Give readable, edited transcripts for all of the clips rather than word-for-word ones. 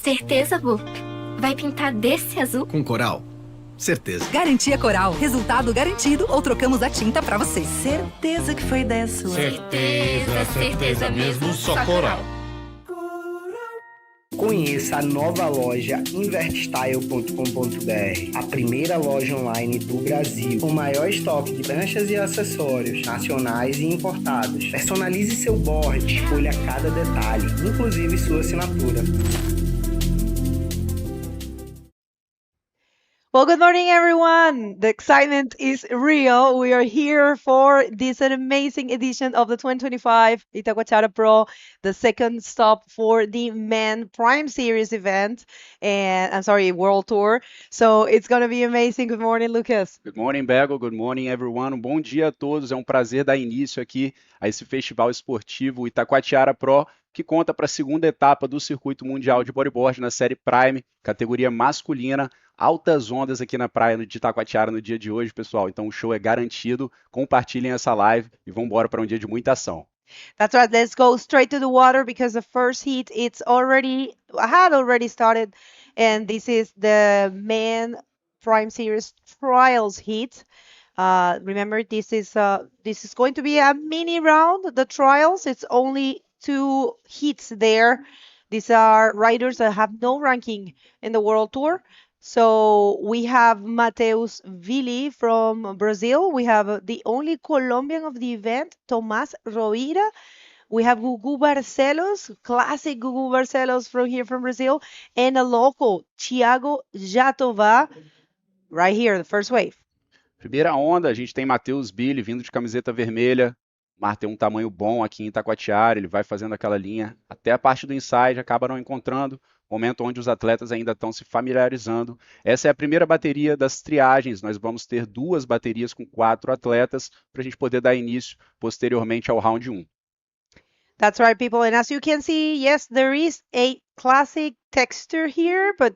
Certeza, Bu? Vai pintar desse azul? Com coral? Certeza. Garantia Coral. Resultado garantido ou trocamos a tinta pra você. Certeza que foi ideia sua. Certeza mesmo, só Coral. Conheça a nova loja invertstyle.com.br, a primeira loja online do Brasil, com o maior estoque de pranchas e acessórios nacionais e importados. Personalize seu board, escolha cada detalhe, inclusive sua assinatura. Well, good morning, everyone. The excitement is real. We are here for this an amazing edition of the 2025 Itacoatiara Pro, the second stop for the Men Prime Series event, and I'm sorry, World Tour. So it's going to be amazing. Good morning, Lucas. Good morning, Bego. Good morning, everyone. Bom dia a todos. É um prazer dar início aqui a esse festival esportivo Itacoatiara Pro, que conta para a segunda etapa do Circuito Mundial de Bodyboard na série Prime, categoria masculina. Altas ondas aqui na praia de Itacoatiara no dia de hoje, pessoal. Então o show é garantido. Compartilhem essa live e vamos embora para um dia de muita ação. That's right. Let's go straight to the water because the first heat had already started, and this is the Men Prime Series Trials heat. Remember, this is going to be a mini round. The trials, it's only 2 heats there. These are riders that have no ranking in the World Tour. So we have Mateus Vili from Brazil. We have the only Colombian of the event, Tomás Roira. We have Gugu Barcelos, classic Gugu Barcelos from here from Brazil, and a local, Thiago Jatova, right here, the first wave. Primeira onda, a gente tem Mateus Billy vindo de camiseta vermelha. O mar tem um tamanho bom aqui em Itacoatiara, ele vai fazendo aquela linha até a parte do inside, acaba não encontrando. Momento onde os atletas ainda estão se familiarizando. Essa é a primeira bateria das triagens. Nós vamos ter 2 baterias com 4 atletas para a gente poder dar início posteriormente ao round 1. That's right, people. And as you can see, yes, there is a classic texture here, but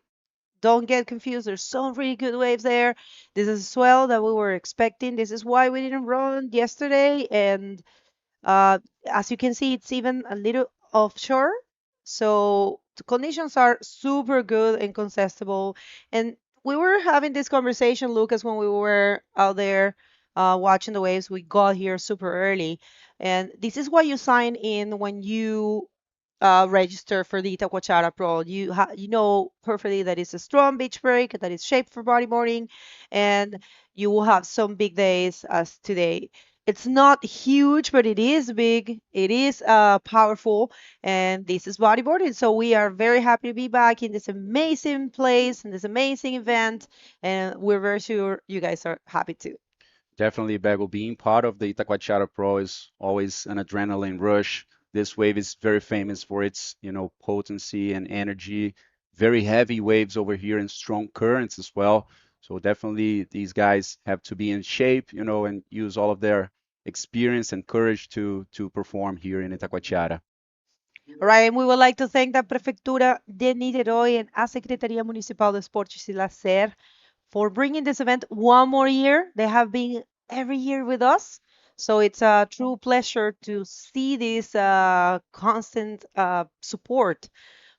don't get confused. There's some really good waves there. This is a swell that we were expecting. This is why we didn't run yesterday. And as you can see, it's even a little offshore. So the conditions are super good and contestable. And we were having this conversation, Lucas, when we were out there watching the waves. We got here super early. And this is why you sign in when you register for the Itacoatiara Pro. You know perfectly that it's a strong beach break, that it's shaped for bodyboarding, and you will have some big days as today. It's not huge, but it is big. It is powerful, and this is bodyboarding. So we are very happy to be back in this amazing place, in this amazing event, and we're very sure you guys are happy too. Definitely, Bego. Being part of the Itacoatiara Pro is always an adrenaline rush. This wave is very famous for its, potency and energy. Very heavy waves over here and strong currents as well. So definitely these guys have to be in shape, and use all of their experience and courage to perform here in Itacoatiara. All right, and we would like to thank the Prefeitura de Niterói and a Secretaria Municipal de Esporte y Lazer for bringing this event one more year. They have been every year with us. So it's a true pleasure to see this constant support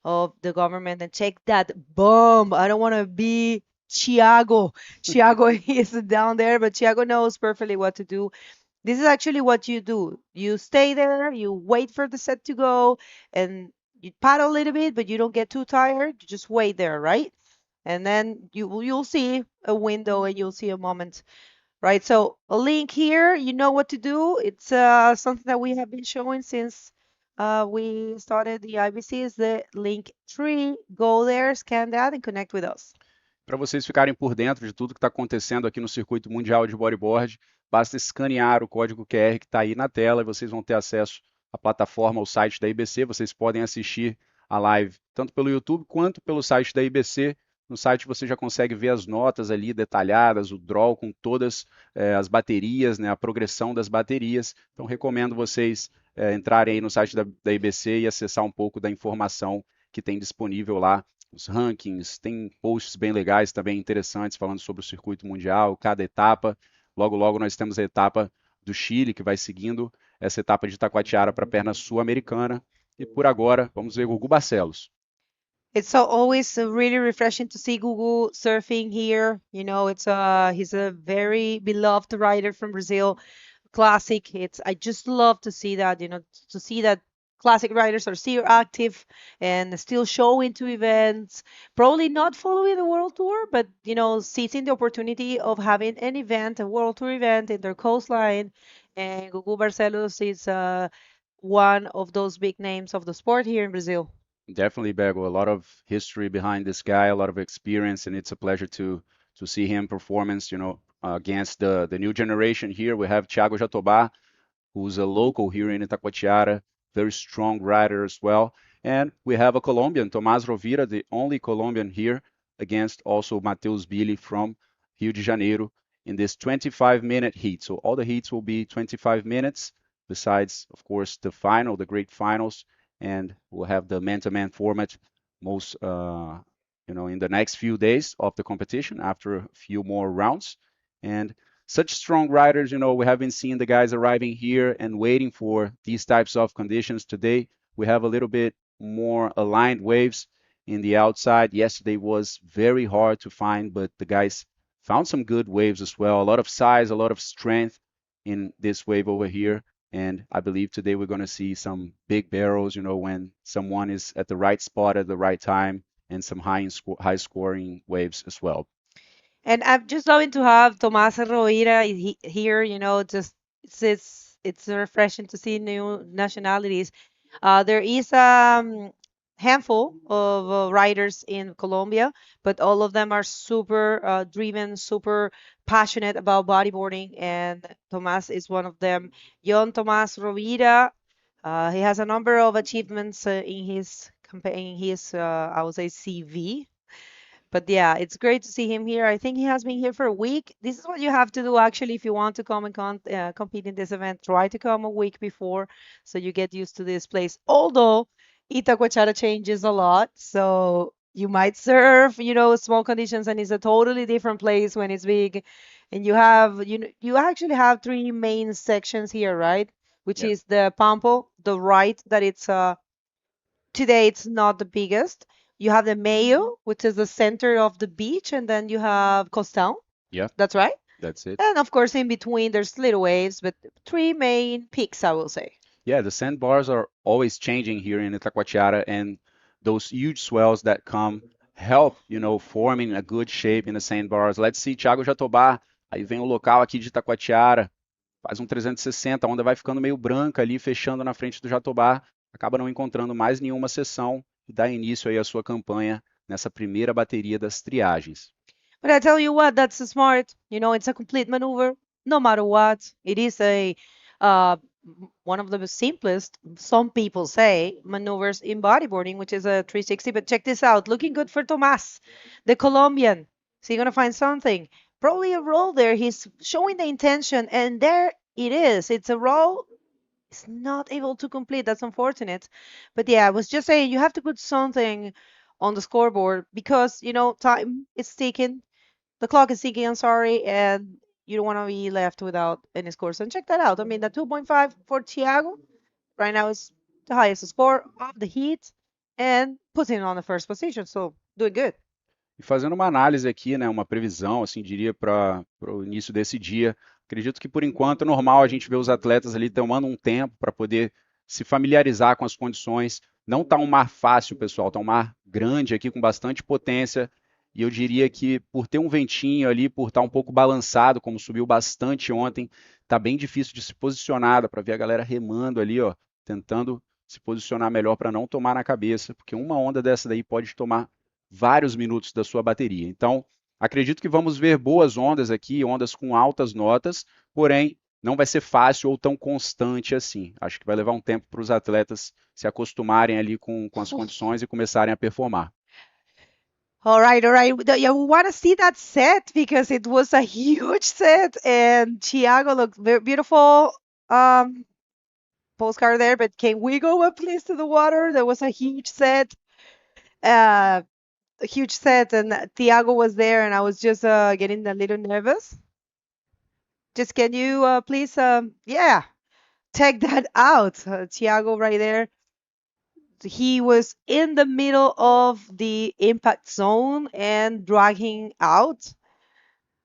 of the government. And check that bomb. I don't want to be Thiago. Thiago is down there, but Thiago knows perfectly what to do. This is actually what you do. You stay there, you wait for the set to go, and you paddle a little bit, but you don't get too tired. You just wait there, right? And then you'll see a window and you'll see a moment. Right, so a link here, you know what to do. It's something that we have been showing since we started the IBC, is the link 3. Go there, scan that, and connect with us. Para vocês ficarem por dentro de tudo que está acontecendo aqui no Circuito Mundial de Bodyboard, basta escanear o código QR que está aí na tela e vocês vão ter acesso à plataforma, ao site da IBC. Vocês podem assistir a live tanto pelo YouTube quanto pelo site da IBC. No site você já consegue ver as notas ali detalhadas, o draw com todas as baterias, a progressão das baterias. Então recomendo vocês entrarem aí no site da IBC e acessar um pouco da informação que tem disponível lá. Os rankings, tem posts bem legais também interessantes falando sobre o circuito mundial, cada etapa. Logo, logo nós temos a etapa do Chile, que vai seguindo essa etapa de Itacoatiara para a perna sul-americana. E por agora, vamos ver o Gugu Barcelos. It's so always really refreshing to see Gugu surfing here. You know, it's he's a very beloved rider from Brazil. Classic. It's I just love to see that, you know, to see that classic riders are still active and still showing to events. Probably not following the World Tour, but you know, seizing the opportunity of having an event, a World Tour event in their coastline. And Gugu Barcelos is one of those big names of the sport here in Brazil. Definitely, Bego. A lot of history behind this guy, a lot of experience, and it's a pleasure to see him performance, against the new generation here. We have Thiago Jatobá, who's a local here in Itacoatiara, very strong rider as well. And we have a Colombian, Tomás Rovira, the only Colombian here, against also Matheus Billy from Rio de Janeiro in this 25-minute heat. So all the heats will be 25 minutes, besides, of course, the final, the great finals, and we'll have the man-to-man format most, in the next few days of the competition after a few more rounds. And such strong riders, we have been seeing the guys arriving here and waiting for these types of conditions. Today, we have a little bit more aligned waves in the outside. Yesterday was very hard to find, but the guys found some good waves as well. A lot of size, a lot of strength in this wave over here. And I believe today we're going to see some big barrels, when someone is at the right spot at the right time, and some high scoring waves as well. And I'm just loving to have Tomás Rovira here. You know, just it's refreshing to see new nationalities. There is handful of riders in Colombia, but all of them are super driven, super passionate about bodyboarding, and Tomás is one of them. Yon Tomás Rovira, he has a number of achievements in his campaign, his I would say CV. But yeah, it's great to see him here. I think he has been here for a week. This is what you have to do actually if you want to come and compete in this event. Try to come a week before so you get used to this place. Although Itacoatiara changes a lot, so you might surf, you know, small conditions, and it's a totally different place when it's big. And you actually have three main sections here, right? Which Yeah. is the Pampo, the right that it's today it's not the biggest. You have the Mayo, which is the center of the beach, and then you have Costão. Yeah, That's right. that's it. And of course, in between, there's little waves, but three main peaks, I will say. Yeah, the sandbars are always changing here in Itacoatiara, and those huge swells that come help, forming a good shape in the sandbars. Let's see, Thiago Jatobá, aí vem o local aqui de Itacoatiara, faz um 360, a onda vai ficando meio branca ali, fechando na frente do Jatobá, acaba não encontrando mais nenhuma sessão e dá início aí à sua campanha nessa primeira bateria das triagens. But I tell you what, that's smart. You know, it's a complete maneuver, no matter what. It is uh, one of the simplest, some people say, maneuvers in bodyboarding, which is a 360. But check this out, looking good for Tomas, the Colombian. So you're gonna find something, probably a roll there. He's showing the intention, and there it is. It's a roll. It's not able to complete. That's unfortunate. But yeah, I was just saying you have to put something on the scoreboard because you know time is ticking, the clock is ticking, I'm sorry, and you don't want to be left without any scores. And check that out. I mean, the 2.5 for Thiago right now is the highest score of the heat and puts him on the first position. So doing good. E fazendo uma análise aqui, né, uma previsão, assim, diria para o início desse dia, acredito que por enquanto é normal a gente ver os atletas ali tomando um tempo para poder se familiarizar com as condições. Não está um mar fácil, pessoal, está um mar grande aqui com bastante potência. E eu diria que por ter um ventinho ali, por estar um pouco balançado, como subiu bastante ontem, está bem difícil de se posicionar, para ver a galera remando ali, ó, tentando se posicionar melhor para não tomar na cabeça, porque uma onda dessa daí pode tomar vários minutos da sua bateria. Então, acredito que vamos ver boas ondas aqui, ondas com altas notas, porém, não vai ser fácil ou tão constante assim. Acho que vai levar um tempo para os atletas se acostumarem ali com as condições e começarem a performar. All right, all right. Yeah, we want to see that set because it was a huge set, and Thiago looked very beautiful. Postcard there, but can we go up please to the water? There was a huge set. A huge set, and Thiago was there, and I was just getting a little nervous. Just can you please, yeah, check that out. Thiago right there, he was in the middle of the impact zone and dragging out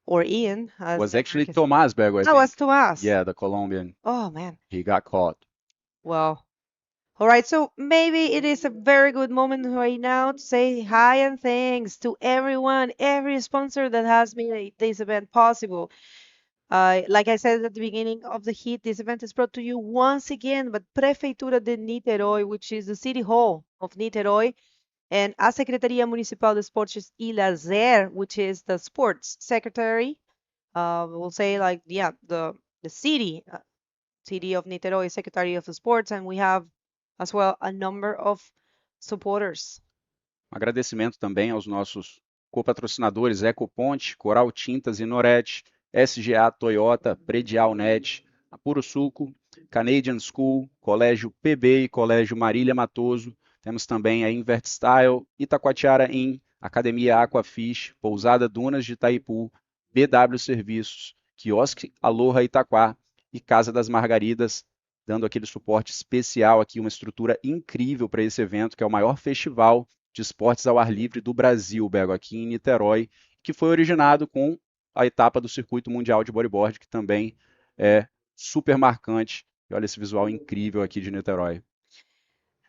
or in, as Was the actually Americans. Tomás Bergo, I That think. was Tomas. Yeah, the Colombian. Oh man. He got caught. Well, all right. So maybe it is a very good moment right now to say hi and thanks to everyone, every sponsor that has made this event possible. Like I said at the beginning of the heat, this event is brought to you once again by Prefeitura de Niterói, which is the city hall of Niterói, and a Secretaria Municipal de Esportes y Lazer, which is the sports secretary. We'll say like, yeah, the city of Niterói, Secretary of Sports, and we have as well a number of supporters. Agradecimento também aos nossos copatrocinadores Ecoponte, Coral Tintas e Norete, SGA Toyota, Predial Net, Apuro Suco, Canadian School, Colégio PB e Colégio Marília Matoso. Temos também a Invert Style, Itacoatiara Academia Aquafish, Pousada Dunas de Itaipu, BW Serviços, Quiosque Aloha Itaquá e Casa das Margaridas, dando aquele suporte especial aqui, uma estrutura incrível para esse evento, que é o maior festival de esportes ao ar livre do Brasil, Bego, aqui em Niterói, que foi originado com a etapa do Circuito Mundial de Bodyboard, que também é super marcante. E olha esse visual incrível aqui de Niterói.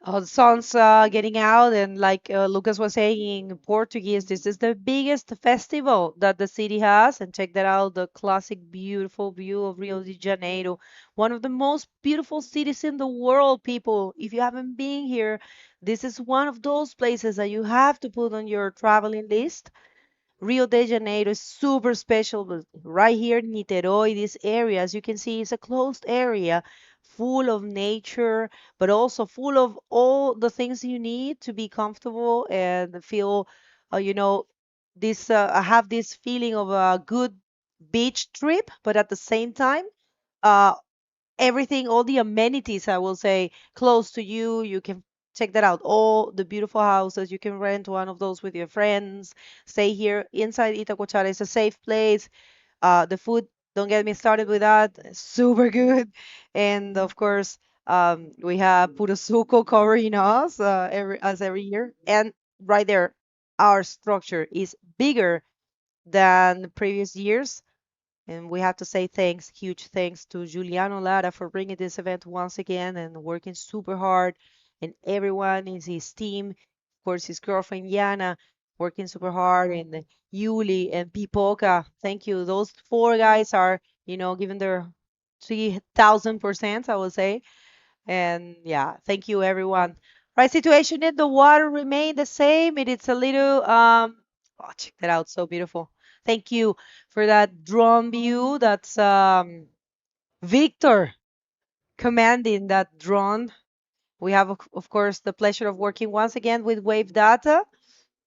The sun's getting out, and like Lucas was saying in Portuguese, this is the biggest festival that the city has. And check that out, the classic, beautiful view of Rio de Janeiro, one of the most beautiful cities in the world, people. If you haven't been here, this is one of those places that you have to put on your traveling list. Rio de Janeiro is super special, but right here in Niterói, this area, as you can see, is a closed area full of nature, but also full of all the things you need to be comfortable and feel, you know, this, I have this feeling of a good beach trip, but at the same time, uh, everything, all the amenities, I will say, close to you. You can check that out. All the beautiful houses. You can rent one of those with your friends. Stay here inside Itacoatiara. It's a safe place. The food, don't get me started with that. Super good. And of course, we have Purosuco covering us every year. And right there, our structure is bigger than previous years. And we have to say thanks, huge thanks to Juliano Lara for bringing this event once again and working super hard. And everyone in his team, of course, his girlfriend Yana, working super hard, and Yuli and Pipoca. Thank you. Those four guys are, giving their 3,000%, I would say. And yeah, thank you, everyone. Right, situation in the water remain the same. It is a little, oh, check that out, so beautiful. Thank you for that drone view. That's Victor commanding that drone. We have, of course, the pleasure of working once again with Wave Data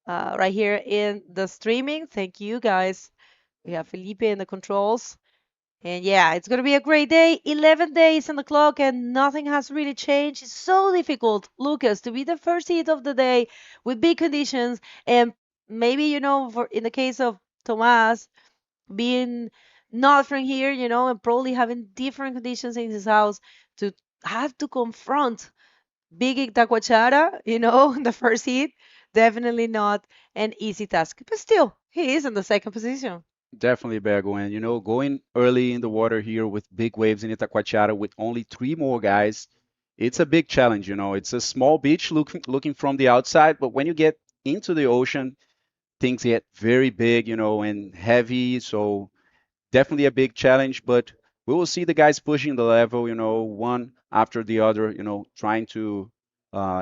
right here in the streaming. Thank you, guys. We have Felipe in the controls. And yeah, it's going to be a great day. 11 days on the clock and nothing has really changed. It's so difficult, Lucas, to be the first heat of the day with big conditions. And maybe, in the case of Tomas, being not from here, and probably having different conditions in his house, to have to confront big Itacoatiara, in the first heat, definitely not an easy task. But still, he is in the second position. Definitely, Bergo. And, going early in the water here with big waves in Itacoatiara with only 3 more guys, it's a big challenge. It's a small beach looking from the outside, but when you get into the ocean, things get very big, and heavy. So definitely a big challenge, but we will see the guys pushing the level, one after the other, trying to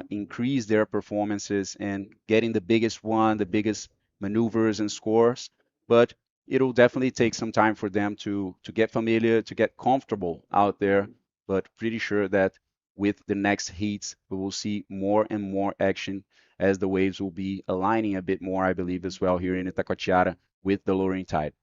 increase their performances and getting the biggest one, the biggest maneuvers and scores. But it'll definitely take some time for them to get familiar, to get comfortable out there. But pretty sure that with the next heats, we will see more and more action as the waves will be aligning a bit more, I believe, as well here in Itacoatiara with the lowering tide.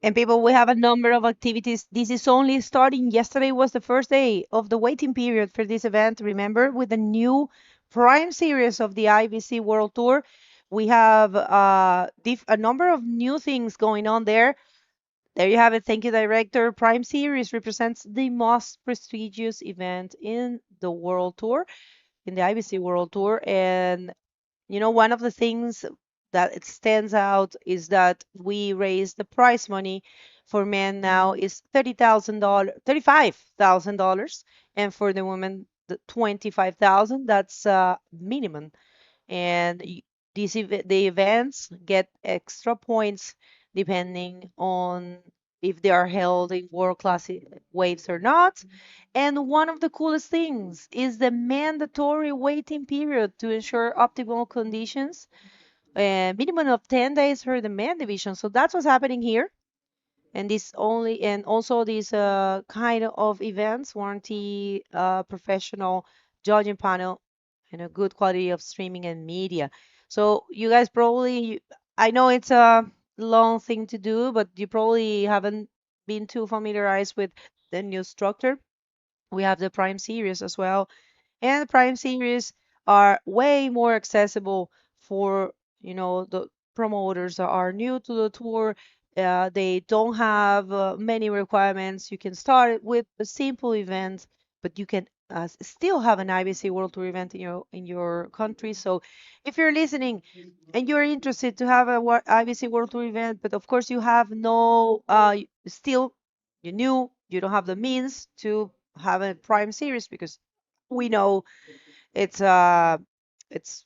And people, we have a number of activities. This is only starting. Yesterday was the first day of the waiting period for this event. Remember, with the new Prime series of the IBC World Tour, we have a number of new things going on there. There you have it. Thank you, Director. Prime Series represents the most prestigious event in the World Tour. in the IBC World Tour. And one of the things that it stands out is that we raised the prize money for men now is $30,000, $35,000, and for the women, the 25,000. That's minimum. And the events get extra points depending on if they are held in world class waves or not. And one of the coolest things is the mandatory waiting period to ensure optimal conditions. Minimum of 10 days for the men division. So that's what's happening here. And also these kind of events warranty professional judging panel and a good quality of streaming and media. So you guys probably, I know it's a long thing to do, but you probably haven't been too familiarized with the new structure. We have the Prime series as well, and the Prime series are way more accessible for the promoters that are new to the tour. They don't have many requirements. You can start with a simple event, but you can still have an IBC World Tour event in your country. So if you're listening and you're interested to have a IBC World Tour event, but of course you have no still you're new, you don't have the means to have a Prime series, because we know it's it's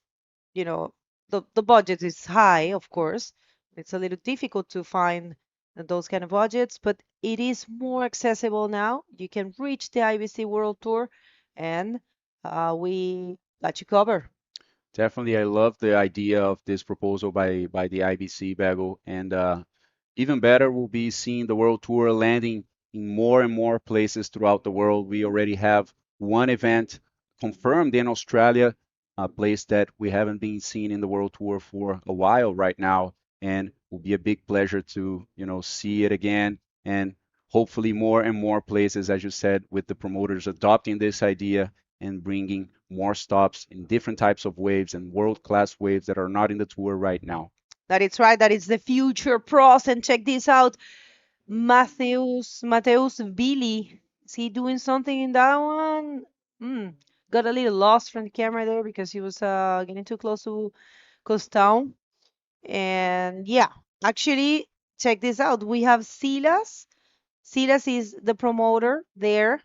you know the budget is high, of course. It's a little difficult to find those kind of budgets, but it is more accessible now. You can reach the IBC World Tour, and we got you covered. Definitely, I love the idea of this proposal by the IBC, Bagel, and even better will be seeing the World Tour landing in more and more places throughout the world. We already have one event confirmed in Australia, a place that we haven't been seeing in the World Tour for a while right now, and it will be a big pleasure to, see it again, and hopefully more and more places, as you said, with the promoters adopting this idea and bringing more stops in different types of waves and world-class waves that are not in the tour right now. That is right. That is the future pros. And check this out. Mateus Billy. Is he doing something in that one? Got a little lost from the camera there because he was getting too close to Coast Town. And yeah, actually, check this out. We have Silas. Silas is the promoter there.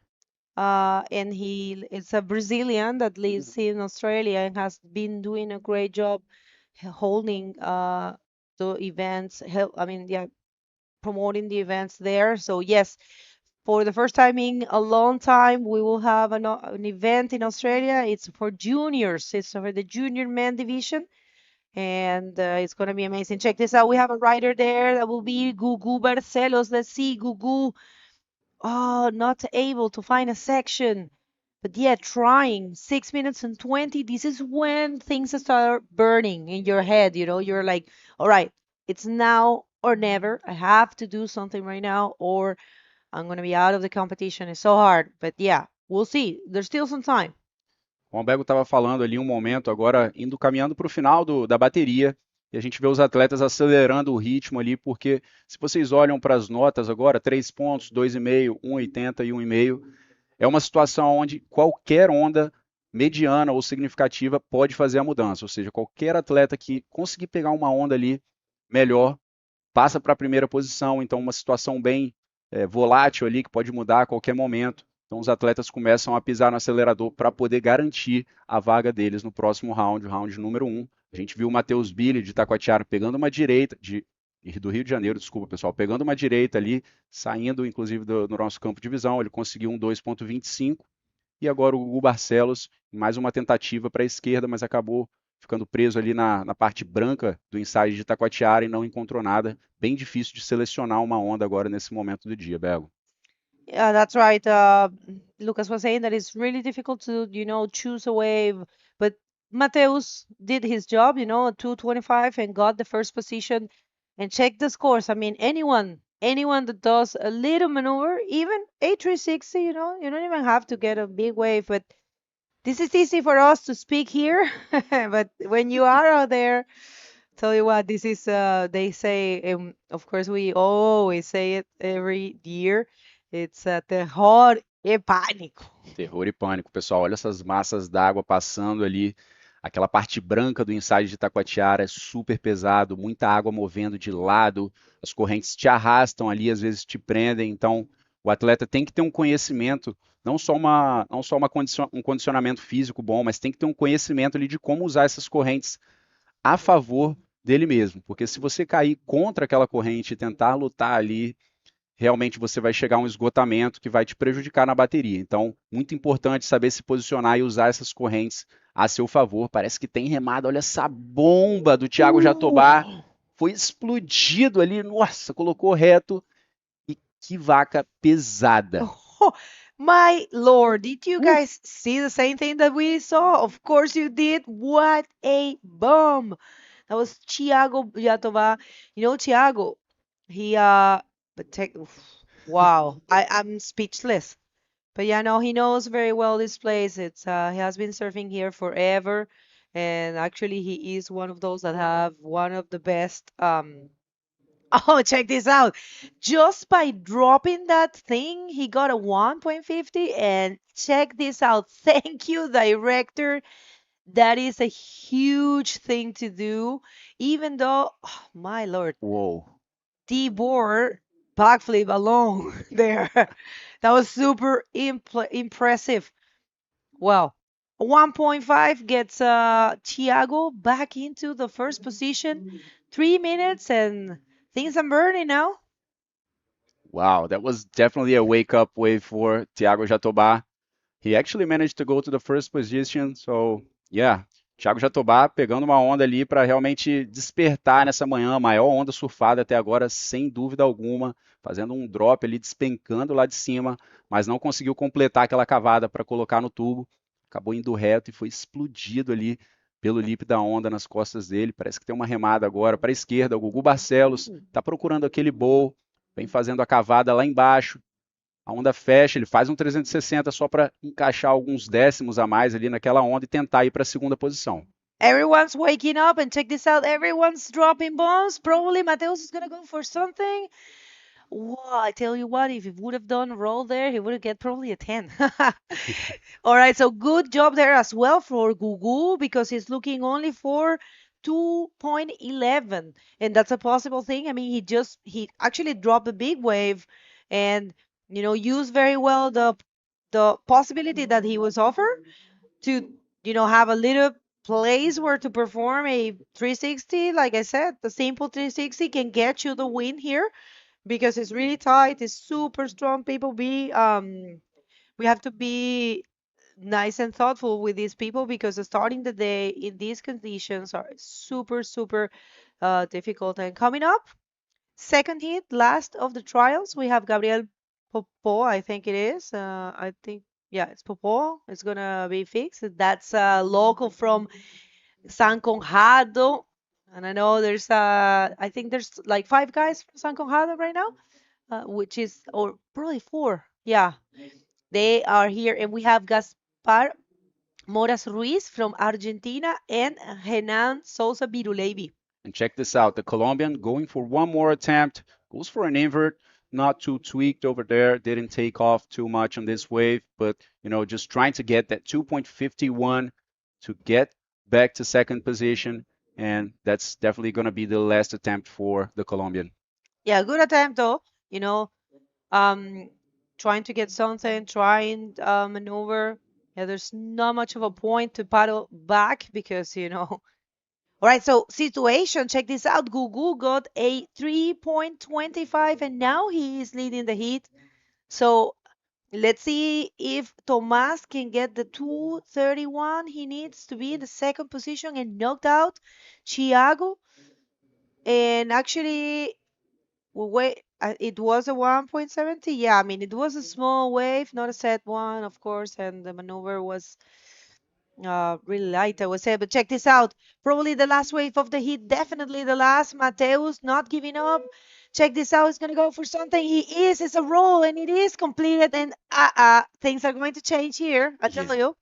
And he is a Brazilian that lives in Australia and has been doing a great job holding the events. Yeah, promoting the events there. So yes, for the first time in a long time, we will have an event in Australia. It's for juniors. It's for the junior men division, and it's gonna be amazing. Check this out. We have a rider there that will be Gugu Barcelos. Let's see, Gugu. Oh, not able to find a section. But yeah, trying 6 minutes and 20. This is when things start burning in your head. You're like, all right, it's now or never. I have to do something right now, or I'm going to be out of the competition. It's so hard. But yeah, we'll see. There's still some time. O Bego estava falando ali um momento, agora caminhando para o final da bateria, e a gente vê os atletas acelerando o ritmo ali, porque se vocês olham para as notas agora, 3 pontos, 2,5, 1,80 e 1,5, é uma situação onde qualquer onda mediana ou significativa pode fazer a mudança, ou seja, qualquer atleta que conseguir pegar uma onda ali melhor passa para a primeira posição, então uma situação bem volátil ali que pode mudar a qualquer momento. Então os atletas começam a pisar no acelerador para poder garantir a vaga deles no próximo round, o round número 1. A gente viu o Matheus Billy de Itacoatiara pegando uma direita, do Rio de Janeiro, desculpa pessoal, pegando uma direita ali, saindo inclusive do nosso campo de visão, ele conseguiu um 2,25, e agora o Hugo Barcelos, mais uma tentativa para a esquerda, mas acabou ficando preso ali na parte branca do ensaio de Itacoatiara e não encontrou nada. Bem difícil de selecionar uma onda agora nesse momento do dia, Bego. Yeah, that's right. Lucas was saying that it's really difficult to, choose a wave. But Mateus did his job, 225, and got the first position. And check the scores. I mean, anyone that does a little maneuver, even A360, you don't even have to get a big wave. But this is easy for us to speak here. But when you are out there, tell you what, this is, they say, of course, we always say it every year. It's the hot É pânico. Terror e pânico, pessoal. Olha essas massas d'água passando ali. Aquela parte branca do inside de Itacoatiara é super pesado, muita água movendo de lado, as correntes te arrastam ali, às vezes te prendem. Então, o atleta tem que ter um conhecimento, não só um condicionamento físico bom, mas tem que ter um conhecimento ali de como usar essas correntes a favor dele mesmo. Porque se você cair contra aquela corrente e tentar lutar ali, realmente você vai chegar a um esgotamento que vai te prejudicar na bateria. Então, muito importante saber se posicionar e usar essas correntes a seu favor. Parece que tem remada. Olha essa bomba do Thiago Jatobá. Foi explodido ali. Nossa, colocou reto. E que vaca pesada. Oh, my lord, did you guys see the same thing that we saw? Of course you did. What a bomb. That was Thiago Jatobá. You know, Thiago, he but take wow, I'm speechless. But yeah, no, he knows very well this place. It's he has been surfing here forever, and actually he is one of those that have one of the best Oh, check this out. Just by dropping that thing, he got a 1.50 and check this out. Thank you, director. That is a huge thing to do, even though, oh, my lord, Uou. D-board backflip alone there. That was super impressive. Well, 1.5 gets Thiago back into the first position. 3 minutes and things are burning now. Wow, that was definitely a wake-up wave for Thiago Jatobá. He actually managed to go to the first position, so yeah. Thiago Jatobá pegando uma onda ali para realmente despertar nessa manhã, a maior onda surfada até agora, sem dúvida alguma, fazendo um drop ali, despencando lá de cima, mas não conseguiu completar aquela cavada para colocar no tubo, acabou indo reto e foi explodido ali pelo lip da onda nas costas dele. Parece que tem uma remada agora para a esquerda. O Gugu Barcelos está procurando aquele bowl, vem fazendo a cavada lá embaixo. A onda fecha, ele faz um 360 só para encaixar alguns décimos a mais ali naquela onda e tentar ir para a segunda posição. Everyone's waking up and check this out. Everyone's dropping bombs. Probably Mateus is gonna go for something. Wow, I tell you what, if he would have done roll there, he would have get probably a 10. All right, so good job there as well for Gugu because he's looking only for 2.11, and that's a possible thing. I mean, he actually dropped a big wave and used very well the possibility that he was offered to have a little place where to perform a 360. Like I said, the simple 360 can get you the win here because it's really tight. It's super strong. People we have to be nice and thoughtful with these people because starting the day in these conditions are super difficult. And coming up, second heat, last of the trials, we have Gabriel Popo, I think it is. I think, yeah, it's Popo. It's gonna be fixed. That's local from San Conrado. And I know I think there's like 5 guys from San Conrado right now, or probably 4. Yeah, they are here. And we have Gaspar Moras Ruiz from Argentina and Renan Sousa Biruleibi. And check this out, the Colombian going for one more attempt, goes for an invert, not too tweaked over there, didn't take off too much on this wave, but just trying to get that 2.51 to get back to second position, and that's definitely going to be the last attempt for the Colombian. Yeah, good attempt though. Trying to get something, trying maneuver. Yeah, there's not much of a point to paddle back because All right, so situation, check this out. Gugu got a 3.25 and now he is leading the heat. So let's see if Tomas can get the 2:31 he needs to be in the second position and knocked out Thiago. And actually, wait, it was a 1.70. Yeah, I mean, it was a small wave, not a set one, of course, and the maneuver was really light, I would say. But check this out. Probably the last wave of the heat, definitely the last. Mateus not giving up. Check this out. He's going to go for something. It's a roll, and it is completed. And things are going to change here, I tell you.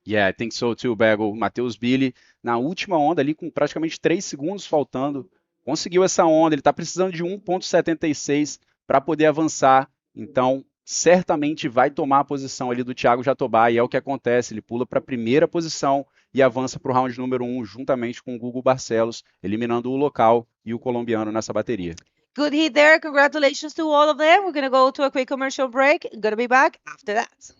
Yeah, I think so too, Bego. Matheus Billy, na última onda ali, com praticamente 3 segundos faltando, conseguiu essa onda. Ele está precisando de 1.76 para poder avançar. Então, certamente vai tomar a posição ali do Thiago Jatobá, e é o que acontece, ele pula para a primeira posição e avança para o round número 1, juntamente com o Gugu Barcelos, eliminando o local e o colombiano nessa bateria. Good hit there. Congratulations to all of them. We're going to go to a quick commercial break. Going to be back after that.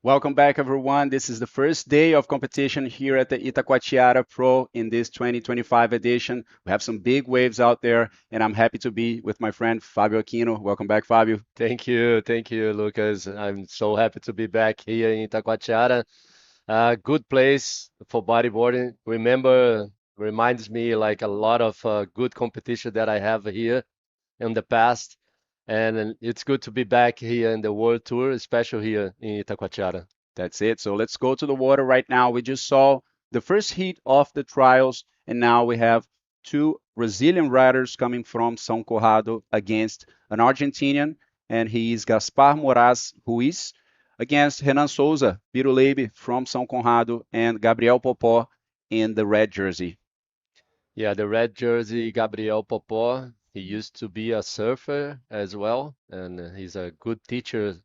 Welcome back, everyone. This is the first day of competition here at the Itacoatiara Pro in this 2025 edition. We have some big waves out there, and I'm happy to be with my friend Fabio Aquino. Welcome back, Fabio. Thank you, Lucas. I'm so happy to be back here in Itacoatiara. Good place for bodyboarding. Reminds me like a lot of good competition that I have here in the past, and it's good to be back here in the World Tour, especially here in Itacoatiara. That's it. So let's go to the water right now. We just saw the first heat of the trials, and now we have two Brazilian riders coming from São Conrado against an Argentinian, and he is Gaspar Moraz Ruiz against Renan Souza Biruleibe from São Conrado and Gabriel Popó in the red jersey. Yeah, the red jersey, Gabriel Popó. He used to be a surfer as well, and he's a good teacher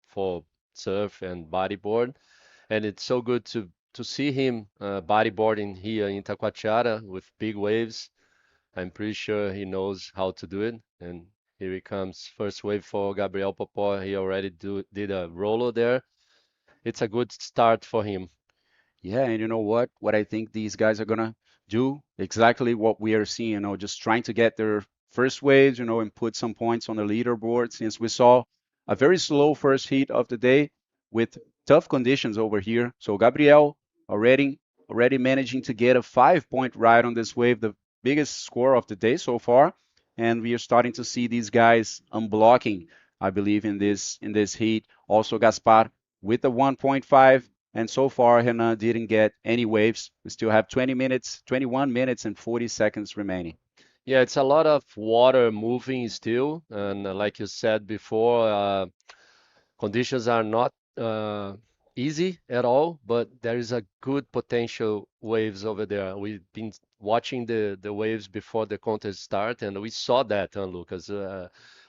for surf and bodyboard. And it's so good to see him bodyboarding here in Itacoatiara with big waves. I'm pretty sure he knows how to do it. And here he comes, first wave for Gabriel Popó. He already did a roller there. It's a good start for him. Yeah, and you know what? What I think these guys are gonna do exactly what we are seeing, just trying to get their first waves, and put some points on the leaderboard, since we saw a very slow first heat of the day with tough conditions over here. So Gabriel already managing to get a 5-point ride on this wave, the biggest score of the day so far. And we are starting to see these guys unblocking, I believe, in this heat. Also Gaspar with a 1.5. And so far, Renan didn't get any waves. We still have 21 minutes and 40 seconds remaining. Yeah, it's a lot of water moving still, and like you said before, conditions are not easy at all, but there is a good potential waves over there. We've been watching the waves before the contest start, and we saw that, Lucas.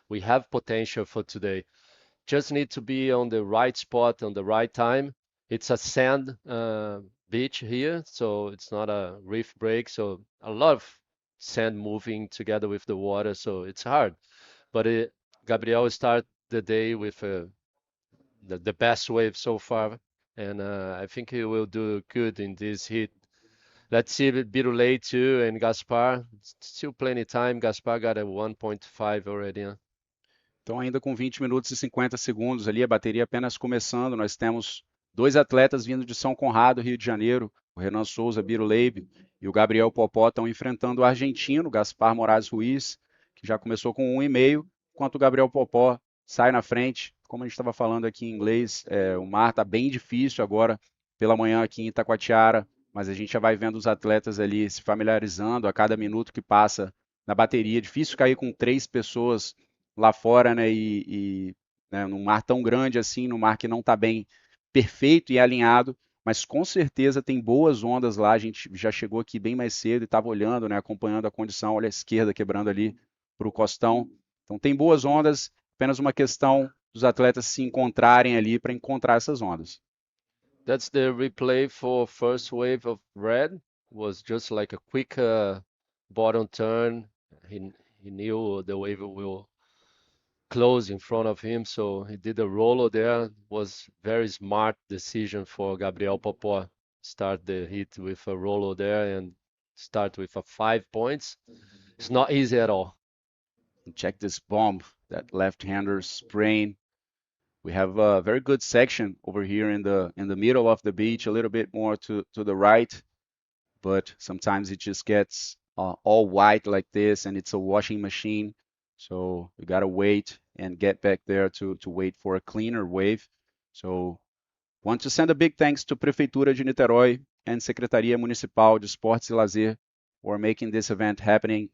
We have potential for today. Just need to be on the right spot on the right time. It's a sand beach here, so it's not a reef break, so a lot of sand moving together with the water, so it's hard. But Gabriel start the day with the best wave so far, and I think he will do good in this heat. Let's see Birulei too and Gaspar. Still plenty time. Gaspar got a 1.5 already. Huh? Então, ainda com 20 minutos e 50 segundos ali, a bateria apenas começando. Nós temos dois atletas vindo de São Conrado, Rio de Janeiro, O Renan Souza, Biro Leib e o Gabriel Popó estão enfrentando o argentino, Gaspar Moraes Ruiz, que já começou com 1,5, enquanto o Gabriel Popó sai na frente. Como a gente estava falando aqui em inglês, o mar está bem difícil agora pela manhã aqui em Itacoatiara, mas a gente já vai vendo os atletas ali se familiarizando a cada minuto que passa na bateria. Difícil cair com 3 pessoas lá fora, né? Né, num mar tão grande assim, num mar que não está bem perfeito e alinhado, mas com certeza tem boas ondas lá. A gente já chegou aqui bem mais cedo e estava olhando, né, acompanhando a condição. Olha a esquerda quebrando ali para o costão. Então tem boas ondas, apenas uma questão dos atletas se encontrarem ali para encontrar essas ondas. That's the replay for first wave of red. Was just like a quick bottom turn. He knew the wave will close in front of him, so he did a roller there. Was very smart decision for Gabriel Popó. Start the hit with a roller there and start with a 5 points. It's not easy at all. And check this bomb, that left-hander spraying. We have a very good section over here in the middle of the beach, a little bit more to the right, but sometimes it just gets all white like this, and it's a washing machine. So we gotta wait and get back there to wait for a cleaner wave. So want to send a big thanks to Prefeitura de Niterói and Secretaria Municipal de Esportes e Lazer for making this event happen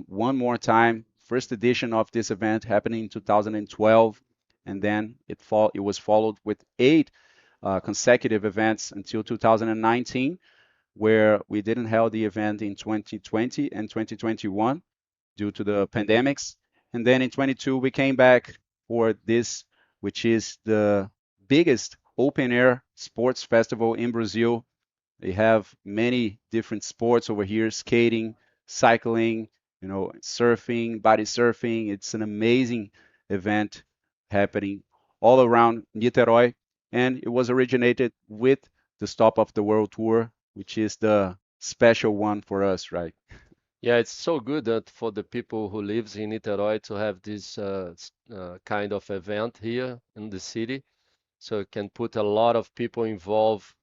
one more time. First edition of this event happening in 2012, and then it was followed with 8 consecutive events until 2019, where we didn't have the event in 2020 and 2021 due to the pandemics. And then in 22, we came back for this, which is the biggest open air sports festival in Brazil. They have many different sports over here, skating, cycling, surfing, body surfing. It's an amazing event happening all around Niterói, and it was originated with the stop of the World Tour, which is the special one for us, right? Yeah, it's so good that for the people who lives in Niterói to have this kind of event here in the city, so it can put a lot of people involved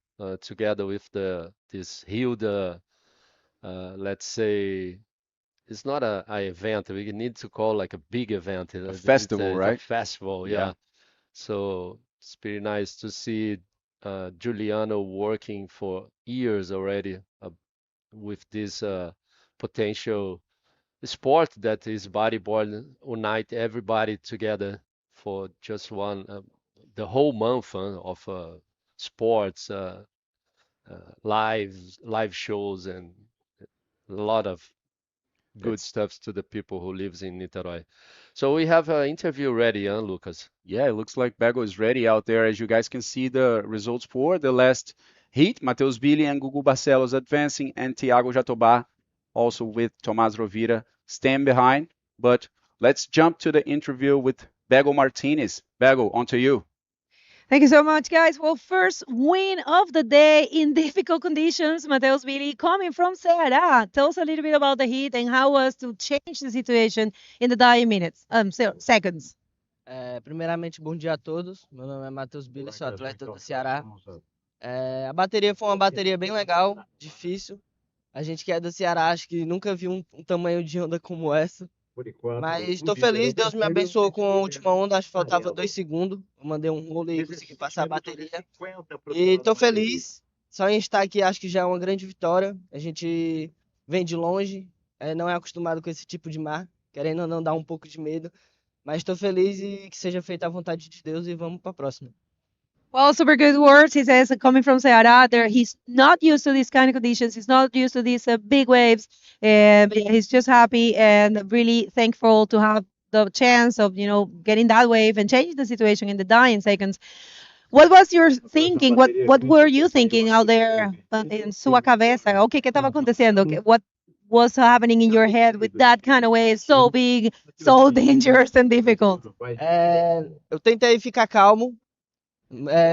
together with this huge, let's say, it's not a event. We need to call like a big event. A festival, it's right? a festival, yeah. So it's pretty nice to see Giuliano working for years already with this potential sport that is bodyboard, unite everybody together for just one the whole month of sports, live shows, and a lot of good stuff to the people who lives in Niterói. So we have an interview ready, Lucas? Yeah, it looks like Bego is ready out there. As you guys can see the results for the last heat, Matheus Billy and Gugu Barcelos advancing, and Thiago Jatobá also with Tomás Rovira staying behind. But let's jump to the interview with Bego Martinez. Bego, on to you. Thank you so much, guys. Well, first win of the day in difficult conditions. Matheus Billy coming from Ceará. Tell us a little bit about the heat and how was to change the situation in the dying minutes, seconds. Primeiramente, bom dia a todos. Meu nome é Matheus Billy, sou atleta do Ceará. A bateria foi uma bateria bem legal, difícil. A gente que é do Ceará, acho que nunca viu um tamanho de onda como essa. Mas estou feliz, Deus me abençoou com a última onda, acho que faltava 2 segundos. Eu mandei um rolo e consegui passar a bateria. E estou feliz, só em estar aqui acho que já é uma grande vitória. A gente vem de longe, não é acostumado com esse tipo de mar, querendo ou não dar um pouco de medo. Mas estou feliz e que seja feita a vontade de Deus e vamos para a próxima. Well, super good words. He says coming from Ceará, he's not used to these kind of conditions. He's not used to these big waves. He's just happy and really thankful to have the chance of, getting that wave and changing the situation in the dying seconds. What was your thinking? What were you thinking out there in sua cabeça? O que estava acontecendo? What was happening in your head with that kind of wave, so big, so dangerous and difficult? Eu tentei ficar calmo.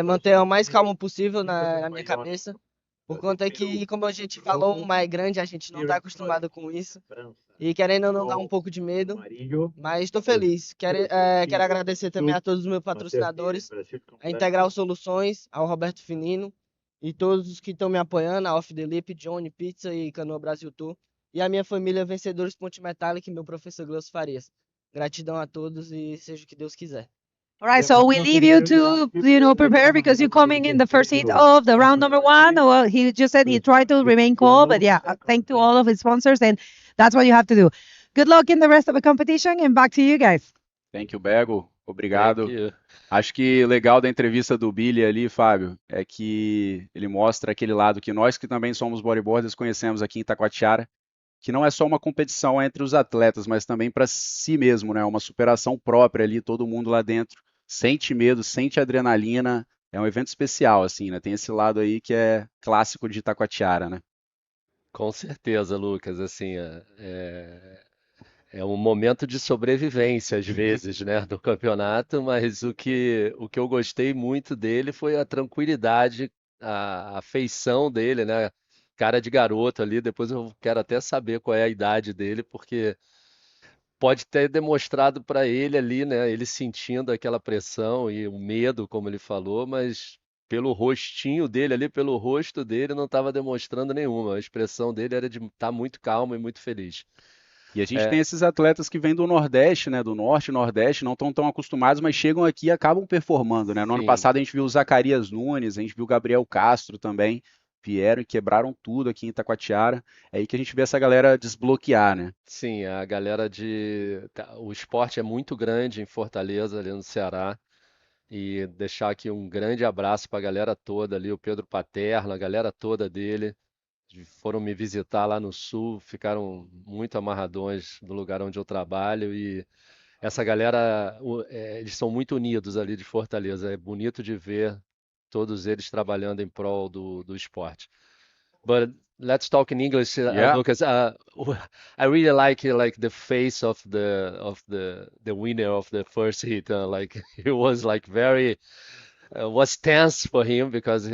Manter o mais calmo possível na minha cabeça, por conta que, como a gente falou, o mar é grande, a gente não está acostumado com isso, e querendo não dar um pouco de medo, mas estou feliz. Quero agradecer também a todos os meus patrocinadores, a Integral Soluções, ao Roberto Finino E todos os que estão me apoiando, a Off the Lip, Johnny, Pizza e Canoa Brasil Tour. E a minha família Vencedores Ponte Metálica e meu professor Glaucio Farias. Gratidão a todos e seja o que Deus quiser. All right, so we leave you to, prepare because you're coming in the first heat of the round number one. Well, he just said he tried to remain calm, but yeah, thank to all of his sponsors, and that's what you have to do. Good luck in the rest of the competition, and back to you guys. Thank you, Bego. Thank Obrigado. you. Acho que legal da entrevista do Billy ali, Fábio, é que ele mostra aquele lado que nós que também somos bodyboarders conhecemos aqui em Itacoatiara, que não é só uma competição entre os atletas, mas também para si mesmo, né? Uma superação própria ali, todo mundo lá dentro sente medo, sente adrenalina. É um evento especial, assim, né? Tem esse lado aí que é clássico de Itacoatiara, né? Com certeza, Lucas. Assim, é um momento de sobrevivência às vezes, né, do campeonato, mas o que eu gostei muito dele foi a tranquilidade, a feição dele, né? Cara de garoto ali. Depois eu quero até saber qual é a idade dele, porque pode ter demonstrado para ele ali, né? Ele sentindo aquela pressão e o medo, como ele falou, mas pelo rostinho dele ali, pelo rosto dele, não estava demonstrando nenhuma. A expressão dele era de estar muito calmo e muito feliz. E a gente tem esses atletas que vêm do Nordeste, né, do Norte e Nordeste, não estão tão acostumados, mas chegam aqui e acabam performando, né? No ano Sim. passado a gente viu o Zacarias Nunes, a gente viu o Gabriel Castro também, vieram e quebraram tudo aqui em Itacoatiara. É aí que a gente vê essa galera desbloquear, né? Sim, a galera o esporte é muito grande em Fortaleza, ali no Ceará. E deixar aqui um grande abraço para a galera toda ali, o Pedro Paterno, a galera toda dele. Foram me visitar lá no sul, ficaram muito amarradões do lugar onde eu trabalho. E essa galera, eles são muito unidos ali de Fortaleza. É bonito de ver todos eles trabalhando em prol do esporte. But let's talk in English, Yeah. Lucas. I really like the face of the winner of the first heat. Like he was like very was tense for him because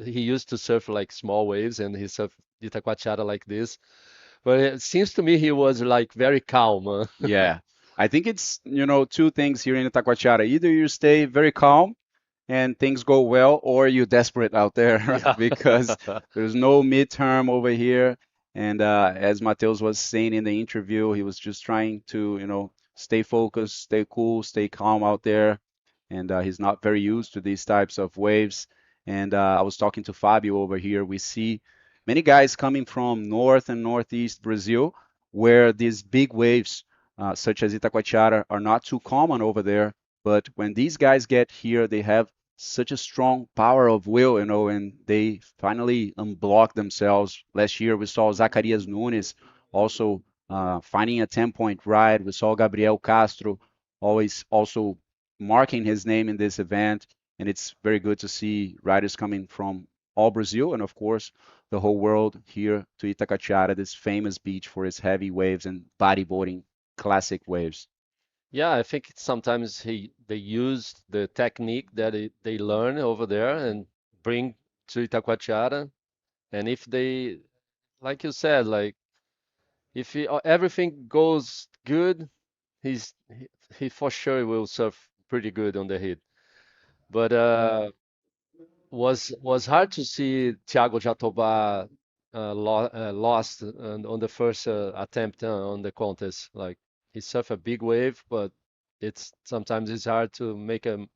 he used to surf like small waves and he surfed Itacoatiara like this. But it seems to me he was like very calm. Yeah. I think it's, two things here in Itacoatiara. Either you stay very calm and things go well, or you're desperate out there, right? Yeah. Because there's no midterm over here. And as Mateus was saying in the interview, he was just trying to, stay focused, stay cool, stay calm out there. And he's not very used to these types of waves. And I was talking to Fabio over here. We see many guys coming from North and Northeast Brazil, where these big waves, such as Itacoatiara, are not too common over there. But when these guys get here, they have such a strong power of will, and they finally unblock themselves. Last year, we saw Zacarias Nunes also finding a 10-point ride. We saw Gabriel Castro always also marking his name in this event, and it's very good to see riders coming from all Brazil and, of course, the whole world here to Itacoatiara, this famous beach for its heavy waves and bodyboarding classic waves. Yeah, I think sometimes they use the technique that they learn over there and bring to Itacoatiara. And if they, like you said, like if everything goes good, he for sure will surf pretty good on the hit. But was hard to see Thiago Jatobá lost on the first attempt on the contest. Like he surfed a big wave, but sometimes it's hard to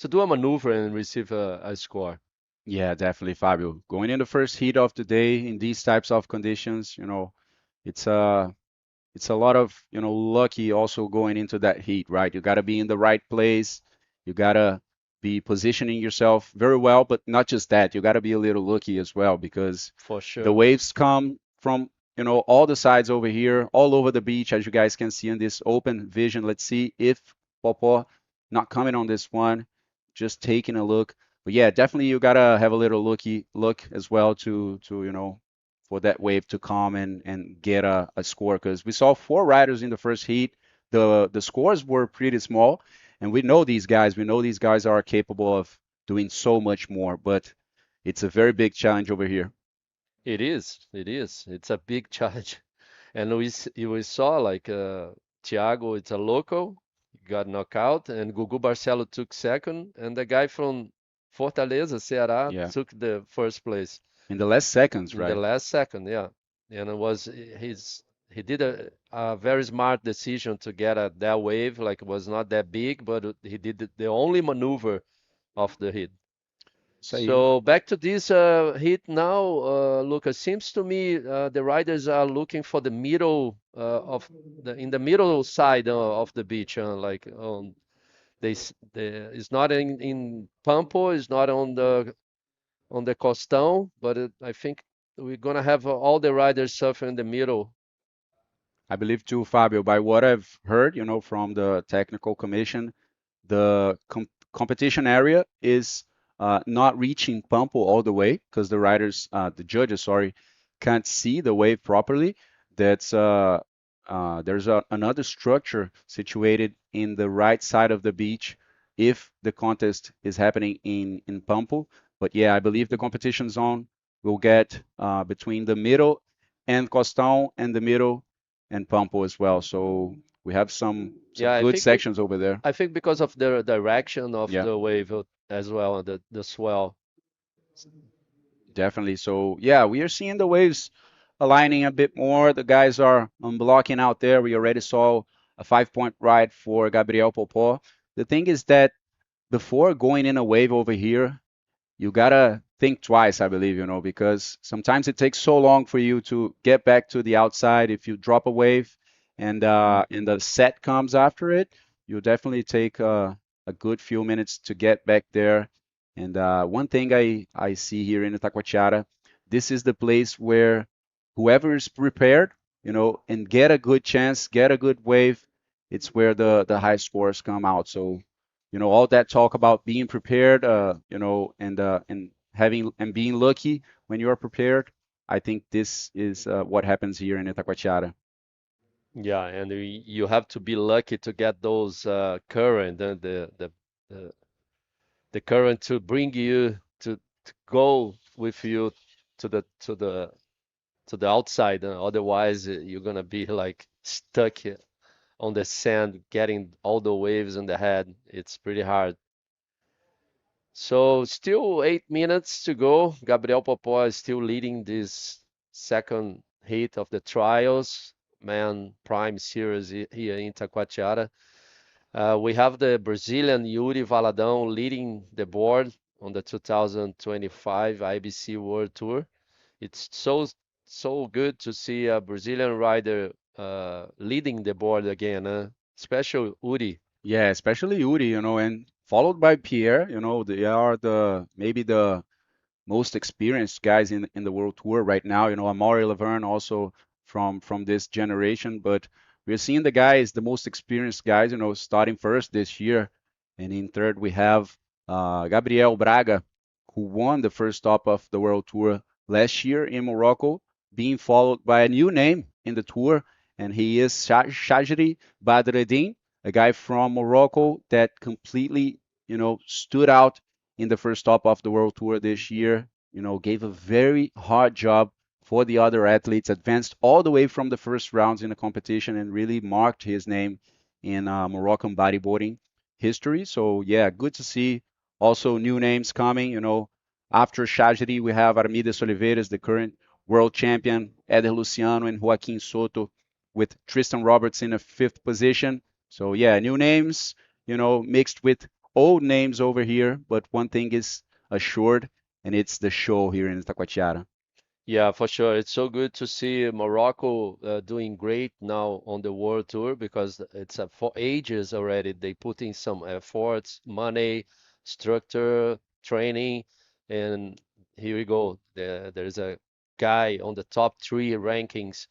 do a maneuver and receive a score. Yeah, definitely, Fabio. Going in the first heat of the day in these types of conditions, it's a lot of, lucky also going into that heat, right? You got to be in the right place. You got to be positioning yourself very well, but not just that. You got to be a little lucky as well because For sure. the waves come from, all the sides over here, all over the beach, as you guys can see in this open vision. Let's see if Popo not coming on this one, just taking a look. But yeah, definitely you gotta have a little looky look as well to for that wave to come and get a score because we saw 4 riders in the first heat. The scores were pretty small, and we know these guys. We know these guys are capable of doing so much more, but it's a very big challenge over here. It is. It's a big challenge. And we saw like Thiago, it's a local, got knocked out, and Gugu Barcelo took second, and the guy from Fortaleza, Ceará Yeah, took the first place in the last seconds, in the right? last second, yeah. And he did a very smart decision to get that wave, like it was not that big, but he did the only maneuver of the hit. Isso aí. So back to this hit now, Lucas. Seems to me the riders are looking for the middle in the middle side of the beach, like it's not in Pampo, it's not on the Costão, but I think we're gonna have all the riders suffer in the middle. I believe too, Fabio, by what I've heard, from the technical commission, the competition area is not reaching Pampo all the way because the judges, sorry, can't see the wave properly. There's another structure situated in the right side of the beach if the contest is happening in Pampo. But yeah, I believe the competition zone will get between the middle and Costão and the middle and Pampo as well. So we have some Yeah, good sections over there. I think because of the direction of Yeah, the wave as well, the swell. definitely. So yeah, we are seeing the waves aligning a bit more. The guys are unblocking out there. We already saw a 5-point ride for Gabriel Popó. The thing is that before going in a wave over here, you gotta think twice, I believe, because sometimes it takes so long for you to get back to the outside. If you drop a wave and the set comes after it, you definitely take a good few minutes to get back there. And one thing I see here in Itacoatiara, this is the place where whoever is prepared, and get a good chance, get a good wave, it's where the high scores come out. So all that talk about being prepared, and having and being lucky when you are prepared. I think this is what happens here in Itacoatiara. Yeah, and you have to be lucky to get those current, the the current to bring you to go with you to the outside. Otherwise, you're gonna be like stuck on the sand, getting all the waves in the head. It's pretty hard. So still 8 minutes to go. Gabriel Popó is still leading this second heat of the trials, man prime series here in Itacoatiara. We have the Brazilian Yuri Valadão leading the board on the 2025 IBC World Tour. It's so good to see a Brazilian rider leading the board again, especially Uri. Yeah, especially Yuri, and followed by Pierre. They are maybe the most experienced guys in the world tour right now. Amaury Laverne also from this generation, but we're seeing the guys, the most experienced guys, starting first this year, and in third we have Gabriel Braga, who won the first stop of the world tour last year in Morocco, being followed by a new name in the tour, and he is Shajri Badreddin, a guy from Morocco that completely, stood out in the first stop of the World Tour this year. Gave a very hard job for the other athletes, advanced all the way from the first rounds in the competition and really marked his name in Moroccan bodyboarding history. So yeah, good to see also new names coming. After Shajri, we have Armides Oliveira, the current world champion, Eder Luciano and Joaquim Soto with Tristan Roberts in a fifth position. So yeah, new names, mixed with old names over here, but one thing is assured, and it's the show here in Itacoatiara. Yeah, for sure. It's so good to see Morocco doing great now on the World Tour because it's for ages already. They put in some efforts, money, structure, training, and here we go. There's a guy on the top three rankings.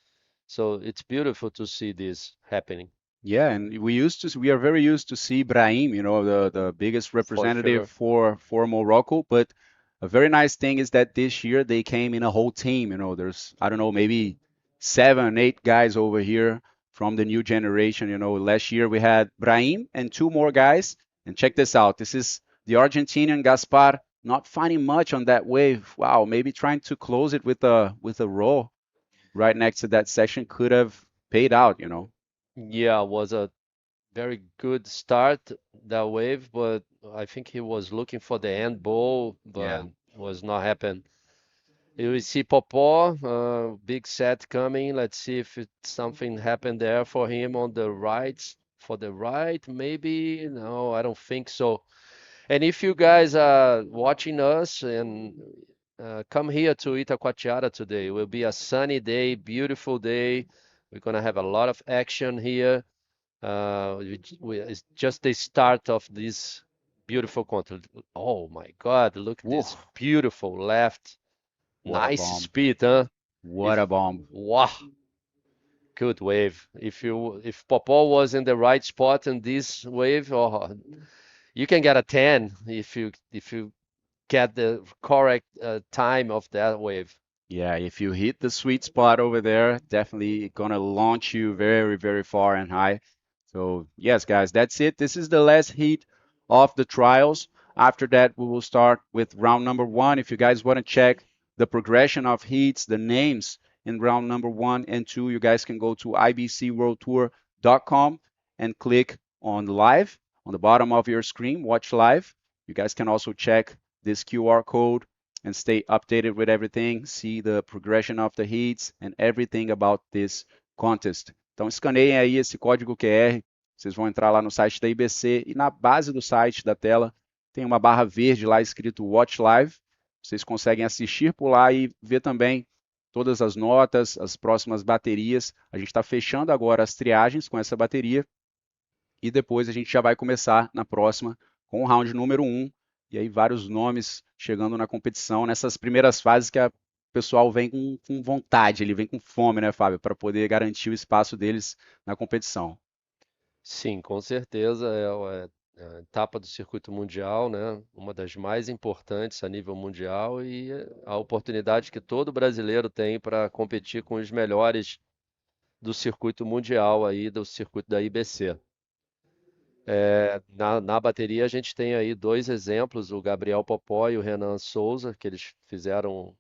So it's beautiful to see this happening. Yeah, and we are very used to see Brahim, the biggest For representative sure. for Morocco. But a very nice thing is that this year they came in a whole team. There's I don't know maybe 7, 8 guys over here from the new generation. Last year we had Brahim and 2 more guys. And check this out. This is the Argentinian Gaspar not finding much on that wave. Wow, maybe trying to close it with a roll right next to that section could have paid out. Yeah, was a very good start that wave, but I think he was looking for the end ball, Yeah. but was not happening. You see Popó, big set coming. Let's see if something happened there for him on the right. For the right, maybe. No, I don't think so. And if you guys are watching us and come here to Itacoatiara today, it will be a sunny day, beautiful day. We're gonna have a lot of action here. It's just the start of this beautiful content. Oh my God, look at this Whoa. beautiful left. What a Nice bomb. speed, huh? What a bomb. Wow, good wave. If Popó was in the right spot in this wave, oh, you can get a 10 if you get the correct time of that wave. Yeah, if you hit the sweet spot over there, definitely gonna launch you very, very far and high. So yes, guys, that's it. This is the last heat of the trials. After that, we will start with round number 1. If you guys want to check the progression of heats, the names in round number 1 and 2, you guys can go to ibcworldtour.com and click on live on the bottom of your screen, watch live. You guys can also check this QR code and stay updated with everything, see the progression of the heats and everything about this contest. Então escaneiem aí esse código QR, vocês vão entrar lá no site da IBC e na base do site da tela tem uma barra verde lá escrito Watch Live. Vocês conseguem assistir por lá e ver também todas as notas, as próximas baterias. A gente está fechando agora as triagens com essa bateria e depois a gente já vai começar na próxima com o round número 1. E aí vários nomes chegando na competição nessas primeiras fases que o pessoal vem com vontade, ele vem com fome, né, Fábio, para poder garantir o espaço deles na competição. Sim, com certeza é a etapa do circuito mundial, né? Uma das mais importantes a nível mundial e a oportunidade que todo brasileiro tem para competir com os melhores do circuito mundial aí, do circuito da IBC. Na bateria a gente tem aí dois exemplos, o Gabriel Popó e o Renan Souza, que eles fizeram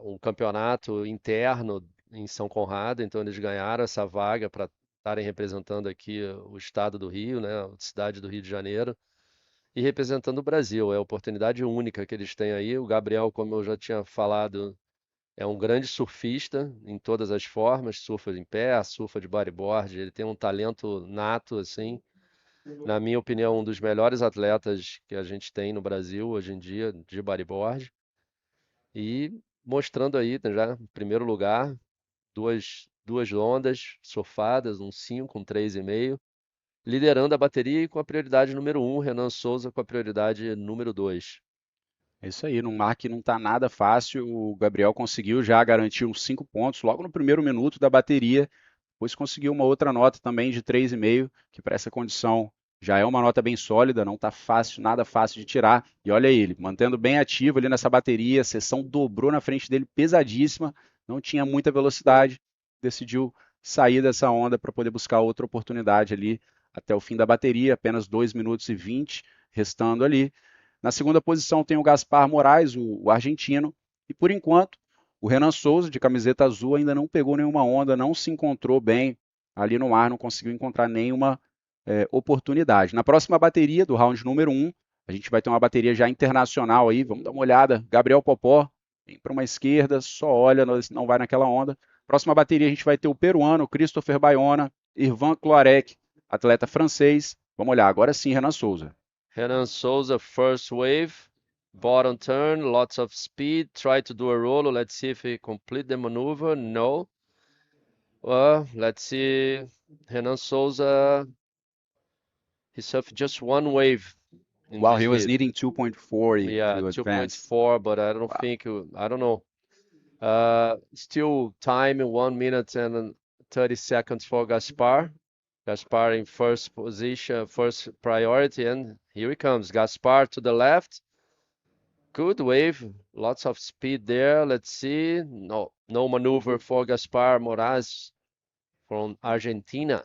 um campeonato interno em São Conrado, então eles ganharam essa vaga para estarem representando aqui o estado do Rio, né, a cidade do Rio de Janeiro, e representando o Brasil. É a oportunidade única que eles têm aí. O Gabriel, como eu já tinha falado, é um grande surfista em todas as formas, surfa em pé, surfa de bodyboard, ele tem um talento nato, assim. Na minha opinião, um dos melhores atletas que a gente tem no Brasil hoje em dia de bodyboard. E mostrando aí, já em primeiro lugar, duas ondas surfadas, um 5, um 3,5, liderando a bateria e com a prioridade número 1, Renan Souza com a prioridade número 2. É isso aí, num mar que não está nada fácil, o Gabriel conseguiu já garantir uns 5 pontos logo no primeiro minuto da bateria, depois conseguiu uma outra nota também de 3,5, que para essa condição já é uma nota bem sólida, não está fácil, nada fácil de tirar. E olha ele, mantendo bem ativo ali nessa bateria, a sessão dobrou na frente dele, pesadíssima, não tinha muita velocidade, decidiu sair dessa onda para poder buscar outra oportunidade ali até o fim da bateria, apenas 2 minutos e 20 restando ali. Na segunda posição tem o Gaspar Moraes, o argentino, e por enquanto o Renan Souza, de camiseta azul, ainda não pegou nenhuma onda, não se encontrou bem ali no mar, não conseguiu encontrar nenhuma oportunidade. Na próxima bateria do round número 1, a gente vai ter uma bateria já internacional aí, vamos dar uma olhada. Gabriel Popó, vem para uma esquerda, só olha, não vai naquela onda. Próxima bateria a gente vai ter o peruano, Christopher Bayona, Irvan Cloarec, atleta francês. Vamos olhar, agora sim, Renan Souza. Renan Souza, first wave, bottom turn, lots of speed, try to do a roll, let's see if he complete the maneuver, no. Let's see, Renan Souza, he surfed just one wave. Wow, he was needing 2.4 to advance. 2.4, but I don't think, I don't know. Still time, 1 minute and 30 seconds for Gaspar. Gaspar in first position, first priority, and here he comes. Gaspar to the left. Good wave, lots of speed there. Let's see. No maneuver for Gaspar Moraes from Argentina.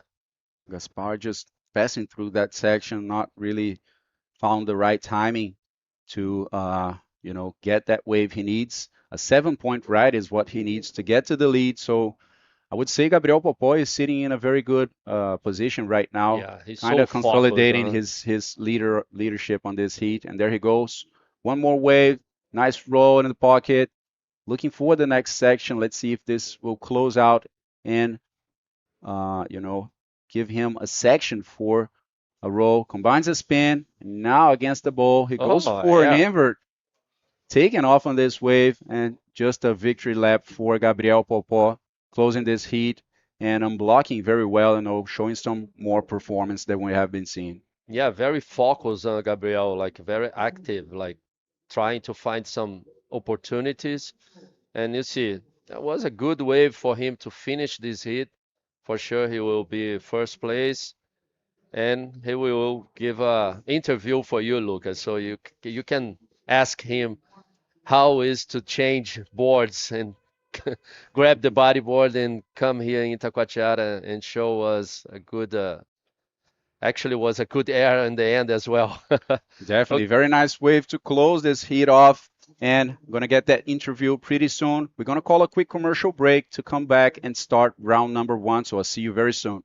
Gaspar just passing through that section, not really found the right timing to get that wave he needs. A 7-point ride is what he needs to get to the lead. So I would say Gabriel Popó is sitting in a very good position right now, Yeah, he's kind so of consolidating focused. his leadership on this heat. And there he goes. One more wave, nice roll in the pocket. Looking for the next section. Let's see if this will close out and you know, give him a section for a roll. Combines a spin. And now against the ball, he goes Oh, for an yeah. invert, taking off on this wave, and just a victory lap for Gabriel Popó, closing this heat and unblocking very well, showing some more performance than we have been seeing. Yeah, very focused, Gabriel, like very active, like trying to find some opportunities. And you see, that was a good wave for him to finish this hit. For sure, he will be first place, and he will give a interview for you, Lucas. So you can ask him how is to change boards and grab the bodyboard and come here in Itacoatiara and show us a good, actually was a good air in the end as well. Definitely. Very nice wave to close this heat off. And I'm going to get that interview pretty soon. We're going to call a quick commercial break to come back and start round number 1. So I'll see you very soon.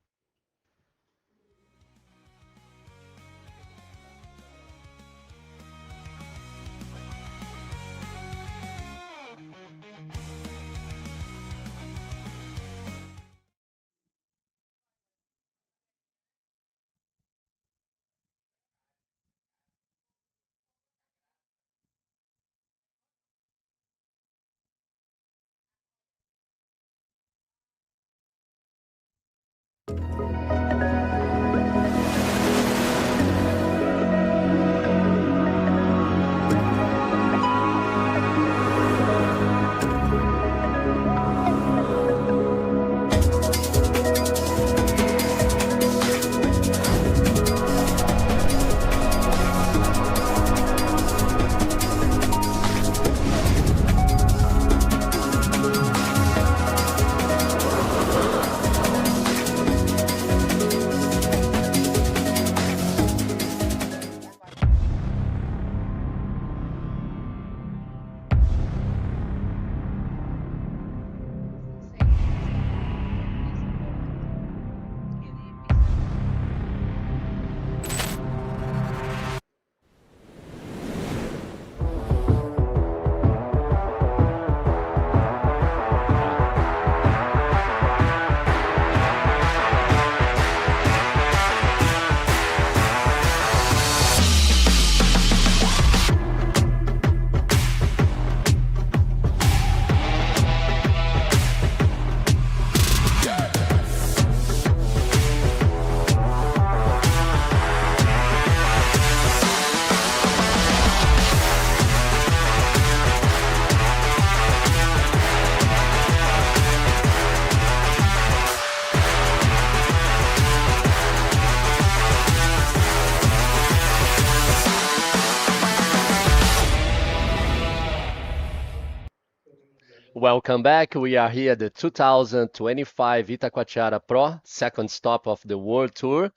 Welcome back. We are here at the 2025 Itacoatiara Pro, second stop of the World Tour.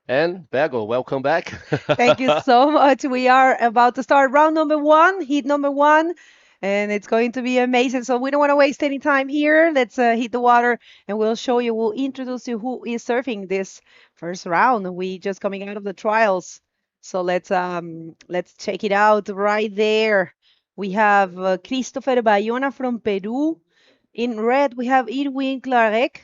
And Bego, welcome back. Thank you so much. We are about to start round number 1, heat number 1, and it's going to be amazing. So we don't want to waste any time here. Let's hit the water, and we'll introduce you who is surfing this first round. We just coming out of the trials, so let's check it out right there. We have Christopher Bayona from Peru. In red, we have Irving Clarek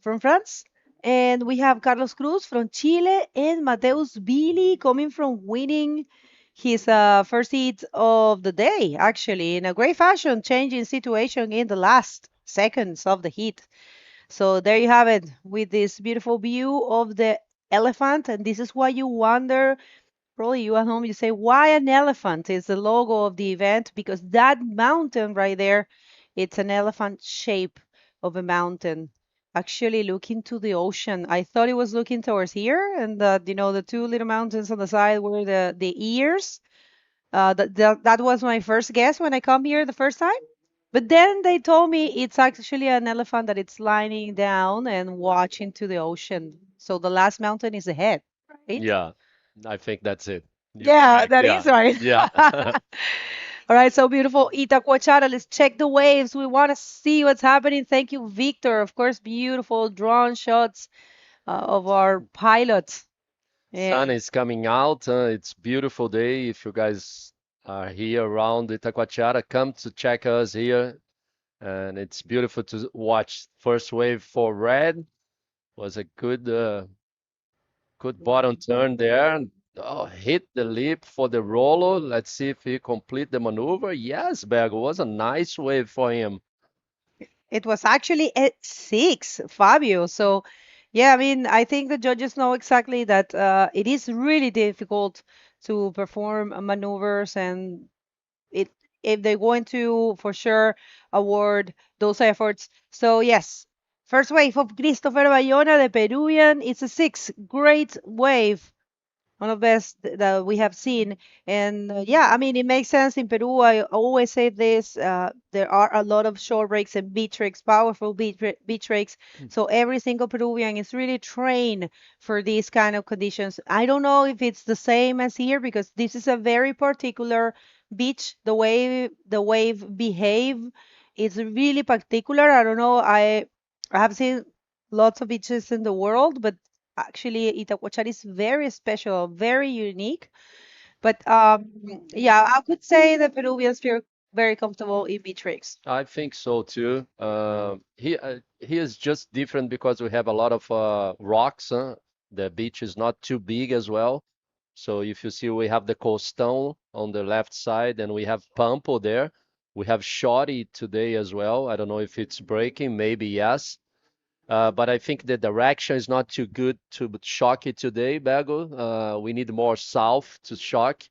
from France. And we have Carlos Cruz from Chile and Mateus Billy coming from winning his first heat of the day, actually, in a great fashion, changing situation in the last seconds of the heat. So there you have it with this beautiful view of the elephant. And this is why you wonder, probably you at home, you say, why an elephant is the logo of the event? Because that mountain right there, it's an elephant shape of a mountain actually looking to the ocean. I thought it was looking towards here, and the two little mountains on the side were the ears. That was my first guess when I come here the first time. But then they told me it's actually an elephant that it's lying down and watching to the ocean. So the last mountain is ahead, right? Yeah, I think that's it. Yeah, Correct. that Yeah. is right. Yeah. All right, so beautiful. Itacoatiara, let's check the waves. We want to see what's happening. Thank you, Victor. Of course, beautiful drone shots of our pilots. Sun And is coming out. It's beautiful day. If you guys are here around Itacoatiara, come to check us here. And it's beautiful to watch. First wave for red was a good bottom turn there. Oh, hit the lip for the roller. Let's see if he complete the maneuver. Yes, Berg, was a nice wave for him. it was actually at 6, Fabio. So, yeah, I mean, I think the judges know exactly that it is really difficult to perform maneuvers, and it if they're going to for sure award those efforts. So yes, first wave of Christopher Bayona, the Peruvian. It's a 6, great wave, one of the best that we have seen. And yeah, I mean, it makes sense in Peru. I always say this: there are a lot of short breaks and beach tricks, powerful beach tricks. So every single Peruvian is really trained for these kind of conditions. I don't know if it's the same as here because this is a very particular beach. The wave behave is really particular. I don't know. I have seen lots of beaches in the world, but actually Itacoatiara is very special, very unique. But yeah, I could say the Peruvians feel very comfortable in beach tricks. I think so too. He is just different because we have a lot of rocks. The beach is not too big as well. So if you see, we have the Costão on the left side, and we have Pampo there. We have Shorty today as well. I don't know if it's breaking, maybe yes. But I think the direction is not too good to shock it today, Bego. We need more south to shock.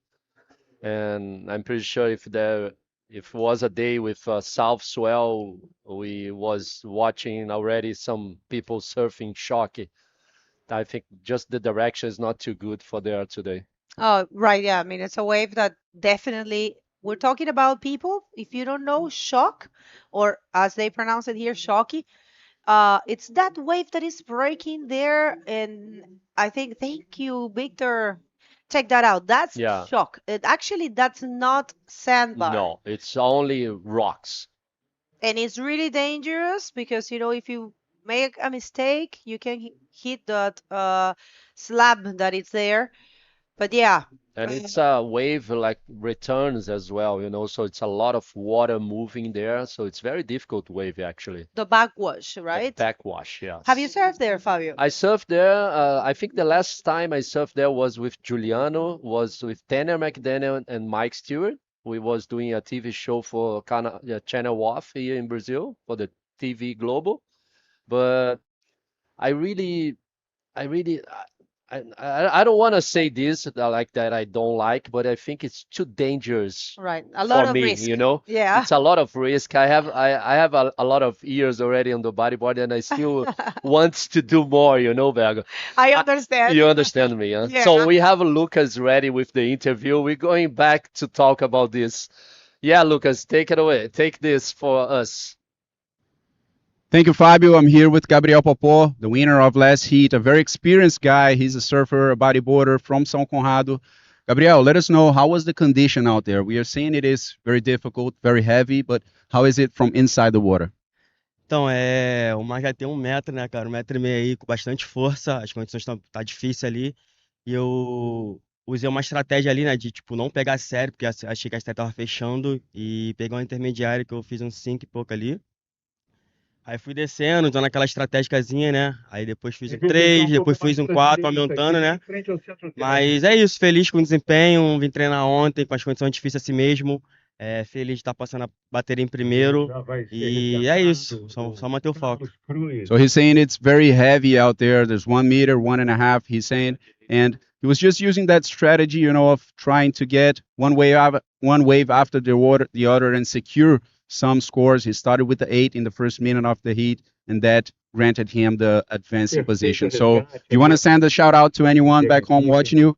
And I'm pretty sure if it was a day with south swell, we was watching already some people surfing shocky. I think just the direction is not too good for there today. Oh, right. Yeah. I mean, it's a wave that definitely we're talking about people. If you don't know shock, or as they pronounce it here, shocky, it's that wave that is breaking there. And I think, thank you, Victor. Check that out. That's Yeah. shock. Actually, that's not sandbar. No, it's only rocks. And it's really dangerous because if you make a mistake, you can hit that slab that is there. But yeah, And it's a wave like returns as well, so it's a lot of water moving there. So it's very difficult wave actually. the backwash, The right? backwash, yes. Have you surfed there, Fabio? I surfed there. I think the last time I surfed there was with Giuliano, was with Tanner McDaniel and Mike Stewart. We was doing a TV show for Channel Off here in Brazil for the TV Global. But I really, I really, I don't want to say this like that I don't like, but I think it's too dangerous Right. A lot for of me, risk. you know? Yeah. It's a lot of risk. I have a lot of years already on the bodyboard, and I still want to do more, Bergo. I understand. You understand me, huh? Yeah. So we have Lucas ready with the interview. We're going back to talk about this. Yeah, Lucas, take it away. Take this for us. Thank you, Fabio. I'm here with Gabriel Popó, the winner of last heat, a very experienced guy. He's a surfer, a bodyboarder from São Conrado. Gabriel, let us know, how was the condition out there? We are seeing it is very difficult, very heavy, but how is it from inside the water? Então, o mar já tem 1 metro, né, cara? 1,5 metro aí, com bastante força. As condições tá difícil ali. E eu usei uma estratégia ali, né, de, tipo, não pegar sério, porque achei que a estrada tava fechando. E pegar um intermediário, que eu fiz uns 5 e pouco ali. Aí fui descendo, dando aquela estratégicazinha, né? Aí depois fiz um 3, depois fiz um 4, aumentando, né? Mas é isso, feliz com o desempenho. Vim treinar ontem com as condições difíceis assim mesmo. Feliz de estar passando a bateria em primeiro. E é isso, só manter o foco. So he's saying it's very heavy out there. There's 1 meter, 1.5, he's saying. And he was just using that strategy, of trying to get one wave after the other and secure some scores. He started with the 8 in the first minute of the heat, and that granted him the advancing position. So do you want to send a shout out to anyone back home watching you?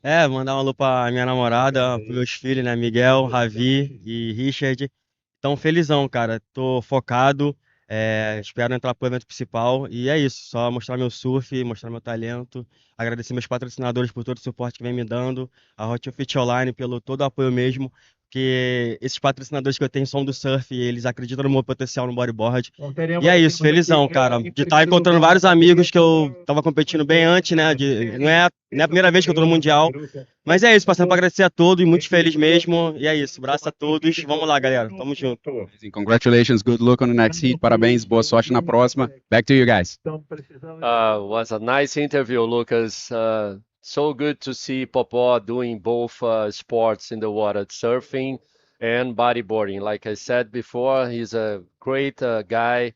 Mandar um alô pra minha namorada, pros meus filhos, né? Miguel, Ravi e Richard. Então, felizão, cara. Tô focado. Espero entrar pro evento principal. E é isso, só mostrar meu surf, mostrar meu talento. Agradecer meus patrocinadores por todo o suporte que vem me dando. A Hot Fit Online pelo todo o apoio mesmo. porque esses patrocinadores que eu tenho são do surf e eles acreditam no meu potencial no bodyboard. E é isso, felizão, cara, de estar encontrando vários amigos que eu tava competindo bem antes, né? Não é a primeira vez que eu tô no Mundial. Mas é isso, passando para agradecer a todos, muito feliz mesmo. E é isso, abraço a todos. Vamos lá, galera, tamo junto. Amazing. Congratulations, good luck on the next heat. Parabéns, boa sorte na próxima. Back to you guys. Was a nice interview, Lucas. So good to see Popó doing both sports in the water, surfing and bodyboarding. Like I said before, he's a great guy.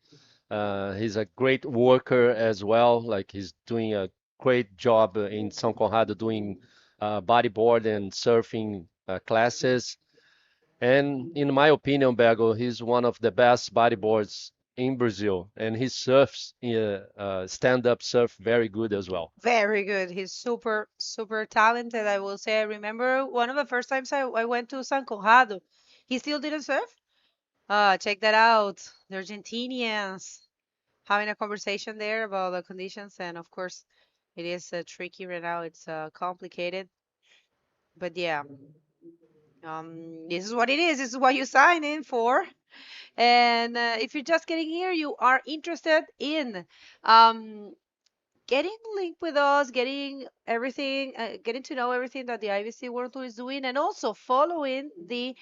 He's a great worker as well. Like he's doing a great job in São Conrado doing bodyboard and surfing classes. And in my opinion, Bergo, he's one of the best bodyboards in Brazil, and he surfs stand-up surf very good as well. Very good. He's super, super talented, I will say. I remember one of the first times I went to San Conrado. He still didn't surf. Check that out. The Argentinians having a conversation there about the conditions, and of course, it is tricky right now. It's complicated, but yeah, this is what it is. This is what you sign in for. And if you're just getting here, you are interested in getting linked with us, getting everything, getting to know everything that the IBC World Tour is doing, and also following the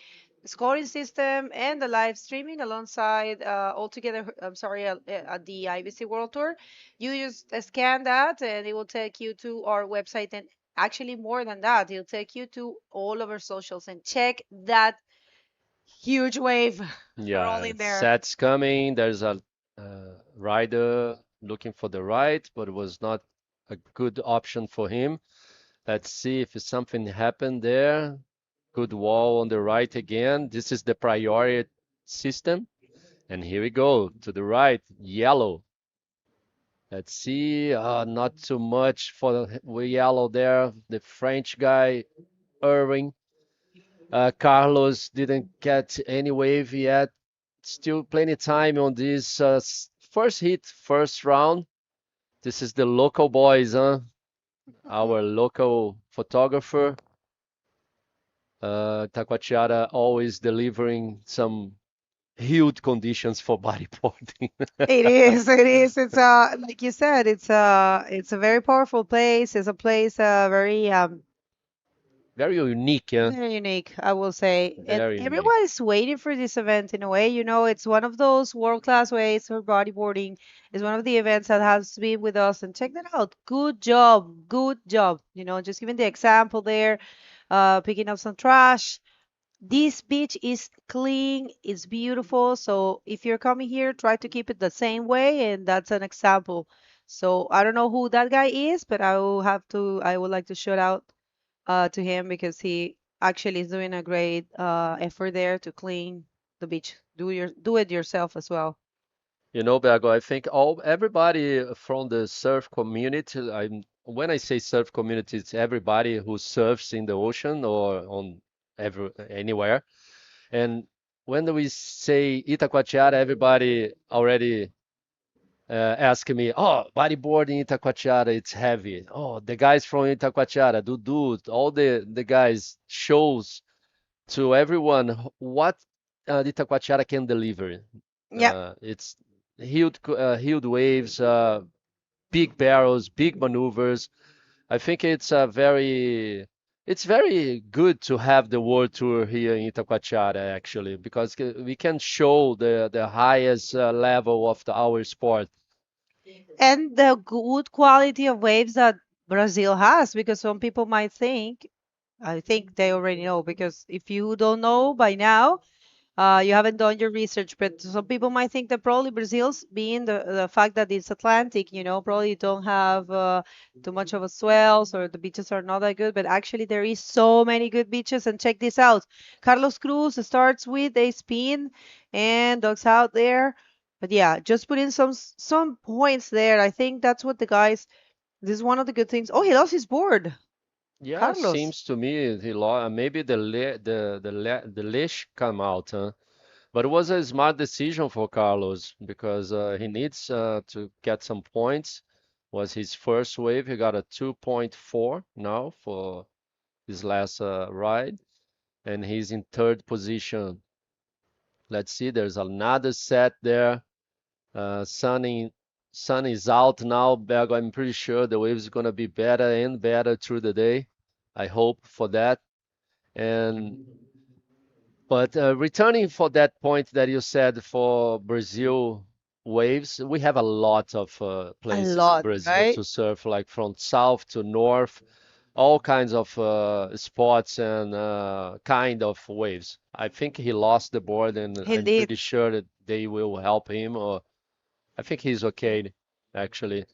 scoring system and the live streaming alongside altogether. I'm sorry, at the IBC World Tour. You just scan that, and it will take you to our website, and actually more than that, it'll take you to all of our socials and check that huge wave rolling there. Sets coming. There's a rider looking for the right, but it was not a good option for him. Let's see if something happened there. Good wall on the right again. This is the priority system. And here we go to the right, yellow. Let's see, not too much for the yellow there. The French guy, Irving. Carlos didn't get any wave yet. Still plenty time on this first hit, first round. This is the local boys, huh? Our local photographer. Itacoatiara always delivering some huge conditions for bodyboarding. It is. It is. It's like you said, it's a very powerful place. It's a place Very unique, yeah. very unique, I will say. And Very unique. everyone is waiting for this event in a way. You know, it's one of those world-class ways for bodyboarding. It's one of the events that has been with us. And check that out. Good job. Good job. You know, just giving the example there, picking up some trash. This beach is clean, it's beautiful. So if you're coming here, try to keep it the same way, and that's an example. So I don't know who that guy is, but I would like to shout out to him because he actually is doing a great effort there to clean the beach. Do it yourself as well. You know, Bergo, I think everybody from the surf community, when I say surf community, it's everybody who surfs in the ocean or on anywhere. And when we say Itacoatiara, everybody already asking me, oh, bodyboarding Itacoatiara, it's heavy. Oh, the guys from Itacoatiara, Dudu, all the guys shows to everyone what Itacoatiara can deliver. Yeah. It's huge waves, big barrels, big maneuvers. I think it's very good to have the World Tour here in Itacoatiara actually, because we can show the highest level of our sport. And the good quality of waves that Brazil has, because some people might think, I think they already know, because if you don't know by now, you haven't done your research, but some people might think that probably Brazil's being the fact that it's Atlantic, you know, probably don't have too much of a swells or the beaches are not that good, but actually there is so many good beaches. And check this out. Carlos Cruz starts with a spin and dogs out there. But yeah, just put in some points there. I think that's what the guys, this is one of the good things. Oh, he lost his board. Yeah, Carlos. seems to me he lost. Maybe the leash come out, huh? But it was a smart decision for Carlos because he needs to get some points. Was his first wave. He got a 2.4 now for his last ride. and he's in third position. Let's see, there's another set there. Sun is out now, Bergo. I'm pretty sure the wave is gonna be better and better through the day. I hope for that. But returning for that point that you said for Brazil waves, we have a lot of A places in lot, Brazil right? to surf, like from south to north, all kinds of spots and kind of waves. I think he lost the board, and He I'm did. pretty sure that they will help him, or I think he's okay, actually.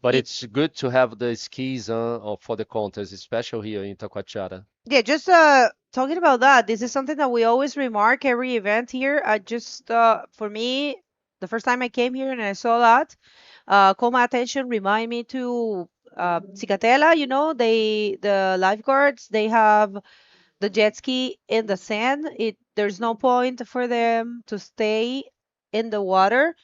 But It, it's good to have the skis for the contest, especially here in Itacoatiara. yeah, just talking about that, this is something that we always remark every event here. I just for me, the first time I came here and I saw that, caught my attention, remind me to Cicatela, the lifeguards, they have the jet ski in the sand. There's no point for them to stay in the water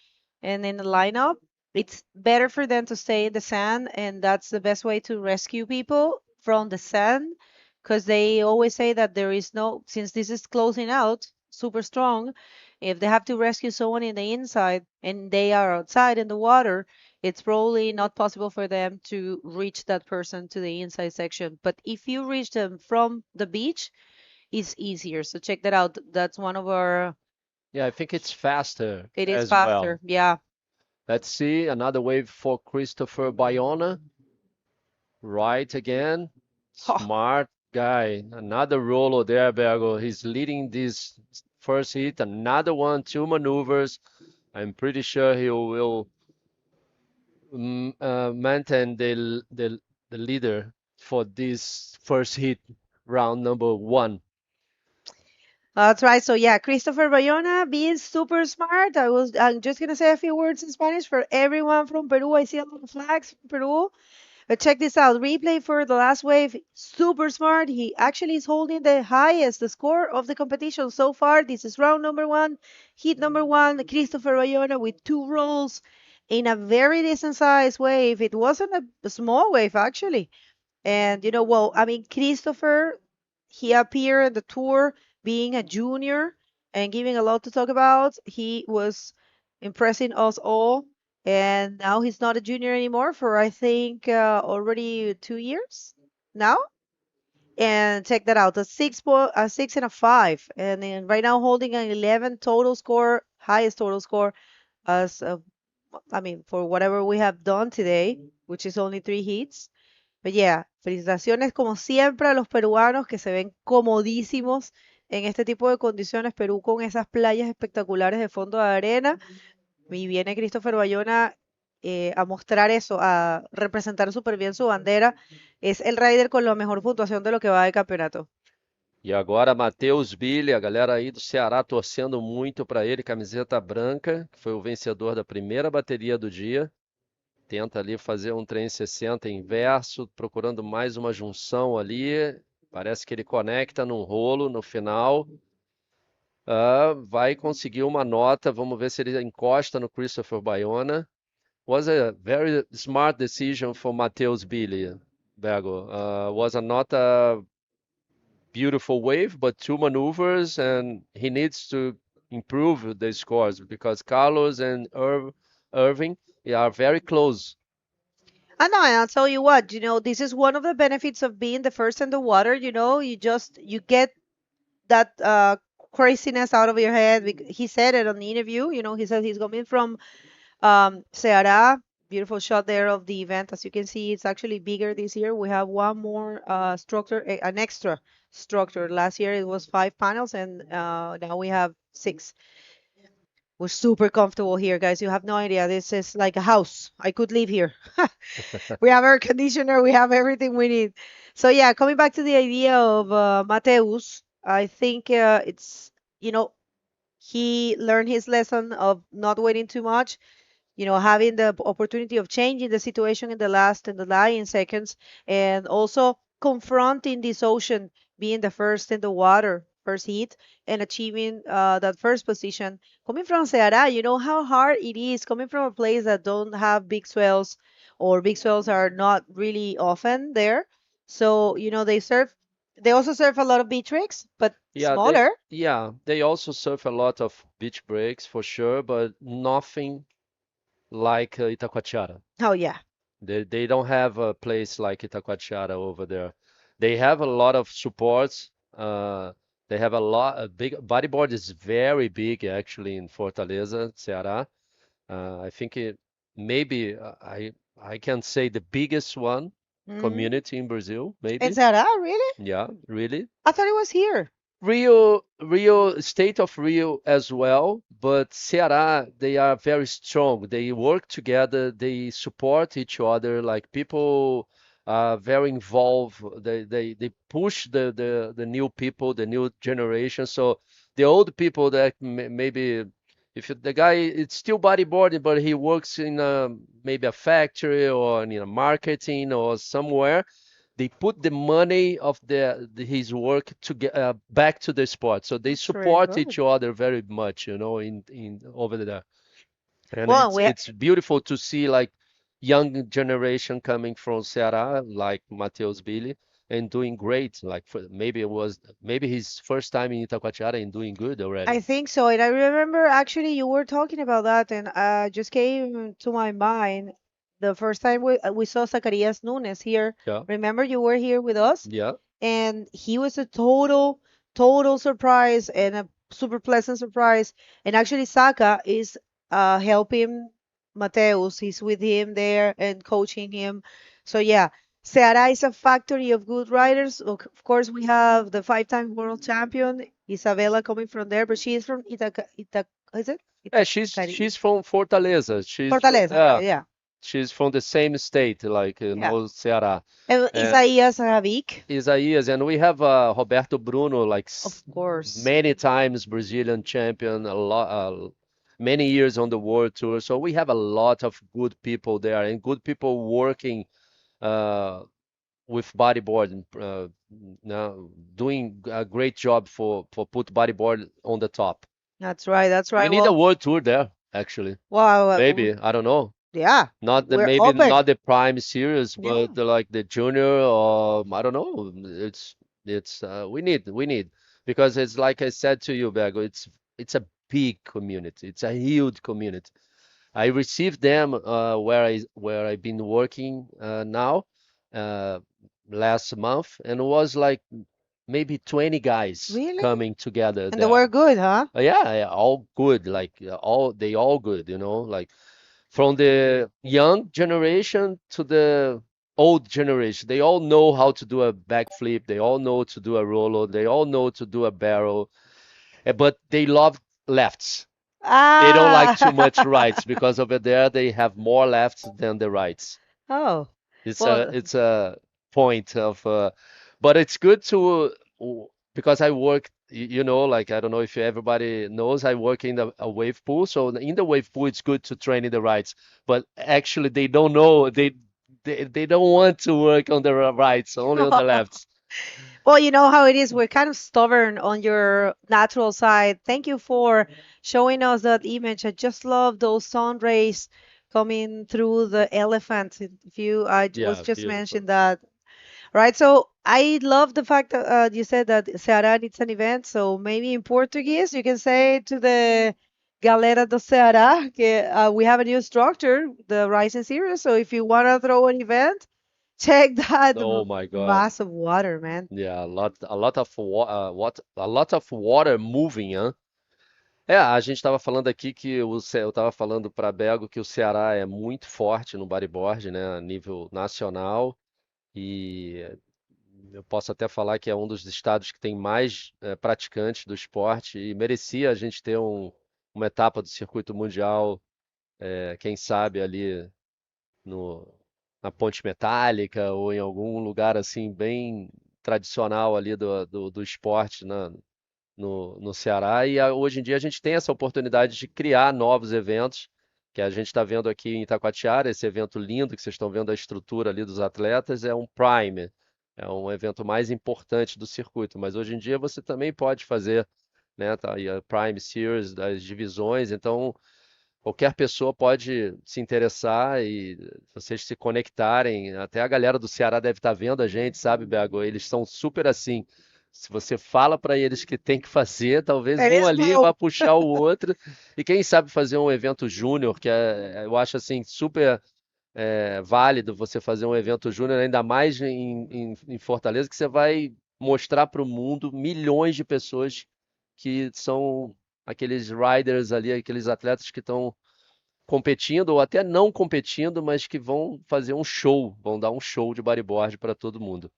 and in the lineup. It's better for them to stay in the sand, and that's the best way to rescue people from the sand, because they always say that there is no, since this is closing out super strong, if they have to rescue someone in the inside and they are outside in the water, it's probably not possible for them to reach that person to the inside section. But if you reach them from the beach, it's easier. So check that out. That's one of our, Yeah, I think it's faster it is as well. faster. Yeah. Let's see, another wave for Christopher Bayona. Right again. Smart guy. Another roller there, Bergo. He's leading this first hit. Another one, two maneuvers. I'm pretty sure he will maintain the leader for this first hit, round number one. That's right. So yeah, Christopher Bayona being super smart. I'm just gonna say a few words in Spanish for everyone from Peru. I see a lot of flags from Peru. But check this out. Replay for the last wave. Super smart. He actually is holding the highest score of the competition so far. This is round number one, heat number one. Christopher Bayona with two rolls in a very decent sized wave. It wasn't a small wave actually. And well, I mean, Christopher, he appeared in the tour being a junior and giving a lot to talk about. He was impressing us all. And now he's not a junior anymore for, I think, already 2 years now. And check that out, a 6 and a 5. And then right now holding an 11 total score, highest total score as, I mean, for whatever we have done today, which is only 3 hits. But yeah, felicitaciones como siempre a los peruanos que se ven comodísimos en este tipo de condiciones. Perú con esas playas espectaculares de fondo de arena. Y viene Christopher Bayona a mostrar eso, a representar súper bien su bandera. Es el rider con la mejor puntuación de lo que va de campeonato. E agora Matheus Billy, a galera aí do Ceará torcendo muito para ele, camiseta branca, que foi o vencedor da primeira bateria do dia. Tenta ali fazer um 360 inverso, procurando mais uma junção ali. Parece que ele conecta num rolo no final. Vai conseguir uma nota. Vamos ver se ele encosta no Christopher Bayona. Was a very smart decision for Matheus Billy, Bergo. Was a not a beautiful wave, but two maneuvers, and he needs to improve the scores because Carlos and Irving are very close. I know, and I'll tell you what, this is one of the benefits of being the first in the water. You get that craziness out of your head. He said it on the interview. He said he's coming from Ceará. Beautiful shot there of the event. As you can see, it's actually bigger this year. We have one more structure, an extra structure. Last year it was 5 panels, and now we have 6. We're super comfortable here, guys. You have no idea. This is like a house. I could live here. We have air conditioner. We have everything we need. So yeah, coming back to the idea of Mateus, I think it's, he learned his lesson of not waiting too much, having the opportunity of changing the situation in the dying seconds, and also confronting this ocean, being the first in the water, first heat, and achieving that first position. Coming from Ceará, you know how hard it is coming from a place that don't have big swells, or big swells are not really often there. So, they surf They also serve a lot of beach rigs, but Yeah, smaller. they also serve a lot of beach breaks for sure, but nothing like Itacoatiara. Oh yeah. They don't have a place like Itacoatiara over there. They have a lot of supports. They have a big bodyboard is very big actually in Fortaleza, Ceará. I think maybe I can say the biggest one Mm. community in Brazil, In maybe. Ceará, really? Yeah, really. I thought it was here. Rio, state of Rio as well, but Ceará, they are very strong. They work together, they support each other. Like people are very involved. They push the new people, the new generation. So the old people that maybe if the guy it's still bodyboarding, but he works in maybe a factory or in a marketing or somewhere they put the money of his work to get back to the sport. So they That's very support each good. other very much, in over there. And Well, it's beautiful to see like young generation coming from Ceará, like Matheus Billy, and doing great. Like maybe his first time in Itacoatiara and doing good already. I think so. And I remember actually you were talking about that, and just came to my mind the first time we saw Zacarias Nunes here. Yeah, Remember you were here with us, yeah. and he was a total surprise and a super pleasant surprise. And actually, Saka is helping Mateus. He's with him there and coaching him. So yeah, Ceará is a factory of good riders. Of course, we have the five-time world champion Isabella coming from there, but she is from is it? Yeah, she's from Fortaleza. Fortaleza. Yeah, Yeah, she's from the same state, like yeah. Ceará. And Uh, Isaías Ravik, Isaías, and we have Roberto Bruno, like of course. many times Brazilian champion, a lot, many years on the World Tour. So we have a lot of good people there and good people working uh, with bodyboarding, now doing a great job for put bodyboard on the top. That's right. That's We right. need a Well, World Tour there, actually. wow. Maybe, I don't know. Yeah, we're Maybe open. not the prime series, Yeah. but like the junior or I don't know. It's we need because it's like I said to you, Bego, it's a big community. It's a huge community. I received them where I've been working now uh, last month, and it was like maybe 20 guys Really? coming together And they there. were good, huh? Yeah, all good, like all good, like from the young generation to the old generation. They all know how to do a backflip. They all know to do a roller. They all know to do a barrel. But they love lefts. They don't like too much Ah. rights because over there they have more lefts than the rights. Oh, It's a well, it's a point of, but it's good to because I work, like I don't know if everybody knows, I work in a wave pool. So in the wave pool, it's good to train in the rights. But actually, they don't know they don't want to work on the rights, only on the lefts. well, you know how it is. We're kind of stubborn on your natural side. Thank you for showing us that image. I just love those sun rays coming through the elephant. If you, was Yeah, just beautiful. mentioned that. Right. So I love the fact that you said that Ceará needs an event. So maybe in Portuguese, you can say to the Galera do Ceará, we have a new structure, the Rising Series. So if you want to throw an event, check that Oh my God. mass of water, man. Yeah, a lot of water moving, huh? A gente estava falando aqui que eu estava falando para Bego que o Ceará é muito forte no bodyboard, né, a nível nacional, e eu posso até falar que é um dos estados que tem mais praticantes do esporte e merecia a gente ter uma etapa do circuito mundial, quem sabe ali no, na Ponte Metálica ou em algum lugar assim bem tradicional ali do esporte, né, no Ceará. E hoje em dia a gente tem essa oportunidade de criar novos eventos, que a gente está vendo aqui em Itacoatiara, esse evento lindo que vocês estão vendo a estrutura ali dos atletas, é um Prime, é um evento mais importante do circuito. Mas hoje em dia você também pode fazer, né, tá aí a Prime Series das divisões. Então qualquer pessoa pode se interessar e vocês se conectarem. Até a galera do Ceará deve estar vendo a gente, sabe, Bego? Eles são super assim. Se você fala para eles que tem que fazer, talvez um Eles ali vão. vá puxar o outro. E quem sabe fazer um evento júnior, que eu acho assim super válido você fazer um evento júnior, ainda mais em Fortaleza, que você vai mostrar para o mundo milhões de pessoas que são aqueles riders ali, aqueles atletas que estão competindo ou até não competindo, mas que vão fazer um show, vão dar um show de bodyboard para todo mundo.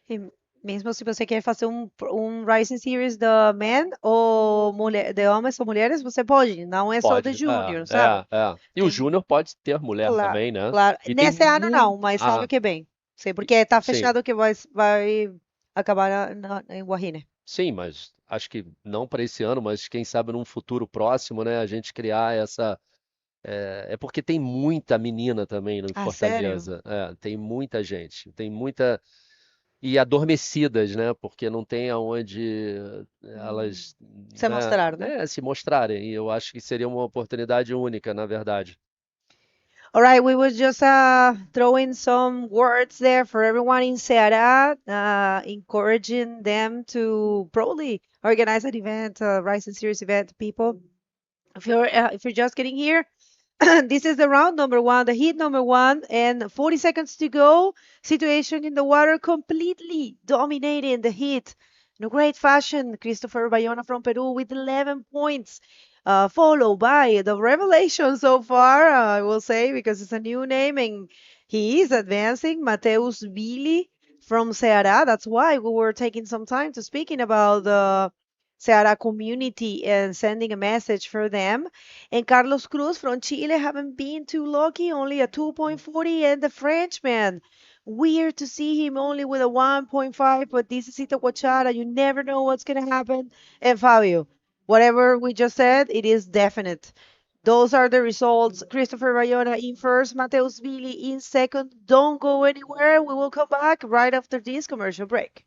E mesmo se você quer fazer um Rising Series da men ou mulher, de homens ou mulheres, você pode. Não é só de Pode, júnior, sabe? E o Tem, júnior pode ter mulher claro, também, né? claro. E tem Nesse ano muito. não, mas ano Ah, que vem. Sim, porque tá sim, fechado que vai acabar em Guarine. sim, mas acho que não para esse ano, mas quem sabe num futuro próximo, né? A gente criar essa. É porque tem muita menina também em Ah, sério? Fortaleza. Tem muita gente, tem muita. E adormecidas, né? Porque não tem aonde elas, Se mostrar, né? se mostrarem. E eu acho que seria uma oportunidade única, na verdade. All right, we will just throw in some words there for everyone in Ceará, encouraging them to probably organize an event, a Rising Series event, people. If you're just getting here, this is the round number one, the heat number one, and 40 seconds to go. Situation in the water completely dominating the heat in a great fashion. Christopher Bayona from Peru with 11 points. Followed by the revelation so far, I will say, because it's a new name and he is advancing, Mateus Billy from Ceará. That's why we were taking some time to speaking about the Ceará community and sending a message for them. And Carlos Cruz from Chile haven't been too lucky, only a 2.40. And the Frenchman, weird to see him only with a 1.5, but this is Itacoatiara. You never know what's going to happen. And Fabio, whatever we just said, it is definite. Those are the results. Christopher Bayona in first, Mateus Billy in second. Don't go anywhere. We will come back right after this commercial break.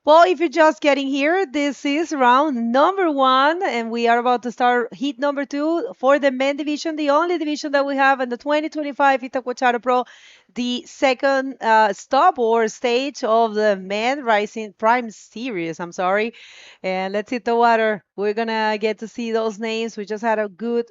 Well, if you're just getting here, this is round number one, and we are about to start heat number two for the men division, the only division that we have in the 2025 Itacoatiara Pro, the second stop or stage of the men rising prime series. I'm sorry. And let's hit the water. We're going to get to see those names. We just had a good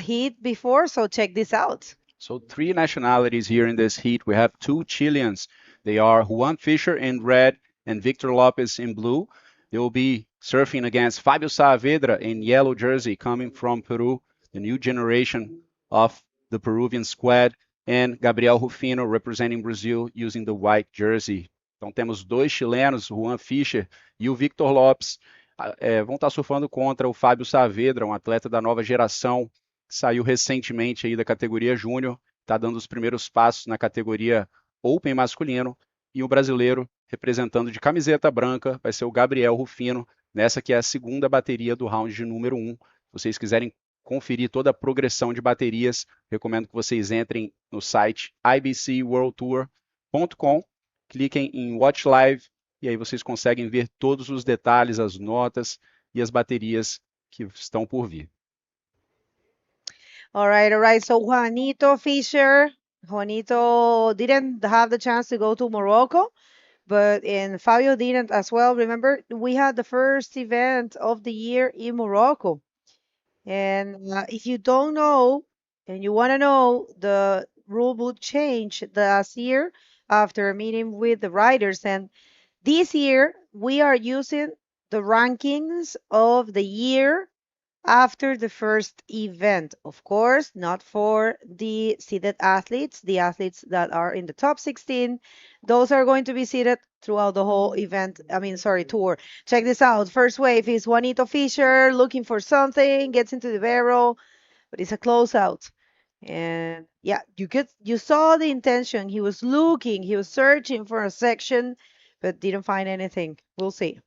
heat before, so check this out. So 3 nationalities here in this heat. We have 2 Chileans. They are Juan Fischer in red and Victor Lopez in blue. They will be surfing against Fabio Saavedra in yellow jersey coming from Peru, the new generation of the Peruvian squad, and Gabriel Rufino representing Brazil using the white jersey. Então temos dois chilenos, Juan Fischer e o Victor Lopes, vão estar surfando contra o Fábio Saavedra, um atleta da nova geração, que saiu recentemente aí da categoria júnior, está dando os primeiros passos na categoria Open masculino, e o brasileiro representando de camiseta branca vai ser o Gabriel Rufino, nessa que é a segunda bateria do round de número 1. Se vocês quiserem conferir toda a progressão de baterias, recomendo que vocês entrem no site ibcworldtour.com, cliquem em Watch Live, e aí vocês conseguem ver todos os detalhes, as notas e as baterias que estão por vir. All right. So Juanito Fischer, Juanito didn't have the chance to go to Morocco, and Fabio didn't as well. Remember, we had the first event of the year in Morocco. And if you don't know and you want to know, the rule book changed last year after a meeting with the riders. And this year, we are using the rankings of the year after the first event. Of course, not for the seeded athletes, the athletes that are in the top 16. Those are going to be seeded throughout the whole event. Tour. Check this out. First wave is Juanito Fischer looking for something, gets into the barrel, but it's a closeout. And yeah, you saw the intention. He was looking, he was searching for a section, but didn't find anything. We'll see.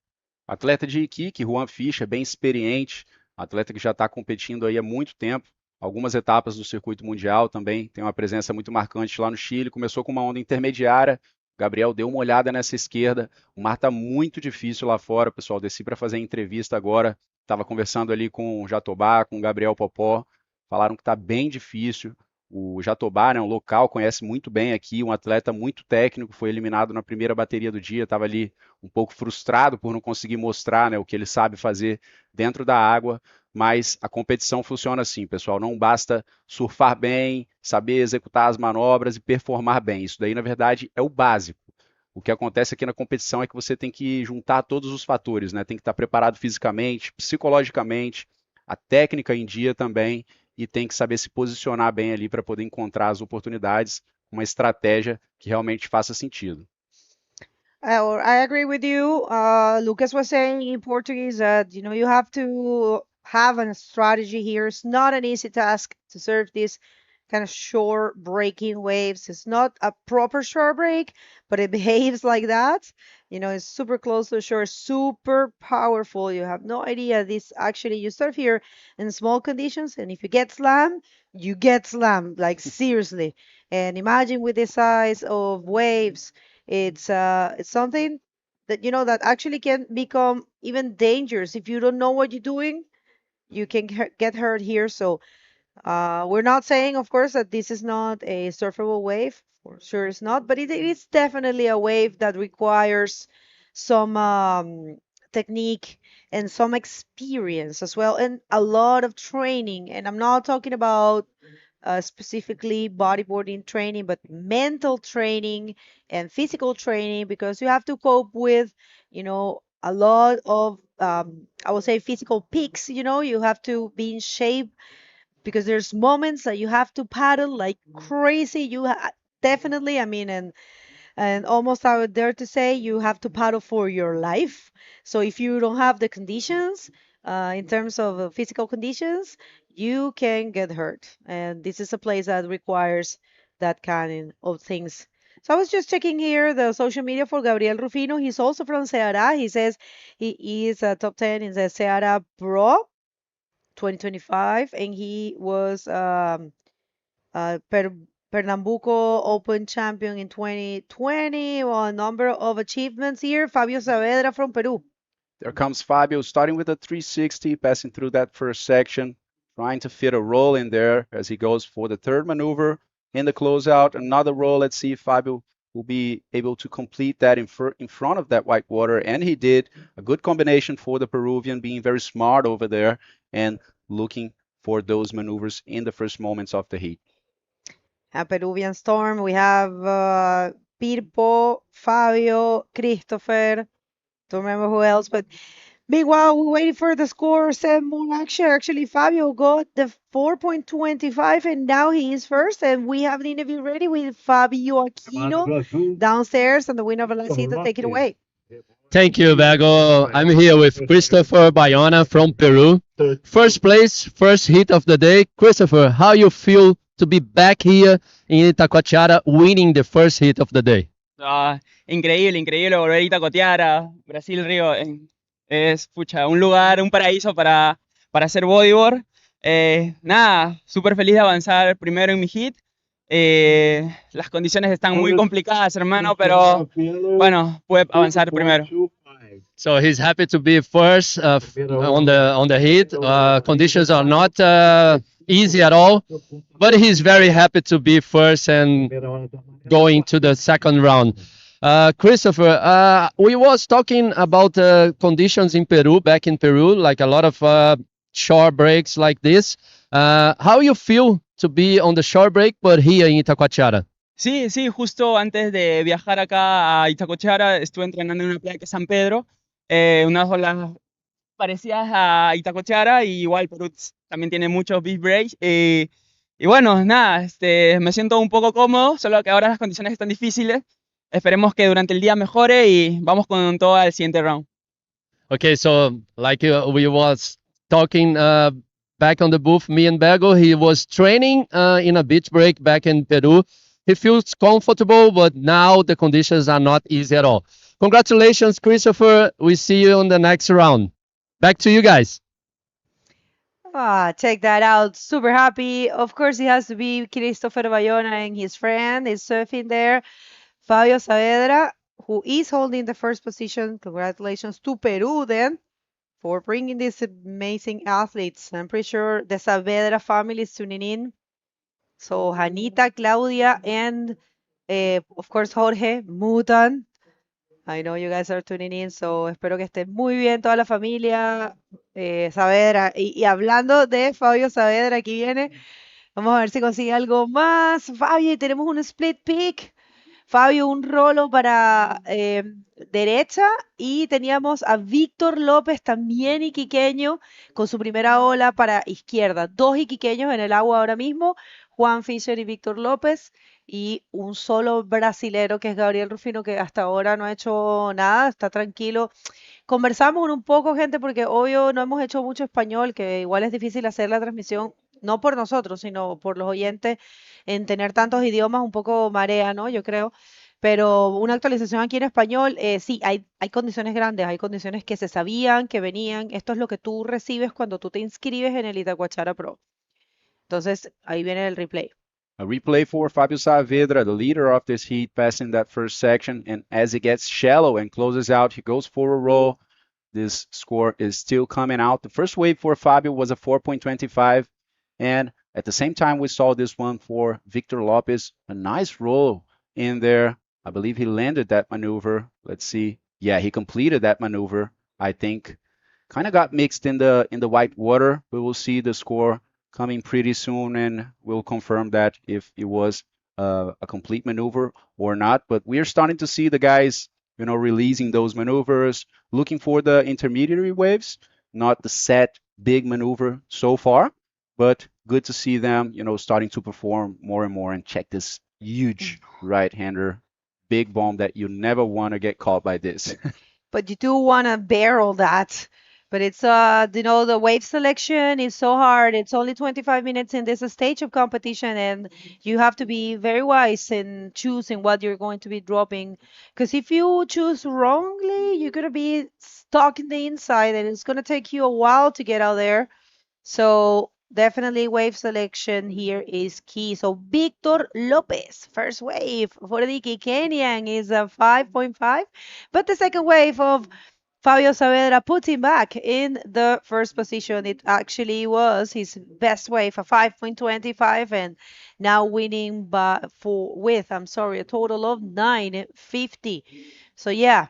Atleta de Iquique, Juan Fischer, bem experiente, atleta que já está competindo aí há muito tempo, algumas etapas do circuito mundial também, tem uma presença muito marcante lá no Chile, começou com uma onda intermediária, o Gabriel deu uma olhada nessa esquerda, o mar está muito difícil lá fora, pessoal, desci para fazer a entrevista agora, estava conversando ali com o Jatobá, com o Gabriel Popó, falaram que está bem difícil. O Jatobá, né, um local, conhece muito bem aqui, um atleta muito técnico, foi eliminado na primeira bateria do dia, estava ali um pouco frustrado por não conseguir mostrar, né, o que ele sabe fazer dentro da água, mas a competição funciona assim, pessoal, não basta surfar bem, saber executar as manobras e performar bem, isso daí na verdade é o básico. O que acontece aqui na competição é que você tem que juntar todos os fatores, né, tem que estar preparado fisicamente, psicologicamente, a técnica em dia também, e tem que saber se posicionar bem ali para poder encontrar as oportunidades, uma estratégia que realmente faça sentido. I agree with you. Lucas was saying in Portuguese that you have to have a strategy here. It's not an easy task to surf this kind of shore breaking waves. It's not a proper shore break, but it behaves like that. It's super close to the shore, super powerful. You have no idea. You surf here in small conditions, and if you get slammed, like seriously. And imagine with the size of waves, it's something that that actually can become even dangerous. If you don't know what you're doing, you can get hurt here. So we're not saying, of course, that this is not a surfable wave. For sure it's not, but it is definitely a wave that requires some technique and some experience as well, and a lot of training. And I'm not talking about specifically bodyboarding training, but mental training and physical training, because you have to cope with, a lot of, I would say, physical peaks. You have to be in shape, because there's moments that you have to paddle like crazy. Definitely, and almost I would dare to say you have to paddle for your life. So if you don't have the conditions, in terms of physical conditions, you can get hurt. And this is a place that requires that kind of things. So I was just checking here the social media for Gabriel Rufino. He's also from Ceará. He says he is a top 10 in the Ceará Pro 2025, and he was Pernambuco Open champion in 2020. Well, a number of achievements here. Fabio Saavedra from Peru. There comes Fabio, starting with a 360, passing through that first section, trying to fit a roll in there as he goes for the third maneuver in the closeout. Another roll. Let's see if Fabio will be able to complete that in front of that white water, and he did. A good combination for the Peruvian, being very smart over there and looking for those maneuvers in the first moments of the heat. A Peruvian storm. We have Pirpo, Fabio, Christopher, Don't remember who else, but meanwhile, we're waiting for the scores and more action. Actually, Fabio got the 4.25 and now he is first. And we have the interview ready with Fabio Aquino downstairs and the winner of Lacito. Take it away. Thank you, Bago. I'm here with Christopher Bayona from Peru. First place, first hit of the day. Christopher, how you feel to be back here in Itacoatiara winning the first hit of the day? Increíble, increíble volver a Itacoatiara, Brasil, Río. Es pucha, un lugar, un paraíso para hacer bodyboard. Nada, súper feliz de avanzar primero en mi hit. Las condiciones están muy complicadas, hermano, pero bueno, pude avanzar primero. So he's happy to be first on the hit. Conditions are not easy at all, but he's very happy to be first and going to the second round. Christopher, we was talking about conditions in Peru, back in Peru, like a lot of shore breaks like this. How you feel to be on the shore break, but here in Itacoatiara? Sí, sí, justo antes de viajar acá a Itacoatiara estuve entrenando en una playa que es San Pedro, unas olas parecidas a Itacoatiara, y igual Perú también tiene muchos beach breaks. Y bueno, nada, me siento un poco cómodo, solo que ahora las condiciones están difíciles. Esperemos que durante el día mejore y vamos con todo al siguiente round. Okay, so like we was talking back on the booth, me and Bego, he was training in a beach break back in Peru. He feels comfortable, but now the conditions are not easy at all. Congratulations, Christopher. We see you on the next round. Back to you guys. Check that out. Super happy. Of course, it has to be Christopher Bayona and his friend is surfing there. Fabio Saavedra, who is holding the first position. Congratulations to Peru then for bringing these amazing athletes. I'm pretty sure the Saavedra family is tuning in. So Janita, Claudia, and of course Jorge, Mutan. I know you guys are tuning in, so espero que estén muy bien toda la familia Saavedra. Y hablando de Fabio Saavedra, aquí viene. Vamos a ver si consigue algo más. Fabio, y tenemos un split pick. Fabio, un rolo para derecha y teníamos a Víctor López, también iquiqueño, con su primera ola para izquierda. Dos iquiqueños en el agua ahora mismo, Juan Fischer y Víctor López, y un solo brasilero que es Gabriel Rufino, que hasta ahora no ha hecho nada, está tranquilo. Conversamos un poco, gente, porque obvio no hemos hecho mucho español, que igual es difícil hacer la transmisión, no por nosotros, sino por los oyentes, en tener tantos idiomas, un poco marea, ¿no? Yo creo. Pero una actualización aquí en español, sí, hay condiciones grandes, hay condiciones que se sabían, que venían. Esto es lo que tú recibes cuando tú te inscribes en el Itacoatiara Pro. Entonces, ahí viene el replay. A replay for Fabio Saavedra, the leader of this heat, passing that first section. And as it gets shallow and closes out, he goes for a roll. This score is still coming out. The first wave for Fabio was a 4.25. And at the same time, we saw this one for Victor Lopez. A nice roll in there. I believe he landed that maneuver. Let's see. Yeah, he completed that maneuver. I think kind of got mixed in the white water. We will see the score coming pretty soon, and we'll confirm that if it was a complete maneuver or not. But we are starting to see the guys, releasing those maneuvers, looking for the intermediary waves, not the set big maneuver so far, but good to see them, starting to perform more and more. And check this huge right-hander, big bomb that you never want to get caught by this. But you do want to barrel that. But it's, the wave selection is so hard. It's only 25 minutes in this stage of competition, and you have to be very wise in choosing what you're going to be dropping. Because if you choose wrongly, you're going to be stuck in the inside, and it's going to take you a while to get out there. So definitely wave selection here is key. So Victor Lopez, first wave for the Kenyan is a 5.5, but the second wave of Fabio Saavedra put him back in the first position. It actually was his best wave, a 5.25, and now winning with a total of 9.50. So yeah,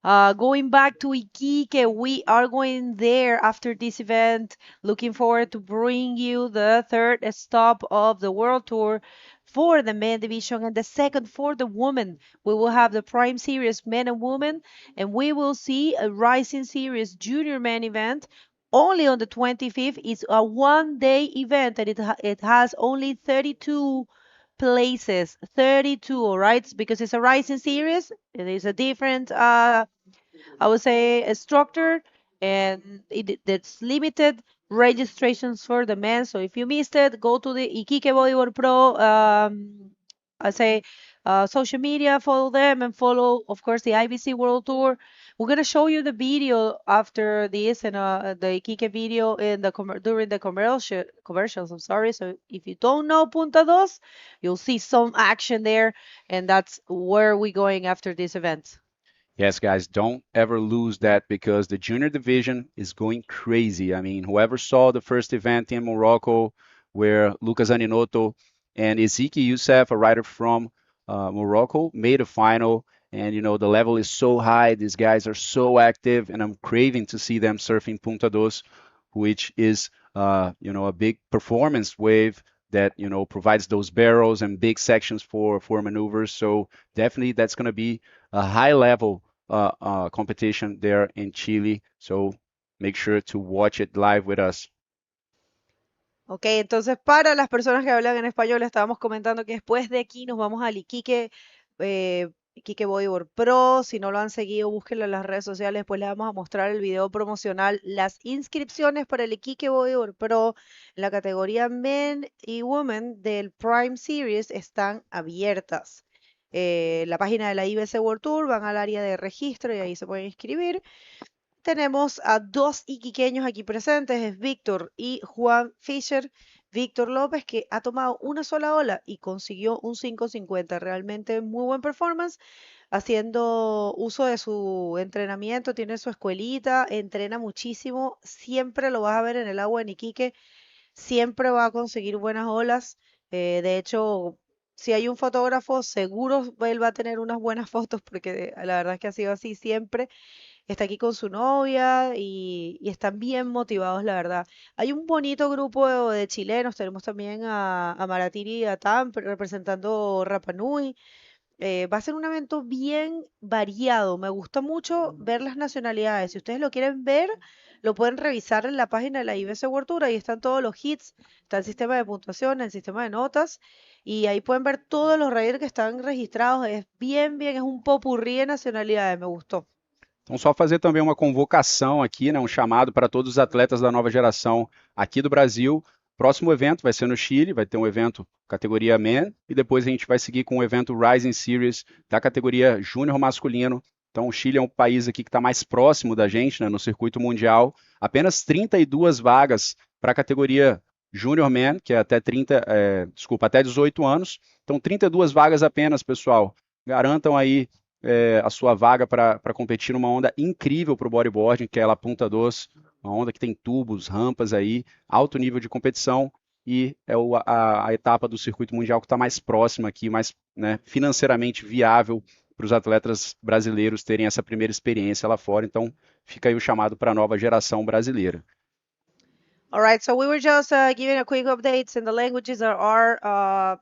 going back to Iquique, we are going there after this event. Looking forward to bring you the third stop of the World Tour. for the men division and the second for the women. We will have the Prime Series men and women, and we will see a Rising Series junior men event only on the 25th. It's a one-day event, and it has only 32 places. 32, all right? Because it's a Rising Series. It is a different, I would say, a structure, and it's limited registrations for the men. So if you missed it, go to the Iquique Bodyboard Pro, I say, social media, follow them, and follow, of course, the IBC World Tour. We're gonna show you the video after this, and the Iquique video in the during the commercials. I'm sorry. So if you don't know Punta Dos, you'll see some action there, and that's where we're going after this event. Yes, guys, don't ever lose that because the junior division is going crazy. I mean, whoever saw the first event in Morocco where Lucas Aninotto and Ezekiel Youssef, a rider from Morocco, made a final. And, you know, the level is so high. These guys are so active, and I'm craving to see them surfing Punta Dos, which is, you know, a big performance wave that, you know, provides those barrels and big sections for maneuvers. So definitely that's going to be a high level competition there in Chile. So make sure to watch it live with us. Ok, entonces para las personas que hablan en español, estábamos comentando que después de aquí nos vamos al Iquique, Iquique Bodyboard Pro. Si no lo han seguido, búsquenlo en las redes sociales, después les vamos a mostrar el video promocional. Las inscripciones para el Iquique Bodyboard Pro en la categoría Men y Women del Prime Series están abiertas. La página de la IBC World Tour, van al área de registro y ahí se pueden inscribir. Tenemos a dos iquiqueños aquí presentes, es Víctor y Juan Fischer. Víctor López, que ha tomado una sola ola y consiguió un 5.50. Realmente muy buen performance, haciendo uso de su entrenamiento, tiene su escuelita, entrena muchísimo, siempre lo vas a ver en el agua en Iquique, siempre va a conseguir buenas olas. De hecho, si hay un fotógrafo, seguro él va a tener unas buenas fotos, porque la verdad es que ha sido así siempre. Está aquí con su novia y están bien motivados, la verdad. Hay un bonito grupo de chilenos, tenemos también a Maratiri y a Tam representando Rapa Nui. Va a ser un evento bien variado. Me gusta mucho ver las nacionalidades. Si ustedes lo quieren ver, lo pueden revisar en la página de la IBC World Tour. Ahí están todos los hits, está el sistema de puntuación, el sistema de notas. Y ahí pueden ver todos los riders que están registrados. Es bien, es un popurrí de nacionalidades. Me gustó. Então, só fazer também uma convocação aqui, né, um chamado para todos os atletas da nova geração aqui do Brasil. Próximo evento vai ser no Chile, vai ter um evento categoria Men, e depois a gente vai seguir com o evento Rising Series da categoria Júnior masculino. Então, o Chile é um país aqui que está mais próximo da gente, né, no circuito mundial. Apenas 32 vagas para a categoria Júnior Men, que é até 18 anos. Então, 32 vagas apenas, pessoal. Garantam aí a sua vaga para competir numa onda incrível para o bodyboarding, que é a Punta Dos, uma onda que tem tubos, rampas aí, alto nível de competição, e é a etapa do circuito mundial que está mais próxima aqui, mais, né, financeiramente viável para os atletas brasileiros terem essa primeira experiência lá fora. Então fica aí o chamado para a nova geração brasileira. All right, so we were just giving a quick updates, and the languages are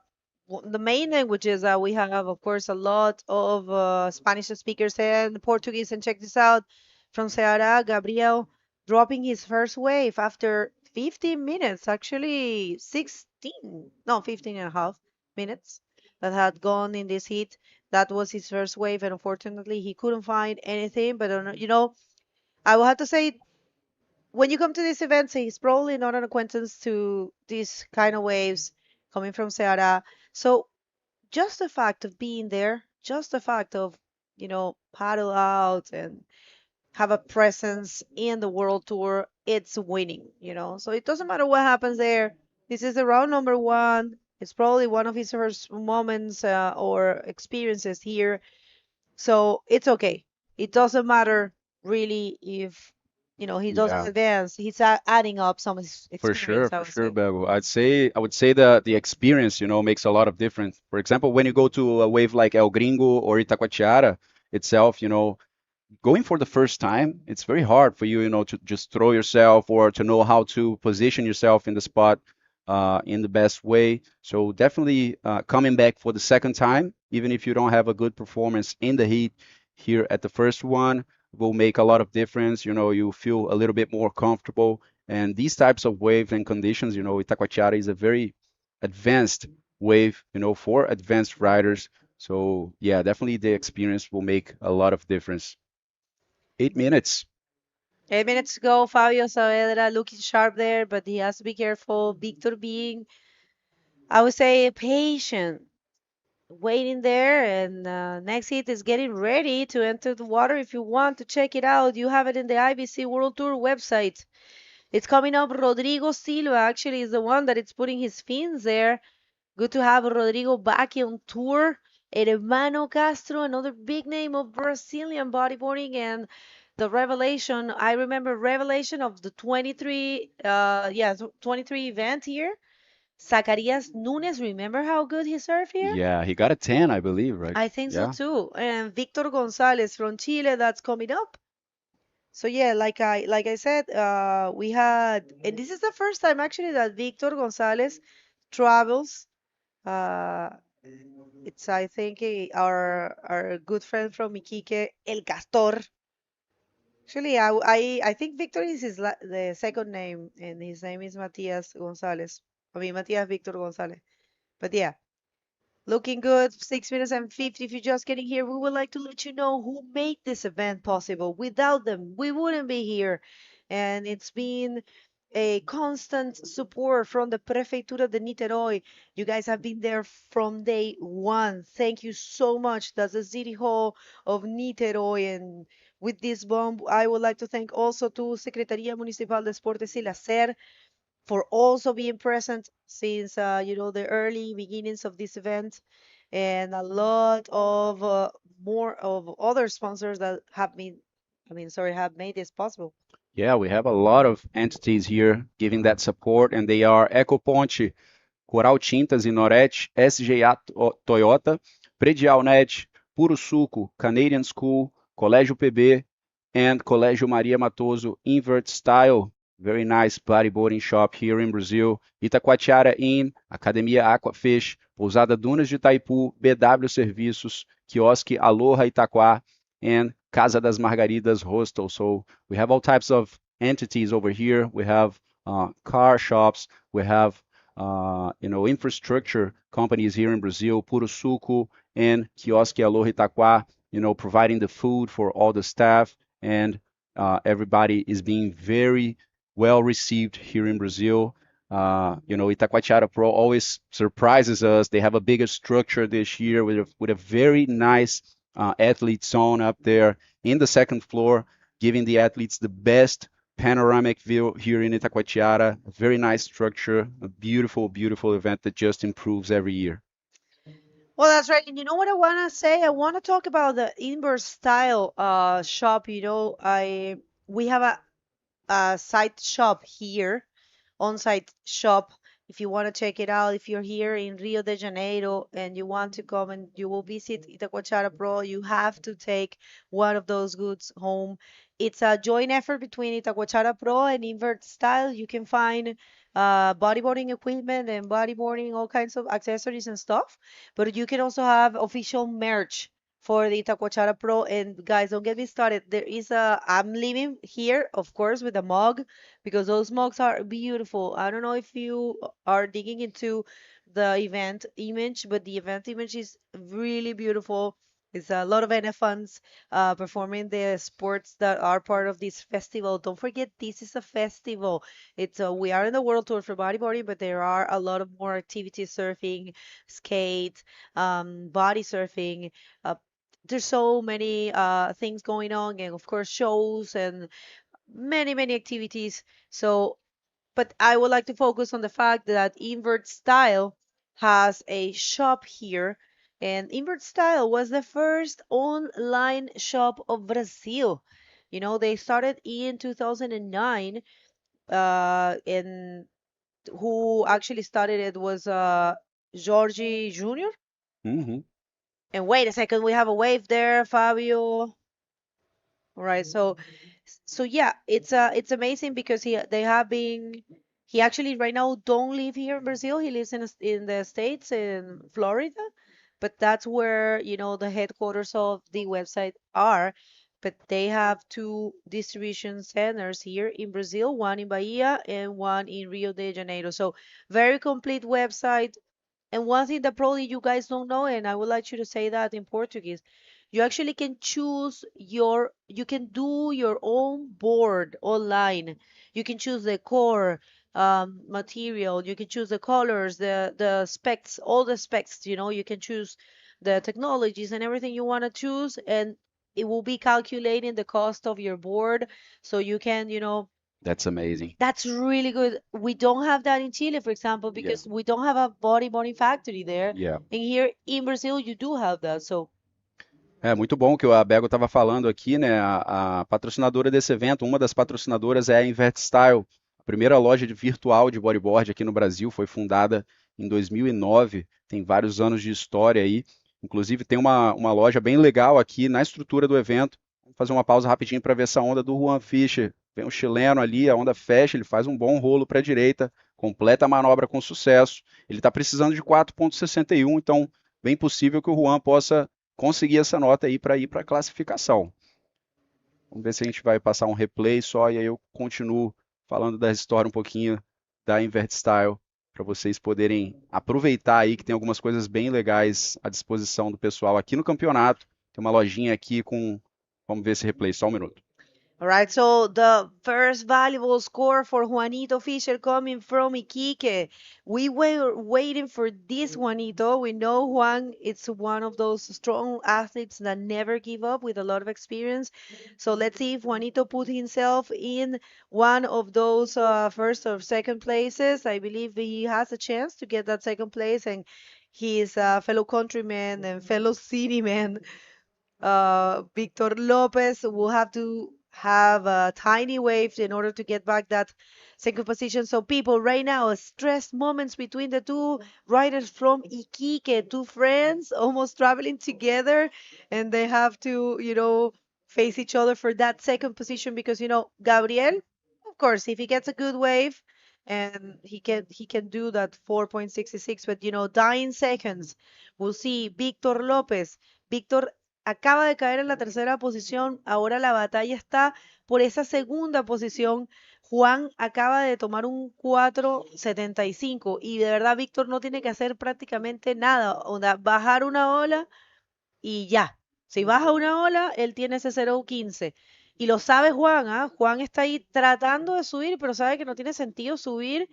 the main languages that we have, of course, a lot of Spanish speakers and Portuguese. And check this out, from Ceará, Gabriel dropping his first wave after 15 minutes, actually 15 and a half minutes that had gone in this heat. That was his first wave, and unfortunately he couldn't find anything. But you know, I will have to say, when you come to these events, he's probably not an acquaintance to these kind of waves coming from Ceará. So just the fact of being there, just the fact of, you know, paddle out and have a presence in the World Tour, it's winning, you know. So it doesn't matter what happens there. This is the round number one. It's probably one of his first moments or experiences here. So it's okay. It doesn't matter really if, you know, he doesn't advance. He's adding up some experience. For sure, Bego. I would say that the experience, you know, makes a lot of difference. For example, when you go to a wave like El Gringo or Itacoatiara itself, you know, going for the first time, it's very hard for you, you know, to just throw yourself or to know how to position yourself in the spot. in the best way. So definitely coming back for the second time, even if you don't have a good performance in the heat here at the first one, will make a lot of difference. You know, you feel a little bit more comfortable. And these types of waves and conditions, you know, Itacoatiara is a very advanced wave, you know, for advanced riders. So yeah, definitely the experience will make a lot of difference. 8 minutes. 8 minutes to go. Fabio Saavedra looking sharp there, but he has to be careful. Victor being, I would say, patient, waiting there. And next hit is getting ready to enter the water. If you want to check it out, you have it in the IBC World Tour website. It's coming up. Rodrigo Silva actually is the one that is putting his fins there. Good to have Rodrigo back on tour. Hermano Castro, another big name of Brazilian bodyboarding, and the revelation. I remember revelation of the 23 event here. Zacarias Nunes, remember how good he served here? Yeah, he got a 10, I believe, right? I think so Yeah. too. And Victor Gonzalez from Chile, that's coming up. So yeah, like I said, we had, and this is the first time actually that Victor Gonzalez travels. Uh, it's I think our good friend from Iquique, El Castor. Actually, I think Victor is the second name, and his name is Matias Gonzalez. I mean Matias Victor Gonzalez. But yeah, looking good. 6 minutes and 50. If you're just getting here, we would like to let you know who made this event possible. Without them, we wouldn't be here. And it's been a constant support from the Prefeitura de Niterói. You guys have been there from day one. Thank you so much. That's the City Hall of Niterói. And with this bomb, I would like to thank also to Secretaria Municipal de Esporte y Lazer for also being present since the early beginnings of this event, and a lot of more of other sponsors that have made this possible. Yeah, we have a lot of entities here giving that support, and they are Ecoponte, Coral Tintas e Norete, SGA Toyota, Predial Net, Puro Suco, Canadian School, Colégio PB, and Colégio Maria Matoso Invert Style. Very nice bodyboarding shop here in Brazil. Itacoatiara Inn, Academia Aquafish, Pousada Dunas de Itaipu, BW Serviços, Quiosque Aloha Itaquá, and Casa das Margaridas Hostel. So we have all types of entities over here. We have car shops. We have infrastructure companies here in Brazil, Puro Suco and Quiosque Aloha Itaquá, providing the food for all the staff, and everybody is being very well received here in Brazil. Itacoatiara Pro always surprises us. They have a bigger structure this year with a very nice athlete zone up there in the second floor, giving the athletes the best panoramic view here in Itacoatiara. A very nice structure, a beautiful, beautiful event that just improves every year. Well, that's right. And you know what I want to say? I want to talk about the Invert Style shop. We have a site shop here, on-site shop. If you want to check it out, if you're here in Rio de Janeiro and you want to come and you will visit Itacoatiara Pro, you have to take one of those goods home. It's a joint effort between Itacoatiara Pro and Invert Style. You can find bodyboarding equipment and bodyboarding, all kinds of accessories and stuff. But you can also have official merch for the Itacoatiara Pro. And guys, don't get me started. I'm leaving here, of course, with a mug, because those mugs are beautiful. I don't know if you are digging into the event image, but the event image is really beautiful. It's a lot of NFNs performing the sports that are part of this festival. Don't forget, this is a festival. We are in the World Tour for bodyboarding, but there are a lot of more activities: surfing, skate, body surfing. There's so many things going on, and of course shows and many activities. So, but I would like to focus on the fact that Invert Style has a shop here, and Invert Style was the first online shop of Brazil. They started in 2009, and who actually started it was Jorge Jr. Mm-hmm. And wait a second, we have a wave there, Fabio. All right, so yeah, it's amazing because they have been He actually right now don't live here in Brazil. He lives in the States, in Florida, but that's where, you know, the headquarters of the website are. But they have two distribution centers here in Brazil, one in Bahia and one in Rio de Janeiro. So very complete website. And one thing that probably you guys don't know, and I would like you to say that in Portuguese, you actually can you can do your own board online. You can choose the core material, you can choose the colors, the specs, all the specs, you know, you can choose the technologies and everything you want to choose, and it will be calculating the cost of your board so you can, you know, That's amazing. that's really good. We don't have that in Chile, for example, Yeah. because we don't have a bodyboarding factory there. Yeah. And here in Brazil, you do have that. So É muito bom que a Bego estava falando aqui, né? A patrocinadora desse evento, uma das patrocinadoras é a Invert Style, a primeira loja virtual de bodyboard aqui no Brasil, foi fundada em 2009, tem vários anos de história aí. Inclusive tem uma loja bem legal aqui na estrutura do evento. Vamos fazer uma pausa rapidinho para ver essa onda do Juan Fischer. Vem um chileno ali, a onda fecha, ele faz um bom rolo para a direita, completa a manobra com sucesso. Ele está precisando de 4,61, então bem possível que o Juan possa conseguir essa nota aí para ir para a classificação. Vamos ver se a gente vai passar um replay só e aí eu continuo falando da história um pouquinho da Invert Style para vocês poderem aproveitar aí que tem algumas coisas bem legais à disposição do pessoal aqui no campeonato. Tem uma lojinha aqui com... Vamos ver esse replay, só um minuto. all right, so the first valuable score for Juanito Fischer coming from Iquique. We were waiting for this Juanito. We know Juan is one of those strong athletes that never give up with a lot of experience. So let's see if Juanito put himself in one of those first or second places. I believe he has a chance to get that second place, and his fellow countryman and fellow city man, Victor Lopez, will have to have a tiny wave in order to get back that second position. So people right now, stress moments between the two riders from Iquique, two friends almost traveling together, and they have to, you know, face each other for that second position because, you know, Gabriel, of course, if he gets a good wave and he can do that 4.66, but, you know, dying seconds, we'll see Victor Lopez. Victor acaba de caer en la tercera posición, ahora la batalla está por esa segunda posición. Juan acaba de tomar un 4.75 y de verdad Víctor no tiene que hacer prácticamente nada, o sea, bajar una ola y ya. Si baja una ola, él tiene ese 0.15. Y lo sabe Juan, ¿ah? Juan está ahí tratando de subir, pero sabe que no tiene sentido subir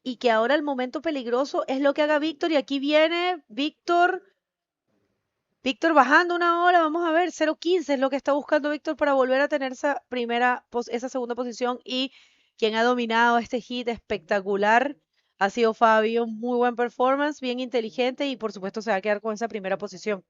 y que ahora el momento peligroso es lo que haga Víctor. Y aquí viene Víctor bajando una ola, vamos a ver, 0.15 es lo que está buscando Víctor para volver a tener esa segunda posición, y quien ha dominado este hit espectacular ha sido Fabio, muy buen performance, bien inteligente y por supuesto se va a quedar con esa primera posición.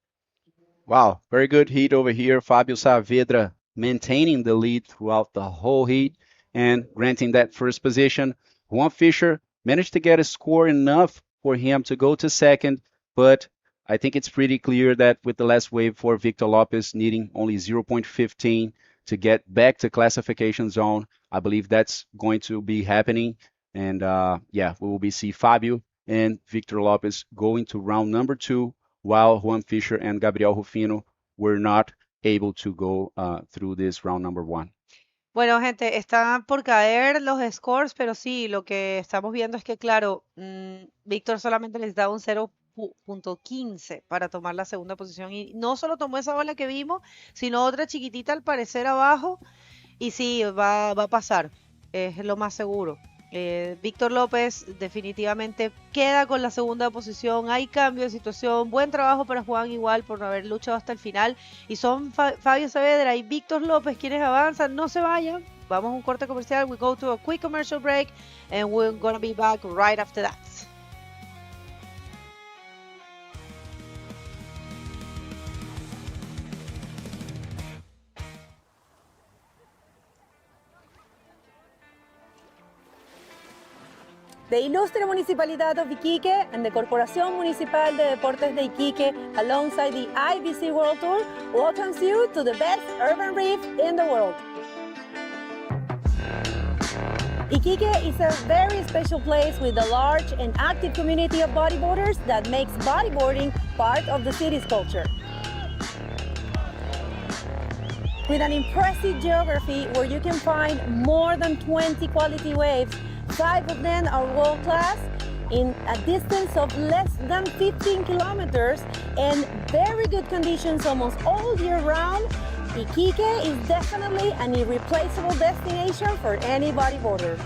Wow, very good heat over here. Fábio Saavedra maintaining the lead throughout the whole heat and granting that first position. Juan Fischer managed to get a score enough for him to go to second, but I think it's pretty clear that with the last wave for Victor Lopez needing only 0.15 to get back to classification zone, I believe that's going to be happening. And yeah, we will be see Fabio and Victor Lopez going to round number 2, while Juan Fischer and Gabriel Rufino were not able to go through this round number 1. Bueno, gente, están por caer los scores, pero sí, lo que estamos viendo es que, claro, Víctor solamente necesitaba un 0.15 para tomar la segunda posición y no solo tomó esa ola que vimos, sino otra chiquitita al parecer abajo, y sí, va a pasar, es lo más seguro. Víctor López definitivamente queda con la segunda posición, hay cambio de situación, buen trabajo para Juan igual por no haber luchado hasta el final, y son Fabio Saavedra y Víctor López quienes avanzan. No se vayan, vamos a un corte comercial, we go to a quick commercial break and we're gonna be back right after that. The Ilustre Municipalidad of Iquique and the Corporación Municipal de Deportes de Iquique, alongside the IBC World Tour, welcomes you to the best urban reef in the world. Iquique is a very special place with a large and active community of bodyboarders that makes bodyboarding part of the city's culture. With an impressive geography where you can find more than 20 quality waves, 5 of them are world class, in a distance of less than 15 kilometers and very good conditions almost all year round, Iquique is definitely an irreplaceable destination for any bodyboarder.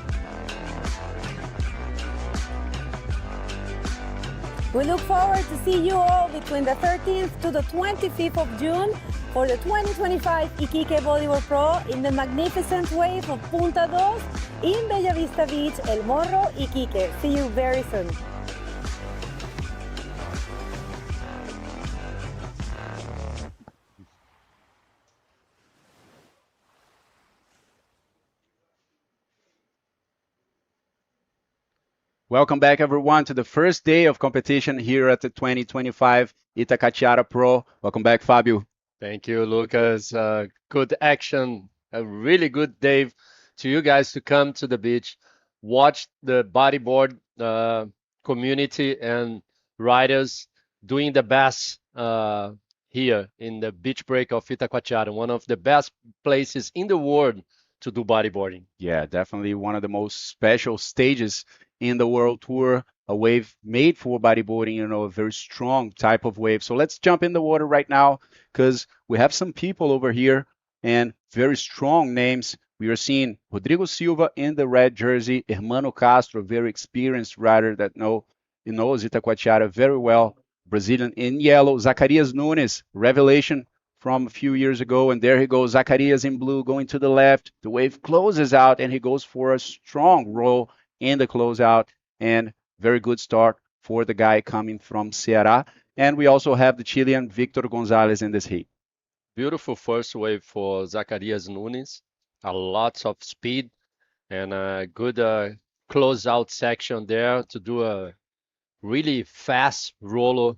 We look forward to see you all between the 13th to the 25th of June for the 2025 Iquique Bodyboard Pro in the magnificent wave of Punta Dos in Bella Vista Beach, El Morro, Iquique. See you very soon. Welcome back, everyone, to the first day of competition here at the 2025 Itacoatiara Pro. Welcome back, Fábio. Thank you, Lucas. Good action. A really good day to you guys to come to the beach, watch the bodyboard community and riders doing the best here in the beach break of Itacoatiara, one of the best places in the world to do bodyboarding. Yeah, definitely one of the most special stages in the World Tour, a wave made for bodyboarding, you know, a very strong type of wave. So let's jump in the water right now because we have some people over here and very strong names. We are seeing Rodrigo Silva in the red jersey, Hermano Castro, very experienced rider that knows Itacoatiara very well, Brazilian in yellow, Zacarias Nunes, revelation from a few years ago, and there he goes, Zacarias in blue going to the left. The wave closes out and he goes for a strong roll in the closeout, and very good start for the guy coming from Ceará. And we also have the Chilean Victor Gonzalez in this heat. Beautiful first wave for Zacarias Nunes. A lot of speed and a good closeout section there to do a really fast roller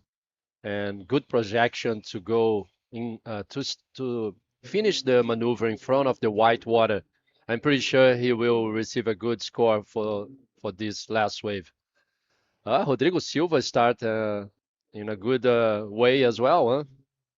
and good projection to go in to finish the maneuver in front of the white water. I'm pretty sure he will receive a good score for this last wave. Rodrigo Silva start in a good way as well, huh?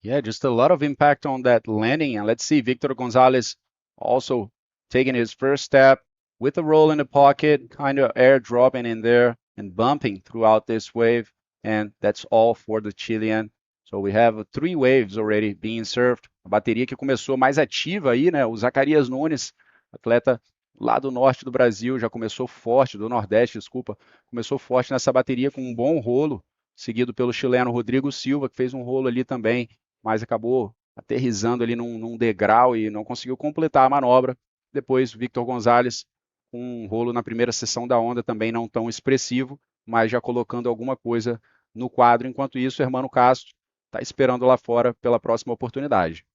Yeah, just a lot of impact on that landing. And let's see, Victor Gonzalez also taking his first step with a roll in the pocket, kind of airdropping in there and bumping throughout this wave. And that's all for the Chilean. So we have 3 waves already being served. A bateria que começou mais ativa aí, né? O Zacarias Nunes, atleta lá do norte do Brasil, já começou forte, do Nordeste, desculpa, começou forte nessa bateria com um bom rolo, seguido pelo chileno Rodrigo Silva, que fez um rolo ali também, mas acabou aterrissando ali num degrau e não conseguiu completar a manobra. Depois, Victor Gonzalez com um rolo na primeira sessão da onda, também não tão expressivo, mas já colocando alguma coisa no quadro. Enquanto isso, o Hermano Castro está esperando lá fora pela próxima oportunidade.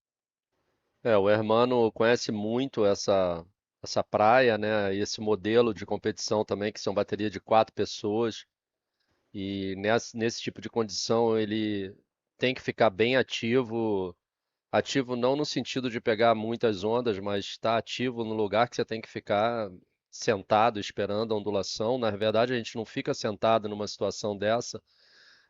O Hermano conhece muito essa praia, né? E esse modelo de competição também, que são bateria de 4 pessoas. E nesse tipo de condição ele tem que ficar bem ativo. Ativo não no sentido de pegar muitas ondas, mas estar ativo no lugar que você tem que ficar sentado esperando a ondulação. Na verdade, a gente não fica sentado numa situação dessa.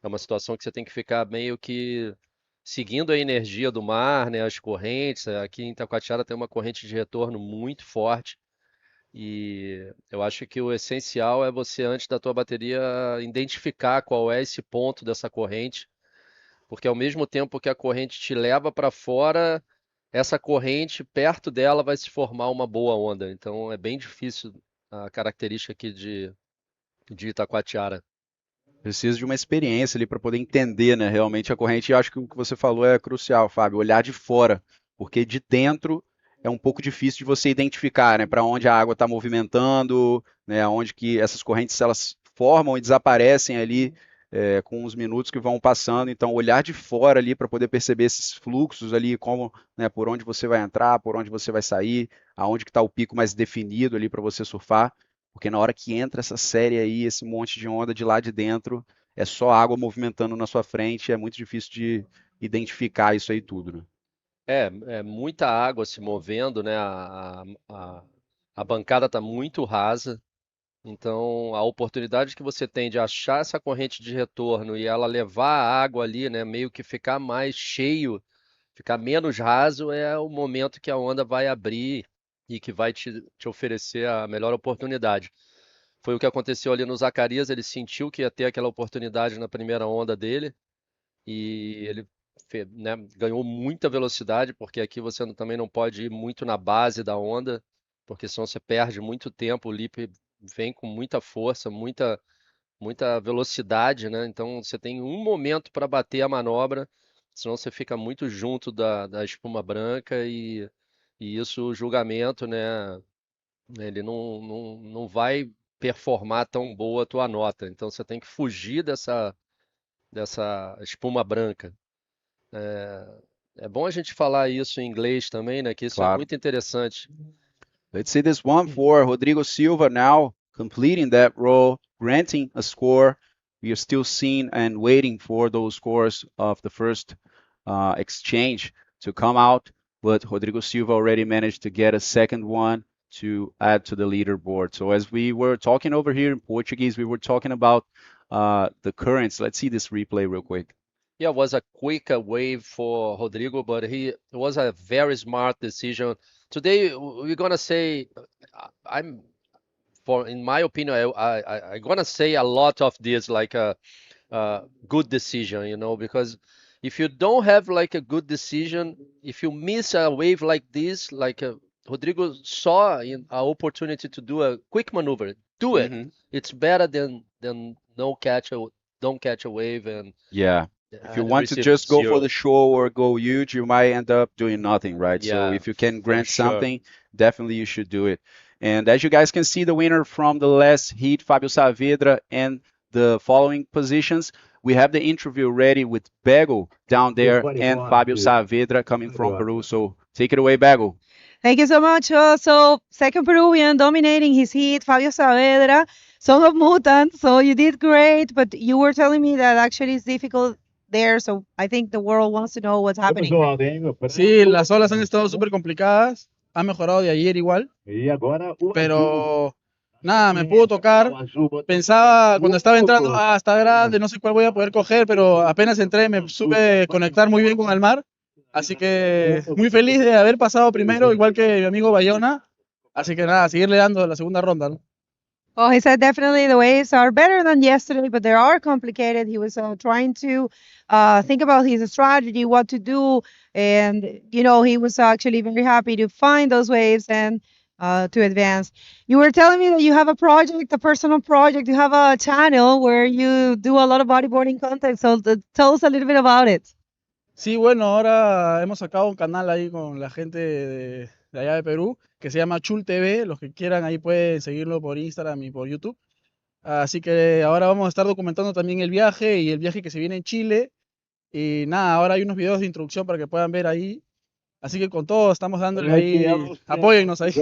É uma situação que você tem que ficar meio que seguindo a energia do mar, né, as correntes. Aqui em Itacoatiara tem uma corrente de retorno muito forte. E eu acho que o essencial é você, antes da tua bateria, identificar qual é esse ponto dessa corrente. Porque ao mesmo tempo que a corrente te leva para fora, essa corrente, perto dela, vai se formar uma boa onda. Então é bem difícil a característica aqui de Itacoatiara. Precisa de uma experiência ali para poder entender, né, realmente a corrente. E eu acho que o que você falou é crucial, Fábio, olhar de fora, porque de dentro é um pouco difícil de você identificar, né, para onde a água está movimentando, né, onde que essas correntes elas formam e desaparecem ali com os minutos que vão passando. Então, olhar de fora ali para poder perceber esses fluxos ali, como, né, por onde você vai entrar, por onde você vai sair, aonde que está o pico mais definido ali para você surfar. Porque na hora que entra essa série aí, esse monte de onda de lá de dentro, é só água movimentando na sua frente, é muito difícil de identificar isso aí tudo, né? É muita água se movendo, né? A a bancada está muito rasa. Então, a oportunidade que você tem de achar essa corrente de retorno e ela levar a água ali, né, meio que ficar mais cheio, ficar menos raso, é o momento que a onda vai abrir e que vai te oferecer a melhor oportunidade. Foi o que aconteceu ali no Zacarias, ele sentiu que ia ter aquela oportunidade na primeira onda dele e ele né, ganhou muita velocidade, porque aqui você também não pode ir muito na base da onda, porque senão você perde muito tempo, o lip vem com muita força, muita velocidade, né? Então você tem um momento para bater a manobra, senão você fica muito junto da espuma branca e isso, o julgamento, né? Ele não vai performar tão boa a tua nota. Então você tem que fugir dessa espuma branca. É bom a gente falar isso em inglês também, né? Que isso é Claro. muito interessante. Let's see this one for Rodrigo Silva now, completing that row, granting a score. We are still seeing and waiting for those scores of the first exchange to come out, but Rodrigo Silva already managed to get a second one to add to the leaderboard. So as we were talking over here in Portuguese, we were talking about the currents. Let's see this replay real quick. Yeah, it was a quick wave for Rodrigo, but it was a very smart decision. Today we're gonna say, in my opinion, I'm gonna say a lot of this like a good decision, you know, because if you don't have like a good decision, if you miss a wave like this, like Rodrigo saw an opportunity to do a quick maneuver, do it. It's better than don't catch a wave and Yeah. If you want to just go for the show or go huge, you might end up doing nothing, right? So if you can grant something, definitely you should do it. And as you guys can see, the winner from the last heat, Fabio Saavedra, and the following positions, we have the interview ready with Bego down there and Fabio Saavedra coming from Peru. So take it away, Bego. Thank you so much. So second Peruvian dominating his heat, Fabio Saavedra, son of Mutant. So you did great, but you were telling me that actually it's difficult there. So I think the world wants to know what's happening. Sí, las olas han estado súper complicadas. Ha mejorado de ayer igual. Pero nada, me pudo tocar. Pensaba cuando estaba entrando, está grande, no sé cuál voy a poder coger, pero apenas entré me supe conectar muy bien con el mar. Así que muy feliz de haber pasado primero, igual que mi amigo Bayona. Así que nada, seguirle dando la segunda ronda, ¿no? Well, he said definitely the waves are better than yesterday, but they are complicated. He was trying to think about his strategy, what to do. And, you know, he was actually very happy to find those waves and to advance. You were telling me that you have a project, a personal project. You have a channel where you do a lot of bodyboarding content. So tell us a little bit about it. Sí, bueno, ahora hemos sacado un canal ahí con la gente de allá de Perú, que se llama Chul TV. Los que quieran ahí pueden seguirlo por Instagram y por YouTube. Así que ahora vamos a estar documentando también el viaje y el viaje que se viene en Chile. Y nada, ahora hay unos videos de introducción para que puedan ver ahí. Así que con todo estamos dándole ahí, apóyennos ahí.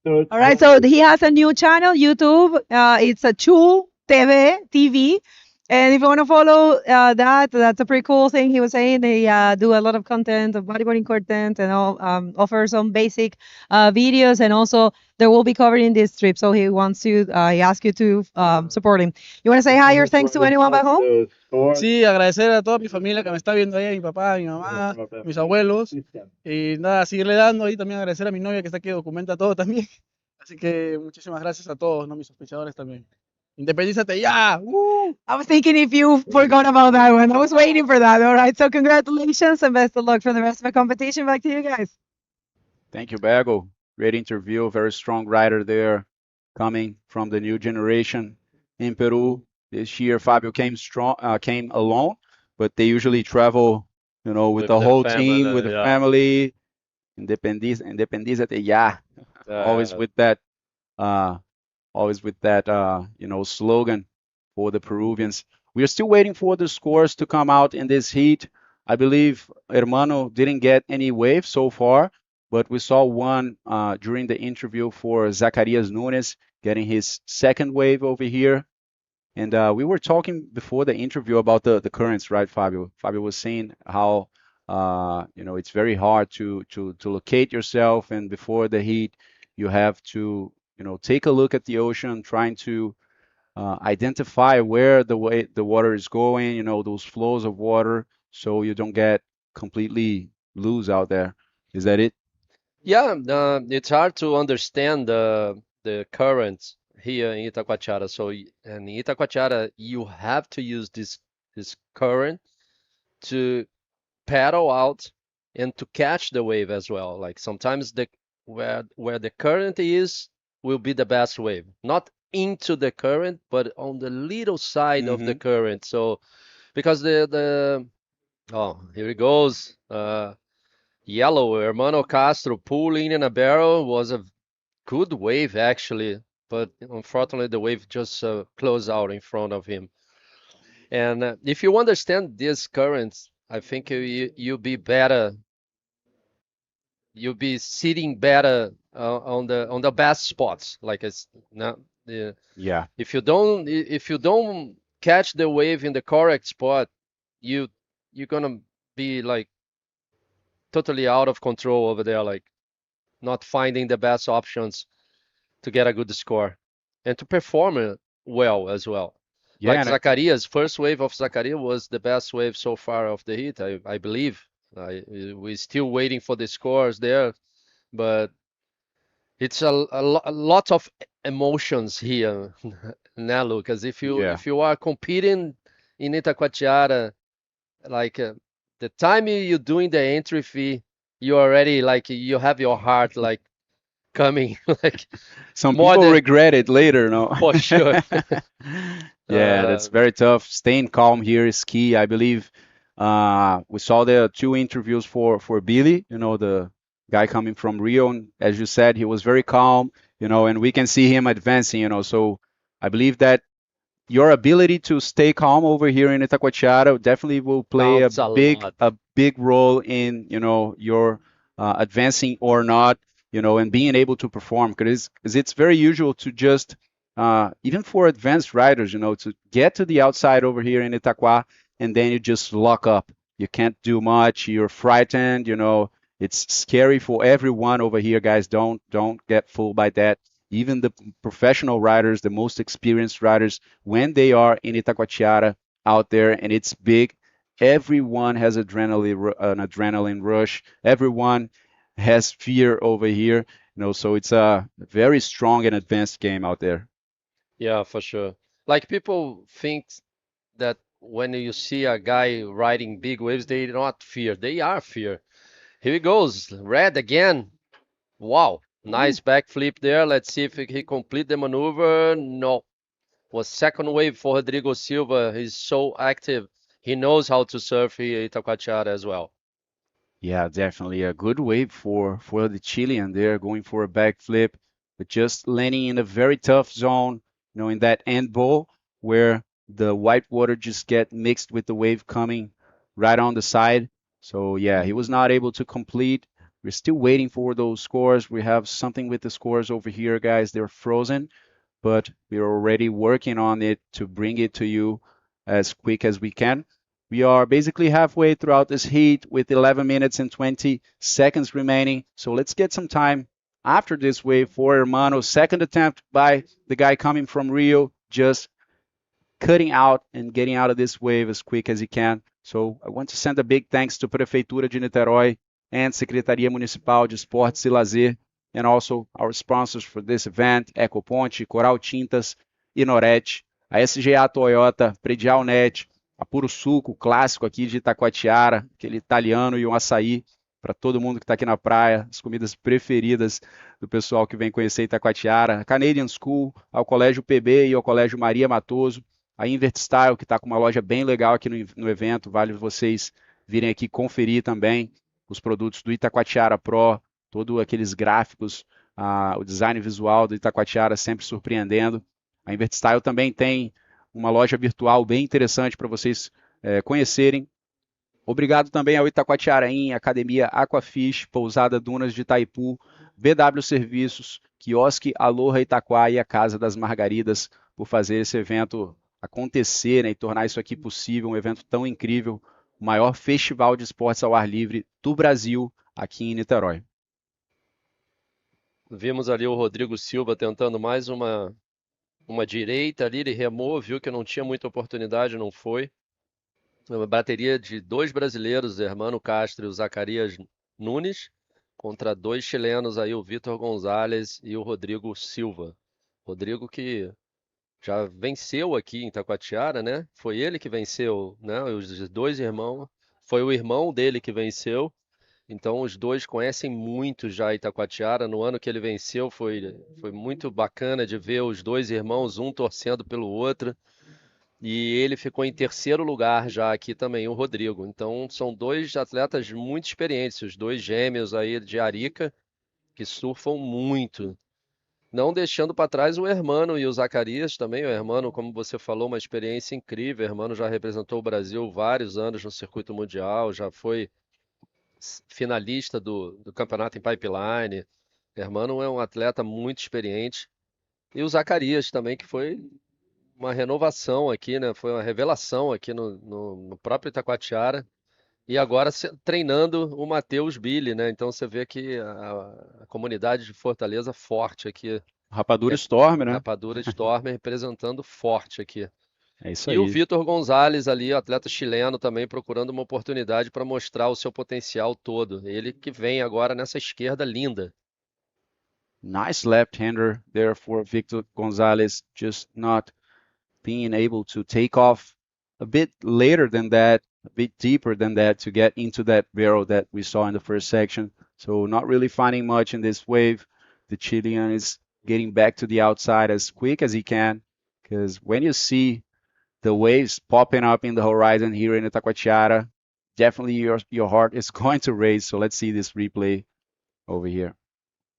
All right, so he has a new channel, YouTube. It's a Chul TV. And if you want to follow that's a pretty cool thing. He was saying they do a lot of content, of bodyboarding content, and offer some basic videos. And also, they will be covering this trip. So he wants to, he asks you to support him. You want to say hi or thanks to anyone back home? Sí, agradecer a toda mi familia que me está viendo ahí, a mi papá, a mi mamá, a mis abuelos. Y nada, seguirle dando ahí. También agradecer a mi novia que está aquí, documenta todo también. Así que muchísimas gracias a todos, ¿no? Mis sospechadores también. Independízate ya. Woo! I was thinking if you forgot about that one. I was waiting for that. All right. So congratulations and best of luck for the rest of the competition. Back to you guys. Thank you, Bego. Great interview. Very strong rider there, coming from the new generation in Peru. This year, Fabio came alone, but they usually travel, you know, with the whole team, with the family. Independízate ya. Always with that. Always with that, you know, slogan for the Peruvians. We are still waiting for the scores to come out in this heat. I believe Hermano didn't get any wave so far, but we saw one during the interview for Zacarias Nunes getting his second wave over here. And we were talking before the interview about the currents, right, Fabio? Fabio was saying how, you know, it's very hard to locate yourself, and before the heat, you have to, take a look at the ocean, trying to identify where the water is going, those flows of water, so you don't get completely loose out there. Is that it? Yeah, it's hard to understand the currents here in Itacoatiara. So in Itacoatiara, you have to use this current to paddle out and to catch the wave as well. Like sometimes where the current is will be the best wave, not into the current, but on the little side of the current. So because oh, here it goes. Yellow, Hermano Castro pulling in a barrel was a good wave actually, but unfortunately the wave just closed out in front of him. And if you understand these currents, I think you'll be better. You'll be sitting better on the best spots. Like it's not. Yeah. If you don't catch the wave in the correct spot, you're gonna be like totally out of control over there, like not finding the best options to get a good score and to perform it well as well. Yeah, Like and Zacarias, first wave of Zacarias was the best wave so far of the heat, I believe. We're still waiting for the scores there, but it's a lot of emotions here, now, Lucas. If Yeah. you are competing in Itacoatiara, like the time you're doing the entry fee, you already like you have your heart like coming like some more people than regret it later, no? for sure. Yeah, that's very tough. Staying calm here is key. I believe we saw the two interviews for Billy, the guy coming from Rio, and as you said, he was very calm, and we can see him advancing, so I believe that your ability to stay calm over here in Itacoatiara definitely will play Counts a lot. a big role in your advancing or not, and being able to perform. Because it's very usual to just even for advanced riders, to get to the outside over here in Itaquá and then you just lock up. You can't do much. You're frightened. It's scary for everyone over here, guys. Don't get fooled by that. Even the professional riders, the most experienced riders, when they are in Itacoatiara out there and it's big, everyone has an adrenaline rush. Everyone has fear over here, so it's a very strong and advanced game out there. Yeah, for sure. Like people think that when you see a guy riding big waves, they not fear. They are fear. Here he goes, red again. Wow, nice backflip there. Let's see if he complete the maneuver. No, was second wave for Rodrigo Silva. He's so active. He knows how to surf here at Itacoatiara as well. Yeah, definitely a good wave for the Chilean there, going for a backflip, but just landing in a very tough zone, in that end bowl where the white water just get mixed with the wave coming right on the side. So yeah, he was not able to complete. We're still waiting for those scores. We have something with the scores over here, guys. They're frozen, but we're already working on it to bring it to you as quick as we can. We are basically halfway throughout this heat with 11 minutes and 20 seconds remaining. So let's get some time after this wave for Hermano. Second attempt by the guy coming from Rio, just cutting out and getting out of this wave as quick as he can. So I want to send a big thanks to Prefeitura de Niterói and Secretaria Municipal de Esportes e Lazer, and also our sponsors for this event, Ecoponte, Coral Tintas, Inoret, a SGA Toyota, Predial Net, a Puro Suco, clássico aqui de Itacoatiara, aquele italiano e um açaí para todo mundo que está aqui na praia, as comidas preferidas do pessoal que vem conhecer Itacoatiara, a Canadian School, ao Colégio PB e ao Colégio Maria Matoso, a Invert Style, que está com uma loja bem legal aqui no evento, vale vocês virem aqui conferir também os produtos do Itacoatiara Pro, todos aqueles gráficos, o design visual do Itacoatiara sempre surpreendendo. A Invert Style também tem uma loja virtual bem interessante para vocês conhecerem. Obrigado também ao Itacoatiarain, Academia Aquafish, Pousada Dunas de Itaipu, BW Serviços, Quiosque Aloha Itaquá e a Casa das Margaridas por fazer esse evento acontecer, e tornar isso aqui possível, um evento tão incrível, o maior festival de esportes ao ar livre do Brasil, aqui em Niterói. Vimos ali o Rodrigo Silva tentando mais uma direita ali, ele remou, viu que não tinha muita oportunidade, não foi. Uma bateria de dois brasileiros, Hermano Castro e o Zacarias Nunes, contra dois chilenos aí, o Vitor Gonzalez e o Rodrigo Silva. Rodrigo que já venceu aqui em Itacoatiara, né? Foi ele que venceu, né? Os dois irmãos. Foi o irmão dele que venceu. Então os dois conhecem muito já Itacoatiara. No ano que ele venceu foi muito bacana de ver os dois irmãos, um torcendo pelo outro. E ele ficou em terceiro lugar já aqui também, o Rodrigo. Então são dois atletas muito experientes, os dois gêmeos aí de Arica, que surfam muito. Não deixando para trás o Hermano e o Zacarias também. O Hermano, como você falou, uma experiência incrível. O Hermano já representou o Brasil vários anos no circuito mundial, já foi finalista do campeonato em pipeline. O Hermano é um atleta muito experiente. E o Zacarias também, que foi uma renovação aqui, né? Foi uma revelação aqui no próprio Itacoatiara. E agora treinando o Matheus Billy, né? Então você vê que a comunidade de Fortaleza forte aqui. Rapadura Storm, né? Rapadura Storm representando forte aqui. É isso E aí. o Vitor Gonzalez ali, atleta chileno também, procurando uma oportunidade para mostrar o seu potencial todo. Ele que vem agora nessa esquerda linda. Nice left-hander there for Victor Gonzalez, just not being able to take off a bit later than that, a bit deeper than that to get into that barrel that we saw in the first section. So not really finding much in this wave. The Chilean is getting back to the outside as quick as he can, because when you see the waves popping up in the horizon here in Itacoatiara, definitely your heart is going to race. So let's see this replay over here.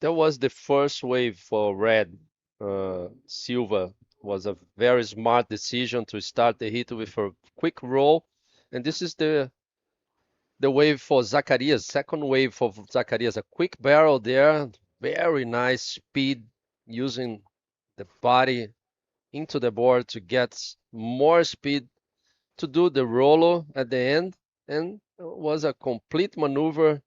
That was the first wave for Red. Silva was a very smart decision to start the hit with a quick roll. And this is the wave for Zacarias, second wave for Zacarias. A quick barrel there, very nice speed, using the body into the board to get more speed to do the rollo at the end. And it was a complete maneuver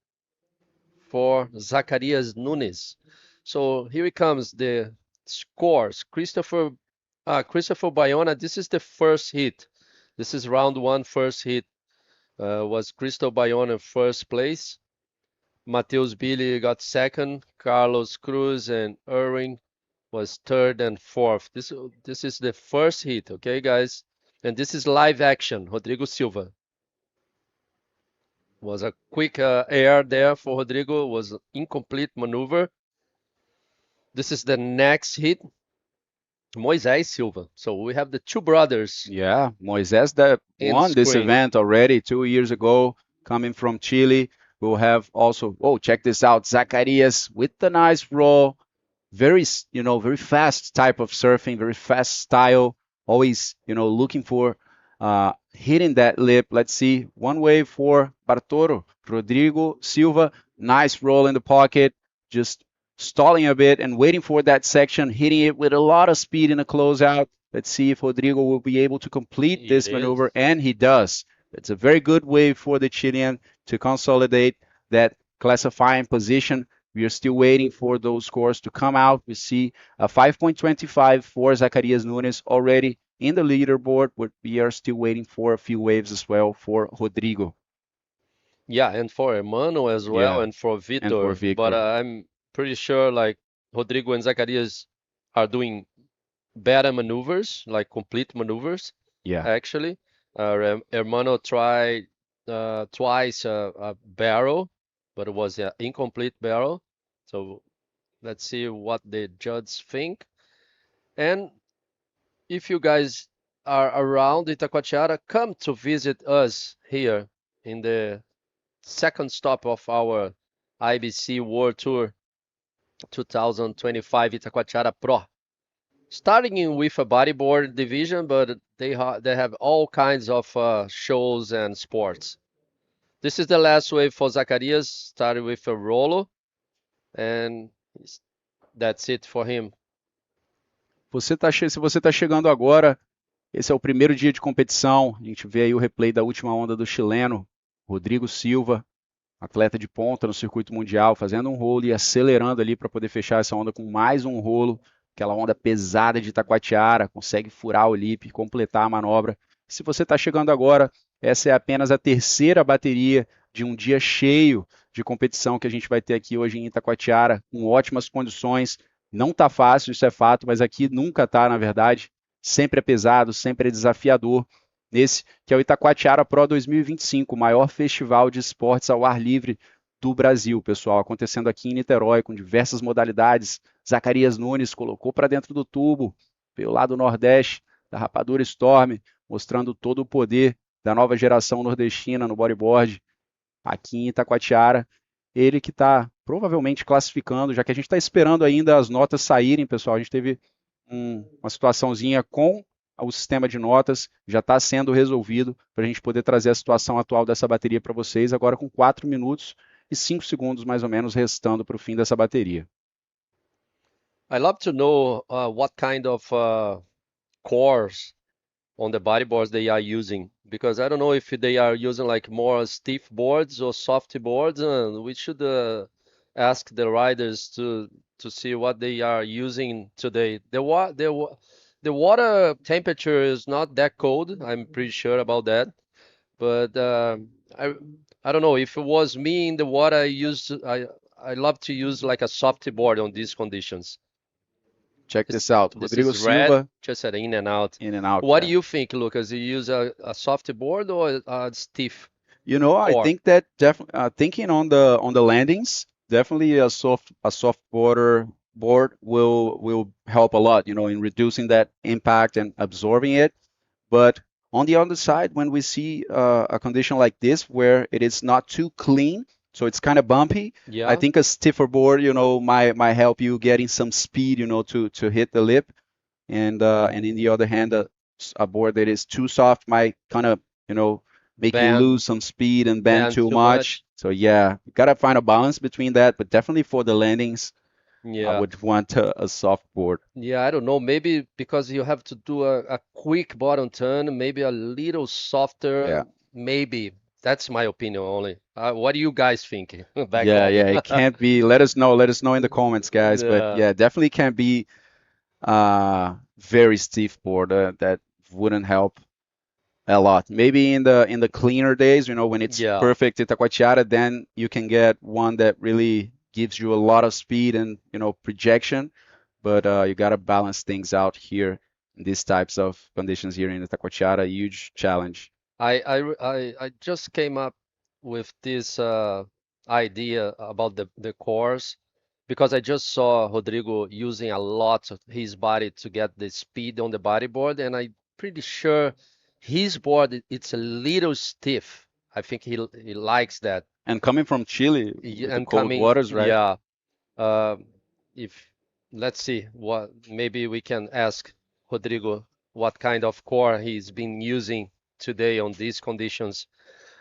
for Zacarias Nunes. So here it comes, the scores. Christopher Bayona, this is the first hit. This is round one, first hit. Was Cristo Bayona first place. Matheus Billy got second. Carlos Cruz and Erwin was third and fourth. This is the first hit, okay, guys? And this is live action. Rodrigo Silva. Was a quick air there for Rodrigo. Was an incomplete maneuver. This is the next hit. Moisés Silva. So we have the two brothers. Yeah, Moisés that won this event already 2 years ago, coming from Chile. We'll have also, oh, check this out, Zacarias with the nice roll. Very, very fast type of surfing, very fast style. Always, looking for hitting that lip. Let's see, one wave for Bartoro. Rodrigo Silva, nice roll in the pocket, just stalling a bit and waiting for that section, hitting it with a lot of speed in a closeout. Let's see if Rodrigo will be able to complete this maneuver, and he does. It's a very good wave for the Chilean to consolidate that classifying position. We are still waiting for those scores to come out. We see a 5.25 for Zacarias Nunes already in the leaderboard, but we are still waiting for a few waves as well for Rodrigo. Yeah, and for Hermano as well, and for Vitor. But I'm pretty sure like Rodrigo and Zacarias are doing better maneuvers, like complete maneuvers. Yeah. Actually, Hermano tried twice a barrel, but it was an incomplete barrel. So let's see what the judges think. And if you guys are around Itacoatiara, come to visit us here in the second stop of our IBC World Tour 2025 Itacoatiara Pro. Starting with a bodyboard division, but they have all kinds of shows and sports. This is the last wave for Zacarias, started with a rollo, and that's it for him. Se você está chegando agora, esse é o primeiro dia de competição. A gente vê aí o replay da última onda do chileno, Rodrigo Silva. atleta de ponta no circuito mundial, fazendo um rolo e acelerando ali para poder fechar essa onda com mais um rolo, aquela onda pesada de Itacoatiara, consegue furar o lip, completar a manobra. Se você está chegando agora, essa é apenas a terceira bateria de um dia cheio de competição que a gente vai ter aqui hoje em Itacoatiara, com ótimas condições. Não está fácil, isso é fato, mas aqui nunca está, na verdade. Sempre é pesado, sempre é desafiador. Nesse que é o Itacoatiara Pro 2025, o maior festival de esportes ao ar livre do Brasil, pessoal, acontecendo aqui em Niterói, com diversas modalidades. Zacarias Nunes colocou para dentro do tubo, pelo lado nordeste, da Rapadura Storm, mostrando todo o poder da nova geração nordestina no bodyboard, aqui em Itacoatiara. Ele que está provavelmente classificando, já que a gente está esperando ainda as notas saírem, pessoal. A gente teve uma situaçãozinha com o sistema de notas, já está sendo resolvido para a gente poder trazer a situação atual dessa bateria para vocês, agora com 4 minutos e 5 segundos mais ou menos restando para o fim dessa bateria. I love to know what kind of cores on the bodyboards they are using, because I don't know if they are using like more stiff boards or soft boards, and we should ask the riders to see what they are using today. The water temperature is not that cold, I'm pretty sure about that, but I don't know, if it was me in the water, I love to use like a soft board on these conditions. Check this out. This Rodrigo is red, Silva. just an in and out. In and out. What do you think, Lucas? You use a soft board or a stiff? You know, I core? think that thinking on the landings, definitely a soft board will help a lot, you know, in reducing that impact and absorbing it. But on the other side, when we see a condition like this where it is not too clean, so it's kind of bumpy, Yeah. I think a stiffer board, you know, might help you getting some speed, you know, to hit the lip. And in the other hand, a board that is too soft might kind of, you know, make you Bend. lose some speed and bend Bend too too much. much. So yeah, you gotta find a balance between that, but definitely for the landings, I Yeah. would want a soft board. Yeah, I don't know. Maybe because you have to do a quick bottom turn, maybe a little softer. Yeah. Maybe. That's my opinion only. What do you guys think? Back Yeah, home? yeah, it can't be. Let us know in the comments, guys. But Yeah. yeah, definitely can't be very stiff board. That wouldn't help a lot. Maybe in the cleaner days, you know, when it's Yeah. perfect Itacoatiara, then you can get one that really gives you a lot of speed and, you know, projection. But you gotta balance things out here in these types of conditions here in Itacoatiara. Huge challenge. I just came up with this idea about the cores because I just saw Rodrigo using a lot of his body to get the speed on the bodyboard, and I'm pretty sure his board it's a little stiff. I think he likes that. And coming from Chile, with the And cold coming, waters, right? yeah. If let's see what maybe we can ask Rodrigo what kind of core he's been using today on these conditions.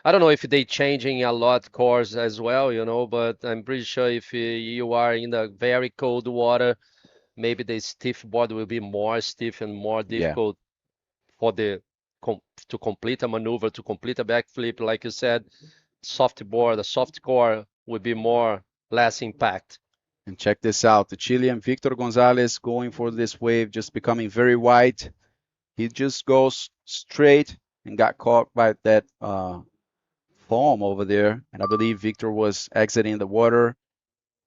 I don't know if they changing a lot cores as well, you know, but I'm pretty sure if you are in the very cold water, maybe the stiff board will be more stiff and more difficult for to complete a maneuver, to complete a backflip, like you said. Soft board, a soft core would be less impact. And check this out. The Chilean Victor Gonzalez going for this wave, just becoming very wide. He just goes straight and got caught by that foam over there. And I believe Victor was exiting the water.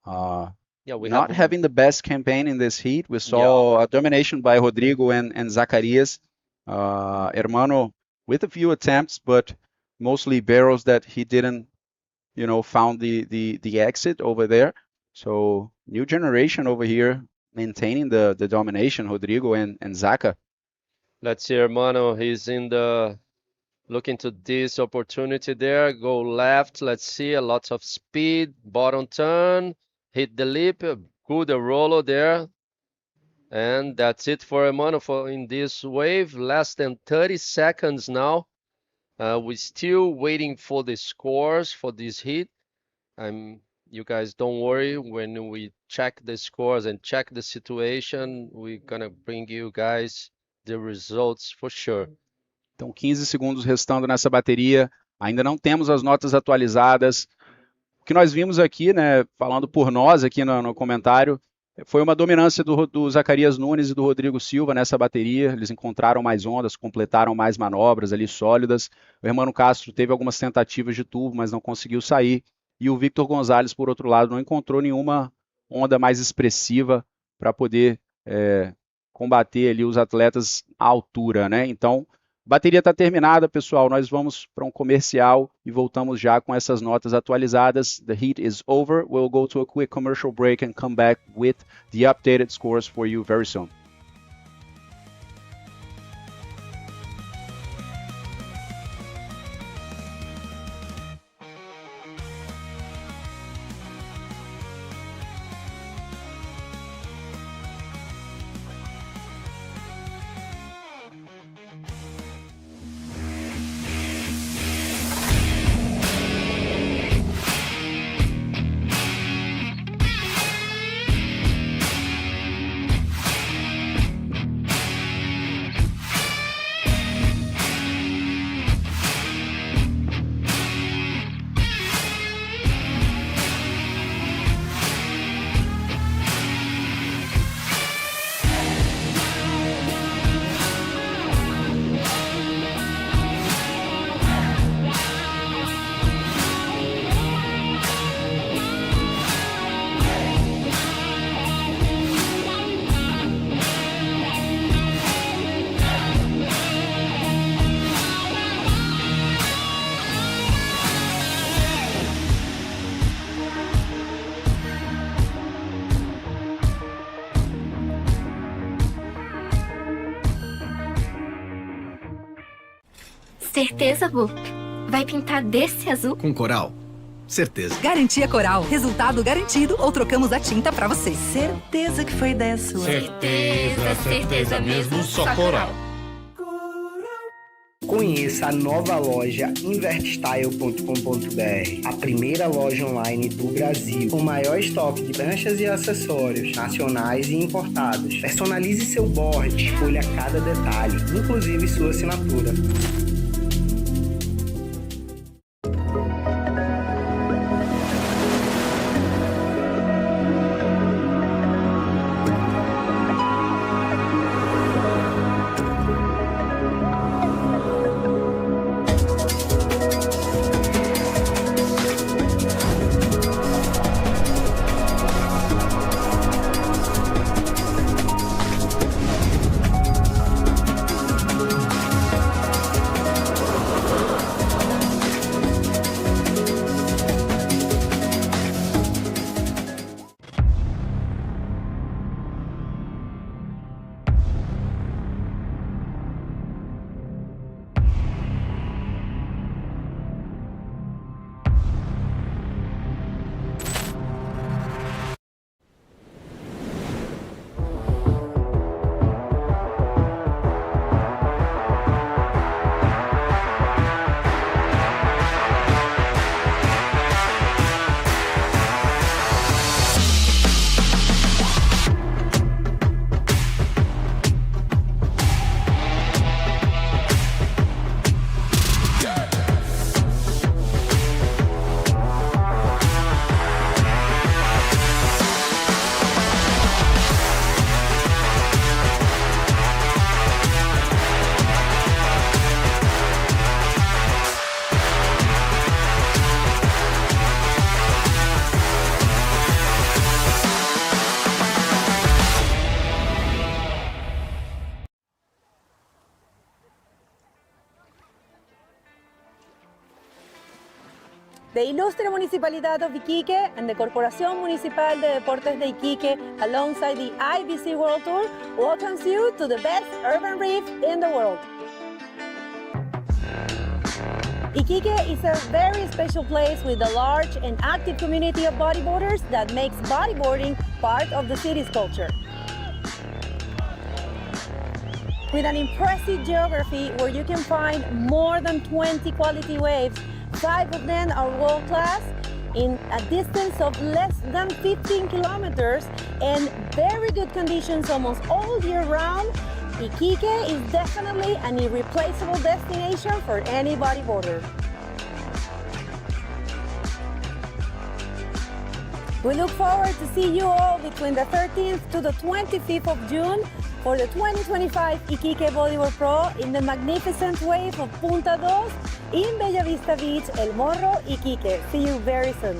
Yeah, we Not have having the best campaign in this heat. We saw a domination by Rodrigo and Zacarias. Hermano with a few attempts, but mostly barrels that he didn't, you know, found the exit over there. So new generation over here maintaining the domination, Rodrigo and Zaca. Let's see, Hermano. He's looking to this opportunity there. Go left. Let's see. A lot of speed. Bottom turn. Hit the lip. Good roller there. And that's it for Hermano in this wave. Less than 30 seconds now. We're still waiting for the scores for this heat. You guys don't worry. When we check the scores and check the situation, we're gonna bring you guys the results for sure. Então, 15 segundos restando nessa bateria. Ainda não temos as notas atualizadas. que nós vimos aqui, né, falando por nós aqui no comentário, foi uma dominância do Zacarias Nunes e do Rodrigo Silva nessa bateria. Eles encontraram mais ondas, completaram mais manobras ali sólidas. O Hermano Castro teve algumas tentativas de tubo, mas não conseguiu sair. E o Victor Gonzalez, por outro lado, não encontrou nenhuma onda mais expressiva para poder combater ali os atletas à altura, né? Então, a bateria está terminada, pessoal. Nós vamos para um comercial e voltamos já com essas notas atualizadas. The heat is over. We'll go to a quick commercial break and come back with the updated scores for you very soon. Certeza, Bu? Vai pintar desse azul? Com coral? Certeza. Garantia Coral. Resultado garantido ou trocamos a tinta pra você. Certeza que foi ideia sua. Certeza mesmo, só coral. Conheça a nova loja invertstyle.com.br, a primeira loja online do Brasil, com o maior estoque de pranchas e acessórios nacionais e importados. Personalize seu board, escolha cada detalhe, inclusive sua assinatura. The Ilustre Municipalidad of Iquique and the Corporación Municipal de Deportes de Iquique, alongside the IBC World Tour, welcomes you to the best urban reef in the world. Iquique is a very special place with a large and active community of bodyboarders that makes bodyboarding part of the city's culture. With an impressive geography where you can find more than 20 quality waves, 5 of them are world class in a distance of less than 15 kilometers and very good conditions almost all year round. Iquique is definitely an irreplaceable destination for any bodyboarder. We look forward to see you all between the 13th to the 25th of June for the 2025 Iquique Bodyboard Pro in the magnificent wave of Punta Dos in Bella Vista Beach, El Morro, Iquique. See you very soon.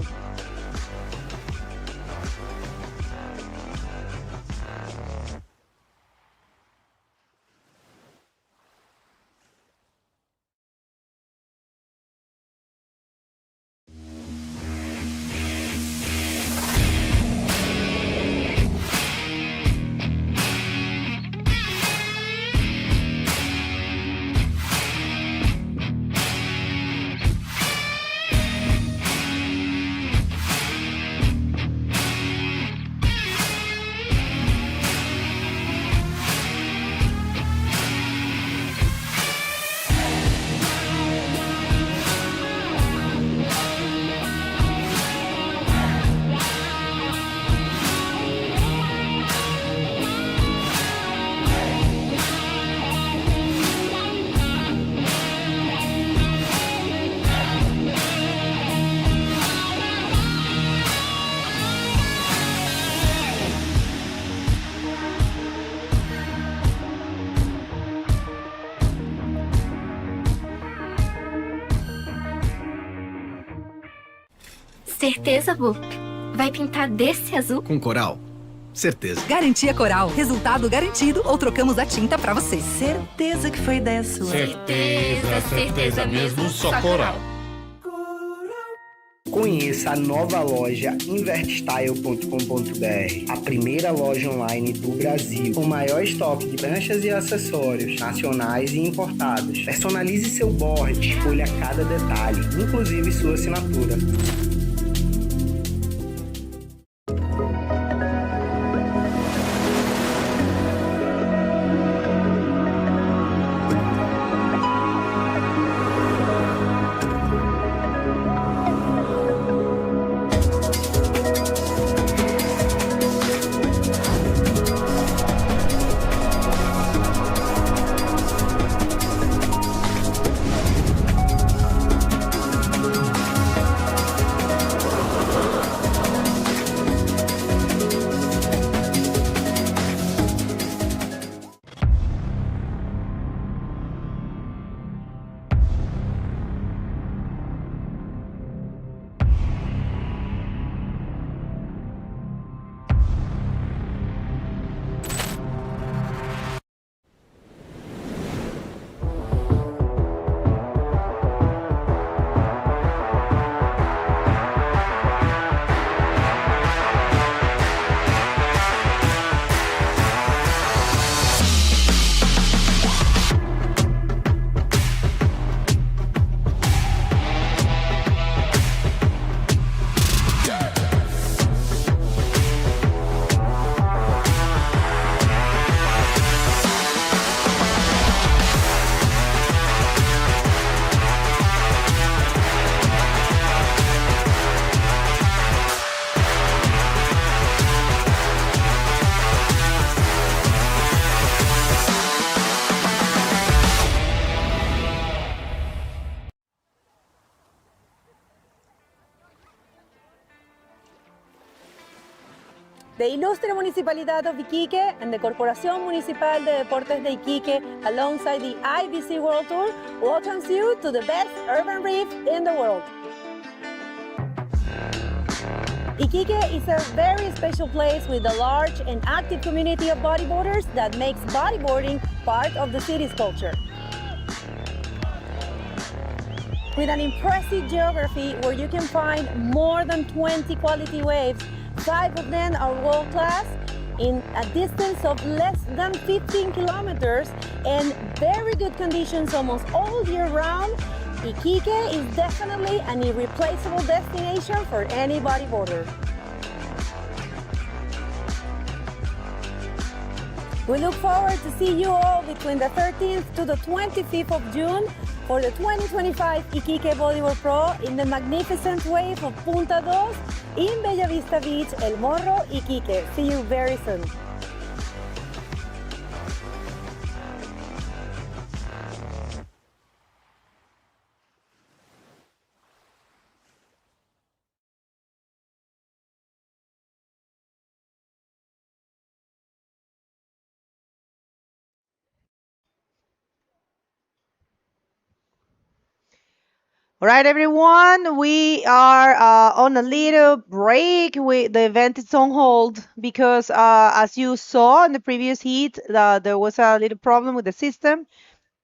Certeza, Bu? Vai pintar desse azul? Com coral? Certeza. Garantia Coral. Resultado garantido ou trocamos a tinta pra você. Certeza que foi ideia sua. Certeza mesmo, só coral. Conheça a nova loja invertstyle.com.br, a primeira loja online do Brasil, com o maior estoque de pranchas e acessórios nacionais e importados. Personalize seu board, escolha cada detalhe, inclusive sua assinatura. The Ilustre Municipalidad of Iquique and the Corporación Municipal de Deportes de Iquique, alongside the IBC World Tour, welcomes you to the best urban reef in the world. Iquique is a very special place with a large and active community of bodyboarders that makes bodyboarding part of the city's culture. With an impressive geography where you can find more than 20 quality waves, 5 of them are world-class, in a distance of less than 15 kilometers and very good conditions almost all year round, Iquique is definitely an irreplaceable destination for any bodyboarder. We look forward to see you all between the 13th to the 25th of June for the 2025 Iquique Bodyboard Pro in the magnificent wave of Punta Dos in Bella Vista Beach, El Morro, Iquique. See you very soon. All right, everyone, we are on a little break. The event is on hold because, as you saw in the previous heat, there was a little problem with the system.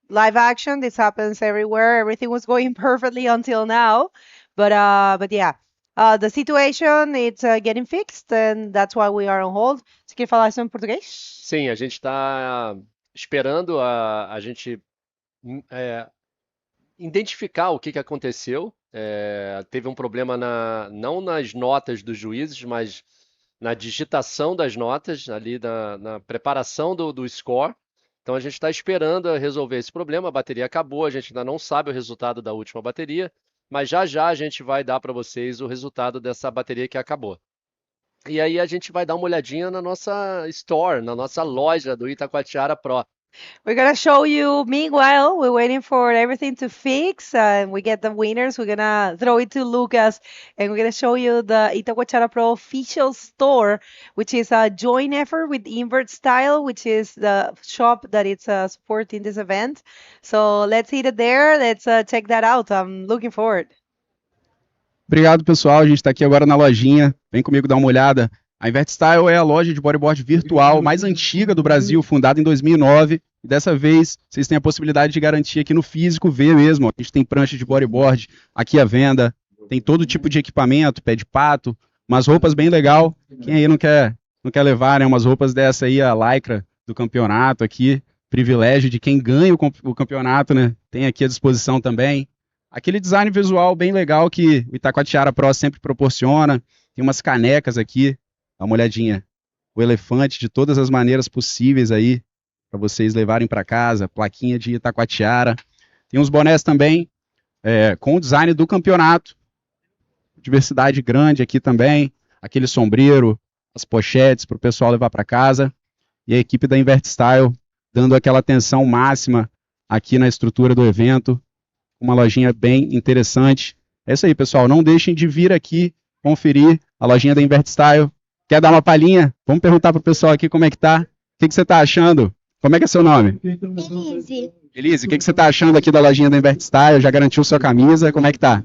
Live action, this happens everywhere. Everything was going perfectly until now, but yeah, the situation it's getting fixed, and that's why we are on hold. Você quer falar isso em português? Sim, a gente está esperando a gente identificar o que aconteceu. Teve um problema não nas notas dos juízes, mas na digitação das notas, ali na preparação do score. Então a gente está esperando resolver esse problema. A bateria acabou, a gente ainda não sabe o resultado da última bateria, mas já já a gente vai dar para vocês o resultado dessa bateria que acabou. E aí a gente vai dar uma olhadinha na nossa store, na nossa loja do Itacoatiara Pro. We're gonna show you. Meanwhile, we're waiting for everything to fix, and we get the winners. We're gonna throw it to Lucas, and we're gonna show you the Itacoatiara Pro official store, which is a joint effort with Invert Style, which is the shop that it's supporting this event. So let's hit it there. Let's check that out. I'm looking forward. Obrigado, pessoal. A gente está aqui agora na lojinha. Vem comigo dar uma olhada. A Invert Style é a loja de bodyboard virtual mais antiga do Brasil, fundada em 2009. E dessa vez, vocês têm a possibilidade de garantir aqui no físico, ver mesmo. A gente tem pranchas de bodyboard aqui à venda. Tem todo tipo de equipamento, pé de pato, umas roupas bem legal. Quem aí não quer levar, né? Umas roupas dessa aí, a lycra do campeonato aqui. Privilégio de quem ganha o campeonato, né? Tem aqui à disposição também. Aquele design visual bem legal que o Itacoatiara Pro sempre proporciona. Tem umas canecas aqui. Dá uma olhadinha. O elefante de todas as maneiras possíveis aí, para vocês levarem para casa. Plaquinha de Itacoatiara. Tem uns bonés também, com o design do campeonato. Diversidade grande aqui também. Aquele sombreiro, as pochetes para o pessoal levar para casa. E a equipe da Invert Style dando aquela atenção máxima aqui na estrutura do evento. Uma lojinha bem interessante. É isso aí, pessoal. Não deixem de vir aqui conferir a lojinha da Invert Style. Quer dar uma palhinha? Vamos perguntar pro pessoal aqui como é que tá. O que você tá achando? Como é que é seu nome? Elise. Elise, o que você tá achando aqui da lojinha da Invert Style? Já garantiu sua camisa? Como é que tá?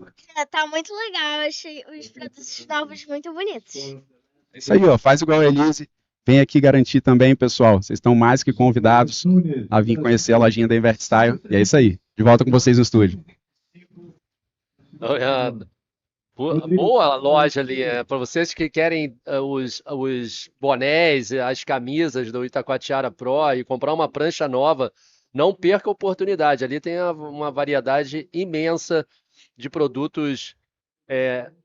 Tá muito legal. Eu achei os produtos novos muito bonitos. É isso aí, ó. Faz igual a Elise. Vem aqui garantir também, pessoal. Vocês estão mais que convidados a vir conhecer a lojinha da Invert Style. E é isso aí. De volta com vocês no estúdio. Boa loja ali, para vocês que querem os bonés, as camisas do Itacoatiara Pro e comprar uma prancha nova, não perca a oportunidade. Ali tem uma variedade imensa de produtos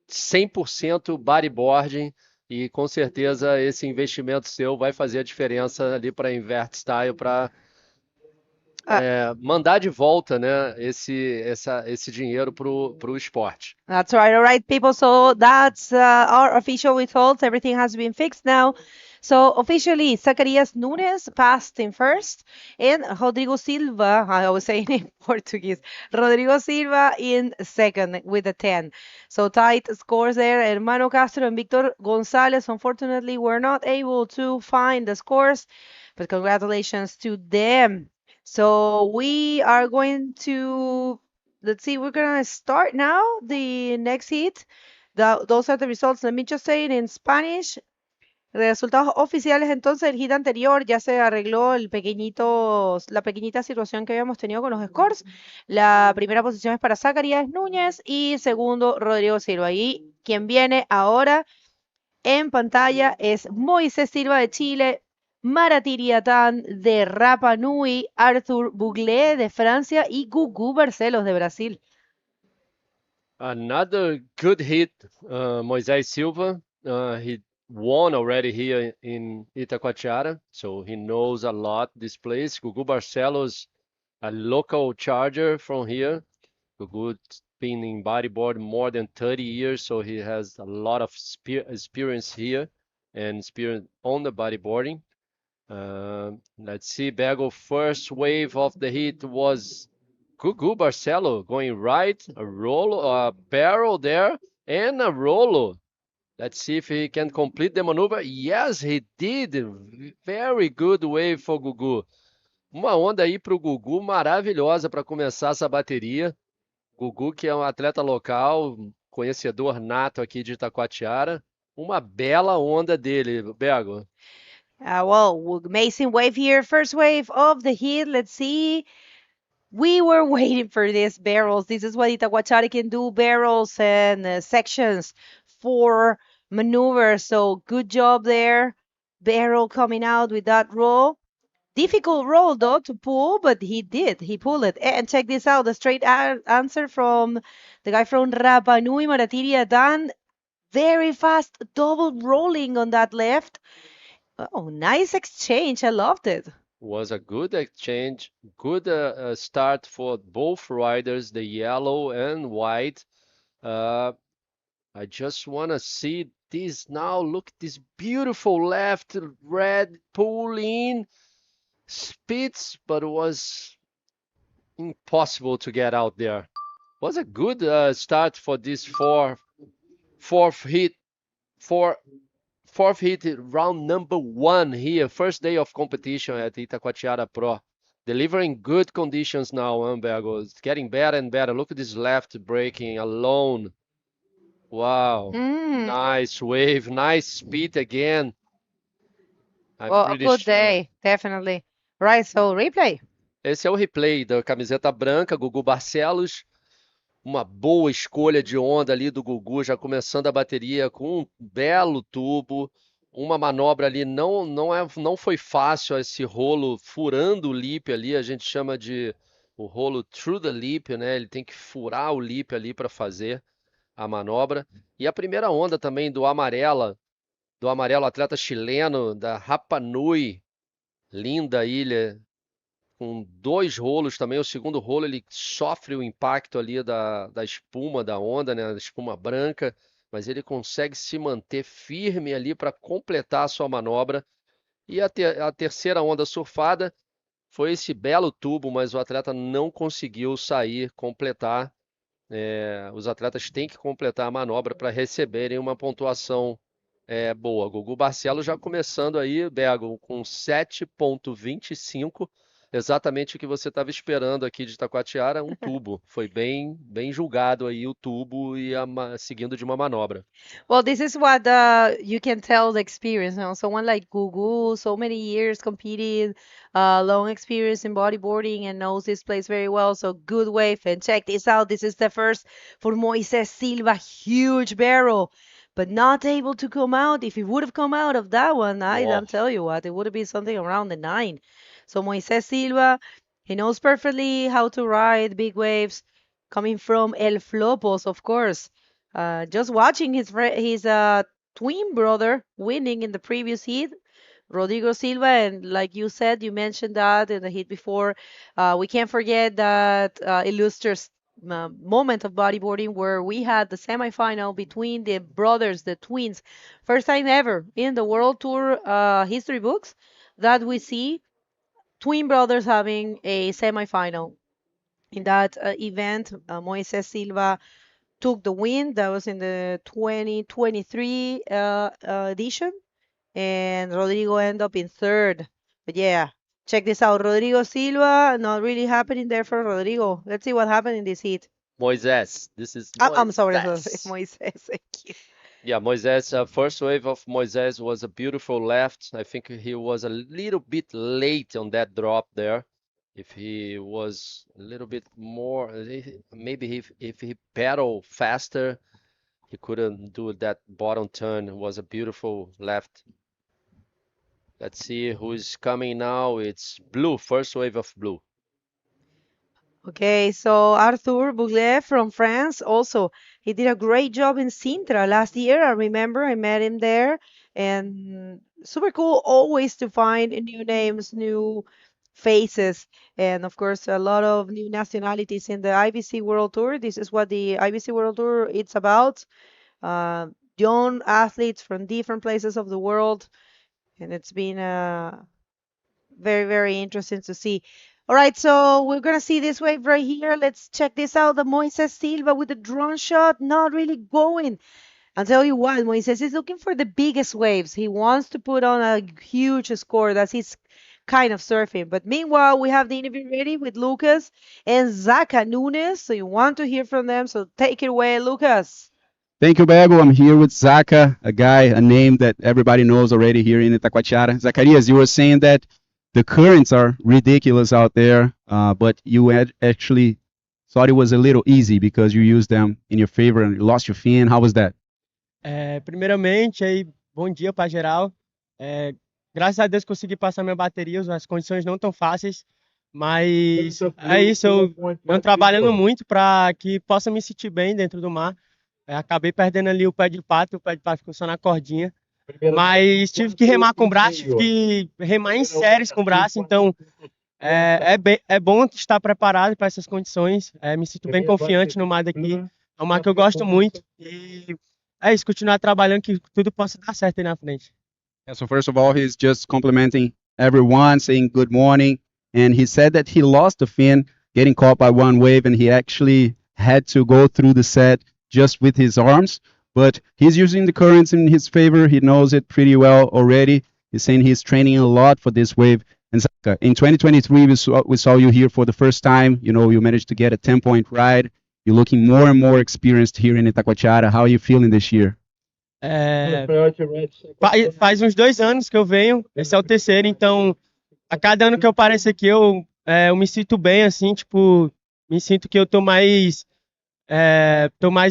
100% bodyboarding e com certeza esse investimento seu vai fazer a diferença ali para a Invert Style, para mandar de volta, né, esse dinheiro pro esporte. That's right. All right, people. So that's our official results. Everything has been fixed now. So officially, Zacarias Nunes passed in first, and Rodrigo Silva, I was saying in Portuguese, Rodrigo Silva in second with a 10. So tight scores there. Hermano Castro and Victor Gonzalez, unfortunately, were not able to find the scores, but congratulations to them. So we are going to, let's see, we're going to start now the next heat. Those are the results. Let me just say it in Spanish. Resultados oficiales entonces del hit anterior, ya se arregló la pequeñita situación que habíamos tenido con los scores. La primera posición es para Zacarias Núñez y segundo Rodrigo Silva. Y quien viene ahora en pantalla es Moisés Silva de Chile, Maratiriatán de Rapa Nui, Arthur Buglé de Francia y Gugu Barcelos de Brasil. Another good hit, Moisés Silva. He won already here in Itacoatiara, so he knows a lot this place. Gugu Barcelos, a local charger from here. Gugu's been in bodyboard more than 30 years, so he has a lot of experience here and experience on the bodyboarding. Let's see, Bego, first wave of the heat was Gugu Barcelo going right, a barrel there, and a rolo. Let's see if he can complete the maneuver. Yes, he did. Very good wave for Gugu. Uma onda aí para o Gugu maravilhosa para começar essa bateria. Gugu, que é um atleta local, conhecedor nato aqui de Itacoatiara. Uma bela onda dele, Bego. Well, amazing wave here. First wave of the heat. Let's see. We were waiting for these barrels. This is what Itacoatiara can do, barrels and sections for maneuvers. So good job there. Barrel coming out with that roll. Difficult roll though to pull, but he did. He pulled it. And check this out, the straight answer from the guy from Rapa Nui, Maratiria Dan. Very fast double rolling on that left. Oh, nice exchange. I loved it. Was a good exchange, good start for both riders, the yellow and white. I just want to see this now. Look, this beautiful left red pull in spits, but it was impossible to get out there. Was a good start for this fourth hit round number 1 here, first day of competition at Itacoatiara Pro. Delivering good conditions now, Ambergo. It's getting better and better. Look at this left braking alone. Wow. Nice wave, nice speed again. Well, a good day, definitely. Right, so replay. Esse é o replay da camiseta branca, Gugu Barcelos. Uma boa escolha de onda ali do Gugu, já começando a bateria com um belo tubo. Uma manobra ali não foi fácil, esse rolo furando o lip ali, a gente chama de o rolo through the lip, né? Ele tem que furar o lip ali para fazer a manobra. E a primeira onda também do amarelo atleta chileno da Rapa Nui, linda ilha, com 2 rolos também. O segundo rolo ele sofre o impacto ali da espuma da onda, né? Da espuma branca, mas ele consegue se manter firme ali para completar a sua manobra. E a terceira onda surfada foi esse belo tubo, mas o atleta não conseguiu sair, completar. Os atletas têm que completar a manobra para receberem uma pontuação boa. Gugu Barcelos já começando aí, Bego, com 7,25. Exatamente o que você estava esperando aqui de Itacoatiara, um tubo. Foi bem julgado aí o tubo e seguindo de uma manobra. Well, this is what you can tell the experience. You know, someone like Gugu, so many years competing, long experience in bodyboarding and knows this place very well. So good wave. And check this out. This is the first for Moises Silva, huge barrel, but not able to come out. If he would have come out of that one, I'll tell you what, it would have been something around the 9. So Moises Silva, he knows perfectly how to ride big waves, coming from El Flopos, of course. Just watching his twin brother winning in the previous heat, Rodrigo Silva, and like you said, you mentioned that in the heat before. We can't forget that illustrious moment of bodyboarding where we had the semifinal between the brothers, the twins. First time ever in the World Tour history books that we see twin brothers having a semifinal. In that event, Moises Silva took the win. That was in the 2023 edition, and Rodrigo ended up in 3rd. But yeah, check this out. Rodrigo Silva, not really happening there for Rodrigo. Let's see what happened in this heat. Moises, this is I'm sorry, Moises. Thank you. Yeah, Moises, first wave of Moises was a beautiful left. I think he was a little bit late on that drop there. If he was a little bit more, maybe if he pedaled faster, he couldn't do that bottom turn. It was a beautiful left. Let's see who's coming now. It's blue, first wave of blue. Okay, so Arthur Bouglet from France also, he did a great job in Sintra last year. I remember I met him there, and super cool always to find new names, new faces, and of course a lot of new nationalities in the IBC World Tour. This is what the IBC World Tour it's about. Young athletes from different places of the world, and it's been very, very interesting to see. All right, so we're going to see this wave right here. Let's check this out. The Moises Silva with the drone shot, not really going. I'll tell you what, Moises is looking for the biggest waves. He wants to put on a huge score. That's his kind of surfing. But meanwhile, we have the interview ready with Lucas and Zaka Nunes. So you want to hear from them. So take it away, Lucas. Thank you, Bego. I'm here with Zaka, a name that everybody knows already here in Itacoatiara. Zacarias, you were saying that the currents are ridiculous out there, but you had actually thought it was a little easy because you used them in your favor and you lost your fin. How was that? Primeiramente, aí, bom dia para geral. Graças a Deus consegui passar minha bateria, as condições não tão fáceis, mas é isso, eu venho trabalhando muito para que possa me sentir bem dentro do mar. Acabei perdendo ali o pé de pato ficou só na cordinha, mas tive que remar com o braço, tive que remar em séries com o braço, então é bom estar preparado para essas condições, me sinto bem confiante no mar daqui, é um mar que eu gosto muito, e é isso, continuar trabalhando que tudo possa dar certo aí na frente. Yeah, so first of all, he's just complimenting everyone, saying good morning, and he said that he lost the fin, getting caught by one wave, and he actually had to go through the set just with his arms, but he's using the currents in his favor. He knows it pretty well already. He's saying he's training a lot for this wave. And Zaka, in 2023, we saw you here for the first time. You know, you managed to get a 10-point ride. You're looking more and more experienced here in Itacoatiara. How are you feeling this year? Faz uns 2 anos que eu venho, esse é o terceiro, então a cada ano que eu pareço aqui eu me sinto bem, assim, tipo, me sinto que eu tô mais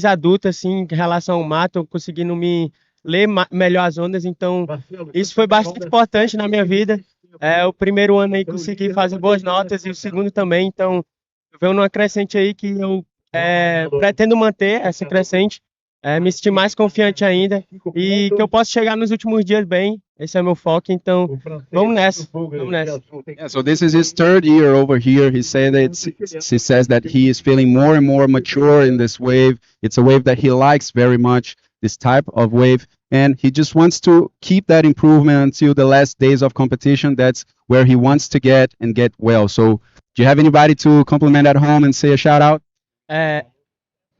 adulto, assim, em relação ao mar, tô conseguindo me ler melhor as ondas, então isso foi bastante importante na minha vida. O primeiro ano aí consegui fazer boas notas e o segundo também, então eu venho numa crescente aí que eu pretendo manter essa crescente, me sentir mais confiante ainda e que eu possa chegar nos últimos dias bem. Esse é o meu foco, então vamos nessa. Yeah, so this is his 3rd year over here. He says that he is feeling more and more mature in this wave. It's a wave that he likes very much, this type of wave, and he just wants to keep that improvement until the last days of competition. That's where he wants to get and get well. So do you have anybody to compliment at home and say a shout out?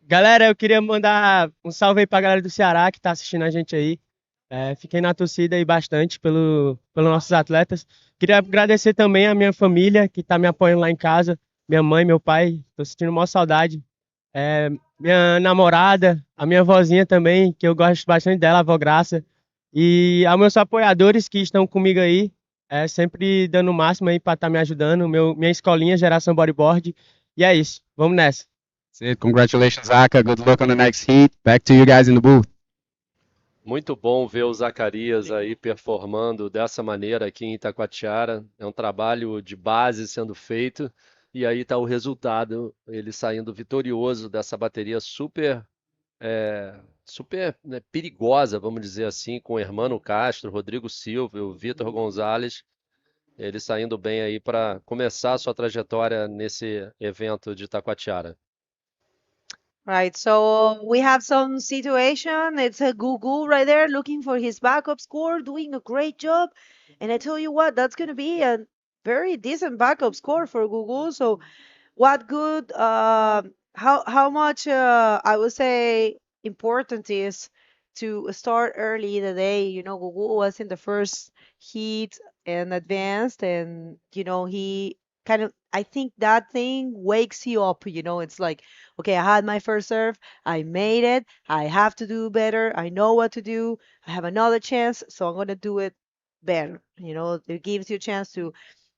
Galera, eu queria mandar um salve aí pra galera do Ceará que tá assistindo a gente aí. Fiquei na torcida aí bastante pelos nossos atletas. Queria agradecer também a minha família que tá me apoiando lá em casa. Minha mãe, meu pai, tô sentindo maior saudade. Minha namorada, a minha vozinha também, que eu gosto bastante dela, a avó Graça. E aos meus apoiadores que estão comigo aí, sempre dando o máximo aí pra estar me ajudando. Minha escolinha, Geração Bodyboard. E é isso, vamos nessa. That's it. Congratulations, Zaka. Good luck on the next heat. Back to you guys in the booth. Muito bom ver o Zacarias aí performando dessa maneira aqui em Itacoatiara. É um trabalho de base sendo feito e aí está o resultado, ele saindo vitorioso dessa bateria super, né, perigosa, vamos dizer assim, com o Hermano Castro, Rodrigo Silva, o Vitor Gonzalez. Ele saindo bem aí para começar a sua trajetória nesse evento de Itacoatiara. Right, so we have some situation. It's a Gugu right there looking for his backup score, doing a great job. And I tell you what, that's going to be a very decent backup score for Gugu. So what good, how much, I would say, important is to start early in the day. You know, Gugu was in the first heat and advanced, and, you know, he kind of, I think that thing wakes you up, you know, it's like, okay, I had my first serve, I made it, I have to do better, I know what to do, I have another chance, so I'm going to do it better. You know, it gives you a chance to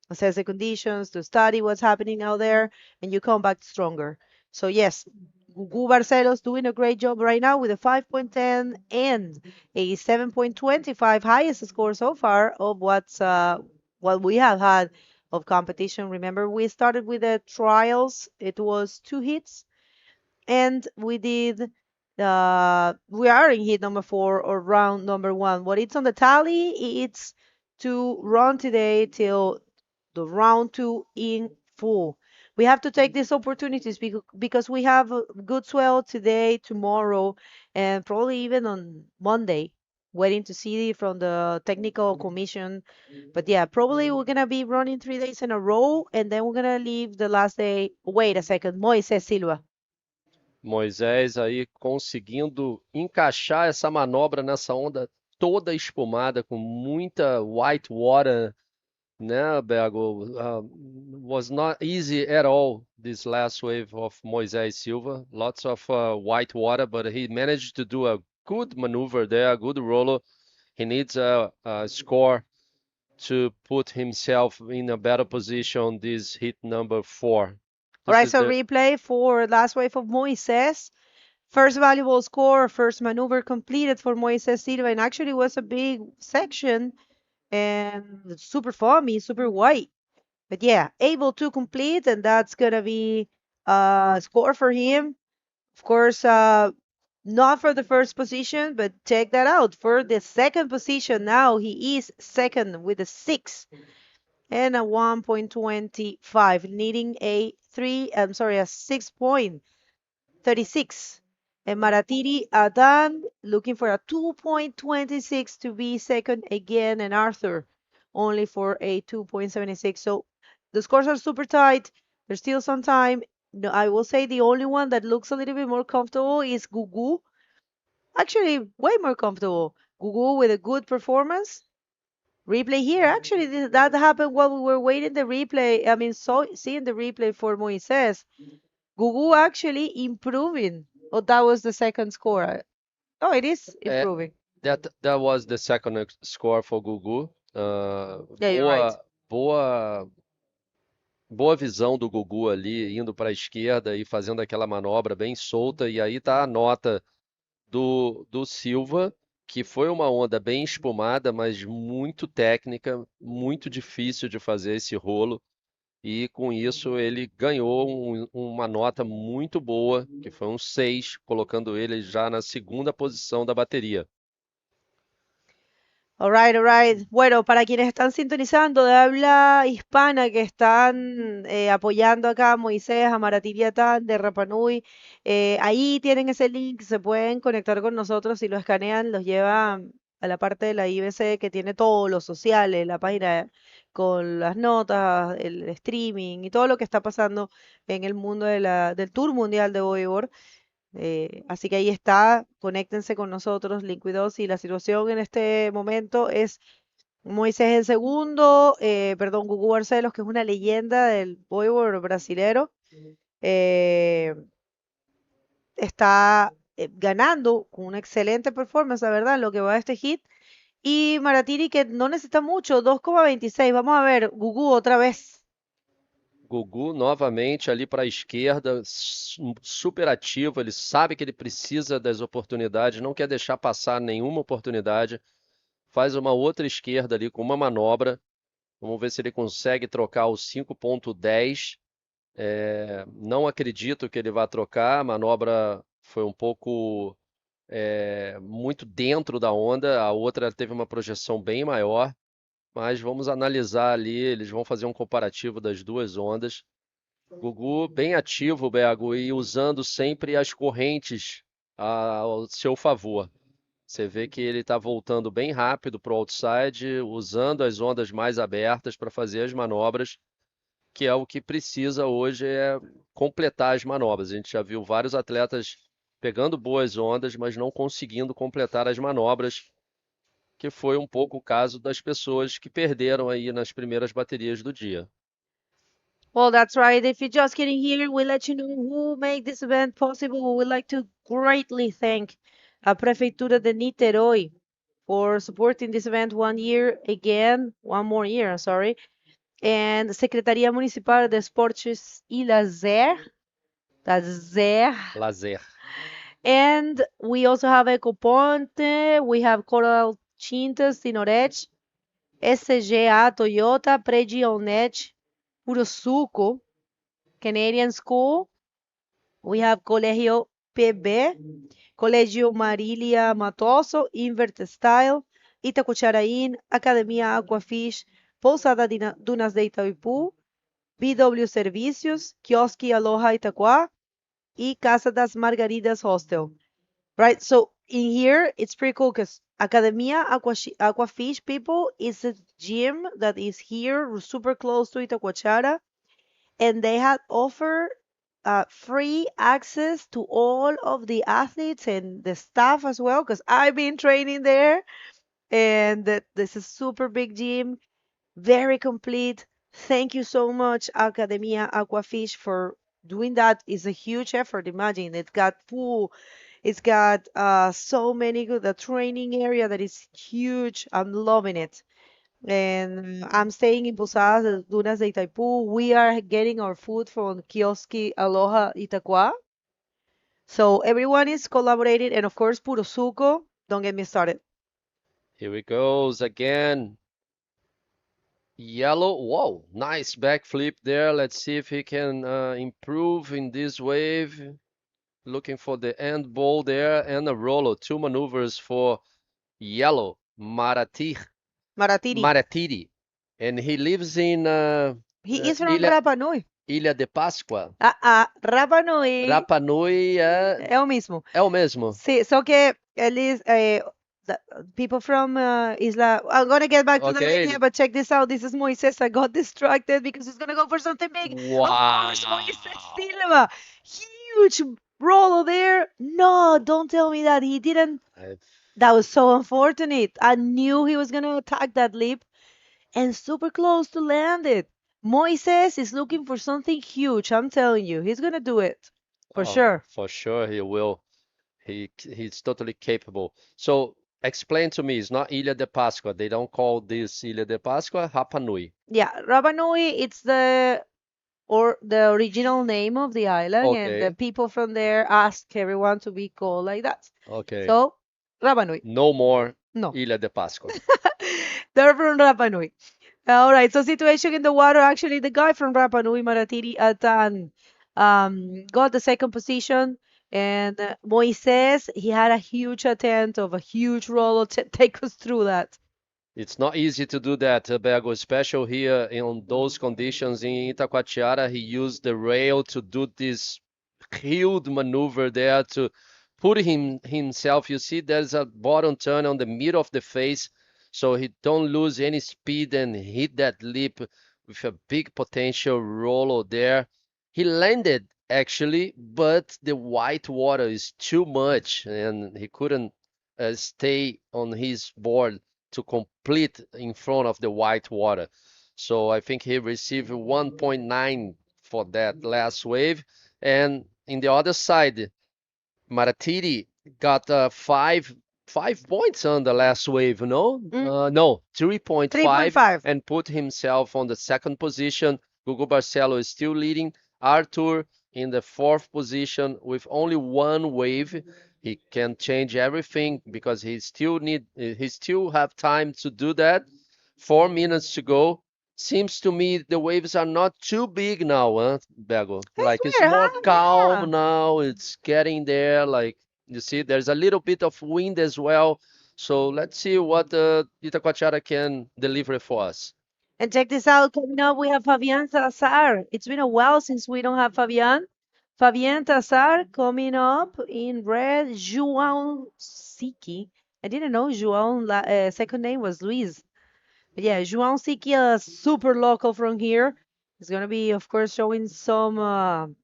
assess the conditions, to study what's happening out there, and you come back stronger. So yes, Gugu Barcelos doing a great job right now with a 5.10 and a 7.25 highest score so far of what we have had of competition. Remember, we started with the trials. It was 2 hits, and we did. We are in hit number 4 or round number 1. What it's on the tally, it's to run today till the round 2 in full. We have to take these opportunities because we have a good swell today, tomorrow, and probably even on Monday. Waiting to see from the technical commission. But yeah, probably we're going to be running 3 days in a row, and then we're going to leave the last day. Wait a second, Moisés Silva. Moisés aí conseguindo encaixar essa manobra nessa onda toda espumada, com muita white water né, Bego? Was not easy at all this last wave of Moisés Silva. Lots of white water, but he managed to do a good maneuver there, a good roller. He needs a score to put himself in a better position this hit number 4. All right, This is so the replay for last wave of Moises. First valuable score, first maneuver completed for Moises Silva, and actually was a big section and super foamy, super white. But yeah, able to complete, and that's gonna be a score for him. Of course, not for the first position, but check that out. For the second position now, he is second with a 6 and a 1.25, needing a 6.36. And Maratiri Adan looking for a 2.26 to be second again, and Arthur only for a 2.76. So the scores are super tight. There's still some time. No, I will say the only one that looks a little bit more comfortable is Gugu. Actually, way more comfortable. Gugu with a good performance. Replay here. Actually, that happened while we were waiting the replay. I mean, seeing the replay for Moises. Gugu actually improving. Oh, that was the second score. Oh, it is improving. that was the second score for Gugu. Yeah, you're right. Boa visão do Gugu ali, indo para a esquerda e fazendo aquela manobra bem solta. E aí tá a nota do Silva, que foi uma onda bem espumada, mas muito técnica, muito difícil de fazer esse rolo. E com isso ele ganhou uma nota muito boa, que foi um 6, colocando ele já na segunda posição da bateria. All right, all right. Bueno, para quienes están sintonizando de habla hispana, que están apoyando acá a Moisés, a Maratiriatán de Rapanui, ahí tienen ese link, se pueden conectar con nosotros. Si lo escanean, los lleva a la parte de la IBC que tiene todos los sociales, la página con las notas, el streaming y todo lo que está pasando en el mundo del Tour Mundial de Bodyboard. Así que ahí está, conéctense con nosotros, Liquid 2, y la situación en este momento es Moisés en segundo, perdón, Gugu Barcelos, que es una leyenda del bodyboard brasilero, está ganando con una excelente performance, la verdad, en lo que va de este hit. Y Maratiri, que no necesita mucho, 2,26. Vamos a ver, Gugu otra vez. Gugu novamente ali para a esquerda, super ativo, ele sabe que ele precisa das oportunidades, não quer deixar passar nenhuma oportunidade. Faz uma outra esquerda ali com uma manobra. Vamos ver se ele consegue trocar o 5.10. Não acredito que ele vá trocar, a manobra foi um pouco muito dentro da onda, a outra teve uma projeção bem maior. Mas vamos analisar ali, eles vão fazer um comparativo das duas ondas. Gugu bem ativo, Bego, e usando sempre as correntes ao seu favor. Você vê que ele está voltando bem rápido para o outside, usando as ondas mais abertas para fazer as manobras, que é o que precisa hoje, é completar as manobras. A gente já viu vários atletas pegando boas ondas, mas não conseguindo completar as manobras, que foi um pouco o caso das pessoas que perderam aí nas primeiras baterias do dia. Well, that's right. If you're just getting here, we'll let you know who made this event possible. We would like to greatly thank Prefeitura de Niterói for supporting this event one more year, I'm sorry. And Secretaria Municipal de Esportes y Lazer. Lazer. And we also have Ecoponte, we have Coral Tintas, Sinorete, SGA Toyota, Pregionet, Urosuco, Canadian School. We have Colegio PB, Colegio Marilia Matoso, Invert Style, Itacoatiara, Academia Aquafish, Pousada Dunas de Itaipu, BW Servicios, Quiosque Aloha Itaquá, y Casa das Margaridas Hostel. Right, so in here, it's pretty cool because Academia Aquafish, people, is a gym that is here super close to Itacoatiara, and they had offered free access to all of the athletes and the staff as well, because I've been training there, and this is super big gym. Very complete. Thank you so much, Academia Aquafish, for doing that. It's a huge effort. Imagine it's got pool, it's got so many good the training area that is huge. I'm loving it. And I'm staying in Posadas Dunas de Itaipu. We are getting our food from Kioski Aloha Itacoa. So everyone is collaborating, and of course, Puro Suco. Don't get me started. Here he goes again. Yellow. Whoa, nice backflip there. Let's see if he can improve in this wave. Looking for the end ball there and a rolo. Two maneuvers for yellow. Maratiri. Maratiri. And he lives in He is from Rapa Nui. Ilha de Páscoa. Rapa Nui. Rapa Nui é o mesmo. É o mesmo. Sí, so que eles people from Isla. I'm gonna get back to the idea, but check this out. This is Moises. I got distracted because he's gonna go for something big. Wow. Of course, Moises Silva. Huge roll there. No, don't tell me that he didn't. That was so unfortunate. I knew he was gonna attack that lip and super close to land it. Moises is looking for something huge. I'm telling you, he's gonna do it for sure. For sure, he will. He's totally capable. So explain to me, it's not Ilha de Páscoa. They don't call this Ilha de Páscoa Rapa Nui. Yeah, Rapa Nui, it's the original name of the island, and the people from there ask everyone to be called like that. Okay. So, Rapa Nui. No more No. Ilha de Páscoa. They're from Rapa Nui. All right, so situation in the water. Actually, the guy from Rapa Nui, Maratiri Atan, got the second position. And Moises, he had a huge attempt of a huge roll to take us through that. It's not easy to do that, Bego, especially here in those conditions in Itacoatiara. He used the rail to do this huge maneuver there to put himself. You see, there's a bottom turn on the middle of the face, so he don't lose any speed and hit that lip with a big potential roll there. He landed actually, but the white water is too much and he couldn't stay on his board to complete in front of the white water. So I think he received 1.9 for that last wave. And in the other side, Maratiri got 5 points on the last wave, no? No, 3.5 and put himself on the second position. Gugu Barcelo is still leading. Arthur in the fourth position with only one wave. He can change everything because he still have time to do that. 4 minutes to go. Seems to me the waves are not too big now, huh, Bego? Like it's more calm now. It's getting there. Like you see, there's a little bit of wind as well. So let's see what Itacoatiara can deliver for us. And check this out. Coming up, we have Fabian Salazar. It's been a while since we don't have Fabian. Fabian Salazar coming up in red. João Siki. I didn't know João second name was Luis. But yeah, João Siki, a super local from here. He's going to be, of course, showing some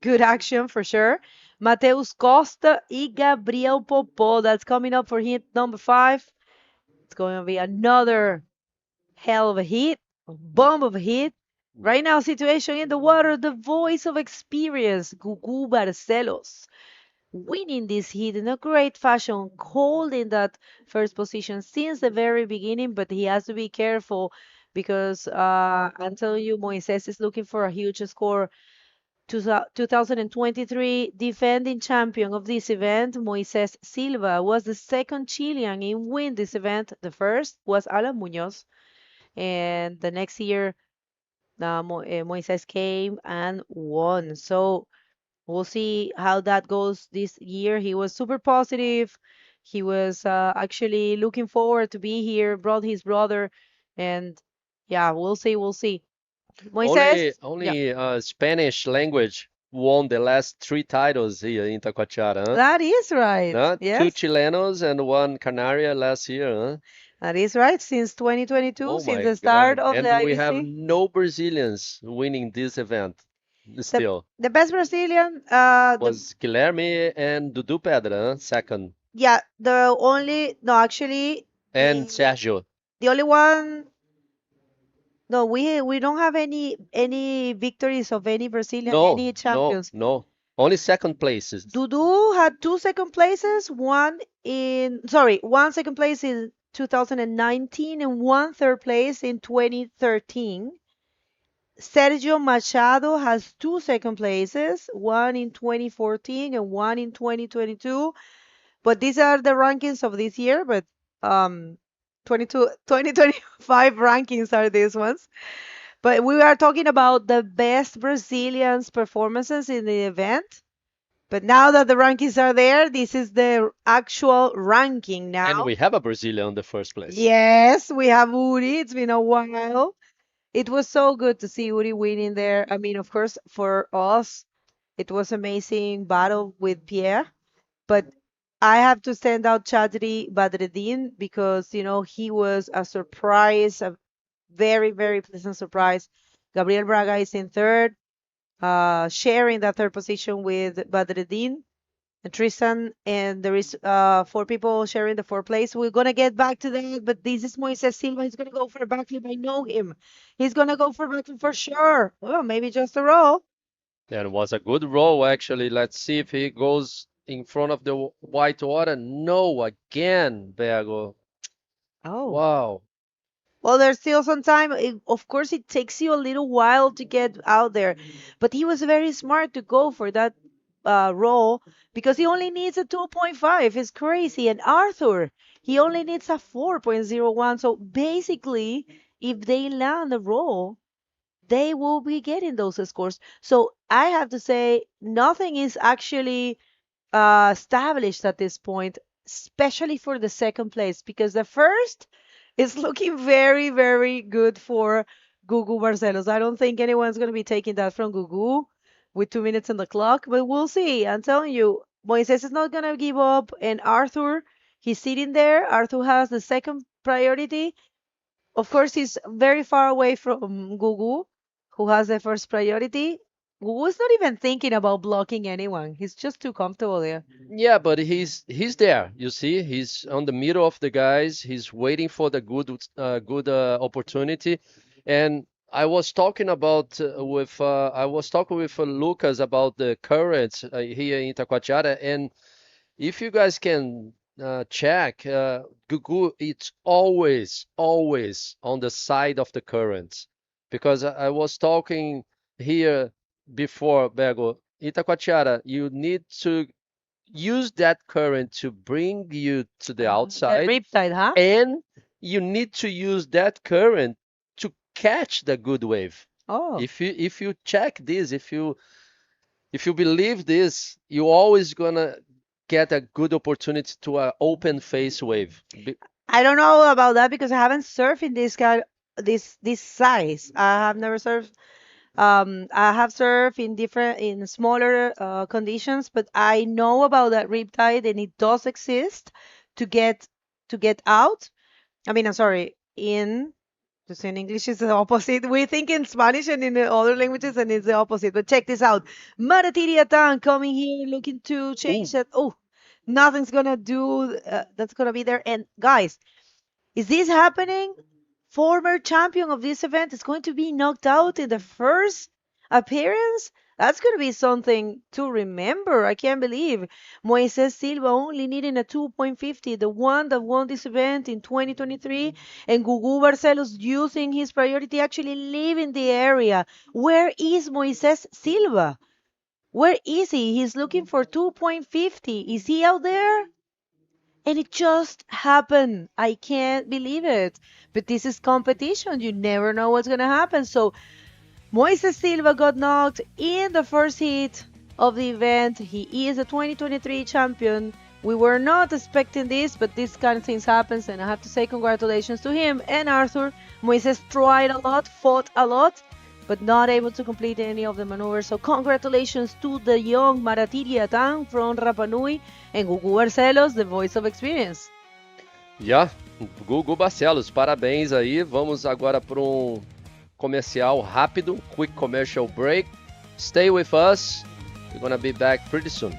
good action for sure. Mateus Costa y Gabriel Popó. That's coming up for hit number 5. It's going to be another hell of a hit, a bomb of a hit. Right now, situation in the water, the voice of experience, Gugu Barcelos, winning this hit in a great fashion, holding that first position since the very beginning, but he has to be careful because I'm telling you, Moises is looking for a huge score. 2023 defending champion of this event, Moises Silva, was the second Chilean in win this event. The first was Alan Munoz. And the next year, Moises came and won. So we'll see how that goes this year. He was super positive. He was actually looking forward to be here, brought his brother. And yeah, we'll see. Moises, only Spanish language won the last 3 titles here in Itacoatiara. Huh? That is right. Huh? Yes. 2 Chilenos and 1 Canaria last year. Huh? That is right. Since 2022, Oh since my the start God. of the And we IBC. have no Brazilians winning this event still. The best Brazilian Was Guilherme and Dudu Pedra, huh? Second. Yeah, the only no actually And Sergio. the only one No, we don't have any victories of any Brazilian, No, any champions. no. Only second places. Dudu had 2 second places, one second place in 2019 and one third place in 2013. Sergio Machado has 2 second places, one in 2014 and one in 2022. But these are the rankings of this year, but 2025 rankings are these ones. But we are talking about the best Brazilians' performances in the event. But now that the rankings are there, this is the actual ranking now. And we have a Brazilian in the first place. Yes, we have Uri. It's been a while. It was so good to see Uri winning there. I mean, of course, for us, it was amazing battle with Pierre. But I have to send out Chadri Badreddin because, he was a surprise, a very, very pleasant surprise. Gabriel Braga is in third, sharing that third position with Badreddin and Tristan, and there is 4 people sharing the fourth place. We're gonna get back to that, but this is Moises Silva. He's gonna go for a backflip. I know him. He's gonna go for a backflip for sure. Well, maybe just a roll. And it was a good roll, actually. Let's see if he goes in front of the white water. No, again, Bergo. Oh. Wow. Well, there's still some time. Of course, it takes you a little while to get out there, but he was very smart to go for that roll because he only needs a 2.5. It's crazy. And Arthur, he only needs a 4.01. So basically, if they land the roll, they will be getting those scores. So I have to say, nothing is actually established at this point, especially for the second place, because the first is looking very, very good for Gugu Barcelos. I don't think anyone's going to be taking that from Gugu with 2 minutes on the clock, but we'll see. I'm telling you, Moises is not going to give up, and Arthur, he's sitting there. Arthur has the second priority. Of course, he's very far away from Gugu, who has the first priority. Gugu is not even thinking about blocking anyone. He's just too comfortable there. Yeah, but he's there. You see, he's on the middle of the guys. He's waiting for the good opportunity. And I was talking with Lucas about the currents here in Itacoatiara, and if you guys can check, Gugu, it's always on the side of the currents, because I was talking here before, Bergo, Itacoatiara, you need to use that current to bring you to the outside, The riptide, huh? and you need to use that current to catch the good wave. Oh. If you check this, if you believe this, you're always gonna get a good opportunity to an open face wave. I don't know about that because I haven't surfed in this size. I have never surfed. I have surfed in smaller conditions, but I know about that riptide and it does exist to get out. I mean, I'm sorry, just in English is the opposite. We think in Spanish and in the other languages and it's the opposite. But check this out. Maratiriatan coming here looking to change that. Oh, nothing's gonna do. That's gonna be there. And guys, is this happening? Former champion of this event is going to be knocked out in the first appearance. That's going to be something to remember. I can't believe Moises Silva only needing a 2.50, the one that won this event in 2023, and Gugu Barcelos using his priority actually leaving the area. Where is Moises Silva? Where is he? He's looking for 2.50. Is he out there? And it just happened. I can't believe it. But this is competition. You never know what's going to happen. So Moises Silva got knocked in the first heat of the event. He is a 2023 champion. We were not expecting this, but this kind of things happens. And I have to say congratulations to him and Arthur. Moises tried a lot, fought a lot, but not able to complete any of the maneuvers. So congratulations to the young Maratiriatan from Rapa Nui and Gugu Barcelos, the voice of experience. Yeah, Gugu Barcelos, parabéns aí. Vamos agora para comercial rápido, quick commercial break. Stay with us. We're gonna be back pretty soon.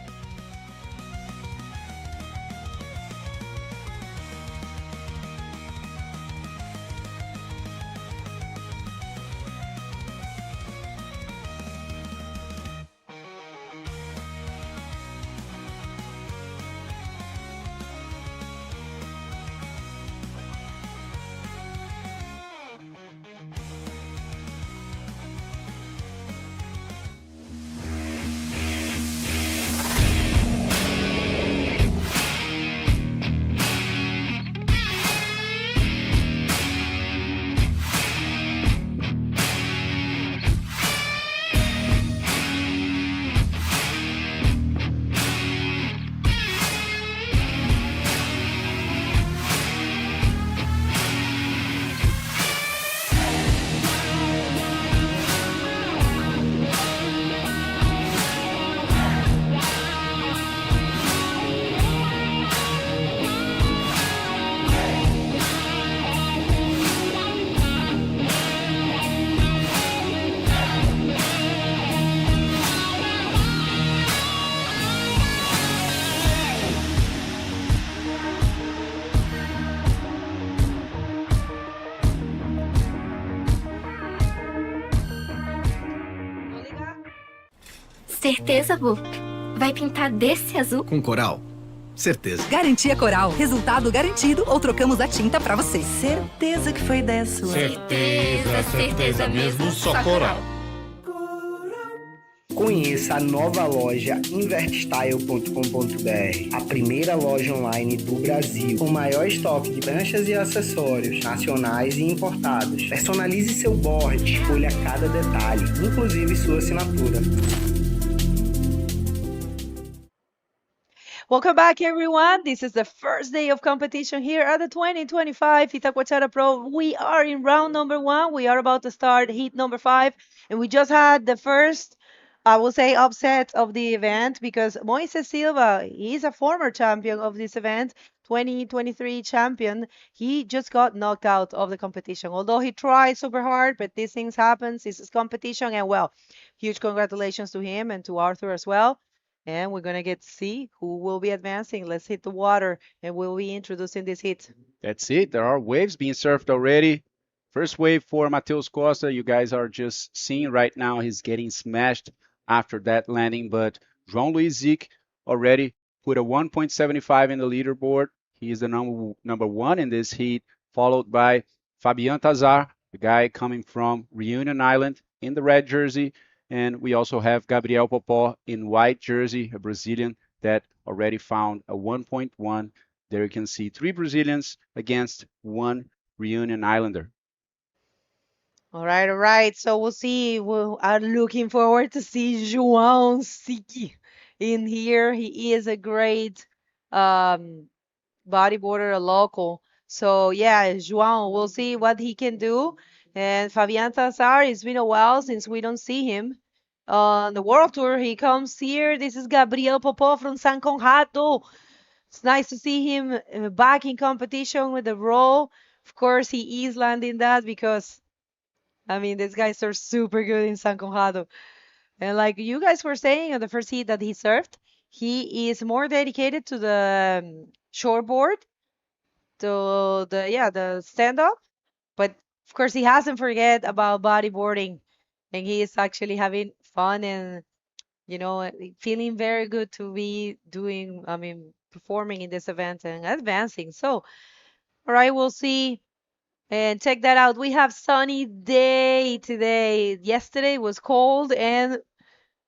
Certeza, Bu? Vai pintar desse azul? Com coral? Certeza. Garantia Coral. Resultado garantido ou trocamos a tinta pra você. Certeza que foi ideia sua. Certeza mesmo, só coral. Conheça a nova loja invertstyle.com.br, a primeira loja online do Brasil, com o maior estoque de pranchas e acessórios nacionais e importados. Personalize seu board, escolha cada detalhe, inclusive sua assinatura. Welcome back, everyone. This is the first day of competition here at the 2025 Itacoatiara Pro. We are in round number 1. We are about to start heat number 5. And we just had the first, I will say, upset of the event because Moises Silva, he's a former champion of this event, 2023 champion. He just got knocked out of the competition. Although he tried super hard, but these things happen. This is competition. And well, huge congratulations to him and to Arthur as well. And we're going to get to see who will be advancing. Let's hit the water and we'll be introducing this hit. That's it. There are waves being surfed already. First wave for Matheus Costa. You guys are just seeing right now he's getting smashed after that landing. But João Luiz Zic already put a 1.75 in the leaderboard. He is the number 1 in this heat, followed by Fabian Tazar, the guy coming from Reunion Island in the red jersey. And we also have Gabriel Popó in white jersey, a Brazilian that already found a 1.1. There you can see 3 Brazilians against 1 Reunion Islander. All right. So we'll see. We are looking forward to see João Siki in here. He is a great bodyboarder, a local. So yeah, João, we'll see what he can do. And Fabian Tazar, it's been a while since we don't see him. On the World Tour, he comes here. This is Gabriel Popó from San Conrado. It's nice to see him back in competition with the roll. Of course, he is landing that because, I mean, these guys are super good in San Conrado. And like you guys were saying on the first heat that he surfed, he is more dedicated to the shortboard, to the stand-up. But of course, he hasn't forget about bodyboarding. And he is actually having fun and, feeling very good to be performing in this event and advancing. So, all right, we'll see. And check that out. We have sunny day today. Yesterday was cold and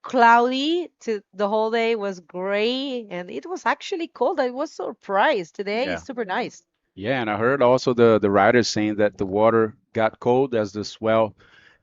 cloudy. The whole day was gray and it was actually cold. I was surprised. Today is super nice. Yeah, and I heard also the riders saying that the water got cold as the swell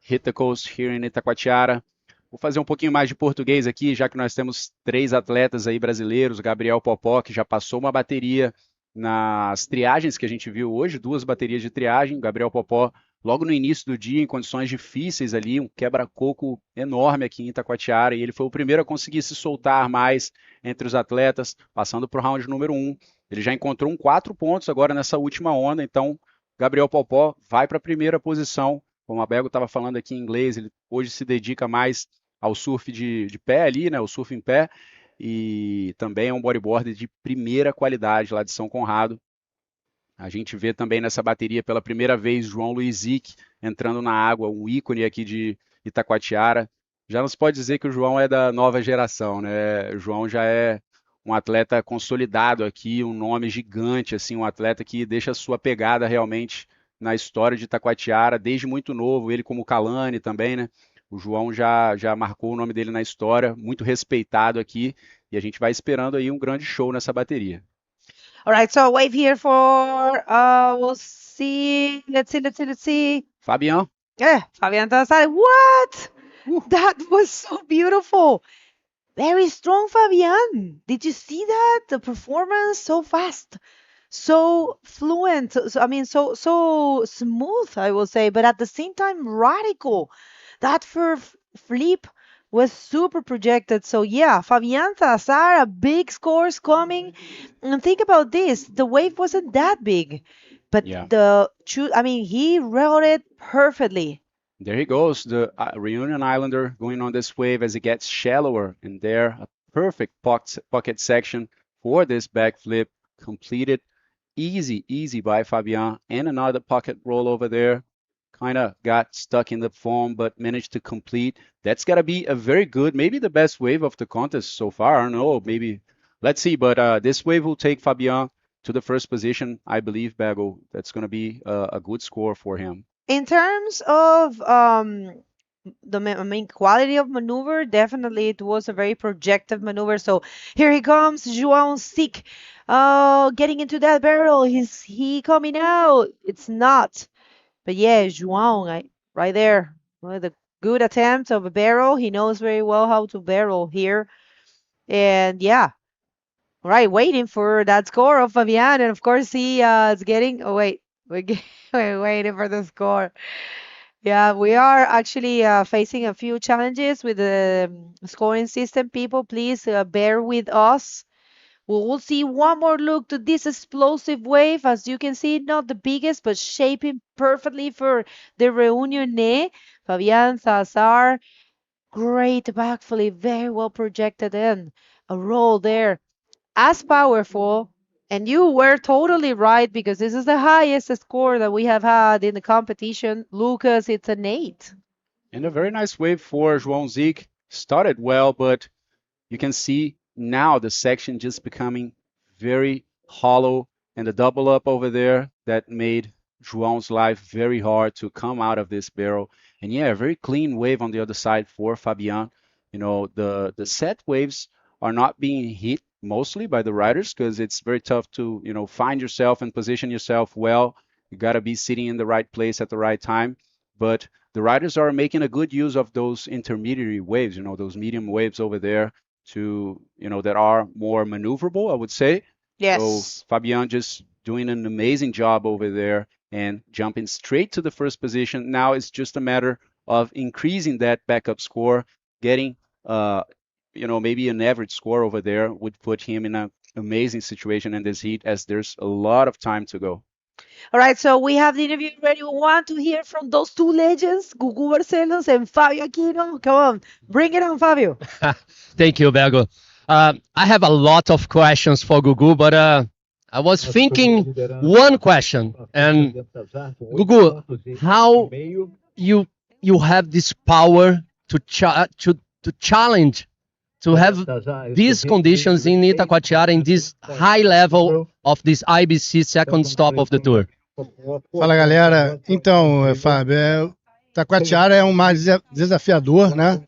hit the coast here in Itacoatiara. Vou fazer um pouquinho mais de português aqui, já que nós temos 3 atletas aí brasileiros. O Gabriel Popó, que já passou uma bateria nas triagens que a gente viu hoje, 2 baterias de triagem. O Gabriel Popó, logo no início do dia, em condições difíceis ali, um quebra-coco enorme aqui em Itacoatiara, e ele foi o primeiro a conseguir se soltar mais entre os atletas, passando para o round número 1. Ele já encontrou 4 pontos agora nessa última onda, então Gabriel Popó vai para a primeira posição. Como a Bego estava falando aqui em inglês, ele hoje se dedica mais ao surf de pé ali, né, o surf em pé, e também é um bodyboarder de primeira qualidade lá de São Conrado. A gente vê também nessa bateria pela primeira vez João Luiz Zic entrando na água, um ícone aqui de Itacoatiara. Já não se pode dizer que o João é da nova geração, né? O João já é um atleta consolidado aqui, um nome gigante, assim, um atleta que deixa a sua pegada realmente na história de Itacoatiara, desde muito novo, ele como Kalani também, né? O João já marcou o nome dele na história, muito respeitado aqui, e a gente vai esperando aí um grande show nessa bateria. All right, so wave here for, we'll see, let's see. Fabian. Yeah, Fabian Tazar. What? That was so beautiful. Very strong, Fabian. Did you see that? The performance so fast, so fluent. So smooth, I will say, but at the same time radical. That flip was super projected. So yeah, Fabian Tazar, big scores coming. And think about this: the wave wasn't that big, but he rode it perfectly. There he goes, the Reunion Islander going on this wave as it gets shallower, and there a perfect pocket section for this backflip completed. Easy by Fabian, and another pocket roll over there. kind of got stuck in the foam, but managed to complete. That's got to be a very good, maybe the best wave of the contest so far. I don't know, maybe, let's see. But this wave will take Fabian to the first position, I believe, Bago. That's going to be a good score for him. In terms of the quality of maneuver, definitely it was a very projective maneuver. So here he comes, João Sick, getting into that barrel. Is he coming out? It's not. But yeah, João, right there, with a good attempt of a barrel. He knows very well how to barrel here. And yeah, right, waiting for that score of Fabian. And of course, he is getting. Oh, wait, we're waiting for the score. Yeah, we are actually facing a few challenges with the scoring system. People, please bear with us. We will see one more look to this explosive wave. As you can see, not the biggest, but shaping perfectly for the Reunion. Fabian Salazar, great backflip, very well projected in. A roll there, as powerful. And you were totally right because this is the highest score that we have had in the competition. Lucas, it's an 8. And a very nice wave for João Zic. Started well, but you can see now the section just becoming very hollow, and the double up over there that made João's life very hard to come out of this barrel. And yeah, a very clean wave on the other side for Fabian. You know, the set waves are not being hit mostly by the riders because it's very tough to, you know, find yourself and position yourself well. You got to be sitting in the right place at the right time. But the riders are making a good use of those intermediary waves, you know, those medium waves over there to, you know, that are more maneuverable, I would say. Yes. So Fabian just doing an amazing job over there and jumping straight to the first position. Now it's just a matter of increasing that backup score, getting, you know, maybe an average score over there would put him in an amazing situation in this heat, as there's a lot of time to go. All right, so we have the interview ready. We want to hear from those two legends, Gugu Barcelos and Fabio Aquino. Come on, bring it on, Fabio. Thank you, Bergo. I have a lot of questions for Gugu, but I was thinking one question. And Gugu, how you have this power to challenge, to have these conditions in Itacoatiara, in this high level of this IBC second stop of the tour? Fala, galera. Então, Fábio, Itacoatiara é um mar desafiador, né?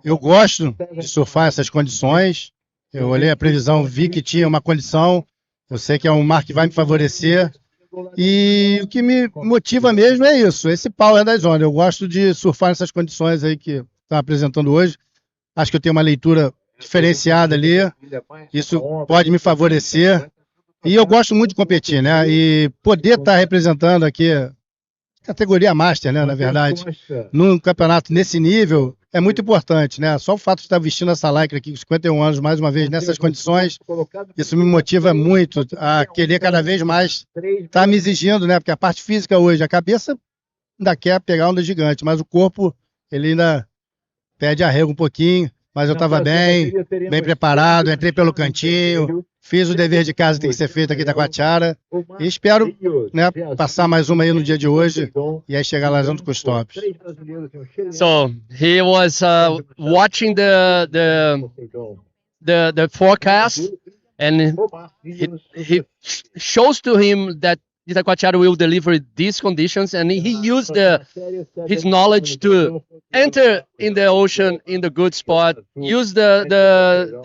Eu gosto de surfar essas condições. Eu olhei a previsão, vi que tinha uma condição. Eu sei que é um mar que vai me favorecer. E o que me motiva mesmo é isso, esse power das ondas. Eu gosto de surfar nessas condições aí que está apresentando hoje. Acho que eu tenho uma leitura diferenciada ali. Isso pode me favorecer. E eu gosto muito de competir, né? E poder estar representando aqui categoria Master, né? Na verdade, num campeonato nesse nível é muito importante, né? Só o fato de estar vestindo essa lycra aqui com 51 anos, mais uma vez, nessas condições, isso me motiva muito a querer cada vez mais estar me exigindo, né? Porque a parte física hoje, a cabeça ainda quer pegar onda gigante, mas o corpo, ele ainda pede arrego um pouquinho, mas eu estava bem preparado, entrei pelo cantinho, fiz o dever de casa que tem que ser feito aqui da Itacoatiara e espero, né, passar mais uma aí no dia de hoje e aí chegar lá junto com os tops. So he was watching the forecast, and he shows to him that Itacoatiara will deliver these conditions, and he used his knowledge to enter in the ocean in the good spot, use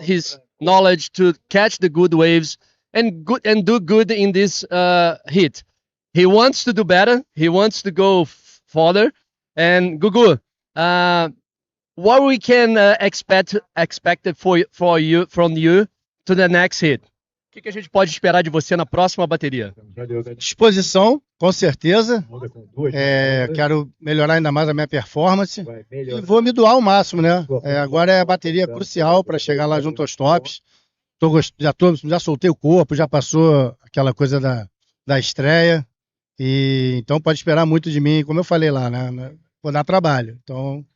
his knowledge to catch the good waves and do good in this heat. He wants to do better. He wants to go further. And Gugu, what we can expect from you to the next heat? O que a gente pode esperar de você na próxima bateria? Disposição, com certeza. Quero melhorar ainda mais a minha performance e vou me doar ao máximo, né? Agora é a bateria crucial para chegar lá junto aos tops. Já soltei o corpo, já passou aquela coisa da estreia. E então pode esperar muito de mim, como eu falei lá, né? Vou dar trabalho. Então,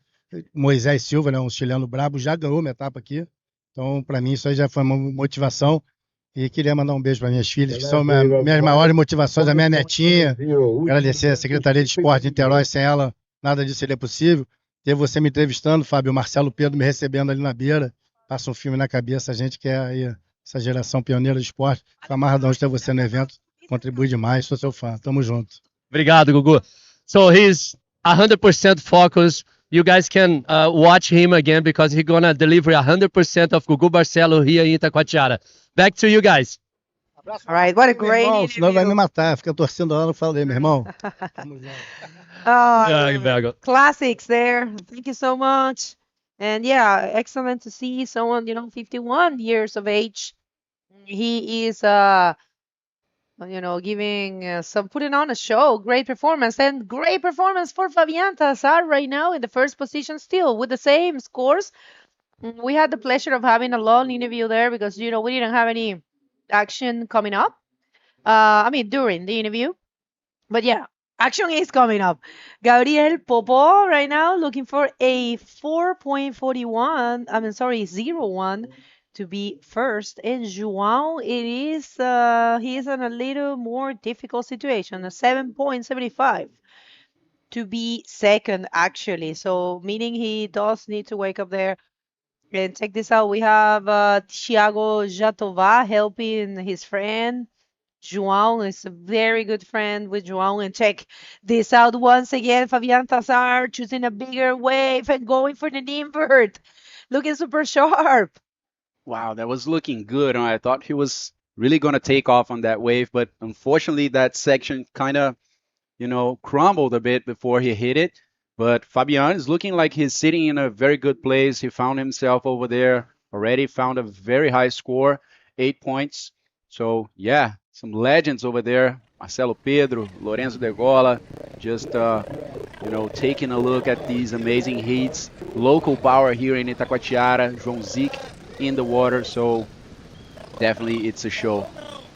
Moisés Silva, né, um chileno brabo, já ganhou uma etapa aqui. Então, para mim, isso aí já foi uma motivação. E queria mandar um beijo para minhas filhas, que são minhas maiores motivações, a minha netinha. Agradecer a Secretaria de Esporte de Niterói, sem ela nada disso seria possível. Ter você me entrevistando, Fábio, o Marcelo Pedro me recebendo ali na beira. Passa um filme na cabeça, a gente que é aí essa geração pioneira do esporte. Fico amarradão de ter você no evento, contribui demais, sou seu fã. Tamo junto. Obrigado, Gugu. So he's 100% focused. You guys can watch him again because he's gonna deliver 100% of Gugu Barcelo here in Itacoatiara. Back to you guys. All right, what a great Irmão, senão vai me interview. matar. Fica torcendo lá, não falei, meu irmão. Classics there. Thank you so much. And yeah, excellent to see someone, 51 years of age. He is, giving putting on a show, great performance, and great performance for Fabian Tazar right now in the first position still with the same scores. We had the pleasure of having a long interview there because, we didn't have any action coming up. During the interview. But yeah, action is coming up. Gabriel Popo right now looking for a 4.41, 01 to be first. And João, he is in a little more difficult situation, a 7.75 to be second actually. So meaning he does need to wake up there. And check this out. We have Thiago Jatova helping his friend. João is a very good friend with João. And check this out once again. Fabian Tazar choosing a bigger wave and going for the invert. Looking super sharp. Wow, that was looking good. I thought he was really going to take off on that wave, but unfortunately that section kind of, crumbled a bit before he hit it. But Fabian is looking like he's sitting in a very good place. He found himself over there, already found a very high score, 8 points. So yeah, some legends over there. Marcelo Pedro, Lorenzo Degola, just taking a look at these amazing heats. Local power here in Itacoatiara. João Zic in the water, so definitely it's a show.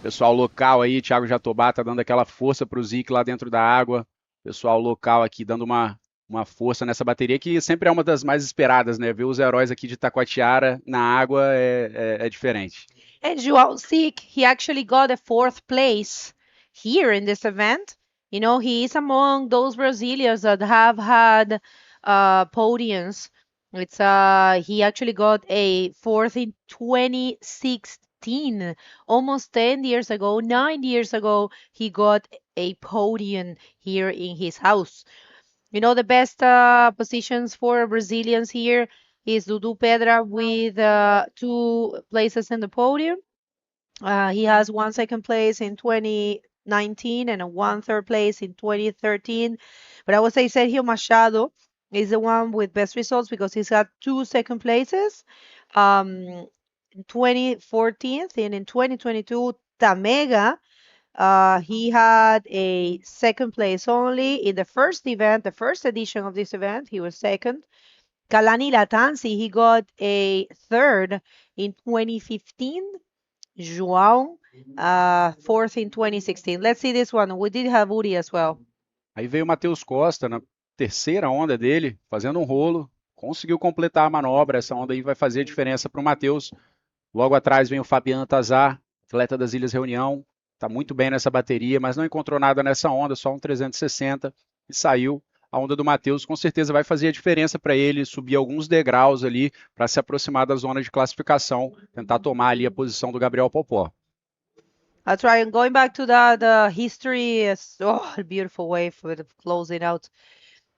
Pessoal local aí, Thiago Jatobá tá dando aquela força pro Zic lá dentro da água. Pessoal local aqui dando uma força nessa bateria que sempre é uma das mais esperadas, né? Ver os heróis aqui de Itacoatiara na água é diferente. And João Zic, he actually got a 4th place here in this event. He is among those Brazilians that have had podiums. He actually got a 4th in 2016, almost 10 years ago, 9 years ago, he got a podium here in his house. The best positions for Brazilians here is Dudu Pedra with 2 places in the podium. He has 1 second place in 2019 and a 1 third place in 2013. But I would say Sergio Machado is the one with best results because he's got 2 second places. In 2014 and in 2022, Tamega, he had a 2nd place only in the first event, the first edition of this event. He was 2nd. Kalani Latansi, he got a 3rd in 2015. João, 4th in 2016. Let's see this one. We did have Uri as well. Aí veio o Matheus Costa na terceira onda dele, fazendo um rolo, conseguiu completar a manobra. Essa onda aí vai fazer a diferença para o Matheus. Logo atrás vem o Fabian Tazar, atleta das Ilhas Reunião, está muito bem nessa bateria, mas não encontrou nada nessa onda, só um 360 e saiu. A onda do Matheus com certeza vai fazer a diferença para ele subir alguns degraus ali para se aproximar da zona de classificação, tentar tomar ali a posição do Gabriel Popó. That's right. And going back to the history, beautiful way for the closing out.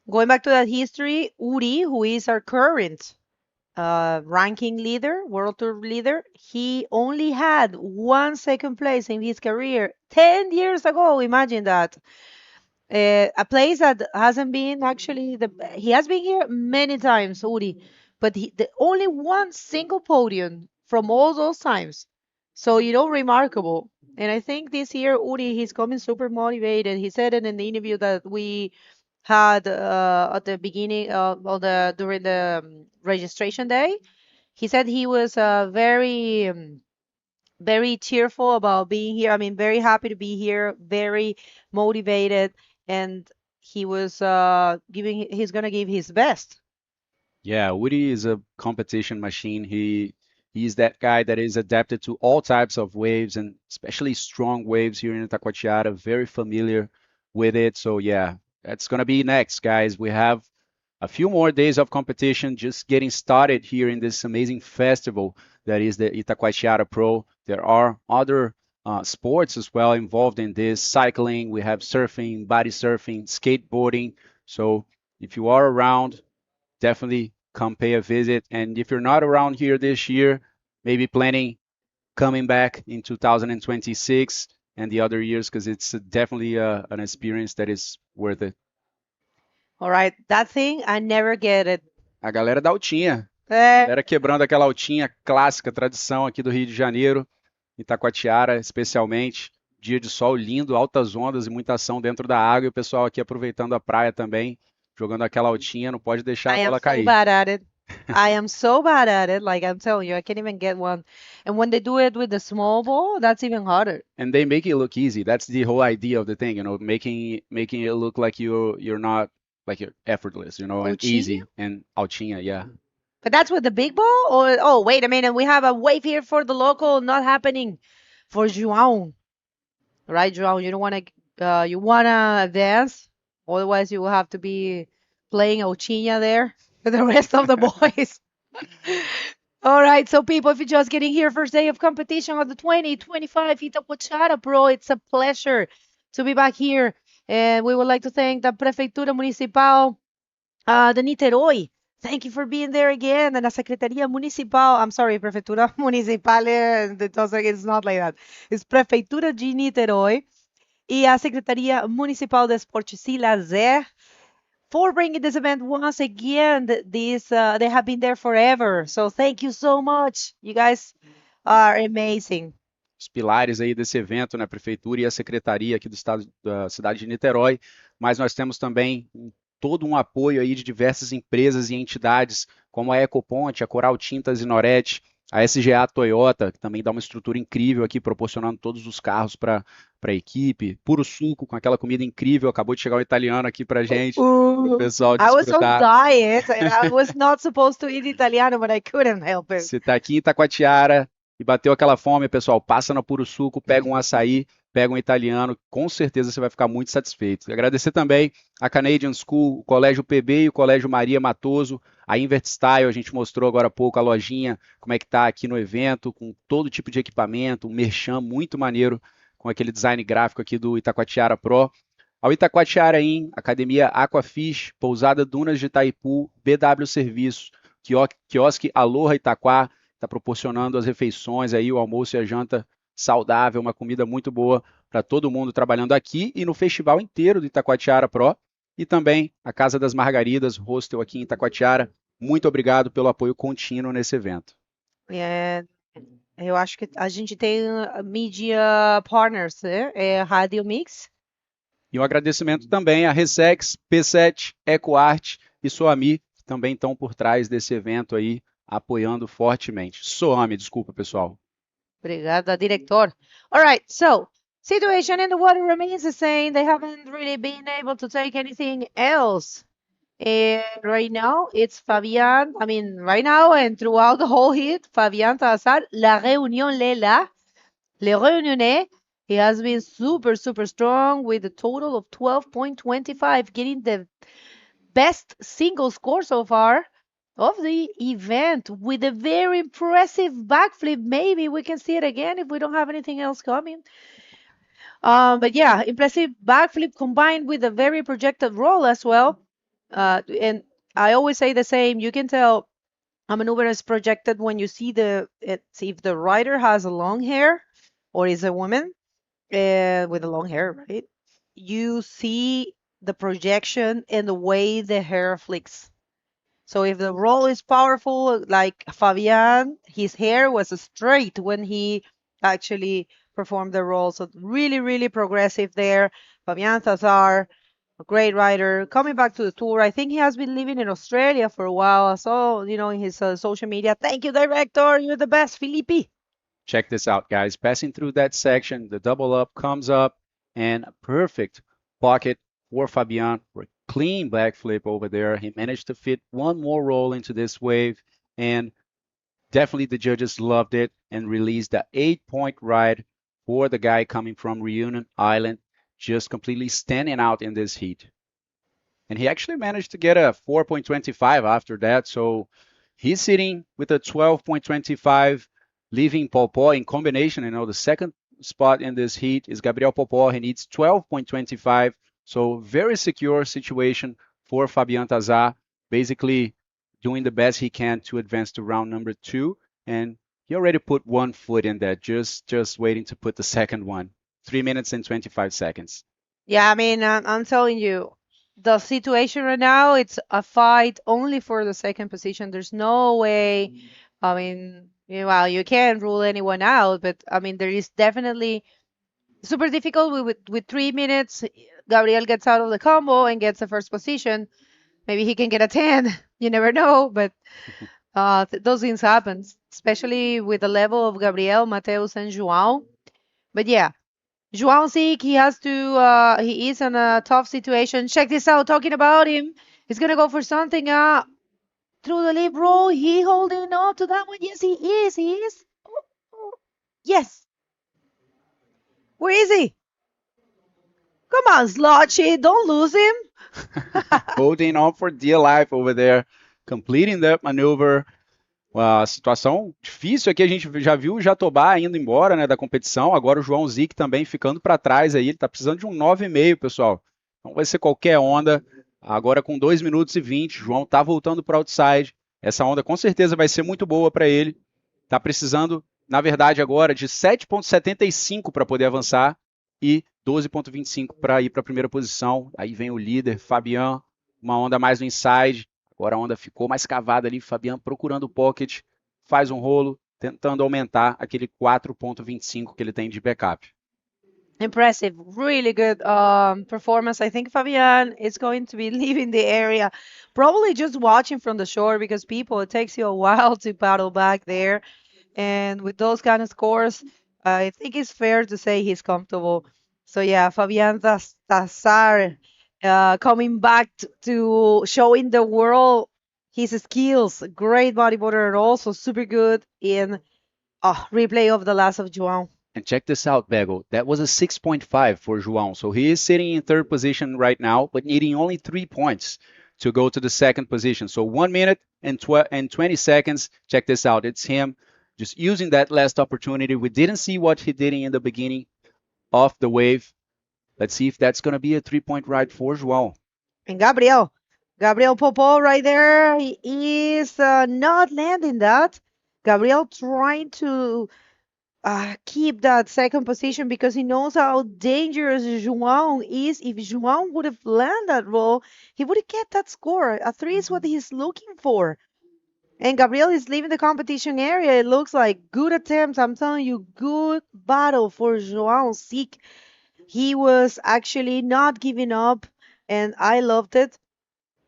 Going back to that history, Uri, who is our current ranking leader, World Tour leader, he only had 1 second place in his career 10 years ago. Imagine that. A place that hasn't been actually, he has been here many times, Uri, but the only 1 single podium from all those times. So, remarkable. And I think this year, Uri, he's coming super motivated. He said it in the interview that we had at the beginning during the registration day. He said he was very, very cheerful about being here. Very happy to be here, very motivated, and he was he's gonna give his best. Yeah, Uri is a competition machine. He He's that guy that is adapted to all types of waves and especially strong waves here in Itacoatiara, very familiar with it. So yeah, that's going to be next, guys. We have a few more days of competition just getting started here in this amazing festival that is the Itacoatiara Pro. There are other sports as well involved in this: cycling, we have surfing, body surfing, skateboarding. So if you are around, definitely come pay a visit. And if you're not around here this year, maybe planning coming back in 2026 and the other years, because it's definitely an experience that is worth it. All right, that thing, I never get it. A galera da altinha. É. Galera quebrando aquela altinha clássica, tradição aqui do Rio de Janeiro, Itacoatiara especialmente. Dia de sol lindo, altas ondas e muita ação dentro da água. E o pessoal aqui aproveitando a praia também, jogando aquela altinha, não pode deixar a bola cair. I am so bad at it. I am so bad at it. Like I'm telling you, I can't even get one. And when they do it with the small ball, that's even harder. And they make it look easy. That's the whole idea of the thing, making it look like you're not, like, you're effortless, and easy. And altinha, yeah. But that's with the big ball? Or oh, wait a minute, we have a wave here for the local, not happening for João. Right, João? You don't want to you wanna advance, otherwise you will have to be playing altinha there with the rest of the boys. All right, so people, if you're just getting here, first day of competition of the 2025 Itacoatiara Pro, it's a pleasure to be back here. And we would like to thank the Prefeitura Municipal, the Niteroi. Thank you for being there again. And the Secretaria Municipal, I'm sorry, Prefeitura Municipal, it's not like that. It's Prefeitura de Niterói. E a Secretaria Municipal de Esporte, Lazer, for bringing this event once again. They have been there forever. So thank you so much. You guys are amazing. Os pilares aí desse evento, né, a Prefeitura e a Secretaria aqui do estado da cidade de Niterói, mas nós temos também todo um apoio aí de diversas empresas e entidades, como a Ecoponte, a Coral Tintas e Norete, a SGA Toyota, que também dá uma estrutura incrível aqui, proporcionando todos os carros para a equipe, Puro Suco, com aquela comida incrível, acabou de chegar um italiano aqui pra gente, o pessoal I was so desfrutar. diet. I was not supposed to eat Italiano, but I couldn't help it. Você tá aqui em Itacoatiara e bateu aquela fome, pessoal, passa no Puro Suco, pega um açaí, pega um italiano, com certeza você vai ficar muito satisfeito. Agradecer também a Canadian School, o Colégio PB e o Colégio Maria Matoso, a Invert Style, a gente mostrou agora há pouco a lojinha, como é que tá aqui no evento, com todo tipo de equipamento, um merchan muito maneiro, com aquele design gráfico aqui do Itacoatiara Pro. Ao Itacoatiara In, Academia Aquafish, Pousada Dunas de Itaipu, BW Serviços, Quiosque Aloha Itaquá, está proporcionando as refeições aí, o almoço e a janta saudável, uma comida muito boa para todo mundo trabalhando aqui e no festival inteiro do Itacoatiara Pro. E também a Casa das Margaridas, hostel aqui em Itacoatiara. Muito obrigado pelo apoio contínuo nesse evento. Eu acho que a gente tem media partners, né? Rádio Mix. E um agradecimento também a Resex, P7, EcoArt e Soami, que também estão por trás desse evento aí, apoiando fortemente. Soami, desculpa, pessoal. Obrigada, diretor. All right, so situation in the water remains the same. They haven't really been able to take anything else. And right now, it's Fabián. I mean, right now and throughout the whole heat, Fabián Salazar, la reunión Lela, le reunioné. He has been super, super strong with a total of 12.25, getting the best single score so far of the event with a very impressive backflip. Maybe we can see it again if we don't have anything else coming. But yeah, impressive backflip combined with a very projected roll as well. And I always say the same. You can tell a maneuver is projected when you see if the rider has a long hair or is a woman with a long hair, right? You see the projection and the way the hair flicks. So if the roll is powerful, like Fabián, his hair was straight when he actually performed the roll. So really, really progressive there. Fabián Salazar, a great rider, coming back to the tour. I think he has been living in Australia for a while. I saw, in his social media. Thank you, director. You're the best, Felipe. Check this out, guys. Passing through that section, the double up comes up and a perfect pocket for Fabián. Clean backflip over there. He managed to fit one more roll into this wave and Definitely the judges loved it and released the 8-point ride for the guy coming from Reunion Island, just completely standing out in this heat. And he actually managed to get a 4.25 after that. So he's sitting with a 12.25, leaving Popó in combination. The second spot in this heat is Gabriel Popó. He needs 12.25. So very secure situation for Fabian Tazar, basically doing the best he can to advance to round number 2. And he already put one foot in there, just waiting to put the second one. 3 minutes and 25 seconds. Yeah, I mean, I'm telling you, the situation right now, it's a fight only for the second position. There's no way. I mean, well, you can't rule anyone out, but I mean, there is definitely super difficult with 3 minutes. Gabriel gets out of the combo and gets the first position. Maybe he can get a 10. You never know, but those things happen, especially with the level of Gabriel, Mateus, and João. But yeah, João Sick, he is in a tough situation. Check this out, talking about him. He's going to go for something through the lip roll. He holding on to that one. Yes, he is. Yes. Where is he? Come on, Slotchy, don't lose him. Holding on for dear life over there, completing that maneuver. A situação difícil aqui, a gente já viu o Jatobá indo embora, né, da competição. Agora o João Zic também ficando para trás aí. Ele está precisando de um 9,5, pessoal. Não vai ser qualquer onda. Agora com 2 minutos e 20, João está voltando para o outside. Essa onda com certeza vai ser muito boa para ele. Está precisando, na verdade, agora de 7,75 para poder avançar e 12,25 para ir para a primeira posição. Aí vem o líder, Fabian, uma onda mais no inside. Agora a onda ficou mais cavada ali, Fabian procurando o pocket, faz um rolo, tentando aumentar aquele 4,25 que ele tem de backup. Impressive, really good performance. I think Fabian is going to be leaving the area, probably just watching from the shore, because it takes you a while to paddle back there. And with those kind of scores, I think it's fair to say he's comfortable. So yeah, Fabian Tazar coming back to showing the world his skills. Great bodyboarder and also super good in replay of the last of João. And check this out, Bego. That was a 6.5 for João. So he is sitting in third position right now, but needing only 3 points to go to the second position. So 1 minute and 20 seconds. Check this out. It's him just using that last opportunity. We didn't see what he did in the beginning of the wave. Let's see if that's going to be a 3-point ride for João. And Gabriel Popó right there, he is not landing that. Gabriel trying to keep that second position because he knows how dangerous João is. If João would have landed that roll, he would have get that score. A 3 is what he's looking for. And Gabriel is leaving the competition area. It looks like good attempts. I'm telling you, good battle for João Sick. He was actually not giving up, and I loved it.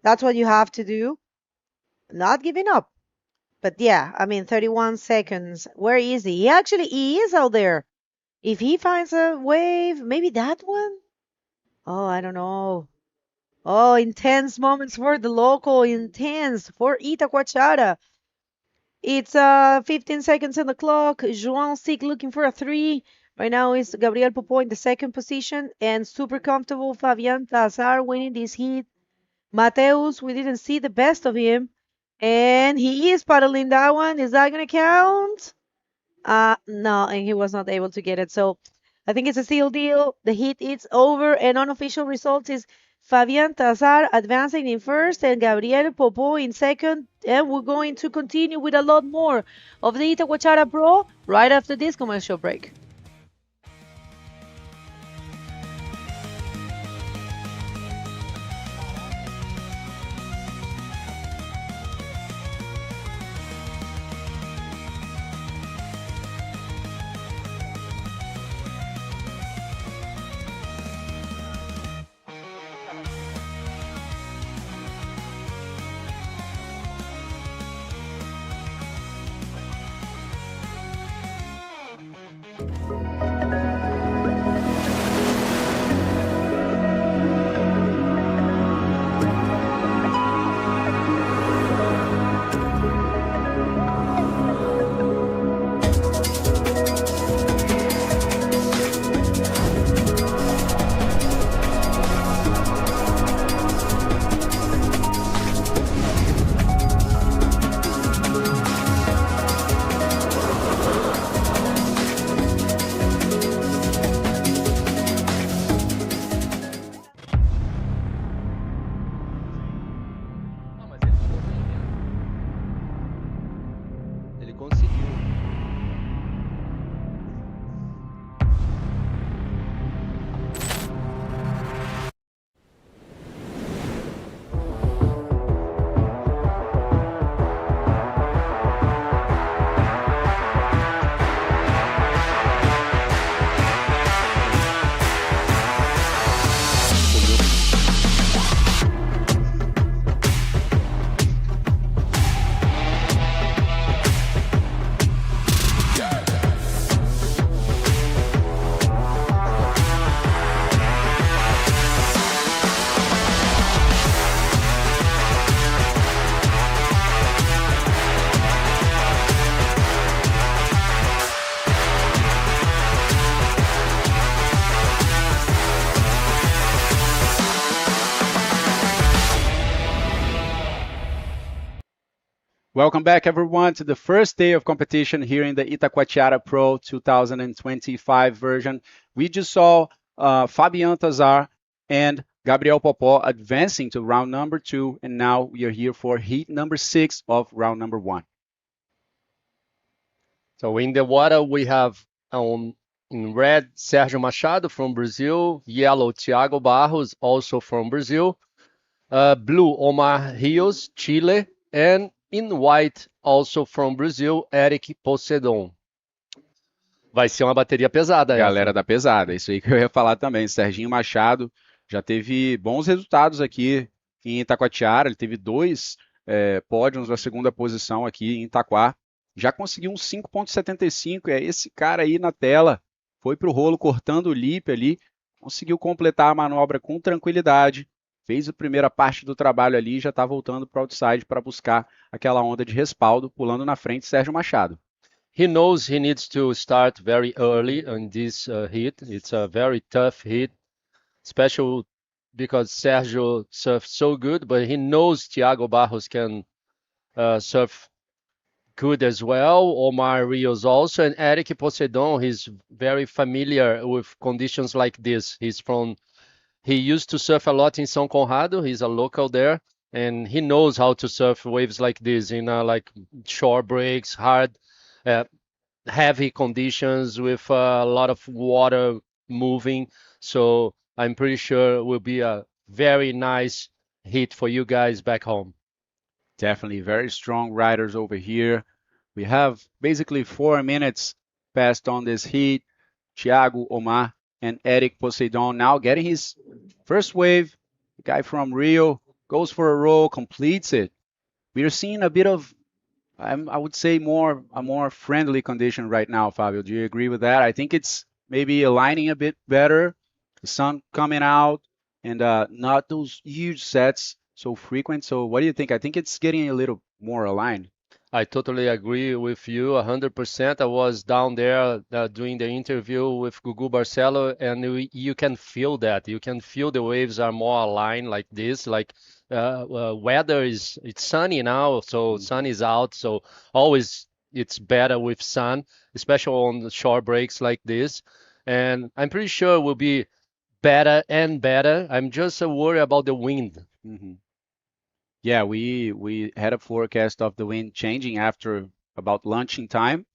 That's what you have to do. Not giving up. But yeah, I mean, 31 seconds. Where is he? He is out there. If he finds a wave, maybe that one? Oh, I don't know. Oh, intense moments for the local. Intense for Itacoatiara. It's 15 seconds on the clock. João Sick looking for a 3. Right now is Gabriel Popó in the second position, and super comfortable Fabian Tazar winning this heat. Mateus, we didn't see the best of him, and he is paddling that one. Is that going to count? No, and he was not able to get it. So I think it's a seal deal. The heat is over, and unofficial results is Fabian Tazar advancing in first and Gabriel Popó in second. And we're going to continue with a lot more of the Itacoatiara Pro right after this commercial break. conseguiu. Welcome back, everyone, to the first day of competition here in the Itacoatiara Pro 2025 version. We just saw Fabian Tazar and Gabriel Popó advancing to round number 2, and now we are here for heat number 6 of round number 1. So in the water, we have in red, Sérgio Machado from Brazil, yellow, Thiago Barros, also from Brazil, blue, Omar Rios, Chile, and in white, also from Brazil, Eric Poseidon. Vai ser uma bateria pesada essa. Galera da pesada, isso aí que eu ia falar também. Serginho Machado já teve bons resultados aqui em Itacoatiara, ele teve 2 pódios na segunda posição aqui em Itaquá. Já conseguiu um 5.75, é esse cara aí na tela, foi pro rolo cortando o lip ali, conseguiu completar a manobra com tranquilidade, fez a primeira parte do trabalho ali e já está voltando para o outside para buscar aquela onda de respaldo, pulando na frente Sérgio Machado. He knows he needs to start very early in this heat. It's a very tough heat, especially because Sergio surfs so good, but he knows Thiago Barros can surf good as well. Omar Rios also, and Eric Poseidon, he's very familiar with conditions like this. He used to surf a lot in São Conrado. He's a local there, and he knows how to surf waves like this in like shore breaks, hard, heavy conditions with a lot of water moving. So I'm pretty sure it will be a very nice hit for you guys back home. Definitely very strong riders over here. We have basically 4 minutes passed on this heat. Thiago, Omar, and Eric Poseidon now getting his first wave. The guy from Rio goes for a roll, completes it. We are seeing a bit of, I would say, a more friendly condition right now, Fabio. Do you agree with that? I think it's maybe aligning a bit better. The sun coming out and not those huge sets so frequent. So what do you think? I think it's getting a little more aligned. I totally agree with you 100%. I was down there doing the interview with Gugu Barcelo, and you can feel that. You can feel the waves are more aligned like this. Like weather it's sunny now, so sun is out. So always it's better with sun, especially on the shore breaks like this. And I'm pretty sure it will be better and better. I'm just worried about the wind. Mm-hmm. Yeah, we had a forecast of the wind changing after about lunchtime.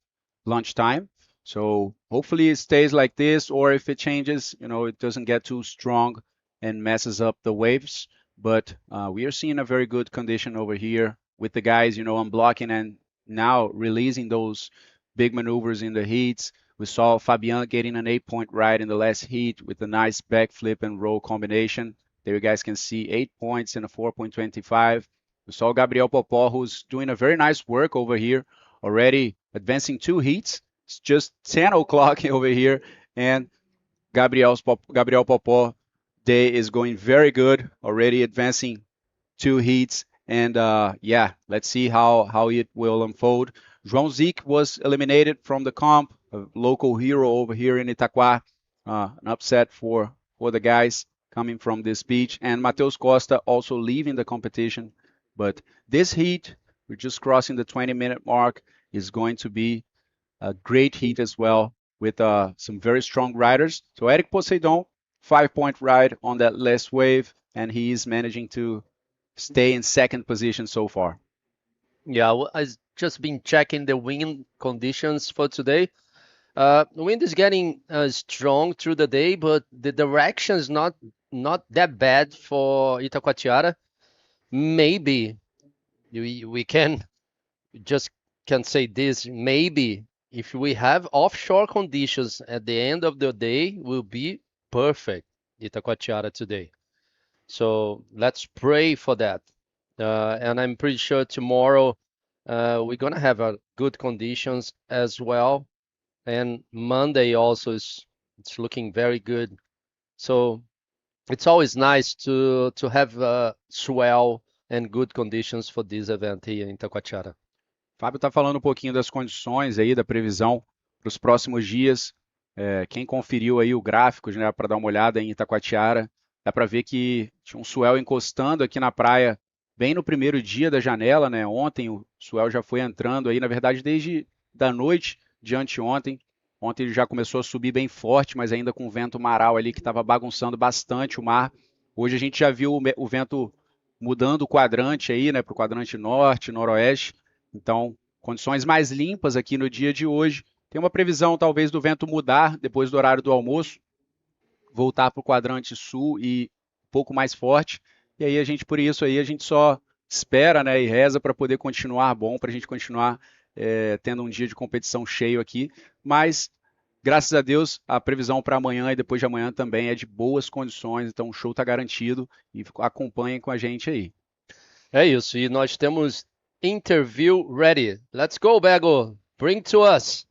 So hopefully it stays like this, or if it changes, it doesn't get too strong and messes up the waves. But we are seeing a very good condition over here with the guys, unblocking and now releasing those big maneuvers in the heats. We saw Fabian getting an 8-point ride in the last heat with a nice backflip and roll combination. There you guys can see 8 points and a 4.25. We saw Gabriel Popó, who's doing a very nice work over here, already advancing 2 heats. It's just 10 o'clock over here, and Gabriel Popó day is going very good, already advancing 2 heats. And yeah, let's see how it will unfold. João Zic was eliminated from the comp, a local hero over here in Itaquá. An upset for the guys coming from this beach, and Matheus Costa also leaving the competition. But this heat, we're just crossing the 20-minute mark, is going to be a great heat as well with some very strong riders. So Eric Poseidon, 5-point ride on that last wave, and he is managing to stay in second position so far. Yeah, just been checking the wind conditions for today. The wind is getting strong through the day, but the direction is not that bad for Itacoatiara. Maybe we can just can say this. Maybe if we have offshore conditions at the end of the day, will be perfect Itacoatiara today. So let's pray for that. And I'm pretty sure tomorrow we're gonna have good conditions as well. And Monday also it's looking very good. So it's always nice to have swell and good conditions for this event here in Itacoatiara. Fábio está falando um pouquinho das condições aí, da previsão para os próximos dias. Quem conferiu aí o gráfico, né, para dar uma olhada em Itacoatiara, dá para ver que tinha um swell encostando aqui na praia bem no primeiro dia da janela, né? Ontem o swell já foi entrando aí, na verdade, desde da noite de anteontem. Ontem ele já começou a subir bem forte, mas ainda com o vento maral ali que estava bagunçando bastante o mar. Hoje a gente já viu o vento mudando o quadrante aí, né, para o quadrante norte, noroeste. Então, condições mais limpas aqui no dia de hoje. Tem uma previsão talvez do vento mudar depois do horário do almoço, voltar para o quadrante sul e um pouco mais forte. E aí por isso aí a gente só espera, né, e reza para poder continuar bom, para a gente continuar tendo um dia de competição cheio aqui. Mas graças a Deus a previsão para amanhã e depois de amanhã também é de boas condições. Então o show está garantido e acompanhem com a gente aí. É isso. E nós temos interview ready. Let's go, Bego. Bring to us.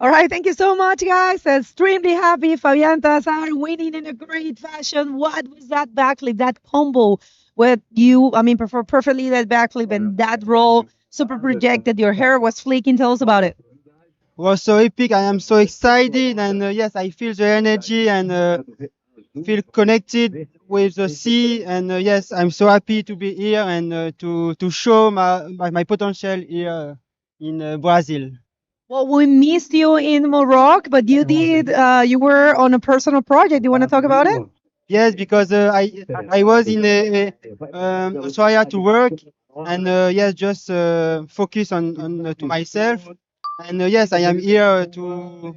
All right, thank you so much, guys. Extremely happy. Fabian Tazar winning in a great fashion. What was that backflip, that combo with you? I mean, perfectly that backflip and that roll, super projected. Your hair was flaking. Tell us about it. It was so epic. I am so excited, and yes, I feel the energy and feel connected with the sea. And yes, I'm so happy to be here and to show my potential here in Brazil. Well, we missed you in Morocco, but you did. You were on a personal project. You want to talk about it? Yes, because I was in Australia to work, and yes, just focus on to myself. And yes, I am here to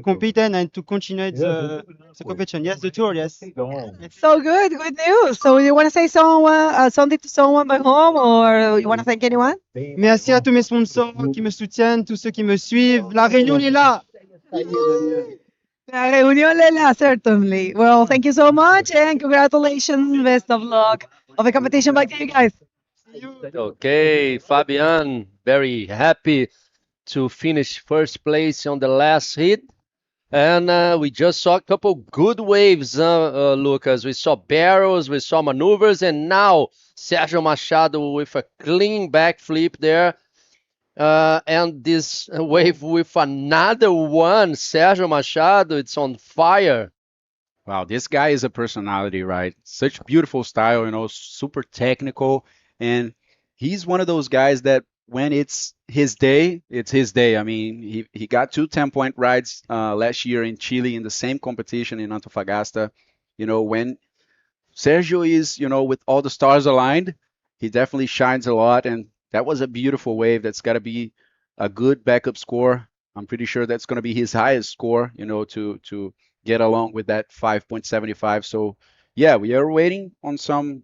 compete and to continue the competition. Yes, the tour. Yes. So good news. So you want to say something to someone back home, or you want to thank anyone? Merci à tous mes sponsors qui me soutiennent, tous ceux qui me suivent. La Réunion est là. La reunión Lela, certainly. Well, thank you so much and congratulations. Best of luck of the competition. Back to you guys. Okay, Fabian, very happy to finish first place on the last hit. And we just saw a couple good waves, Lucas. We saw barrels, we saw maneuvers, and now Sergio Machado with a clean backflip there. And this wave with another one, Sergio Machado, it's on fire. Wow, this guy is a personality, right? Such beautiful style, super technical. And he's one of those guys that when it's his day, it's his day. I mean, he got 2 10-point rides last year in Chile in the same competition in Antofagasta. When Sergio is, with all the stars aligned, he definitely shines a lot. And that was a beautiful wave. That's got to be a good backup score. I'm pretty sure that's going to be his highest score, to get along with that 5.75. So, yeah, we are waiting on some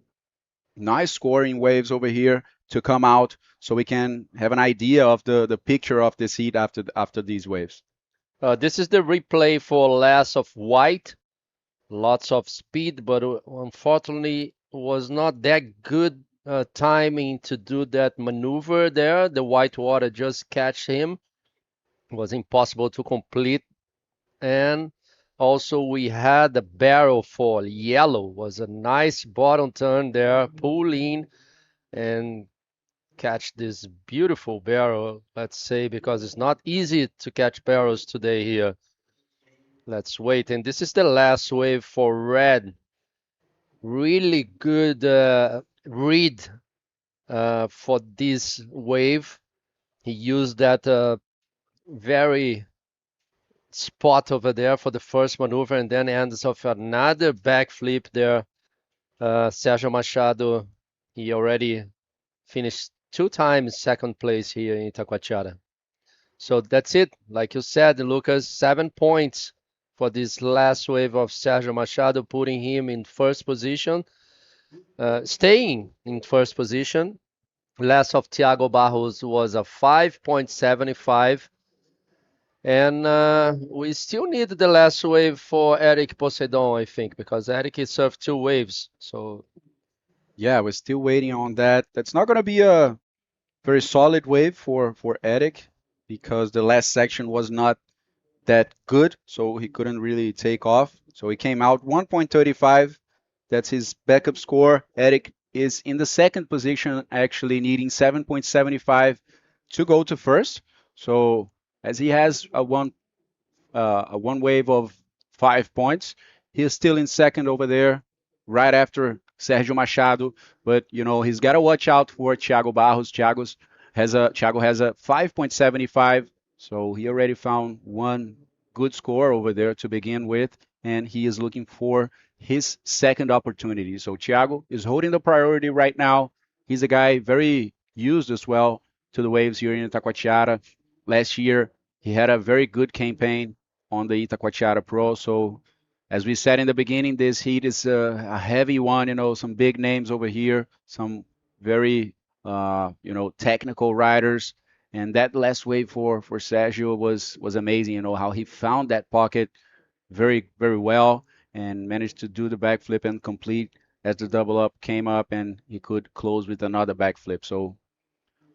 nice scoring waves over here to come out so we can have an idea of the picture of this heat after these waves. This is the replay for Lass of White. Lots of speed, but unfortunately was not that good timing to do that maneuver there. The white water just catch him. It was impossible to complete. And also we had the barrel fall. Yellow was a nice bottom turn there, pull in and catch this beautiful barrel, let's say, because it's not easy to catch barrels today here. Let's wait. And this is the last wave for red. Really good read for this wave. He used that very spot over there for the first maneuver and then ends off another backflip there. Sergio Machado, he already finished 2 times second place here in Itacoatiara. So that's it. Like you said, Lucas, 7 points for this last wave of Sergio Machado, putting him in first position, staying in first position. Last of Thiago Barros was a 5.75. And we still need the last wave for Eric Poseidon, I think, because Eric surfed 2 waves. So Yeah, we're still waiting on that. That's not going to be a very solid wave for Eric because the last section was not that good, so he couldn't really take off. So he came out 1.35. That's his backup score. Eric is in the second position, actually needing 7.75 to go to first. So as he has a one wave of 5 points, he is still in second over there, right after Sergio Machado. But you know he's got to watch out for Thiago Barros. Thiago has a 5.75. So he already found one good score over there to begin with, and he is looking for his second opportunity. So Thiago is holding the priority right now. He's a guy very used as well to the waves here in Itacoatiara. Last year, he had a very good campaign on the Itacoatiara Pro. So as we said in the beginning, this heat is a heavy one, you know, some big names over here, some very, technical riders. And that last wave for Sergio was amazing. You know how he found that pocket very very well and managed to do the backflip and complete as the double up came up and he could close with another backflip. So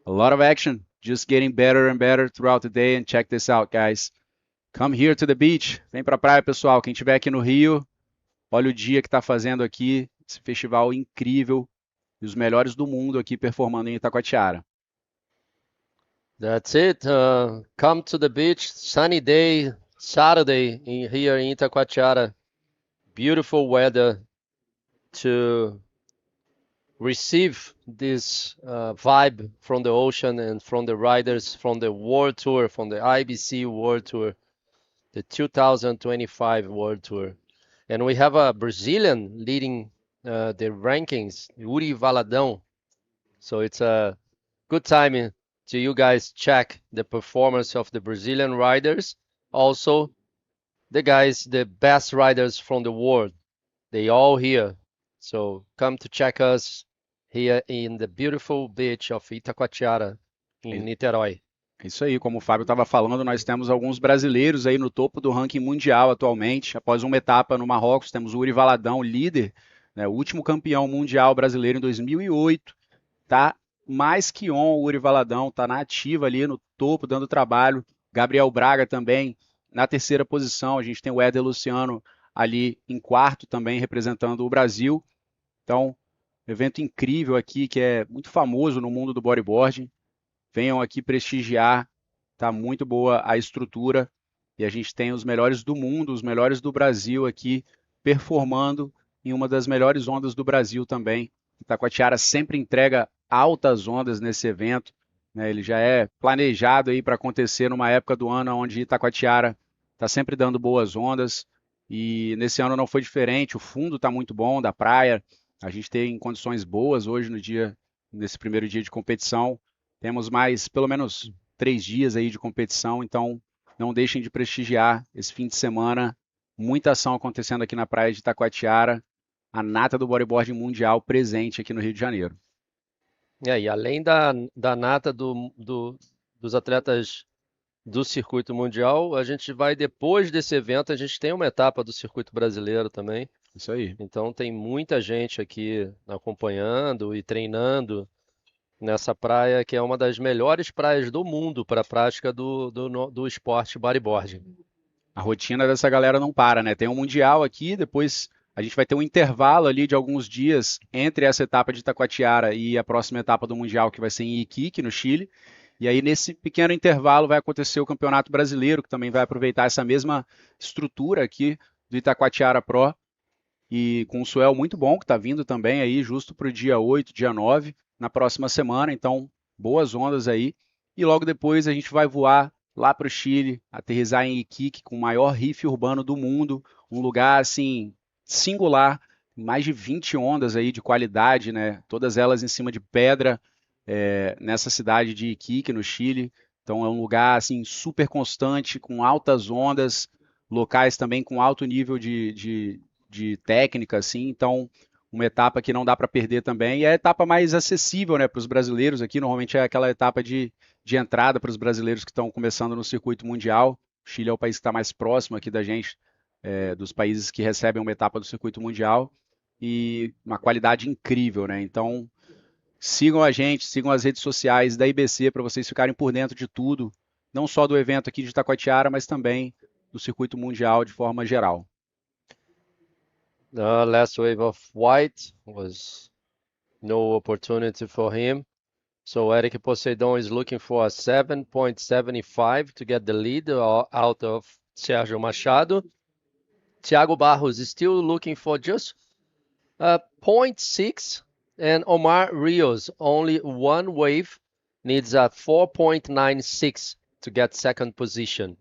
a lot of action, just getting better and better throughout the day. And check this out, guys. Come here to the beach. Vem pra praia, pessoal. Quem estiver aqui no Rio, olha o dia que tá fazendo aqui, esse festival incrível e os melhores do mundo aqui performando em Itacoatiara. that's it. Come to the beach. Sunny day, Saturday here in Itacoatiara. Beautiful weather to receive this vibe from the ocean and from the riders from the World Tour, from the IBC World Tour, the 2025 World Tour. And we have a Brazilian leading the rankings, Yuri Valadão. So it's a good timing to you guys check the performance of the Brazilian riders. Also, the guys, the best riders from the world, they all here. So come to check us here in the beautiful beach of Itacoatiara, in Niterói. Isso aí, como o Fábio estava falando, nós temos alguns brasileiros aí no topo do ranking mundial atualmente. Após uma etapa no Marrocos, temos o Yuri Valadão, líder, né, o último campeão mundial brasileiro em 2008. Tá mais que on, o Yuri Valadão, tá na ativa ali no topo, dando trabalho. Gabriel Braga também na terceira posição. A gente tem o Éder Luciano ali em quarto também, representando o Brasil. Então, evento incrível aqui, que é muito famoso no mundo do bodyboarding. Venham aqui prestigiar, tá muito boa a estrutura e a gente tem os melhores do mundo, os melhores do Brasil aqui performando em uma das melhores ondas do Brasil também. Itacoatiara sempre entrega altas ondas nesse evento, né? Ele já é planejado aí para acontecer numa época do ano onde Itacoatiara está sempre dando boas ondas e nesse ano não foi diferente. O fundo está muito bom da praia, a gente tem condições boas hoje nesse primeiro dia de competição. Temos mais pelo menos 3 dias aí de competição, então não deixem de prestigiar esse fim de semana. Muita ação acontecendo aqui na praia de Itacoatiara, a nata do bodyboarding mundial presente aqui no Rio de Janeiro. E além da nata dos atletas do circuito mundial, a gente vai, depois desse evento, a gente tem uma etapa do circuito brasileiro também. Isso aí. Então tem muita gente aqui acompanhando e treinando nessa praia, que é uma das melhores praias do mundo para a prática do esporte bodyboarding. A rotina dessa galera não para, né? Tem um mundial aqui, depois a gente vai ter um intervalo ali de alguns dias entre essa etapa de Itacoatiara e a próxima etapa do mundial, que vai ser em Iquique, no Chile. E aí, nesse pequeno intervalo, vai acontecer o Campeonato Brasileiro, que também vai aproveitar essa mesma estrutura aqui do Itacoatiara Pro. E com um swell muito bom, que está vindo também aí, justo para o dia 8, dia 9, na próxima semana. Então, boas ondas aí. E logo depois a gente vai voar lá para o Chile, aterrissar em Iquique, com o maior reef urbano do mundo. Um lugar, assim, singular. Mais de 20 ondas aí de qualidade, né? Todas elas em cima de pedra. nessa cidade de Iquique, no Chile. Então é um lugar assim super constante, com altas ondas, locais também com alto nível de técnica, assim. Então uma etapa que não dá para perder também, e é a etapa mais acessível, né, para os brasileiros aqui. Normalmente é aquela etapa de entrada para os brasileiros que estão começando no circuito mundial. O Chile é o país que está mais próximo aqui da gente, dos países que recebem uma etapa do circuito mundial, e uma qualidade incrível, né? Então sigam a gente, sigam as redes sociais da IBC para vocês ficarem por dentro de tudo, não só do evento aqui de Itacoatiara, mas também do circuito mundial de forma geral. The last wave of white was no opportunity for him. So Eric Poseidon is looking for a 7.75 to get the lead out of Sérgio Machado. Thiago Barros is still looking for just 0.6, and Omar Rios, only one wave, needs a 4.96 to get second position.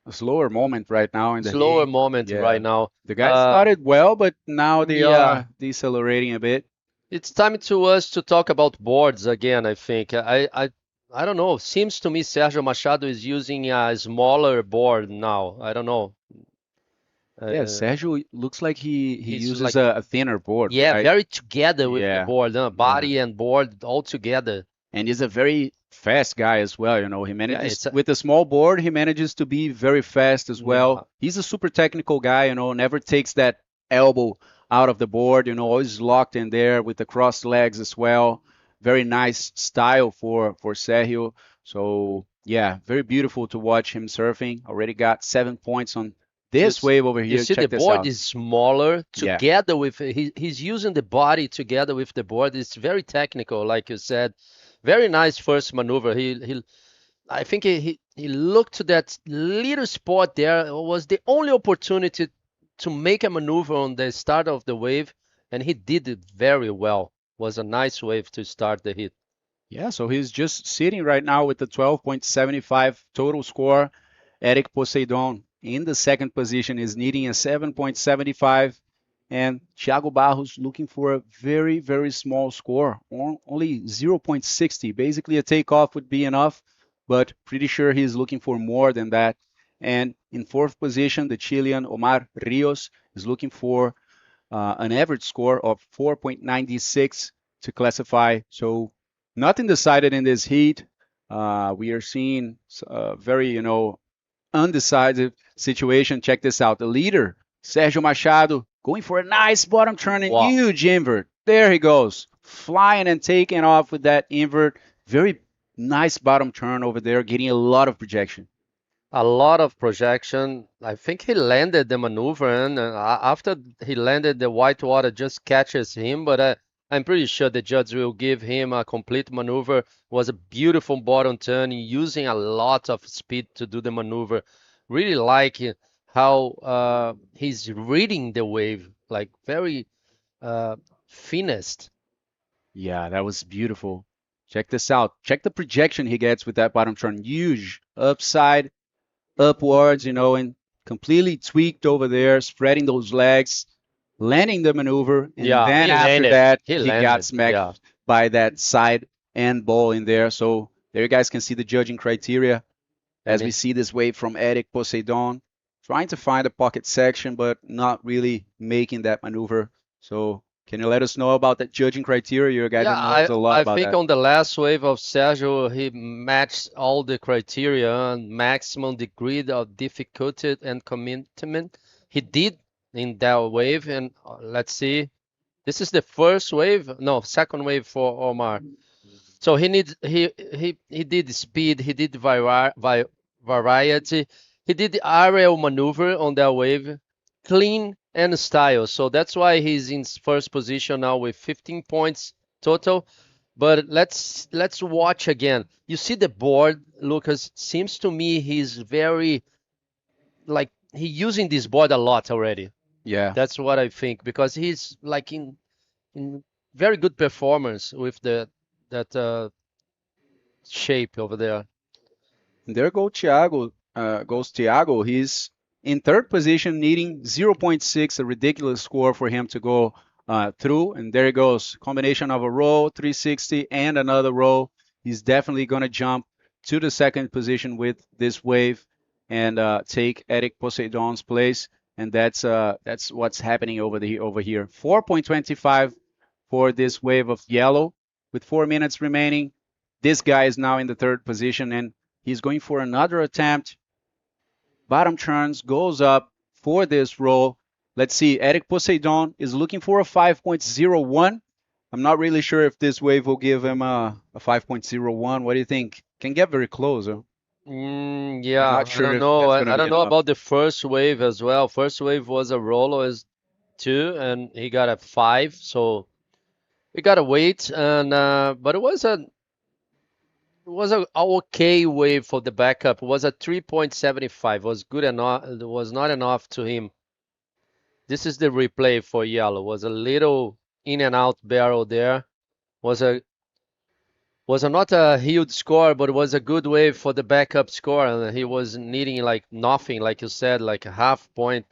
A slower moment right now in the Slower heat. moment Yeah. right now. The guys started well, but now they yeah. are decelerating a bit. It's time to us to talk about boards again, I think. I don't know. Seems to me Sérgio Machado is using a smaller board now. I don't know. Yeah, Sergio looks like he he's uses like- a thinner board. Yeah, right? very together with Yeah. the board, body and board all together. And he's a very fast guy as well. You know, he manages it's a- with a small board. He manages to be very fast as well. Yeah. He's a super technical guy. You know, never takes that elbow out of the board. You know, always locked in there with the crossed legs as well. Very nice style for Sergio. So yeah, very beautiful to watch him surfing. Already got 7 points on this wave over here. You see Check the this board out. is smaller Yeah. together with he's using the body together with the board. It's very technical, like you said. Very nice first maneuver. I think he looked to that little spot there. It was the only opportunity to make a maneuver on the start of the wave, and he did it very well. Was a nice wave to start the hit. Yeah, so he's just sitting right now with the 12.75 total score. Eric Poseidon in the second position is needing a 7.75. And Thiago Barros looking for a very, very small score, only 0.60. Basically, a takeoff would be enough, but pretty sure he's looking for more than that. And in fourth position, the Chilean Omar Rios is looking for an average score of 4.96 to classify. So nothing decided in this heat. We are seeing a very, undecided situation. Check this out. The leader, Sérgio Machado, going for a nice bottom turn and Wow. huge invert. There he goes, flying and taking off with that invert. Very nice bottom turn over there, getting a lot of projection. A lot of projection. I think he landed the maneuver, and after he landed, the white water just catches him. But I'm pretty sure the judge will give him a complete maneuver. Was a beautiful bottom turn, using a lot of speed to do the maneuver. Really like how he's reading the wave, like very finest. Yeah, that was beautiful. Check this out. Check the projection he gets with that bottom turn. Huge upside, upwards, and completely tweaked over there, spreading those legs, landing the maneuver, and Yeah, then he after landed. that, He he landed, got smacked yeah. by that side end ball in there. So there you guys can see the judging criteria as we see this wave from Eric Poseidon, trying to find a pocket section, but not really making that maneuver. So can you let us know about that judging criteria? You're a guy that knows a lot I about think that. on the last wave of Sergio, he matched all the criteria and maximum degree of difficulty and commitment. He did in that wave, and let's see. This is the first wave, no, second wave for Omar. So he did speed, he did variety, he did the aerial maneuver on that wave, clean and style. So that's why he's in first position now with 15 points total. But let's watch again. You see the board, Lucas. Seems to me he's very he's using this board a lot already. Yeah. That's what I think, because he's like in very good performance with that shape over there. And there goes Thiago. He's in third position, needing 0.6, a ridiculous score for him to go through, and there he goes. Combination of a roll, 360, and another roll. He's definitely going to jump to the second position with this wave and take Eric Poseidon's place. And that's what's happening over here. 4.25 for this wave of yellow. With 4 minutes remaining, this guy is now in the third position, and he's going for another attempt. Bottom turns, goes up for this roll. Let's see, Eric Poseidon is looking for a 5.01. I'm not really sure if this wave will give him a 5.01. What do you think? Can get very close, huh? Yeah, I'm not sure I don't if know. that's gonna I be don't know enough. about the first wave as well. First wave was a roll as 2, and he got a 5. So we gotta wait. And but it was a okay wave for the backup. It was a 3.75. It was good enough. It was not enough to him. This is the replay for yellow. Was a little in and out barrel there. Was not a huge score, but it was a good wave for the backup score, and he was needing like nothing, like you said, like a half point,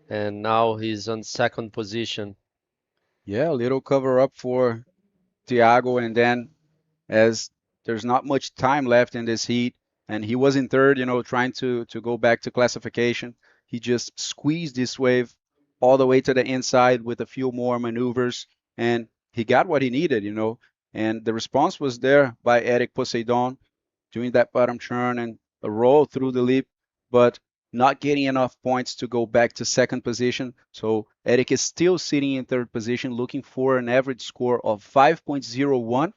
and now he's on second position. Yeah, a little cover up for Thiago, and then as there's not much time left in this heat, and he was in third, trying to go back to classification. He just squeezed this wave all the way to the inside with a few more maneuvers, and he got what he needed, and the response was there by Eric Poseidon doing that bottom turn and a roll through the leap, but not getting enough points to go back to second position. So Eric is still sitting in third position, looking for an average score of 5.01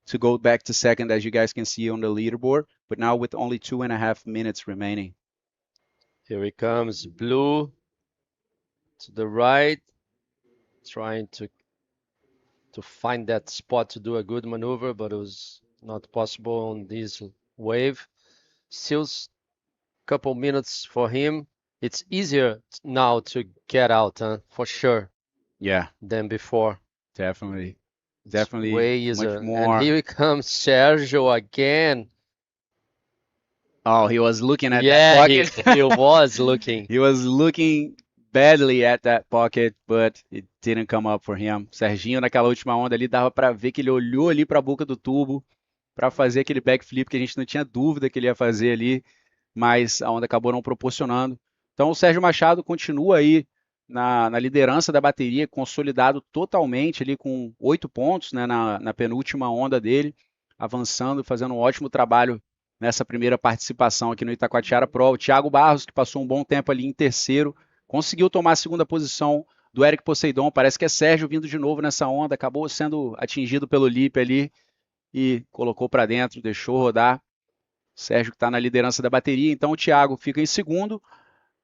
to go back to second, as you guys can see on the leaderboard, but now with only 2.5 minutes remaining. Here he comes, blue to the right, trying to find that spot to do a good maneuver, but it was not possible on this wave. Still a couple minutes for him. It's easier now to get out, for sure. Yeah, than before. Definitely. It's Definitely way easier. much more. And here comes Sergio again. Oh, he was looking at Yeah, that he pocket. was looking. He was looking badly at that pocket, but it didn't come up for him. Serginho, naquela última onda ali, dava para ver que ele olhou ali para a boca do tubo para fazer aquele backflip que a gente não tinha dúvida que ele ia fazer ali, mas a onda acabou não proporcionando. Então o Sérgio Machado continua aí na liderança da bateria, consolidado totalmente ali com 8 pontos, né, na penúltima onda dele, avançando, fazendo um ótimo trabalho nessa primeira participação aqui no Itacoatiara Pro. O Thiago Barros, que passou um bom tempo ali em terceiro, conseguiu tomar a segunda posição do Eric Poseidon. Parece que é Sérgio vindo de novo nessa onda, acabou sendo atingido pelo lip ali e colocou para dentro, deixou rodar. Sérgio que está na liderança da bateria, então o Thiago fica em segundo,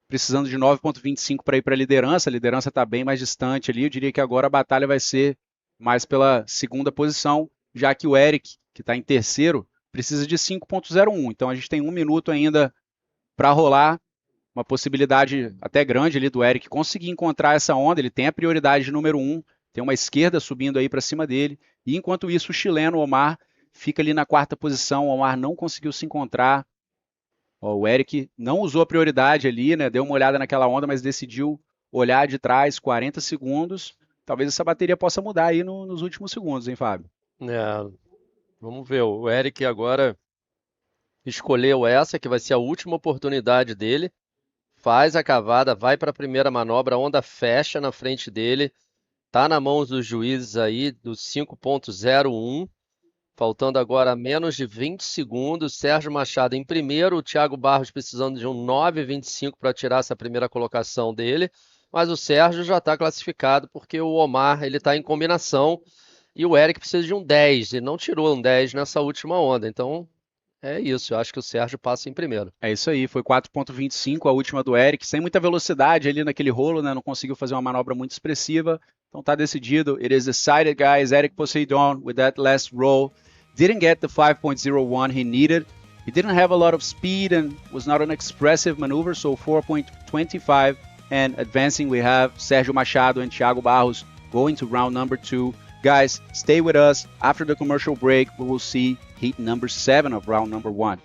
precisando de 9.25 para ir para a liderança. A liderança está bem mais distante ali. Eu diria que agora a batalha vai ser mais pela segunda posição, já que o Eric, que está em terceiro, precisa de 5.01. Então a gente tem 1 minuto ainda para rolar. Uma possibilidade até grande ali do Eric conseguir encontrar essa onda. Ele tem a prioridade de número 1, tem uma esquerda subindo aí para cima dele. E enquanto isso, o chileno Omar fica ali na quarta posição. O Omar não conseguiu se encontrar. O Eric não usou a prioridade ali, né? Deu uma olhada naquela onda, mas decidiu olhar de trás, 40 segundos. Talvez essa bateria possa mudar aí nos últimos segundos, hein, Fábio? Vamos ver. O Eric agora escolheu essa, que vai ser a última oportunidade dele. Faz a cavada, vai para a primeira manobra, a onda fecha na frente dele. Tá na mão dos juízes aí, do 5.01. Faltando agora menos de 20 segundos. Sérgio Machado em primeiro. O Thiago Barros precisando de um 9.25 para tirar essa primeira colocação dele. Mas o Sérgio já está classificado porque o Omar ele está em combinação. E o Eric precisa de um 10. Ele não tirou um 10 nessa última onda. Então é isso. Eu acho que o Sérgio passa em primeiro. É isso aí. Foi 4.25 a última do Eric. Sem muita velocidade ali naquele rolo, né? Não conseguiu fazer uma manobra muito expressiva. Então tá decidido. It is decided, guys. Eric Poseidon with that last roll didn't get the 5.01 he needed. He didn't have a lot of speed and was not an expressive maneuver, so 4.25. And advancing, we have Sérgio Machado and Thiago Barros going to round number 2. Guys, stay with us. After the commercial break, we will see heat number 7 of round number 1.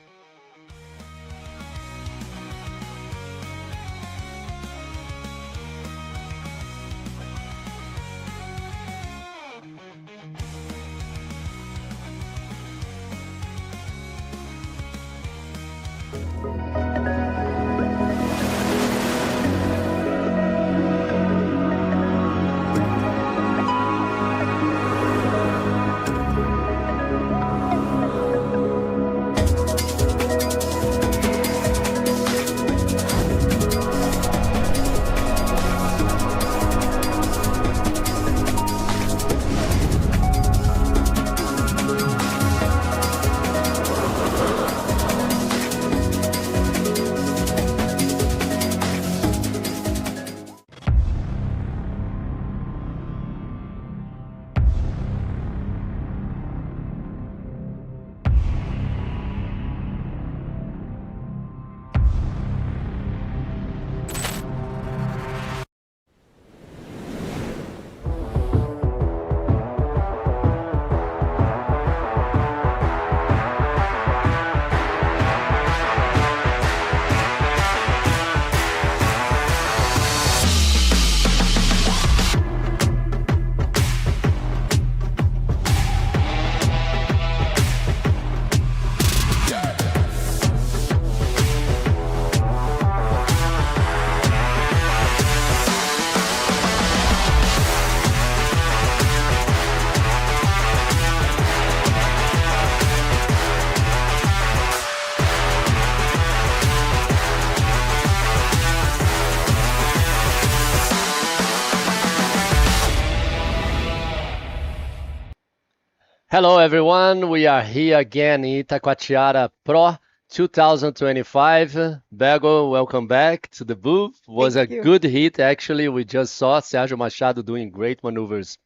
Hello, everyone. We are here again in Itacoatiara Pro 2025. Bego, welcome back to the booth. Was Thank a you. good hit, actually. We just saw Sérgio Machado doing great maneuvers.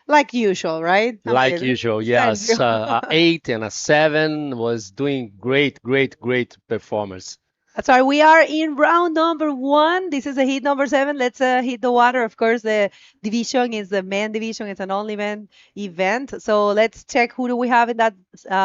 Like usual, right? Like usual, yes. Sergio. A 8 and a 7 was doing great performance. That's right. We are in round number 1. This is a heat number 7. Let's hit the water. Of course, the division is the men division. It's an only men event. So let's check who do we have in that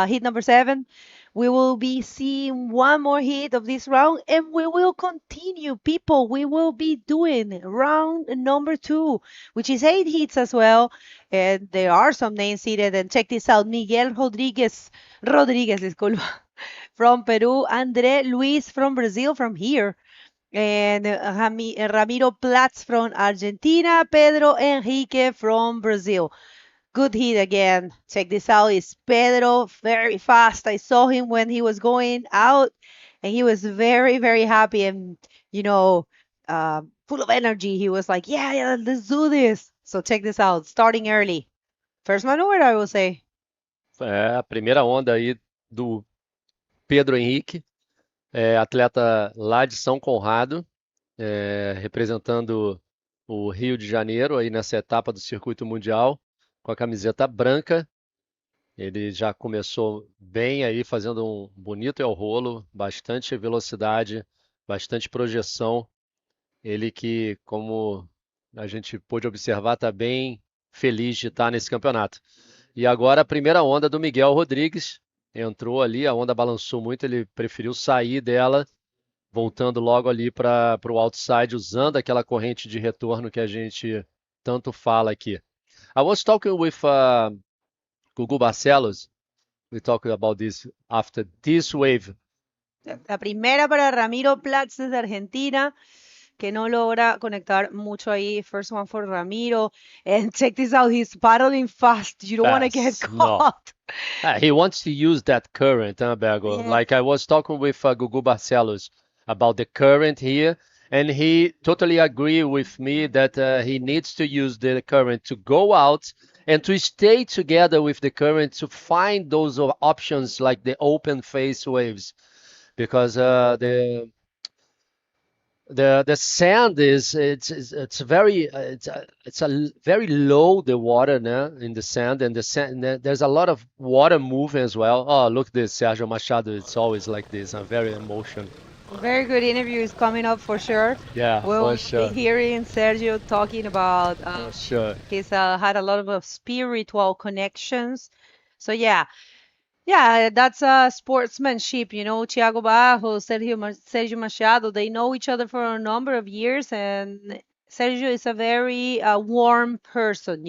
heat number 7. We will be seeing one more hit of this round, and we will continue, people. We will be doing round number 2, which is 8 hits as well. And there are some names seated. And check this out: Miguel Rodriguez, disculpa, from Peru, André Luis from Brazil, from here, and Ramiro Platz from Argentina, Pedro Henrique from Brazil. Good hit again. Check this out. It's Pedro, very fast. I saw him when he was going out, and he was very, very happy and, full of energy. He was like, yeah, let's do this. So check this out. Starting early. First maneuver, I will say. É, a primeira onda aí do Pedro Henrique, atleta lá de São Conrado, representando o Rio de Janeiro aí nessa etapa do circuito mundial, com a camiseta branca. Ele já começou bem aí, fazendo um bonito el rolo, bastante velocidade, bastante projeção. Ele que, como a gente pôde observar, está bem feliz de estar nesse campeonato. E agora a primeira onda do Miguel Rodrigues. Entrou ali, a onda balançou muito, ele preferiu sair dela, voltando logo ali para o outside, usando aquela corrente de retorno que a gente tanto fala aqui. I was talking with Gugu Barcelos. We talked about this after this wave. La primera para Ramiro Platz desde Argentina, que no logra conectar mucho ahí. First one for Ramiro. And check this out, he's paddling fast. You don't want to get caught. No. He wants to use that current, Bergo. Yeah. Like I was talking with Gugu Barcelos about the current here, and he totally agree with me that he needs to use the current to go out and to stay together with the current to find those options like the open face waves, because the sand is it's very low, the water in the sand, and the sand, there's a lot of water moving as well. Oh, look at this, Sérgio Machado. It's always like this. I'm very emotional. Very good interview is coming up for sure. Yeah, we'll for sure. be hearing Sergio talking about Sure. he's had a lot of spiritual connections. So yeah, that's sportsmanship, Thiago Barros, Sergio Machado, they know each other for a number of years, and Sergio is a very warm person,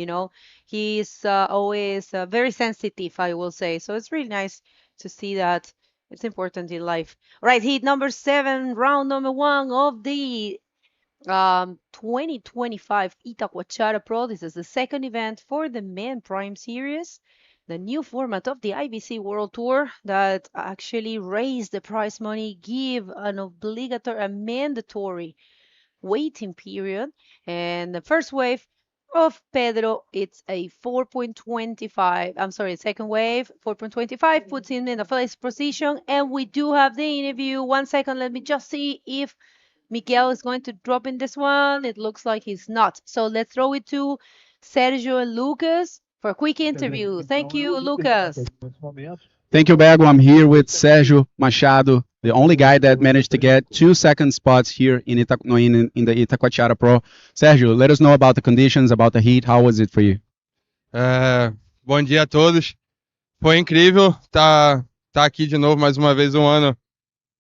He's always very sensitive, I will say. So it's really nice to see that. It's important in life. All right, heat number 7, round number 1 of the 2025 Itacoatiara Pro. This is the second event for the Men Prime Series, the new format of the IBC World Tour that actually raised the prize money, give an obligatory, a mandatory waiting period. And the first wave of Pedro, it's a 4.25. I'm sorry, second wave, 4.25, puts him in the first position. And we do have the interview. 1 second, let me just see if Miguel is going to drop in this one. It looks like he's not. So let's throw it to Sergio and Lucas for a quick interview. Thank you, Lucas. Thank you, Bego. I'm here with Sérgio Machado, the only guy that managed to get 2 second spots here in the Itacoatiara Pro. Sérgio, let us know about the conditions, about the heat. How was it for you? Bom dia a todos. Foi incrível tá aqui de novo mais uma vez ano,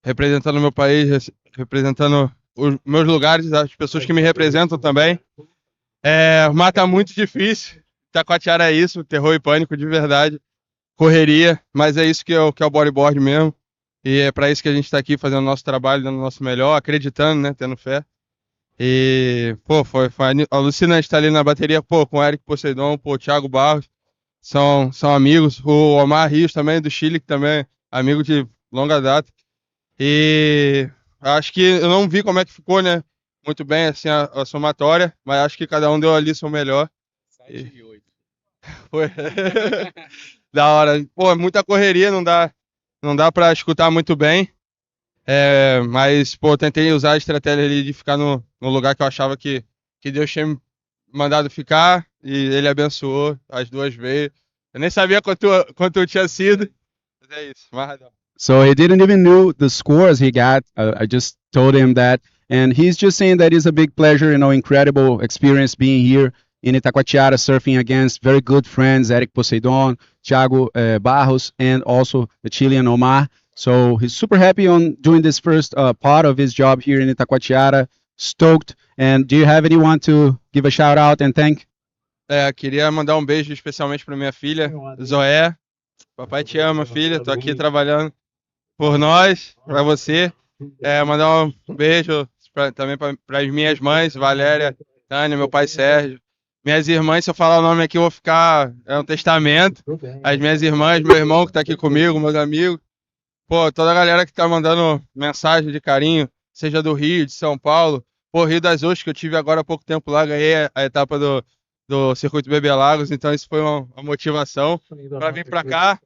representando o meu país, representando os meus lugares, as pessoas que me representam também. O mar tá muito difícil. Itacoatiara é isso, terror e pânico de verdade. Correria, mas é isso que é o bodyboard mesmo. E é para isso que a gente está aqui fazendo o nosso trabalho, dando o nosso melhor, acreditando, né, tendo fé. E, foi alucinante estar ali na bateria, com o Eric Poseidon, o Thiago Barros, são amigos. O Omar Rios também, do Chile, que também é amigo de longa data. E acho que eu não vi como é que ficou, né, muito bem assim a somatória, mas acho que cada um deu ali seu melhor. 7 e 8. Foi. Da hora. Pô, muita correria, não dá para escutar muito bem. Mas, pô, tentei usar a estratégia ali de ficar no lugar que eu achava que Deus tinha me mandado ficar e ele abençoou, as duas veio. Eu nem sabia quanto eu tinha sido, mas é isso, amarradão. So he didn't even knew the scores he got. I just told him that, and he's just saying that it's a big pleasure, incredible experience being here in Itacoatiara, surfing against very good friends, Eric Poseidon, Thiago Barros, and also the Chilean Omar. So he's super happy on doing this first part of his job here in Itacoatiara. Stoked. And do you have anyone to give a shout out and thank? Queria mandar um beijo especialmente para minha filha, Zoé. Papai te ama, filha. Tô aqui trabalhando por nós, para você. Mandar um beijo também para as minhas mães, Valéria, Tânia, meu pai Sérgio. Minhas irmãs, se eu falar o nome aqui, eu vou ficar. É um testamento. As minhas irmãs, meu irmão que tá aqui comigo, meus amigos. Pô, toda a galera que tá mandando mensagem de carinho, seja do Rio, de São Paulo. Pô, Rio das Ostras, que eu tive agora há pouco tempo lá, ganhei a etapa do Circuito Bebê Lagos, então isso foi uma motivação para vir para cá.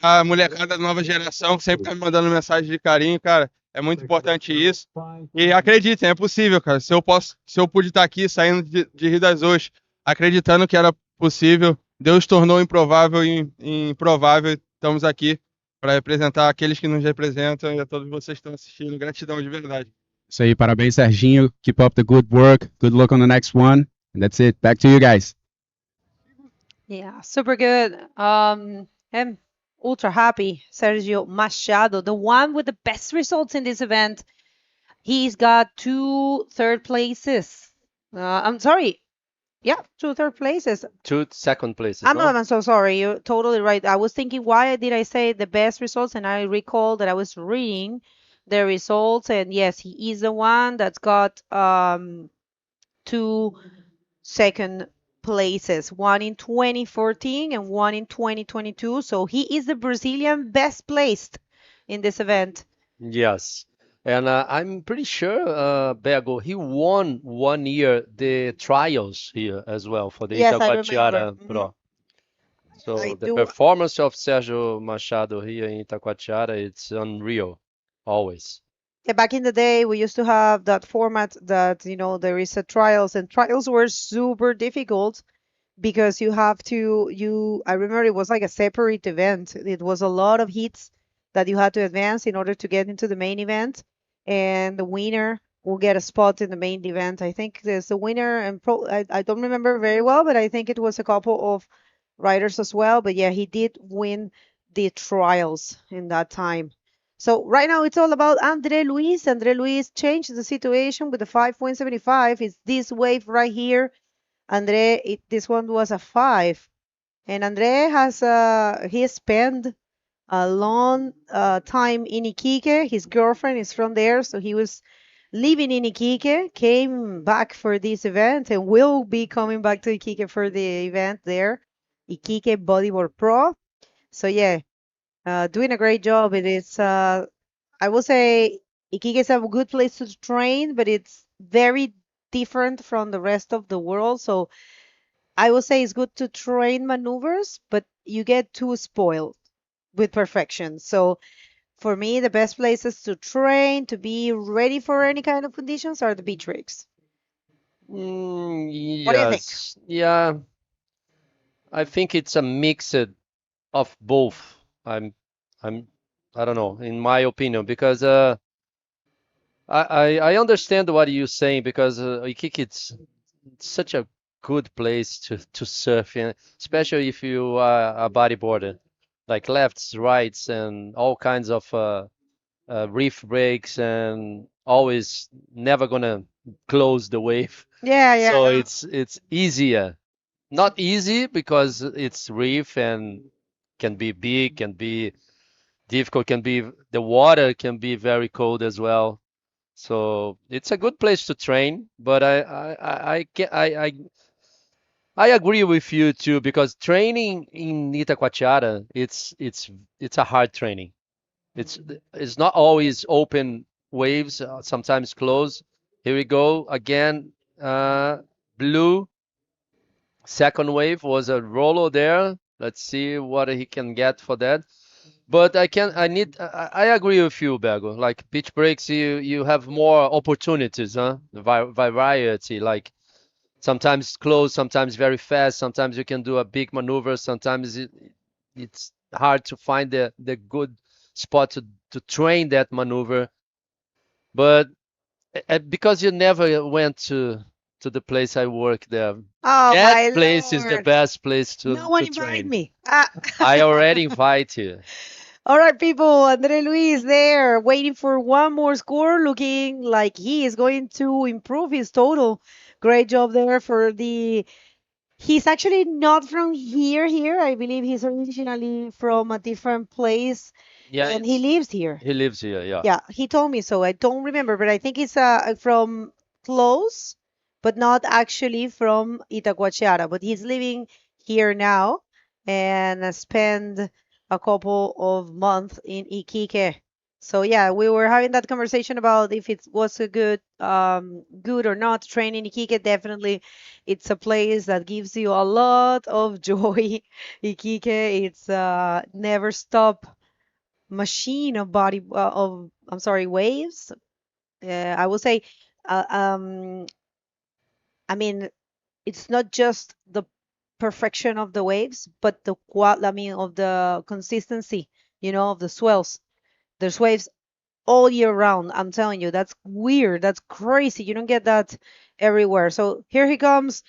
A molecada da nova geração que sempre tá me mandando mensagem de carinho, cara, é muito importante isso. E acreditem, é possível, cara. Se eu pude estar aqui saindo de Rio das Ostras, acreditando que era possível, Deus tornou improvável em improvável. Estamos aqui para representar aqueles que nos representam e a todos vocês que estão assistindo. Gratidão de verdade. Isso aí, parabéns, Serginho. Keep up the good work. Good luck on the next one. And that's it. Back to you guys. Yeah, super good. I'm ultra happy. Sergio Machado, the one with the best results in this event. He's got 2 third places. I'm sorry. Yeah, 2 third places. 2 second places. I'm so sorry. You're totally right. I was thinking, why did I say the best results? And I recall that I was reading the results. And yes, he is the one that's got 2 second places, one in 2014 and one in 2022. So he is the Brazilian best placed in this event. Yes. And I'm pretty sure, Bego, he won 1 year the trials here as well for the Yes, I Itacoatiara remember. Pro. So I the do- performance of Sergio Machado here in Itacoatiara, it's unreal, always. Yeah, back in the day, we used to have that format that, there is a trials, and trials were super difficult because I remember it was like a separate event. It was a lot of hits that you had to advance in order to get into the main event, and the winner will get a spot in the main event. I think there's a winner, and I don't remember very well, but I think it was a couple of riders as well. But yeah, he did win the trials in that time. So right now it's all about Andre Luis. Andre Luis changed the situation with the 5.75. It's this wave right here. This one was a 5. And Andre he spent a long time in Iquique. His girlfriend is from there, so he was living in Iquique, came back for this event, and will be coming back to Iquique for the event there, Iquique Bodyboard Pro. So yeah, doing a great job. It is, I will say, Iquique is a good place to train, but it's very different from the rest of the world. So I will say it's good to train maneuvers, but you get too spoiled with perfection. So for me, the best places to train, to be ready for any kind of conditions, are the beach rigs. What do you think? Yes. Yeah. I think it's a mix of both. I don't know, in my opinion, because I understand what you're saying, because Iquique, it's such a good place to surf in, especially if you are a bodyboarder, like lefts, rights, and all kinds of reef breaks, and always never gonna close the wave. Yeah, So yeah. it's easier. Not easy because it's reef and can be big, can be difficult, the water can be very cold as well. So it's a good place to train, but I agree with you too, because training in Itacoatiara, it's a hard training. It's not always open waves, sometimes closed. Here we go again, blue. Second wave was a roller there. Let's see what he can get for that. But I agree with you, Bego. Like beach breaks, you have more opportunities, huh? Variety. Like sometimes close, sometimes very fast. Sometimes you can do a big maneuver. Sometimes it's hard to find the good spot to train that maneuver. But because you never went to the place I work there, Oh that my place is the lord! best place No one to invited train. me. I already invite you. All right, people. Andre Luis there, waiting for one more score, looking like he is going to improve his total. Great job there for the. He's actually not from here. I believe he's originally from a different place, Yeah, and he lives here. he lives here. Yeah. Yeah, he told me so. I don't remember, but I think it's from close, but not actually from Itacoatiara. But he's living here now and spend a couple of months in Iquique. So yeah, we were having that conversation about if it was a good or not to train in Iquique. Definitely, it's a place that gives you a lot of joy. Iquique, it's never stop machine of I'm sorry, waves. I will say, uh, um, I mean, it's not just the perfection of the waves, but I mean, of the consistency, of the swells. There's waves all year round. I'm telling you, that's weird. That's crazy. You don't get that everywhere. So here he comes.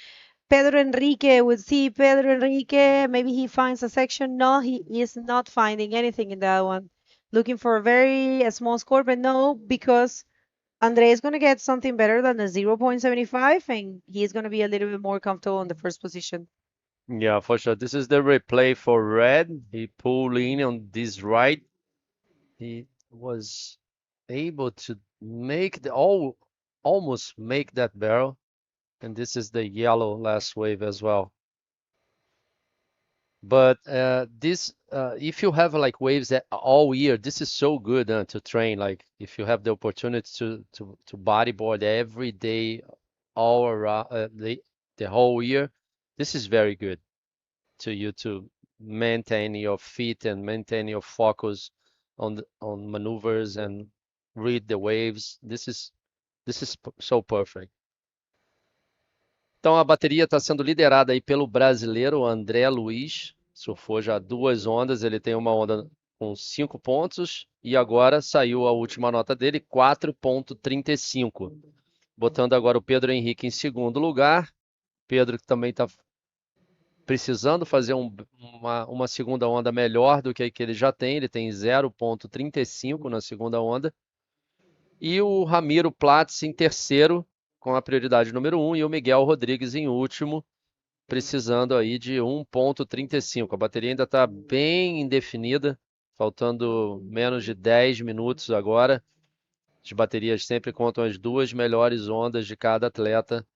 Pedro Enrique would see Pedro Enrique. Maybe he finds a section. No, he is not finding anything in that one. Looking for a very small score, but no, because Andre is going to get something better than the 0.75, and he's going to be a little bit more comfortable in the first position. Yeah, for sure. This is the replay for red. He pulled in on this right. He was able to make almost make that barrel. And this is the yellow last wave as well. But if you have like waves that all year, this is so good to train. Like if you have the opportunity to bodyboard every day, all around the whole year, this is very good to you to maintain your feet and maintain your focus on maneuvers and read the waves. This is so perfect. Então a bateria está sendo liderada aí pelo brasileiro André Luiz. Surfou já 2 ondas, ele tem uma onda com 5 pontos e agora saiu a última nota dele, 4,35. Botando agora o Pedro Henrique em segundo lugar. Pedro que também está precisando fazer uma segunda onda melhor do que a que ele já tem. Ele tem 0,35 na segunda onda. E o Ramiro Platz em terceiro, com a prioridade número 1, e o Miguel Rodrigues em último, precisando aí de 1,35. A bateria ainda está bem indefinida, faltando menos de 10 minutos agora. As baterias sempre contam as 2 melhores ondas de cada atleta,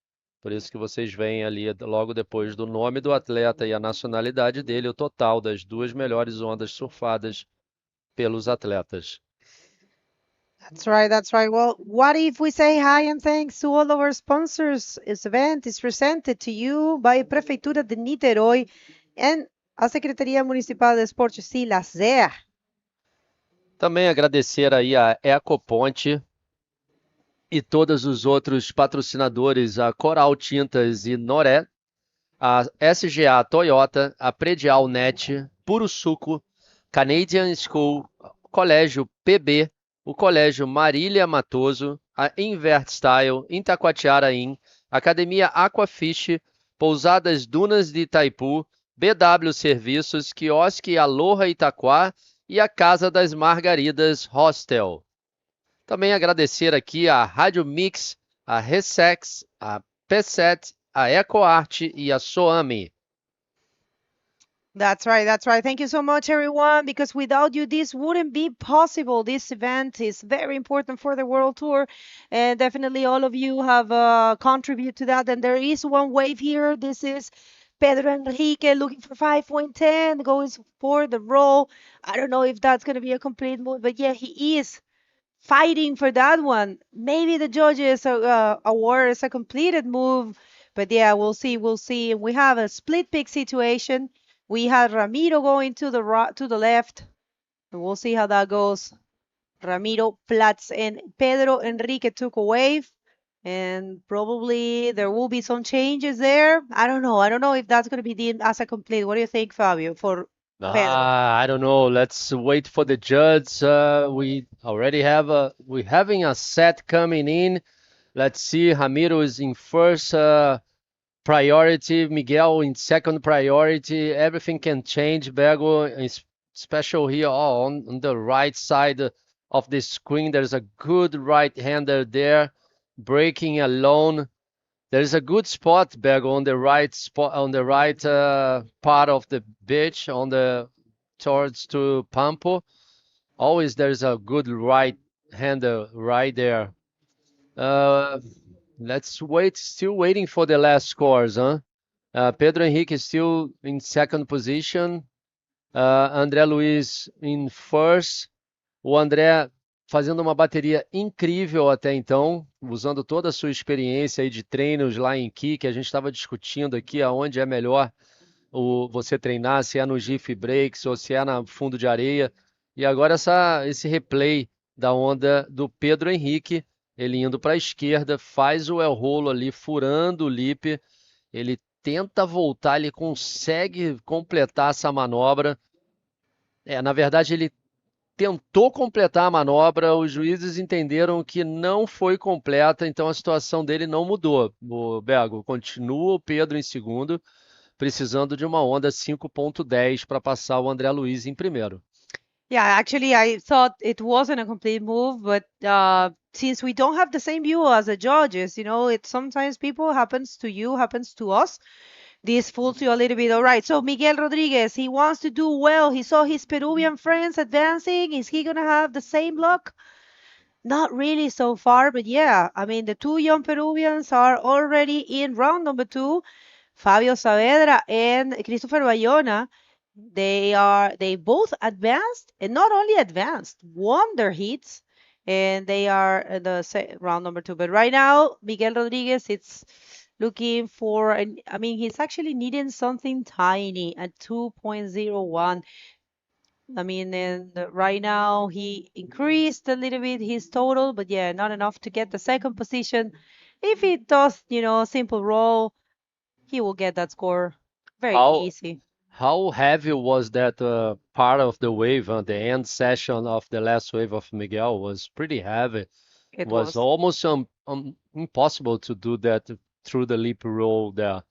por isso que vocês veem ali logo depois do nome do atleta e a nacionalidade dele, o total das 2 melhores ondas surfadas pelos atletas. That's right, that's right. Well, what if we say hi and thanks to all of our sponsors? This event is presented to you by Prefeitura de Niterói and a Secretaria Municipal de Esporte, Lazer. Também agradecer aí a Ecoponte e todos os outros patrocinadores, a Coral Tintas e Noré, a SGA Toyota, a Predial Net, Puro Suco, Canadian School, Colégio PB, o Colégio Marília Matoso, a Invert Style, Itacoatiara Inn, Academia Aquafish, Pousadas Dunas de Itaipu, BW Serviços, Quiosque Aloha Itaquá e a Casa das Margaridas Hostel. Também agradecer aqui a Rádio Mix, a Resex, a P7, a EcoArte e a Soami. That's right, that's right. Thank you so much, everyone, because without you, this wouldn't be possible. This event is very important for the World Tour, and definitely all of you have contributed to that. And there is one wave here. This is Pedro Enrique looking for 5.10, going for the roll. I don't know if that's going to be a complete move, but yeah, he is fighting for that one. Maybe the judges award as a completed move. But yeah, we'll see. We'll see. We have a split pick situation. We had Ramiro going to the left. And we'll see how that goes. Ramiro, Platz, and Pedro Enrique took a wave. And probably there will be some changes there. I don't know. I don't know if that's going to be deemed as a complete. What do you think, Fabio, for Pedro? I don't know. Let's wait for the judge. We already have we're having a set coming in. Let's see. Ramiro is in first priority. Miguel in second priority. Everything can change. Bergo is special here on the right side of the screen. There's a good right-hander there, breaking alone. There's a good spot, Bergo, on the right spot, on the right part of the beach, towards to Pampo. Always there's a good right-hander right there. Let's wait. Still waiting for the last scores, huh? Pedro Henrique is still in second position. André Luiz in first. O André fazendo uma bateria incrível até então, usando toda a sua experiência aí de treinos lá em Iquique, que a gente estava discutindo aqui aonde é melhor você treinar, se é no GIF Breaks ou se é no fundo de areia. E agora esse replay da onda do Pedro Henrique, ele indo para a esquerda, faz o el rolo ali, furando o lip, ele tenta voltar, ele consegue completar essa manobra. Na verdade, ele tentou completar a manobra, os juízes entenderam que não foi completa, então a situação dele não mudou. O Bergo continua o Pedro em segundo, precisando de uma onda 5.10 para passar o André Luiz em primeiro. Yeah, actually, I thought it wasn't a complete move, but since we don't have the same view as the judges, you know, it sometimes people happens to you, happens to us. This fools you a little bit. All right. So Miguel Rodriguez, he wants to do well. He saw his Peruvian friends advancing. Is he going to have the same luck? Not really so far, but yeah. I mean, the two young Peruvians are already in round number 2. Fabio Saavedra and Christopher Bayona. They both advanced, and not only advanced, won their heats, and they are in the round number 2. But right now, Miguel Rodriguez, it's looking for, I mean, he's actually needing something tiny at 2.01. I mean, and right now he increased a little bit his total, but yeah, not enough to get the second position. If he does, you know, simple roll, he will get that score very easy. How heavy was that part of the wave? The end session of the last wave of Miguel was pretty heavy. It was almost impossible to do that through the lip roll there.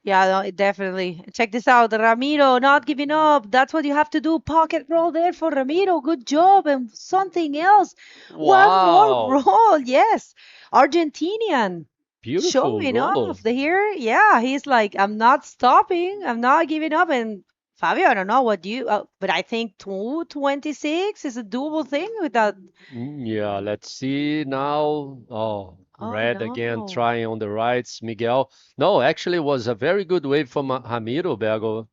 Yeah, no, definitely. Check this out. Ramiro not giving up. That's what you have to do. Pocket roll there for Ramiro. Good job. And something else. Wow. One more roll. Yes. Argentinian. Beautiful Showing roll. off here. Yeah, he's like, I'm not stopping. I'm not giving up. And Fabio, I don't know what you, but I think 226 is a doable thing with that. Yeah, let's see now. Oh, red again, no. trying on the rights. Miguel. No, actually, it was a very good wave from Ramiro, Bergo.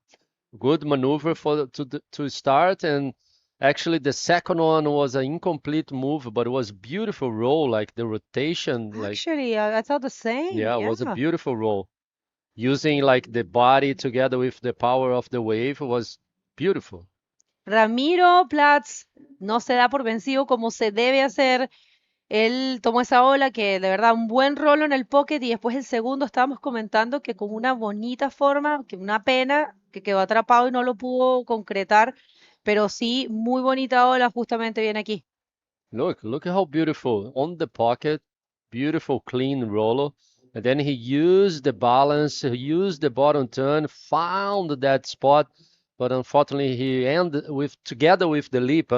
Good maneuver to start, and actually the second one was an incomplete move, but it was beautiful roll, like the rotation. Actually, I thought the same. Yeah, it was a beautiful roll. Using like the body together with the power of the wave was beautiful. Ramiro Platz no se da por vencido como se debe hacer. Él tomó esa ola que de verdad un buen rolo en el pocket y después el segundo estábamos comentando que con una bonita forma, que una pena que quedó atrapado y no lo pudo concretar, pero sí muy bonita ola justamente viene aquí. Look how beautiful on the pocket, beautiful clean roller. And then he used the balance, he used the bottom turn, found that spot, but unfortunately he ended together with the leap.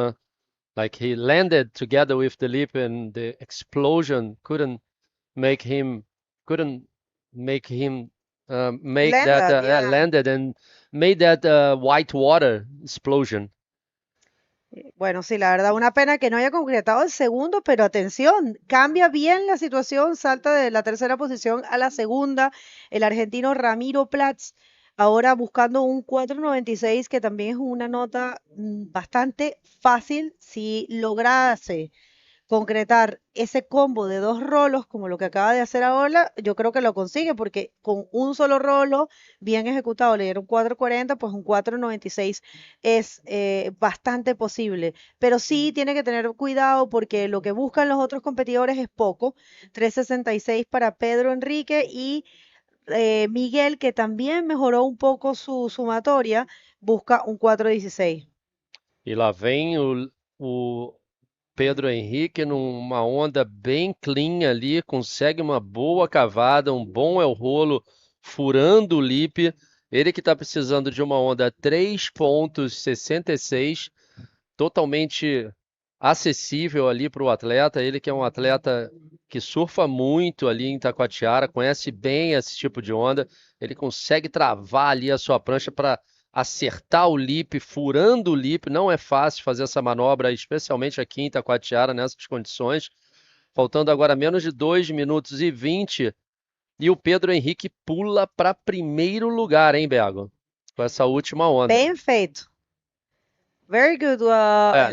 Like he landed together with the leap, and the explosion couldn't make him landed and made that white water explosion. Bueno, sí, la verdad, una pena que no haya concretado el segundo, pero atención, cambia bien la situación, salta de la tercera posición a la segunda, el argentino Ramiro Platz, ahora buscando un 4.96, que también es una nota bastante fácil si lograse concretar ese combo de 2 rolos, como lo que acaba de hacer ahora, yo creo que lo consigue, porque con un solo rolo, bien ejecutado, le dieron 4.40, pues un 4.96 es bastante posible. Pero sí tiene que tener cuidado porque lo que buscan los otros competidores es poco. 3.66 para Pedro Enrique y Miguel, que también mejoró un poco su sumatoria, busca un 4.16. E lá vem o Pedro Henrique numa onda bem clean ali, consegue uma boa cavada, um bom el rolo, furando o lip. Ele que está precisando de uma onda 3.66, totalmente acessível ali para o atleta. Ele que é um atleta que surfa muito ali em Itacoatiara, conhece bem esse tipo de onda. Ele consegue travar ali a sua prancha para acertar o lip, furando o lip. Não é fácil fazer essa manobra, especialmente aqui em Itacoatiara, nessas condições. Faltando agora menos de 2 minutos e 20. E o Pedro Henrique pula para primeiro lugar, hein, Bego? Com essa última onda. Bem feito. Very good.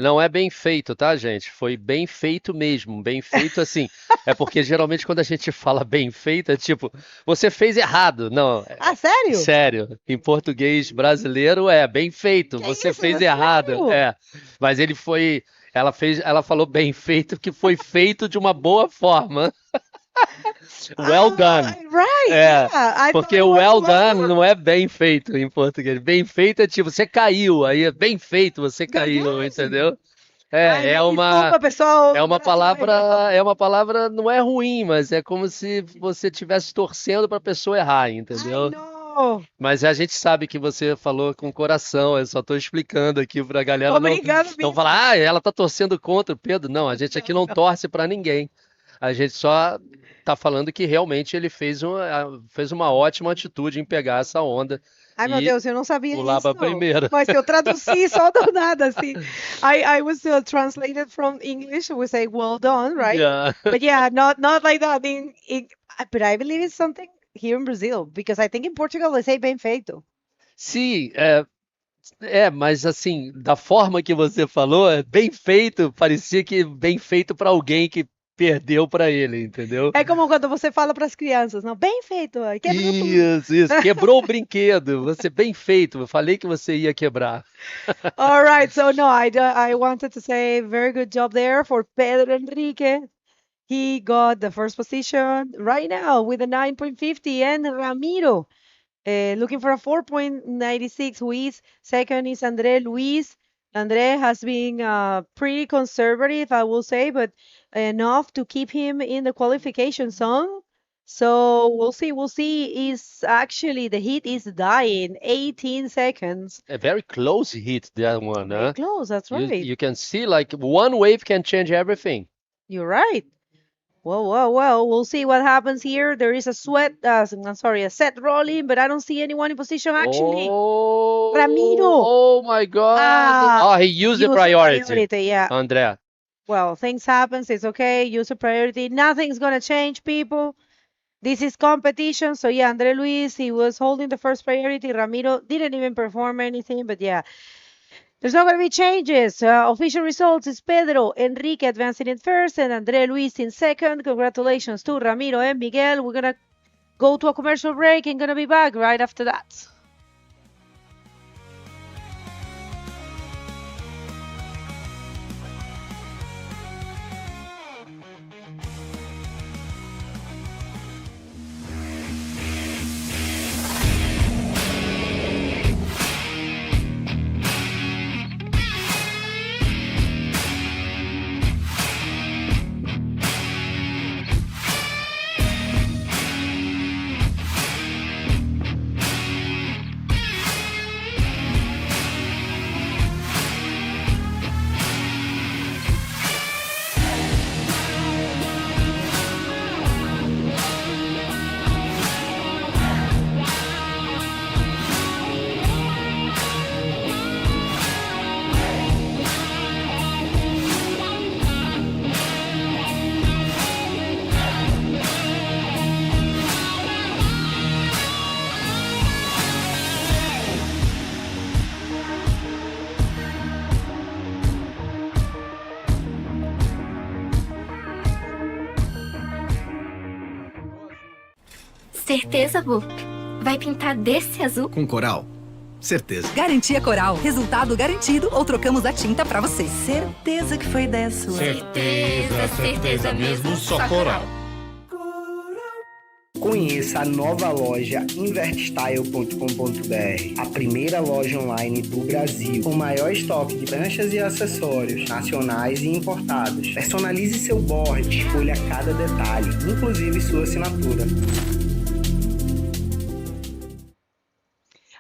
Não é bem feito, tá, gente? Foi bem feito mesmo. Bem feito assim. É porque geralmente quando a gente fala bem feito, é tipo, você fez errado. Não. Ah, sério? Sério. Em português brasileiro é bem feito. Você fez errado. Sério? É. Mas ele foi. Ela falou bem feito, que foi feito de uma boa forma. Well done. Right. Yeah. Porque o well done não é bem feito em português. Bem feito é tipo, você caiu, aí é bem feito, você caiu, entendeu? Desculpa, pessoal. É uma palavra, não é ruim, mas é como se você estivesse torcendo para a pessoa errar, entendeu? Mas a gente sabe que você falou com o coração, eu só estou explicando aqui pra galera não falar, ela tá torcendo contra o Pedro. Não, a gente aqui não torce para ninguém. A gente só tá falando que realmente ele fez uma ótima atitude em pegar essa onda. Ai, meu Deus, eu não sabia pular isso. Pra primeira. Mas eu traduzi só do nada, assim. I was translated from English, we say well done, right? Yeah. But yeah, not like that. But I believe it's something here in Brazil, because I think in Portugal they say bem feito. Sim, mas assim, da forma que você falou, bem feito, parecia que bem feito para alguém que perdeu para ele, entendeu? É como quando você fala para as crianças, não, bem feito, quebrou tudo. Isso, quebrou o brinquedo, você bem feito, eu falei que você ia quebrar. All right, so no, I wanted to say very good job there for Pedro Enrique. He got the first position right now with a 9.50, and Ramiro looking for a 4.96, who is second is André Luis. André has been pretty conservative, I will say, but enough to keep him in the qualification zone. So we'll see. Is actually the heat is dying, 18 seconds. A very close hit, that one. Very close, that's right. You can see like one wave can change everything. You're right. Well, we'll see what happens here. There is a set rolling, but I don't see anyone in position actually. Oh, Ramiro. Oh my God. He used the priority. Yeah. André. Well, things happen. It's okay. Use a priority. Nothing's going to change, people. This is competition. So yeah, André Luis, he was holding the first priority. Ramiro didn't even perform anything, but yeah. There's not going to be changes. Official results is Pedro Enrique advancing in first and André Luis in second. Congratulations to Ramiro and Miguel. We're going to go to a commercial break and going to be back right after that. Certeza, Bu? Vai pintar desse azul? Com coral? Certeza. Garantia Coral. Resultado garantido ou trocamos a tinta pra você. Certeza que foi ideia sua. Certeza mesmo, só coral. Conheça a nova loja invertstyle.com.br, a primeira loja online do Brasil, com o maior estoque de pranchas e acessórios nacionais e importados. Personalize seu board, escolha cada detalhe, inclusive sua assinatura.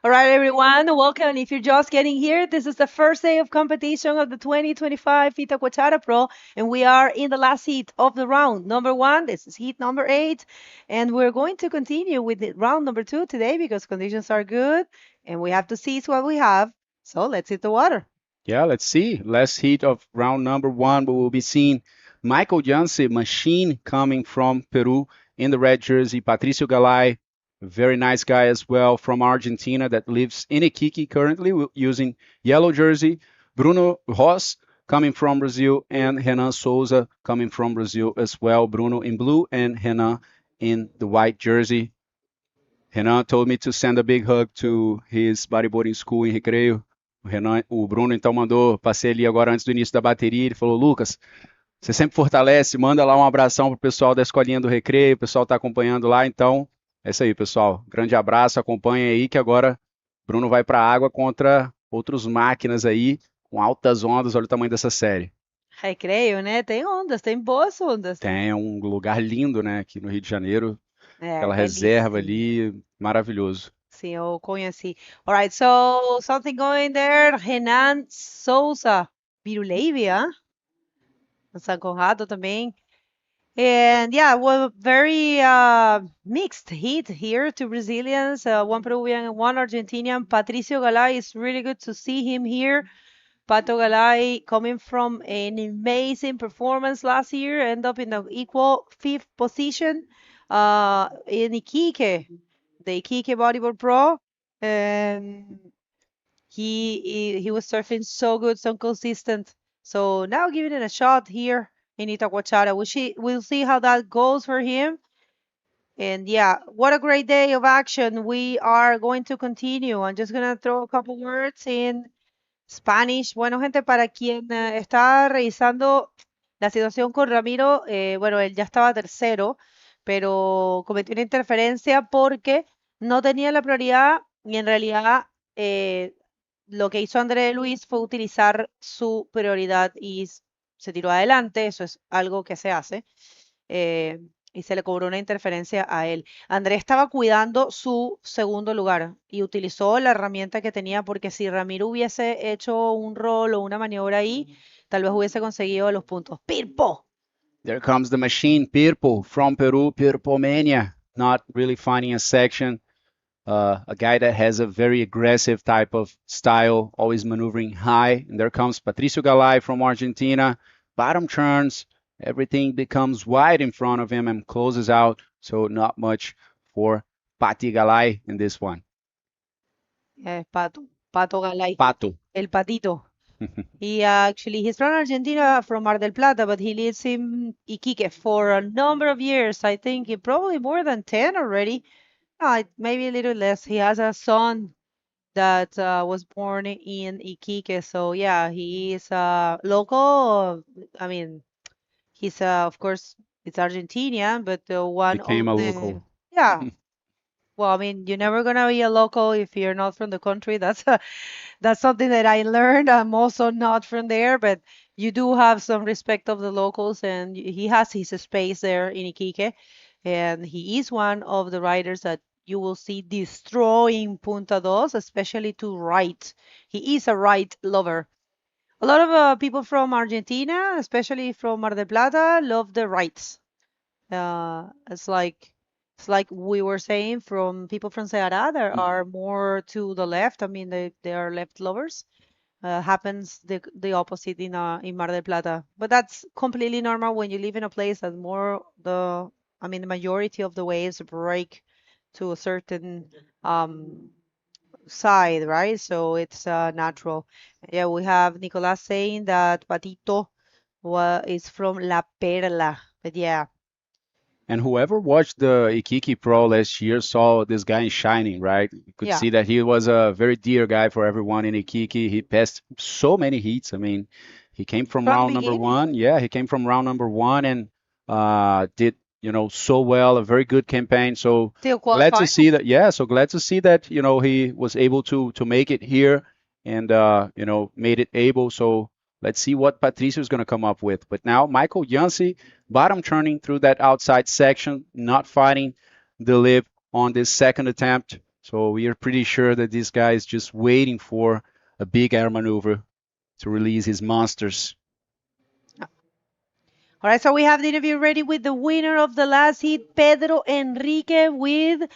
All right, everyone, welcome. If you're just getting here, this is the first day of competition of the 2025 Itacoatiara Pro, and we are in the last heat of the round number 1. This is heat number 8, and we're going to continue with the round number 2 today because conditions are good, and we have to seize what we have. So let's hit the water. Yeah, let's see. Last heat of round number 1, we will be seeing Michael Janse, machine coming from Peru in the red jersey, Patricio Galay, a very nice guy as well from Argentina that lives in Iquique currently using yellow jersey. Bruno Ross coming from Brazil and Renan Souza coming from Brazil as well. Bruno in blue and Renan in the white jersey. Renan told me to send a big hug to his bodyboarding school em Recreio. O Bruno então passei ali agora antes do início da bateria, ele falou, Lucas, você sempre fortalece, manda lá um abração pro pessoal da escolinha do Recreio, o pessoal tá acompanhando lá, então é isso aí, pessoal. Grande abraço, acompanhem aí que agora Bruno vai para a água contra outras máquinas aí com altas ondas. Olha o tamanho dessa série. Recreio, né? Tem ondas, tem boas ondas. Tem um lugar lindo, né? Aqui no Rio de Janeiro. Aquela reserva ali, maravilhoso. Sim, eu conheci. All right, so something going there. Renan Souza, Biruleibe, San Conrado também. And yeah, well, very mixed heat here. Two Brazilians, one Peruvian and one Argentinian. Patricio Galay, is really good to see him here. Pato Galay coming from an amazing performance last year, end up in the equal 5th position in Iquique, the Iquique Bodyboard Pro. And he was surfing so good, so consistent. So now giving it a shot here in Itacoatiara. We'll see how that goes for him. And yeah, what a great day of action. We are going to continue. I'm just going to throw a couple words in Spanish. Bueno, gente, para quien está revisando la situación con Ramiro, bueno, él ya estaba tercero, pero cometió una interferencia porque no tenía la prioridad y en realidad lo que hizo André Luis fue utilizar su prioridad y se tiró adelante, eso es algo que se hace, y se le cobró una interferencia a él. André estaba cuidando su segundo lugar y utilizó la herramienta que tenía porque si Ramiro hubiese hecho un roll o una maniobra ahí, tal vez hubiese conseguido los puntos. ¡Pirpo! There comes the machine, Pirpo, from Peru, Pirpo Mania, not really finding a section. A guy that has a very aggressive type of style, always maneuvering high. And there comes Patricio Galay from Argentina. Bottom turns, everything becomes wide in front of him and closes out. So not much for Pati Galay in this one. Pato Galay. Pato. El patito. He's from Argentina, from Mar del Plata, but he lives in Iquique for a number of years. I think probably more than 10 already. Maybe a little less. He has a son that was born in Iquique. So yeah, he is local. I mean, he's of course it's Argentinian, but one became of a the local. Yeah. Well, I mean, you're never gonna be a local if you're not from the country. That's something that I learned. I'm also not from there, but you do have some respect of the locals, and he has his space there in Iquique, and he is one of the riders that you will see destroying Punta Dos, especially to right. He is a right lover. A lot of people from Argentina, especially from Mar del Plata, love the rights. It's like we were saying from people from Ceará that are more to the left. I mean, they are left lovers. Happens the opposite in Mar del Plata, but that's completely normal when you live in a place that the majority of the waves break to a certain side, right? So it's natural. Yeah, we have Nicolas saying that Patito is from La Perla, but yeah. And whoever watched the Iquique Pro last year saw this guy in shining, right? You could Yeah. see that he was a very dear guy for everyone in Iquique. He passed so many heats. I mean, he came from From round number beginning. one. Yeah, he came from round number one and did, so well, a very good campaign. So Till glad to see quarterfinals. that. Yeah, so glad to see that, he was able to make it here and, made it able. So let's see what Patricio is going to come up with. But now Michael Yancey, bottom turning through that outside section, not finding the lip on this second attempt. So we are pretty sure that this guy is just waiting for a big air maneuver to release his monsters. All right, so we have the interview ready with the winner of the last heat, Pedro Enrique, with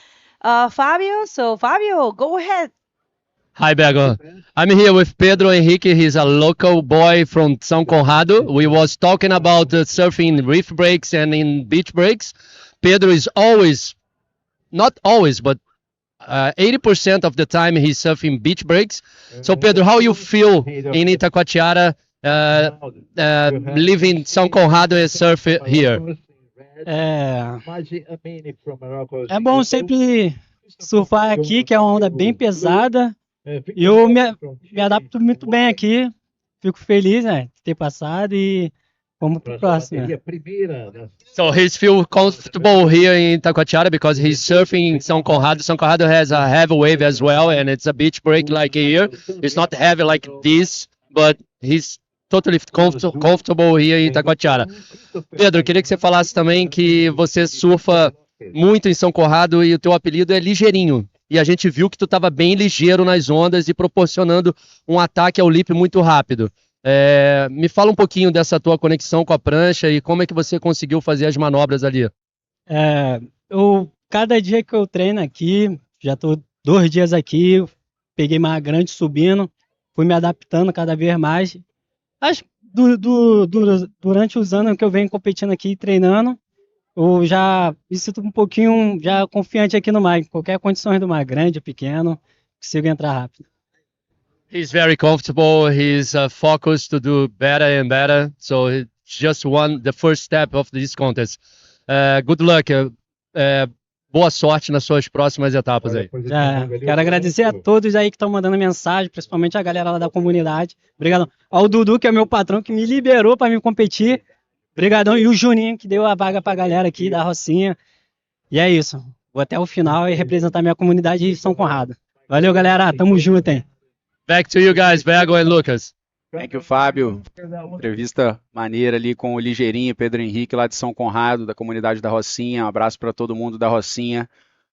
Fabio. So Fabio, go ahead. Hi, Bego. I'm here with Pedro Henrique. He's a local boy from São Conrado. We was talking about surfing reef breaks and in beach breaks. Pedro is always, not always, but 80% of the time he's surfing beach breaks. So Pedro, how you feel in Itacoatiara, living São Conrado and surf here? É bom sempre surfar aqui, que é uma onda bem pesada. E eu me adapto muito bem aqui. Fico feliz, né, de ter passado e vamos pro próximo. Né? So he feel comfortable here in Itacoatiara because he's surfing in São Conrado. São Conrado has a heavy wave as well, and it's a beach break like here. It's not heavy like this, but he's totally comfortable here in Itacoatiara. Pedro, eu queria que você falasse também que você surfa muito em São Conrado e o teu apelido é Ligeirinho. E a gente viu que tu estava bem ligeiro nas ondas e proporcionando um ataque ao lip muito rápido. Me fala um pouquinho dessa tua conexão com a prancha e como é que você conseguiu fazer as manobras ali. Cada dia que eu treino aqui, já estou 2 dias aqui, peguei mais grande subindo, fui me adaptando cada vez mais. Acho que durante os anos que eu venho competindo aqui e treinando, eu já me sinto um pouquinho já confiante aqui no mar. Qualquer condições do mar, grande, pequeno, consigo entrar rápido. He's very comfortable. He's focused to do better and better. So he just won the first step of this contest. Good luck. Boa sorte nas suas próximas etapas aí. Quero agradecer a todos aí que estão mandando mensagem, principalmente a galera lá da comunidade. Obrigado ao Dudu, que é meu patrão, que me liberou para me competir. Obrigadão. E o Juninho, que deu a vaga pra galera aqui da Rocinha. E é isso. Vou até o final e representar minha comunidade de São Conrado. Valeu, galera. Tamo junto, hein? Back to you guys, Bego and Lucas. Thank you, Fábio. Entrevista maneira ali com o Ligeirinho, Pedro Henrique, lá de São Conrado, da comunidade da Rocinha. Um abraço para todo mundo da Rocinha.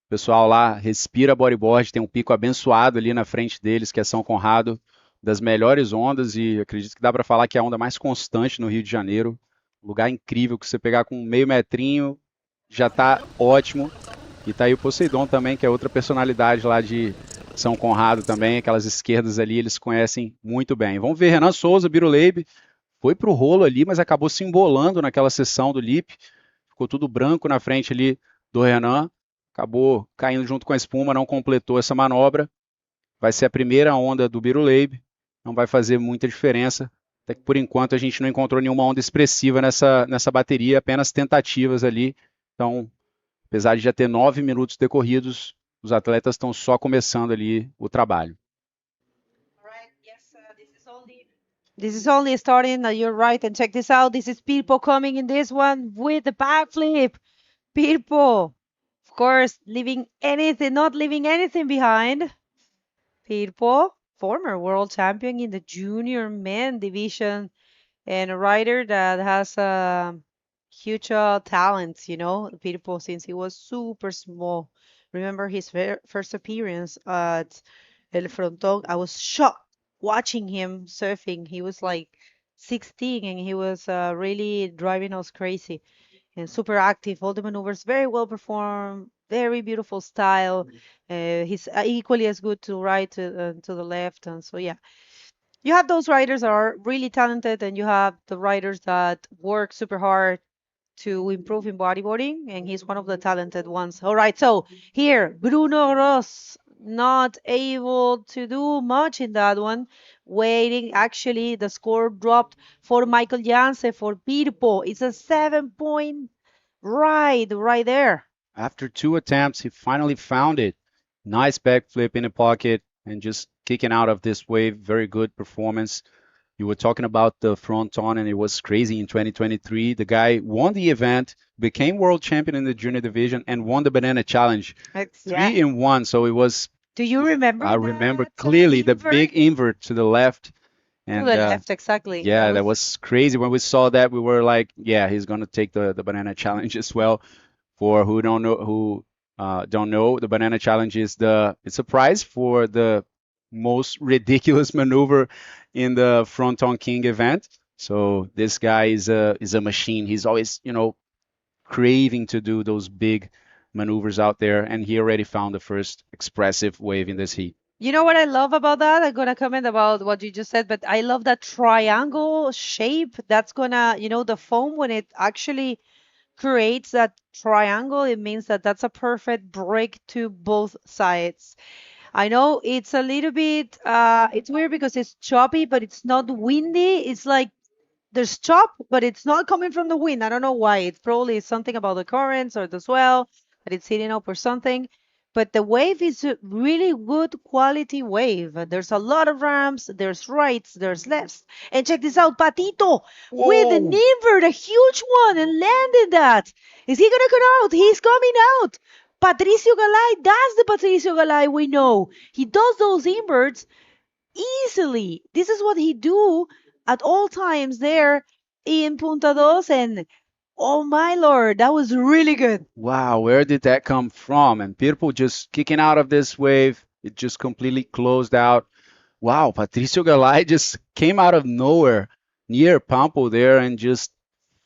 Pessoal lá, respira bodyboard, tem um pico abençoado ali na frente deles, que é São Conrado, das melhores ondas, e acredito que dá para falar que é a onda mais constante no Rio de Janeiro. Lugar incrível que você pegar com meio metrinho, já tá ótimo. E tá aí o Poseidon também, que é outra personalidade lá de São Conrado também, aquelas esquerdas ali, eles conhecem muito bem. Vamos ver, Renan Souza, Biruleibe, foi pro rolo ali, mas acabou se embolando naquela sessão do lip. Ficou tudo branco na frente ali do Renan. Acabou caindo junto com a espuma, não completou essa manobra. Vai ser a primeira onda do Biruleibe, não vai fazer muita diferença. Até que por enquanto a gente não encontrou nenhuma onda expressiva nessa bateria, apenas tentativas ali. Então, apesar de já ter 9 minutos decorridos, os atletas estão só começando ali o trabalho. This is only starting. You're right. And check this out. This is Pirpo coming in this one with the backflip. Pirpo, of course, not leaving anything behind. Pirpo, former world champion in the junior men division, and a rider that has huge talents, Pirpo, since he was super small. Remember his first appearance at El Frontón? I was shocked watching him surfing. He was like 16 and he was really driving us crazy and super active. All the maneuvers very well performed, very beautiful style. He's equally as good to right to the left, and so yeah. You have those riders that are really talented, and you have the riders that work super hard to improve in bodyboarding, and he's one of the talented ones. All right, so here, Bruno Ross, not able to do much in that one. Waiting, actually, the score dropped for Michael Janse, for Pirpo. It's a 7-point Right there. After 2 attempts, he finally found it. Nice backflip in the pocket and just kicking out of this wave. Very good performance. You were talking about the fronton, and it was crazy in 2023. The guy won the event, became world champion in the junior division, and won the banana challenge. Yeah. 3 in 1. So it was, Do you remember? I remember clearly the big invert to the left. To And the left, exactly. yeah, that was crazy. When we saw that, we were like, yeah, he's gonna take the banana challenge as well. For who don't know, the banana challenge is it's a prize for the most ridiculous maneuver in the fronton king event. So this guy is a machine. He's always, craving to do those big maneuvers out there, and he already found the first expressive wave in this heat. You know what I love about that? I'm gonna comment about what you just said, but I love that triangle shape. That's gonna, the foam when it actually creates that triangle, it means that that's a perfect break to both sides. I know it's a little bit, it's weird because it's choppy, but it's not windy. It's like there's chop, but it's not coming from the wind. I don't know why. It's probably something about the currents or the swell that it's hitting up or something. But the wave is a really good quality wave. There's a lot of ramps, there's rights, there's lefts. And check this out, Patito with an invert, a huge one, and landed that. Is he gonna come out? He's coming out. Patricio Galay, that's the Patricio Galay we know. He does those inverts easily. This is what he do at all times there in Punta Dos, and oh my lord, that was really good. Wow, where did that come from? And Pirpo just kicking out of this wave. It just completely closed out. Wow, Patricio Galay just came out of nowhere near Pampo there and just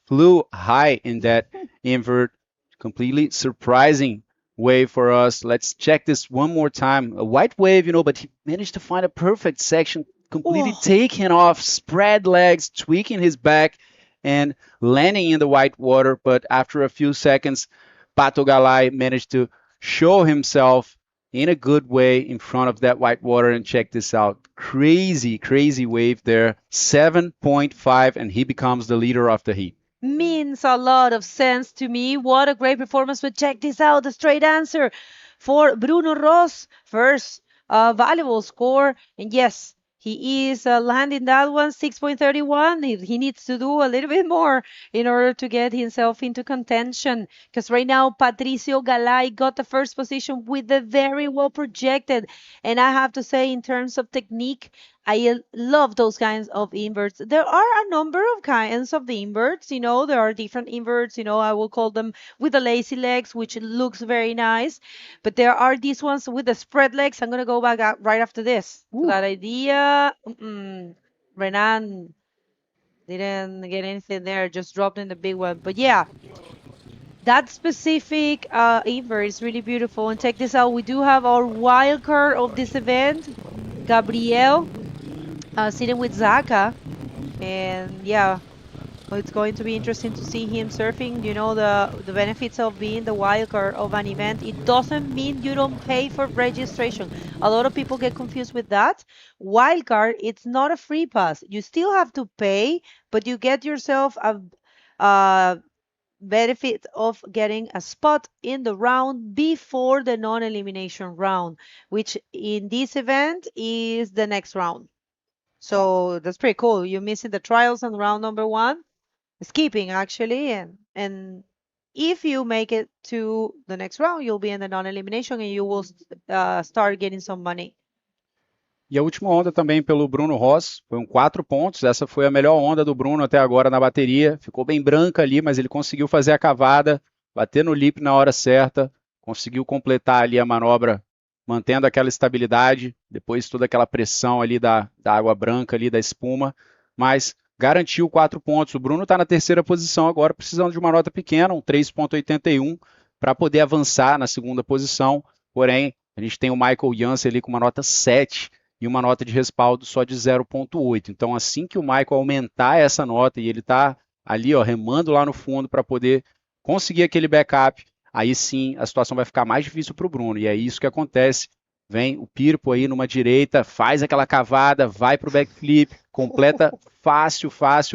flew high in that invert. Completely surprising wave for us. Let's check this one more time. A white wave, but he managed to find a perfect section, completely taking off, spread legs, tweaking his back, and landing in the white water. But after a few seconds, Pato Galay managed to show himself in a good way in front of that white water. And check this out. Crazy, crazy wave there. 7.5, and he becomes the leader of the heat. Means a lot of sense to me. What a great performance. But check this out. The straight answer for Bruno Ross. First, valuable score. And yes, he is landing that one, 6.31. He needs to do a little bit more in order to get himself into contention. Because right now, Patricio Galay got the first position with the very well projected. And I have to say, in terms of technique, I love those kinds of inverts. There are a number of kinds of inverts, there are different inverts, I will call them with the lazy legs, which looks very nice. But there are these ones with the spread legs. I'm going to go back out right after this. That idea. Renan didn't get anything there, just dropped in the big one. But yeah, that specific invert is really beautiful. And check this out. We do have our wild card of this event, Gabriel. Sitting with Zaka, and yeah, it's going to be interesting to see him surfing. The benefits of being the wild card of an event. It doesn't mean you don't pay for registration. A lot of people get confused with that. Wild card, it's not a free pass. You still have to pay, but you get yourself a benefit of getting a spot in the round before the non-elimination round, which in this event is the next round. So that's pretty cool. You're missing the trials on round number 1, skipping actually, and if you make it to the next round, you'll be in the non-elimination and you will start getting some money. E a última onda também pelo Bruno Ross, foi 4 pontos. Essa foi a melhor onda do Bruno até agora na bateria. Ficou bem branca ali, mas ele conseguiu fazer a cavada, bater no lip na hora certa, conseguiu completar ali a manobra mantendo aquela estabilidade, depois toda aquela pressão ali da água branca, ali da espuma, mas garantiu 4 pontos. O Bruno está na terceira posição agora, precisando de uma nota pequena, um 3.81, para poder avançar na segunda posição. Porém, a gente tem o Michael Jansen ali com uma nota 7 e uma nota de respaldo só de 0.8. Então, assim que o Michael aumentar essa nota e ele está ali remando lá no fundo para poder conseguir aquele backup, aí sim a situação vai ficar mais difícil para o Bruno. E é isso que acontece. Vem o Pirpo aí numa direita, faz aquela cavada, vai para o backflip, completa fácil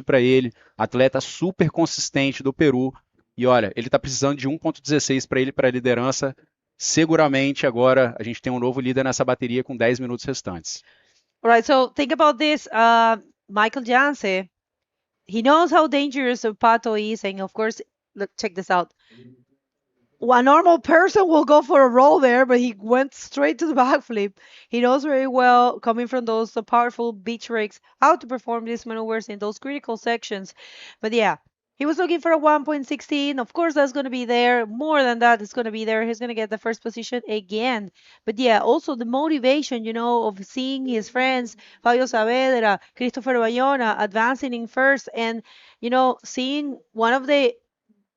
para ele. Atleta super consistente do Peru. E olha, ele está precisando de 1,16 para ele para a liderança. Seguramente agora a gente tem um novo líder nessa bateria com 10 minutos restantes. All right, so think about this. Michael Janse, he knows how dangerous a Pato is, and of course, look, check this out. A normal person will go for a roll there, but he went straight to the backflip. He knows very well, coming from those powerful beach rakes, how to perform these maneuvers in those critical sections. But yeah, he was looking for a 1.16. Of course, that's going to be there. More than that, it's going to be there. He's going to get the first position again. But yeah, also the motivation, of seeing his friends, Fabio Saavedra, Christopher Bayona, advancing in first, and, seeing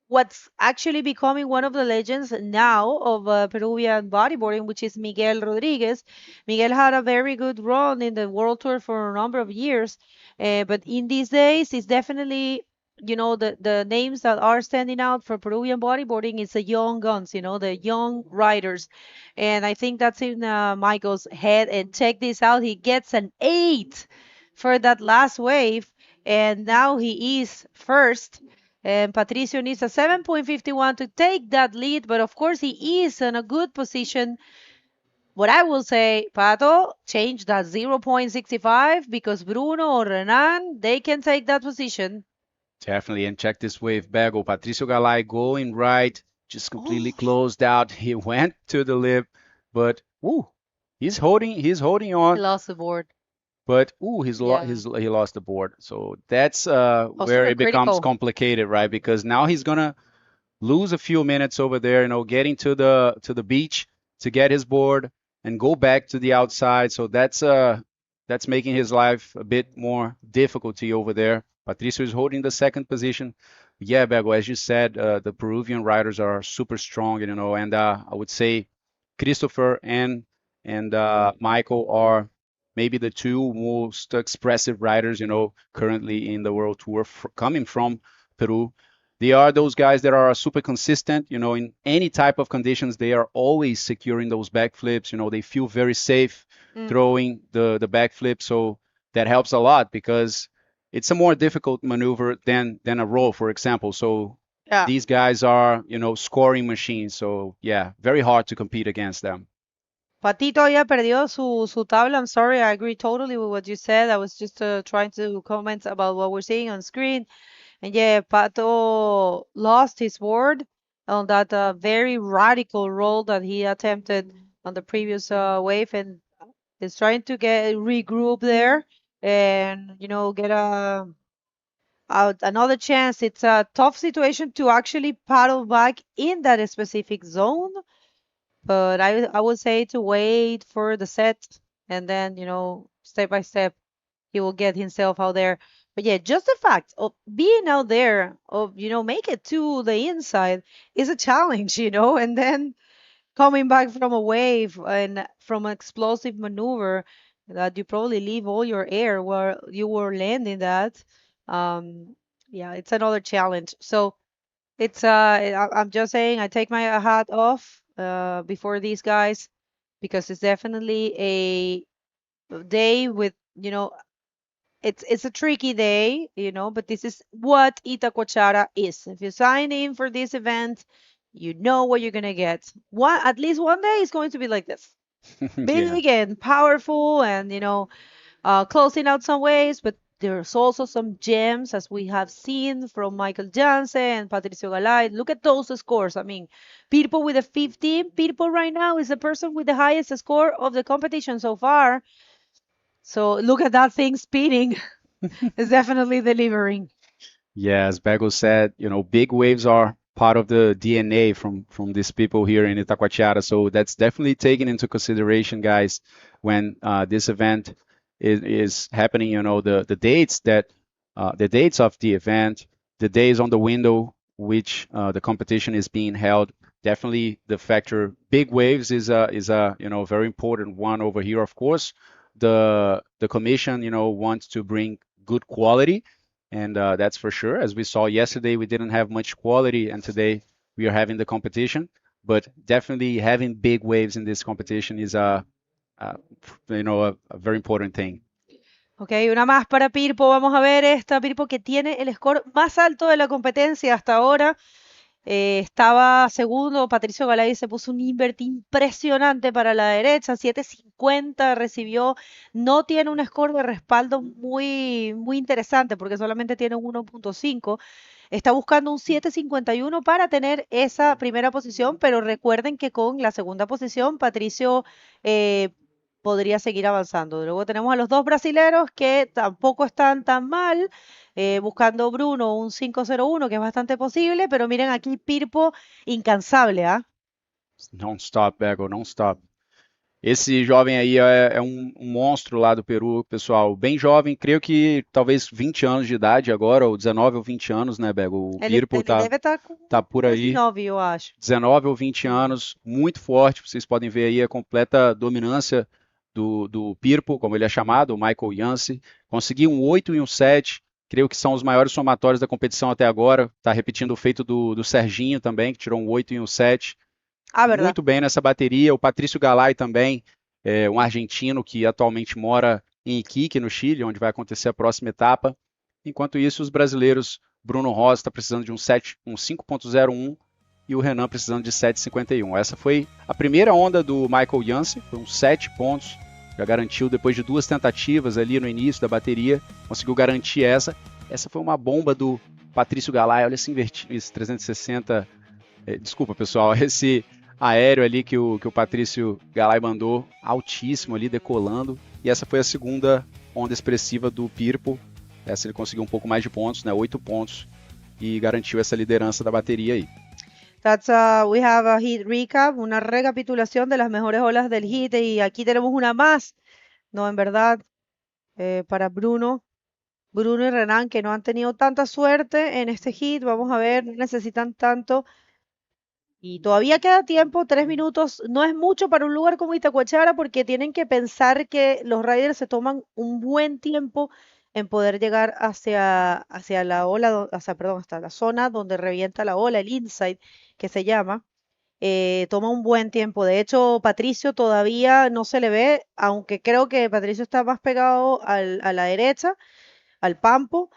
what's actually becoming one of the legends now of Peruvian bodyboarding, which is Miguel Rodriguez. Miguel had a very good run in the World Tour for a number of years, but in these days, it's definitely, the names that are standing out for Peruvian bodyboarding is the young guns, the young riders. And I think that's in Michael's head. And check this out, he gets an 8 for that last wave, and now he is first. And Patricio needs a 7.51 to take that lead, but of course he is in a good position. What I will say, Pato, change that 0.65 because Bruno or Renan, they can take that position. Definitely, and check this wave bagel. Patricio Galay going right, just completely closed out. He went to the lip, but he's holding on. He lost the board. But he lost the board. So that's where it becomes complicated, right? Because now he's gonna lose a few minutes over there, getting to the beach to get his board and go back to the outside. So that's making his life a bit more difficulty over there. Patricio is holding the second position. Yeah, Bego, as you said, the Peruvian riders are super strong, and I would say Christopher and Michael are maybe the two most expressive riders, currently in the World Tour coming from Peru. They are those guys that are super consistent, in any type of conditions. They are always securing those backflips. They feel very safe throwing the backflip. So that helps a lot because it's a more difficult maneuver than a roll, for example. So these guys are, scoring machines. So yeah, very hard to compete against them. Patito ya perdió su tabla. I'm sorry, I agree totally with what you said. I was just trying to comment about what we're seeing on screen. And yeah, Pato lost his board on that very radical roll that he attempted on the previous wave, and is trying to regroup there and, get another chance. It's a tough situation to actually paddle back in that specific zone. But I would say to wait for the set and then, step by step, he will get himself out there. But yeah, just the fact of being out there, of, make it to the inside is a challenge, and then coming back from a wave and from an explosive maneuver that you probably leave all your air where you were landing that. Yeah, it's another challenge. So it's I'm just saying, I take my hat off before these guys because it's definitely a day with, it's a tricky day, but this is what Itacoatiara is. If you sign in for this event, you know what you're gonna get. At least one day is going to be like this. Big and powerful and, closing out some waves, but there's also some gems, as we have seen from Michael Janse and Patricio Galay. Look at those scores. I mean, Pirpo with a 15. Pirpo right now is the person with the highest score of the competition so far. So look at that thing speeding. It's definitely delivering. Yeah, as Bego said, big waves are part of the DNA from these people here in Itacoatiara. So that's definitely taken into consideration, guys, when this event is happening. The dates the dates of the event, the days on the window which the competition is being held. Definitely the factor big waves is a very important one over here. Of course, the commission wants to bring good quality, and that's for sure. As we saw yesterday, we didn't have much quality, and today we are having the competition. But definitely having big waves in this competition is a very important thing. Ok, una más para Pirpo. Vamos a ver esta Pirpo que tiene el score más alto de la competencia hasta ahora. Estaba segundo, Patricio Galay se puso un invert impresionante para la derecha, 7.50 recibió, no tiene un score de respaldo muy interesante porque solamente tiene un 1.5, está buscando un 7.51 para tener esa primera posición, pero recuerden que con la segunda posición Patricio eh, podría seguir avanzando. Luego tenemos a los dos brasileros que tampoco están tan mal. Buscando Bruno un 5.01, que es bastante posible, pero miren aquí Pirpo incansable, ¿ah? Não stop, Bego, não stop. Esse jovem aí é um monstro lá do Peru, pessoal. Bem jovem, creio que talvez 20 anos de idade agora, ou 19 ou 20 anos, né, Bego? O Pirpo Ele deve estar com tá por aí. 19, eu acho. 19 ou 20 anos, muito forte. Vocês podem ver aí a completa dominância do Pirpo, como ele é chamado, o Michael Janse. Conseguiu um 8 e um 7. Creio que são os maiores somatórios da competição até agora. Está repetindo o feito do Serginho também, que tirou um 8 e um 7. Verdade. Muito bem nessa bateria. O Patrício Galay também, um argentino que atualmente mora em Iquique, no Chile, onde vai acontecer a próxima etapa. Enquanto isso, os brasileiros, Bruno Rosa está precisando de um 5.01 e o Renan precisando de 7.51. Essa foi a primeira onda do Michael Janse, foi uns 7 pontos. Já garantiu depois de 2 tentativas ali no início da bateria, conseguiu garantir essa. Essa foi uma bomba do Patrício Galay, olha esse 360, desculpa pessoal, esse aéreo ali que o Patrício Galay mandou, altíssimo ali, decolando. E essa foi a segunda onda expressiva do Pirpo. Essa ele conseguiu um pouco mais de pontos, né, 8 pontos, e garantiu essa liderança da bateria aí. We have a hit recap, una recapitulación de las mejores olas del hit y aquí tenemos una más, no, en verdad, para Bruno y Renan que no han tenido tanta suerte en este hit, vamos a ver, no necesitan tanto y todavía queda tiempo, 3 minutos, no es mucho para un lugar como Itacoatiara porque tienen que pensar que los riders se toman un buen tiempo en poder llegar hacia la ola, hasta la zona donde revienta la ola, el inside que se llama, toma un buen tiempo. De hecho, Patricio todavía no se le ve, aunque creo que Patricio está más pegado a la derecha, al Pampo.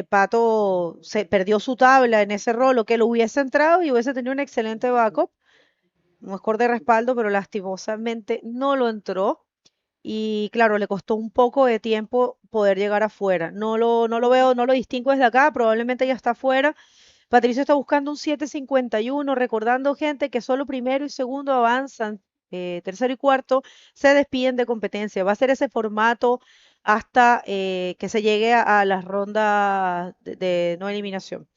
Pato se perdió su tabla en ese rolo que lo hubiese entrado y hubiese tenido un excelente backup, un score de respaldo, pero lastimosamente no lo entró. Y claro, le costó un poco de tiempo poder llegar afuera. No lo veo, no lo distingo desde acá, probablemente ya está afuera. Patricio está buscando un 7.51, recordando gente que solo primero y segundo avanzan, tercero y cuarto se despiden de competencia. Va a ser ese formato hasta que se llegue a las rondas de no eliminación.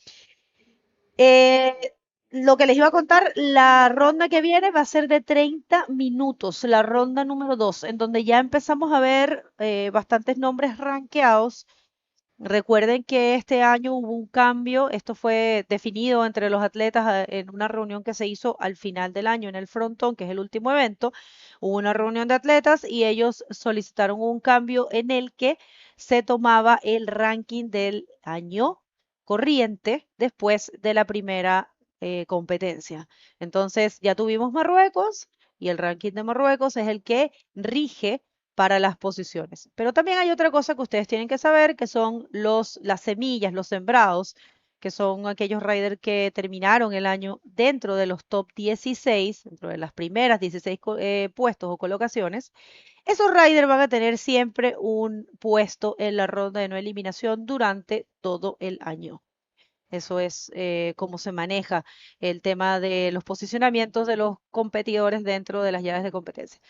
Lo que les iba a contar, la ronda que viene va a ser de 30 minutos, la ronda número 2, en donde ya empezamos a ver bastantes nombres rankeados. Recuerden que este año hubo un cambio, esto fue definido entre los atletas en una reunión que se hizo al final del año en el frontón, que es el último evento. Hubo una reunión de atletas y ellos solicitaron un cambio en el que se tomaba el ranking del año corriente después de la primera competencia. Entonces ya tuvimos Marruecos y el ranking de Marruecos es el que rige para las posiciones. Pero también hay otra cosa que ustedes tienen que saber, que son las semillas, los sembrados, que son aquellos riders que terminaron el año dentro de los top 16, dentro de las primeras 16 puestos o colocaciones. Esos riders van a tener siempre un puesto en la ronda de no eliminación durante todo el año. Eso es cómo se maneja el tema de los posicionamientos de los competidores dentro de las llaves de competencia.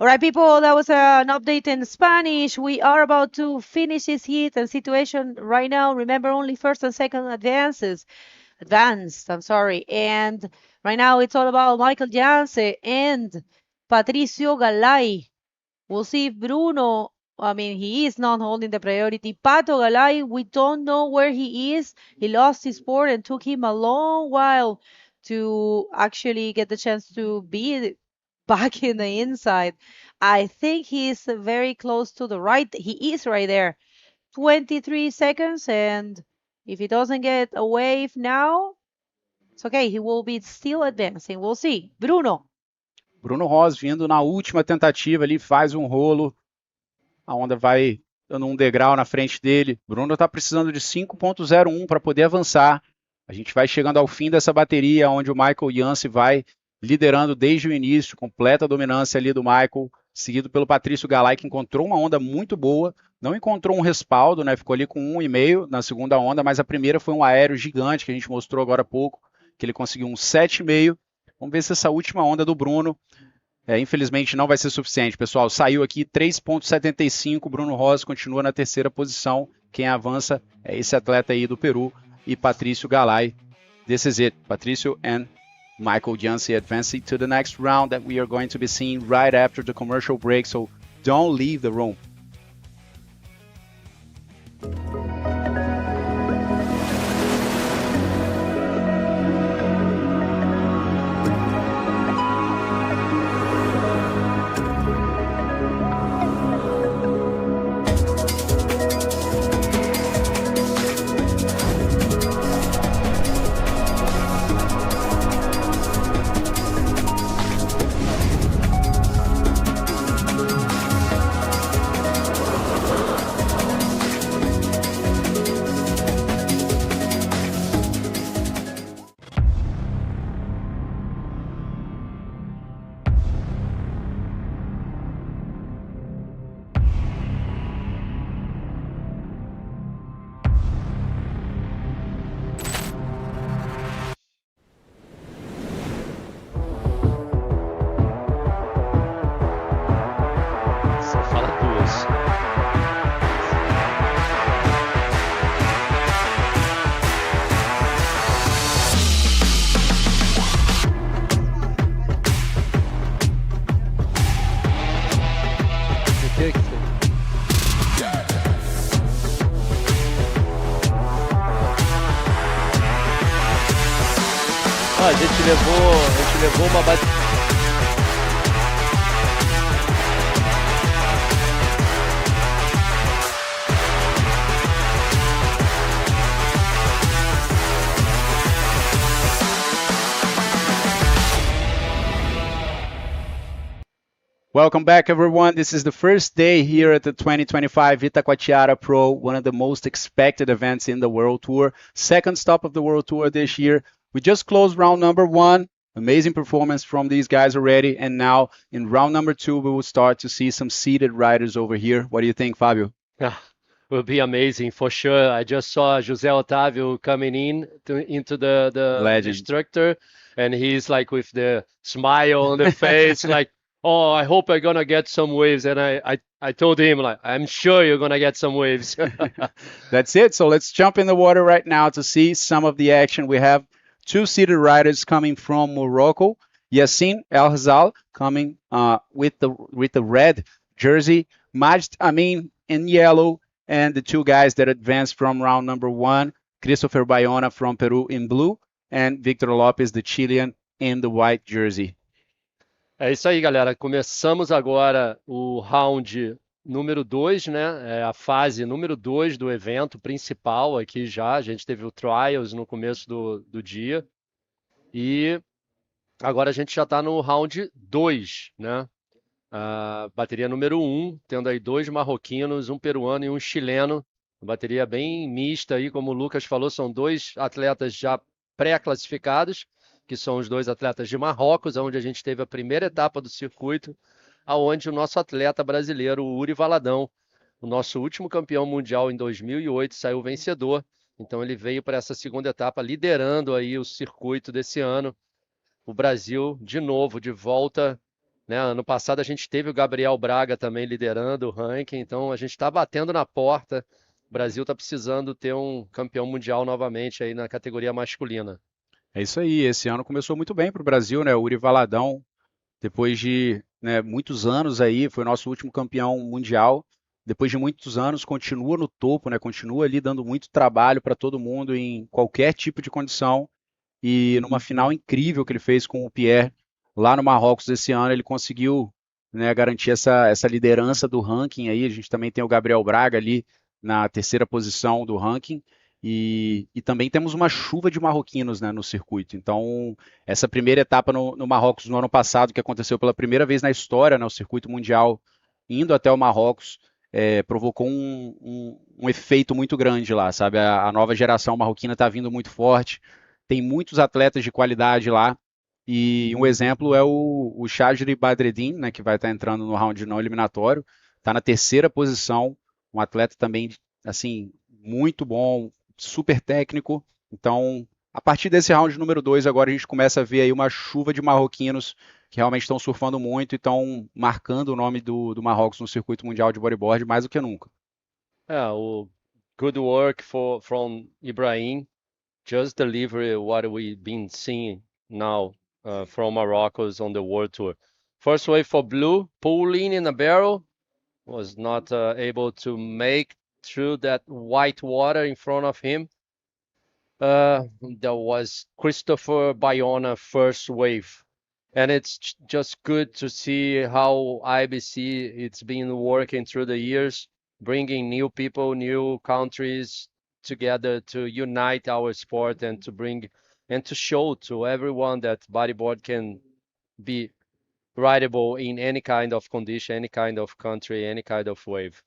All right, people, that was an update in Spanish. We are about to finish this heat and situation right now. Remember, only first and second advanced, I'm sorry. And right now it's all about Michael Janse and Patricio Galay. We'll see if Bruno, he is not holding the priority. Pato Galay, we don't know where he is. He lost his sport and took him a long while to actually get the chance to be back in the inside. I think he's very close to the right. He is right there. 23 seconds, and if he doesn't get a wave now, it's okay. He will be still advancing. We'll see. Bruno Rosa vindo na última tentativa ali, faz um rolo. A onda vai dando um degrau na frente dele. Bruno está precisando de 5.01 para poder avançar. A gente vai chegando ao fim dessa bateria, onde o Michael Janse vai liderando desde o início, completa dominância ali do Michael, seguido pelo Patrício Galay, que encontrou uma onda muito boa, não encontrou um respaldo, né? Ficou ali com 1,5 na segunda onda, mas a primeira foi um aéreo gigante, que a gente mostrou agora há pouco, que ele conseguiu um 7,5. Vamos ver se essa última onda do Bruno, infelizmente não vai ser suficiente, pessoal. Saiu aqui 3,75, Bruno Rosa continua na terceira posição. Quem avança é esse atleta aí do Peru e Patrício Galay. This is it, Patrício and Michael Janse advancing to the next round that we are going to be seeing right after the commercial break, so don't leave the room. Só fala duas. O que que foi? A gente levou uma bateria. Welcome back, everyone. This is the first day here at the 2025 Itacoatiara Pro, one of the most expected events in the World Tour. Second stop of the World Tour this year. We just closed round number 1. Amazing performance from these guys already. And now in round number 2, we will start to see some seated riders over here. What do you think, Fabio? Will be amazing for sure. I just saw José Otávio coming into the Legend. instructor, and he's like with the smile on the face, like, oh, I hope I'm gonna get some waves. And I told him, like, I'm sure you're gonna get some waves. That's it. So let's jump in the water right now to see some of the action. We have 2 seated riders coming from Morocco. Yassin El Hazal coming with the red jersey. Majd Amin in yellow. And the 2 guys that advanced from round number 1, Christopher Bayona from Peru in blue, and Victor Lopes, the Chilean, in the white jersey. É isso aí, galera. Começamos agora o round número 2, né? É a fase número 2 do evento principal aqui já. A gente teve o trials no começo do dia. E agora a gente já está no round 2, né? A bateria número 1, tendo aí 2 marroquinos, um peruano e um chileno. Uma bateria bem mista aí, como o Lucas falou, são 2 atletas já pré-classificados, que são os 2 atletas de Marrocos, onde a gente teve a primeira etapa do circuito, aonde o nosso atleta brasileiro, o Uri Valadão, o nosso último campeão mundial em 2008, saiu vencedor. Então ele veio para essa segunda etapa, liderando aí o circuito desse ano. O Brasil, de novo, de volta, né? Ano passado a gente teve o Gabriel Braga também liderando o ranking, então a gente está batendo na porta. O Brasil está precisando ter um campeão mundial novamente aí na categoria masculina. É isso aí, esse ano começou muito bem para o Brasil, né? O Uri Valadão, depois de muitos anos aí, foi nosso último campeão mundial. Depois de muitos anos, continua no topo, né? Continua ali dando muito trabalho para todo mundo em qualquer tipo de condição. E numa final incrível que ele fez com o Pierre lá no Marrocos esse ano, ele conseguiu, né, garantir essa liderança do ranking aí. A gente também tem o Gabriel Braga ali na terceira posição do ranking. E também temos uma chuva de marroquinos, né, no circuito. Então, essa primeira etapa no Marrocos no ano passado, que aconteceu pela primeira vez na história, né, o circuito mundial indo até o Marrocos, provocou um efeito muito grande lá, sabe? A nova geração marroquina está vindo muito forte, tem muitos atletas de qualidade lá, e um exemplo é o Chadri Badreddin, né, que vai estar entrando no round não eliminatório, está na terceira posição, um atleta também, assim, muito bom, super técnico. Então, a partir desse round número 2, agora a gente começa a ver aí uma chuva de marroquinos que realmente estão surfando muito e estão marcando o nome do Marrocos no circuito mundial de bodyboard mais do que nunca. Good work from Ibrahim. Just deliver what we've been seeing now from Morocco's on the World Tour. First wave for blue, pulling in a barrel, was not able to make through that white water in front of him. That was Christopher Bayona first wave. And it's just good to see how IBC it's been working through the years, bringing new people, new countries together to unite our sport and to bring and to show to everyone that bodyboard can be rideable in any kind of condition, any kind of country, any kind of wave.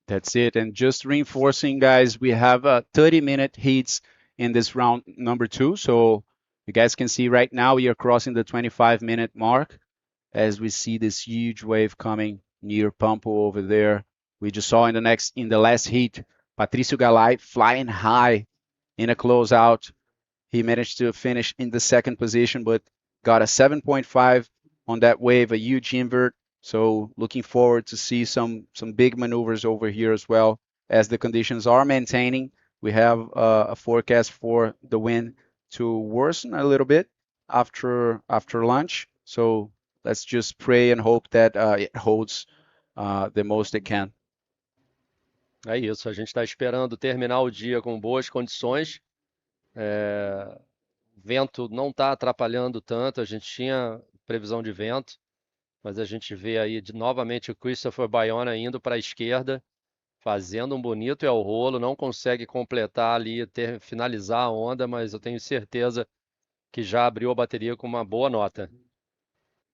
That's it. And just reinforcing, guys, we have 30-minute heats in this round number 2. So you guys can see right now we are crossing the 25-minute mark as we see this huge wave coming near Pampo over there. We just saw in the last heat, Patricio Galay flying high in a closeout. He managed to finish in the second position, but got a 7.5 on that wave, a huge invert. So looking forward to see some big maneuvers over here as well as the conditions are maintaining. We have a forecast for the wind to worsen a little bit after lunch. So let's just pray and hope that it holds the most it can. É isso, a gente está esperando terminar o dia com boas condições. Vento não está atrapalhando tanto, a gente tinha previsão de vento, mas a gente vê aí novamente o Christopher Bayona indo para a esquerda, fazendo um bonito ao rolo, não consegue completar ali, finalizar a onda, mas eu tenho certeza que já abriu a bateria com uma boa nota.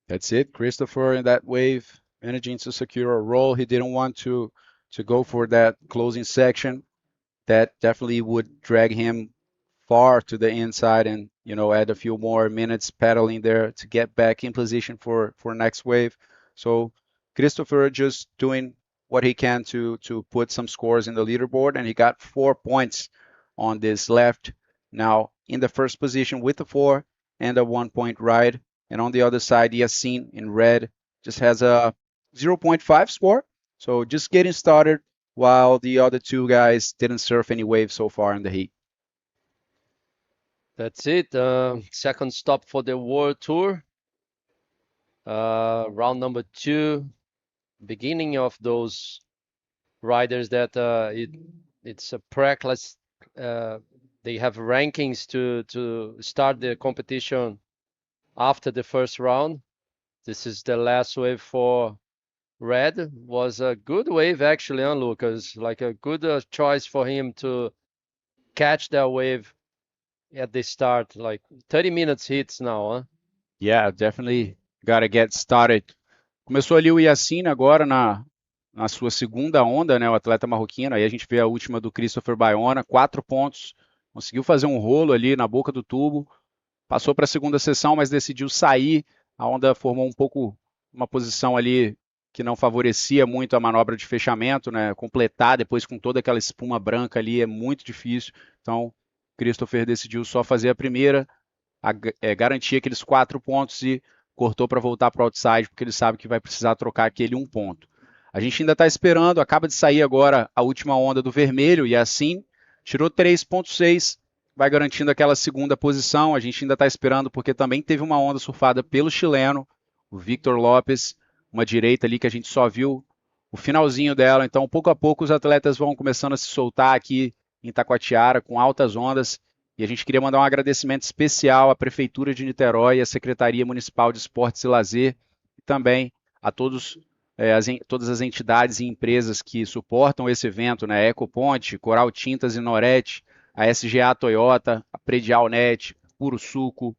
That's it, Christopher in that wave, managing to secure a roll. He didn't want to go for that closing section. That definitely would drag him far to the inside and, you know, add a few more minutes paddling there to get back in position for next wave. So Christopher just doing what he can to put some scores in the leaderboard, and he got 4 points on this left. Now in the first position with a 4 and a 1-point ride. And on the other side, Yassin in red just has a 0.5 score. So just getting started, while the other two guys didn't surf any waves so far in the heat. That's it. Second stop for the World Tour. Round number 2. Beginning of those riders that it's a pre-class. They have rankings to start the competition after the first round. This is the last wave for red. Was a good wave actually, huh, Lucas? Like a good choice for him to catch that wave at the start. Like 30 minutes hits now, huh? Yeah, definitely gotta get started. Começou ali o Yassin agora na sua segunda onda, né, o atleta marroquino. Aí a gente vê a última do Christopher Bayona, 4 pontos. Conseguiu fazer um rolo ali na boca do tubo. Passou para a segunda sessão, mas decidiu sair. A onda formou um pouco uma posição ali que não favorecia muito a manobra de fechamento, né? Completar depois com toda aquela espuma branca ali é muito difícil. Então, Christopher decidiu só fazer a primeira, garantir aqueles 4 pontos e cortou para voltar para o outside, porque ele sabe que vai precisar trocar aquele 1 ponto. A gente ainda está esperando, acaba de sair agora a última onda do vermelho, e assim, tirou 3.6, vai garantindo aquela segunda posição. A gente ainda está esperando, porque também teve uma onda surfada pelo chileno, o Victor Lopes, uma direita ali que a gente só viu o finalzinho dela. Então, pouco a pouco, os atletas vão começando a se soltar aqui em Itacoatiara, com altas ondas. E a gente queria mandar um agradecimento especial à Prefeitura de Niterói, à Secretaria Municipal de Esportes e Lazer, e também a todas as entidades e empresas que suportam esse evento, né? Ecoponte, Coral Tintas e Norete, a SGA Toyota, a Predial Net, Puro Suco,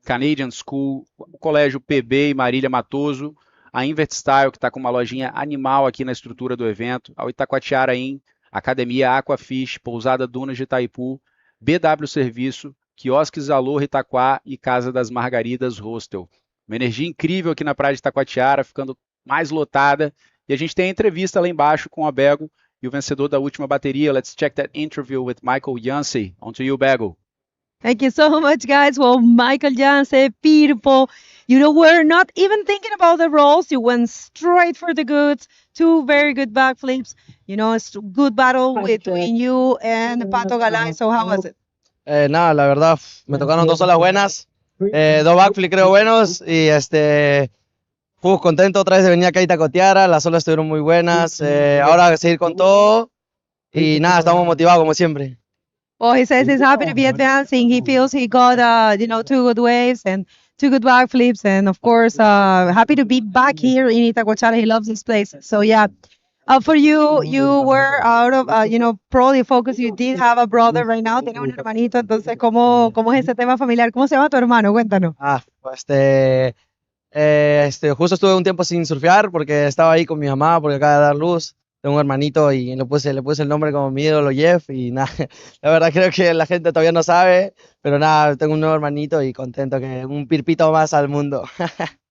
Canadian School, o Colégio PB e Marília Matoso, a Invert Style, que está com uma lojinha animal aqui na estrutura do evento, ao Itacoatiara Inn, Academia Aquafish, Pousada Dunas de Itaipu, BW Serviço, Quiosques Alô Itaquá e Casa das Margaridas Hostel. Uma energia incrível aqui na praia de Itacoatiara, ficando mais lotada. E a gente tem a entrevista lá embaixo com a Bego e o vencedor da última bateria. Let's check that interview with Michael Yancey. On to you, Bego. Thank you so much, guys. Well, Michael Janse, beautiful. You know, we're not even thinking about the rolls. You went straight for the goods. Two very good backflips. You know, it's a good battle between you and Pato Galay. So how was it? Nada, la verdad, me tocaron dos olas buenas, dos backflips creo buenos y contento otra vez de venir acá a Itacoatiara, las olas estuvieron muy buenas, ahora seguir con todo y nada, estamos motivados como siempre. Well, he says he's happy to be advancing. He feels he got, you know, two good waves and two good backflips. And of course, happy to be back here in Itacoatiara. He loves this place. So yeah, for you, you were out of, you know, probably focus. You did have a brother right now. Tiene un hermanito. Entonces, ¿cómo es ese tema familiar? ¿Cómo se llama tu hermano? Cuéntanos. Pues justo estuve un tiempo sin surfear porque estaba ahí con mi mamá porque acaba de dar luz. Tengo un hermanito y le puse el nombre como mi ídolo Jeff y nada, la verdad creo que la gente todavía no sabe, pero nada, tengo un nuevo hermanito y contento que un pirpito más al mundo.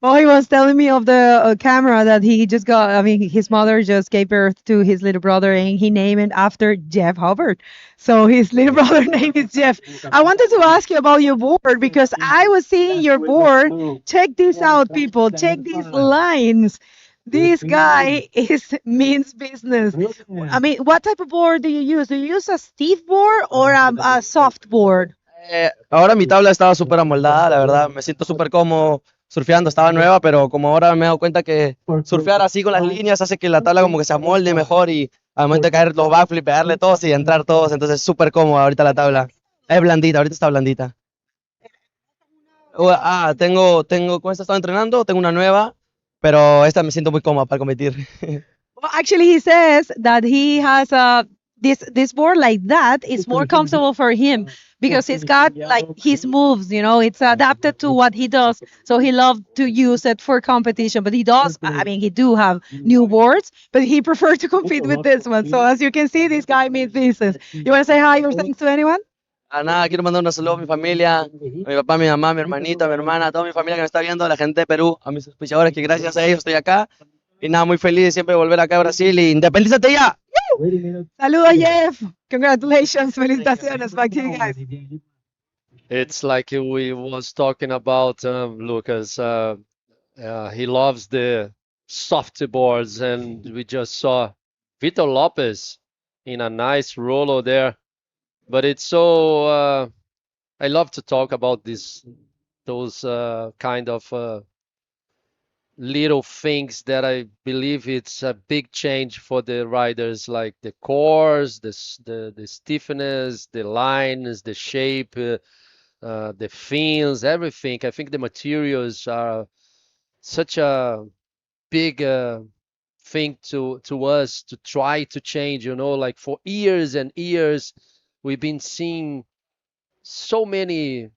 Well, he was telling me of the camera that he just got, I mean, his mother just gave birth to his little brother and he named it after Jeff Hubbard. So his little brother name is Jeff. I wanted to ask you about your board because I was seeing your board. Check this out, people. Check these lines. This guy means business. I mean, what type of board do you use? Do you use a stiff board or a soft board? Ahora mi tabla estaba súper amoldada, la verdad, me siento súper cómodo surfeando, estaba nueva, pero como ahora me he dado cuenta que surfear así con las líneas hace que la tabla como que se amolde mejor y al momento de caer los backflips, pegarle todos y entrar todos, entonces súper cómoda ahorita la tabla. Es blandita, ahorita está blandita. Con esta estaba entrenando, tengo una nueva. Pero esta me siento muy cómoda para competir. Well, actually, he says that he has this board like that is more comfortable for him because he's got like his moves, you know, it's adapted to what he does. So he loves to use it for competition. But he does, I mean, he do have new boards, but he prefers to compete with this one. So as you can see, this guy means business. You want to say hi or thanks to anyone? Nada, quiero mandar un saludo a mi familia, a mi papá, a mi mamá, a mi hermanito, a mi hermana, a toda mi familia que me está viendo, a la gente de Perú, a mis auspiciadores que gracias a ellos estoy acá. Y nada, muy feliz de siempre volver acá a Brasil y independízate ya. Saludos, Jeff. Congratulations. Felicitaciones. Back to you guys. It's like we was talking about Lucas. He loves the soft boards, and we just saw Vitor Lopez in a nice roller there. But it's so I love to talk about those kind of little things that I believe it's a big change for the riders, like the cores, the stiffness, the lines, the shape, the fins, everything. I think the materials are such a big thing to us to try to change, you know, like for years and years we've been seeing so many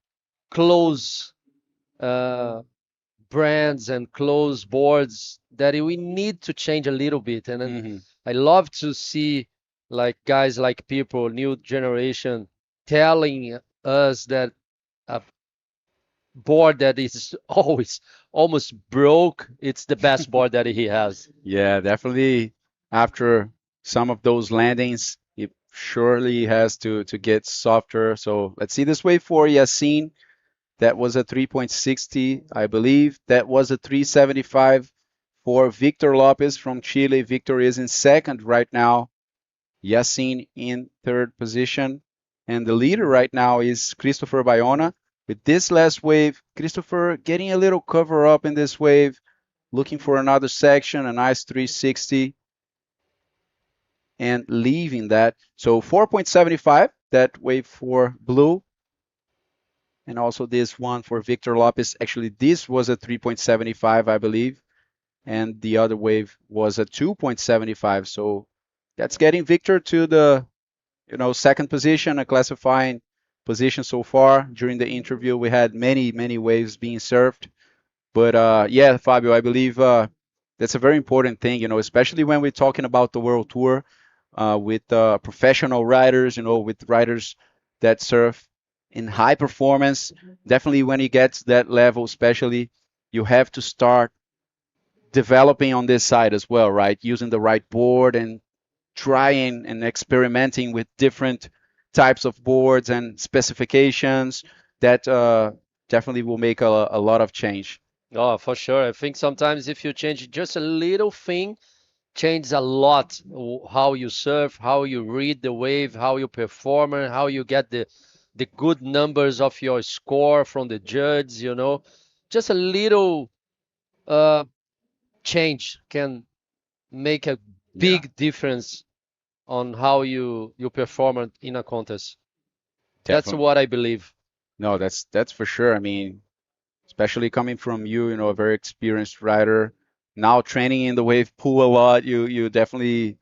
close brands and close boards that we need to change a little bit. And I love to see like guys like people, new generation, telling us that a board that is always almost broke, it's the best board that he has. Yeah, definitely. After some of those landings, it surely has to get softer. So let's see this wave for Yassine. That was a 3.60, I believe. That was a 3.75 for Victor Lopez from Chile. Victor is in second right now. Yassine in third position. And the leader right now is Christopher Bayona. With this last wave, Christopher getting a little cover up in this wave, looking for another section, a nice 360, and leaving that. So 4.75, that wave for Blue. And also this one for Victor Lopez. Actually, this was a 3.75, I believe. And the other wave was a 2.75. So that's getting Victor to the, second position, a classifying position so far. During the interview, we had many waves being surfed. But yeah, Fabio, I believe that's a very important thing, you know, especially when we're talking about the World Tour with professional riders, you know, with riders that surf in high performance. Definitely when you get to that level, especially, you have to start developing on this side as well, right? Using the right board and trying and experimenting with different types of boards and specifications that definitely will make a lot of change. Oh, for sure. I think sometimes if you change just a little thing, changes a lot how you surf, how you read the wave, how you perform, and how you get the good numbers of your score from the judge, you know. Just a little change can make a big difference on how you perform in a contest. That's Definitely. what I believe. No, that's for sure. I mean, especially coming from you, you know, a very experienced rider, now training in the wave pool a lot, you definitely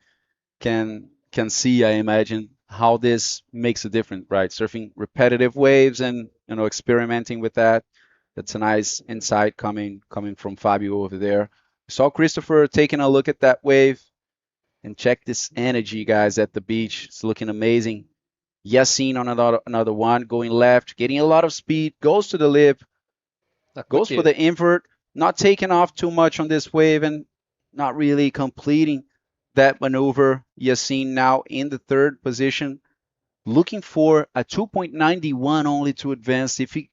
can see, I imagine, how this makes a difference, right? Surfing repetitive waves and, you know, experimenting with that. That's a nice insight coming from Fabio over there. We saw Christopher taking a look at that wave, and check this energy, guys, at the beach. It's looking amazing. Yassine on another one, going left, getting a lot of speed, goes to the lip, goes for the invert, not taking off too much on this wave and not really completing that maneuver. Yassine now in the third position, looking for a 2.91 only to advance. If he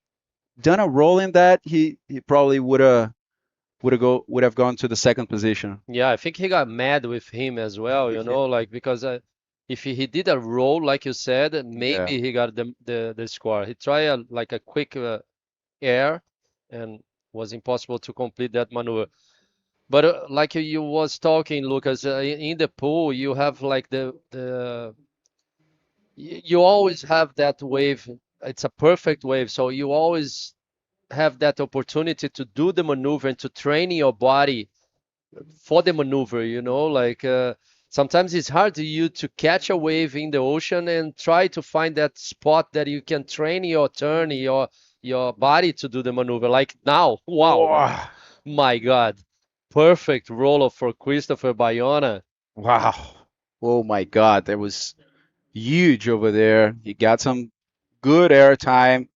done a roll in that, he probably would have gone to the second position. Yeah, I think he got mad with him as well, you know, like because if he did a roll like you said, maybe he got the score. He tried like a quick air and was impossible to complete that maneuver. But like you was talking, Lucas, in the pool you have like you always have that wave. It's a perfect wave, so you always have that opportunity to do the maneuver and to train your body for the maneuver, you know, like sometimes it's hard to you to catch a wave in the ocean and try to find that spot that you can train your turn, your body to do the maneuver. Like now, wow, my God, perfect roll for Christopher Bayona. Wow, oh my God, that was huge over there. He got some good air time.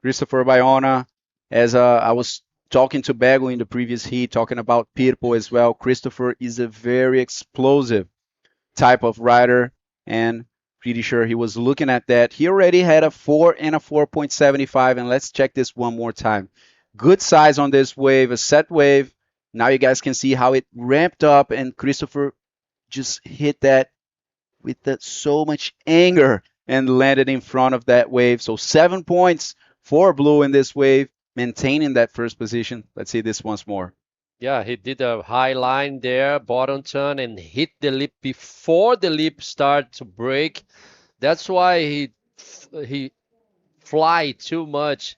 Christopher Bayona, as I was talking to Bagel in the previous heat, talking about Pirpo as well. Christopher is a very explosive type of rider, and pretty sure he was looking at that. He already had a 4 and a 4.75, and let's check this one more time. Good size on this wave, a set wave. Now you guys can see how it ramped up, and Christopher just hit that with so much anger and landed in front of that wave. So 7 points for Blue in this wave, maintaining that first position. Let's see this once more. Yeah, he did a high line there, bottom turn, and hit the lip before the lip started to break. That's why he fly too much,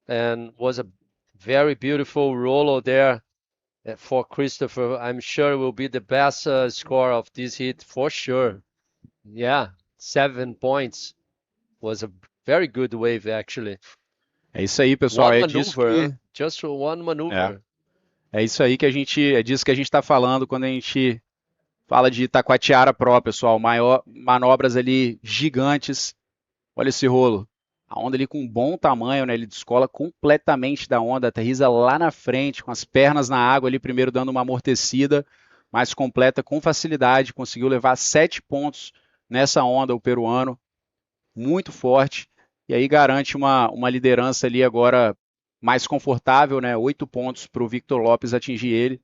and was a very beautiful roller there for Christopher. I'm sure it will be the best score of this hit for sure. Yeah, 7 points was a very good wave actually. É isso aí, pessoal. One É disso maneuver, que... just one maneuver. É isso aí que a gente, é disso que a gente está falando quando a gente fala de Itacoatiara Pro, pessoal. Manobras ali gigantes. Olha esse rolo. A onda ali com um bom tamanho, né? Ele descola completamente da onda, aterriza lá na frente, com as pernas na água ali, primeiro dando uma amortecida, mais completa, com facilidade. Conseguiu levar 7 pontos nessa onda, o peruano. Muito forte. E aí garante uma liderança ali agora mais confortável, né? 8 pontos para o Victor Lopes atingir ele.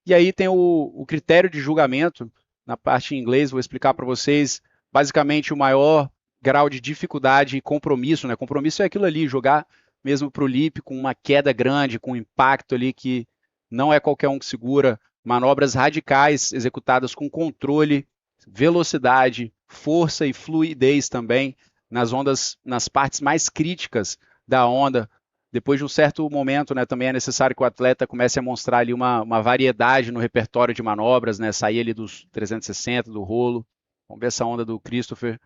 E aí tem o critério de julgamento, na parte em inglês, vou explicar para vocês. Basicamente, o maior grau de dificuldade e compromisso, né? Compromisso é aquilo ali, jogar mesmo para o lip com uma queda grande, com um impacto ali que não é qualquer um que segura. Manobras radicais executadas com controle, velocidade, força e fluidez também nas ondas, nas partes mais críticas da onda. Depois de um certo momento, né, também é necessário que o atleta comece a mostrar ali uma variedade no repertório de manobras, né, sair ali dos 360, do rolo. Vamos ver essa onda do Christopher.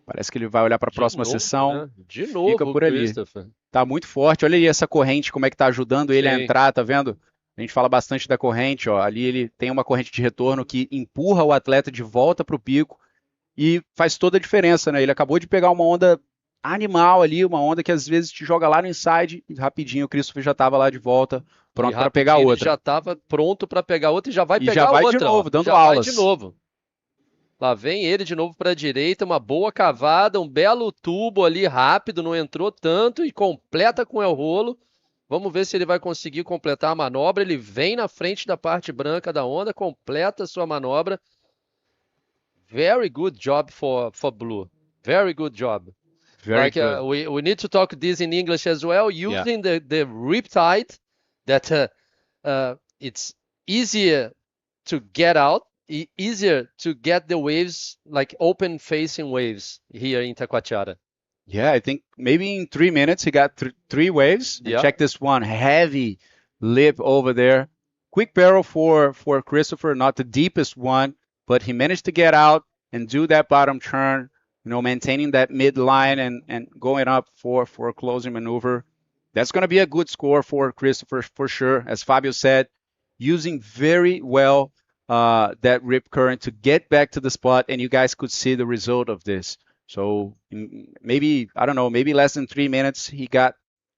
Parece que ele vai olhar para a próxima sessão. Né? De novo, fica por ali. Christopher. Tá muito forte. Olha aí essa corrente, como é que tá ajudando ele a entrar, tá vendo? A gente fala bastante da corrente, ó. Ali ele tem uma corrente de retorno que empurra o atleta de volta para o pico e faz toda a diferença, né? Ele acabou de pegar uma onda animal ali, uma onda que às vezes te joga lá no inside e rapidinho o Christopher já estava lá de volta, pronto para pegar Ele outra. já estava pronto para pegar outra e já vai E pegar já vai outra. de novo, dando já aulas. Vai de novo. Lá vem ele de novo para a direita, uma boa cavada, um belo tubo ali rápido, não entrou tanto e completa com el rolo. Vamos ver se ele vai conseguir completar a manobra. Ele vem na frente da parte branca da onda, completa a sua manobra. Very good job for Blue. Very good job. Very good. We need to talk this in English as well, using the riptide that it's easier to get out, easier to get the waves, like open facing waves here in Itacoatiara. Yeah, I think maybe in 3 minutes he got 3 waves. And check this one, heavy lip over there. Quick barrel for Christopher, not the deepest one, but he managed to get out and do that bottom turn, maintaining that midline and going up for a closing maneuver. That's going to be a good score for Christopher for sure. As Fabio said, using very well that rip current to get back to the spot, and you guys could see the result of this. So maybe, I don't know, maybe less than 3 minutes, he got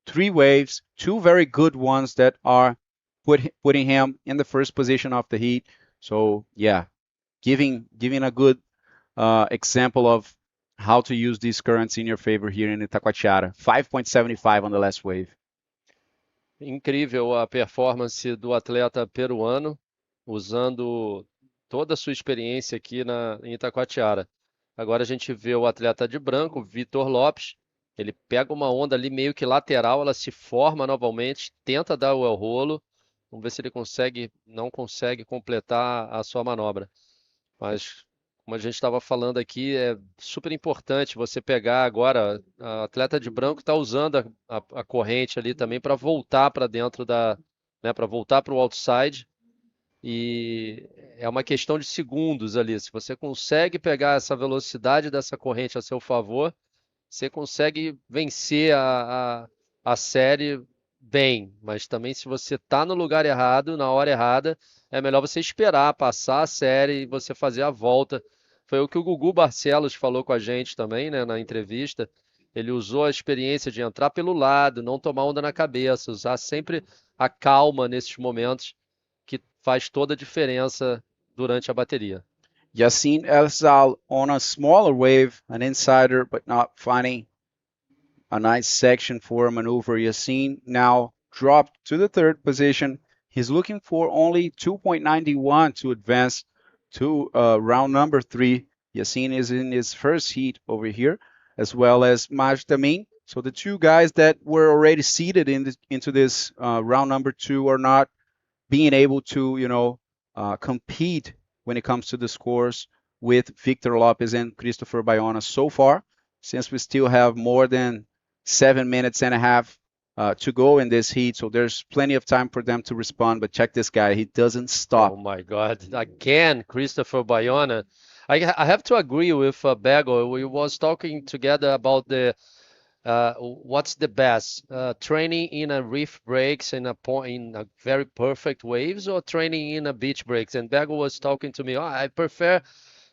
3 waves, 2 very good ones that are putting him in the first position of the heat. So yeah, giving a good example of how to use these currents in your favor here in Itacoatiara. 5.75 on the last wave. Incrível a performance do atleta peruano, usando toda a sua experiência aqui em Itacoatiara. Agora a gente vê o atleta de branco, Vitor Lopes. Ele pega uma onda ali meio que lateral, ela se forma novamente, tenta dar o el rolo. Vamos ver se ele não consegue completar a sua manobra. Mas, como a gente estava falando aqui, é super importante você pegar agora. A atleta de branco está usando a corrente ali também para voltar para dentro para voltar para o outside. E é uma questão de segundos ali. Se você consegue pegar essa velocidade dessa corrente a seu favor, você consegue vencer a série bem. Mas também, se você está no lugar errado, na hora errada, é melhor você esperar passar a série e você fazer a volta. Foi o que o Gugu Barcelos falou com a gente também, né, na entrevista. Ele usou a experiência de entrar pelo lado, não tomar onda na cabeça, usar sempre a calma nesses momentos, que faz toda a diferença durante a bateria. Yassine El Sal on a smaller wave, an insider, but not finding a nice section for a maneuver. Yassine now dropped to the 3rd position. He's looking for only 2.91 to advance to round number 3. Yassine is in his first heat over here, as well as Maj Tamin. So the 2 guys that were already seated into this round number 2 are not being able to, compete when it comes to the scores with Victor Lopez and Christopher Bayona so far, since we still have more than 7 minutes and a half to go in this heat. So there's plenty of time for them to respond. But check this guy. He doesn't stop. Oh, my God. Again, Christopher Bayona. I have to agree with Bego. We was talking together about what's the best, training in a reef breaks in a very perfect waves, or training in a beach breaks. And Bego was talking to me, I prefer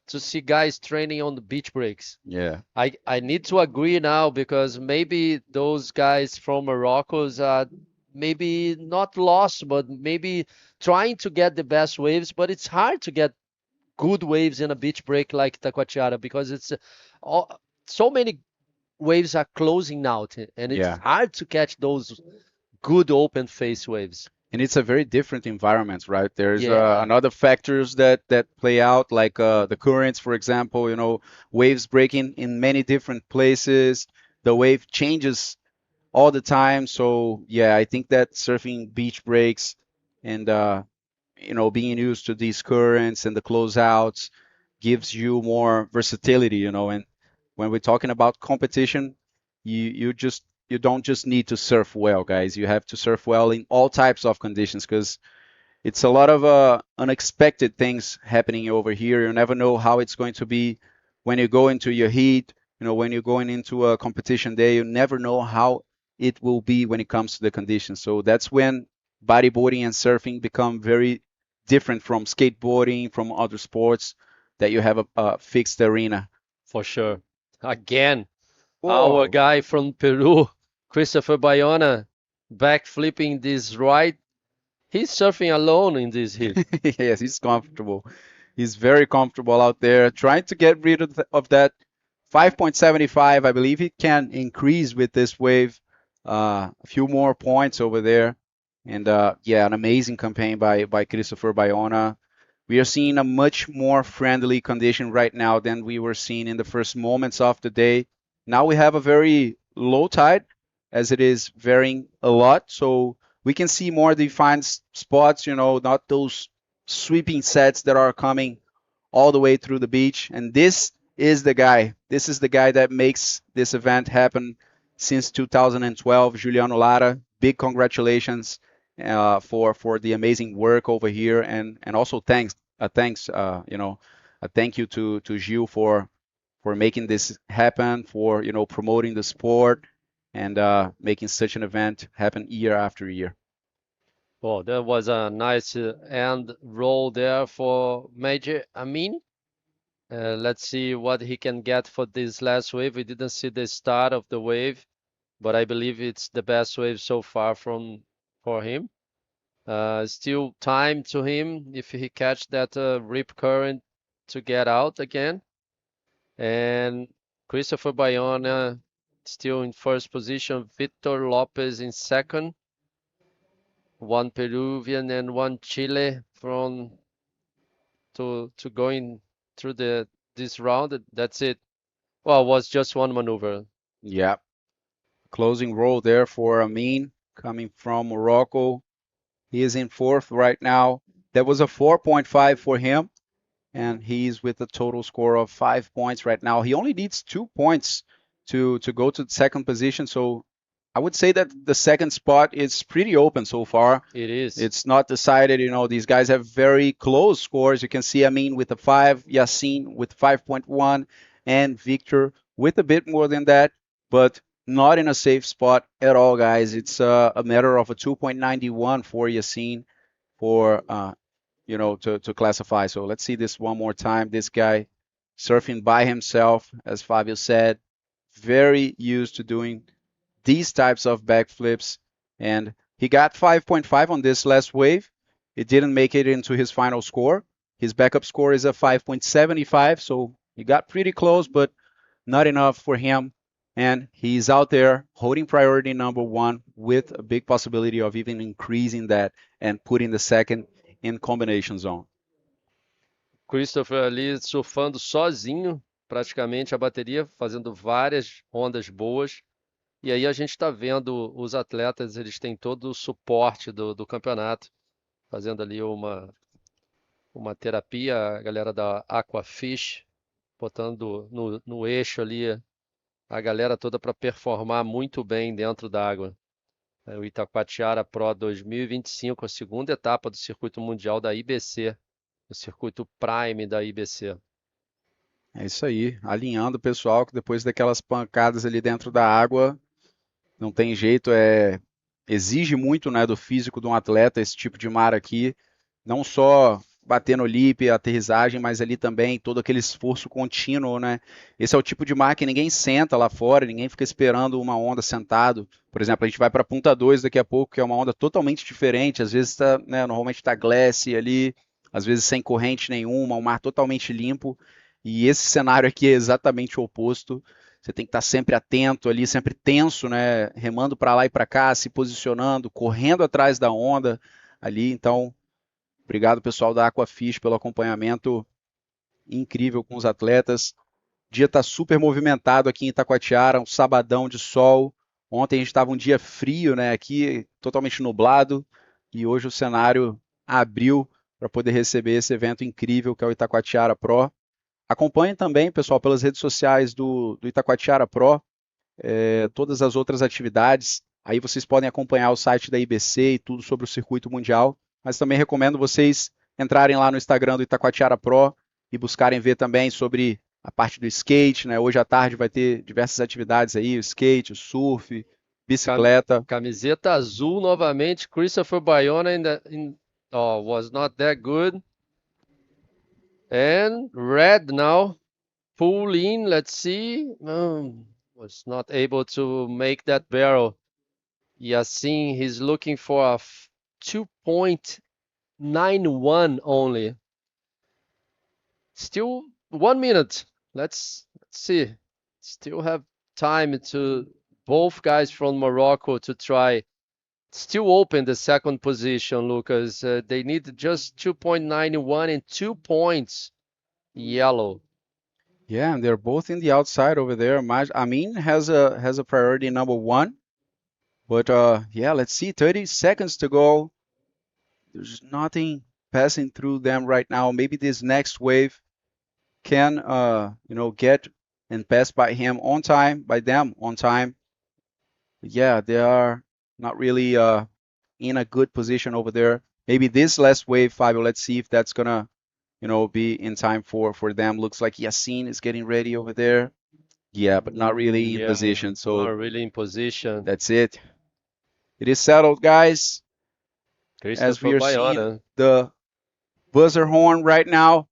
to see guys training on the beach breaks. Yeah, I need to agree now, because maybe those guys from Morocco's are maybe not lost, but maybe trying to get the best waves. But it's hard to get good waves in a beach break like Itacoatiara, because it's so many waves are closing out, and it's hard to catch those good open face waves. And it's a very different environment, right? There's another factors that play out, like the currents, for example, waves breaking in many different places. The wave changes all the time. So yeah, I think that surfing beach breaks and being used to these currents and the closeouts gives you more versatility, and when we're talking about competition, you don't just need to surf well, guys. You have to surf well in all types of conditions, because it's a lot of unexpected things happening over here. You never know how it's going to be when you go into your heat. When you're going into a competition day, you never know how it will be when it comes to the conditions. So that's when bodyboarding and surfing become very different from skateboarding, from other sports, that you have a fixed arena. For sure. Again, Whoa. our guy from Peru, Christopher Bayona, backflipping this right. He's surfing alone in this heat. Yes, he's comfortable. He's very comfortable out there, trying to get rid of that 5.75. I believe he can increase with this wave a few more points over there. And yeah, an amazing campaign by Christopher Bayona. We are seeing a much more friendly condition right now than we were seeing in the first moments of the day. Now we have a very low tide, as it is varying a lot. So we can see more defined spots, you know, not those sweeping sets that are coming all the way through the beach. And this is the guy. This is the guy that makes this event happen since 2012, Juliano Lara. Big congratulations for the amazing work over here, and also thanks you know, a thank you to Gil for making this happen, for, you know, promoting the sport and making such an event happen year after year. Well, that was a nice end roll there for Major Amin. Let's see what he can get for this last wave. We didn't see the start of the wave, but I believe it's the best wave so far for him. Still time to him if he catch that rip current to get out again. And Christopher Bayona still in first position. Victor Lopez in second. One Peruvian and one Chile from to going through this round. That's it. Well, it was just one maneuver. Yeah. Closing roll there for Amin, coming from Morocco. He is in fourth right now. That was a 4.5 for him, and he's with a total score of 5 points right now. He only needs 2 points to go to the second position, so I would say that the second spot is pretty open so far. It is. It's not decided. You know, these guys have very close scores. You can see Amin with a 5, Yassin with 5.1, and Victor with a bit more than that, but not in a safe spot at all, guys. It's a matter of a 2.91 for Yassin for, you know, to classify. So let's see this one more time. This guy surfing by himself, as Fabio said, very used to doing these types of backflips, and he got 5.5 on this last wave. It didn't make it into his final score. His backup score is a 5.75, so he got pretty close, but not enough for him. And he's out there holding priority number 1 with a big possibility of even increasing that and putting the second in combination zone. Christopher ali surfando sozinho, praticamente a bateria, fazendo várias ondas boas. E aí a gente está vendo os atletas, eles têm todo o suporte do campeonato, fazendo ali uma terapia, a galera da Aquafish, botando no eixo ali a galera toda para performar muito bem dentro da água. O Itacoatiara Pro 2025, a segunda etapa do circuito mundial da IBC, o circuito Prime da IBC. É isso aí, alinhando o pessoal que depois daquelas pancadas ali dentro da água, não tem jeito, exige muito, né, do físico de um atleta esse tipo de mar aqui, não só bater no lip, aterrissagem, mas ali também todo aquele esforço contínuo, né? Esse é o tipo de mar que ninguém senta lá fora, ninguém fica esperando uma onda sentado. Por exemplo, a gente vai para Punta 2 daqui a pouco, que é uma onda totalmente diferente, às vezes tá, né, normalmente está glace ali, às vezes sem corrente nenhuma, um mar totalmente limpo, e esse cenário aqui é exatamente o oposto. Você tem que estar sempre atento ali, sempre tenso, né? Remando para lá e para cá, se posicionando, correndo atrás da onda ali. Então, obrigado pessoal da Aquafish pelo acompanhamento incrível com os atletas. O dia está super movimentado aqui em Itacoatiara, um sabadão de sol. Ontem a gente estava um dia frio, né? Aqui totalmente nublado, e hoje o cenário abriu para poder receber esse evento incrível que é o Itacoatiara Pro. Acompanhem também, pessoal, pelas redes sociais do Itacoatiara Pro, todas as outras atividades. Aí vocês podem acompanhar o site da IBC e tudo sobre o circuito mundial. Mas também recomendo vocês entrarem lá no Instagram do Itacoatiara Pro e buscarem ver também sobre a parte do skate, né? Hoje à tarde vai ter diversas atividades aí, o skate, o surf, bicicleta. Camiseta azul novamente. Christopher Bayona was not that good. And red now. Pull in, let's see. Was not able to make that barrel. Yassin, he's looking for a 2.91 only. Still 1 minute. Let's see. Still have time to both guys from Morocco to try. Still open the second position, Lucas. They need just 2.91 and 2 points. Yellow. Yeah, and they're both in the outside over there. Amin has a priority number 1. But yeah, let's see. 30 seconds to go. There's nothing passing through them right now. Maybe this next wave can get and pass by them on time. But yeah, they are not really in a good position over there. Maybe this last wave, Fabio, let's see if that's gonna be in time for them. Looks like Yassin is getting ready over there. Yeah, but not really in position. So not really in position. That's it. It is settled, guys. As we are Bayona. seeing the buzzer horn right now.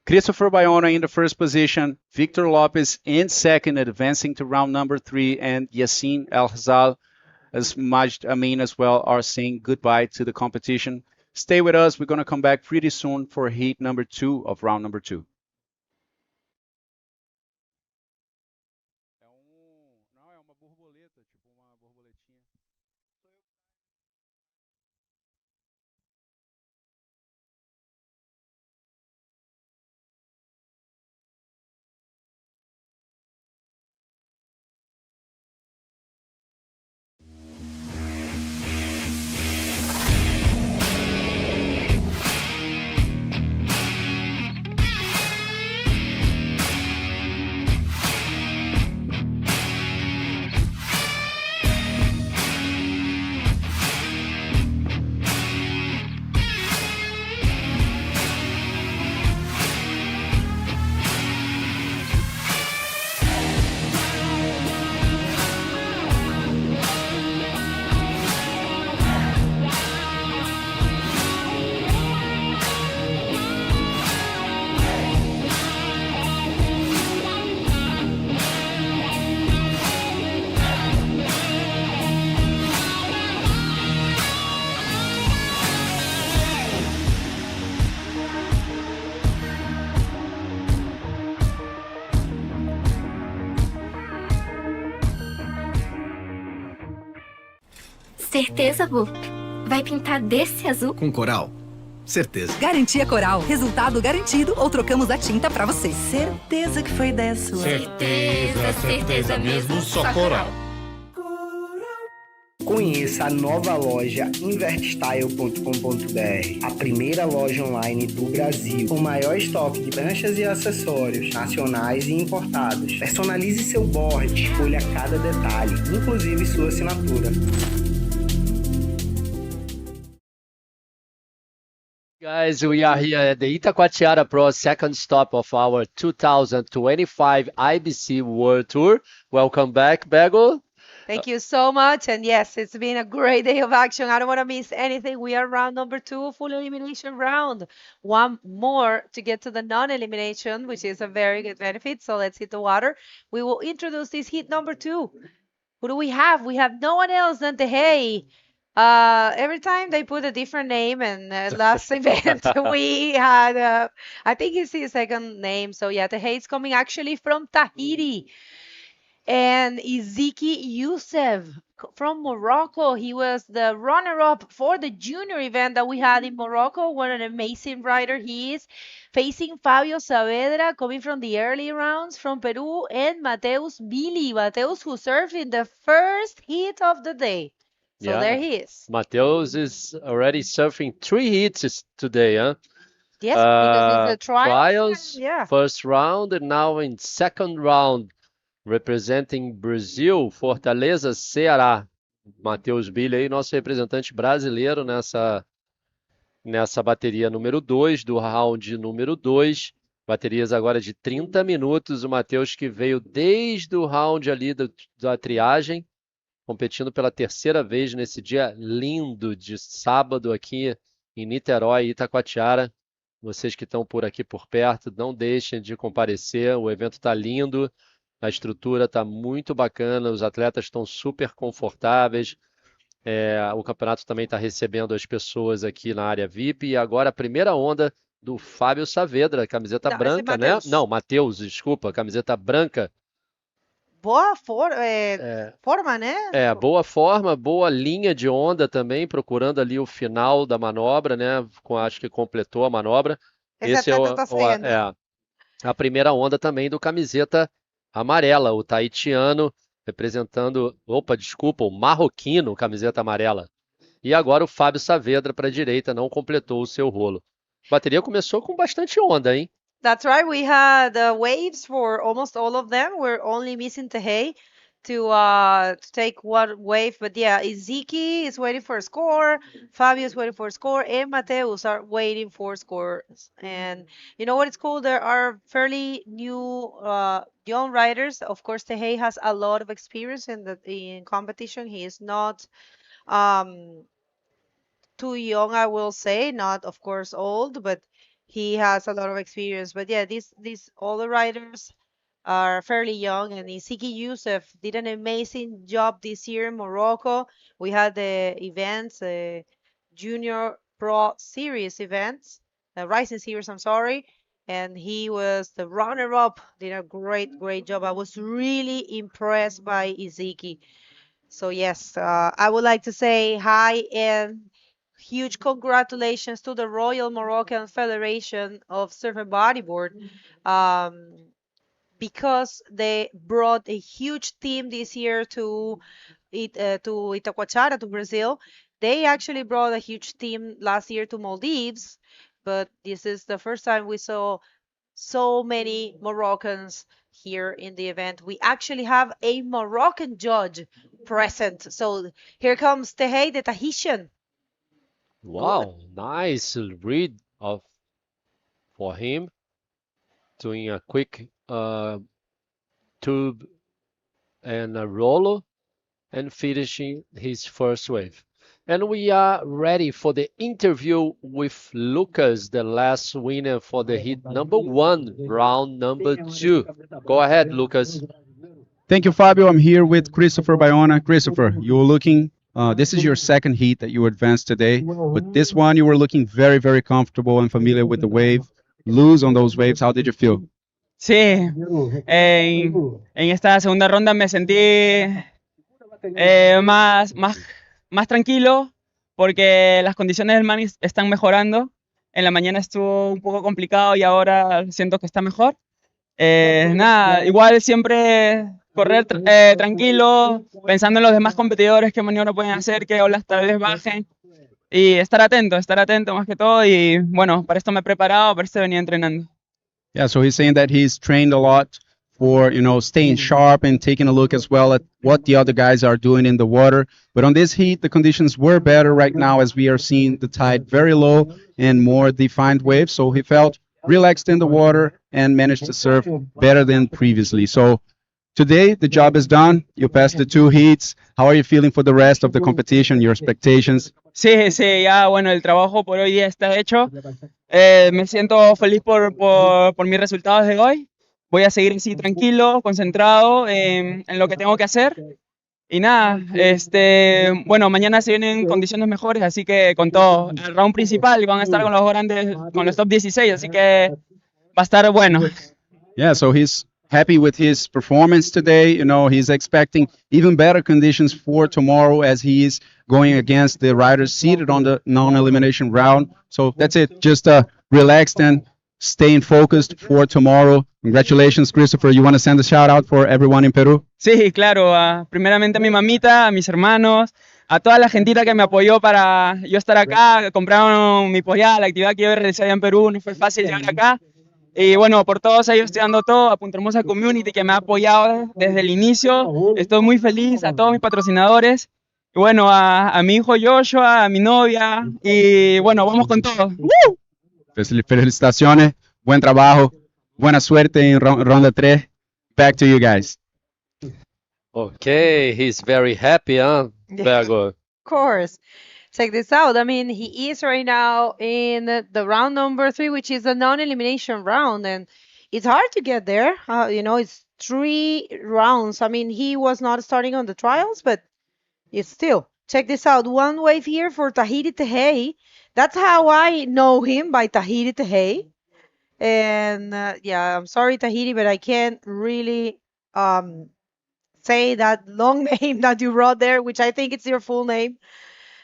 Christopher Bayona in the first position. Victor Lopez in second, advancing to round number 3. And Yassin El-Hazal, as Majd Amin as well, are saying goodbye to the competition. Stay with us. We're going to come back pretty soon for heat number 2 of round number 2. Certeza, Bu? Vai pintar desse azul? Com coral? Certeza. Garantia Coral. Resultado garantido ou trocamos a tinta pra você. Certeza que foi ideia sua. Certeza mesmo, só coral. Conheça a nova loja invertstyle.com.br, a primeira loja online do Brasil, com o maior estoque de pranchas e acessórios nacionais e importados. Personalize seu board, escolha cada detalhe, inclusive sua assinatura. Guys, we are here at the Itacoatiara Pro second stop of our 2025 IBC World Tour. Welcome back, Bego. Thank you so much. And yes, it's been a great day of action. I don't want to miss anything. We are round number 2, full elimination round. One more to get to the non-elimination, which is a very good benefit. So let's hit the water. We will introduce this heat number 2. Who do we have? We have no one else than Tehei. Every time they put a different name, and last event we had, I think it's his second name. So yeah, Tehei is coming actually from Tahiti. And Iquique Youssef from Morocco. He was the runner-up for the junior event that we had in Morocco. What an amazing rider he is. Facing Fabio Saavedra, coming from the early rounds from Peru, and Mateus Billy. Mateus, who served in the first heat of the day. So there he is. Mateus is already surfing 3 heats today, huh? Yes, because it's a trials, yeah. First round, and now in second round. Representing Brazil, Fortaleza, Ceará. Mateus Billy aí, nosso representante brasileiro nessa bateria número 2, do round número 2. Baterias agora de 30 minutos. O Mateus que veio desde o round ali da triagem. competindo pela terceira vez nesse dia lindo de sábado aqui em Niterói, Itacoatiara. Vocês que estão por aqui por perto, não deixem de comparecer. O evento está lindo, a estrutura está muito bacana, os atletas estão super confortáveis. O campeonato também está recebendo as pessoas aqui na área VIP. E agora a primeira onda do Fábio Saavedra, camiseta Não, esse branca, né? Matheus. Não, Matheus, desculpa, camiseta branca. Boa forma, né? Boa forma, boa linha de onda também, procurando ali o final da manobra, né? Acho que completou a manobra. Esse atleta tá saindo. A primeira onda também do camiseta amarela, o tahitiano representando, o marroquino, camiseta amarela. E agora o Fábio Saavedra para a direita, não completou o seu rolo. A bateria começou com bastante onda, hein? That's right. We had waves for almost all of them. We're only missing Tehei to take one wave. But yeah, Iquique is waiting for a score. Fabio is waiting for a score. And Mateus are waiting for scores. And you know what it's cool? There are fairly new young riders. Of course, Tehei has a lot of experience in competition. He is not too young, I will say. Not, of course, old, but he has a lot of experience. But yeah, all the riders are fairly young, and Isiki Youssef did an amazing job this year in Morocco. We had the events, Junior Pro Series events, the Rising Series, I'm sorry, and he was the runner-up, did a great job. I was really impressed by Isiki. So yes, I would like to say hi and huge congratulations to the Royal Moroccan Federation of Surf and Bodyboard, because they brought a huge team this year to Itacoatiara, to Brazil. They actually brought a huge team last year to Maldives, but this is the first time we saw so many Moroccans here in the event. We actually have a Moroccan judge present. So here comes Tehei, the Tahitian. Wow, nice read for him, doing a quick tube and a roll and finishing his first wave. And we are ready for the interview with Lucas, the last winner for the heat number 1, round number 2. Go ahead, Lucas. Thank you, Fabio. I'm here with Christopher Bayona. Christopher, you're looking, this is your second heat that you advanced today, but this one you were looking very, very comfortable and familiar with the wave. Lose on those waves, how did you feel? Sí, en esta segunda ronda me sentí más tranquilo porque las condiciones del mar están mejorando. En la mañana estuvo un poco complicado y ahora siento que está mejor. Nada, igual siempre correr tranquilo, pensando en los demás competidores, qué maniobra pueden hacer, qué olas tal vez bajen. Y estar atento más que todo. Y bueno, para esto me he preparado, para esto venía entrenando. Yeah, so he's saying that he's trained a lot for, staying sharp and taking a look as well at what the other guys are doing in the water. But on this heat, the conditions were better right now as we are seeing the tide very low and more defined waves. So he felt relaxed in the water and managed to surf better than previously. So today, the job is done. You passed the 2 heats. How are you feeling for the rest of the competition, your expectations? Sí, ya, bueno, el trabajo por hoy día está hecho. Me siento feliz por mis resultados de hoy. Voy a seguir así tranquilo, concentrado en lo que tengo que hacer. Y nada, bueno, mañana se vienen condiciones mejores, así que con todo. El round principal van a estar con los grandes, con los top 16, así que va a estar bueno. Yeah, so he's happy with his performance today. He's expecting even better conditions for tomorrow as he is going against the riders seated on the non-elimination round. So that's it. Just relaxed and staying focused for tomorrow. Congratulations, Christopher. You want to send a shout out for everyone in Peru? Sí, claro. Primeramente a mi mamita, a mis hermanos, a toda la gentita que me apoyó para yo estar acá. Compraron mi posada, la actividad que yo realicé allá en Perú. No fue fácil llegar acá. Y bueno, por todos ellos estoy dando todo, a Punta Hermosa Community que me ha apoyado desde el inicio. Estoy muy feliz, a todos mis patrocinadores. Y bueno, a mi hijo Joshua, a mi novia. Y bueno, vamos con todo. Felicitaciones, buen trabajo, buena suerte en ronda 3. Back to you guys. Okay, he's very happy, huh, Yeah. Bergo? Of course. Check this out. I mean, he is right now in the round number 3, which is a non-elimination round, and it's hard to get there. It's 3 rounds. I mean, he was not starting on the trials, but it's still. Check this out. One wave here for Tahiti Tehei. That's how I know him, by Tahiti Tehei. And yeah, I'm sorry, Tahiti, but I can't really say that long name that you wrote there, which I think it's your full name.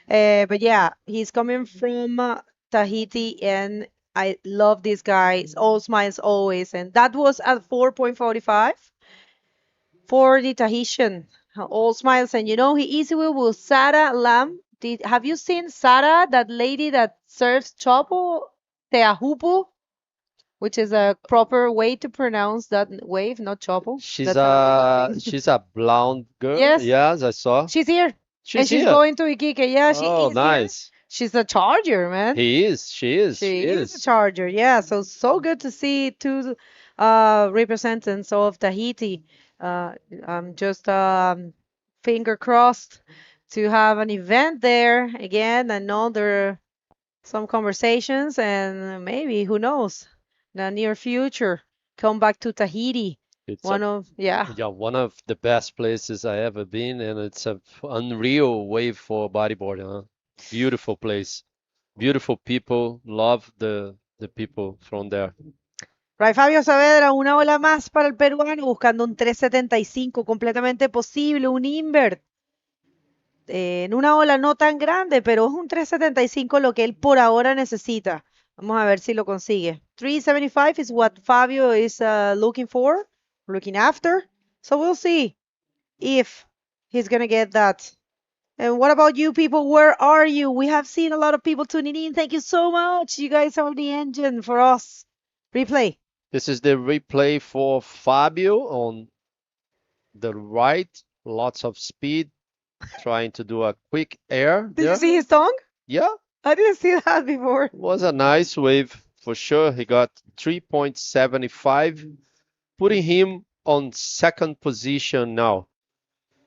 But yeah, he's coming from Tahiti, and I love this guy. It's all smiles always. And that was at 4.45 for the Tahitian. All smiles. And he easy with Sarah Lam. Have you seen Sarah, that lady that serves chopo teahupu, which is a proper way to pronounce that wave, not chopo? She's That's a she's a blonde girl. Yes. Yes, I saw. She's here. She's And she's here. going to Iquique. Yeah, she Oh, is here. nice. She's a charger, man. He is. She is. She She is a is. charger. Yeah, so good to see 2 representatives of Tahiti. I'm just finger crossed to have an event there again. I know there are some conversations, and maybe, who knows, in the near future, come back to Tahiti. It's One of yeah, one of the best places I ever been, and it's a unreal wave for bodyboarding, huh? Beautiful place, beautiful people. Love the people from there. Right, Fabio Saavedra, una ola más para el peruano, buscando un 375, completamente posible, un invert. En una ola no tan grande, pero es un 375 lo que él por ahora necesita. Vamos a ver si lo consigue. 375 is what Fabio is looking for, looking after. So we'll see if he's going to get that. And what about you people? Where are you? We have seen a lot of people tuning in. Thank you so much. You guys are the engine for us. Replay. This is the replay for Fabio on the right. Lots of speed, trying to do a quick air. Did you see his tongue? Yeah. I didn't see that before. Was a nice wave for sure. He got 3.75, putting him on second position now.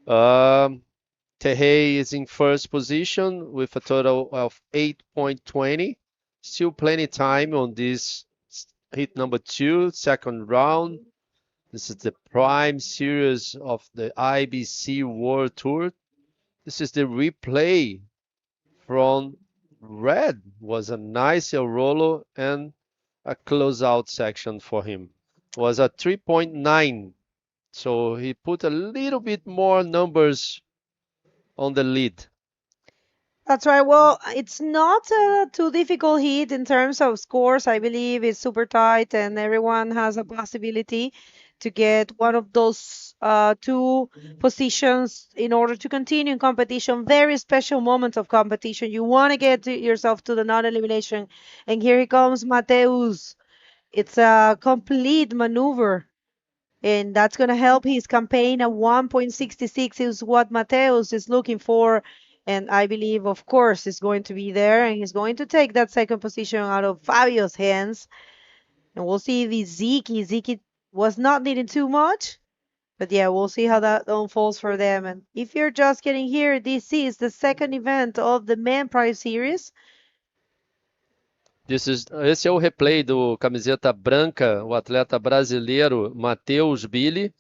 Tehei is in first position with a total of 8.20. Still plenty time on this hit number 2, second round. This is the prime series of the IBC World Tour. This is the replay from red. Was a nice El Rolo and a closeout section for him. Was a 3.9. So he put a little bit more numbers on the lead. That's right. Well, it's not a too difficult hit in terms of scores. I believe it's super tight, and everyone has a possibility to get one of those 2 positions in order to continue in competition. Very special moments of competition. You want to get yourself to the non-elimination. And here he comes, Mateus. It's a complete maneuver. And that's going to help his campaign. A 1.66 is what Mateus is looking for. And I believe, of course, is going to be there. And he's going to take that second position out of Fabio's hands. And we'll see if Ziki. Ziki was not needing too much. But yeah, we'll see how that unfolds for them. And if you're just getting here, this is the second event of the Men Pride Series. Esse é o replay do camiseta branca, o atleta brasileiro Matheus Billy.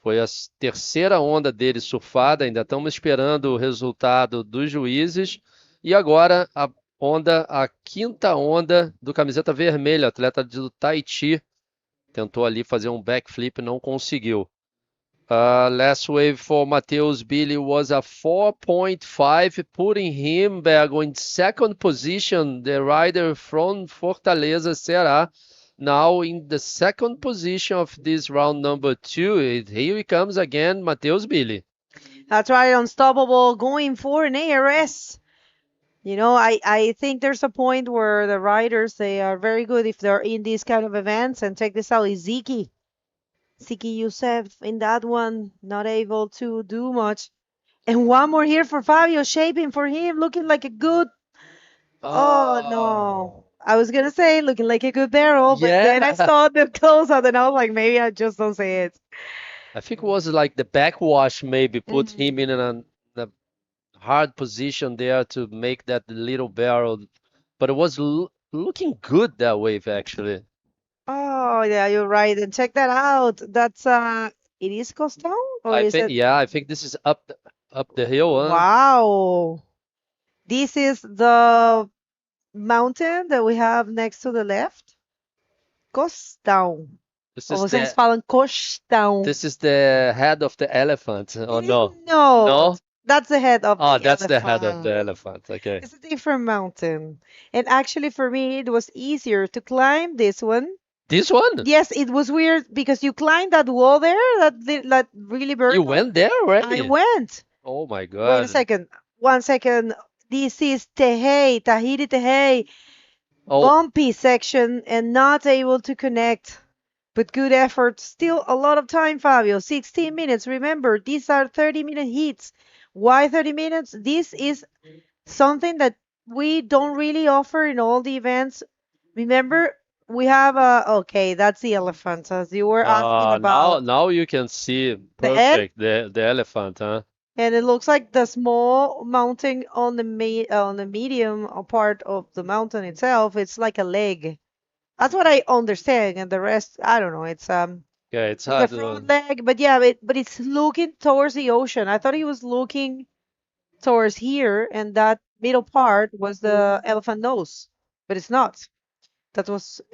Foi a terceira onda dele surfada, ainda estamos esperando o resultado dos juízes. E agora a quinta onda do camiseta vermelha, atleta do Tahiti. Tentou ali fazer um backflip, não conseguiu. Last wave for Matheus Billy was a 4.5, putting him back in second position. The rider from Fortaleza, Ceará, now in the second position of this round number 2. Here he comes again, Matheus Billy. That's right, unstoppable, going for an ARS. I think there's a point where the riders, they are very good if they're in these kind of events. And check this out, Ziki Youssef in that one, not able to do much. And one more here for Fabio, shaping for him, looking like a good... Oh, no. I was going to say looking like a good barrel, but then I saw the closeout and I was like, maybe I just don't say it. I think it was like the backwash maybe put him in a hard position there to make that little barrel, but it was looking good that wave actually. Oh, yeah, you're right. And check that out. That's it is coast town or I is think it? yeah, I think this is up the hill, huh? Wow. This is the mountain that we have next to the left. Costão. This Ou is vocês the falam costão. this is the head of the elephant, or no? No, No? that's the head of Oh, the that's the head of the elephant. elephant. Okay. It's a different mountain. And actually, for me, it was easier to climb this one. This one? Yes, it was weird because you climbed that wall there, that really very. You went there already? I went. Oh my Wait a God. second. 1 second. This is Tahiti Tehei, Oh, bumpy section and not able to connect. But good effort. Still a lot of time, Fabio. 16 minutes. Remember, these are 30-minute heats. Why 30 minutes? This is something that we don't really offer in all the events. Remember, we have okay, that's the elephant, as you were asking about. now you can see The head? perfect the elephant, huh? And it looks like the small mountain on the medium part of the mountain itself, it's like a leg. That's what I understand, and the rest, I don't know. It's Yeah, it's the hard. front leg, but yeah, but it's looking towards the ocean. I thought he was looking towards here, and that middle part was the elephant nose, but it's not.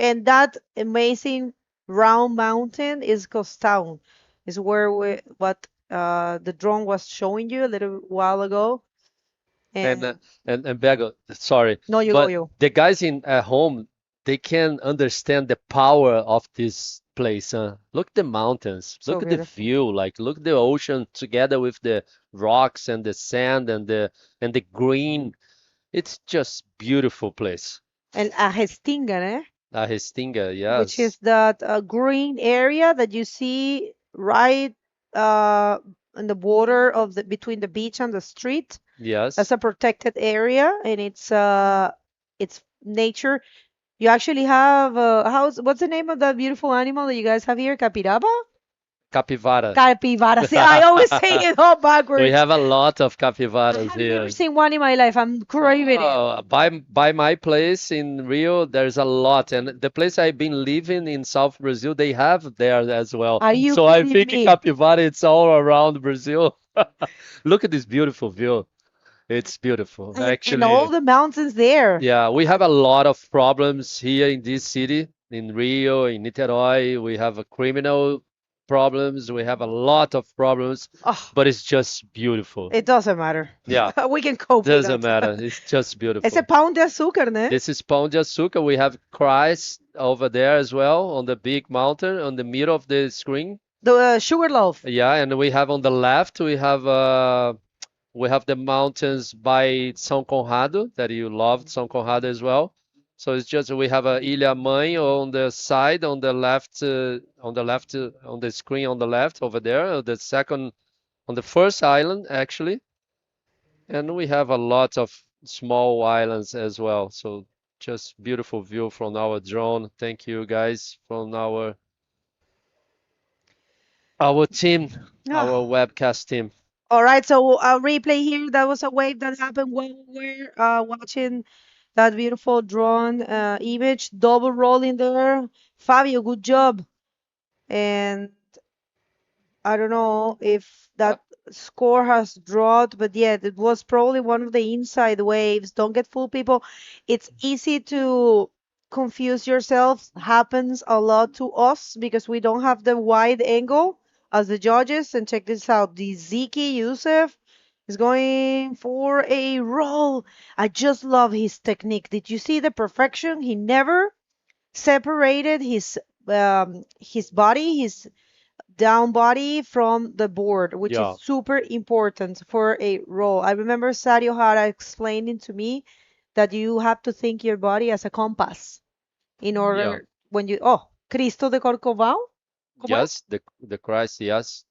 And that amazing round mountain is Costão, is where what the drone was showing you a little while ago. And Bego, sorry, No, you but go, you. the guys at home, they can understand the power of this place, huh? Look the mountains, So look at the beautiful. view, like look the ocean together with the rocks and the sand and the green. It's just beautiful place. And a Restinga, né? Restinga, Which yes. is that green area that you see right in the border of the between the beach and the street. Yes. That's a protected area, and it's nature. You actually have what's the name of the beautiful animal that you guys have here? Capiraba? Capivara. Capivara. See, I always say it all backwards. We have a lot of capivaras I've here. never seen one in my life. I'm craving it. Oh, by my place in Rio, there's a lot, and the place I've been living in South Brazil, they have there as well. Are you So I kidding think me? capivara, it's all around Brazil. Look at this beautiful view. It's beautiful. And Actually, all the mountains there. yeah, we have a lot of problems here in this city, in Rio, in Niterói. We have a criminal problems. We have a lot of problems, Oh, but it's just beautiful. it doesn't matter. Yeah, We can cope with doesn't that. matter. It's just beautiful. Esse é pão de açúcar, né? This is Pão de Açúcar. We have Christ over there as well on the big mountain on the middle of the screen. The sugar loaf. Yeah, and we have on the left we have the mountains by São Conrado that you loved São Conrado as well. So it's just we have a Ilha Mãe on the side on the left on the screen on the left over there, on the first island actually. And we have a lot of small islands as well. So just beautiful view from our drone. Thank you guys from our team, our webcast team. All right, so I'll replay here. That was a wave that happened when we were watching that beautiful drone image, double rolling there. Fabio, good job. And I don't know if that score has dropped, but yeah, it was probably one of the inside waves. Don't get fooled, people. It's easy to confuse yourselves. Happens a lot to us because we don't have the wide angle as the judges. And check this out. The Ziki Youssef is going for a roll. I just love his technique. Did you see the perfection? He never separated his body, his down body from the board, which Yeah. is super important for a roll. I remember Sadio Hara explaining to me that you have to think your body as a compass in order when you Cristo de Corcovado? ¿Cómo es? Yes, the Christ, yes.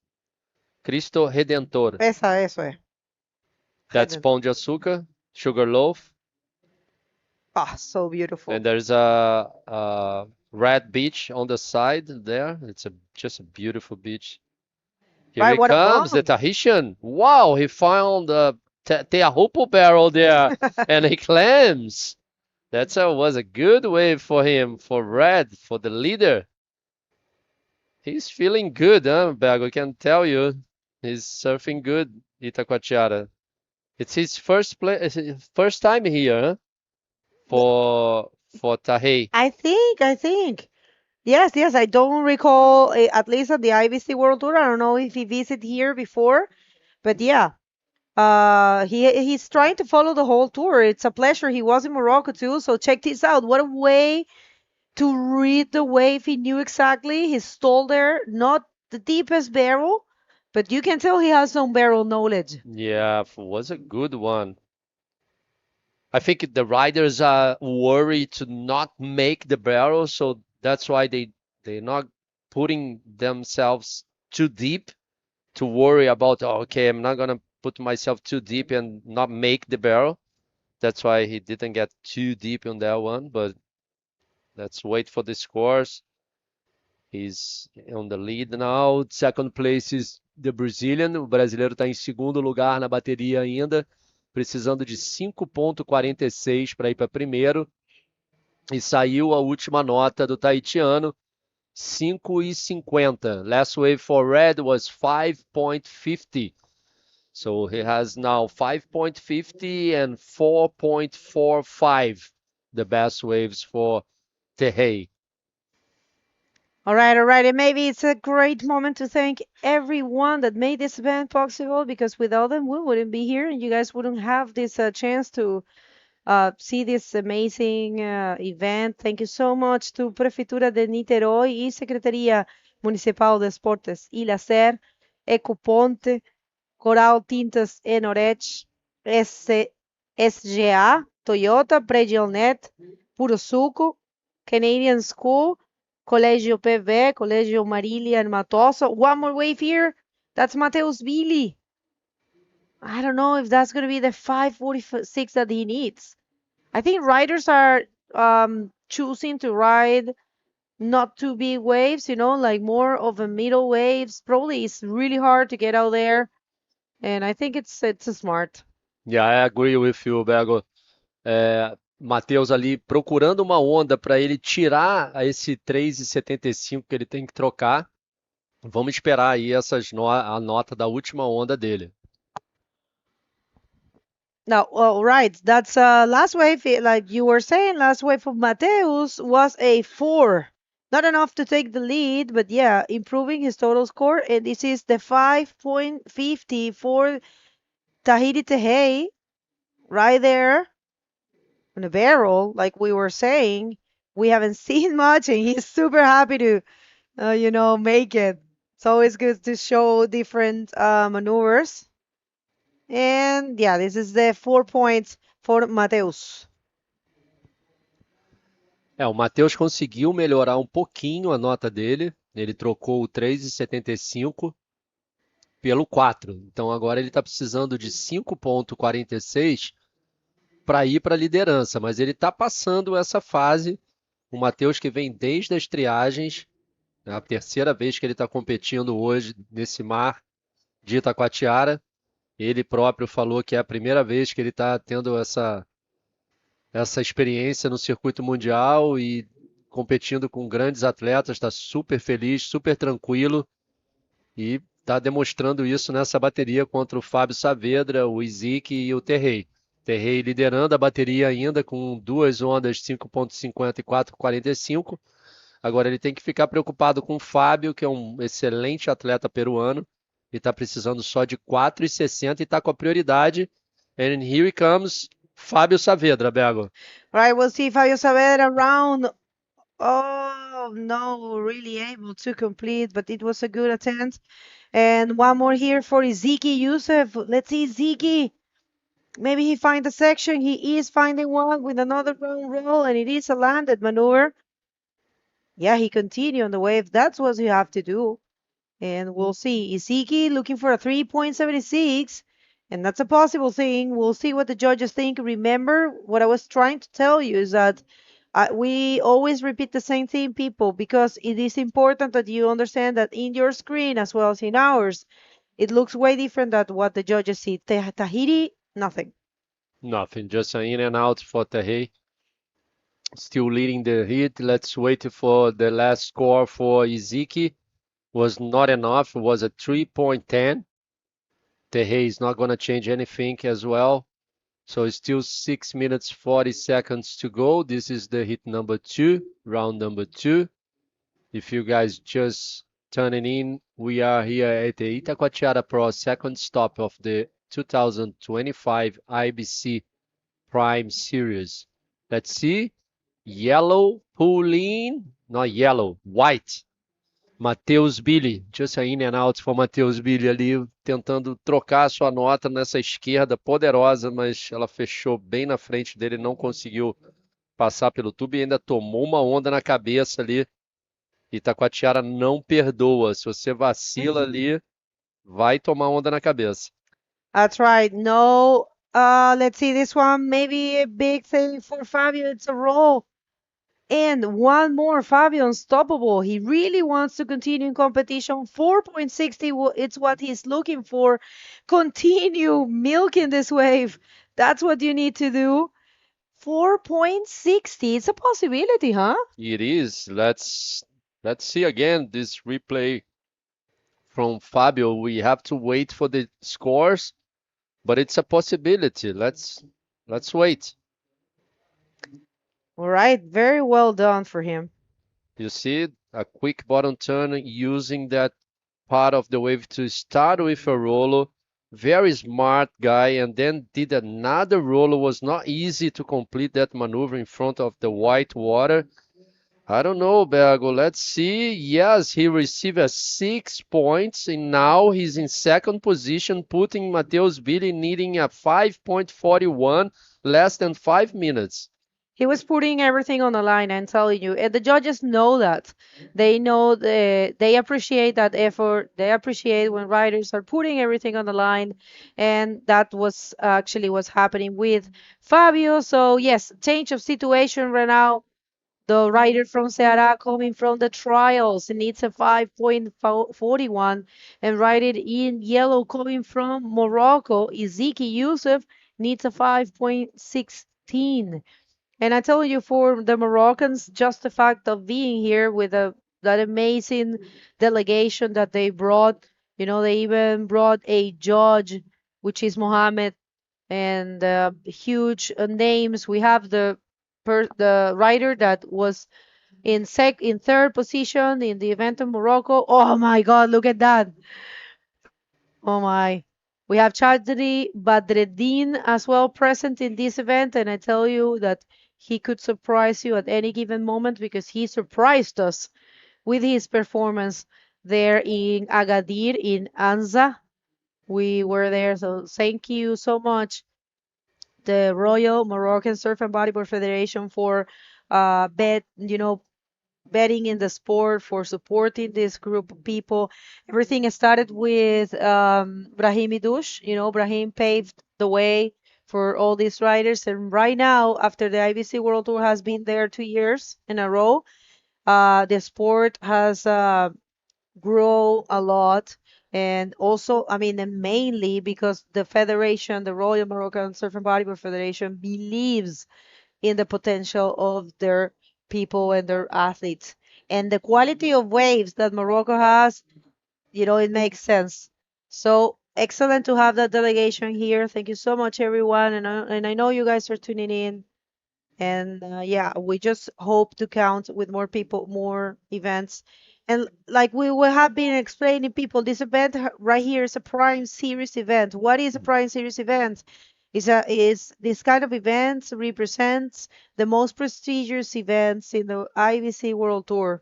Cristo Redentor. Eso es. That's Pão de Açúcar, sugar loaf. Ah, so beautiful. And there's a red beach on the side there. It's just a beautiful beach. Here he What a comes, the bomb. Tahitian. Wow, he found the Teahupo barrel there, and he claims. Was a good wave for him, for Red, for the leader. He's feeling good, huh, Bergo? I can tell you. He's surfing good, Itacoatiara. It's his first time here, huh? For Tahei. I think. Yes, I don't recall, at least at the IBC World Tour. I don't know if he visited here before, but yeah. He's trying to follow the whole tour. It's a pleasure. He was in Morocco too, so check this out. What a way to read the wave. He knew exactly. He stole there, not the deepest barrel, but you can tell he has some barrel knowledge. Yeah, was a good one. I think the riders are worried to not make the barrel, so that's why they're not putting themselves too deep to worry about, oh, okay, I'm not gonna put myself too deep and not make the barrel. That's why he didn't get too deep on that one, but let's wait for the scores. He's on the lead now. Second place is the Brazilian. O brasileiro está em segundo lugar na bateria ainda, precisando de 5,46 para ir para primeiro. E saiu a última nota do tahitiano, 5,50. Last wave for Red was 5.50. So he has now 5.50 and 4.45, the best waves for Tehei. All right. And maybe it's a great moment to thank everyone that made this event possible, because without them, we wouldn't be here and you guys wouldn't have this chance to see this amazing event. Thank you so much to Prefeitura de Niterói y Secretaria Municipal de Esportes y Lazer, Ecoponte, Coral Tintas e Norech, SGA, Toyota, Predialnet, Puro Suco, Canadian School, Colégio PV, Colégio Marília and Matoso. One more wave here. That's Mateus Billy. I don't know if that's going to be the 546 that he needs. I think riders are choosing to ride not too big waves, like more of a middle waves. Probably it's really hard to get out there. And I think it's smart. Yeah, I agree with you, Bego. Matheus ali procurando uma onda para ele tirar esse 3,75 que ele tem que trocar. Vamos esperar aí a nota da última onda dele. Now, right, that's last wave, like you were saying, last wave of Mateus was a 4. Not enough to take the lead, but yeah, improving his total score. And this is the 5.50 for Tahiti Tehei, right there on the barrel, like we were saying. We haven't seen much, and he's super happy to, make it. It's always good to show different maneuvers. And yeah, this is the 4 points for Mateus. O Matheus conseguiu melhorar um pouquinho a nota dele. Ele trocou o 3,75 pelo 4. Então agora ele está precisando de 5,46 para ir para a liderança. Mas ele está passando essa fase. O Matheus que vem desde as triagens. É a terceira vez que ele está competindo hoje nesse mar de Itacoatiara. Ele próprio falou que é a primeira vez que ele está tendo essa experiência no circuito mundial e competindo com grandes atletas. Está super feliz, super tranquilo e está demonstrando isso nessa bateria contra o Fábio Saavedra, o Iquique e o Terrei. Terrei liderando a bateria ainda com duas ondas 5.50 e 4.45. Agora ele tem que ficar preocupado com o Fábio, que é um excelente atleta peruano. Ele está precisando só de 4,60 e está com a prioridade. And here he comes, Fábio Saavedra, Bego. Right, we'll see Fábio Saavedra around. Oh, no, really able to complete, but it was a good attempt. And one more here for Ziki Youssef. Let's see Ziki. Maybe he finds a section. He is finding one with another round roll, and it is a landed maneuver. Yeah, he continued on the wave. That's what you have to do. And we'll see. Iquique looking for a 3.76. And that's a possible thing. We'll see what the judges think. Remember, what I was trying to tell you is that We always repeat the same thing, people, because it is important that you understand that in your screen as well as in ours, it looks way different than what the judges see. Tahiti, nothing. Nothing, just an in and out for Tahei. Still leading the heat. Let's wait for the last score for Iquique. Was not enough. It was a 3.10. Tahei is not going to change anything as well. So it's still 6 minutes 40 seconds to go. This is the hit number 2, round number 2. If you guys just turning in, we are here at the Itacoatiara Pro second stop of the 2025 IBC Prime Series. Let's see. Yellow pulling, not yellow, white. Matheus Billy, just in and out for Matheus Billy ali, tentando trocar a sua nota nessa esquerda poderosa, mas ela fechou bem na frente dele, não conseguiu passar pelo tubo e ainda tomou uma onda na cabeça ali. Itacoatiara não perdoa. Se você vacila ali, vai tomar onda na cabeça. That's right. No, let's see this one. Maybe a big thing for Fabio. It's a roll. And one more, Fabio, unstoppable. He really wants to continue in competition. 4.60, it's what he's looking for. Continue milking this wave. That's what you need to do. 4.60, it's a possibility, huh? It is. Let's see again this replay from Fabio. We have to wait for the scores, but it's a possibility. Let's wait. All right, very well done for him. You see a quick bottom turn using that part of the wave to start with a roller. Very smart guy, and then did another roller. Was not easy to complete that maneuver in front of the white water. I don't know, Bergo. Let's see. Yes, he received a 6 points, and now he's in second position, putting Matheus Billy needing a 5.41, less than 5 minutes. He was putting everything on the line, I'm telling you. And the judges know that. They know they appreciate that effort. They appreciate when riders are putting everything on the line. And that was actually what's happening with Fabio. So yes, change of situation right now. The rider from Ceará coming from the trials needs a 5.41, and riding in yellow coming from Morocco, Ezekiel Youssef, needs a 5.16. And I tell you, for the Moroccans, just the fact of being here with that amazing delegation that they brought, they even brought a judge, which is Mohammed, and huge names. We have the rider that was in third position in the event of Morocco. Oh my God, look at that. Oh my. We have Chadri Badreddin as well present in this event, and I tell you that he could surprise you at any given moment, because he surprised us with his performance there in Agadir in Anza. We were there, so thank you so much, the Royal Moroccan Surf and Bodyboard Federation, for betting in the sport, for supporting this group of people. Everything started with Brahim Idouche. Brahim paved the way for all these riders. And right now, after the IBC World Tour has been there 2 years in a row, the sport has grown a lot. And also, and mainly because the federation, the Royal Moroccan Surf and Bodyboard Federation, believes in the potential of their people and their athletes. And the quality of waves that Morocco has, it makes sense. So excellent to have that delegation here. Thank you so much, everyone. And I know you guys are tuning in. And we just hope to count with more people, more events. And like we will have been explaining, people, this event right here is a Prime Series event. What is a Prime Series event? Is this kind of events represents the most prestigious events in the IBC World Tour.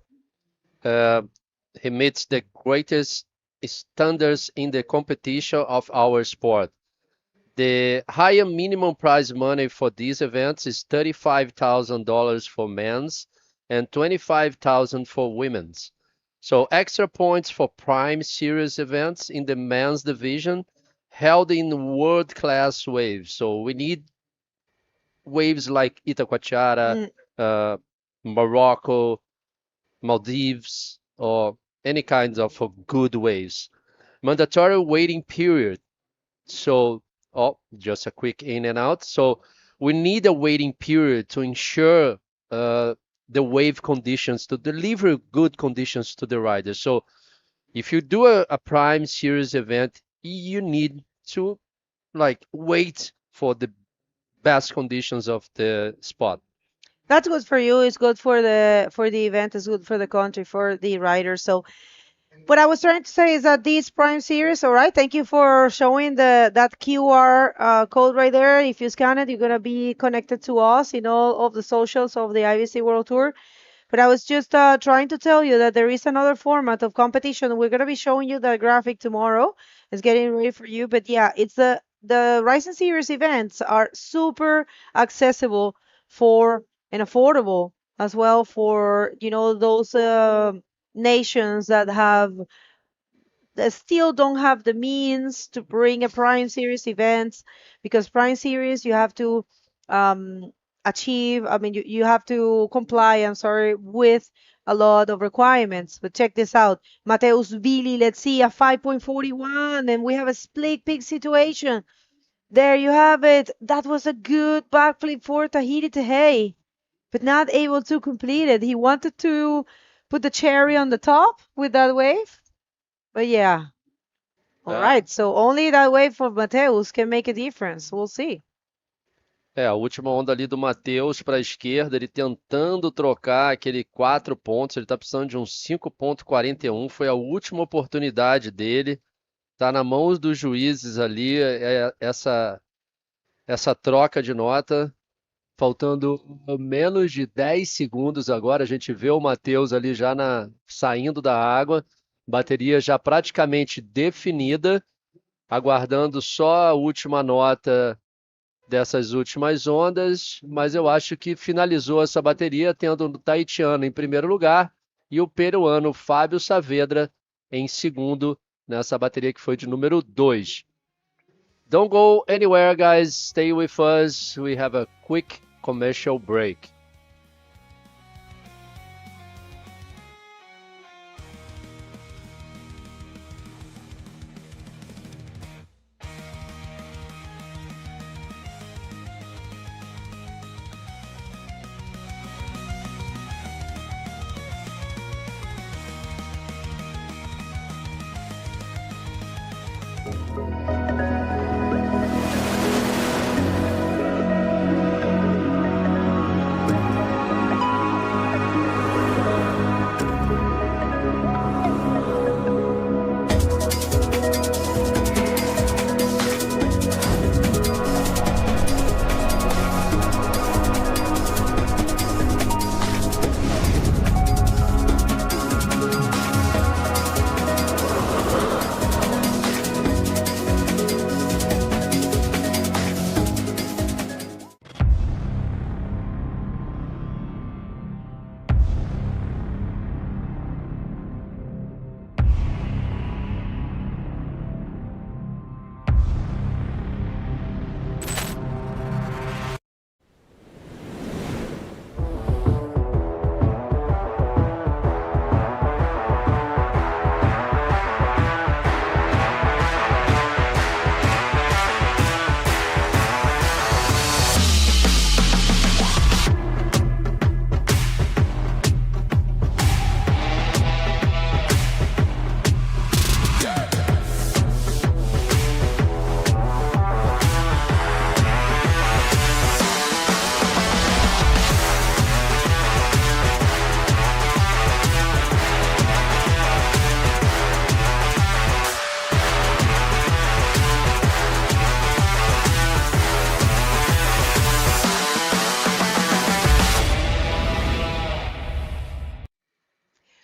He meets the greatest standards in the competition of our sport. The higher minimum prize money for these events is $35,000 for men's and $25,000 for women's. So extra points for Prime Series events in the men's division, held in world-class waves. So we need waves like Itacoatiara, Morocco, Maldives, or any kinds of good waves. Mandatory waiting period. So, just a quick in and out. So we need a waiting period to ensure the wave conditions, to deliver good conditions to the riders. So if you do a prime series event, you need to wait for the best conditions of the spot. That's good for you. It's good for the event. It's good for the country, for the riders. So what I was trying to say is that these Prime Series, all right, thank you for showing that QR code right there. If you scan it, you're going to be connected to us in all of the socials of the IBC World Tour. But I was just trying to tell you that there is another format of competition. We're going to be showing you the graphic tomorrow. It's getting ready for you. But yeah, it's the Rising Series events are super accessible for and affordable as well for, those nations that still don't have the means to bring a Prime Series events, because Prime Series you have to achieve, you have to comply, I'm sorry, with a lot of requirements. But check this out. Mateus Billy, let's see, a 5.41, and we have a split peak situation. There you have it. That was a good backflip for Tahiti Tehei, but not able to complete it. He wanted to put the cherry on the top with that wave. But yeah. All right. So only that wave for Mateus can make a difference. We'll see. A última onda ali do Matheus para a esquerda, ele tentando trocar aquele 4 pontos, ele está precisando de um 5,41, foi a última oportunidade dele, está na mão dos juízes ali, essa troca de nota, faltando menos de 10 segundos agora, a gente vê o Matheus ali já saindo da água, bateria já praticamente definida, aguardando só a última nota dessas últimas ondas, mas eu acho que finalizou essa bateria tendo o tahitiano em primeiro lugar e o peruano Fábio Saavedra em segundo nessa bateria que foi de número 2. Don't go anywhere, guys. Stay with us. We have a quick commercial break.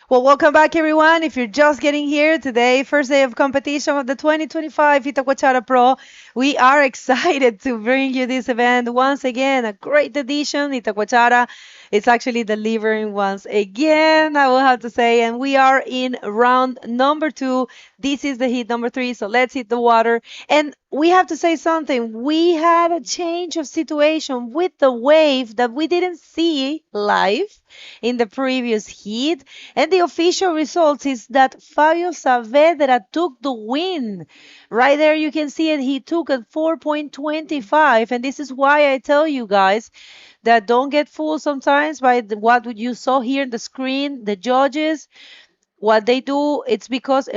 Well, welcome back, everyone. If you're just getting here today, first day of competition of the 2025 Itacoatiara Pro, we are excited to bring you this event once again. A great edition, Itacoatiara. It's actually delivering once again, I will have to say. And we are in round number 2. This is the heat number 3, so let's hit the water. And we have to say something. We had a change of situation with the wave that we didn't see live in the previous heat. And the official results is that Fabio Saavedra took the win. Right there, you can see it. He took a 4.25. And this is why I tell you guys that don't get fooled sometimes by what you saw here in the screen. The judges, what they do, it's because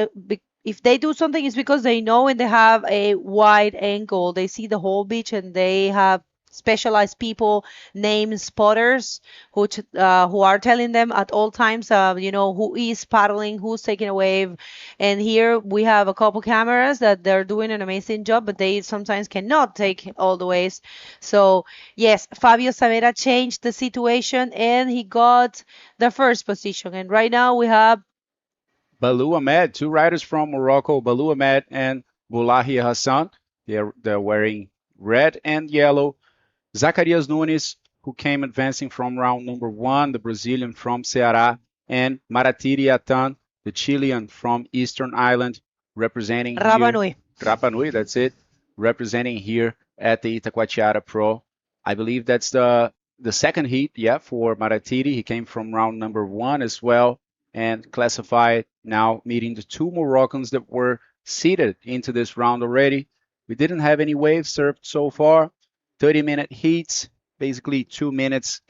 if they do something, it's because they know and they have a wide angle. They see the whole beach and they have specialized people named spotters who are telling them at all times, who is paddling, who's taking a wave. And here we have a couple cameras that they're doing an amazing job, but they sometimes cannot take all the waves. So yes, Fabio Saavedra changed the situation and he got the first position. And right now we have Balou Ahmed, 2 riders from Morocco, Balou Ahmed and Boulahi Hassan. They're wearing red and yellow. Zacarias Nunes, who came advancing from round number 1, the Brazilian from Ceará, and Maratiri Atan, the Chilean from Eastern Island, representing Rapa Nui. Rapa Nui, that's it, representing here at the Itacoatiara Pro. I believe that's the second heat, for Maratiri. He came from round number 1 as well and classified, now meeting the 2 Moroccans that were seeded into this round already. We didn't have any waves surfed so far. 30-minute heats, basically 2.5 minutes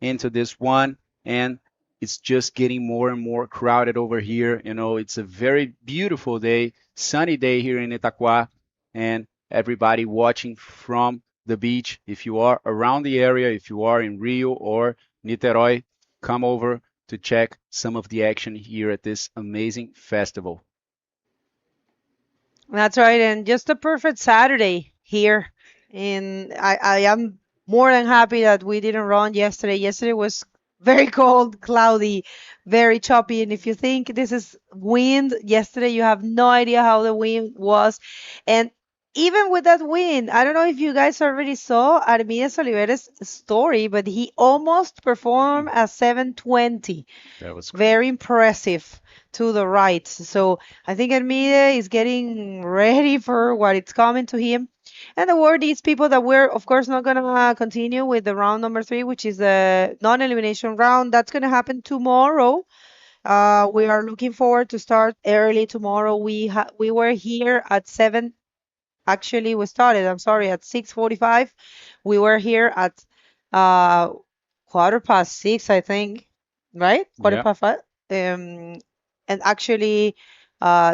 into this one, and it's just getting more and more crowded over here. It's a very beautiful day, sunny day here in Itacoa, and everybody watching from the beach. If you are around the area, if you are in Rio or Niterói, come over to check some of the action here at this amazing festival. That's right, and just a perfect Saturday here. And I am more than happy that we didn't run yesterday. Yesterday was very cold, cloudy, very choppy. And if you think this is wind, yesterday you have no idea how the wind was. And even with that wind, I don't know if you guys already saw Armides Oliveres' story, but he almost performed a 720. That was very impressive to the right. So I think Armide is getting ready for what is coming to him. And the word is, people, that we're, of course, not going to continue with the round number 3, which is the non-elimination round. That's going to happen tomorrow. We are looking forward to start early tomorrow. We were here at 7. Actually, we started, I'm sorry, at 6:45. We were here at 6:15, I think, right? Quarter Yeah. past 5. And actually,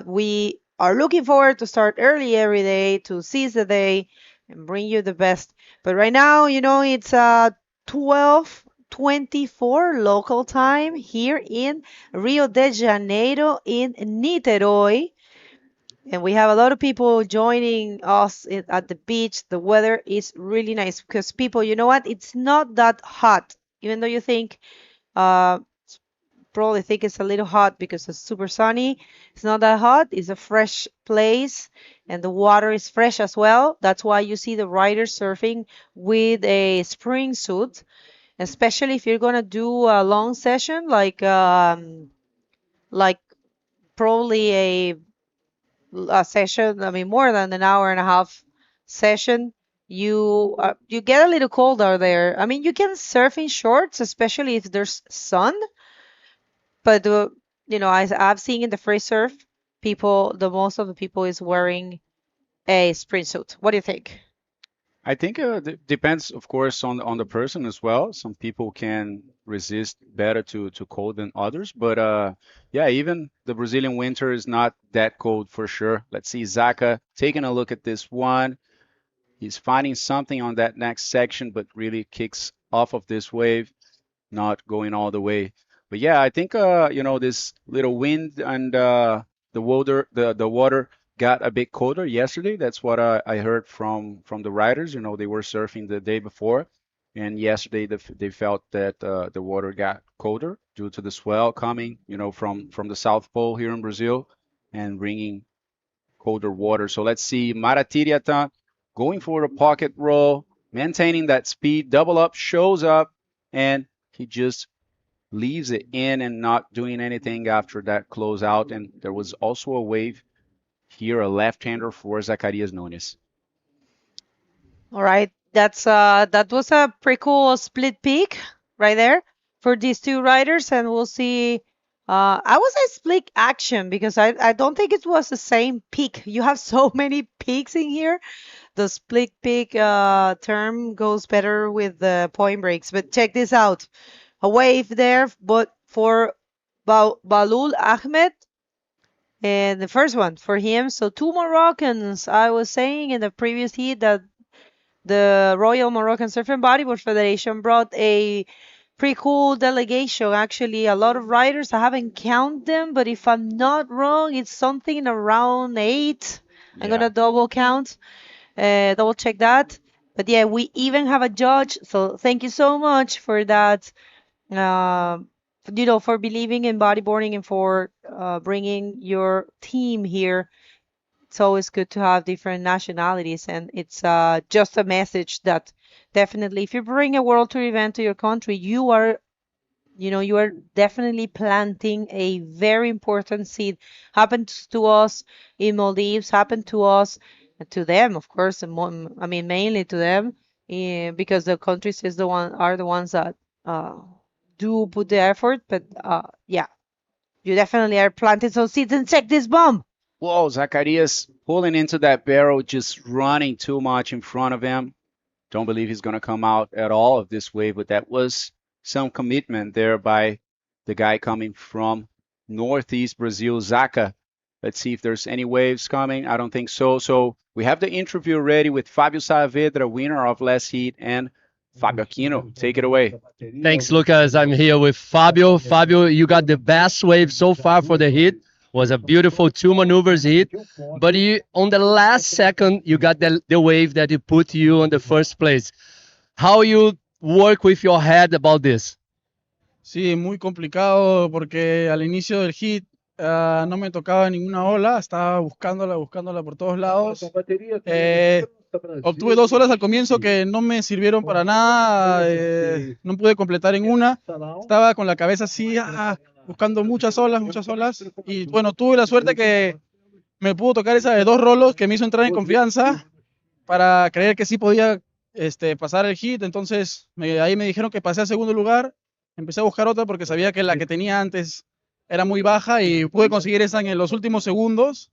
we are looking forward to start early every day to seize the day and bring you the best. But right now, it's 12:24 local time here in Rio de Janeiro in Niterói. And we have a lot of people joining us at the beach. The weather is really nice because people, you know what? It's not that hot, even though you think, probably think it's a little hot because it's super sunny. It's not that hot. It's a fresh place and the water is fresh as well. That's why you see the riders surfing with a spring suit, especially if you're gonna do a long session like probably a session, I mean more than an hour and a half session. You get a little colder there. I mean, you can surf in shorts, especially if there's sun. But I've seen in the free surf, most of the people is wearing a spring suit. What do you think? I think depends, of course, on the person as well. Some people can resist better to cold than others, but even the Brazilian winter is not that cold for sure. Let's see Zaka taking a look at this one. He's finding something on that next section, but really kicks off of this wave, not going all the way. But yeah, I think this little wind and the water got a bit colder yesterday. That's what I heard from the riders. They were surfing the day before, And yesterday they felt that the water got colder due to the swell coming, from the South Pole here in Brazil and bringing colder water. So let's see Maratiriatan going for a pocket roll, maintaining that speed, double up, shows up, and he just leaves it in and not doing anything after that closeout. And there was also a wave here, a left-hander for Zacarias Nunes. All right, that was a pretty cool split pick right there for these two riders, and we'll see. I would say split action because I don't think it was the same pick. You have so many picks in here. The split pick term goes better with the point breaks. But check this out, a wave there, but for Balul Ahmed. And the first one for him. So two Moroccans. I was saying in the previous heat that the Royal Moroccan Surf and Bodyboard Federation brought a pretty cool delegation. Actually, a lot of riders. I haven't counted them, but if I'm not wrong, it's something around 8. I'm gonna double check that. But yeah, we even have a judge. So thank you so much for that. For believing in bodyboarding and for bringing your team here. It's always good to have different nationalities, and it's just a message that definitely, if you bring a World Tour event to your country, you are definitely planting a very important seed. Happened to us in Maldives, happened to us, to them, of course. Mainly to them, because the countries are the ones that do put the effort. But yeah, you definitely are planting some seeds. And check this bomb. Whoa, Zacarias pulling into that barrel, just running too much in front of him. Don't believe he's going to come out at all of this wave, but that was some commitment there by the guy coming from Northeast Brazil, Zaca. Let's see if there's any waves coming. I don't think so. So we have the interview ready with Fábio Saavedra, winner of last heat, and Fábio Aquino. Take it away. Thanks, Lucas. I'm here with Fábio. Fábio, you got the best wave so far for the heat. Was a beautiful 2 maneuvers hit, but on the last second you got the wave that it put you on the first place. How you work with your head about this? Sí, muy complicado porque al inicio del hit no me tocaba ninguna ola, estaba buscándola por todos lados. Obtuve 2 olas al comienzo que no me sirvieron para nada, no pude completar en una, estaba con la cabeza así, buscando muchas olas, y bueno, tuve la suerte que me pudo tocar esa de 2 rolos que me hizo entrar en confianza para creer que sí podía pasar el hit. Entonces ahí me dijeron que pasé a segundo lugar, empecé a buscar otra porque sabía que la que tenía antes era muy baja y pude conseguir esa en los últimos segundos,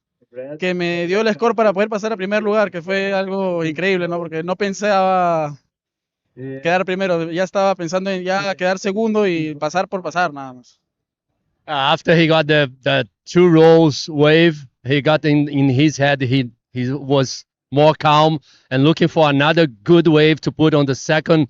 que me dio el score para poder pasar a primer lugar, que fue algo increíble, ¿no? Porque no pensaba quedar primero, ya estaba pensando en ya quedar segundo y pasar por pasar nada más. After he got the 2 rolls wave, he got in his head, he was more calm and looking for another good wave to put on the second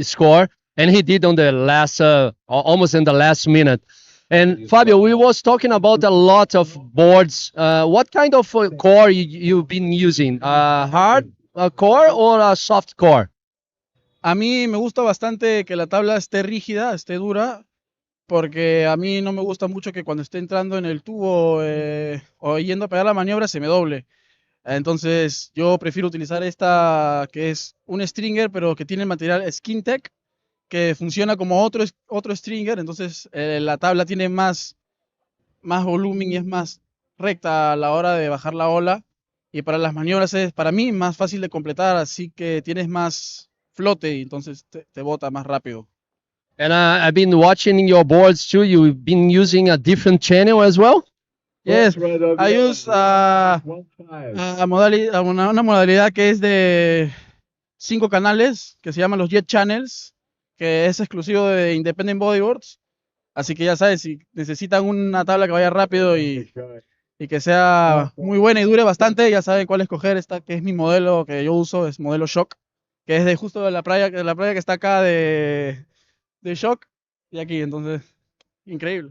score, and he did on the last, almost in the last minute. And Fábio, we was talking about a lot of boards. What kind of core you've been using? Hard core or a soft core? A mí me gusta bastante que la tabla esté rígida, esté dura, porque a mí no me gusta mucho que cuando esté entrando en el tubo o yendo a pegar la maniobra se me doble. Entonces yo prefiero utilizar esta que es un stringer, pero que tiene el material Skin Tech, que funciona como otro stringer. Entonces la tabla tiene más volumen y es más recta a la hora de bajar la ola. Y para las maniobras es para mí más fácil de completar, así que tienes más flote y entonces te bota más rápido. And I've been watching your boards too. You've been using a different channel as well? Yes, I use una modalidad que es de 5 canales, que se llaman los Jet Channels, que es exclusivo de Independent Bodyboards. Así que ya sabes, si necesitan una tabla que vaya rápido y que sea muy buena y dure bastante, ya saben cuál escoger. Esta que es mi modelo que yo uso, es modelo Shock, que es justo de la playa que está acá de Shock y aquí, entonces increíble.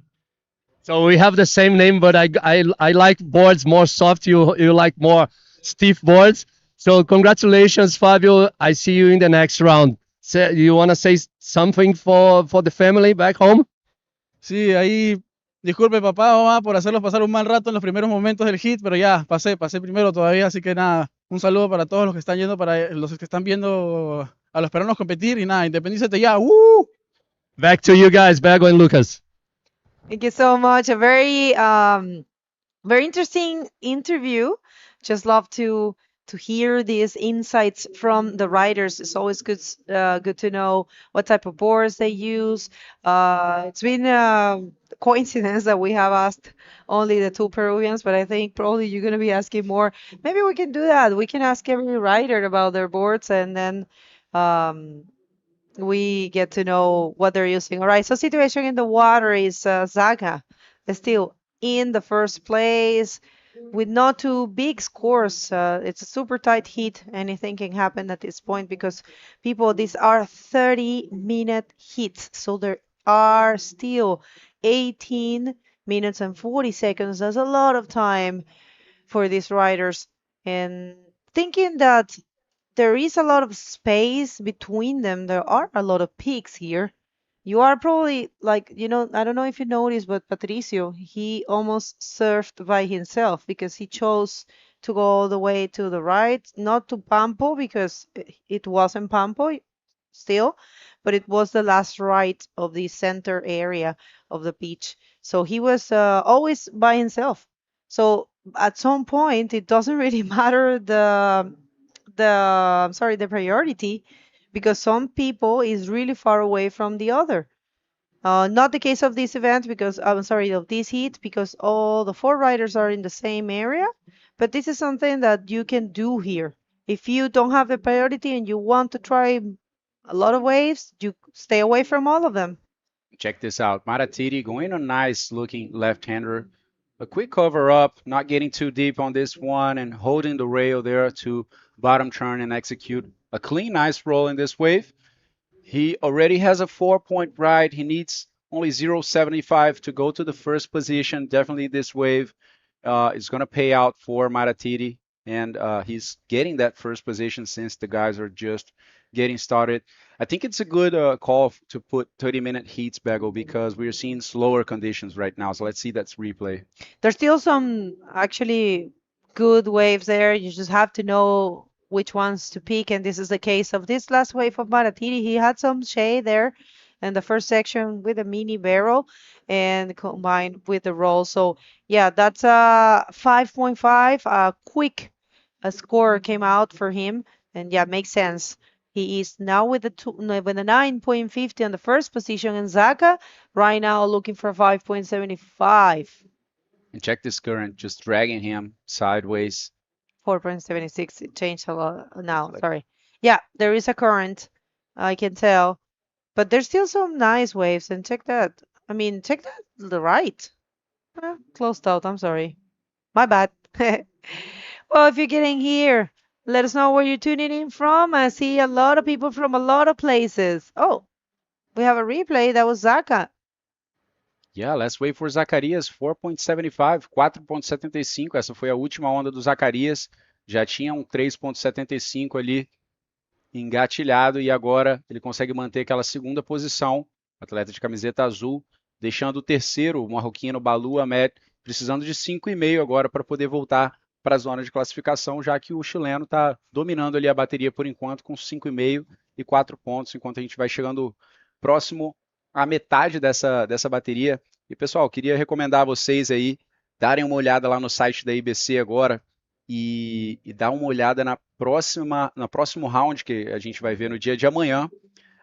So we have the same name, but I like boards more soft. You like more stiff boards. So congratulations, Fábio. I see you in the next round. You want to say something for the family back home? Sí, ahí, disculpe papá, mamá, por hacerlos pasar un mal rato en los primeros momentos del hit, pero ya, pasé primero todavía, así que nada, un saludo para todos los que están yendo, para los que están viendo a los peruanos competir y nada, independízate ya, ¡uh! Back to you guys, Bergo and Lucas. Thank you so much. A very interesting interview. Just love to hear these insights from the riders. It's always good to know what type of boards they use. It's been a coincidence that we have asked only the two Peruvians, but I think probably you're going to be asking more. Maybe we can do that. We can ask every rider about their boards, and then we get to know what they're using. All right, so situation in the water is Zaga is still in the first place with not too big scores. It's a super tight heat. Anything can happen at this point because these are 30-minute heats. So there are still 18 minutes and 40 seconds. That's a lot of time for these riders. And thinking that there is a lot of space between them. There are a lot of peaks here. You are probably like, I don't know if you noticed, but Patricio, he almost surfed by himself because he chose to go all the way to the right, not to Pampo because it wasn't Pampo still, but it was the last right of the center area of the beach. So he was always by himself. So at some point, it doesn't really matter the priority because some people is really far away from the other. Not the case of this event because of this heat because all the four riders are in the same area, but this is something that you can do here. If you don't have the priority and you want to try a lot of waves, you stay away from all of them. Check this out. Maratiri going a nice looking left-hander. A quick cover up, not getting too deep on this one and holding the rail there to bottom turn and execute a clean, nice roll in this wave. He already has a 4-point ride. He needs only 0.75 to go to the first position. Definitely this wave is going to pay out for Maratiri. And he's getting that first position since the guys are just getting started. I think it's a good call to put 30-minute heats, Bego, because we're seeing slower conditions right now. So let's see that replay. There's still some actually good waves there. You just have to know which ones to pick. And this is the case of this last wave of Maratiri. He had some shade there in the first section with a mini barrel and combined with the roll. So yeah, that's a 5.5. A quick score came out for him. And yeah, makes sense. He is now with the 9.50 on the first position, and Zaka right now looking for 5.75. And check this current, just dragging him sideways. 4.76. It changed a lot now. Sorry. Yeah, there is a current. I can tell, but there's still some nice waves. And check that. I mean, check that the right. Closed out. I'm sorry. My bad. Well, if you're getting here, let us know where you're tuning in from. I see a lot of people from a lot of places. Oh, we have a replay. That was Zaka. Yeah, let's wait for Zacarias. 4.75, 4.75. Essa foi a última onda do Zacarias. Já tinha um 3.75 ali engatilhado e agora ele consegue manter aquela segunda posição. Atleta de camiseta azul, deixando o terceiro, o marroquino Balu Ahmed, precisando de 5,5 agora para poder voltar para a zona de classificação, já que o chileno está dominando ali a bateria por enquanto com 5,5 e 4 pontos, enquanto a gente vai chegando próximo à metade dessa bateria. E pessoal, queria recomendar a vocês aí darem uma olhada lá no site da IBC agora e dar uma olhada no próximo round que a gente vai ver no dia de amanhã,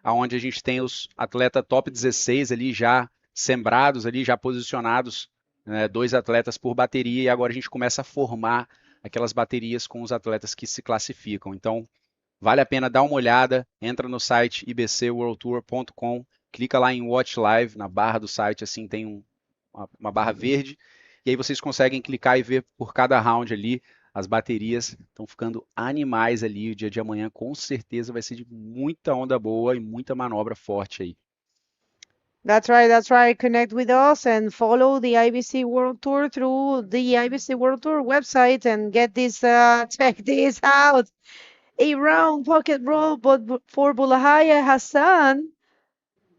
onde a gente tem os atletas top 16 ali já sembrados, ali já posicionados, né, 2 atletas por bateria, e agora a gente começa a formar aquelas baterias com os atletas que se classificam. Então, vale a pena dar uma olhada, entra no site ibcworldtour.com, clica lá em Watch Live, na barra do site, assim tem uma barra verde, e aí vocês conseguem clicar e ver por cada round ali. As baterias estão ficando animais ali. O dia de amanhã com certeza vai ser de muita onda boa e muita manobra forte aí. That's right, that's right. Connect with us and follow the IBC World Tour through the IBC World Tour website and get this, check this out. a round pocket roll, but for Bulahaya Hassan,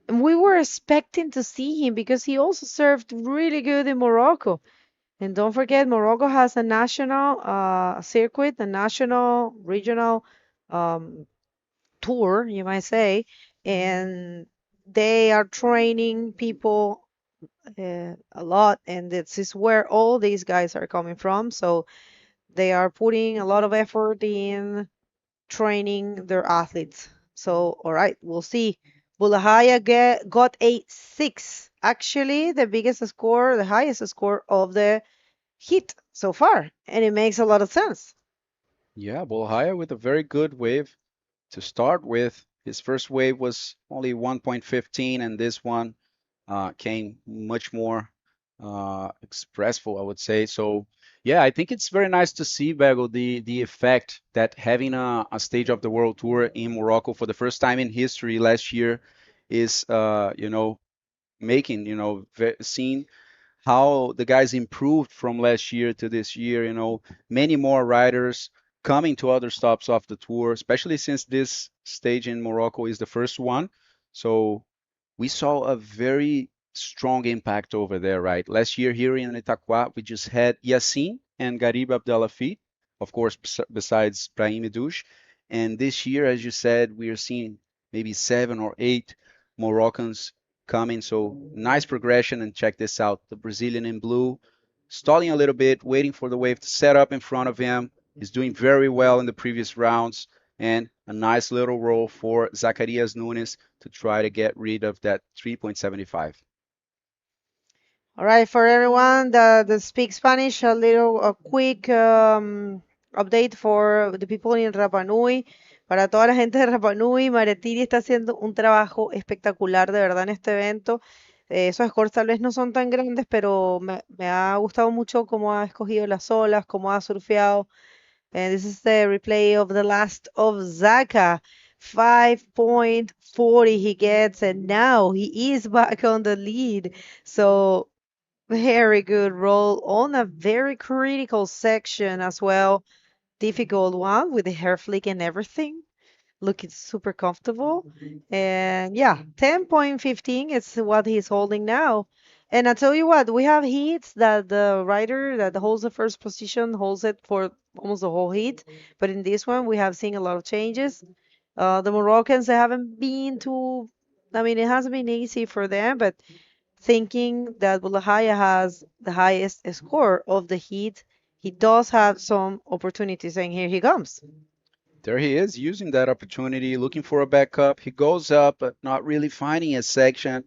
we were expecting to see him because he also served really good in Morocco. And don't forget, Morocco has a national circuit, a national regional um, tour, you might say, and they are training people a lot, and this is where all these guys are coming from. So they are putting a lot of effort in training their athletes. So, all right, we'll see. Bulahaya got a 6, actually the biggest score, the highest score of the heat so far, and it makes a lot of sense. Yeah, Bolhaya with a very good wave to start with. His first wave was only 1.15, and this one came much more expressful, I would say. So, yeah, I think it's very nice to see, Bego, the effect that having a stage of the World Tour in Morocco for the first time in history last year is, making, seeing how the guys improved from last year to this year. Many more riders coming to other stops of the tour, especially since this stage in Morocco is the first one. So we saw a very strong impact over there, right? Last year here in Itacoa, we just had Yassin and Garib Abdelafit, of course, besides Brahim Douche. And this year, as you said, we are seeing maybe 7 or 8 Moroccans coming. So nice progression. And check this out, the Brazilian in blue, stalling a little bit, waiting for the wave to set up in front of him. He's doing very well in the previous rounds. And a nice little roll for Zacarias Nunes to try to get rid of that 3.75. All right, for everyone that speaks Spanish, a quick update for the people in Rapa Nui. Para toda la gente de Rapa Nui, Maretiri está haciendo un trabajo espectacular de verdad en este evento. Esos scores tal vez no son tan grandes, pero me ha gustado mucho cómo ha escogido las olas, cómo ha surfeado. And this is the replay of the last of Zaka. 5.40 he gets, and now he is back on the lead. So very good roll on a very critical section as well. Difficult one with the hair flick and everything. Looking super comfortable. And yeah, 10.15 is what he's holding now. And I tell you what, we have heats that the rider that holds the first position holds it for almost the whole heat. But in this one, we have seen a lot of changes. The Moroccans, they haven't been too, I mean, it hasn't been easy for them, but thinking that Bulahaya has the highest score of the heat, he does have some opportunities, and here he comes. There he is using that opportunity, looking for a backup. He goes up, but not really finding a section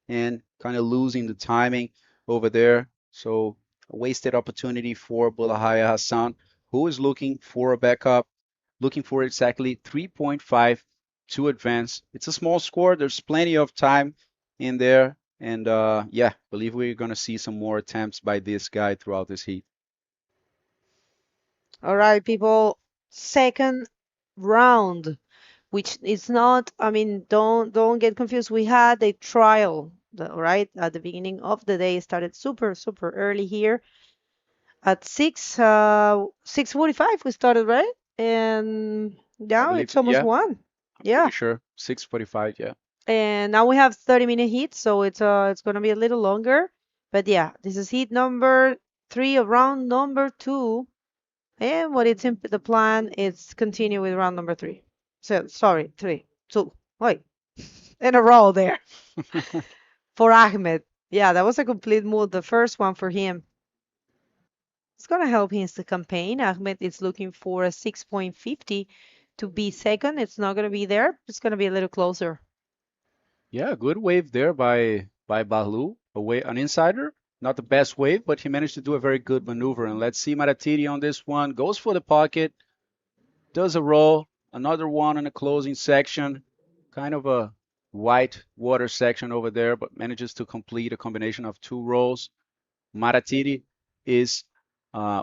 and kind of losing the timing over there. So a wasted opportunity for Bulahaya Hassan, who is looking for a backup, looking for exactly 3.5 to advance. It's a small score. There's plenty of time in there. And yeah, believe we're going to see some more attempts by this guy throughout this heat. All right, people, second round, which is not, I mean, don't get confused. We had a trial, right, at the beginning of the day. It started super early here at 6:45 we started, right? And now it's almost yeah, 1. Yeah. pretty sure 6:45, yeah. And now we have 30-minute heat, so it's gonna be a little longer. But yeah, this is heat number 3 of round number 2. And what it's in the plan is continue with round number 3. So sorry, 3, 2. Wait, in a row there for Ahmed. Yeah, that was a complete mood. The first one for him. It's gonna help him to campaign. Ahmed is looking for a 6.50 to be second. It's not gonna be there. It's gonna be a little closer. Yeah, good wave there by Bahlu, an insider. Not the best wave, but he managed to do a very good maneuver. And let's see Maratiri on this one. Goes for the pocket, does a roll, another one in the closing section. Kind of a white water section over there, but manages to complete a combination of 2 rolls. Maratiri is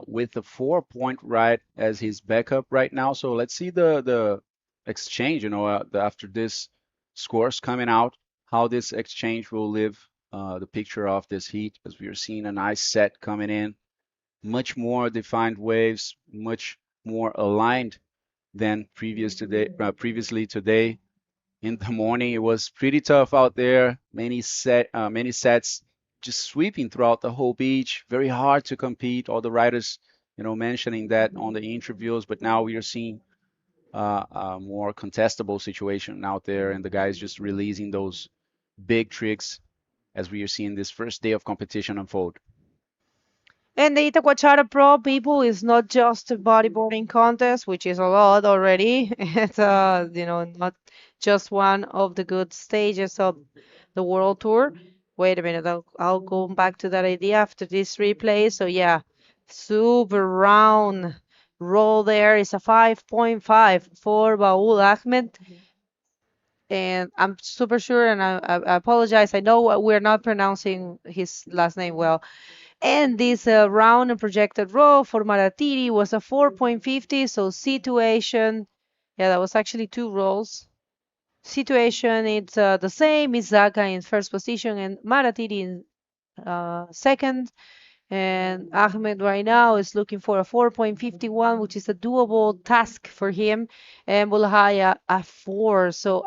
with the 4-point ride as his backup right now. So let's see the exchange, after this scores coming out, how this exchange will live the picture of this heat, as we are seeing a nice set coming in, much more defined waves, much more aligned than previously today. In the morning, it was pretty tough out there. Many sets just sweeping throughout the whole beach. Very hard to compete. All the riders, mentioning that on the interviews. But now we are seeing a more contestable situation out there, and the guys just releasing those big tricks as we are seeing this first day of competition unfold. And the Itacoatiara Pro people is not just a bodyboarding contest, which is a lot already. It's not just one of the good stages of the World Tour. Wait a minute, I'll go back to that idea after this replay. So yeah, super round roll there is a 5.5 for Baul Ahmed. And I'm super sure, and I apologize. I know we're not pronouncing his last name well. And this round and projected roll for Maratiri was a 4.50. So situation, yeah, that was actually 2 rolls. Situation, it's the same. Izaka in first position and Maratiri in second. And Ahmed right now is looking for a 4.51, which is a doable task for him. And Bulhaya a 4. So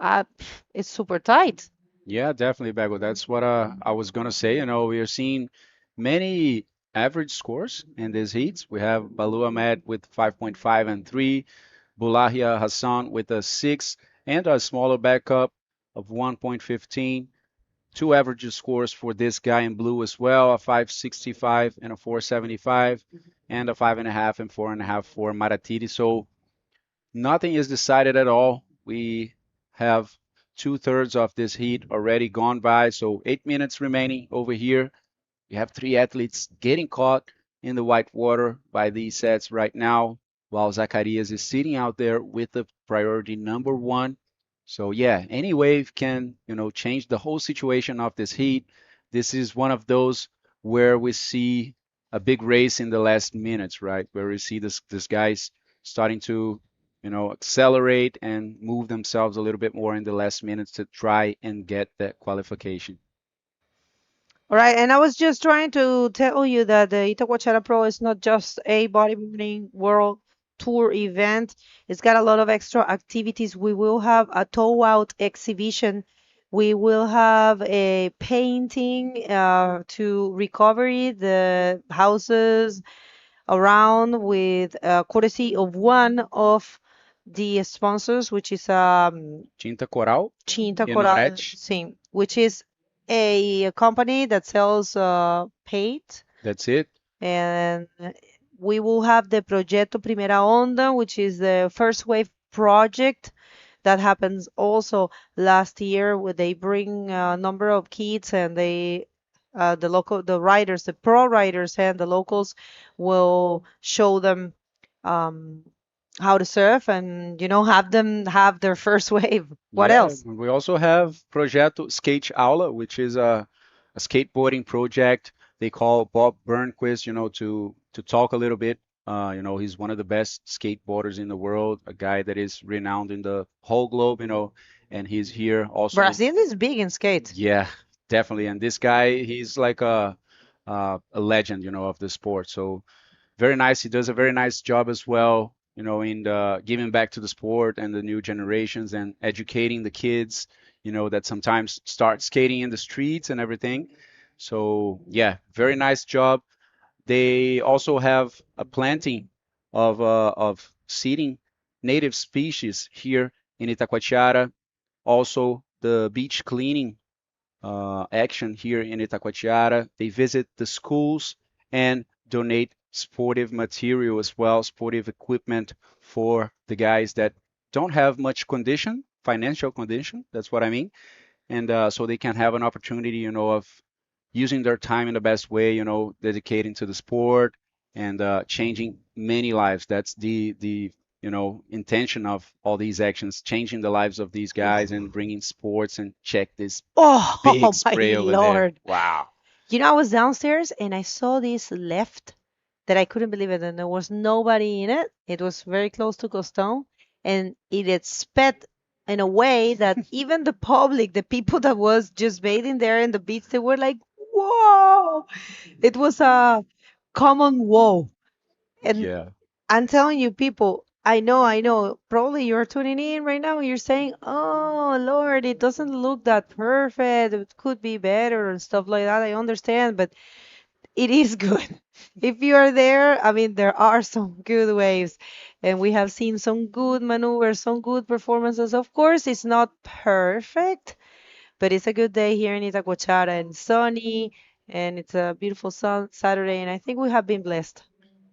it's super tight. Yeah, definitely, Bago. That's what I was gonna say. We are seeing many average scores in these heats. We have Balu Ahmed with 5.5 and 3, Bulahia Hassan with a 6, and a smaller backup of 1.15. 2 average scores for this guy in blue as well, a 5.65 and a 4.75, and a 5.5 and 4.5 for Maratiri. So nothing is decided at all. We have 2/3 of this heat already gone by, so 8 minutes remaining over here. We have 3 athletes getting caught in the white water by these sets right now, while Zacarias is sitting out there with the priority number 1. So yeah, any wave can, change the whole situation of this heat. This is one of those where we see a big race in the last minutes, right? Where we see this guys starting to, accelerate and move themselves a little bit more in the last minutes to try and get that qualification. All right, and I was just trying to tell you that the Itacoatiara Pro is not just a bodybuilding world tour event. It's got a lot of extra activities. We will have a tow out exhibition. We will have a painting to recovery the houses around with courtesy of one of the sponsors, which is Tinta Coral Tinta in Coral, Oeste. sim, which is a company that sells paint. That's it. And we will have the Proyecto Primera Onda, which is the first wave project that happens also last year, where they bring a number of kids and the riders, the pro riders and the locals will show them how to surf and have them have their first wave. What Yeah, else? we also have Projeto Skate Aula, which is a skateboarding project. They call Bob Burnquist, to talk a little bit. He's one of the best skateboarders in the world, a guy that is renowned in the whole globe, and he's here also. Brazil is big in skate. Yeah, definitely. And this guy, he's like a legend, of the sport. So very nice. He does a very nice job as well, in giving back to the sport and the new generations and educating the kids, that sometimes start skating in the streets and everything. So yeah, very nice job. They also have a planting of seeding native species here in Itacoatiara. Also, the beach cleaning action here in Itacoatiara. They visit the schools and donate sportive material as well, sportive equipment for the guys that don't have much condition, financial condition. That's what I mean. And so they can have an opportunity, of using their time in the best way, dedicating to the sport and changing many lives. That's the intention of all these actions, changing the lives of these guys and bringing sports. And check this big Oh spray my over there. Lord. Wow. I was downstairs and I saw this left that I couldn't believe it, and there was nobody in it. It was very close to Costão, and it had sped in a way that even the public, the people that was just bathing there in the beach, they were like, whoa! It was a common whoa. And Yeah. I'm telling you, people, I know, I know. Probably you're tuning in right now and you're saying, "Oh, Lord, it doesn't look that perfect. It could be better and stuff like that." I understand, but it is good. If you are there, I mean, there are some good waves, and we have seen some good maneuvers, some good performances. Of course, it's not perfect, but it's a good day here in Itacoatiara and sunny, and it's a beautiful Saturday, and I think we have been blessed.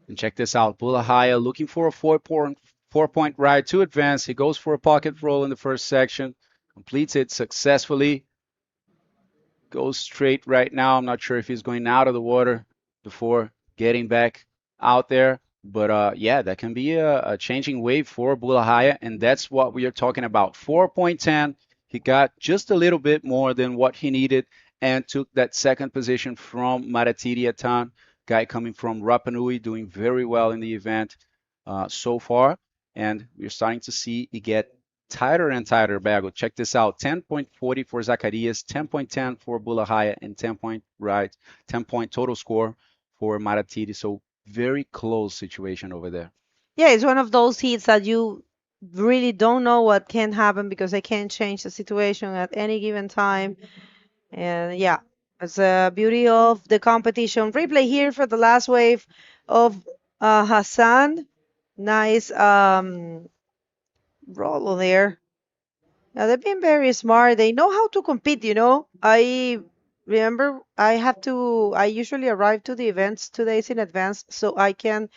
And check this out. Bulahaya looking for a 4-point ride to advance. He goes for a pocket roll in the first section, completes it successfully, goes straight right now. I'm not sure if he's going out of the water before getting back out there. But yeah, that can be a changing wave for Bulahaya, and that's what we are talking about. 4.10. He got just a little bit more than what he needed and took that second position from Maratiri Atan, guy coming from Rapa Nui, doing very well in the event so far. And we're starting to see it get tighter and tighter, Bago. Check this out. 10.40 for Zacarias, 10.10 for Bulahaya, and 10-point total score for Maratiri. So very close situation over there. Yeah, it's one of those heats that you really don't know what can happen because they can change the situation at any given time. And yeah, it's the beauty of the competition. Replay here for the last wave of Hassan. Nice roll there. Now they've been very smart. They know how to compete, you know. I remember I usually arrive to the events 2 days in advance so I can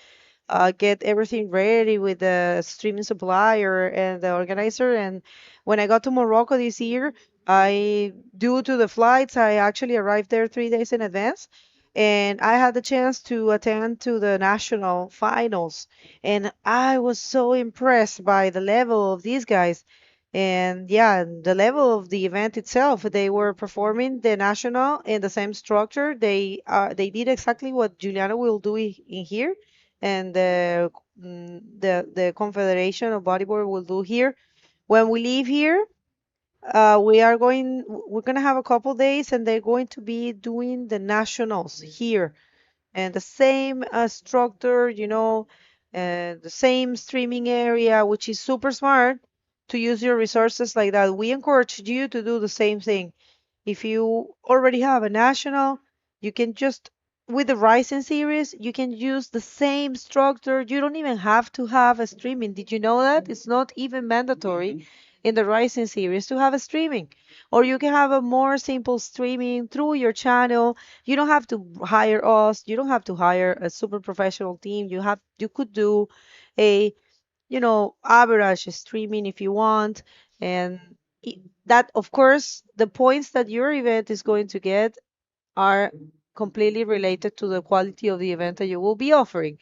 get everything ready with the streaming supplier and the organizer. And when I got to Morocco this year, due to the flights, I actually arrived there 3 days in advance. And I had the chance to attend to the national finals. And I was so impressed by the level of these guys. And yeah, the level of the event itself, they were performing the national in the same structure. They did exactly what Juliana will do in here and the Confederation of Bodyboard will do here. When we leave here, we're gonna have a couple days, and they're going to be doing the nationals here, and the same structure, you know, the same streaming area, which is super smart to use your resources like that. We encourage you to do the same thing. If you already have a national, you can just, with the Rising series, you can use the same structure. You don't even have to have a streaming. Did you know that? It's not even mandatory in the Rising series to have a streaming. Or you can have a more simple streaming through your channel. You don't have to hire us. You don't have to hire a super professional team. You could do a, you know, average streaming if you want. And that, of course, the points that your event is going to get are completely related to the quality of the event that you will be offering.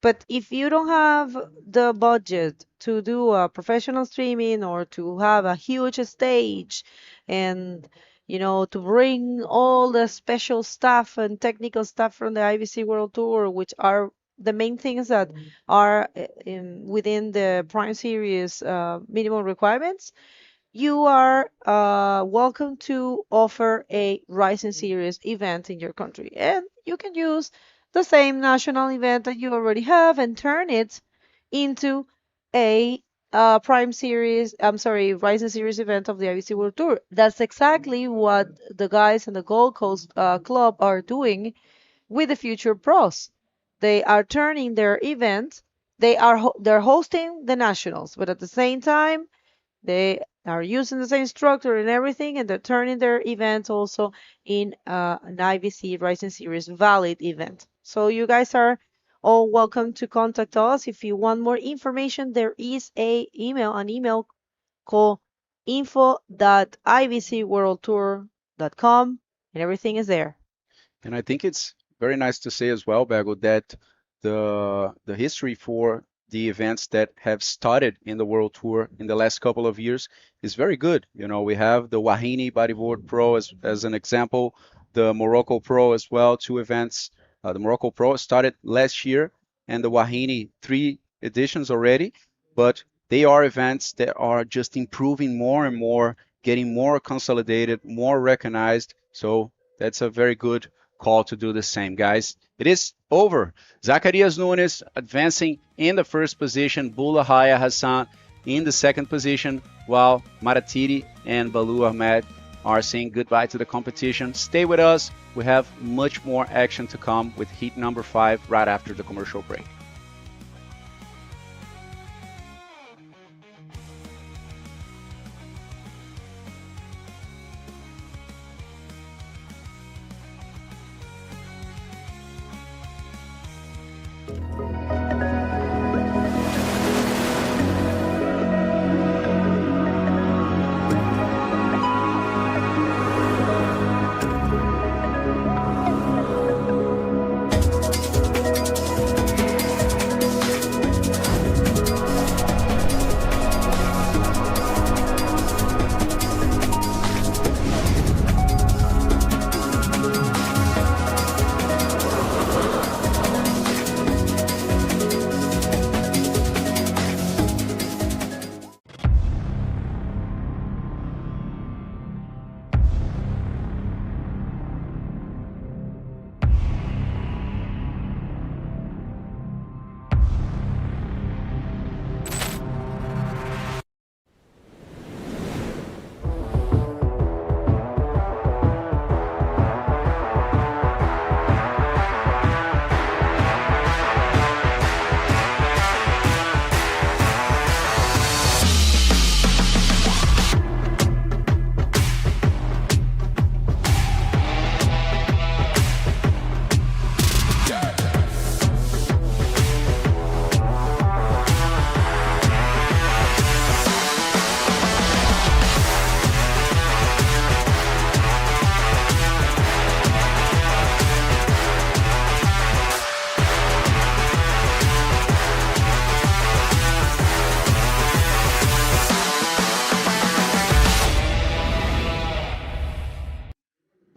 But if you don't have the budget to do a professional streaming or to have a huge stage and, you know, to bring all the special stuff and technical stuff from the IBC World Tour, which are the main things that are within the Prime Series minimum requirements, you are welcome to offer a Rising Series event in your country. And you can use the same national event that you already have and turn it into a Prime Series, I'm sorry, Rising Series event of the IBC World Tour. That's exactly what the guys in the Gold Coast Club are doing with the Future Pros. They are turning their event, they're hosting the nationals, but at the same time, they are using the same structure and everything, and they're turning their events also in an IBC Rising Series valid event. So you guys are all welcome to contact us. If you want more information, there is an email called info.ibcworldtour.com, and everything is there. And I think it's very nice to say as well, Bago, that the history for the events that have started in the World Tour in the last couple of years is very good. You know, we have the Wahini Bodyboard Pro as an example, the Morocco Pro as well, two events. The Morocco Pro started last year, and the Wahini 3 editions already, but they are events that are just improving more and more, getting more consolidated, more recognized. So that's a very good call to do the same, guys. It is over. Zacarias Nunes advancing in the first position, Bulahaya Hassan in the second position, while Maratiri and Balu Ahmed are saying goodbye to the competition. Stay with us. We have much more action to come with heat number 5 right after the commercial break.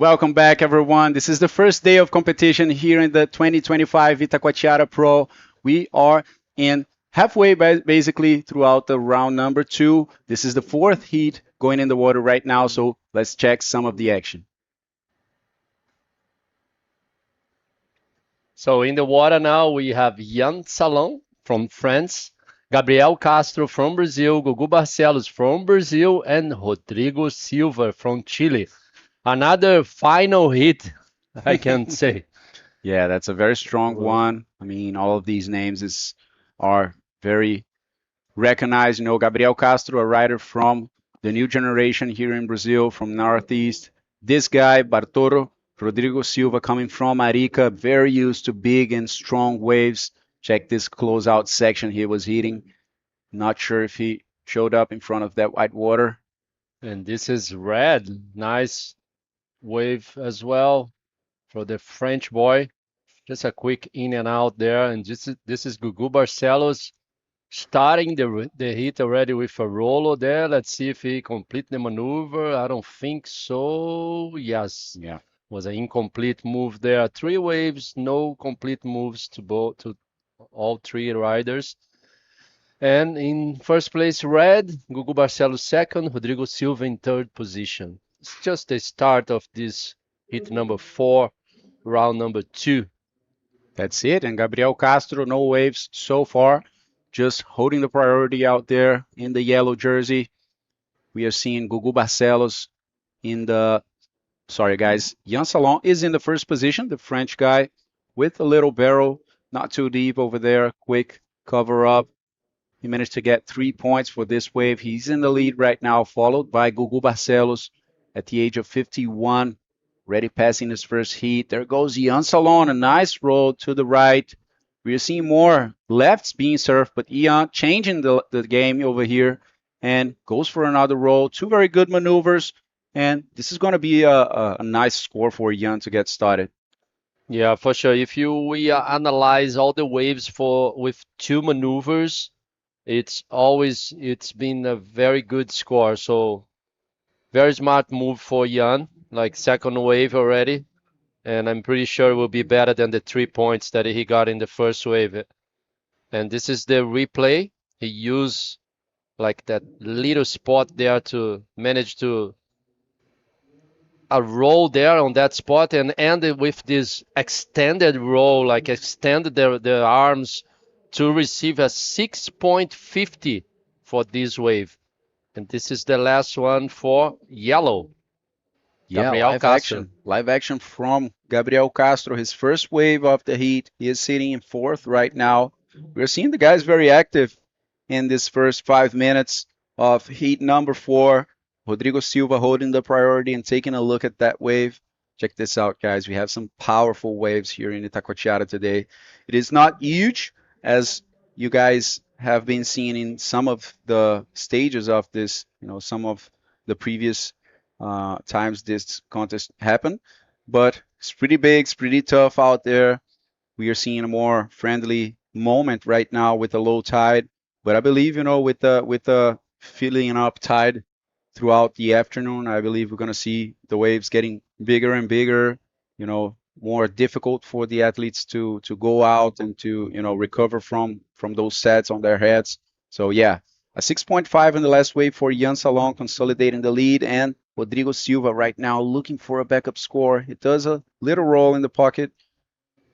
Welcome back, everyone. This is the first day of competition here in the 2025 Itacoatiara Pro. We are in halfway basically throughout the round number 2. This is the 4th heat going in the water right now, so let's check some of the action. So in the water now, we have Yann Salon from France, Gabriel Castro from Brazil, Gugu Barcelos from Brazil, and Rodrigo Silva from Chile. Another final hit, I can say. Yeah, that's a very strong one. I mean, all of these names are very recognized. You know, Gabriel Castro, a rider from the new generation here in Brazil, from Northeast. This guy, Bartoro, Rodrigo Silva, coming from Arica, very used to big and strong waves. Check this closeout section he was hitting. Not sure if he showed up in front of that white water. And this is red. Nice wave as well for the French boy. Just a quick in and out there. And this is Gugu Barcelos starting the hit already with a rolo there. Let's see if he complete the maneuver. I don't think so. Yes. Yeah. Was an incomplete move there. 3 waves, no complete moves to all 3 riders. And in first place, red, Gugu Barcelos second, Rodrigo Silva in third position. It's just the start of this hit number 4, round number 2. That's it. And Gabriel Castro, no waves so far, just holding the priority out there in the yellow jersey. We are seeing Gugu Barcelos in the, sorry guys, Yann Salon is in the first position, the French guy with a little barrel, not too deep over there, quick cover up. He managed to get 3 points for this wave. He's in the lead right now, followed by Gugu Barcelos at the age of 51, already passing his first heat. There goes Yann Salon, a nice roll to the right. We are seeing more lefts being served, but Ian changing the game over here and goes for another roll. 2 very good maneuvers, and this is going to be a nice score for Ian to get started. Yeah, for sure. If we analyze all the waves with 2 maneuvers, it's been a very good score. So very smart move for Yann, like second wave already. And I'm pretty sure it will be better than the 3 points that he got in the first wave. And this is the replay. He used like that little spot there to manage to a roll there on that spot and ended with this extended roll, like extended their arms to receive a 6.50 for this wave. And this is the last one for yellow. Yeah, Gabriel live Castro. action. Live action from Gabriel Castro. His first wave of the heat. He is sitting in fourth right now. We're seeing the guys very active in this first 5 minutes of heat number 4. Rodrigo Silva holding the priority and taking a look at that wave. Check this out, guys. We have some powerful waves here in Itacoatiara today. It is not huge, as you guys have been seeing in some of the stages of this, some of the previous times this contest happened, but it's pretty big, it's pretty tough out there. We are seeing a more friendly moment right now with the low tide, but I believe, with the filling up tide throughout the afternoon, I believe we're going to see the waves getting bigger and bigger, more difficult for the athletes to go out and to recover from those sets on their heads. So yeah, a 6.5 in the last wave for Ian Salon consolidating the lead, and Rodrigo Silva right now looking for a backup score. He does a little roll in the pocket,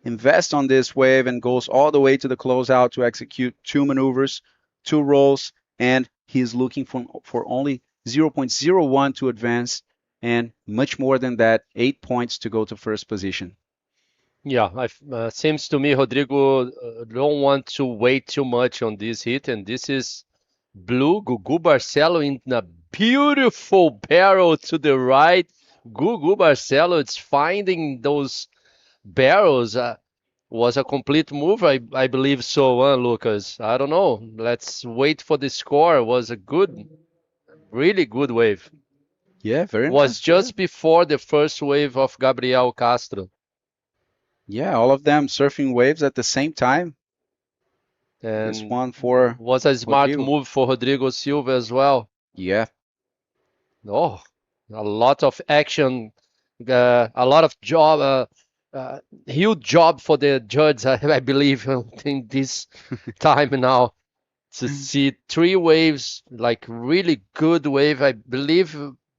invests on this wave, and goes all the way to the closeout to execute 2 maneuvers, 2 rolls, and he's looking for only 0.01 to advance, and much more than that, 8 points to go to first position. Yeah, seems to me Rodrigo don't want to wait too much on this hit, and this is blue Gugu Barcelo in a beautiful barrel to the right. Gugu Barcelo, it's finding those barrels. Was a complete move, I believe so, Lucas. I don't know. Let's wait for the score. It was a good, really good wave. Yeah, very Was nice. just before the first wave of Gabriel Castro. Yeah, all of them surfing waves at the same time. And this one for was a smart Rodrigo. move for Rodrigo Silva as well. Yeah. Oh, a lot of action, a lot of job, huge job for the judge, I believe, in this time now. To see 3 waves, like really good wave. I believe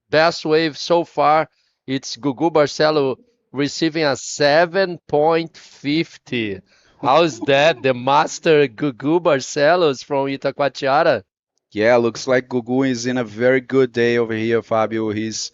best wave so far, it's Gugu Barcelo receiving a 7.50. How's that? The master Gugu Barcelos from Itacoatiara. Yeah, looks like Gugu is in a very good day over here, Fabio. He's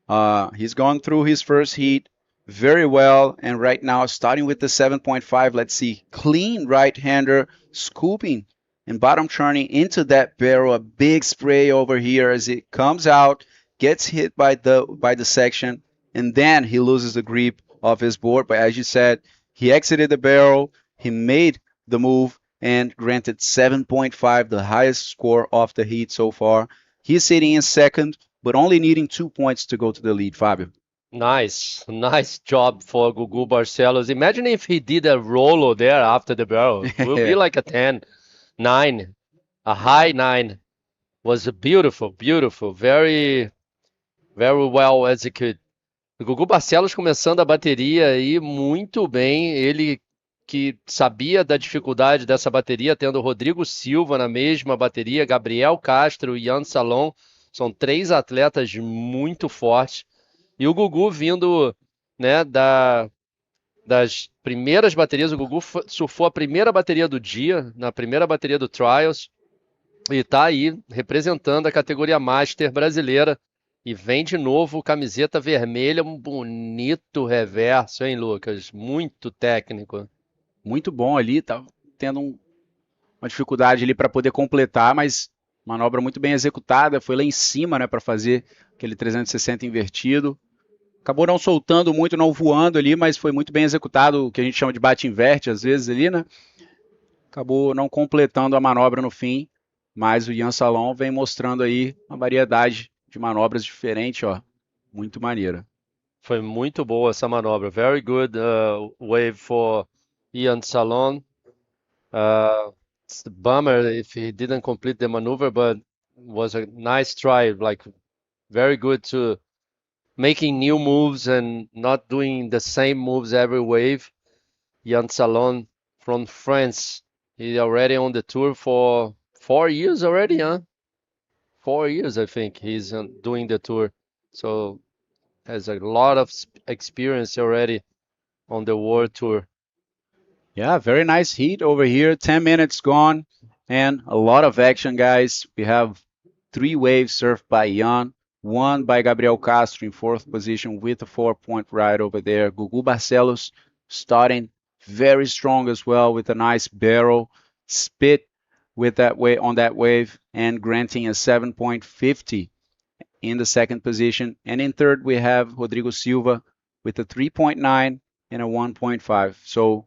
gone through his first heat very well, and right now starting with the 7.5. Let's see, clean right-hander, scooping and bottom turning into that barrel. A big spray over here as it comes out, gets hit by the section, and then he loses the grip of his board. But as you said, he exited the barrel, he made the move, and granted 7.5, the highest score of the heat so far. He's sitting in second, but only needing 2 points to go to the lead, Fabio. Nice job for Gugu Barcelos. Imagine if he did a rolo there after the barrel. It will be like a 10, 9, a high 9. Was beautiful, very, very well executed. O Gugu Barcelos começando a bateria aí muito bem. Ele que sabia da dificuldade dessa bateria, tendo o Rodrigo Silva na mesma bateria, Gabriel Castro e Ian Salon. São 3 atletas muito fortes. E o Gugu vindo, né, das primeiras baterias. O Gugu surfou a primeira bateria do dia, na primeira bateria do Trials. E tá aí representando a categoria Master brasileira. E vem de novo camiseta vermelha, um bonito reverso, hein, Lucas? Muito técnico. Muito bom ali, tá tendo uma dificuldade ali para poder completar, mas manobra muito bem executada, foi lá em cima, né, para fazer aquele 360 invertido. Acabou não soltando muito, não voando ali, mas foi muito bem executado, o que a gente chama de bate-inverte às vezes ali, né? Acabou não completando a manobra no fim, mas o Ian Salon vem mostrando aí uma variedade de manobras diferentes, ó, muito maneira. Foi muito boa essa manobra. Very good wave for Ian Salon. It's the bummer if he didn't complete the maneuver, but was a nice try. Like very good to making new moves and not doing the same moves every wave. Ian Salon from France. He's already on the tour for 4 years already, huh? 4 years, I think, he's doing the tour. So has a lot of experience already on the World Tour. Yeah, very nice heat over here. 10 minutes gone and a lot of action, guys. We have 3 waves surfed by Jan, 1 by Gabriel Castro in 4th position with a 4-point ride over there. Gugu Barcelos starting very strong as well with a nice barrel spit with that way on that wave and granting a 7.50 in the 2nd position. And in 3rd, we have Rodrigo Silva with a 3.9 and a 1.5. So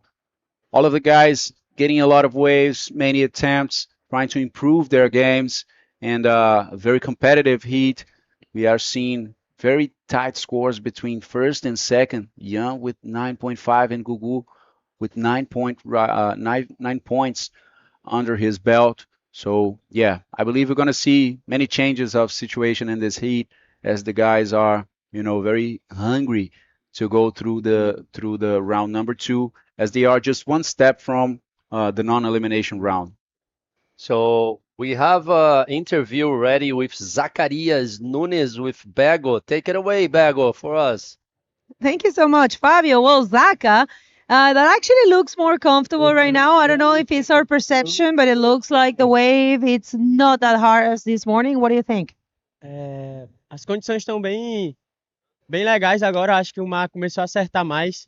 all of the guys getting a lot of waves, many attempts, trying to improve their games, and a very competitive heat. We are seeing very tight scores between 1st and 2nd. Jan with 9.5 and Gugu with 9 points under his belt. So yeah, I believe we're going to see many changes of situation in this heat as the guys are, very hungry to go through the round number 2, as they are just 1 step from the non-elimination round. So we have an interview ready with Zacarias Nunes with Bego. Take it away, Bego, for us. Thank you so much, Fabio. Well, Zaka, that actually looks more comfortable right now. I don't know if it's our perception, but it looks like the wave, it's not that hard as this morning. What do you think? As condições estão bem legais agora. Acho que o mar começou a acertar mais.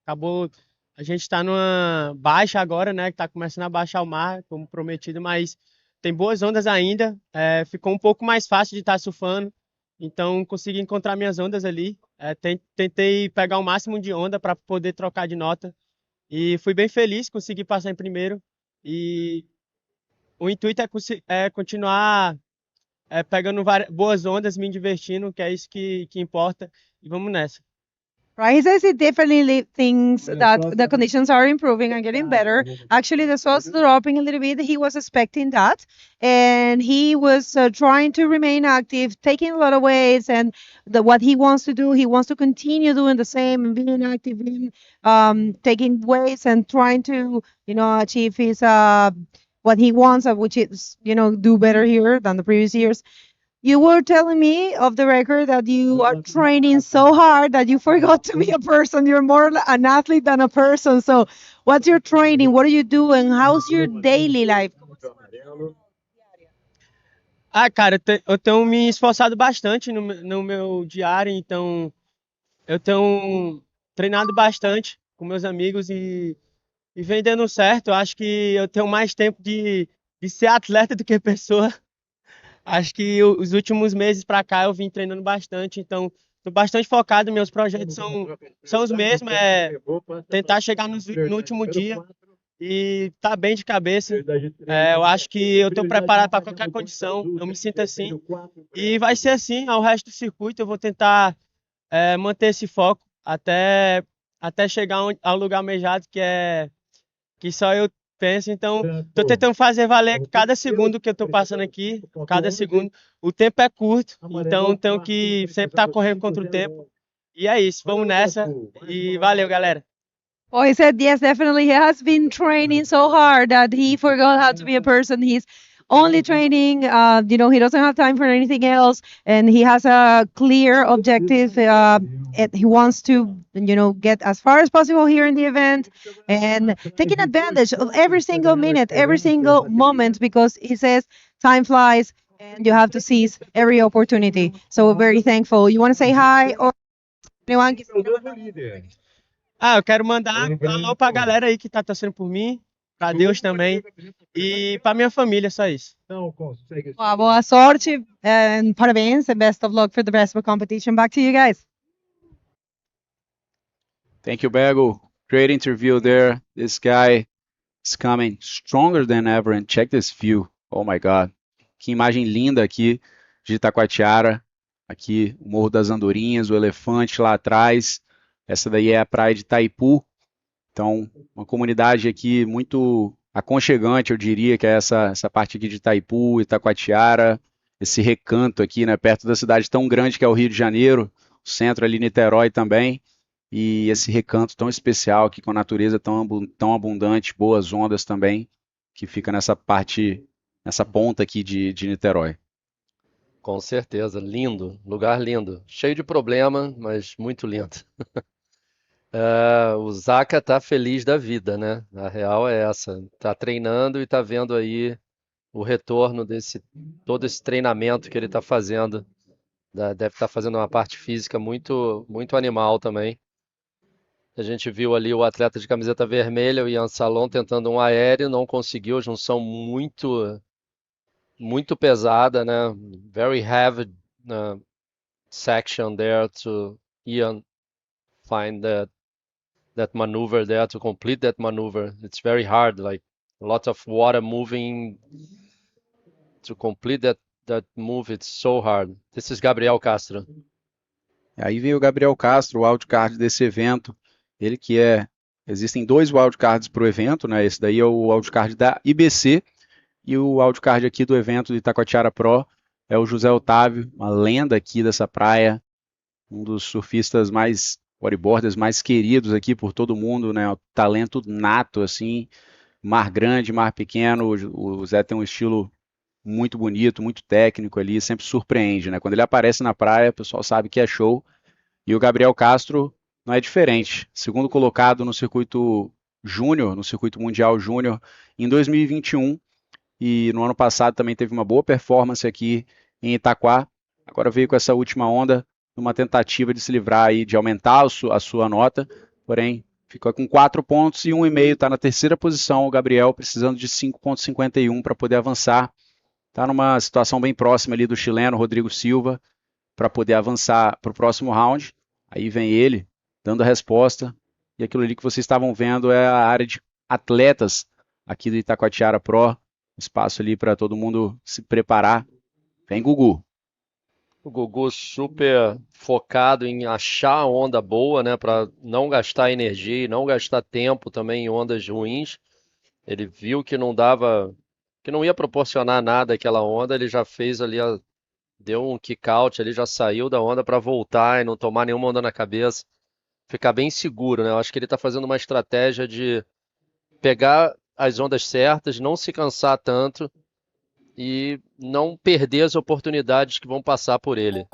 Acabou. A gente está numa baixa agora, né? Que está começando a baixar o mar, como prometido, mas tem boas ondas ainda. Ficou um pouco mais fácil de estar surfando, então consegui encontrar minhas ondas ali. Tentei pegar o máximo de onda para poder trocar de nota e fui bem feliz, consegui passar em primeiro. E o intuito é continuar pegando boas ondas, me divertindo, que é isso que importa. E vamos nessa. Right, he says he definitely thinks that the conditions are improving and getting better. Actually, the swell's dropping a little bit. He was expecting that, and he was trying to remain active, taking a lot of waves. And what he wants to do, he wants to continue doing the same and being active in taking waves and trying to, achieve his what he wants, which is, do better here than the previous years. You were telling me off the record that you are training so hard that you forgot to be a person. You're more an athlete than a person. So what's your training? What are you doing? How's your daily life? Cara, eu tenho me esforçado bastante no meu diário, então eu tenho treinado bastante com meus amigos e vem dando certo. Eu acho que eu tenho mais tempo de ser atleta do que pessoa. Acho que os últimos meses para cá eu vim treinando bastante, então estou bastante focado. Meus projetos são os mesmos, tentar chegar no último dia e estar bem de cabeça. Eu acho que eu estou preparado para qualquer condição, eu me sinto assim. E vai ser assim ao resto do circuito. Eu vou tentar manter esse foco até chegar ao lugar almejado, que só eu penso. Então, estou tentando fazer valer cada segundo que eu estou passando aqui, cada segundo. O tempo é curto, então tenho que sempre estar correndo contra o tempo. E é isso, vamos nessa e valeu, galera. Oh, he said, yes, definitely. He has been training so hard that he forgot how to be a person. He's only training, he doesn't have time for anything else. And he has a clear objective. He wants to, get as far as possible here in the event and taking advantage of every single minute, every single moment, because he says time flies and you have to seize every opportunity. So we're very thankful. You want to say hi or anyone? Eu quero mandar alô pra galera aí que tá torcendo por mim, pra Deus também e pra minha família, só isso. Boa sorte and parabéns and best of luck for the rest of the competition. Back to you guys. Thank you, Bego. Great interview there. This guy is coming stronger than ever, and check this view. Oh my God. Que imagem linda aqui de Itacoatiara. Aqui o Morro das Andorinhas, o elefante lá atrás. Essa daí é a praia de Itaipu. Então, uma comunidade aqui muito aconchegante, eu diria, que é essa parte aqui de Itaipu, Itacoatiara, esse recanto aqui, né, perto da cidade tão grande que é o Rio de Janeiro, o centro ali, Niterói também, e esse recanto tão especial aqui com a natureza tão abundante, boas ondas também, que fica nessa parte, nessa ponta aqui de Niterói. Com certeza, lindo, lugar lindo. Cheio de problema, mas muito lindo. O Zaka tá feliz da vida, né? A real é essa. Tá treinando e tá vendo aí o retorno desse todo esse treinamento que ele tá fazendo. Deve estar fazendo uma parte física muito, muito animal também. A gente viu ali o atleta de camiseta vermelha, o Ian Salon, tentando um aéreo, não conseguiu, junção muito, muito pesada, né? Very heavy section there to Ian find that maneuver there to complete that maneuver. It's very hard, like a lot of water moving to complete that move. It's so hard. This is Gabriel Castro. Aí veio o Gabriel Castro, o wildcard desse evento. Ele que existem dois wildcards para o evento, né? Esse daí é o wildcard da IBC e o wildcard aqui do evento do Itacoatiara Pro é o José Otávio, uma lenda aqui dessa praia, um dos surfistas bodyboarders mais queridos aqui por todo mundo, né? Um talento nato, assim, mar grande, mar pequeno. O Zé tem um estilo muito bonito, muito técnico ali, sempre surpreende, né? Quando ele aparece na praia, o pessoal sabe que é show. E o Gabriel Castro não é diferente. Segundo colocado no circuito júnior, no circuito mundial júnior, em 2021. E no ano passado também teve uma boa performance aqui em Itaquá. Agora veio com essa última onda, numa tentativa de se livrar aí, de aumentar a sua nota. Porém, ficou com 4 pontos e 1,5. Está na terceira posição o Gabriel, precisando de 5,51 para poder avançar. Está numa situação bem próxima ali do chileno Rodrigo Silva, para poder avançar para o próximo round. Aí vem ele, dando a resposta. E aquilo ali que vocês estavam vendo é a área de atletas aqui do Itacoatiara Pro. Espaço ali para todo mundo se preparar. Vem Gugu. O Gugu super focado em achar a onda boa, né, para não gastar energia e não gastar tempo também em ondas ruins. Ele viu que não dava, que não ia proporcionar nada aquela onda, ele já fez ali, deu um kick out, ele já saiu da onda para voltar e não tomar nenhuma onda na cabeça, ficar bem seguro, né? Eu acho que ele está fazendo uma estratégia de pegar as ondas certas, não se cansar tanto e não perder as oportunidades que vão passar por ele.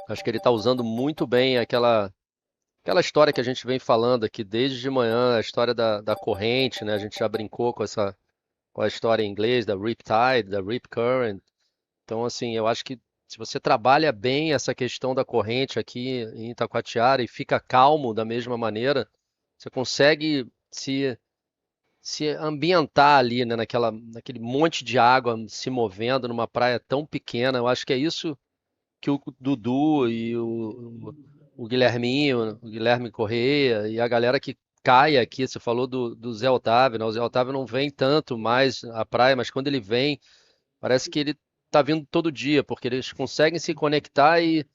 Acho que ele está usando muito bem aquela história que a gente vem falando aqui desde de manhã, a história da corrente, né? A gente já brincou com a história em inglês da Riptide, da Rip Current. Então, assim, eu acho que se você trabalha bem essa questão da corrente aqui em Itacoatiara e fica calmo da mesma maneira, você consegue se ambientar ali, né, naquele monte de água se movendo numa praia tão pequena. Eu acho que é isso que o Dudu e o Guilherminho, o Guilherme Correia e a galera que cai aqui, você falou do Zé Otávio, né? O Zé Otávio não vem tanto mais à praia, mas quando ele vem, parece que ele tá vindo todo dia, porque eles conseguem se conectar e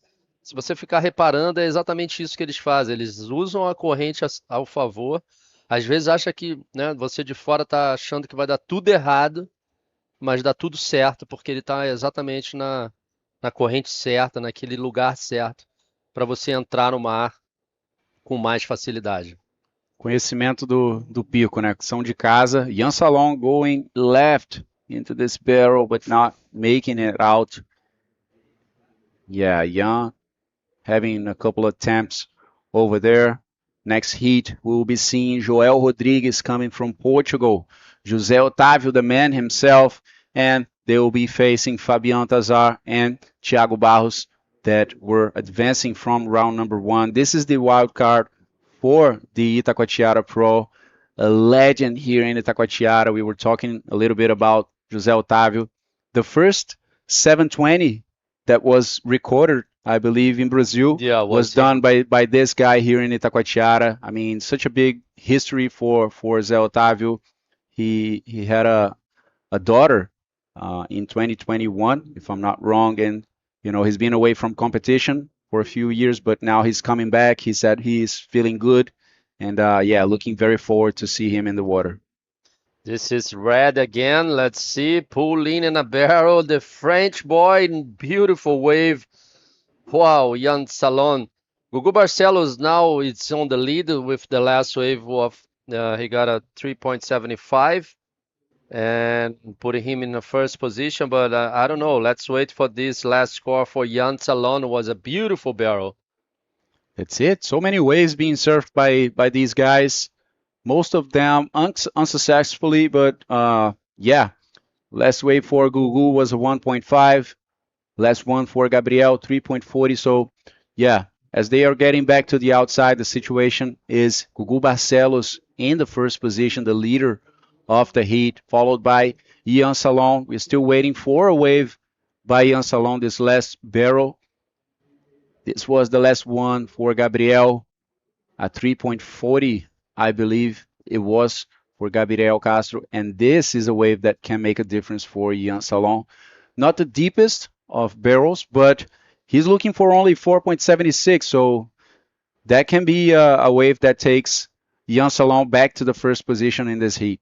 se você ficar reparando, é exatamente isso que eles fazem. Eles usam a corrente ao favor. Às vezes acha que, né, você de fora tá achando que vai dar tudo errado, mas dá tudo certo, porque ele tá exatamente na corrente certa, naquele lugar certo, para você entrar no mar com mais facilidade. Conhecimento do pico, né? São de casa. Ian Salon going left into this barrel, but not making it out. Yeah, Ian having a couple of attempts over there. Next heat, we'll be seeing Joel Rodrigues coming from Portugal. José Otávio, the man himself, and they will be facing Fabian Tazar and Thiago Barros that were advancing from round number 1. This is the wild card for the Itacoatiara Pro, a legend here in Itacoatiara. We were talking a little bit about José Otávio. The first 720 that was recorded, I believe, in Brazil was done by this guy here in Itacoatiara. I mean, such a big history for Zé Otávio. He had a daughter in 2021, if I'm not wrong, and you know he's been away from competition for a few years, but now he's coming back. He said he's feeling good, and yeah, looking very forward to see him in the water. This is red again. Let's see. Pulling in a barrel. The French boy, beautiful wave. Wow, Ian Salon. Gugu Barcelos now it's on the lead with the last wave of he got a 3.75. and putting him in the first position. But I don't know. Let's wait for this last score for Jan Salon. It was a beautiful barrel. That's it. So many waves being surfed by these guys. Most of them unsuccessfully, but yeah. Last wave for Gugu was a 1.5. Last one for Gabriel, 3.40. So yeah, as they are getting back to the outside, the situation is Gugu Barcelos in the first position, the leader of the heat, followed by Ian Salon. We're still waiting for a wave by Ian Salon, this last barrel. This was the last one for Gabriel at 3.40, I believe it was for Gabriel Castro. And this is a wave that can make a difference for Ian Salon. Not the deepest of barrels, but he's looking for only 4.76. So that can be a wave that takes Ian Salon back to the first position in this heat.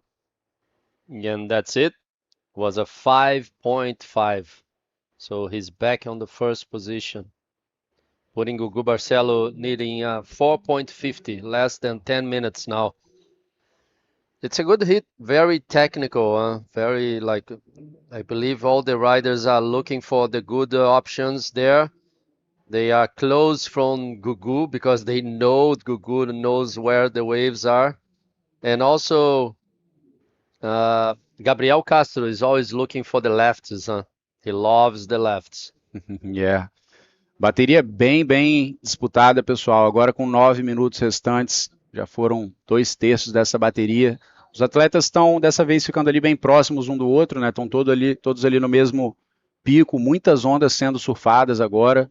And that's it. Was a 5.5. So he's back on the first position. Putting Gugu Barcelo needing 4.50, less than 10 minutes now. It's a good hit, very technical, very like, I believe all the riders are looking for the good options there. They are close from Gugu because they know Gugu knows where the waves are. And also, Gabriel Castro is always looking for the lefts, He loves the lefts. Yeah. Bateria bem disputada, pessoal. Agora com 9 minutos restantes, já foram 2/3 dessa bateria. Os atletas estão dessa vez ficando ali bem próximos um do outro, né? Estão todos ali no mesmo pico, muitas ondas sendo surfadas agora,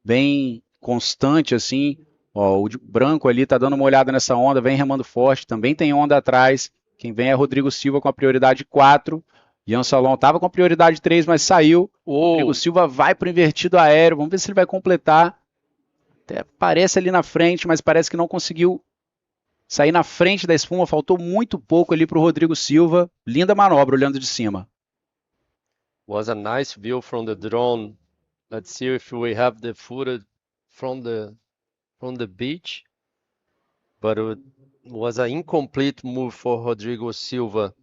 bem constante assim. Ó, o branco ali tá dando uma olhada nessa onda, vem remando forte, também tem onda atrás. Quem vem é Rodrigo Silva com a prioridade 4. Ian Salon estava com a prioridade 3, mas saiu. Rodrigo Silva vai para o invertido aéreo. Vamos ver se ele vai completar. Até parece ali na frente, mas parece que não conseguiu sair na frente da espuma. Faltou muito pouco ali para o Rodrigo Silva. Linda manobra olhando de cima. Was a nice view from the drone. Let's see if we have the footage from the beach. But it was an incomplete move for Rodrigo Silva.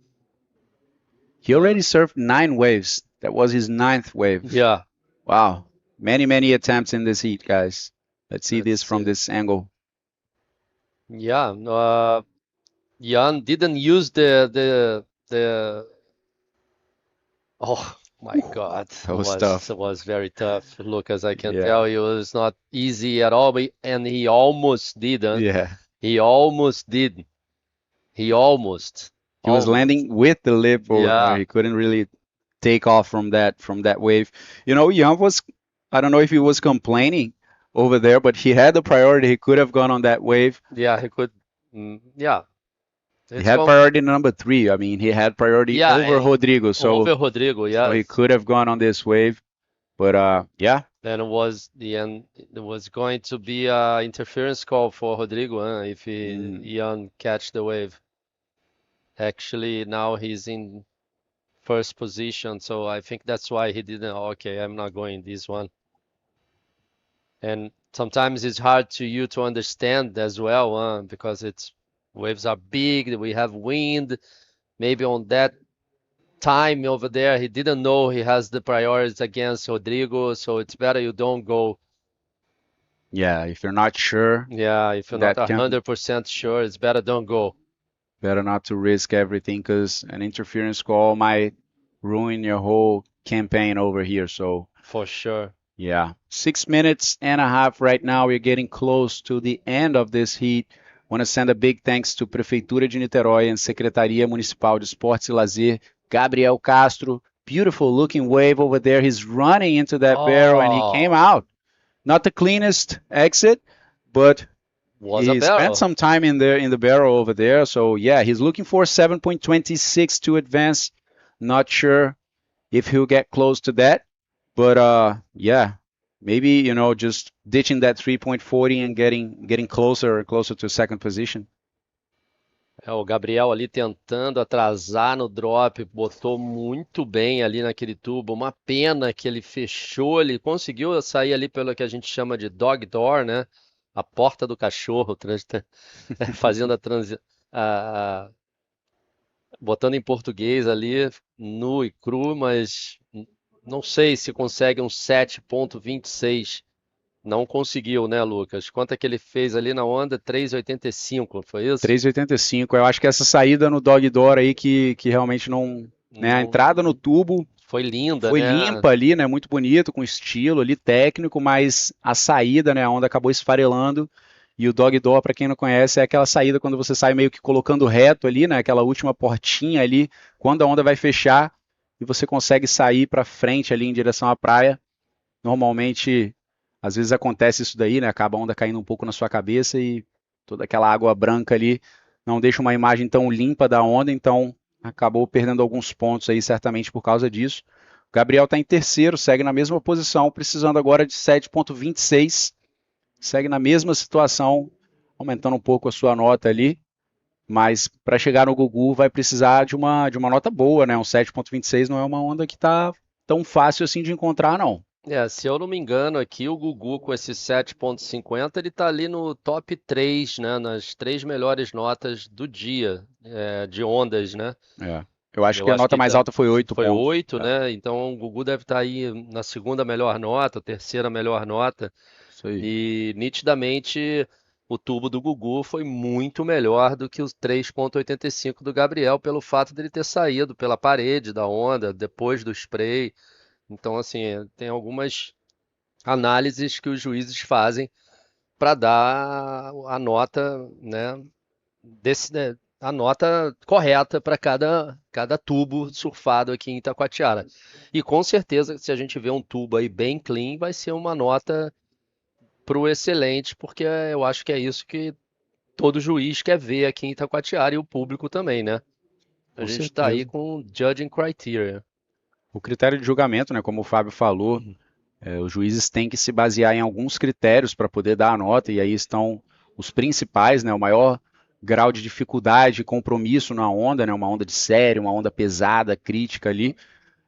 He already surfed 9 waves. That was his 9th wave. Yeah. Wow. Many attempts in this heat, guys. Let's see this from this angle. Yeah. Jan didn't use the oh my God. That was tough. It was very tough. Lucas, I can tell you, it was not easy at all. And he almost didn't. Yeah. He almost did. He almost. He was landing with the lip over there. He couldn't really take off from that wave. You know, Jan was, I don't know if he was complaining over there, but he had the priority. He could have gone on that wave. Yeah, he could. Yeah. He had priority number 3. I mean, he had priority over Rodrigo. So over Rodrigo, yeah. So he could have gone on this wave. But yeah. Then it was the end. It was going to be an interference call for Rodrigo if Jan catch the wave. Actually, now he's in first position, so I think that's why he didn't. Okay, I'm not going this one. And sometimes it's hard to understand as well, because waves are big. We have wind. Maybe on that time over there, he didn't know he has the priorities against Rodrigo, so it's better you don't go. Yeah, if you're not sure. Yeah, if you're not 100% sure, it's better don't go. Better not to risk everything because an interference call might ruin your whole campaign over here. So for sure. Yeah. 6 minutes and a half right now. We're getting close to the end of this heat. Want to send a big thanks to Prefeitura de Niterói and Secretaria Municipal de Esporte e Lazer. Gabriel Castro, beautiful looking wave over there. He's running into that barrel and he came out. Not the cleanest exit, but he spent some time in the barrel over there. So yeah, he's looking for 7.26 to advance. Not sure if he'll get close to that, but yeah, maybe just ditching that 3.40 and getting closer to second position. O Gabriel ali tentando atrasar no drop, botou muito bem ali naquele tubo. Uma pena que ele fechou, ele conseguiu sair ali pelo que a gente chama de dog door, né? A porta do cachorro, fazendo botando em português ali, nu e cru, mas não sei se consegue um 7,26. Não conseguiu, né, Lucas? Quanto é que ele fez ali na onda? 3,85, foi isso? 3,85. Eu acho que essa saída no dog door aí que realmente não, né, a entrada no tubo foi linda, foi né? limpa ali, né, muito bonito, com estilo ali técnico, mas a saída, né, a onda acabou esfarelando. E o dog door, para quem não conhece, é aquela saída quando você sai meio que colocando reto ali, né, aquela última portinha ali, quando a onda vai fechar e você consegue sair para frente ali em direção à praia. Normalmente, às vezes acontece isso daí, né, acaba a onda caindo um pouco na sua cabeça e toda aquela água branca ali não deixa uma imagem tão limpa da onda, então acabou perdendo alguns pontos aí, certamente por causa disso. O Gabriel está em terceiro, segue na mesma posição, precisando agora de 7,26. Segue na mesma situação, aumentando um pouco a sua nota ali, mas para chegar no Gugu vai precisar de uma nota boa, né? Um 7,26 não é uma onda que está tão fácil assim de encontrar, não. Se eu não me engano aqui, o Gugu com esse 7,50, ele tá ali no top 3, né? Nas 3 melhores notas do dia, de ondas, né? Eu acho que a nota mais alta foi 8 foi pontos. 8, né? Então o Gugu deve estar aí na segunda melhor nota, terceira melhor nota. Isso aí. E nitidamente o tubo do Gugu foi muito melhor do que os 3,85 do Gabriel, pelo fato dele ter saído pela parede da onda, depois do spray. Então, assim, tem algumas análises que os juízes fazem para dar a nota, né, a nota correta para cada tubo surfado aqui em Itacoatiara. E com certeza, se a gente vê um tubo aí bem clean, vai ser uma nota pro excelente, porque eu acho que é isso que todo juiz quer ver aqui em Itacoatiara e o público também, né? A gente está aí com judging criteria. O critério de julgamento, né, como o Fábio falou, os juízes têm que se basear em alguns critérios para poder dar a nota, e aí estão os principais, né, o maior grau de dificuldade e compromisso na onda, né, uma onda de série, uma onda pesada, crítica ali,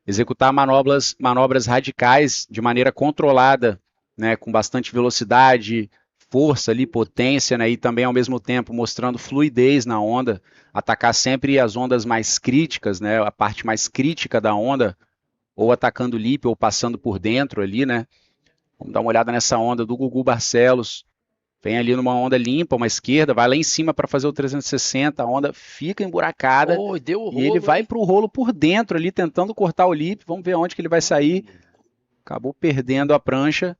executar manobras radicais de maneira controlada, né, com bastante velocidade, força ali, potência, né, e também ao mesmo tempo mostrando fluidez na onda, atacar sempre as ondas mais críticas, né, a parte mais crítica da onda, ou atacando o lip, ou passando por dentro ali, né. Vamos dar uma olhada nessa onda do Gugu Barcelos. Vem ali numa onda limpa, uma esquerda, vai lá em cima para fazer o 360, a onda fica emburacada Deu o rolo, e ele vai para o rolo por dentro ali, tentando cortar o lip. Vamos ver onde que ele vai sair. Acabou perdendo a prancha.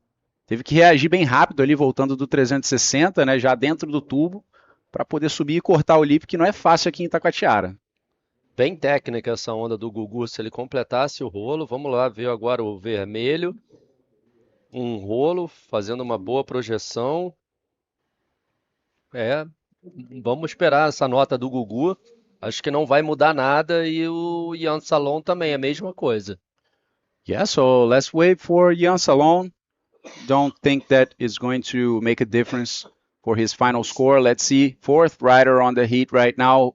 Teve que reagir bem rápido ali, voltando do 360, né, já dentro do tubo, para poder subir e cortar o lip, que não é fácil aqui em Itacoatiara. Bem técnica essa onda do Gugu, se ele completasse o rolo. Vamos lá ver agora o vermelho. Um rolo, fazendo uma boa projeção. Vamos esperar essa nota do Gugu. Acho que não vai mudar nada e o Ian Salon também, a mesma coisa. Yeah, so let's wait for Ian Salon. Don't think that it's going to make a difference for his final score. Let's see, fourth rider on the heat right now,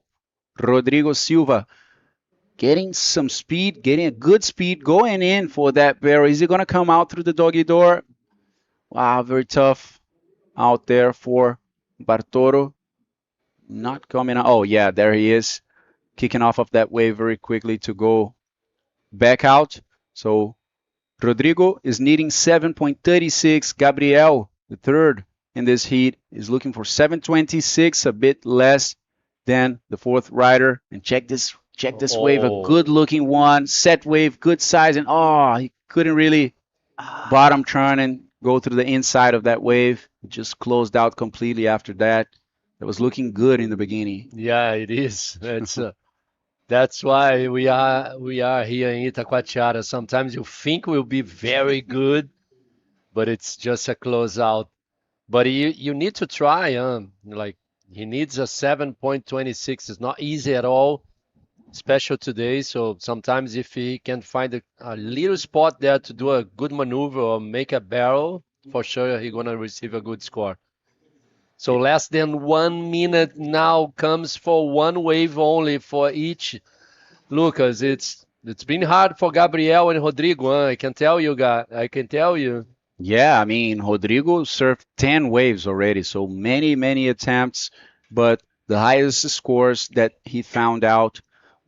Rodrigo Silva. Getting some speed, getting a good speed, going in for that barrel. Is he going to come out through the doggy door? Wow, very tough out there for Bartoro. Not coming out. Oh, yeah, there he is. Kicking off of that wave very quickly to go back out. So Rodrigo is needing 7.36. Gabriel, the third in this heat, is looking for 7.26, a bit less than the fourth rider. And check this wave, a good looking one, set wave, good size, and he couldn't really bottom turn and go through the inside of that wave. It just closed out completely after that. It was looking good in the beginning. Yeah, it is. That's why we are here in Itacoatiara. Sometimes you think we'll be very good, but it's just a closeout. But you need to try. Like he needs a 7.26. It's not easy at all, especially today. So sometimes if he can find a little spot there to do a good maneuver or make a barrel, for sure he's gonna receive a good score. So less than 1 minute now comes for one wave only for each. Lucas, it's been hard for Gabriel and Rodrigo. I can tell you, I can tell you. Yeah, I mean, Rodrigo surfed 10 waves already, so many attempts, but the highest scores that he found out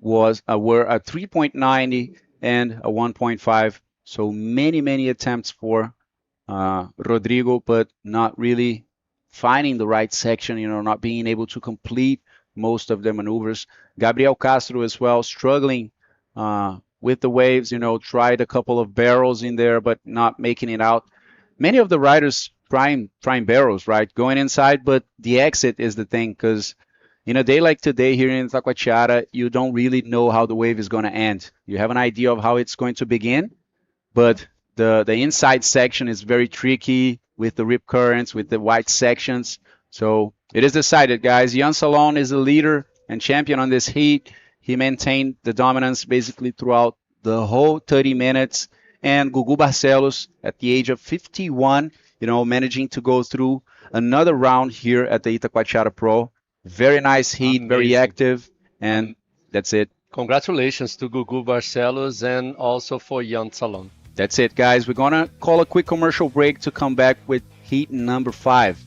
were a 3.90 and a 1.5. So many attempts for Rodrigo, but not really finding the right section, not being able to complete most of the maneuvers. Gabriel Castro as well, struggling with the waves, tried a couple of barrels in there, but not making it out. Many of the riders trying barrels, right? Going inside, but the exit is the thing, because in a day like today here in Itacoatiara, you don't really know how the wave is going to end. You have an idea of how it's going to begin, but the inside section is very tricky with the rip currents, with the white sections. So it is decided, guys. Jan Salon is the leader and champion on this heat. He maintained the dominance basically throughout the whole 30 minutes. And Gugu Barcelos, at the age of 51, managing to go through another round here at the Itacoatiara Pro. Very nice heat, very active, and that's it. Congratulations to Gugu Barcelos and also for Jan Salon. That's it, guys. We're going to call a quick commercial break to come back with heat number 5.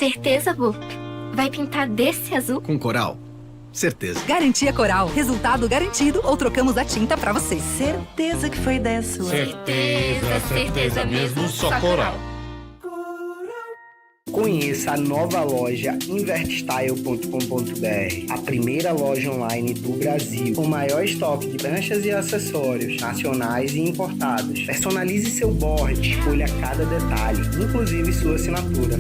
Certeza, Bu? Vai pintar desse azul? Com coral? Certeza. Garantia Coral. Resultado garantido ou trocamos a tinta pra você. Certeza que foi ideia sua. Certeza mesmo, só coral. Conheça a nova loja invertstyle.com.br, a primeira loja online do Brasil, com o maior estoque de pranchas e acessórios nacionais e importados. Personalize seu board, escolha cada detalhe, inclusive sua assinatura.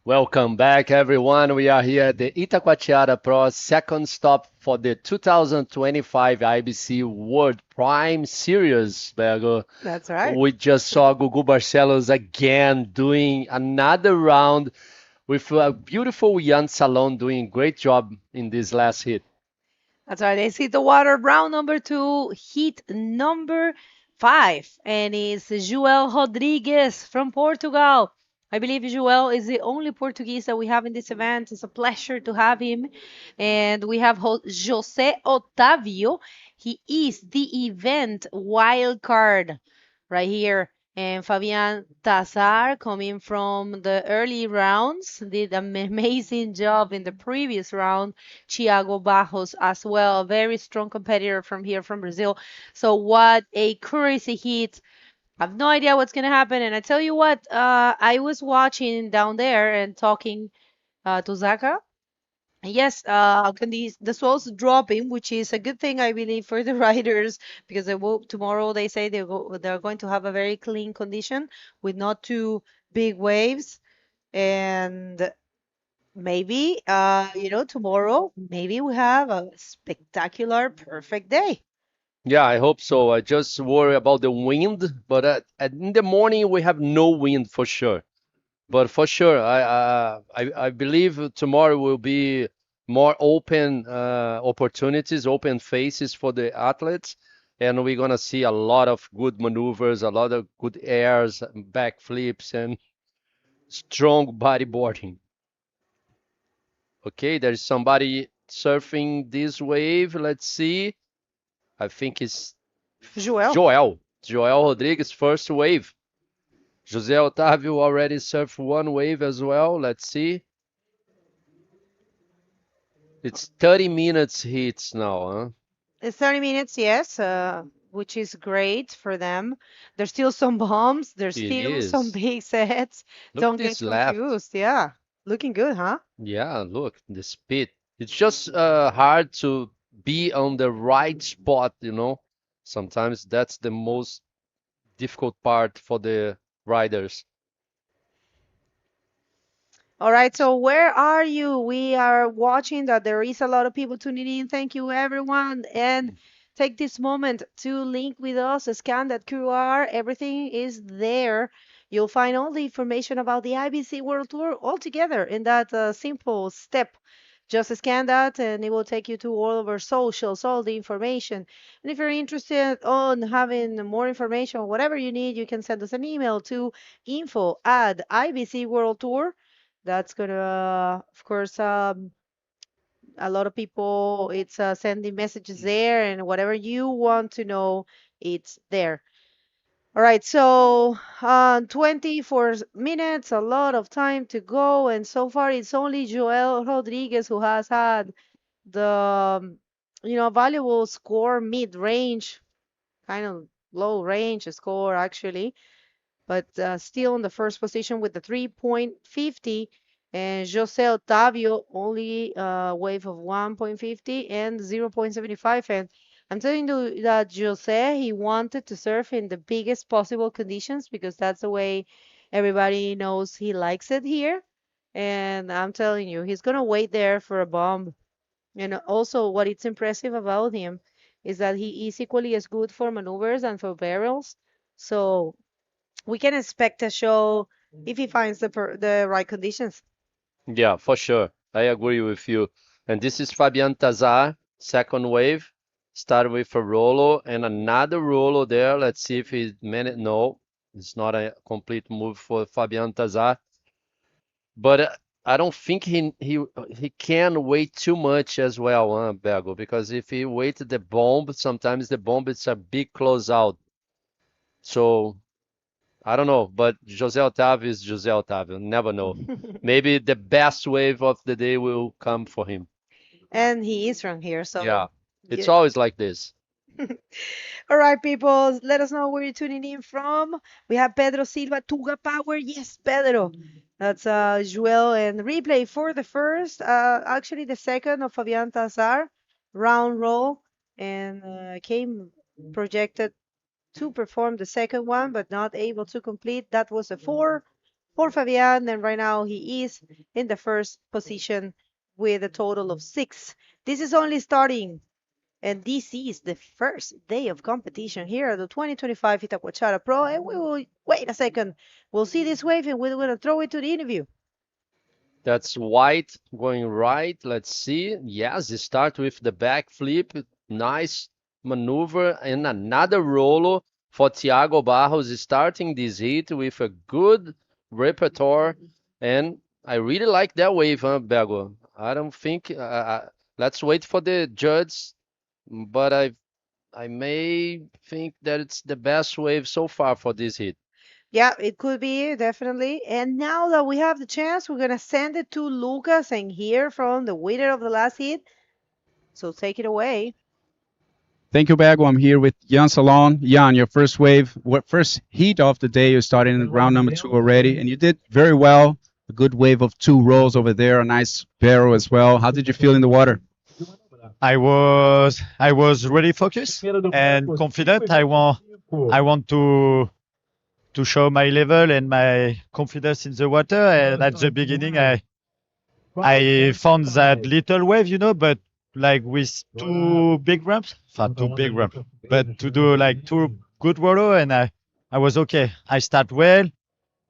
Welcome back, everyone. We are here at the Itacoatiara Pro second stop for the 2025 IBC World Prime Series, Bergo. That's right. We just saw Gugu Barcelos again doing another round with a beautiful Jan Salon doing a great job in this last hit. That's right. Let's hit the water. Round number 2, heat number 5. And it's Joel Rodrigues from Portugal. I believe Joel is the only Portuguese that we have in this event. It's a pleasure to have him. And we have José Otávio. He is the event wild card right here. And Fabian Tazar, coming from the early rounds, did an amazing job in the previous round. Thiago Barros as well, a very strong competitor from here from Brazil. So what a crazy hit. I have no idea what's going to happen. And I tell you what, I was watching down there and talking to Zaka. Yes, the swell's dropping, which is a good thing, I believe, for the riders, because tomorrow they say they're going to have a very clean condition with not too big waves. And maybe, tomorrow, maybe we have a spectacular, perfect day. Yeah, I hope so. I just worry about the wind, but in the morning we have no wind for sure. But for sure, I believe tomorrow will be more open opportunities, open faces for the athletes, and we're gonna see a lot of good maneuvers, a lot of good airs, backflips, and strong bodyboarding. Okay, there's somebody surfing this wave. Let's see. I think it's Joel Rodrigues, first wave. José Otávio already surfed one wave as well. Let's see. It's 30 minutes hits now, huh? It's 30 minutes, yes, which is great for them. There's still some bombs. There's It still some is. big sets. Look Don't this get left. confused. Yeah, looking good, huh? Yeah, look, the speed. It's just hard to be on the right spot, you know. Sometimes that's the most difficult part for the riders. All right, so where are you? We are watching that there is a lot of people tuning in. Thank you, everyone. And take this moment to link with us, scan that QR. Everything is there. You'll find all the information about the IBC World Tour all together in that simple step. Just scan that and it will take you to all of our socials, all the information. And if you're interested on having more information, whatever you need, you can send us an email to info@IBC World Tour. That's gonna, of course, a lot of people, it's sending messages there, and whatever you want to know, it's there. All right, so 24 minutes, a lot of time to go, and so far it's only Joel Rodriguez who has had the, valuable score mid-range, kind of low range score actually, but still in the first position with the 3.50. And Jose Otavio only wave of 1.50 and 0.75. And I'm telling you that Jose, he wanted to surf in the biggest possible conditions because that's the way everybody knows he likes it here. And I'm telling you, he's gonna wait there for a bomb. And also, what it's impressive about him is that he is equally as good for maneuvers and for barrels. So we can expect a show if he finds the right conditions. Yeah, for sure. I agree with you. And this is Fabian Tazar, second wave. Start with a Rolo and another Rolo there. Let's see if he managed. No, it's not a complete move for Fabian Tazar. But I don't think he can wait too much as well, Bego, because if he waited the bomb, sometimes the bomb is a big closeout. So I don't know, but Jose Otavio is Jose Otavio. Never know. Maybe the best wave of the day will come for him. And he is from here, so Yeah, it's yeah. always like this. All right, people, let us know where you're tuning in from. We have Pedro Silva, Tuga Power. Yes, Pedro. That's Joel and replay for the first, actually the second of Fabian Tazar, round roll, and came projected to perform the second one, but not able to complete. That was a 4 for Fabian, and right now he is in the first position with a total of 6. This is only starting, and this is the first day of competition here at the 2025 Itacoatiara Pro, and we will, wait a second, we'll see this wave and we're going to throw it to the interview. That's white going right. Let's see. Yes, it start with the back flip. Nice maneuver and another Rolo for Thiago Barros starting this heat with a good repertoire. And I really like that wave, Bego. I don't think. Let's wait for the judge, but I may think that it's the best wave so far for this heat. Yeah, it could be, definitely. And now that we have the chance, we're going to send it to Lucas and hear from the winner of the last heat. So take it away. Thank you, Bago. I'm here with Jan Salon. Jan, your first wave, first heat of the day. You're starting in round number 2 already, and you did very well. A good wave of 2 rolls over there, a nice barrel as well. How did you feel in the water? I was really focused and confident. I want to show my level and my confidence in the water. And at the beginning, I found that little wave, but like with 2 big ramps, but to do like 2 good roller, and I was okay. I start well,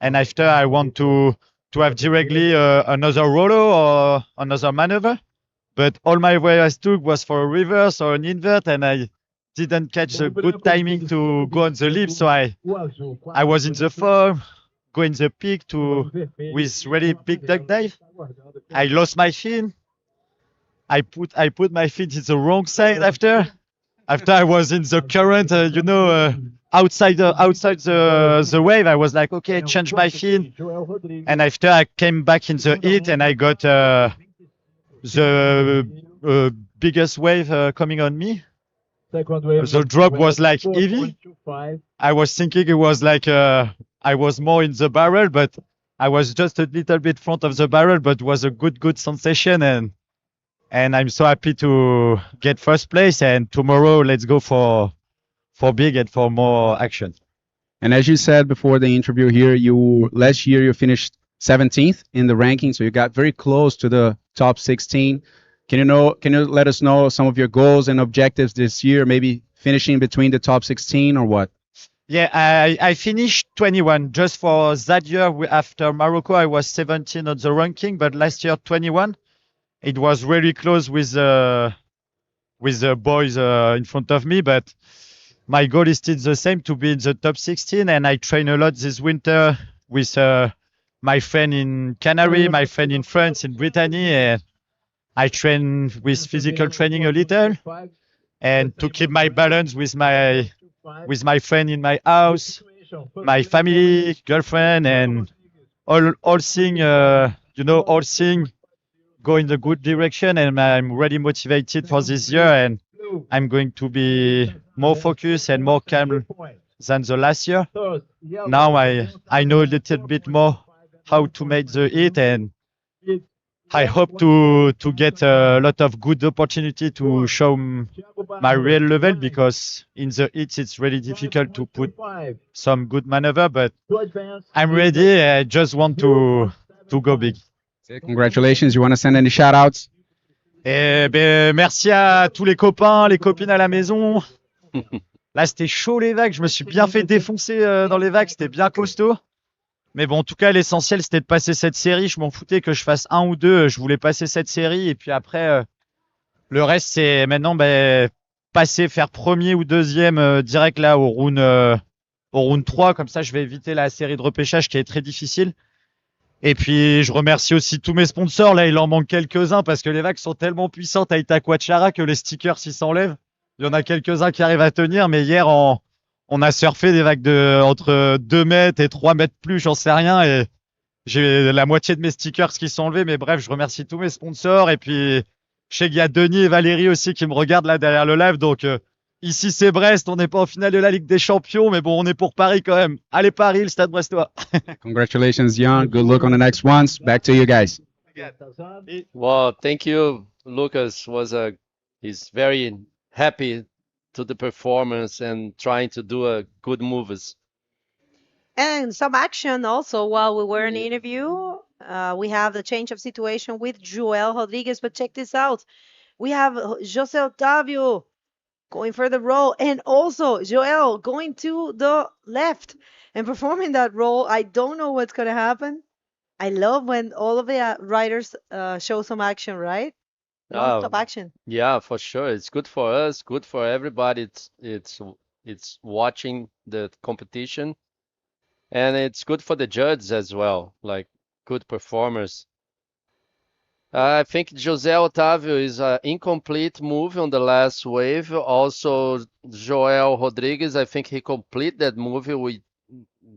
and after I want to have directly another roller or another maneuver, but all my way I took was for a reverse or an invert, and I didn't catch a good timing to go on the lip, so I was in the form, going the peak with really big duck dive. I lost my fin. I put my feet in the wrong side after I was in the current, outside the wave. I was like, okay, change my fin, and after I came back in the heat and I got biggest wave coming on me. The drop was like heavy. I was thinking it was like I was more in the barrel, but I was just a little bit front of the barrel, but was a good sensation, and I'm so happy to get first place. And tomorrow, let's go for big and for more action. And as you said before the interview here, last year you finished 17th in the ranking, so you got very close to the top 16. Can you let us know some of your goals and objectives this year, maybe finishing between the top 16 or what? Yeah, I finished 21. Just for that year, after Morocco, I was 17 on the ranking, but last year 21. It was really close with the boys in front of me, but my goal is still the same, to be in the top 16. And I train a lot this winter with my friend in Canary, my friend in France, in Brittany, and I train with physical training a little, and to keep my balance with my friend in my house, my family, girlfriend, and all thing, all thing go in the good direction. And I'm really motivated for this year, and I'm going to be more focused and more calm than the last year. Now I know a little bit more how to make the hit, and I hope to get a lot of good opportunity to show my real level, because in the hits it's really difficult to put some good maneuver, but I'm ready. I just want to go big. Congratulations. You want to send any shout outs? Merci à tous les copains, les copines à la maison. Là, c'était chaud les vagues. Je me suis bien fait défoncer dans les vagues. C'était bien costaud. Mais bon, en tout cas, l'essentiel, c'était de passer cette série. Je m'en foutais que je fasse un ou deux. Je voulais passer cette série. Et puis après, le reste, c'est maintenant passer, faire premier ou deuxième direct là au round 3. Comme ça, je vais éviter la série de repêchage qui est très difficile. Et puis, je remercie aussi tous mes sponsors. Là, il en manque quelques-uns parce que les vagues sont tellement puissantes à Itacoatiara que les stickers s'y s'enlèvent. Il y en a quelques-uns qui arrivent à tenir. Mais hier, on a surfé des vagues entre 2 mètres et 3 mètres plus, j'en sais rien. Et j'ai la moitié de mes stickers qui sont enlevés. Mais bref, je remercie tous mes sponsors. Et puis, je sais qu'il y a Denis et Valérie aussi qui me regardent là derrière le live. Donc, ici, c'est Brest. On n'est pas en finale de la Ligue des Champions. Mais bon, on est pour Paris quand même. Allez, Paris, le stade brestois. Congratulations, Jan. Good luck on the next ones. Back to you guys. Well, thank you, Lucas. He's very happy to the performance and trying to do good moves. And some action also while we were in the interview. We have the change of situation with Joel Rodriguez, but check this out. We have Jose Otavio going for the roll, and also Joel going to the left and performing that roll. I don't know what's going to happen. I love when all of the riders show some action, right? Non-stop action. Yeah, for sure. It's good for us, good for everybody. It's watching the competition, and it's good for the judges as well, like good performers. I think José Otávio is an incomplete move on the last wave. Also, Joel Rodrigues, I think he completed that move. We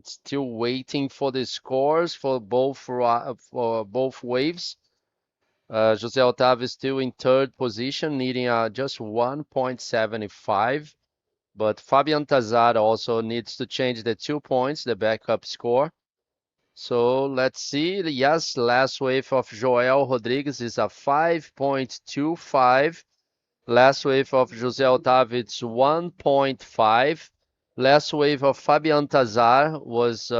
still waiting for the scores for both waves. José Otávio is still in third position, needing just 1.75. But Fabian Tazar also needs to change the 2 points, the backup score. So let's see. Yes, last wave of Joel Rodrigues is a 5.25. Last wave of José Otávio, it's 1.5. Last wave of Fabian Tazar was,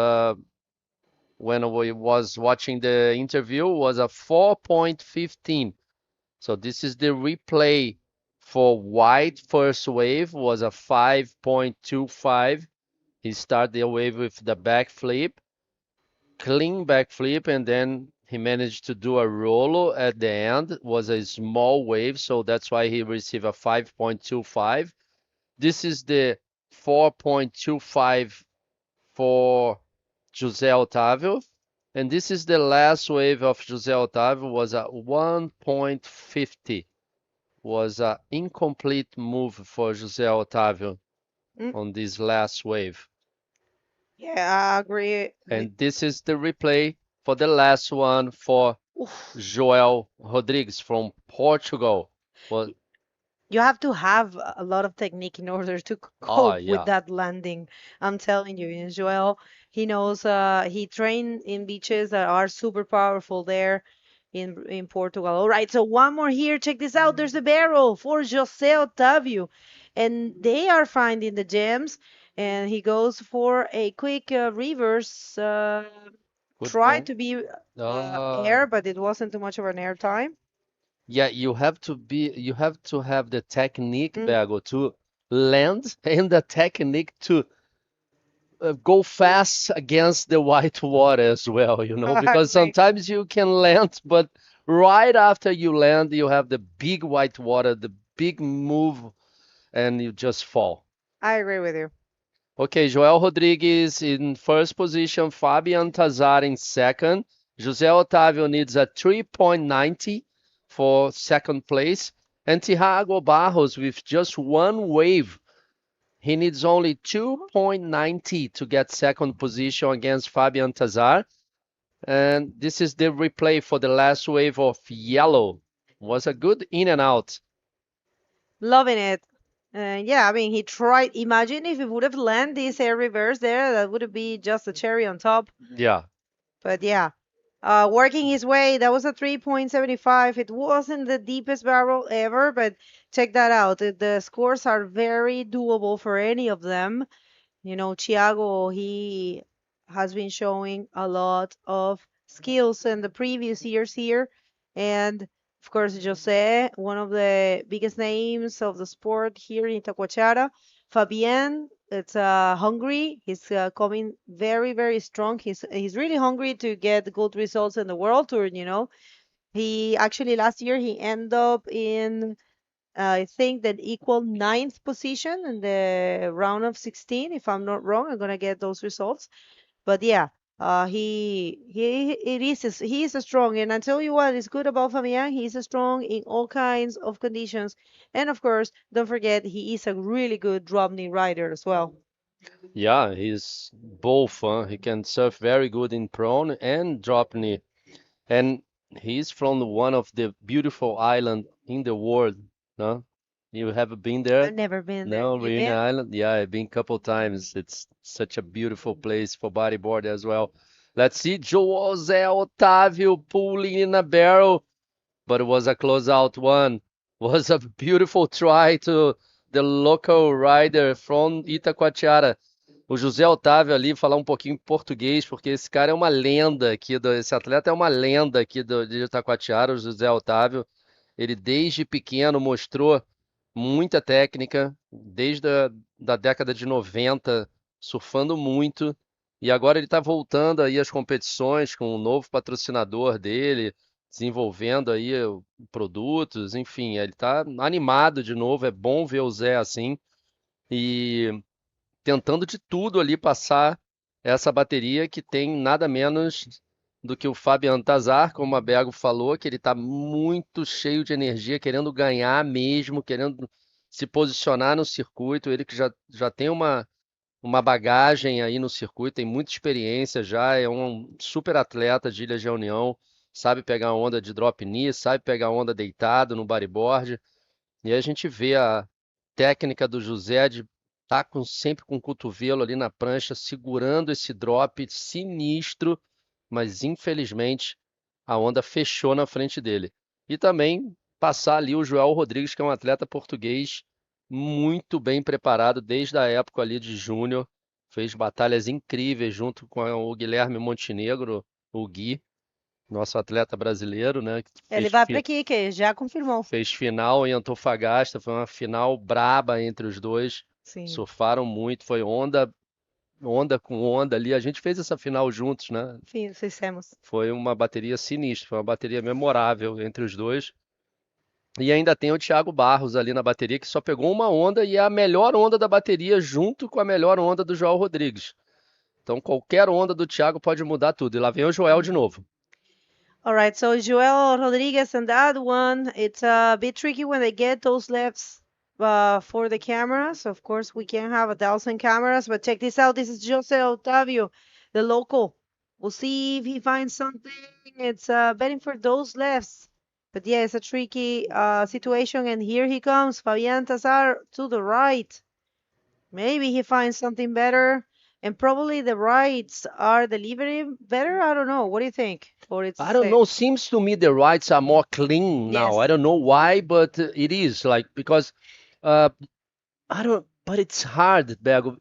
when we was watching the interview, was a 4.15. So this is the replay for White. First wave was a 5.25. He started the wave with the backflip. Clean backflip, and then he managed to do a rolo at the end. It was a small wave, so that's why he received a 5.25. This is the 4.25 for José Otávio, and this is the last wave of José Otávio, was a 1.50. Was an incomplete move for José Otávio on this last wave. Yeah, I agree. And this is the replay for the last one for Joel Rodrigues from Portugal. Well, You have to have a lot of technique in order to oh cope with yeah. that landing. I'm telling you, and Joel, he knows. He trained in beaches that are super powerful there in Portugal. All right, so one more here. Check this out. There's a barrel for Jose Otavio, and they are finding the gems. And he goes for a quick reverse. Good Try point. to be Uh, air, but it wasn't too much of an air time. yeah, you have to have the technique, Bego, to land and the technique to go fast against the white water as well, because sometimes you can land, but right after you land, you have the big white water, the big move, and you just fall. I agree with you. Okay, Joel Rodrigues in first position, Fabian Tazar in second. José Otávio needs a 3.90 for second place. And Thiago Barros with just one wave. He needs only 2.90 to get second position against Fabian Tazar. And this is the replay for the last wave of yellow. Was a good in and out. Loving it. Yeah, I mean, he tried. Imagine if he would have landed this air reverse there, that would have been just a cherry on top. Yeah. But yeah, working his way, that was a 3.75. It wasn't the deepest barrel ever, but check that out. The scores are very doable for any of them. Thiago, he has been showing a lot of skills in the previous years here. And of course, Jose, one of the biggest names of the sport here in Itacoatiara. Fabien, it's hungry. He's coming very, very strong. He's really hungry to get good results in the World Tour. He actually last year he ended up in I think that equal ninth position in the round of 16. If I'm not wrong, I'm gonna get those results. But yeah, he is a strong, and I tell you what is good about Fabian. He's a strong in all kinds of conditions, and of course, don't forget he is a really good drop knee rider as well. Yeah, he's both. He can surf very good in prone and drop knee. And he's from one of the beautiful island in the world, no? You have been there? I've never been there. No, You Marina been? Island? Yeah, I've been a couple times. It's such a beautiful place for bodyboard as well. Let's see, José Otávio pulling in a barrel, but it was a closeout one. Was a beautiful try to the local rider from Itacoatiara. O José Otávio ali falar um pouquinho em português, porque esse cara é uma lenda aqui, esse atleta é uma lenda aqui de Itacoatiara, o José Otávio. Ele desde pequeno mostrou muita técnica, desde da década de 90, surfando muito. E agora ele está voltando aí às competições com um novo patrocinador dele, desenvolvendo aí produtos, enfim, ele está animado de novo. É bom ver o Zé assim. E tentando de tudo ali passar essa bateria que tem nada menos do que o Fabian Tazar, como a Bego falou, que ele está muito cheio de energia, querendo ganhar mesmo, querendo se posicionar no circuito. Ele que já tem uma bagagem aí no circuito, tem muita experiência já, é um super atleta de Ilha de União, sabe pegar onda de drop knee, sabe pegar onda deitado no bodyboard. E aí a gente vê a técnica do José de estar sempre com o cotovelo ali na prancha, segurando esse drop sinistro, mas infelizmente a onda fechou na frente dele. E também passar ali o Joel Rodrigues, que é um atleta português muito bem preparado desde a época ali de júnior, fez batalhas incríveis junto com o Guilherme Montenegro, o Gui, nosso atleta brasileiro, né? Ele vai para Iquique, já confirmou. Fez final em Antofagasta, foi uma final braba entre os dois. Sim. Surfaram muito, foi onda com onda ali. A gente fez essa final juntos, né? Sim, fizemos. Foi uma bateria sinistra, foi uma bateria memorável entre os dois. E ainda tem o Thiago Barros ali na bateria, que só pegou uma onda e é a melhor onda da bateria junto com a melhor onda do Joel Rodrigues. Então qualquer onda do Thiago pode mudar tudo. E lá vem o Joel de novo. All right, so Joel Rodriguez and that one, it's a bit tricky when they get those lefts for the cameras. Of course, we can't have 1,000 cameras, but check this out. This is Jose Otavio, the local. We'll see if he finds something. It's betting for those lefts. But yeah, it's a tricky situation. And here he comes, Fabian Tazar to the right. Maybe he finds something better. And probably the rights are delivering better. I don't know. What do you think? Or it's I don't know. Seems to me the rides are more clean now. I don't know why, but it is like because uh, I don't. But it's hard, Bego.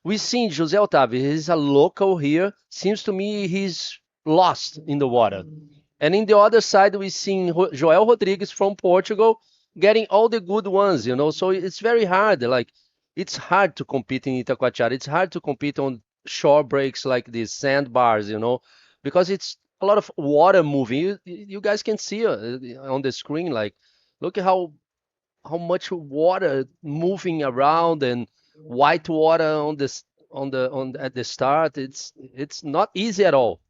We seen José Otávio. He's a local here. Seems to me he's lost in the water. And in the other side, we seen Joel Rodrigues from Portugal getting all the good ones. So it's very hard. Like it's hard to compete in Itacoatiara. It's hard to compete on shore breaks like these sandbars. Because it's a lot of water moving. You guys can see on the screen. Like look at how much water moving around and white water on this on at the start. It's not easy at all.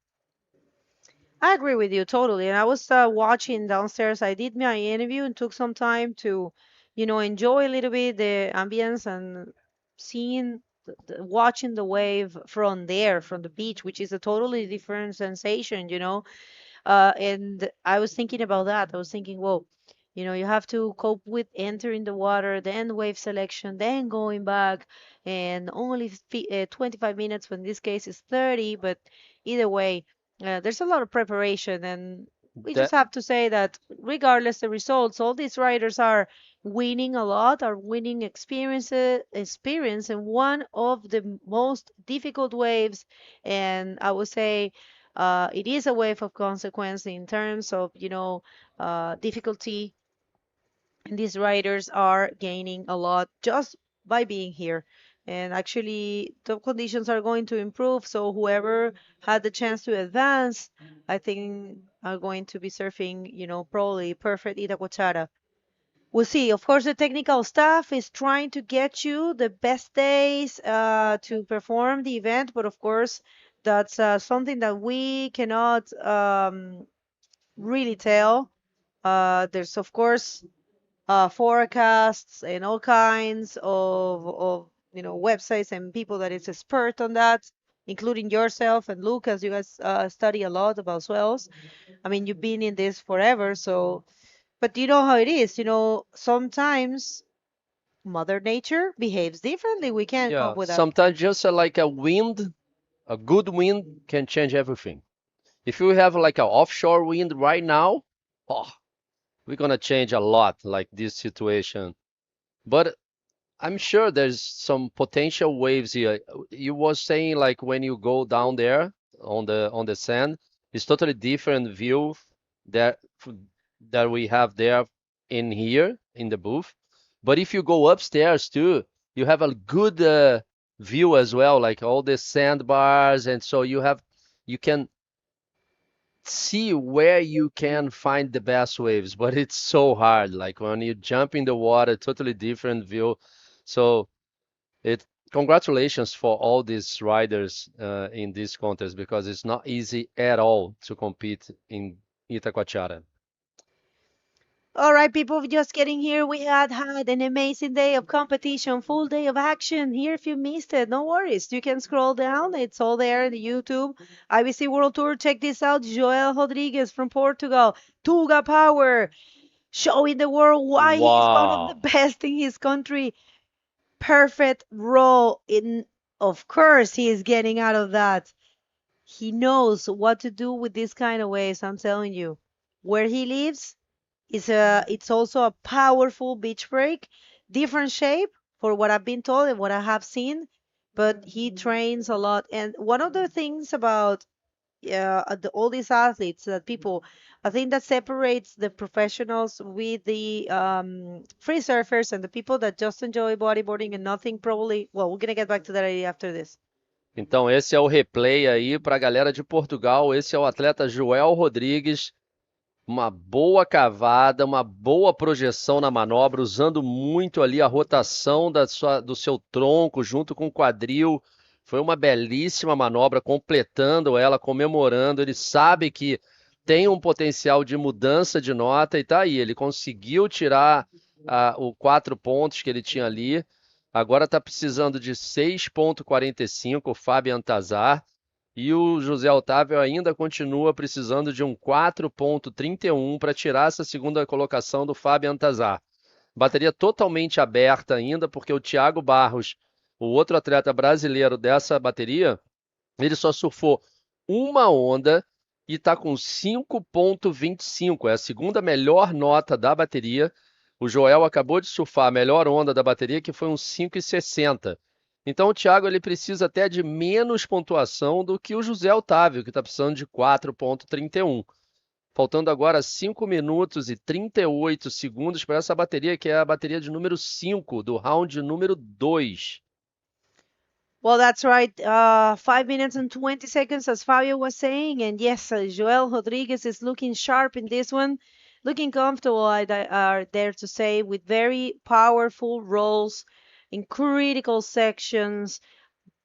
I agree with you totally. And I was watching downstairs. I did my interview and took some time to, enjoy a little bit the ambience and seeing, watching the wave from there, from the beach, which is a totally different sensation. And I was thinking about that. I was thinking, whoa, you have to cope with entering the water, then wave selection, then going back, and only 25 minutes, when this case is 30. But either way, there's a lot of preparation, and we just have to say that regardless the results, all these riders are winning a lot, are winning experience in one of the most difficult waves. And I would say it is a wave of consequence in terms of, difficulty. And these riders are gaining a lot just by being here. And actually, the conditions are going to improve. So whoever had the chance to advance, I think are going to be surfing, probably perfect Itacoatiara. We'll see. Of course, the technical staff is trying to get you the best days to perform the event. But of course, that's something that we cannot really tell. There's, of course, forecasts and all kinds of websites and people that is expert on that, including yourself and Lucas. You guys study a lot about swells. I mean, you've been in this forever, so. But you know how it is. Sometimes Mother Nature behaves differently. We can't Yeah, cope with that. sometimes just like a wind, a good wind can change everything. If you have like an offshore wind right now, oh, we're gonna change a lot like this situation. But I'm sure there's some potential waves here. You was saying like when you go down there on the sand, it's totally different view that that we have there in here in the booth. But if you go upstairs too, you have a good view as well, like all the sandbars, and so you can see where you can find the best waves. But it's so hard. Like when you jump in the water, totally different view. So congratulations for all these riders in this contest because it's not easy at all to compete in Itacoatiara. All right, people, just getting here. We had an amazing day of competition, full day of action. Here, if you missed it, no worries. You can scroll down. It's all there in the YouTube. IBC World Tour. Check this out. Joel Rodrigues from Portugal. Tuga Power. Showing the world why he's one of the best in his country. Perfect roll. Of course, he is getting out of that. He knows what to do with this kind of waves. I'm telling you. Where he lives, it's also a powerful beach break, different shape for what I've been told and what I have seen, but he trains a lot. And one of the things about all these athletes that people, I think that separates the professionals with the free surfers and the people that just enjoy bodyboarding and nothing probably. Well, we're gonna get back to that idea after this. Então, esse é o replay aí para a galera de Portugal. Esse é o atleta Joel Rodrigues. Uma boa cavada, uma boa projeção na manobra, usando muito ali a rotação do seu tronco junto com o quadril. Foi uma belíssima manobra, completando ela, comemorando. Ele sabe que tem um potencial de mudança de nota e tá aí. Ele conseguiu tirar os 4 pontos que ele tinha ali. Agora está precisando de 6,45, o Fabian Tazar. E o José Otávio ainda continua precisando de um 4.31 para tirar essa segunda colocação do Fábio Antazar. Bateria totalmente aberta ainda, porque o Thiago Barros, o outro atleta brasileiro dessa bateria, ele só surfou uma onda e está com 5.25. É a segunda melhor nota da bateria. O Joel acabou de surfar a melhor onda da bateria, que foi um 5,60. Então o Thiago ele precisa até de menos pontuação do que o José Otávio, que está precisando de 4.31. Faltando agora 5 minutos e 38 segundos para essa bateria, que é a bateria de número 5, do round número 2. Well, that's right. 5 minutes and 20 seconds, as Fabio was saying. And yes, Joel Rodriguez is looking sharp in this one, looking comfortable, I dare to say, with very powerful rolls in critical sections,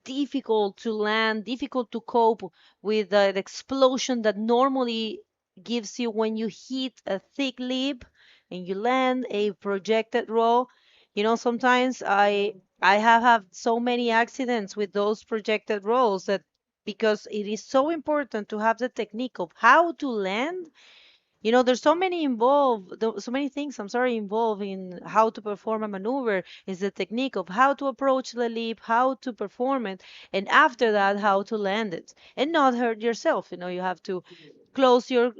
difficult to land, difficult to cope with the explosion that normally gives you when you hit a thick lip and you land a projected roll. You know, sometimes I have had so many accidents with those projected rolls that because it is so important to have the technique of how to land. You know, there's so many so many things, involved in how to perform a maneuver. Is the technique of how to approach the leap, how to perform it, and after that, how to land it and not hurt yourself. You know, you have to close your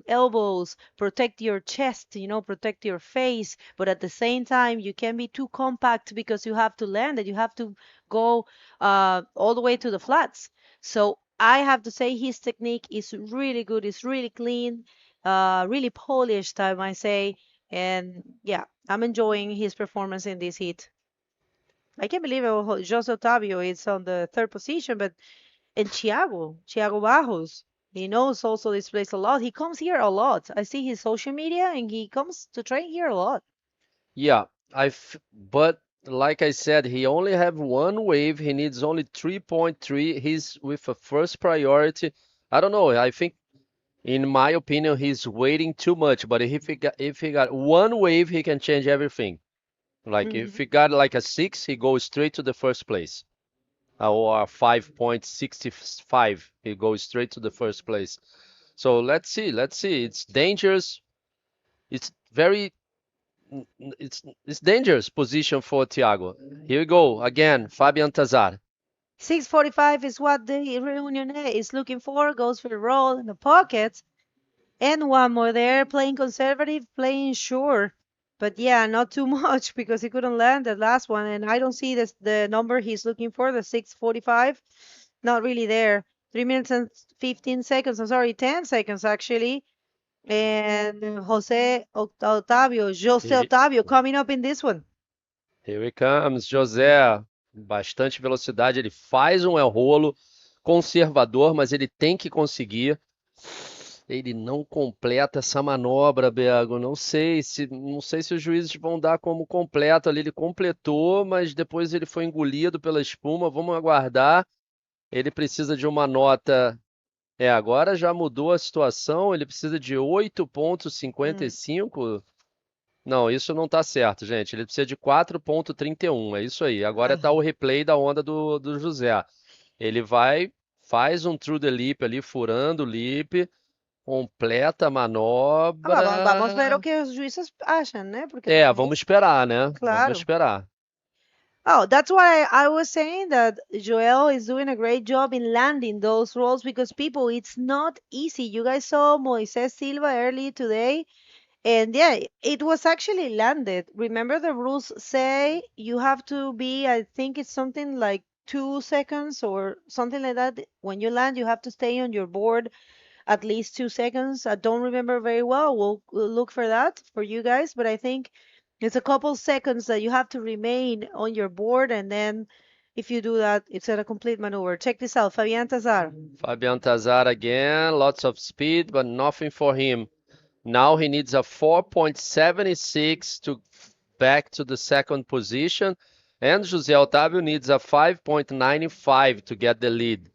elbows, protect your chest, you know, protect your face, but at the same time, you can't be too compact because you have to land it. You have to go all the way to the flats. So I have to say his technique is really good. It's really clean, really polished, I might say. And yeah, I'm enjoying his performance in this heat. I can't believe Jose Otavio is on the third position, but and Thiago Barros, he knows also this place a lot. He comes here a lot. I see his social media and he comes to train here a lot. Yeah, but like I said, he only have one wave. He needs only 3.3. He's with a first priority. I don't know. I think, in my opinion, he's waiting too much. But if he got one wave, he can change everything. Like if he got like a 6, he goes straight to the first place. Or 5.65, he goes straight to the first place. So let's see. It's dangerous. It's very it's dangerous position for Thiago. Here we go again, Fabian Tazar. 6:45 is what the Reunion is looking for. Goes for the roll in the pockets. And one more there, playing conservative, playing sure. But yeah, not too much because he couldn't land the last one. And I don't see the number he's looking for, the 6:45. Not really there. 3 minutes and 15 seconds. I'm sorry, 10 seconds actually. And Jose Otavio coming up in this one. Here he comes, José. Bastante velocidade. Ele faz um rolo conservador, mas ele tem que conseguir. Ele não completa essa manobra, Bego. Não sei se os juízes vão dar como completo ali. Ele completou, mas depois ele foi engolido pela espuma. Vamos aguardar. Ele precisa de uma nota. Agora já mudou a situação. Ele precisa de 8.55. Não, isso não tá certo, gente. Ele precisa de 4.31. É isso aí. Agora tá o replay da onda do José. Ele faz um through the lip ali, furando o lip. Completa a manobra. Vamos ver o que os juízes acham, né? Porque vamos esperar, né? Claro. Vamos esperar. Oh, that's why I was saying that Joel is doing a great job in landing those rolls because people, it's not easy. You guys saw Moises Silva early today, and yeah, it was actually landed. Remember the rules say you have to be, I think it's something like 2 seconds or something like that. When you land, you have to stay on your board at least 2 seconds. I don't remember very well. We'll look for that for you guys, but I think it's a couple seconds that you have to remain on your board, and then if you do that, it's a complete maneuver. Check this out, Fabian Tazar. Fabian Tazar again, lots of speed, but nothing for him. Now he needs a 4.76 to back to the second position, and José Otávio needs a 5.95 to get the lead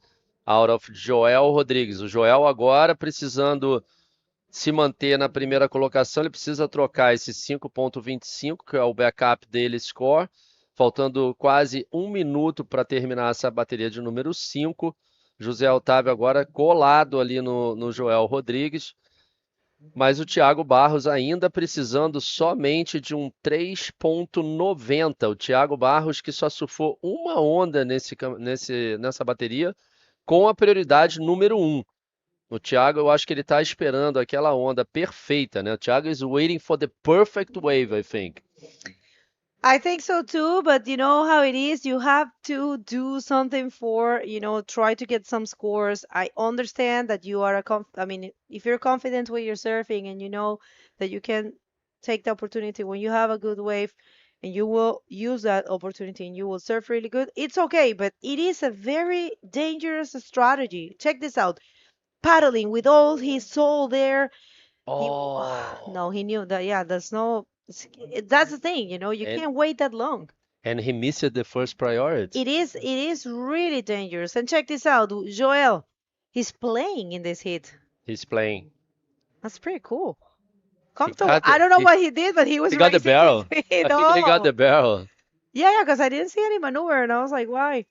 out of Joel Rodrigues. O Joel agora precisando se manter na primeira colocação, ele precisa trocar esse 5.25, que é o backup dele score, faltando quase 1 minuto para terminar essa bateria de número 5. José Otávio agora colado ali no Joel Rodrigues. Mas o Thiago Barros ainda precisando somente de um 3,90. O Thiago Barros que só surfou uma onda nessa bateria com a prioridade número 1. O Thiago, eu acho que ele está esperando aquela onda perfeita, né? O Thiago is waiting for the perfect wave, I think. I think so too, but you know how it is. You have to do something for, try to get some scores. I understand that you are I mean, if you're confident with your surfing and you know that you can take the opportunity when you have a good wave and you will use that opportunity and you will surf really good, it's okay, but it is a very dangerous strategy. Check this out. Paddling with all his soul there. No, he knew that, yeah, that's the thing, you And- can't wait that long. And he missed the first priority. It is really dangerous. And check this out, Joel, he's playing in this heat. He's playing. That's pretty cool. Comfortable. got the- I don't know he- what he did, but he was He got the racing barrel. his I feet. think he got the barrel. Yeah, because I didn't see any maneuver, and I was like, why?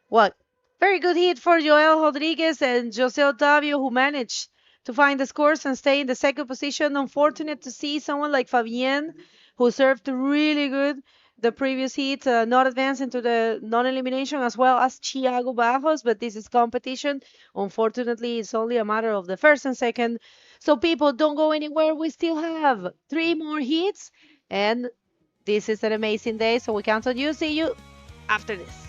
What? Very good hit for Joel Rodriguez and Jose Otavio, who managed to find the scores and stay in the second position. Unfortunate to see someone like Fabien, who served really good the previous heat, not advancing to the non-elimination, as well as Thiago Barros, but this is competition. Unfortunately, it's only a matter of the first and second. So people, don't go anywhere. We still have 3 more heats, and this is an amazing day, so we count on you. See you after this.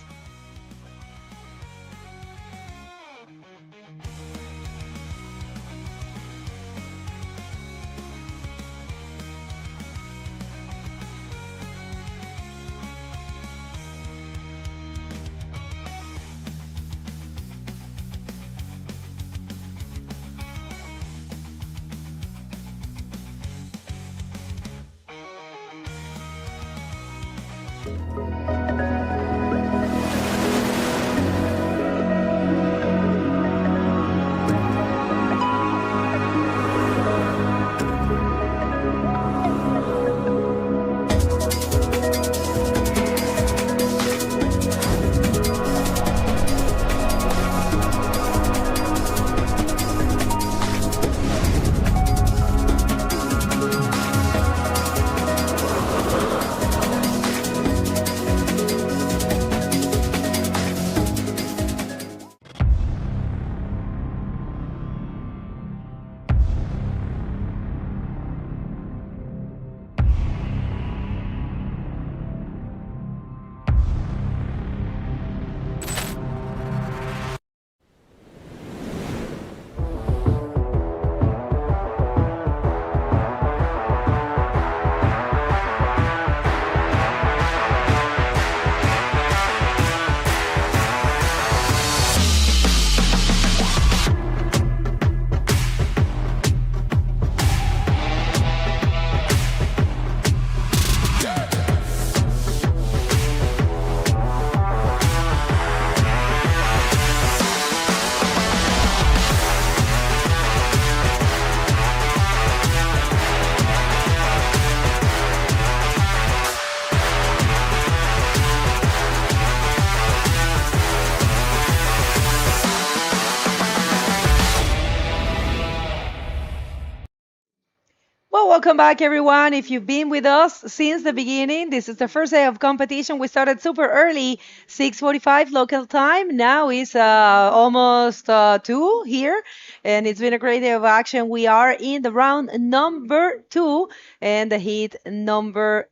Well, welcome back, everyone. If you've been with us since the beginning, this is the first day of competition. We started super early, 6:45 local time. Now it's almost 2 here, and it's been a great day of action. We are in the round number 2 and the heat number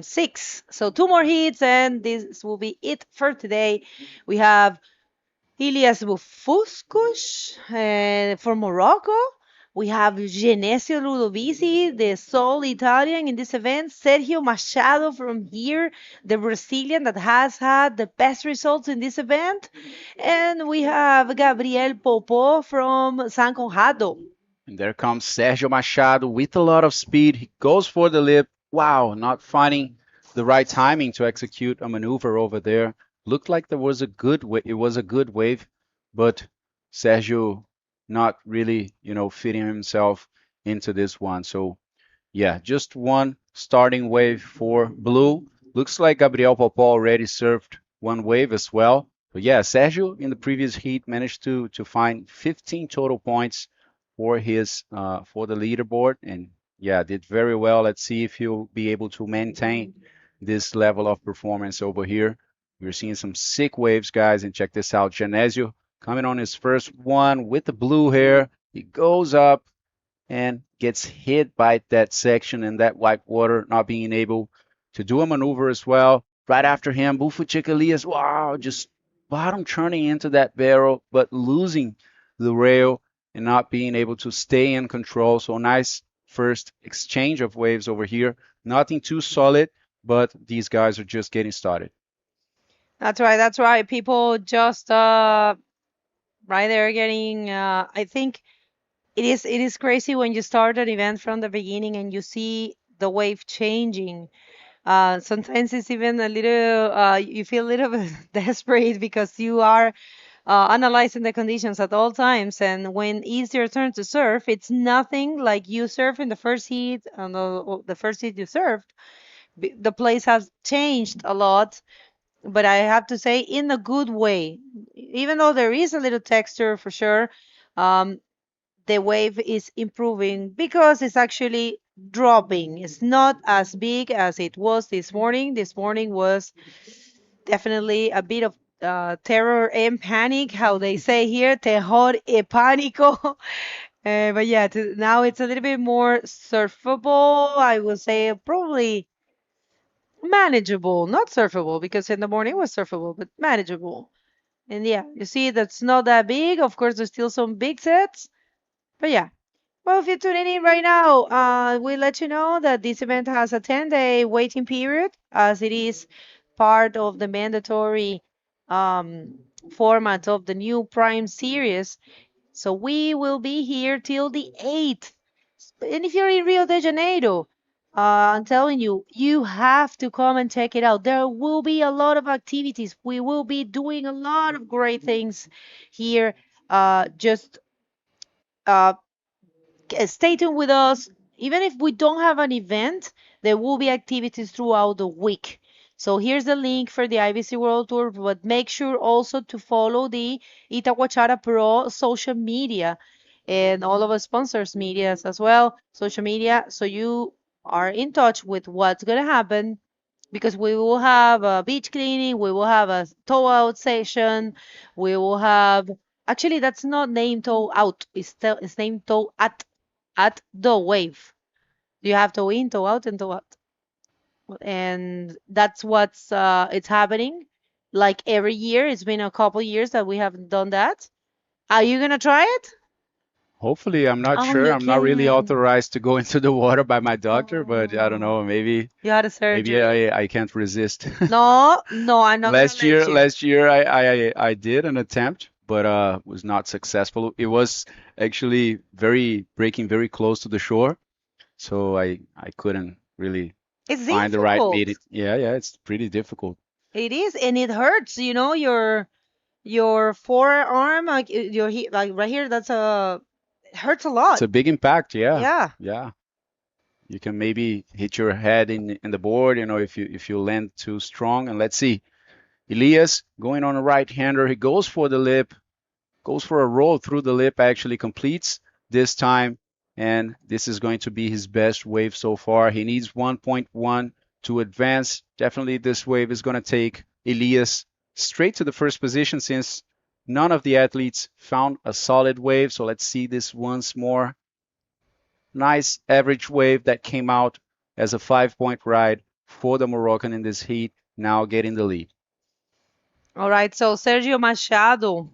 6. So 2 more heats, and this will be it for today. We have Ilias Bufuscus from Morocco. We have Genesio Ludovici, the sole Italian in this event. Sergio Machado from here, the Brazilian that has had the best results in this event. And we have Gabriel Popo from San Conrado. And there comes Sergio Machado with a lot of speed. He goes for the lip. Wow, not finding the right timing to execute a maneuver over there. Looked like there was a good it was a good wave, but Sergio not really, fitting himself into this one. So, yeah, just one starting wave for blue. Looks like Gabriel Popó already served one wave as well. But yeah, Sergio in the previous heat managed to find 15 total points for his for the leaderboard, and yeah, did very well. Let's see if he'll be able to maintain this level of performance over here. We're seeing some sick waves, guys, and check this out. Genesio coming on his first one with the blue hair. He goes up and gets hit by that section and that white water, not being able to do a maneuver as well. Right after him, Bufu Chicalias, wow, just bottom turning into that barrel, but losing the rail and not being able to stay in control. So nice first exchange of waves over here. Nothing too solid, but these guys are just getting started. That's right. That's right. People just right there getting. I think it is crazy when you start an event from the beginning and you see the wave changing. Sometimes it's even a little. You feel a little bit desperate because you are analyzing the conditions at all times. And when it's your turn to surf, it's nothing like you surf in the first heat and the first heat you surfed. The place has changed a lot, but I have to say in a good way. Even though there is a little texture for sure, um, the wave is improving because it's actually dropping. It's not as big as it was this morning. This morning was definitely a bit of terror and panic, how they say here, terror y pánico. But yeah, now it's a little bit more surfable. I would say probably manageable, not surfable, because in the morning it was surfable, but manageable. And yeah, you see, that's not that big. Of course, there's still some big sets, but yeah. Well, if you're tuning in right now, we let you know that this event has a 10-day waiting period, as it is part of the mandatory format of the new Prime series. So we will be here till the 8th. And if you're in Rio de Janeiro, I'm telling you, you have to come and check it out. There will be a lot of activities. We will be doing a lot of great things here. Just stay tuned with us. Even if we don't have an event, there will be activities throughout the week. So here's the link for the IBC World Tour, but make sure also to follow the Itacoatiara Pro social media and all of our sponsors' medias as well, social media, so you are in touch with what's going to happen, because we will have a beach cleaning, we will have a tow out session, we will have, actually that's not named tow out, it's named tow at the wave. You have tow in, tow out, and tow out, and that's what's it's happening like every year. It's been a couple years that we haven't done that. Are you gonna try it? Hopefully, I'm not Oh, sure. you I'm not really can. authorized to go into the water by my doctor, but I don't know. Maybe You had a maybe surgery. I can't resist. No, no, I'm not gonna Last year, let you. last year I did an attempt, but was not successful. It was actually very breaking very close to the shore, so I couldn't really It's find the right difficult. meeting. Yeah, yeah, it's pretty difficult. It is, and it hurts. Your forearm, like like right here. It hurts a It's lot. a big impact. Yeah, Yeah. yeah. You can maybe hit your head in the board, if you land too strong. And let's see, Elias going on a right-hander. He goes for the lip, goes for a roll through the lip, actually completes this time, and this is going to be his best wave so far. He needs 1.1 to advance. Definitely this wave is going to take Elias straight to the first position, since none of the athletes found a solid wave. So let's see this once more. Nice average wave that came out as a 5-point ride for the Moroccan in this heat, now getting the lead. All right. So Sergio Machado,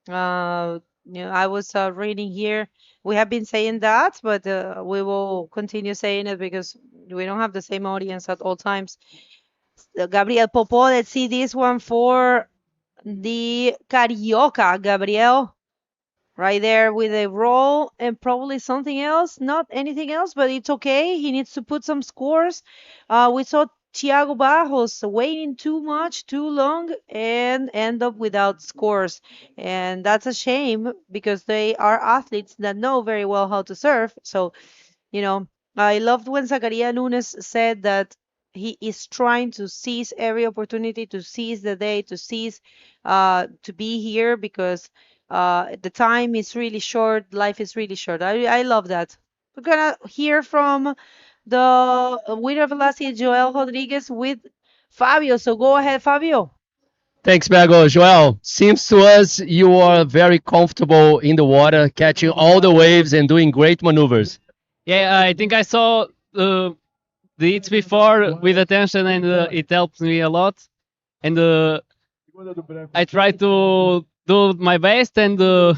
I was reading here. We have been saying that, but we will continue saying it because we don't have the same audience at all times. Gabriel Popo, let's see this one for the Carioca. Gabriel, right there with a roll and probably something else, not anything else, but it's okay. He needs to put some scores. We saw Thiago Barros waiting too much, too long, and end up without scores. And that's a shame because they are athletes that know very well how to surf. So, I loved when Zacaria Nunes said that he is trying to seize every opportunity, to seize the day, to seize to be here because the time is really short, life is really short. I love that. We're gonna hear from the winner of last year, Joel Rodriguez, with Fabio. So go ahead, Fabio. Thanks, Bago. Joel, seems to us you are very comfortable in the water, catching all the waves and doing great maneuvers. Yeah, I think I saw the hits before with attention, and it helped me a lot. And I try to do my best and get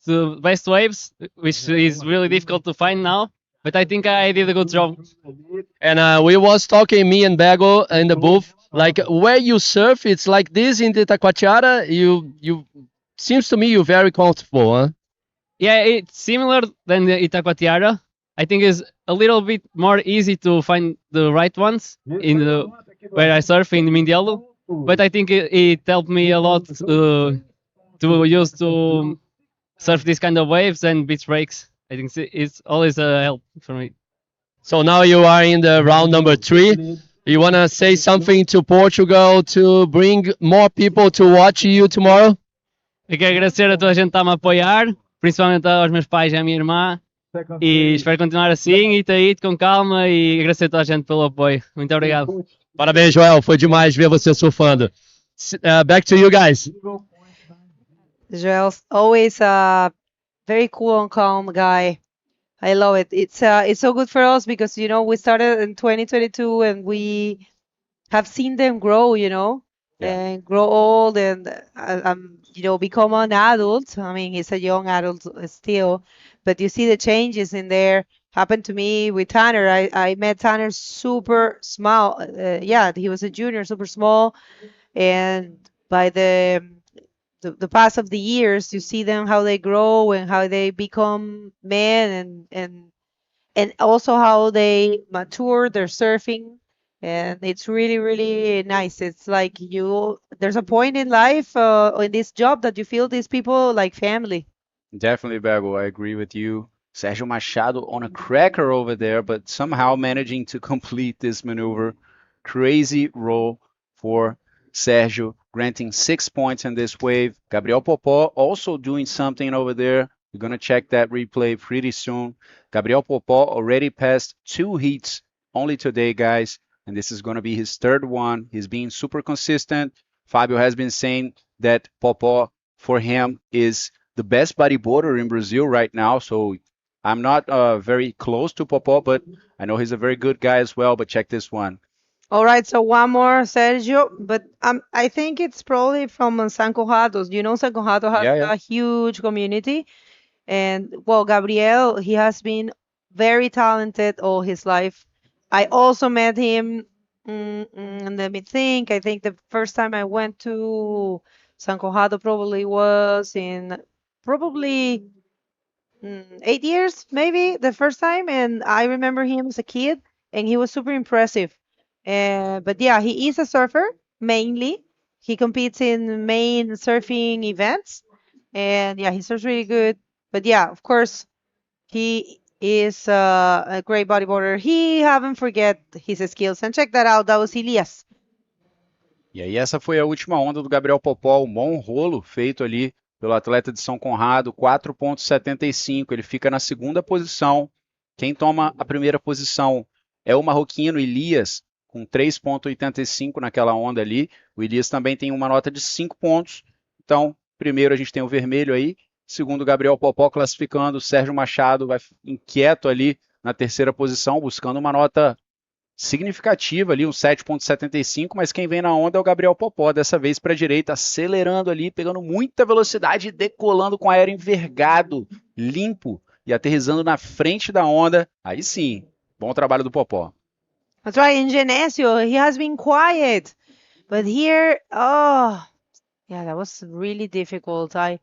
the best waves, which is really difficult to find now. But I think I did a good job. And we was talking, me and Bago in the booth, like where you surf, it's like this in the Itacoatiara. You seems to me you're very comfortable, huh? Yeah, it's similar than the Itacoatiara. I think it's a little bit more easy to find the right ones in the where I surf in Mindialo. But I think it helped me a lot to use to surf these kind of waves and beach breaks. I think it's always a help for me. So now you are in the round number 3. You want to say something to Portugal to bring more people to watch you tomorrow? Eu quero agradecer a toda a gente que está-me a apoiar, principalmente aos meus pais e à minha irmã. E espero continuar assim e ter ido com calma e agradecer a toda a gente pelo apoio. Muito obrigado. Parabéns, Joel. Foi demais ver você surfando. Back to you guys. Joel's always a very cool and calm guy. I love it. It's so good for us because we started in 2022 and we have seen them grow, and grow old and become an adult. I mean, he's a young adult still, but you see the changes in there. Happened to me with Tanner. I met Tanner super small. Yeah, he was a junior, super small, and by the pass of the years, you see them how they grow and how they become men and also how they mature their surfing. And it's really, really nice. It's like there's a point in life, in this job that you feel these people like family. Definitely, Bago. I agree with you. Sergio Machado on a cracker over there, but somehow managing to complete this maneuver. Crazy roll for Sergio, granting 6 points in this wave. Gabriel Popó also doing something over there. We're going to check that replay pretty soon. Gabriel Popó already passed 2 heats only today, guys, and this is going to be his 3rd one. He's being super consistent. Fabio has been saying that Popó, for him, is the best bodyboarder in Brazil right now, so I'm not very close to Popó, but I know he's a very good guy as well. But check this one. All right, so one more, Sergio, but I think it's probably from San Conrados. San Conrado has a huge community. And, well, Gabriel, he has been very talented all his life. I also met him, let me think. I think the first time I went to San Conrado probably was in 8 years, maybe, the first time. And I remember him as a kid, and he was super impressive. But yeah, he is a surfer, mainly. He competes in main surfing events. And yeah, he surfs really good. But yeah, of course, he is a great bodyboarder. He haven't forget his skills. And check that out, that was Elias. E aí essa foi a última onda do Gabriel Popó, um bom rolo feito ali pelo atleta de São Conrado, 4,75. Ele fica na 2ª posição. Quem toma a 1ª posição é o marroquino Elias, com 3,85 naquela onda ali. O Elias também tem uma nota de 5 pontos. Então, primeiro a gente tem o vermelho aí. Segundo, Gabriel Popó classificando. O Sérgio Machado vai inquieto ali na 3ª posição, buscando uma nota significativa ali, um 7,75, mas quem vem na onda é o Gabriel Popó, dessa vez para a direita, acelerando ali, pegando muita velocidade, decolando com aéreo envergado, limpo e aterrissando na frente da onda. Aí sim, bom trabalho do Popó. That's right, in Genesio, he has been quiet, but here, yeah, that was really difficult. I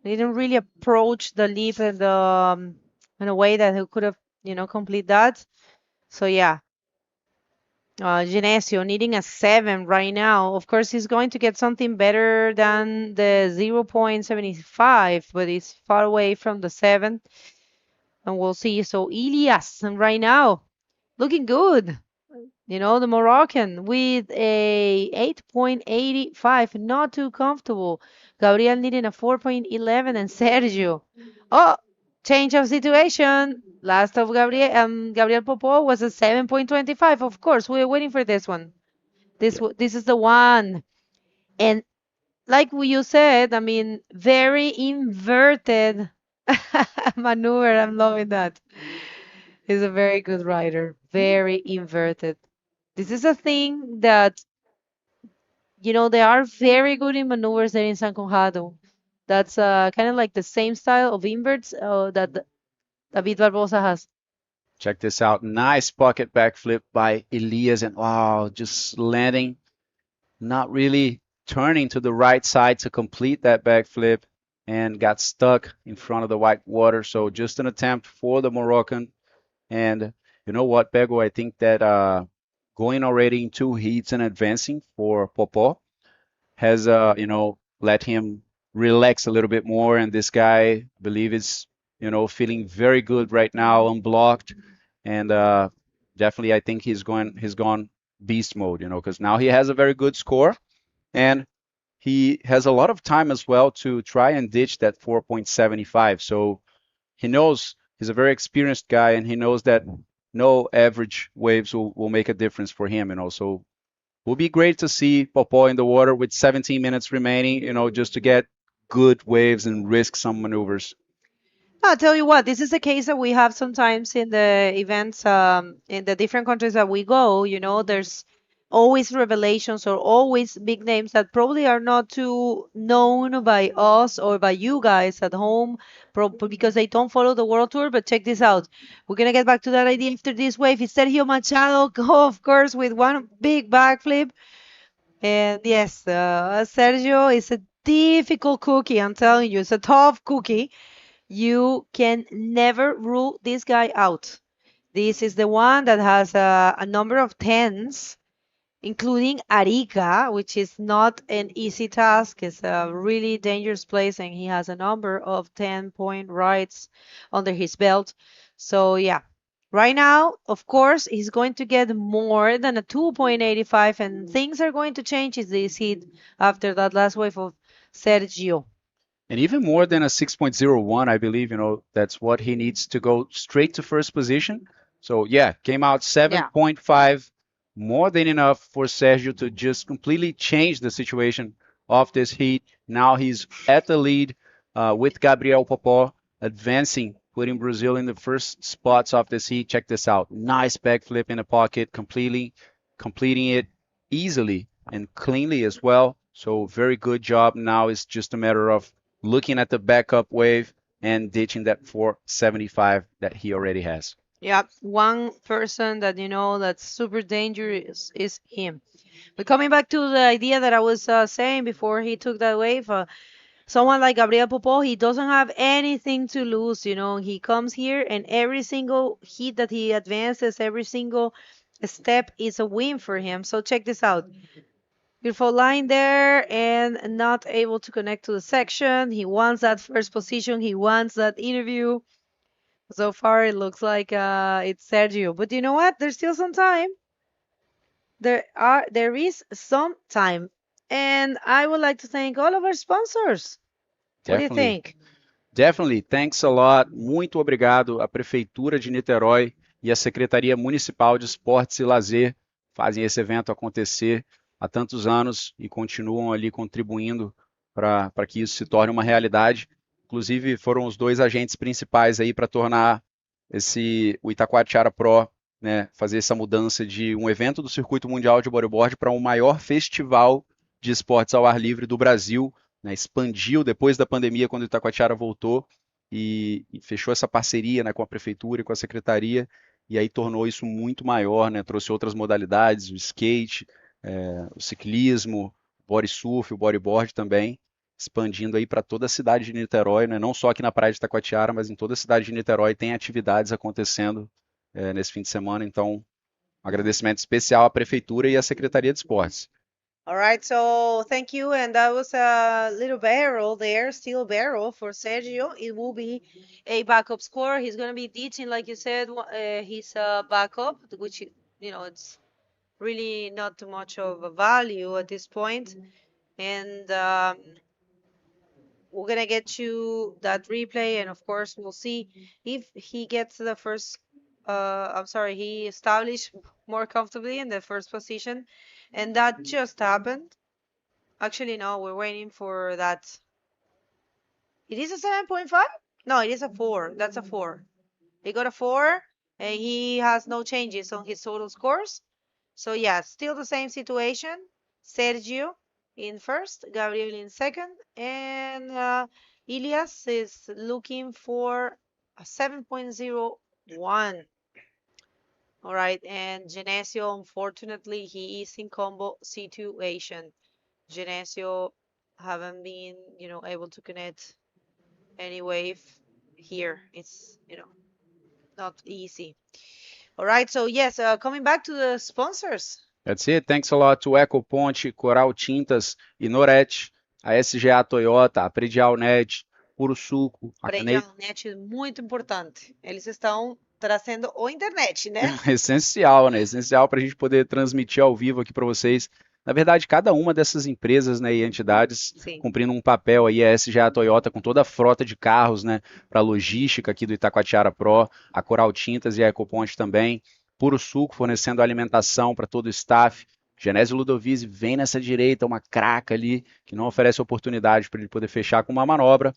didn't really approach the leap in a way that he could have, complete that. So yeah, Genesio needing a 7 right now. Of course, he's going to get something better than the 0.75, but it's far away from the 7. And we'll see. So Elias, and right now, looking good. You know, the Moroccan with a 8.85, not too comfortable. Gabriel needing a 4.11, and Sergio. Oh, change of situation. Last of Gabriel Popo was a 7.25. Of course, we were waiting for this one. This is the one. And like you said, I mean, very inverted maneuver. I'm loving that. He's a very good rider. Very inverted. This is a thing that, you know, they are very good in maneuvers there in San Conrado. That's kind of like the same style of inverts that David Barbosa has. Check this out. Nice pocket backflip by Elias, and wow, just landing, not really turning to the right side to complete that backflip, and got stuck in front of the white water. So just an attempt for the Moroccan. And you know what, Pego? I think that going already in 2 heats and advancing for Popó has, you know, let him relax a little bit more. And this guy, I believe, is, you know, feeling very good right now, unblocked. And definitely, I think he's gone beast mode, you know, because now he has a very good score, and he has a lot of time as well to try and ditch that 4.75. So he knows he's a very experienced guy, and he knows that no average waves will make a difference for him, you know. So will be great to see Popó in the water with 17 minutes remaining, you know, just to get good waves and risk some maneuvers. I'll tell you what, this is a case that we have sometimes in the events in the different countries that we go. You know, there's always revelations or always big names that probably are not too known by us or by you guys at home because they don't follow the World Tour. But check this out. We're going to get back to that idea after this wave. It's Sergio Machado, of course, with one big backflip. And yes, Sergio is a difficult cookie. I'm telling you, it's a tough cookie. You can never rule this guy out. This is the one that has a number of 10s, including Arica, which is not an easy task. It's a really dangerous place, and he has a number of 10-point rides under his belt. So yeah, right now, of course, he's going to get more than a 2.85, and things are going to change in this heat after that last wave of Sergio. And even more than a 6.01, I believe, you know, that's what he needs to go straight to first position. So yeah, came out 7.5, more than enough for Sergio to just completely change the situation of this heat. Now he's at the lead with Gabriel Popó advancing, putting Brazil in the first spots of this heat. Check this out. Nice backflip in the pocket, completing it easily and cleanly as well. So very good job. Now it's just a matter of looking at the backup wave and ditching that 475 that he already has. Yeah, one person that, you know, that's super dangerous is him. But coming back to the idea that I was saying before he took that wave, someone like Gabriel Popó, he doesn't have anything to lose. You know, he comes here and every single heat that he advances, every single step is a win for him. So check this out. Beautiful line there, and not able to connect to the section. He wants that first position. He wants that interview. So far, it looks like it's Sergio. But you know what? There's still some time. There is some time. And I would like to thank all of our sponsors. What do you think? Definitely. Thanks a lot. Muito obrigado à Prefeitura de Niterói e à Secretaria Municipal de Esportes e Lazer. Fazem esse evento acontecer há tantos anos e continuam ali contribuindo para que isso se torne uma realidade. Inclusive, foram os 2 agentes principais aí para tornar o Itacoatiara Pro, né, fazer essa mudança de um evento do Circuito Mundial de Bodyboard para o maior festival de esportes ao ar livre do Brasil, né, expandiu depois da pandemia, quando o Itacoatiara voltou, e fechou essa parceria, né, com a Prefeitura e com a Secretaria, e aí tornou isso muito maior, né, trouxe outras modalidades, o skate, o ciclismo, o body surf, o bodyboard também, expandindo aí para toda a cidade de Niterói, né? Não só aqui na praia de Itacoatiara, mas em toda a cidade de Niterói tem atividades acontecendo nesse fim de semana. Então, um agradecimento especial à Prefeitura e à Secretaria de Esportes. All right, so thank you. And that was a little barrel there, steel barrel for Sergio. It will be a backup score. He's going to be teaching, like you said, his backup, which, it's really not too much of a value at this point. And we're going to get you that replay. And of course, we'll see if he gets the first, he established more comfortably in the first position. And that just happened. Actually, no, we're waiting for that. It is a 7.5? No, it is a 4. That's a 4. He got a 4, and he has no changes on his total scores. So, yeah, still the same situation. Sergio in first, Gabriel in second, and Ilias is looking for a 7.01. All right, and Genesio, unfortunately, he is in combo situation. Genesio haven't been, able to connect any wave here. It's, not easy. All right, so yes, coming back to the sponsors. That's it. Thanks a lot to Ecoponte, Coral Tintas e Norete, a SGA Toyota, a Predial Net, Puro Suco, a Canadian. Predial Net, muito importante. Eles estão trazendo o internet, né? Essencial, né? Essencial para a gente poder transmitir ao vivo aqui para vocês. Na verdade, cada uma dessas empresas, né, e entidades cumprindo um papel aí, a SGA Toyota com toda a frota de carros, né, para logística aqui do Itacoatiara Pro, a Coral Tintas e a Ecoponte também, Puro Suco fornecendo alimentação para todo o staff, Genésio Ludovise vem nessa direita, uma craca ali, que não oferece oportunidade para ele poder fechar com uma manobra.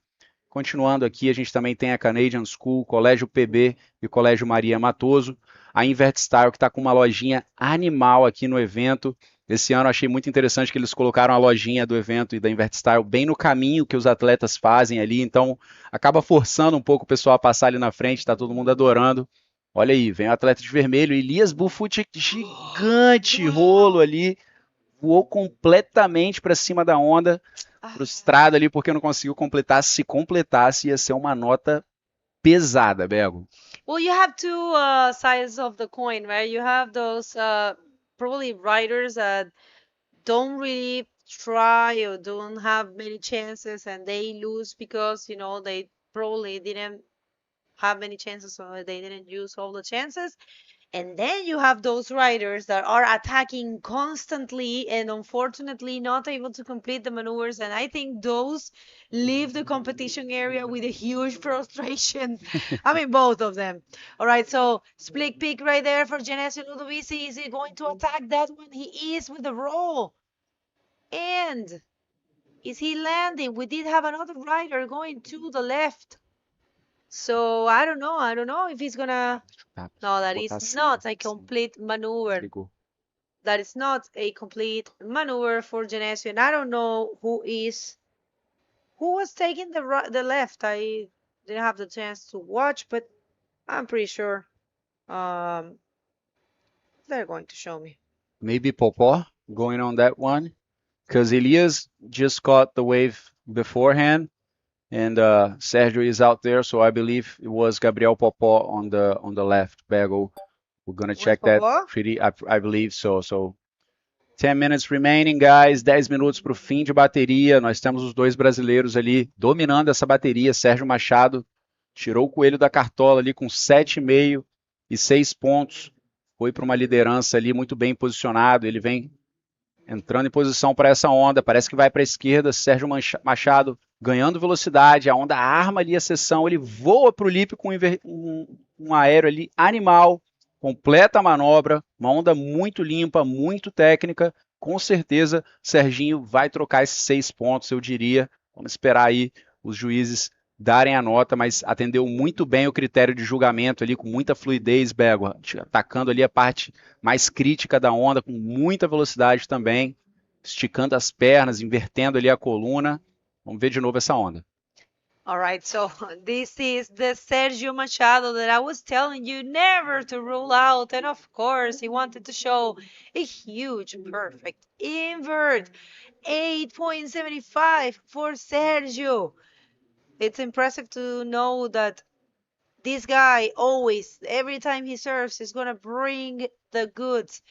Continuando aqui, a gente também tem a Canadian School, Colégio PB e o Colégio Maria Matoso, a Invert Style, que está com uma lojinha animal aqui no evento. Esse ano eu achei muito interessante que eles colocaram a lojinha do evento e da Invert Style bem no caminho que os atletas fazem ali, então acaba forçando um pouco o pessoal a passar ali na frente, está todo mundo adorando. Olha aí, vem o atleta de vermelho, Elias Bufut, gigante rolo ali, voou completamente para cima da onda, frustrado ali porque não conseguiu completar. Se completasse, ia ser uma nota pesada, Bego. Well, you have two sides of the coin, right? You have those probably riders that don't really try or don't have many chances and they lose because, they probably didn't have many chances or they didn't use all the chances. And then you have those riders that are attacking constantly and unfortunately not able to complete the maneuvers. And I think those leave the competition area with a huge frustration. I mean, both of them. All right, so split pick right there for Genesio Ludovisi. Is he going to attack that one? He is with the roll. And is he landing? We did have another rider going to the left. So I don't know if he's gonna. No, that is not a complete maneuver. That is not a complete maneuver for Genesio, and I don't know who was taking the left. I didn't have the chance to watch, but I'm pretty sure they're going to show me. Maybe Popó going on that one, because Elias just caught the wave beforehand. And Sergio is out there, so I believe it was Gabriel Popó on the left. Bego, we're gonna check that. Pretty, I believe so. So 10 minutes remaining, guys. 10 minutos para o fim de bateria. Nós temos os dois brasileiros ali dominando essa bateria. Sérgio Machado tirou o coelho da cartola ali com 7,5 e 6 pontos. Foi para uma liderança ali muito bem posicionado. Ele vem entrando em posição para essa onda. Parece que vai para a esquerda. Sérgio Machado ganhando velocidade, a onda arma ali a sessão, ele voa para o lip com um aéreo ali animal, completa a manobra, uma onda muito limpa, muito técnica, com certeza Serginho vai trocar esses 6 pontos, eu diria. Vamos esperar aí os juízes darem a nota, mas atendeu muito bem o critério de julgamento ali, com muita fluidez, Bego, atacando ali a parte mais crítica da onda, com muita velocidade também, esticando as pernas, invertendo ali a coluna. Vamos ver de novo essa onda. All right, so this is the Sergio Machado that I was telling you never to rule out. And of course, he wanted to show a huge, perfect invert. 8.75 for Sergio. It's impressive to know that this guy always, every time he serves, is going to bring the goods.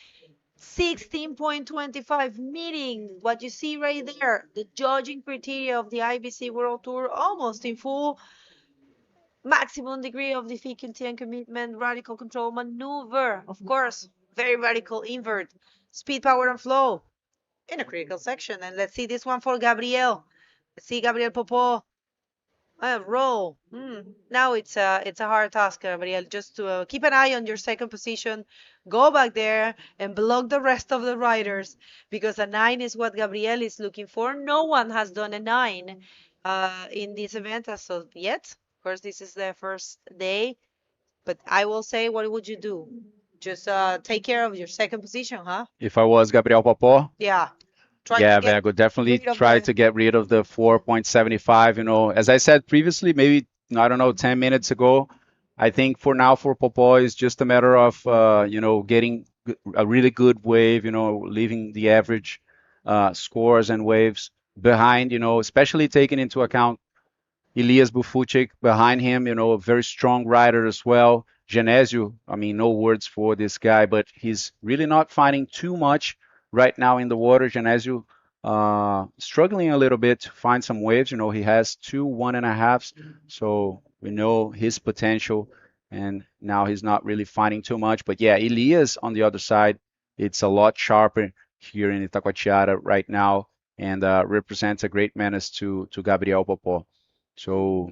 16.25, meaning what you see right there, the judging criteria of the IBC World Tour, almost in full. Maximum degree of difficulty and commitment, radical control maneuver, of course, very radical invert, speed, power, and flow in a critical section. And let's see this one for Gabriel. Let's see Gabriel Popo. Roll. Now it's a hard task, Gabriel. Just to keep an eye on your second position. Go back there and block the rest of the riders, because a 9 is what Gabriel is looking for. No one has done a 9 in this event as of yet. Of course, this is the first day, but I will say, what would you do? Just take care of your second position, huh? If I was Gabriel Popó, Yeah. yeah, man, I would definitely rid of try the- to get rid of the 4.75. You know, as I said previously, maybe, I don't know, 10 minutes ago, I think for now for Popó it's just a matter of, you know, getting a really good wave, you know, leaving the average scores and waves behind, you know, especially taking into account Elias Bufucik behind him, you know, a very strong rider as well. Genesio, I mean, no words for this guy, but he's really not finding too much right now in the water. Genesio struggling a little bit to find some waves. You know, he has 2 1.5s, so we know his potential, and now he's not really finding too much. But yeah, Elias on the other side, it's a lot sharper here in Itacoatiara right now, and represents a great menace to Gabriel Popó. So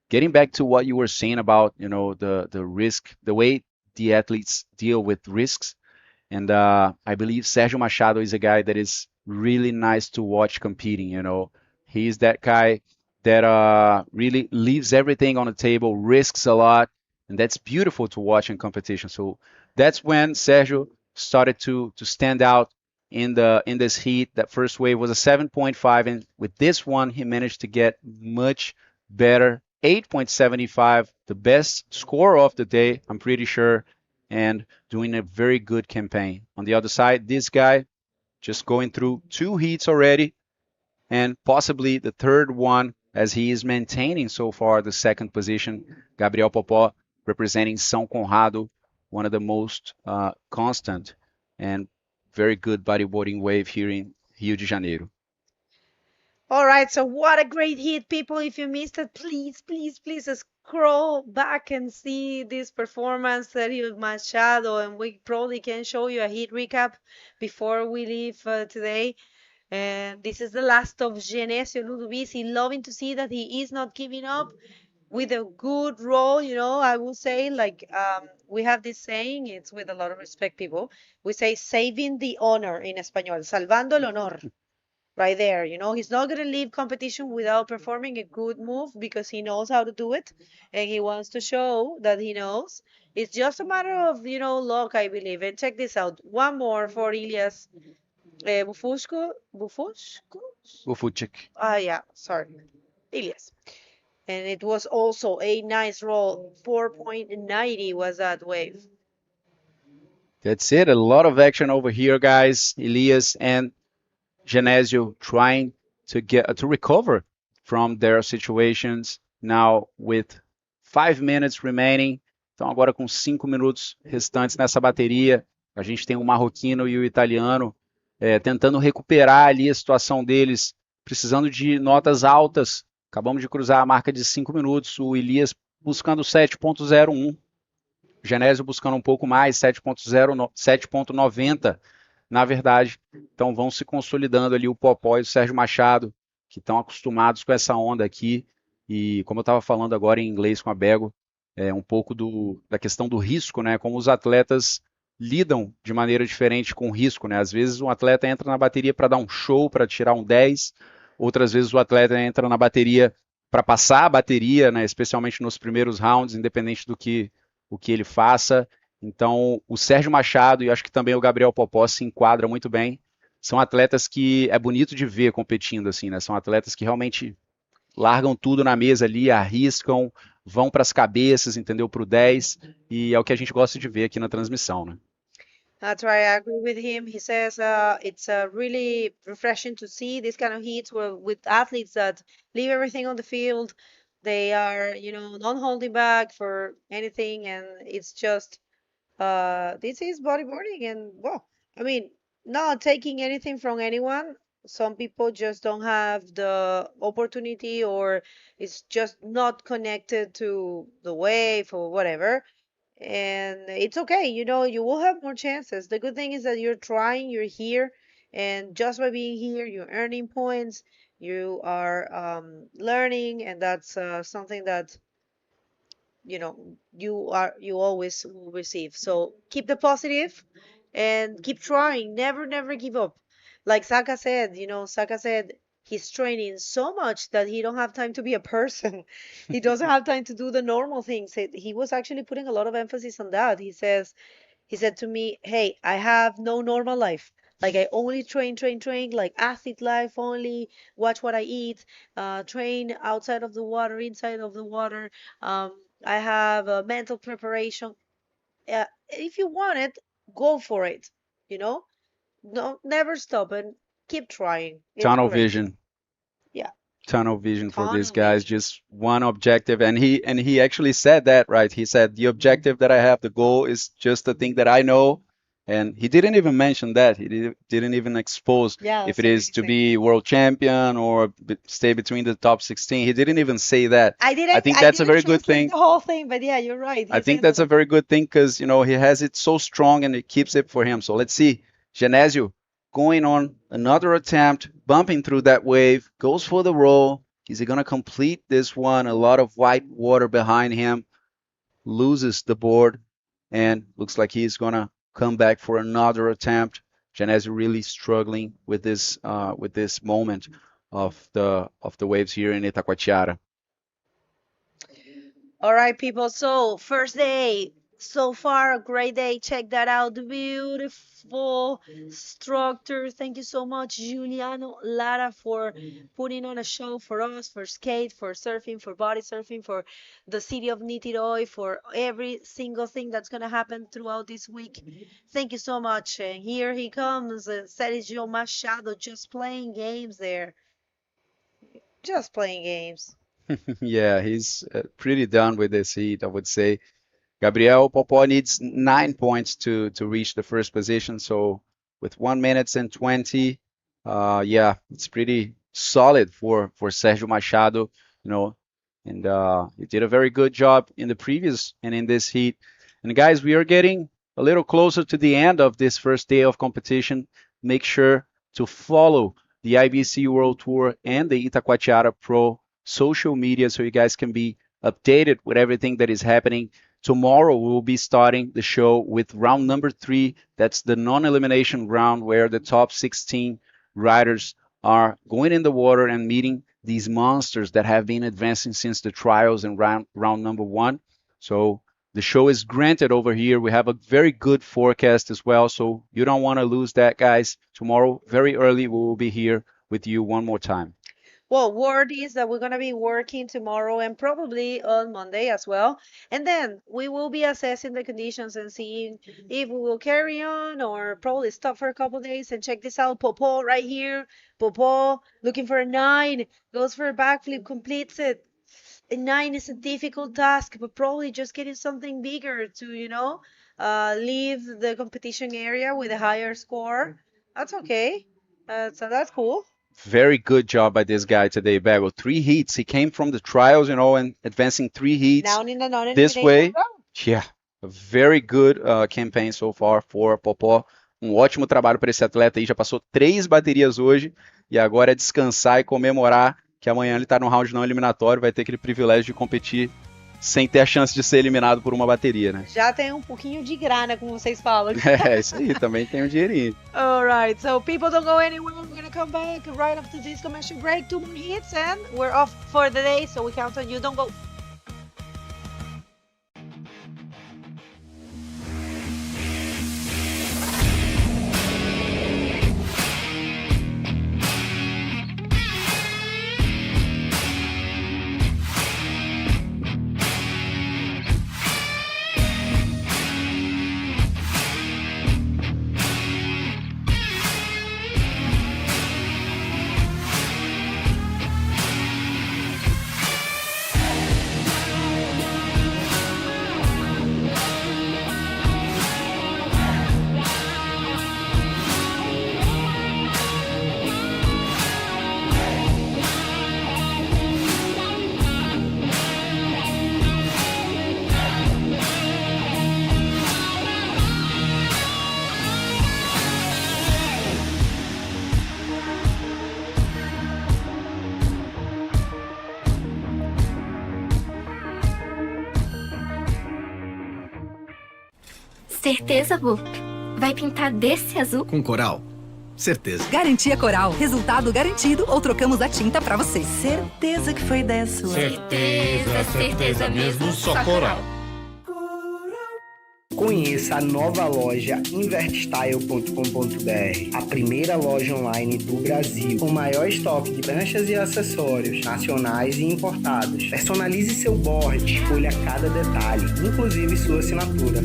getting back to what you were saying about, you know, the risk, the way the athletes deal with risks, and I believe Sergio Machado is a guy that is really nice to watch competing. You know, he's that guy that really leaves everything on the table, risks a lot, and that's beautiful to watch in competition. So that's when Sergio started to stand out in this heat. That first wave was a 7.5, and with this one he managed to get much better, 8.75, the best score of the day, I'm pretty sure, and doing a very good campaign. On the other side, this guy just going through 2 heats already, and possibly the third one, as he is maintaining so far the second position. Gabriel Popó representing São Conrado, one of the most constant and very good bodyboarding wave here in Rio de Janeiro. All right, so what a great hit, people. If you missed it, please, please, please scroll back and see this performance, Sergio Machado, and we probably can show you a hit recap before we leave today. And this is the last of Genesio Ludovisi. Loving to see that he is not giving up with a good roll. You know, I will say, like, we have this saying, it's with a lot of respect, people. We say saving the honor in Espanol, salvando el honor. Right there, you know, he's not going to leave competition without performing a good move, because he knows how to do it and he wants to show that he knows. It's just a matter of, you know, luck, I believe. And check this out. One more for Elias Bufushko. Bufucik. Yeah, sorry. Elias. And it was also a nice roll. 4.90 was that wave. That's it. A lot of action over here, guys. Elias and Genesio trying to recover from their situations now with 5 minutes remaining. Então agora com 5 minutos restantes nessa bateria, a gente tem o marroquino e o italiano tentando recuperar ali a situação deles, precisando de notas altas. Acabamos de cruzar a marca de 5 minutos, o Elias buscando 7.01, Genésio buscando um pouco mais, 7.90, na verdade. Então vão se consolidando ali o Popó e o Sérgio Machado, que estão acostumados com essa onda aqui. E como eu estava falando agora em inglês com a Bego, um pouco da questão do risco, né? Como os atletas lidam de maneira diferente com o risco, né? Às vezes um atleta entra na bateria para dar um show, para tirar um 10, outras vezes o atleta entra na bateria para passar a bateria, né? Especialmente nos primeiros rounds, independente do que ele faça. Então, o Sérgio Machado e acho que também o Gabriel Popó se enquadram muito bem. São atletas que é bonito de ver competindo, assim, né? São atletas que realmente largam tudo na mesa ali, arriscam, vão para as cabeças, entendeu? Para o 10, e é o que a gente gosta de ver aqui na transmissão, né? That's right. I agree with him. He says it's really refreshing to see this kind of heats with athletes that leave everything on the field. They are, you know, not holding back for anything, and it's just this is bodyboarding, and well, I mean, not taking anything from anyone. Some people just don't have the opportunity or it's just not connected to the wave or whatever. And it's okay, you will have more chances. The good thing is that you're trying, you're here, and just by being here, you're earning points, you are learning, and that's something that you always will receive. So keep the positive and keep trying. Never give up. Like Saka said, Saka said he's training so much that he don't have time to be a person. He doesn't have time to do the normal things. He was actually putting a lot of emphasis on that. He said to me, "Hey, I have no normal life. Like I only train, like athlete life only, watch what I eat, train outside of the water, inside of the water. I have a mental preparation. If you want it, go for it. You know, no, never stop and keep trying. It's Tunnel great. vision. Yeah. Tunnel vision for these guys, just one objective. And he actually said that, right? He said the objective that I have, the goal is just the thing that I know. And he didn't even mention that. Didn't even expose if it is to be world champion or stay between the top 16. He didn't even say that. I think that's a very good thing. The whole thing, but yeah, you're right. I think that's a very good thing because, he has it so strong and it keeps it for him. So let's see. Genesio going on another attempt, bumping through that wave, goes for the roll. Is he going to complete this one? A lot of white water behind him, loses the board, and looks like he's going to come back for another attempt. Genesio really struggling with this moment of the waves here in Itacoatiara. All right, people. So first day, so far a great day. Check that out. The beautiful structure. Thank you so much, Juliano Lara, for putting on a show for us, for skate, for surfing, for body surfing, for the city of Niteroi, for every single thing that's gonna happen throughout this week. Thank you so much. And here he comes, Sergio Machado, just playing games there. Just playing games. Yeah, he's pretty done with this heat, I would say. Gabriel Popó needs 9 points to reach the first position. So with 1 minute and 20, yeah, it's pretty solid for Sergio Machado, and he did a very good job in the previous and in this heat. And guys, we are getting a little closer to the end of this first day of competition. Make sure to follow the IBC World Tour and the Itacoatiara Pro social media so you guys can be updated with everything that is happening. Tomorrow we will be starting the show with round number 3. That's the non-elimination round where the top 16 riders are going in the water and meeting these monsters that have been advancing since the trials in round number 1. So the show is granted over here. We have a very good forecast as well, so you don't want to lose that, guys. Tomorrow, very early, we will be here with you one more time. Well, word is that we're going to be working tomorrow and probably on Monday as well. And then we will be assessing the conditions and seeing if we will carry on or probably stop for a couple days. And check this out, Popó right here. Popó looking for a 9, goes for a backflip, completes it. A 9 is a difficult task, but probably just getting something bigger to, leave the competition area with a higher score. That's okay. So that's cool. Very good job by this guy today, Bago. 3 heats. He came from the trials, and advancing 3 heats this way. Yeah, a very good campaign so far for Popó. Ótimo trabalho para esse atleta aí. Já passou 3 baterias hoje e agora é descansar e comemorar que amanhã ele está no round não eliminatório, vai ter aquele privilégio de competir sem ter a chance de ser eliminado por uma bateria, né? Já tem um pouquinho de grana, como vocês falam. É, isso aí, também tem um dinheirinho. Alright, so people don't go anywhere. We're gonna come back right after this commercial break. 2 more hits and we're off for the day, so we count on you. Don't go. Certeza, Bu? Vai pintar desse azul? Com coral? Certeza. Garantia Coral. Resultado garantido ou trocamos a tinta pra você. Certeza que foi ideia sua. Certeza mesmo, só coral. Conheça a nova loja invertstyle.com.br, a primeira loja online do Brasil, com o maior estoque de pranchas e acessórios nacionais e importados. Personalize seu board, escolha cada detalhe, inclusive sua assinatura.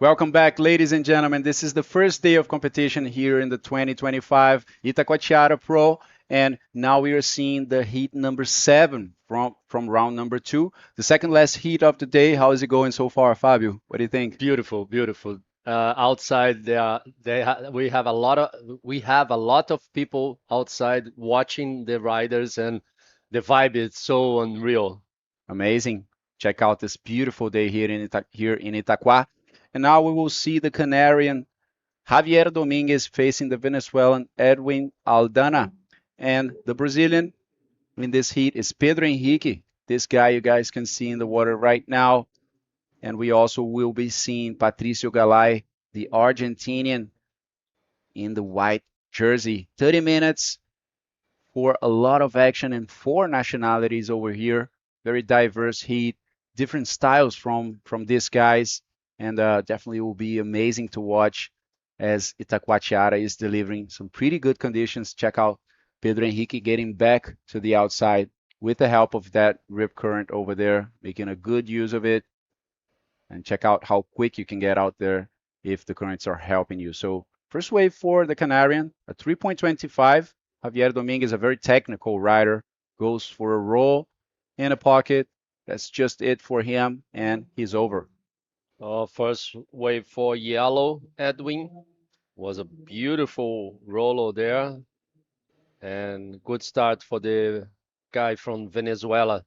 Welcome back, ladies and gentlemen. This is the first day of competition here in the 2025 Itacoatiara Pro, and now we are seeing the heat number 7 from round number 2. The second last heat of the day. How is it going so far, Fabio? What do you think? Beautiful, beautiful. Outside, we have a lot of people outside watching the riders, and the vibe is so unreal. Amazing. Check out this beautiful day here in Itaquá. And now we will see the Canarian Javier Dominguez facing the Venezuelan Edwin Aldana. And the Brazilian in this heat is Pedro Henrique. This guy you guys can see in the water right now. And we also will be seeing Patricio Galay, the Argentinian, in the white jersey. 30 minutes for a lot of action and 4 nationalities over here. Very diverse heat, different styles from these guys. And definitely will be amazing to watch as Itacoatiara is delivering some pretty good conditions. Check out Pedro Henrique getting back to the outside with the help of that rip current over there, making a good use of it. And check out how quick you can get out there if the currents are helping you. So first wave for the Canarian, a 3.25. Javier Dominguez, a very technical rider, goes for a roll in a pocket. That's just it for him, and he's over. First wave for yellow, Edwin. Was a beautiful roller there. And good start for the guy from Venezuela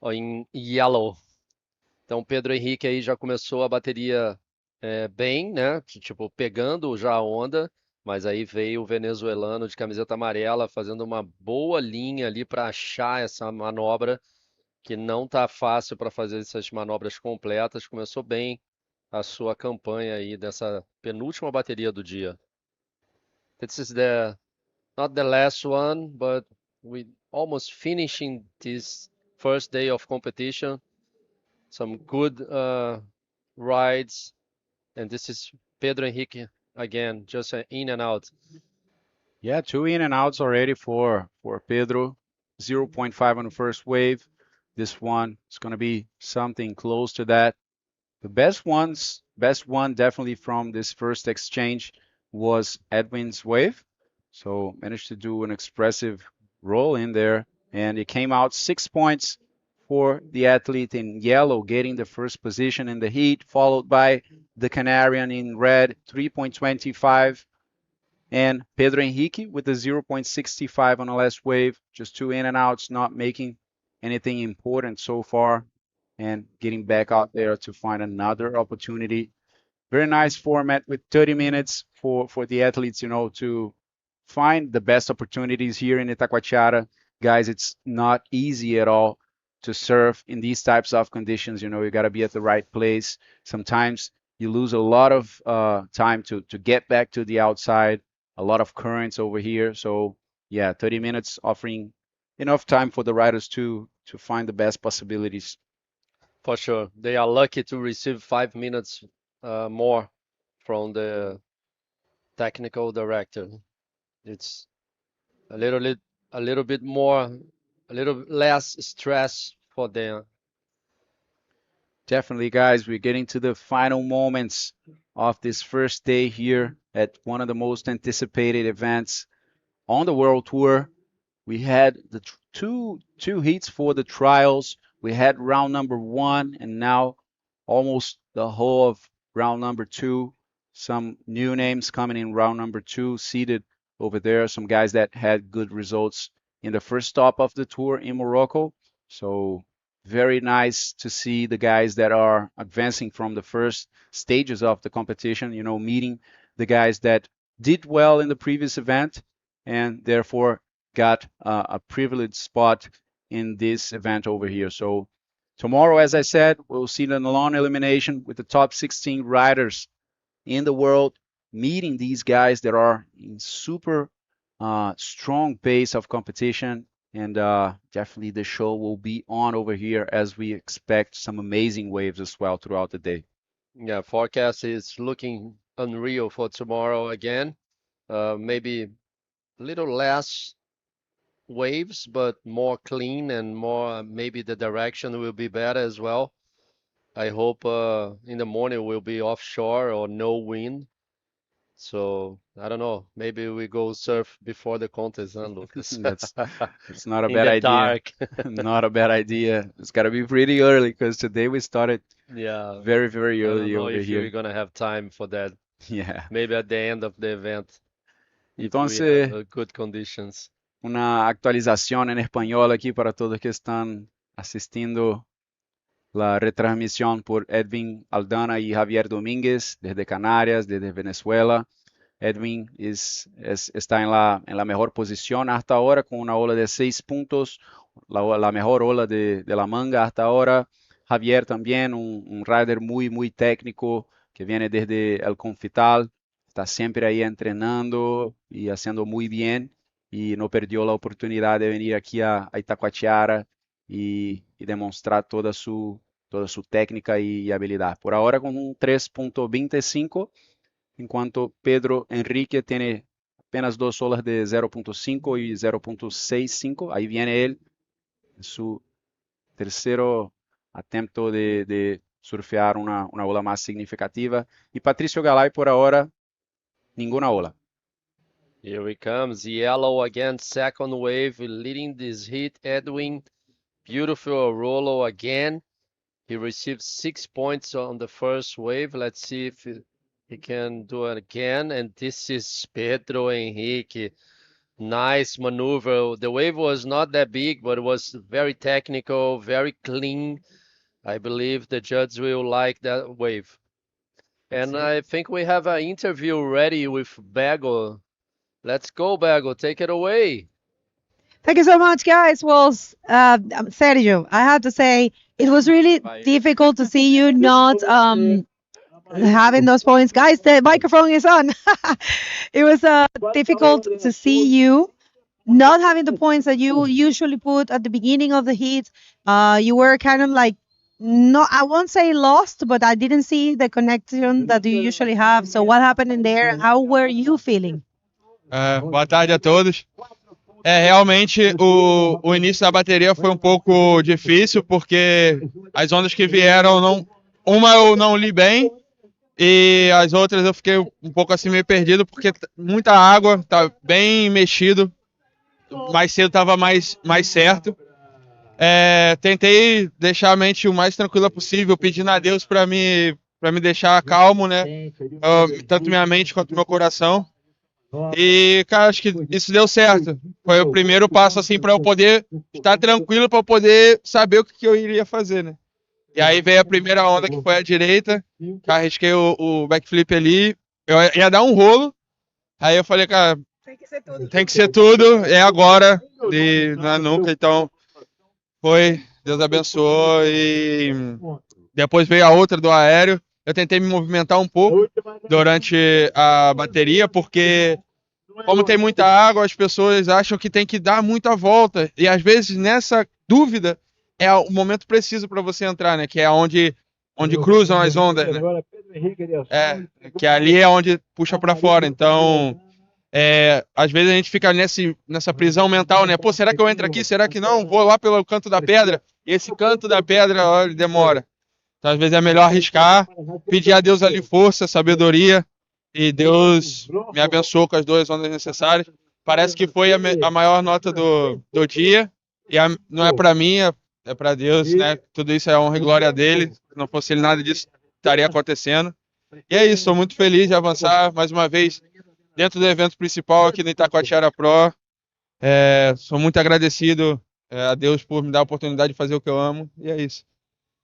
in yellow. Então, Pedro Henrique aí já começou a bateria bem, né? Tipo, pegando já a onda. Mas aí veio o venezuelano de camiseta amarela fazendo uma boa linha ali para achar essa manobra, que não tá fácil para fazer essas manobras completas. Começou bem a sua campanha aí dessa penúltima bateria do dia. This is not the last one, but we almost finishing this first day of competition. Some good rides, and this is Pedro Henrique again, just in and out. Yeah, 2 in and outs already for Pedro. 0.5 on the first wave. This one is going to be something close to that. The best one definitely from this first exchange was Edwin's wave. So managed to do an expressive roll in there, and it came out 6 points for the athlete in yellow, getting the first position in the heat, followed by the Canarian in red, 3.25, and Pedro Henrique with the 0.65 on the last wave, just 2 in and outs, not making anything important so far, and getting back out there to find another opportunity. Very nice format with 30 minutes for the athletes, to find the best opportunities here in Itacoatiara. Guys, it's not easy at all to surf in these types of conditions. You got to be at the right place. Sometimes you lose a lot of time to get back to the outside, a lot of currents over here. So yeah, 30 minutes offering enough time for the riders to find the best possibilities. For sure. They are lucky to receive 5 minutes more from the technical director. It's a little bit more, a little less stress for them. Definitely, guys, we're getting to the final moments of this first day here at one of the most anticipated events on the World Tour. We had the two heats for the trials. We had round number 1, and now almost the whole of round number 2. Some new names coming in round number 2, seated over there. Some guys that had good results in the first stop of the tour in Morocco. So very nice to see the guys that are advancing from the first stages of the competition, meeting the guys that did well in the previous event and therefore got a privileged spot in this event over here. So Tomorrow, as I said, we'll see the alone elimination with the top 16 riders in the world, meeting these guys that are in super strong pace of competition. And definitely the show will be on over here as we expect some amazing waves as well throughout the day. Yeah, forecast is looking unreal for tomorrow again. Maybe a little less waves, but more clean and more, maybe the direction will be better as well. I hope in the morning will be offshore or no wind. So I don't know. Maybe we go surf before the contest, huh, Lucas? That's not a In bad the idea. dark. Not a bad idea. It's got to be pretty early because today we started Yeah. very, very I don't early know over if here. we're gonna have time for that. Yeah. Maybe at the end of the event, if we Entonces, have good conditions. una actualización en español aquí para todos que están asistiendo la retransmisión por Edwin Aldana y Javier Domínguez desde Canarias, desde Venezuela. Edwin está en la mejor posición hasta ahora con una ola de 6 puntos, la mejor ola de la manga hasta ahora. Javier también, un rider muy, muy técnico que viene desde el Confital, está siempre ahí entrenando y haciendo muy bien y no perdió la oportunidad de venir aquí a Itacoatiara y demonstrar toda su técnica y habilidad. Por ahora con un 3.25, enquanto Pedro Henrique tiene apenas 2 olas de 0.5 y 0.65. Ahí viene él, su tercero atento de surfear una ola más significativa. Y Patricio Galay por ahora, ninguna ola. Here he comes, yellow again, second wave, leading this heat. Edwin, beautiful Rollo again. He received 6 points on the first wave. Let's see if he can do it again. And this is Pedro Henrique. Nice maneuver. The wave was not that big, but it was very technical, very clean. I believe the judges will like that wave. And I think we have an interview ready with Bago. Let's go, Bago. Take it away. Thank you so much, guys. Well, Sergio, I have to say it was really difficult to see you not having those points. Guys, the microphone is on. It was difficult to see you not having the points that you usually put at the beginning of the heat. You were kind of like, no, I won't say lost, but I didn't see the connection that you usually have. So what happened in there? How were you feeling? Boa tarde a todos. Realmente o início da bateria foi um pouco difícil, porque as ondas que vieram, uma eu não li bem, e as outras eu fiquei um pouco assim meio perdido, porque muita água, tá bem mexido, mais cedo estava mais certo. Tentei deixar a mente o mais tranquila possível, pedindo a Deus para me deixar calmo, né? Tanto minha mente quanto meu coração. E, cara, acho que isso deu certo. Foi o primeiro passo, assim, para eu poder estar tranquilo, para eu poder saber o que eu iria fazer, né? E aí veio a primeira onda, que foi a direita, arrisquei o backflip ali, eu ia dar um rolo, aí eu falei, cara, tem que ser tudo, é agora, e não é nunca, então foi, Deus abençoou, e depois veio a outra do aéreo. Eu tentei me movimentar um pouco durante a bateria, porque como tem muita água, as pessoas acham que tem que dar muita volta. E às vezes nessa dúvida é o momento preciso para você entrar, né? Que é onde cruzam as ondas, né? Que ali é onde puxa para fora. Então, às vezes a gente fica nessa prisão mental, né? Pô, será que eu entro aqui? Será que não? Vou lá pelo canto da pedra. E esse canto da pedra, olha, demora. Então, às vezes é melhor arriscar, pedir a Deus ali força, sabedoria, e Deus me abençoou com as 2 ondas necessárias. Parece que foi a maior nota do dia, e não é para mim, é para Deus, né? Tudo isso é honra e glória dele. Se não fosse ele, nada disso estaria acontecendo. E é isso, estou muito feliz de avançar mais uma vez dentro do evento principal aqui no Itacoatiara Pro. Sou muito agradecido a Deus por me dar a oportunidade de fazer o que eu amo, e é isso.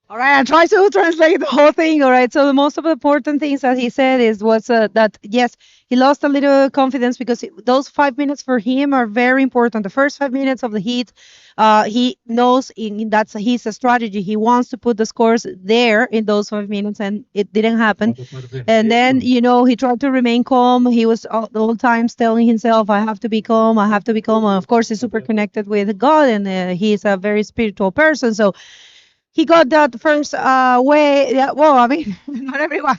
All right, I try to translate the whole thing. All right, so the most of the important things that he said was that yes, he lost a little confidence because those 5 minutes for him are very important. The first 5 minutes of the heat, he knows that's his strategy. He wants to put the scores there in those 5 minutes, and it didn't happen. And then he tried to remain calm. He was all times telling himself, "I have to be calm. I have to be calm." And of course, he's super connected with God, and he's a very spiritual person, so. He got that first way. Yeah, well, I mean, not everyone,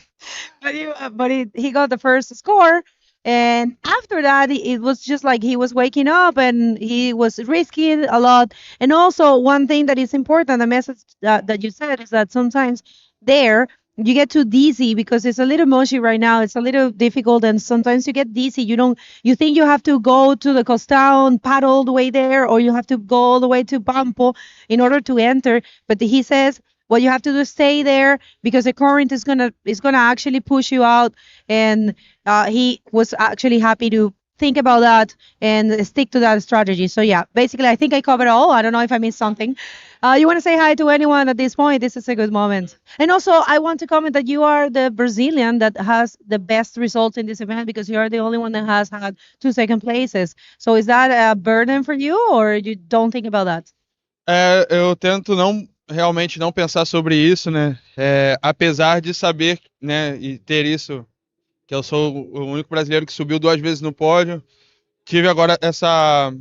but he got the first score. And after that, it was just like he was waking up and he was risking a lot. And also, one thing that is important, the message that you said is that sometimes there you get too dizzy because it's a little mushy right now. It's a little difficult, and sometimes you get dizzy. You think you have to go to the Costao and paddle all the way there, or you have to go all the way to Pampo in order to enter. But he says what you have to do is stay there because the current is gonna actually push you out. And he was actually happy to think about that and stick to that strategy. So yeah, basically I think I covered all. I don't know if I missed something. You want to say hi to anyone at this point? This is a good moment. And also I want to comment that you are the Brazilian that has the best results in this event because you are the only one that has had 2 second places. So is that a burden for you or you don't think about that? Eu tento realmente não pensar sobre isso, né? Apesar de saber, né, e ter isso, que eu sou o único brasileiro que subiu 2 vezes no pódio, tive agora essa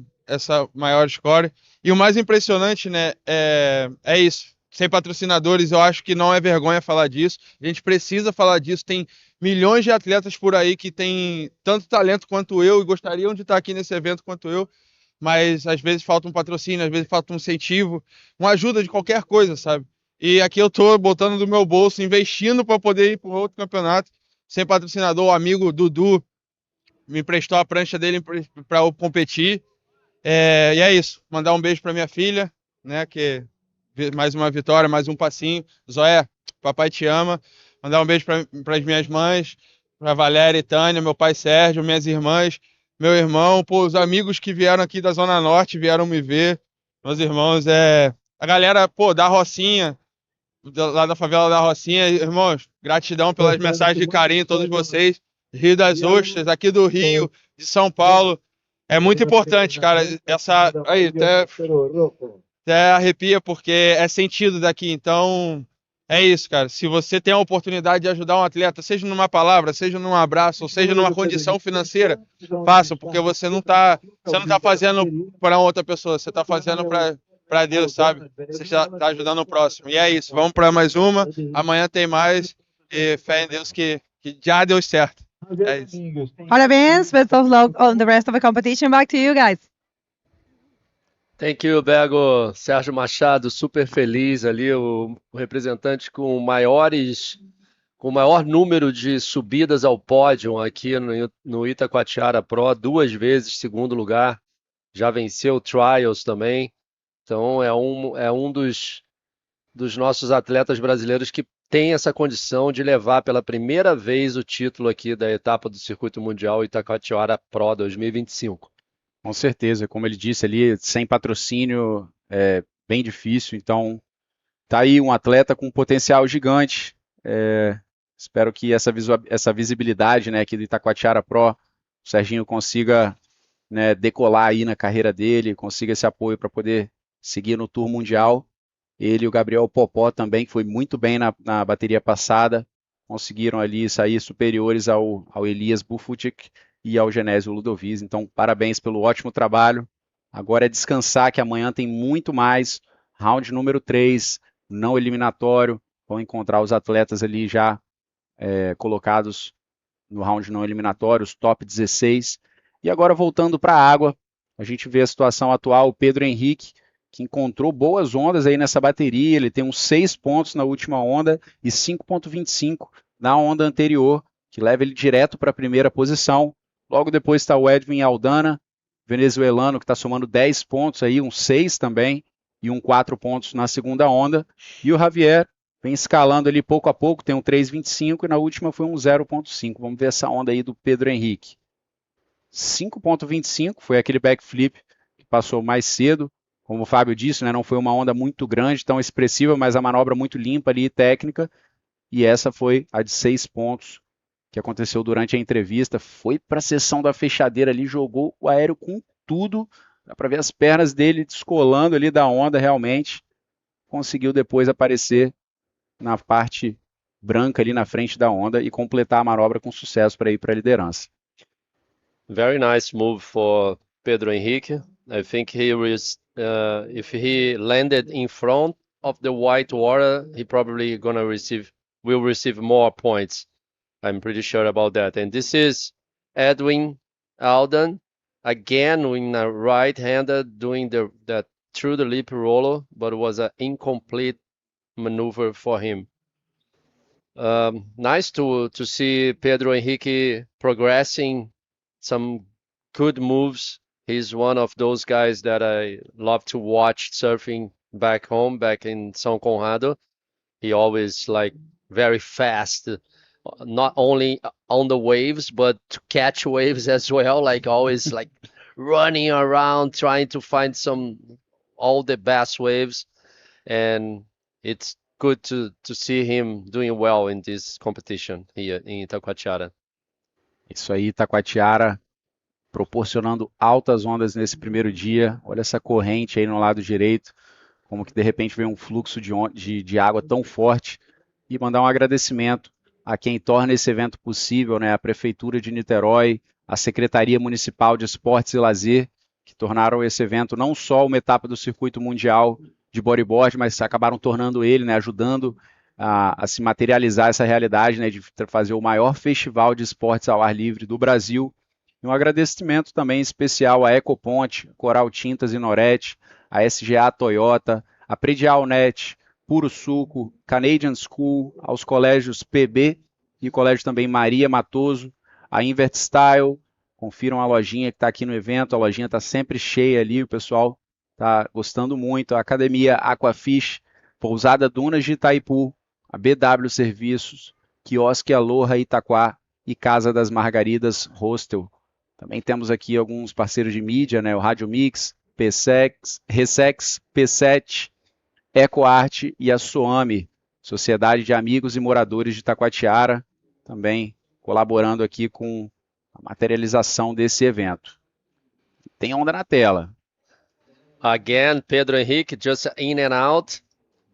maior score. E o mais impressionante, né, é isso. Sem patrocinadores, eu acho que não é vergonha falar disso. A gente precisa falar disso. Tem milhões de atletas por aí que têm tanto talento quanto eu e gostariam de estar aqui nesse evento quanto eu. Mas às vezes falta um patrocínio, às vezes falta um incentivo, uma ajuda de qualquer coisa, sabe? E aqui eu tô botando do meu bolso, investindo para poder ir para outro campeonato sem patrocinador. O amigo Dudu me emprestou a prancha dele para eu competir. E é isso. Mandar um beijo para minha filha, né? Que mais uma vitória, mais um passinho. Zoé, papai te ama. Mandar um beijo para as minhas mães, para Valéria e Tânia, meu pai Sérgio, minhas irmãs. Meu irmão, os amigos que vieram aqui da Zona Norte vieram me ver. Meus irmãos, a galera, da Rocinha, lá da favela da Rocinha. Irmãos, gratidão pelas mensagens de carinho, todos vocês. Rio das Ostras, aqui do Rio, de São Paulo. É muito importante, cara. Aí, até arrepia, porque é sentido daqui. Então, é isso, cara. Se você tem a oportunidade de ajudar um atleta, seja numa palavra, seja num abraço, ou seja numa condição financeira, faça, porque você não tá fazendo para outra pessoa, você tá fazendo para Deus, sabe? Você está ajudando o próximo. E é isso. Vamos para mais uma. Amanhã tem mais. E fé em Deus que já deu certo. É isso. Parabéns, best of luck on the rest of the competition. Back to you guys. Thank you, Bego. Sérgio Machado, super feliz ali, o representante com o maior número de subidas ao pódio aqui no Itacoatiara Pro, 2 vezes segundo lugar, já venceu Trials também, então é um dos nossos atletas brasileiros que tem essa condição de levar pela primeira vez o título aqui da etapa do Circuito Mundial Itacoatiara Pro 2025. Com certeza, como ele disse ali, sem patrocínio é bem difícil, então tá aí um atleta com um potencial gigante. Espero que essa visibilidade, né, aqui do Itacoatiara Pro, o Serginho consiga, né, decolar aí na carreira dele, consiga esse apoio para poder seguir no Tour Mundial. Ele e o Gabriel Popó também, que foi muito bem na bateria passada, conseguiram ali sair superiores ao Elias Bufutic e ao Genésio Ludovic. Então, parabéns pelo ótimo trabalho. Agora é descansar, que amanhã tem muito mais. Round número 3, não eliminatório. Vão encontrar os atletas ali já colocados no round não eliminatório, os top 16. E agora, voltando para a água, a gente vê a situação atual. O Pedro Henrique, que encontrou boas ondas aí nessa bateria. Ele tem uns 6 pontos na última onda e 5,25 na onda anterior, que leva ele direto para a primeira posição. Logo depois está o Edwin Aldana, venezuelano, que está somando 10 pontos aí, um 6 também, e um 4 pontos na segunda onda. E o Javier vem escalando ali pouco a pouco, tem um 3,25 e na última foi um 0,5. Vamos ver essa onda aí do Pedro Henrique. 5,25 foi aquele backflip que passou mais cedo. Como o Fábio disse, né, não foi uma onda muito grande, tão expressiva, mas a manobra muito limpa ali, técnica. E essa foi a de 6 pontos que aconteceu durante a entrevista. Foi para a sessão da fechadeira ali, jogou o aéreo com tudo. Dá para ver as pernas dele descolando ali da onda realmente. Conseguiu depois aparecer na parte branca ali na frente da onda e completar a manobra com sucesso para ir para a liderança. Very nice move for Pedro Henrique. I think if he landed in front of the white water, he probably will receive more points. I'm pretty sure about that. And this is Edwin Alden again in a right-hander doing that through the lip roller, but it was an incomplete maneuver for him. Nice to see Pedro Henrique progressing some good moves. He's one of those guys that I love to watch surfing back home, back in São Conrado. He always very fast, not only on the waves, but to catch waves as well. Always running around trying to find all the best waves. And it's good to see him doing well in this competition here in Itacoatiara. Isso aí, Itacoatiara proporcionando altas ondas nesse primeiro dia. Olha essa corrente aí no lado direito, como que de repente vem um fluxo de água tão forte. E mandar um agradecimento a quem torna esse evento possível, né? A Prefeitura de Niterói, a Secretaria Municipal de Esportes e Lazer, que tornaram esse evento não só uma etapa do circuito mundial de bodyboard, mas acabaram tornando ele, né, ajudando a se materializar essa realidade, né, de fazer o maior festival de esportes ao ar livre do Brasil. E um agradecimento também especial à Ecoponte, Coral Tintas e Norete, a SGA Toyota, a Predial Net, Puro Suco, Canadian School, aos colégios PB e colégio também Maria Matoso, a Invert Style. Confiram a lojinha que está aqui no evento, a lojinha está sempre cheia ali, o pessoal está gostando muito. A Academia Aquafish, Pousada Dunas de Itaipu, a BW Serviços, Quiosque Aloha Itaquá e Casa das Margaridas Hostel. Também temos aqui alguns parceiros de mídia, né? O Rádio Mix, P-Sex, Ressex, P7, Ecoarte e a Soami, Sociedade de Amigos e Moradores de Itacoatiara, também colaborando aqui com a materialização desse evento. Tem onda na tela. Again, Pedro Henrique just in and out.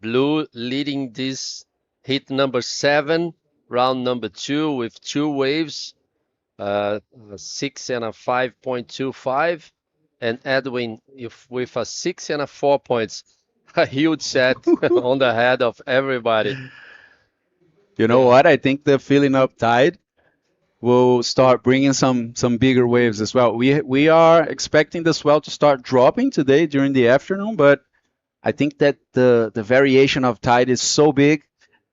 Blue leading this hit number 7, round number 2 with 2 waves, a 6 and a 5.25, and Edwin with a 6 and a 4 points. A huge set on the head of everybody. You know what? I think the filling up tide will start bringing some bigger waves as well. We are expecting the swell to start dropping today during the afternoon, but I think that the variation of tide is so big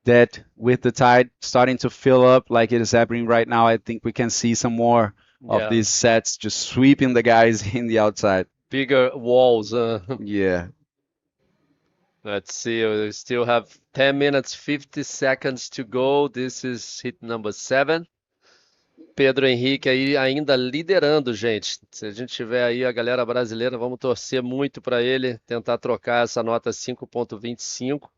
that with the tide starting to fill up like it is happening right now, I think we can see some more of these sets just sweeping the guys in the outside. Bigger walls. Yeah. Let's see, we still have 10 minutes, 50 seconds to go. This is hit number 7. Pedro Henrique aí ainda liderando, gente. Se a gente tiver aí a galera brasileira, vamos torcer muito para ele, tentar trocar essa nota 5.25.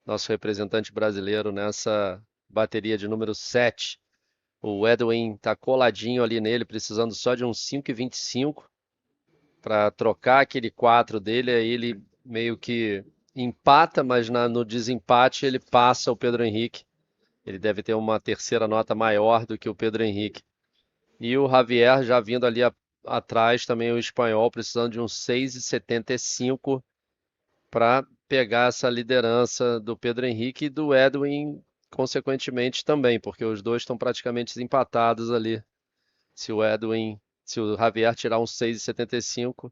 Nosso representante brasileiro nessa bateria de número 7. O Edwin tá coladinho ali nele, precisando só de um 5.25 para trocar aquele 4 dele. Aí ele meio que empata, mas no desempate ele passa o Pedro Henrique. Ele deve ter uma terceira nota maior do que o Pedro Henrique. E o Javier já vindo ali atrás, também o espanhol, precisando de um 6.75 para pegar essa liderança do Pedro Henrique e do Edwin, consequentemente também, porque os dois estão praticamente empatados ali. Se o Javier tirar um 6.75,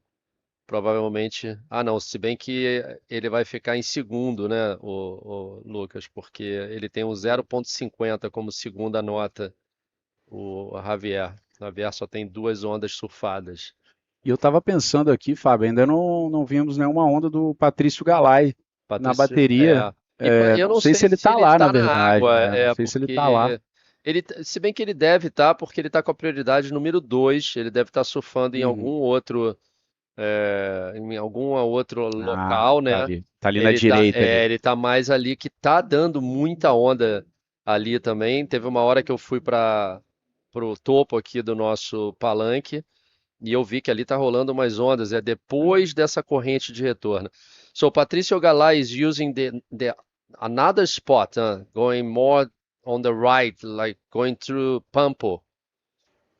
provavelmente... Ah, não, se bem que ele vai ficar em segundo, né, o Lucas, porque ele tem um 0.50 como segunda nota, o Javier. O Javier só tem 2 ondas surfadas. E eu estava pensando aqui, Fábio, ainda não vimos nenhuma onda do Patrício Galay na bateria. Eu não sei se ele está lá, na verdade. Água, não sei se ele está lá. Se bem que ele deve estar, porque ele está com a prioridade número 2, ele deve estar surfando em algum outro em algum outro local, né? Tá ali na direita ali. Ele tá mais ali que tá dando muita onda ali também. Teve uma hora que eu fui pro topo aqui do nosso palanque e eu vi que ali tá rolando umas ondas, depois dessa corrente de retorno. So Patricio Galá is using the another spot, going more on the right, like going through Pampo.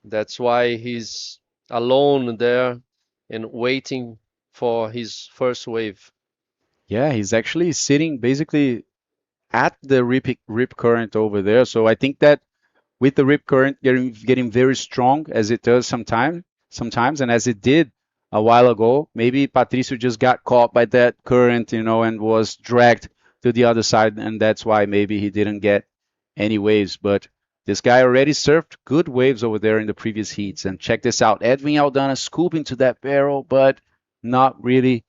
That's why he's alone there and waiting for his first wave. Yeah, he's actually sitting basically at the rip current over there. So I think that with the rip current getting very strong as it does sometimes, and as it did a while ago, maybe Patricio just got caught by that current, and was dragged to the other side, and that's why maybe he didn't get any waves. But this guy already surfed good waves over there in the previous heats. And check this out, Edwin Aldana scooping to that barrel, but not really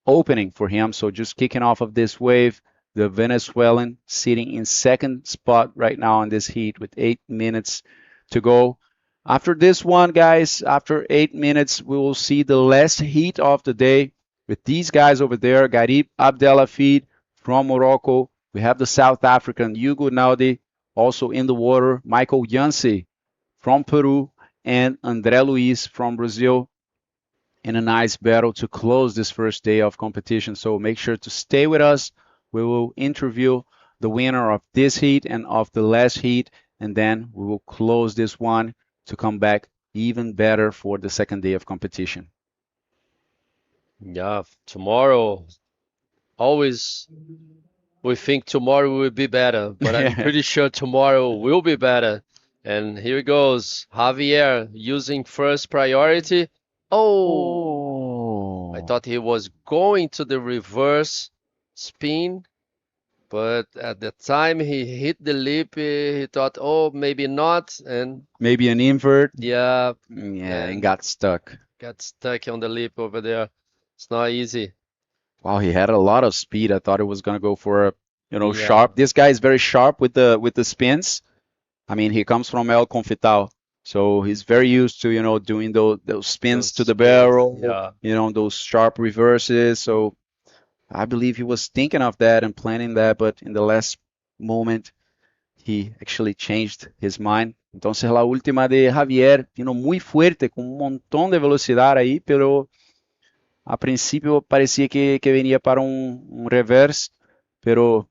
opening for him. So just kicking off of this wave. The Venezuelan sitting in second spot right now in this heat with 8 minutes to go. After this one, guys, after 8 minutes, we will see the last heat of the day with these guys over there. Garib Abdelhafid from Morocco. We have the South African Hugo Naudi also in the water. Michael Yancey from Peru and André Luiz from Brazil in a nice battle to close this first day of competition. So make sure to stay with us. We will interview the winner of this heat and of the last heat, and then we will close this one to come back even better for the second day of competition. Yeah, tomorrow, always we think tomorrow will be better, but I'm pretty sure tomorrow will be better. And here it goes, Javier using first priority. Oh, I thought he was going to the reverse spin, but at the time he hit the lip, he thought, oh, maybe not, and maybe an invert. Yeah, and got stuck. Got stuck on the lip over there. It's not easy. Wow, he had a lot of speed. I thought it was gonna go for a sharp. This guy is very sharp with the spins. I mean, he comes from El Confital, so he's very used to doing those spins to the barrel. Yeah. Those sharp reverses. So I believe he was thinking of that and planning that, but in the last moment, he actually changed his mind. Entonces la última de Javier, muy fuerte, con un montón de velocidad ahí, pero a principio parecía que venía para un reverse, pero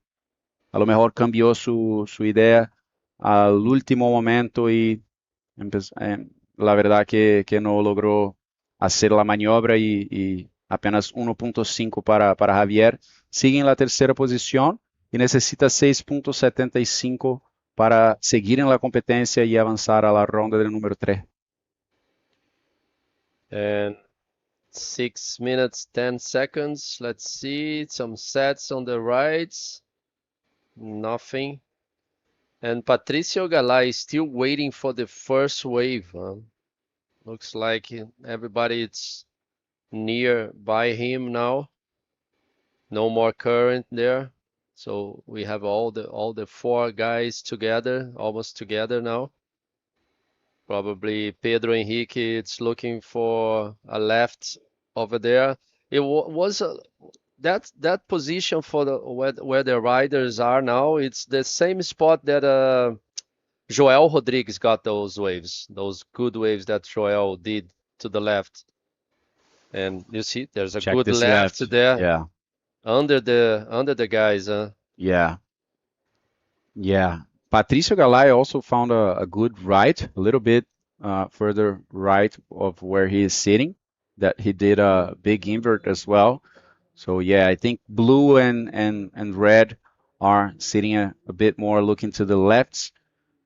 a lo mejor cambió su idea al último momento y la verdad que no logró hacer la maniobra y apenas 1.5 para Javier. Sigue en la tercera posición y necesita 6.75 para seguir en la competencia y avanzar a la ronda del número 3. And 6 minutes, 10 seconds. Let's see, some sets on the rights. Nothing. And Patricio Galá is still waiting for the first wave. Looks like everybody is near by him now. No more current there. So we have all the 4 guys together, almost together now. Probably Pedro Henrique, it's looking for a left over there. It was that position for where the riders are now. It's the same spot that Joel Rodrigues got those waves, those good waves that Joel did to the left. And you see, there's a good left there. Yeah. Under the guys. Yeah. Patricio Galá also found a good right, a little bit further right of where he is sitting, that he did a big invert as well. So yeah, I think blue and red are sitting a bit more looking to the lefts.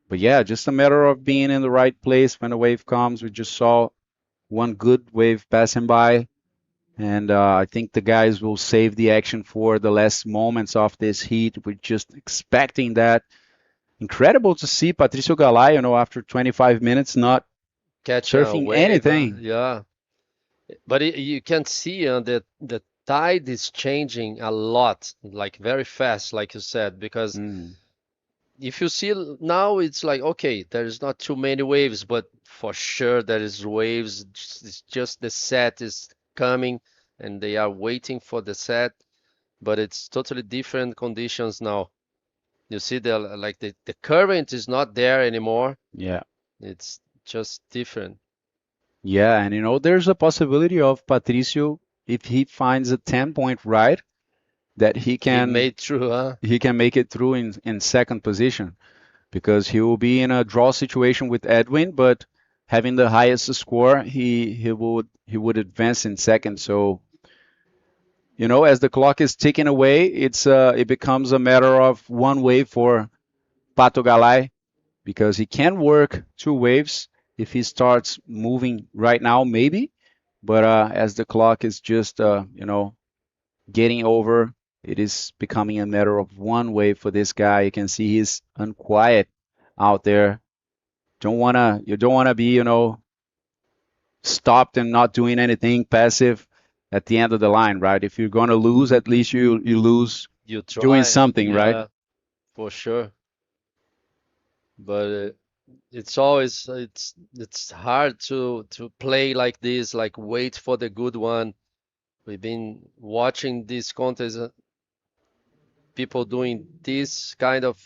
But yeah, just a matter of being in the right place when a wave comes. We just saw one good wave passing by. And I think the guys will save the action for the last moments of this heat. We're just expecting that. Incredible to see Patricio Galá, after 25 minutes not surfing wave, anything. Yeah. But you can see that the tide is changing a lot, like very fast, like you said, because if you see now, it's like, okay, there's not too many waves, but for sure there is waves. It's just the set is coming and they are waiting for the set, but it's totally different conditions now. You see the current is not there anymore. Yeah. It's just different. Yeah, and there's a possibility of Patricio, if he finds a 10-point ride, that he He can made through, huh? make it through in second position, because he will be in a draw situation with Edwin, but having the highest score, he would advance in second. So, as the clock is ticking away, it becomes a matter of one wave for Pato Galay, because he can work two waves if he starts moving right now, maybe. But as the clock is just getting over, it is becoming a matter of one wave for this guy. You can see he's unquiet out there. You don't wanna be stopped and not doing anything, passive at the end of the line, right? If you're gonna lose, at least you lose You doing try, something, right? yeah, for sure. But it's always it's hard to play like this, like wait for the good one. We've been watching this contest, people doing this kind of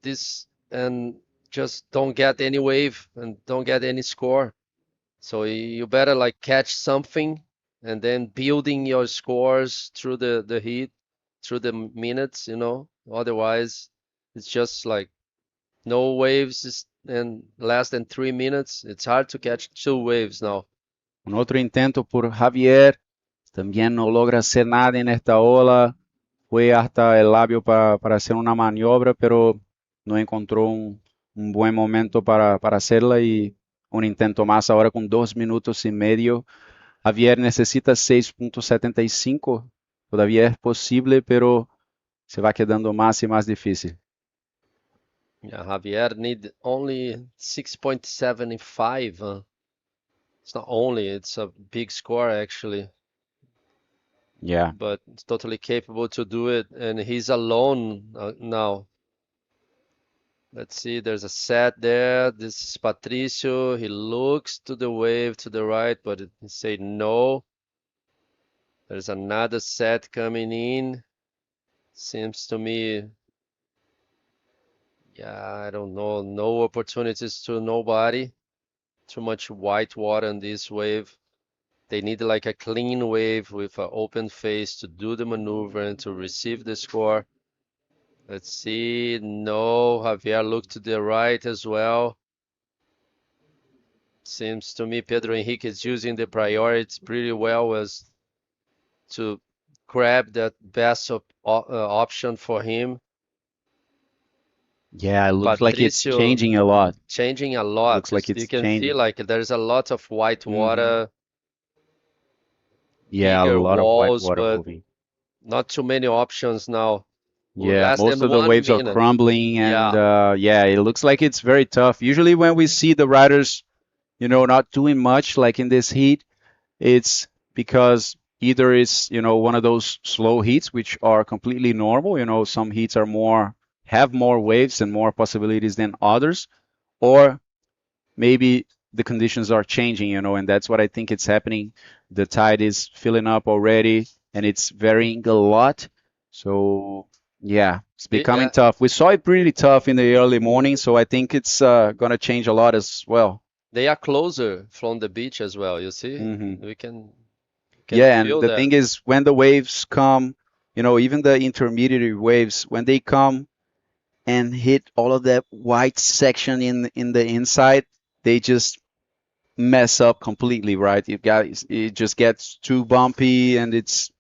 this and just don't get any wave and don't get any score. So you better like catch something and then building your scores through the heat, through the minutes, Otherwise, it's just like no waves and less than 3 minutes. It's hard to catch two waves now. Un otro intento por Javier. También no logra hacer nada en esta ola. Fue hasta el labio para hacer una maniobra, pero no encontró un buen momento para hacerla, y un intento más ahora con 2 minutos y medio. Javier necesita 6.75. Todavía es posible, pero se va quedando más y más difícil. Yeah, Javier need only 6.75. It's not only, it's a big score actually. Yeah. But it's totally capable to do it, and he's alone now. Let's see, there's a set there. This is Patricio. He looks to the wave to the right, but he said no. There's another set coming in. Seems to me, yeah, I don't know. No opportunities to nobody. Too much white water on this wave. They need like a clean wave with an open face to do the maneuver and to receive the score. Let's see. No, Javier looked to the right as well. Seems to me Pedro Henrique is using the priorities pretty well as to grab that best option for him. Yeah, it looks like it's Patricio changing a lot. Changing a lot. Looks like it's You can changing. see like there's a lot of white water. Yeah, a Bigger lot of white walls, water but moving. not too many options now. Yeah, Less most than of the 1 waves are minute. crumbling, and Yeah. it looks like it's very tough. Usually when we see the riders, not doing much like in this heat, it's because either it's, one of those slow heats, which are completely normal. Some heats have more waves and more possibilities than others, or maybe the conditions are changing, and that's what I think it's happening. The tide is filling up already, and it's varying a lot. So yeah, it's becoming tough. We saw it pretty tough in the early morning, so I think it's gonna change a lot as well. They are closer from the beach as well, you see? We can Yeah, and feel the that. thing is, when the waves come, even the intermediate waves, when they come and hit all of that white section in the inside, they just mess up completely, right? It just gets too bumpy, and it's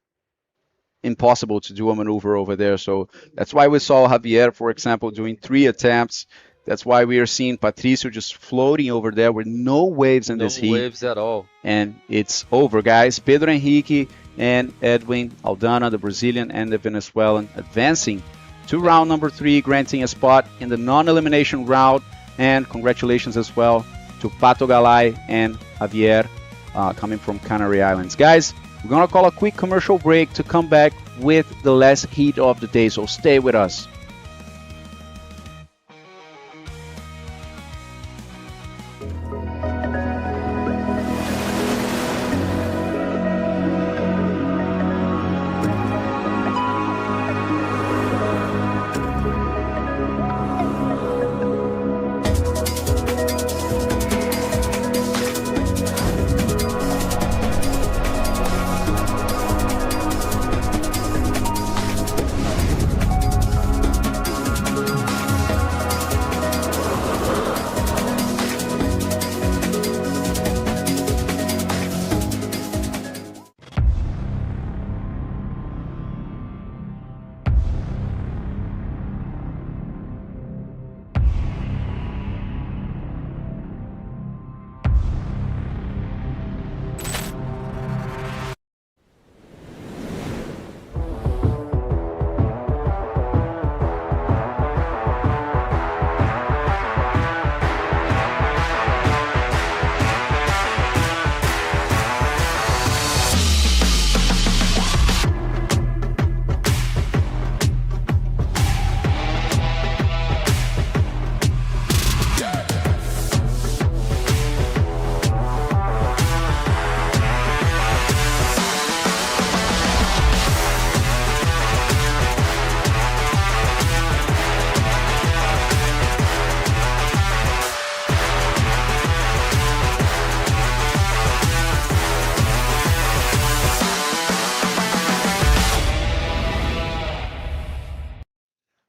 impossible to do a maneuver over there. So that's why we saw Javier, for example, doing 3 attempts. That's why we are seeing Patricio just floating over there with no waves in No this heat. waves at all. And it's over, guys. Pedro Henrique and Edwin Aldana, the Brazilian and the Venezuelan, advancing to round number 3, granting a spot in the non-elimination round. And congratulations as well to Pato Galay and Javier, coming from Canary Islands. Guys, We're gonna call a quick commercial break to come back with the last heat of the day, so stay with us.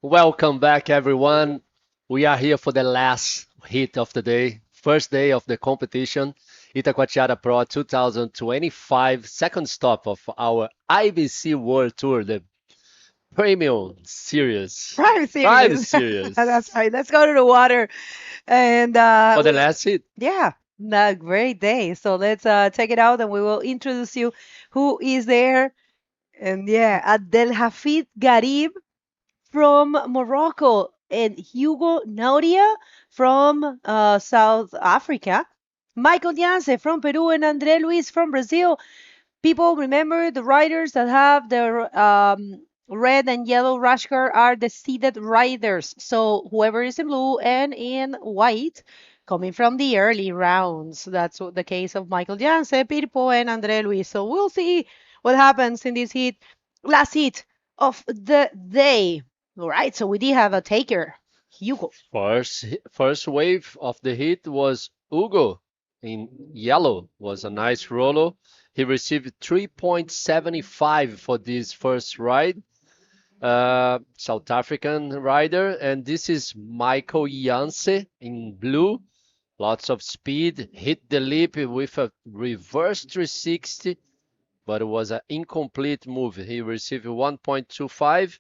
Welcome back, everyone. We are here for the last hit of the day, first day of the competition, Itacoatiara Pro 2025, second stop of our IBC World Tour, the Premium Series. Private Private series. Series. That's right. Let's go to the water. And For the last hit. yeah, a great day. So let's check it out and we will introduce you who is there. And yeah, Abdel Hafid Garib from Morocco and Hugo Nauria from South Africa. Michael Yance from Peru and Andre Luis from Brazil. People remember the riders that have the red and yellow rash guard are the seeded riders. So whoever is in blue and in white coming from the early rounds. That's the case of Michael Janse, Pirpo, and Andre Luis. So we'll see what happens in this heat, last heat of the day. All right, so we did have a taker, Hugo. First wave of the hit was Hugo in yellow. Was a nice rolo. He received 3.75 for this first ride. South African rider. And this is Michael Janse in blue. Lots of speed. Hit the lip with a reverse 360, but it was an incomplete move. He received 1.25.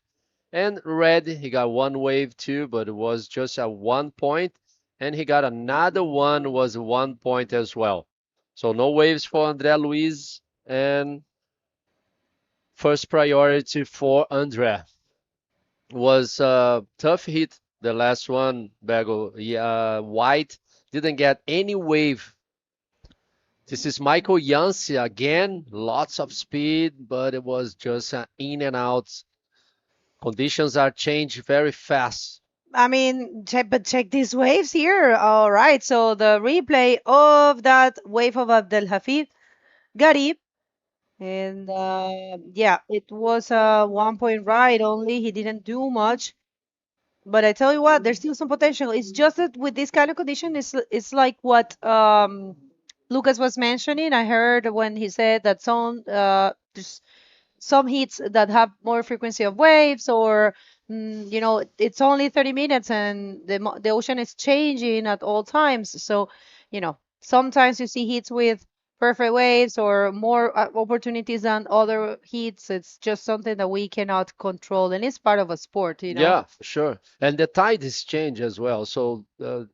And red, he got one wave too, but it was just a 1 point. And he got another one, was 1 point as well. So no waves for André Luiz, and first priority for André. Was a tough hit, the last one, Bago. Yeah, white didn't get any wave. This is Michael Janse again, lots of speed, but it was just an in and out. Conditions are changed very fast. I mean, check these waves here. All right, so the replay of that wave of Abdel Hafid Garib. And yeah, it was a 1 point ride only. He didn't do much. But I tell you what, there's still some potential. It's just that with this kind of condition, it's like what Lucas was mentioning. I heard when he said that there's some heats that have more frequency of waves, or it's only 30 minutes and the ocean is changing at all times. So sometimes you see heats with perfect waves or more opportunities than other heats. It's just something that we cannot control, and it's part of a sport. Yeah, for sure. And the tide is changed as well, so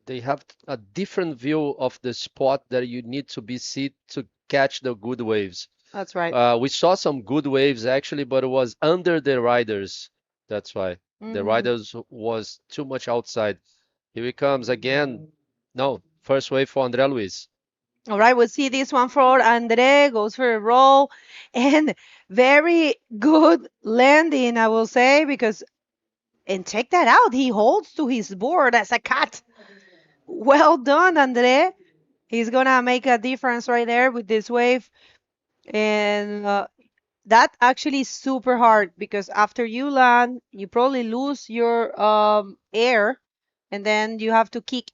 they have a different view of the spot that you need to be see to catch the good waves. That's right. We saw some good waves actually, but it was under the riders. That's why the riders was too much outside. Here he comes again. No, first wave for André Luiz. All right, we'll see this one for Andre, goes for a roll, and very good landing, I will say, because, and check that out, he holds to his board as a cat. Well done, Andre. He's gonna make a difference right there with this wave, and that actually is super hard because after you land, you probably lose your air, and then you have to kick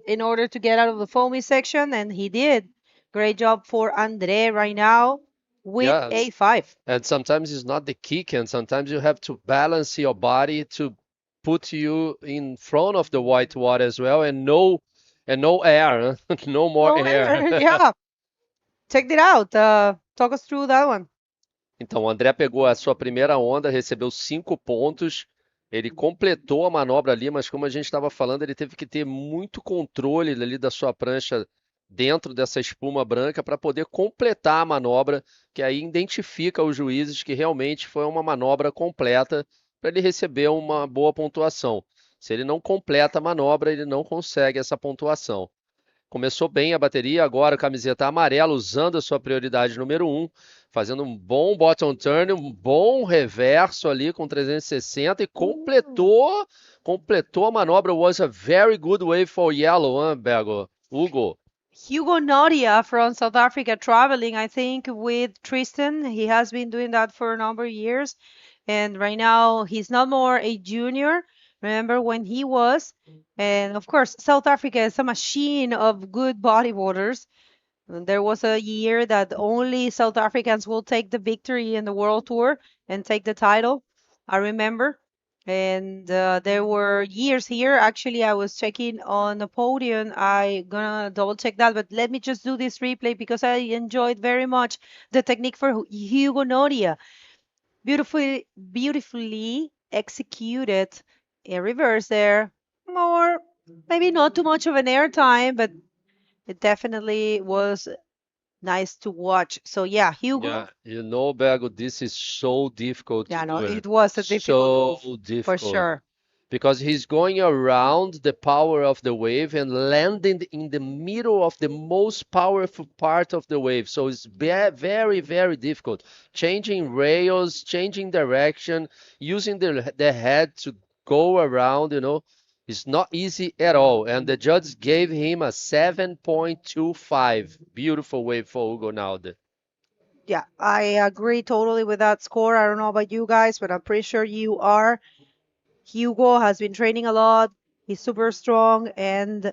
in order to get out of the foamy section, and he did. Great job for Andre right now with Yeah, A5. and sometimes it's not the kick, and sometimes you have to balance your body to put you in front of the white water as well, and no air, huh? No more No air. air, yeah. Check it out. Talk us through that one. Então, o André pegou a sua primeira onda, recebeu 5 pontos. Ele completou a manobra ali, mas como a gente estava falando, ele teve que ter muito controle ali da sua prancha dentro dessa espuma branca para poder completar a manobra, que aí identifica os juízes que realmente foi uma manobra completa para ele receber uma boa pontuação. Se ele não completa a manobra, ele não consegue essa pontuação. Começou bem a bateria, agora camiseta amarela, usando a sua prioridade número 1, fazendo um bom bottom turn, um bom reverso ali com 360 e completou a manobra. Was a very good wave for yellow, hein, Bego? Hugo. Hugo Noria from South Africa traveling, I think, with Tristan. He has been doing that for a number of years. And right now, he's not more a junior. Remember when he was? And of course, South Africa is a machine of good bodyboarders. There was a year that only South Africans will take the victory in the World Tour and take the title. I remember. And there were years here. Actually, I was checking on the podium. I gonna double check that, but let me just do this replay because I enjoyed very much the technique for Hugo Noria. Beautifully executed a reverse there. More, maybe not too much of an air time, but it definitely was nice to watch. So yeah, Hugo. Yeah, you know, Bego, this is so difficult Yeah, to no, do it was a difficult so move, difficult for sure. because he's going around the power of the wave and landing in the middle of the most powerful part of the wave. So it's very, very difficult. Changing rails, changing direction, using the head to go around, you know. It's not easy at all. And the judge gave him a 7.25. Beautiful wave for Hugo Nalde. Yeah, I agree totally with that score. I don't know about you guys, but I'm pretty sure you are. Hugo has been training a lot. He's super strong, and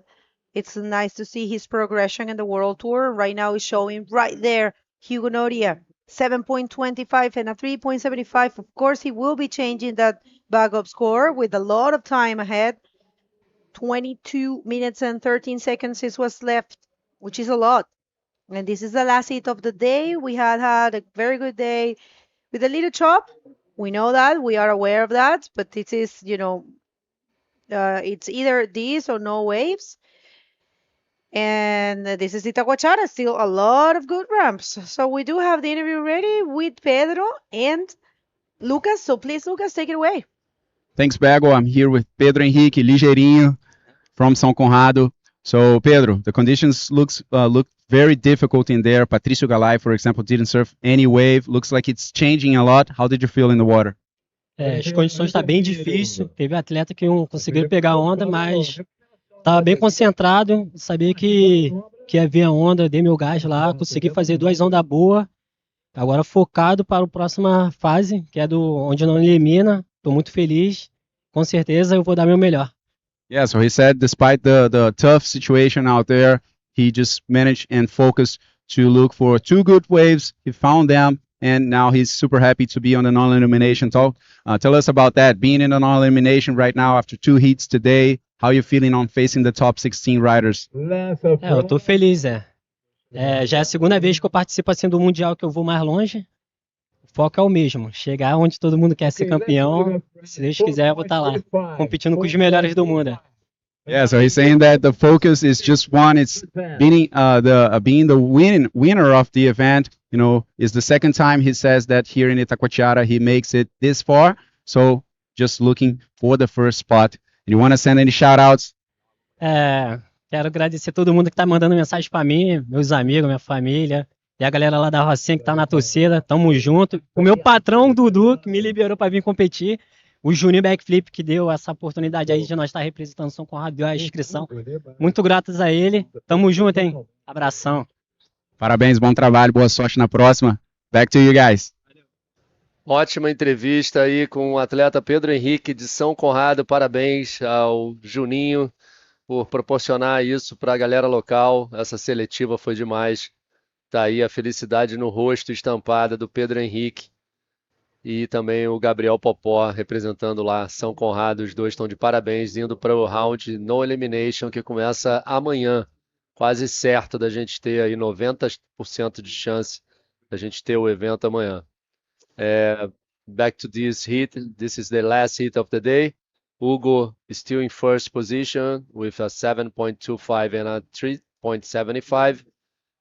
it's nice to see his progression in the World Tour. Right now, he's showing right there, Hugo Noria, 7.25 and a 3.75. Of course, he will be changing that backup score with a lot of time ahead. 22 minutes and 13 seconds is what's left, which is a lot. And this is the last hit of the day. We had a very good day with a little chop. We know that. We are aware of that. But this is, it's either this or no waves. And this is Itacoatiara. Still a lot of good ramps. So we do have the interview ready with Pedro and Lucas. So please, Lucas, take it away. Thanks, Bego. I'm here with Pedro Henrique, ligeirinho, from São Conrado. So, Pedro, the conditions look very difficult in there. Patricio Galay, for example, didn't surf any wave. Looks like it's changing a lot. How did you feel in the water? As condições estão bem difíceis. Teve atleta que não conseguiu pegar a onda, mas estava bem concentrado. Sabia que ia vir a onda, dei meu gás lá, consegui fazer 2 ondas boas. Agora focado para a próxima fase, que é onde não elimina. Estou muito feliz. Com certeza eu vou dar meu melhor. Yeah, so he said despite the tough situation out there, he just managed and focused to look for 2 good waves. He found them, and now he's super happy to be on the non-elimination talk. Tell us about that, being in the non-elimination right now after 2 heats today. How are you feeling on facing the top 16 riders? Eu estou feliz, já é a segunda vez que eu participo assim do Mundial que eu vou mais longe. O foco é o mesmo, chegar onde todo mundo quer ser campeão. Se Deus quiser, eu vou estar lá, competindo com os melhores do mundo. Yeah, so he's saying that the focus is just one. It's being the winner of the event. You know, is the second time he says that here in Itacoatiara he makes it this far. So just looking for the first spot. And you want to send any shout outs? Quero agradecer todo mundo que tá mandando mensagem pra mim, meus amigos, minha família, e a galera lá da Rocinha que tá na torcida. Tamo junto. O meu patrão, Dudu, que me liberou pra vir competir. O Juninho Backflip, que deu essa oportunidade aí de nós estar representando São Conrado, deu a inscrição. Muito gratos a ele. Tamo junto, hein? Abração. Parabéns, bom trabalho, boa sorte na próxima. Back to you guys. Ótima entrevista aí com o atleta Pedro Henrique de São Conrado. Parabéns ao Juninho por proporcionar isso para a galera local. Essa seletiva foi demais. Tá aí a felicidade no rosto estampada do Pedro Henrique e também o Gabriel Popó representando lá São Conrado. Os dois estão de parabéns, indo para o round no elimination que começa amanhã. Quase certo da gente ter aí 90% de chance da gente ter o evento amanhã. Back to this heat. This is the last heat of the day. Hugo is still in first position with a 7.25 and a 3.75.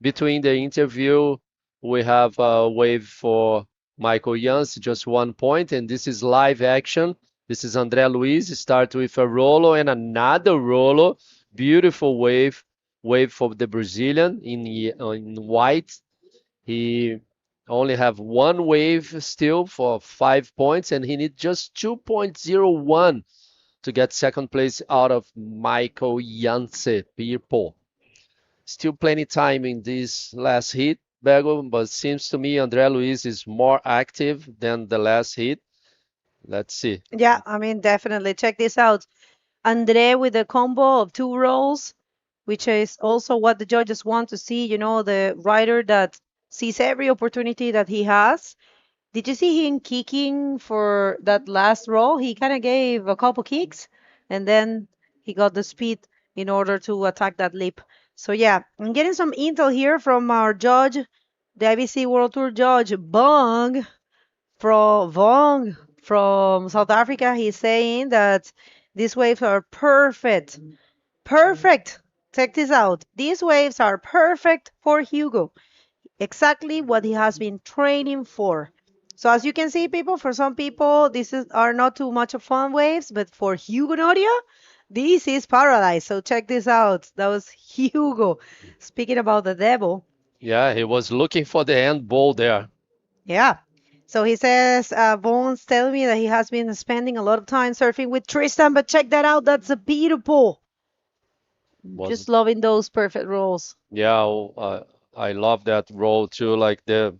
Between the interview, we have a wave for Michael Jans, just 1 point, and this is live action. This is André Luiz, start with a rolo and another rolo. Beautiful wave for the Brazilian in white. He only have one wave still for 5 points, and he needs just 2.01 to get second place out of Michael Janse, people. Still plenty time in this last hit, Bego, but seems to me André Luiz is more active than the last hit. Let's see. Yeah, I mean, definitely. Check this out. Andre with a combo of 2 rolls, which is also what the judges want to see, you know, the rider that sees every opportunity that he has. Did you see him kicking for that last roll? He kind of gave a couple kicks and then he got the speed in order to attack that lip. So yeah, I'm getting some intel here from our judge, the IBC World Tour judge, Vong from South Africa. He's saying that these waves are perfect. Perfect. Check this out. These waves are perfect for Hugo. Exactly what he has been training for. So as you can see, people, for some people, are not too much of fun waves, but for Hugo Noria, this is paradise. So check this out. That was Hugo speaking about the devil. Yeah, he was looking for the end ball there. Yeah. So he says, Bones telling me that he has been spending a lot of time surfing with Tristan, but check that out. That's a beautiful. Just loving those perfect rolls. Yeah, I love that roll too, like the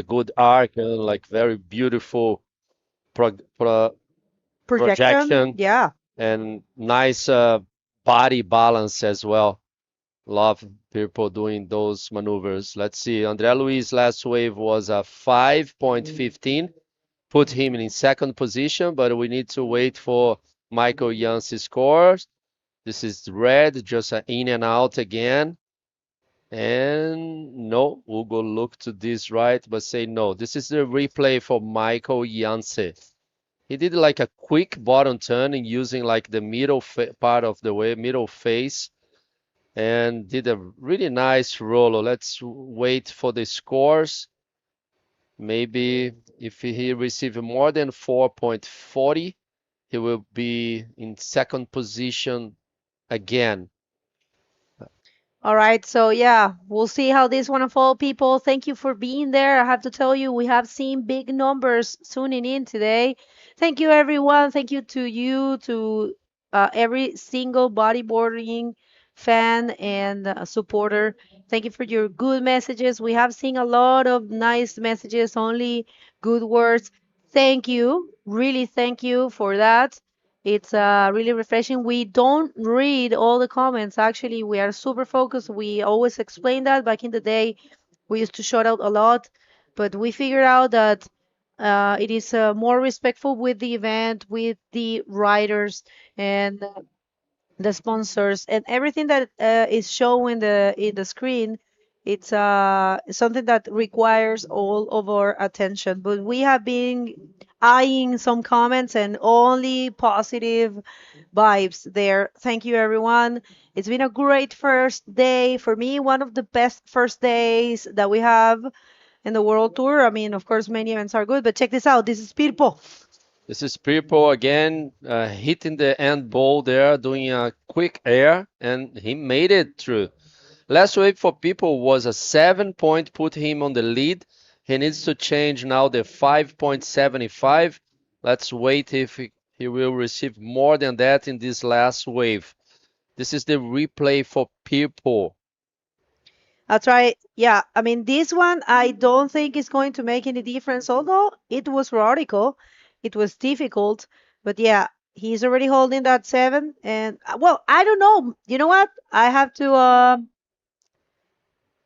good arc and like very beautiful projection. Yeah. And nice body balance as well. Love people doing those maneuvers. Let's see. André Luiz last wave was a 5.15. Put him in second position, but we need to wait for Michael Jan's scores. This is red, just an in and out again. And no, Hugo look to this right, but say no. This is the replay for Michael Janse. He did like a quick bottom turn using like the middle part of the wave, middle face, and did a really nice roll. Let's wait for the scores. Maybe if he receives more than 4.40, he will be in second position again. All right, so yeah, we'll see how this one unfolds, people. Thank you for being there. I have to tell you, we have seen big numbers tuning in today. Thank you, everyone. Thank you to every single bodyboarding fan and supporter. Thank you for your good messages. We have seen a lot of nice messages, only good words. Thank you, really thank you for that. It's really refreshing. We don't read all the comments. Actually, we are super focused. We always explain that. Back in the day, we used to shout out a lot, but we figured out that it is more respectful with the event, with the riders, and the sponsors, and everything that is shown in the screen. It's something that requires all of our attention. But we have been eyeing some comments and only positive vibes there. Thank you, everyone. It's been a great first day for me, one of the best first days that we have in the World Tour. I mean, of course, many events are good, but check this out. This is Pirpo. This is Purple again, hitting the end ball there, doing a quick air, and he made it through. Last wave for People was a 7-point, put him on the lead. He needs to change now the 5.75. Let's wait if he will receive more than that in this last wave. This is the replay for People. That's right. Yeah, I mean, this one I don't think is going to make any difference, although it was radical, it was difficult. But yeah, he's already holding that 7. And well, I don't know. You know what? I have to,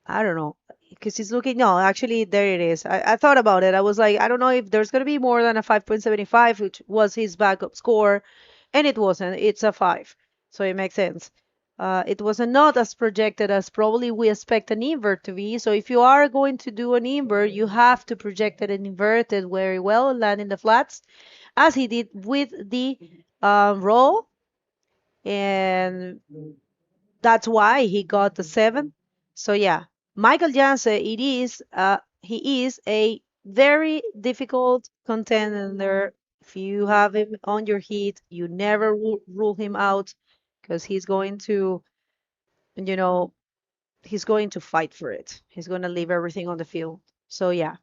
I don't know, because he's looking. No, actually, there it is. I thought about it. I was like, I don't know if there's going to be more than a 5.75, which was his backup score. And it wasn't. It's a 5. So it makes sense. It was not as projected as probably we expect an invert to be. So if you are going to do an invert, you have to project it and invert it very well, land in the flats, as he did with the roll. And that's why he got the 7. So yeah, Michael Jansen, he is a very difficult contender. If you have him on your heat, you never rule him out, because he's going to, you know, he's going to fight for it. He's going to leave everything on the field. So yeah.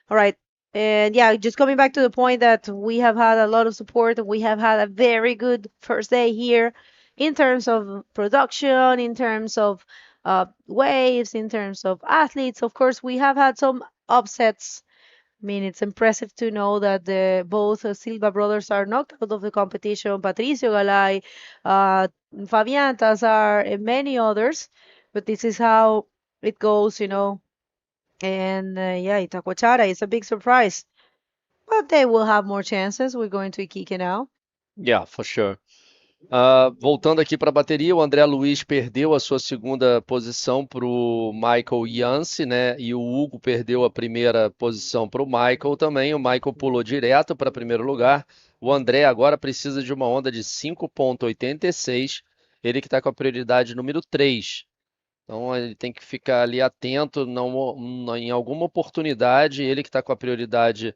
All right. And yeah, just coming back to the point that we have had a lot of support and we have had a very good first day here in terms of production, in terms of waves, in terms of athletes. Of course, we have had some upsets. I mean, it's impressive to know that both Silva brothers are knocked out of the competition. Patricio Galay, Fabian Tazar, and many others. But this is how it goes, And yeah, Itacoatiara is a big surprise. But they will have more chances. We're going to Iquique now. Yeah, for sure. Voltando aqui para a bateria, o André Luiz perdeu a sua segunda posição para o Michael Yance, né? E o Hugo perdeu a primeira posição para o Michael também. O Michael pulou direto para primeiro lugar. O André agora precisa de uma onda de 5,86. Ele que está com a prioridade número 3. Então ele tem que ficar ali atento em alguma oportunidade. Ele que está com a prioridade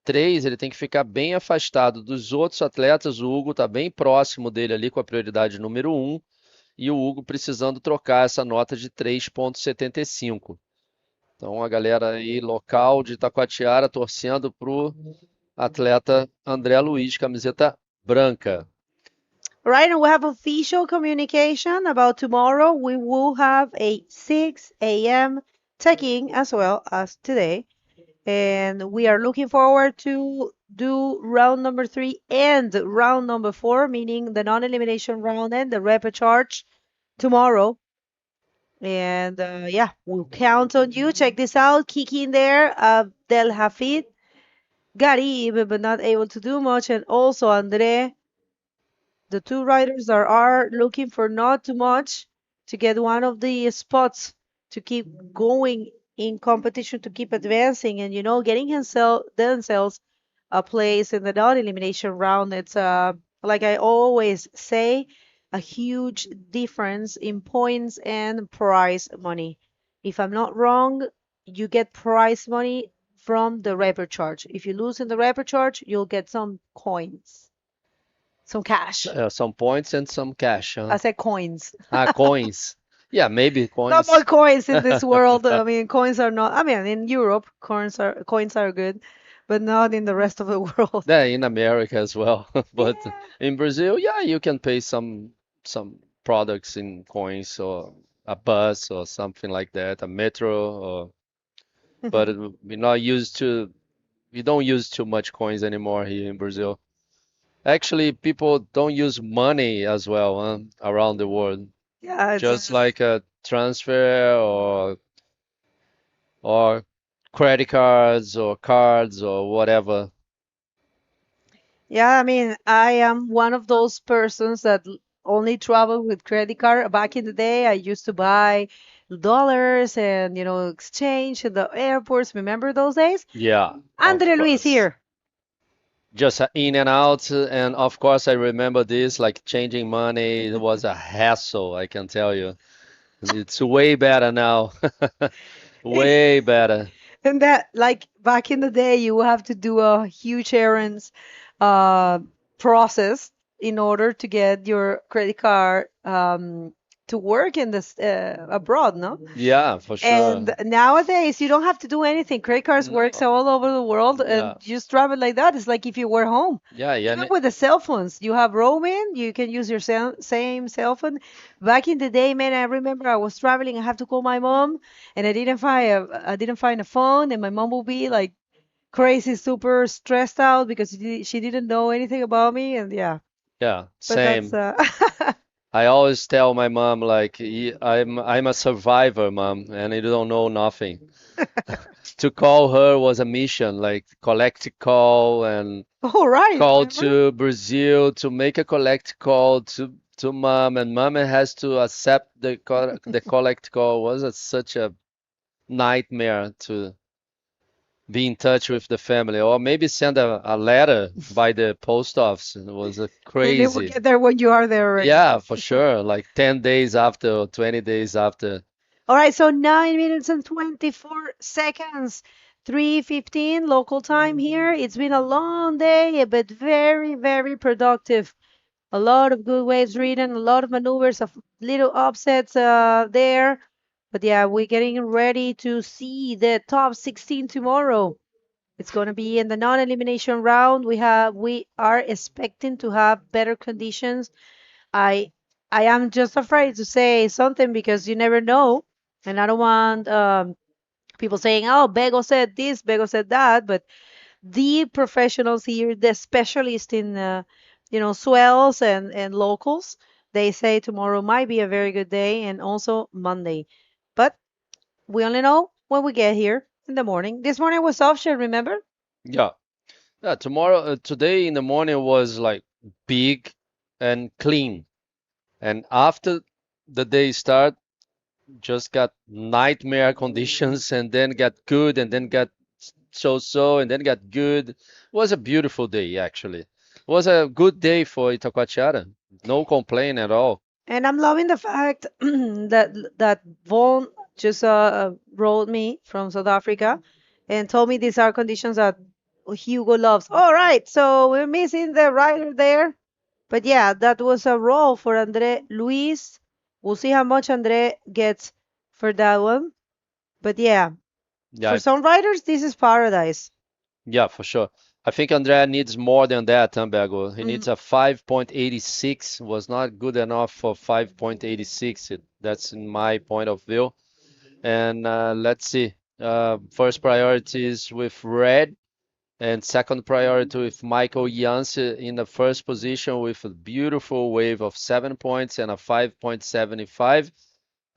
3, ele tem que ficar bem afastado dos outros atletas. O Hugo está bem próximo dele ali com a prioridade número 1. E o Hugo precisando trocar essa nota de 3,75. Então a galera aí local de Itacoatiara torcendo para o atleta André Luiz, camiseta branca. Right, and we have official communication about tomorrow. We will have a 6 a.m. check-in as well as today. And we are looking forward to do round number 3 and round number 4, meaning the non-elimination round and the repecharge tomorrow. And yeah, we'll count on you. Check this out. Kiki in there, Del Hafid, Garib, but not able to do much, and also Andre. The two riders that are looking for not too much to get one of the spots to keep going in competition, to keep advancing and, getting themselves a place in the non-elimination round. It's, like I always say, a huge difference in points and prize money. If I'm not wrong, you get prize money from the repecharge. If you lose in the repecharge, you'll get some coins. Some cash. Some points and some cash. Huh? I said coins. Coins. Yeah, maybe coins. Not more coins in this world. I mean, coins are not. I mean, in Europe, coins are good, but not in the rest of the world. Yeah, in America as well. But in Brazil, yeah, you can pay some products in coins, or a bus or something like that, a metro. Or but we're not used to. We don't use too much coins anymore here in Brazil. Actually, people don't use money as well around the world. Yeah, just like a transfer or credit cards or whatever. Yeah, I mean, I am one of those persons that only travel with credit card. Back in the day, I used to buy dollars and, exchange in the airports. Remember those days? Yeah. Andre Luis here. Just in and out, and of course I remember this, like changing money. It was a hassle, I can tell you. It's way better now. Way better. And that, like back in the day, you have to do a huge errands uh, process in order to get your credit card to work in this abroad, no? Yeah, for sure. And nowadays, you don't have to do anything. Credit cards works all over the world, and Yeah. you just drive it like that. It's like if you were home. Yeah, yeah. Even with the cell phones, you have roaming. You can use your same cell phone. Back in the day, man, I remember I was traveling. I have to call my mom, and I didn't find a phone, and my mom will be like crazy, super stressed out because she didn't know anything about me, and yeah. Yeah, But same. that's I always tell my mom like I'm a survivor, mom, and I don't know nothing. To call her was a mission, like collect call and all right. call to Brazil to make a collect call to mom, and mom has to accept the collect call. Was such a nightmare to be in touch with the family, or maybe send a letter by the post office. It was And it will crazy. get there when you are there already. Yeah, for sure. Like 10 days after or 20 days after. All right, so 9 minutes and 24 seconds. 3:15 local time here. It's been a long day, but very, very productive. A lot of good waves ridden, a lot of maneuvers, of little upsets there. But yeah, we're getting ready to see the top 16 tomorrow. It's going to be in the non-elimination round. We are expecting to have better conditions. I I am just afraid to say something because you never know, and I don't want people saying, "Oh, Bego said this, Bego said that," but the professionals here, the specialists in swells and locals, they say tomorrow might be a very good day and also Monday, but we only know when we get here in the morning. This morning was offshore, remember? Yeah. Yeah, today in the morning was like big and clean. And after the day start, just got nightmare conditions and then got good and then got so and then got good. It was a beautiful day actually. It was a good day for Itacoatiara. No complaint at all. And I'm loving the fact that Vaughan just wrote me from South Africa and told me these are conditions that Hugo loves. All right, so we're missing the rider there. But yeah, that was a roll for Andre Luis. We'll see how much Andre gets for that one. But yeah, Yeah, for some riders, this is paradise. yeah, for sure. I think Andrea needs more than that, Tambergo. He needs a 5.86. Was not good enough for 5.86. That's in my point of view. And let's see. First priority is with Red, and second priority with Michael Janse in the first position with a beautiful wave of 7 points and a 5.75.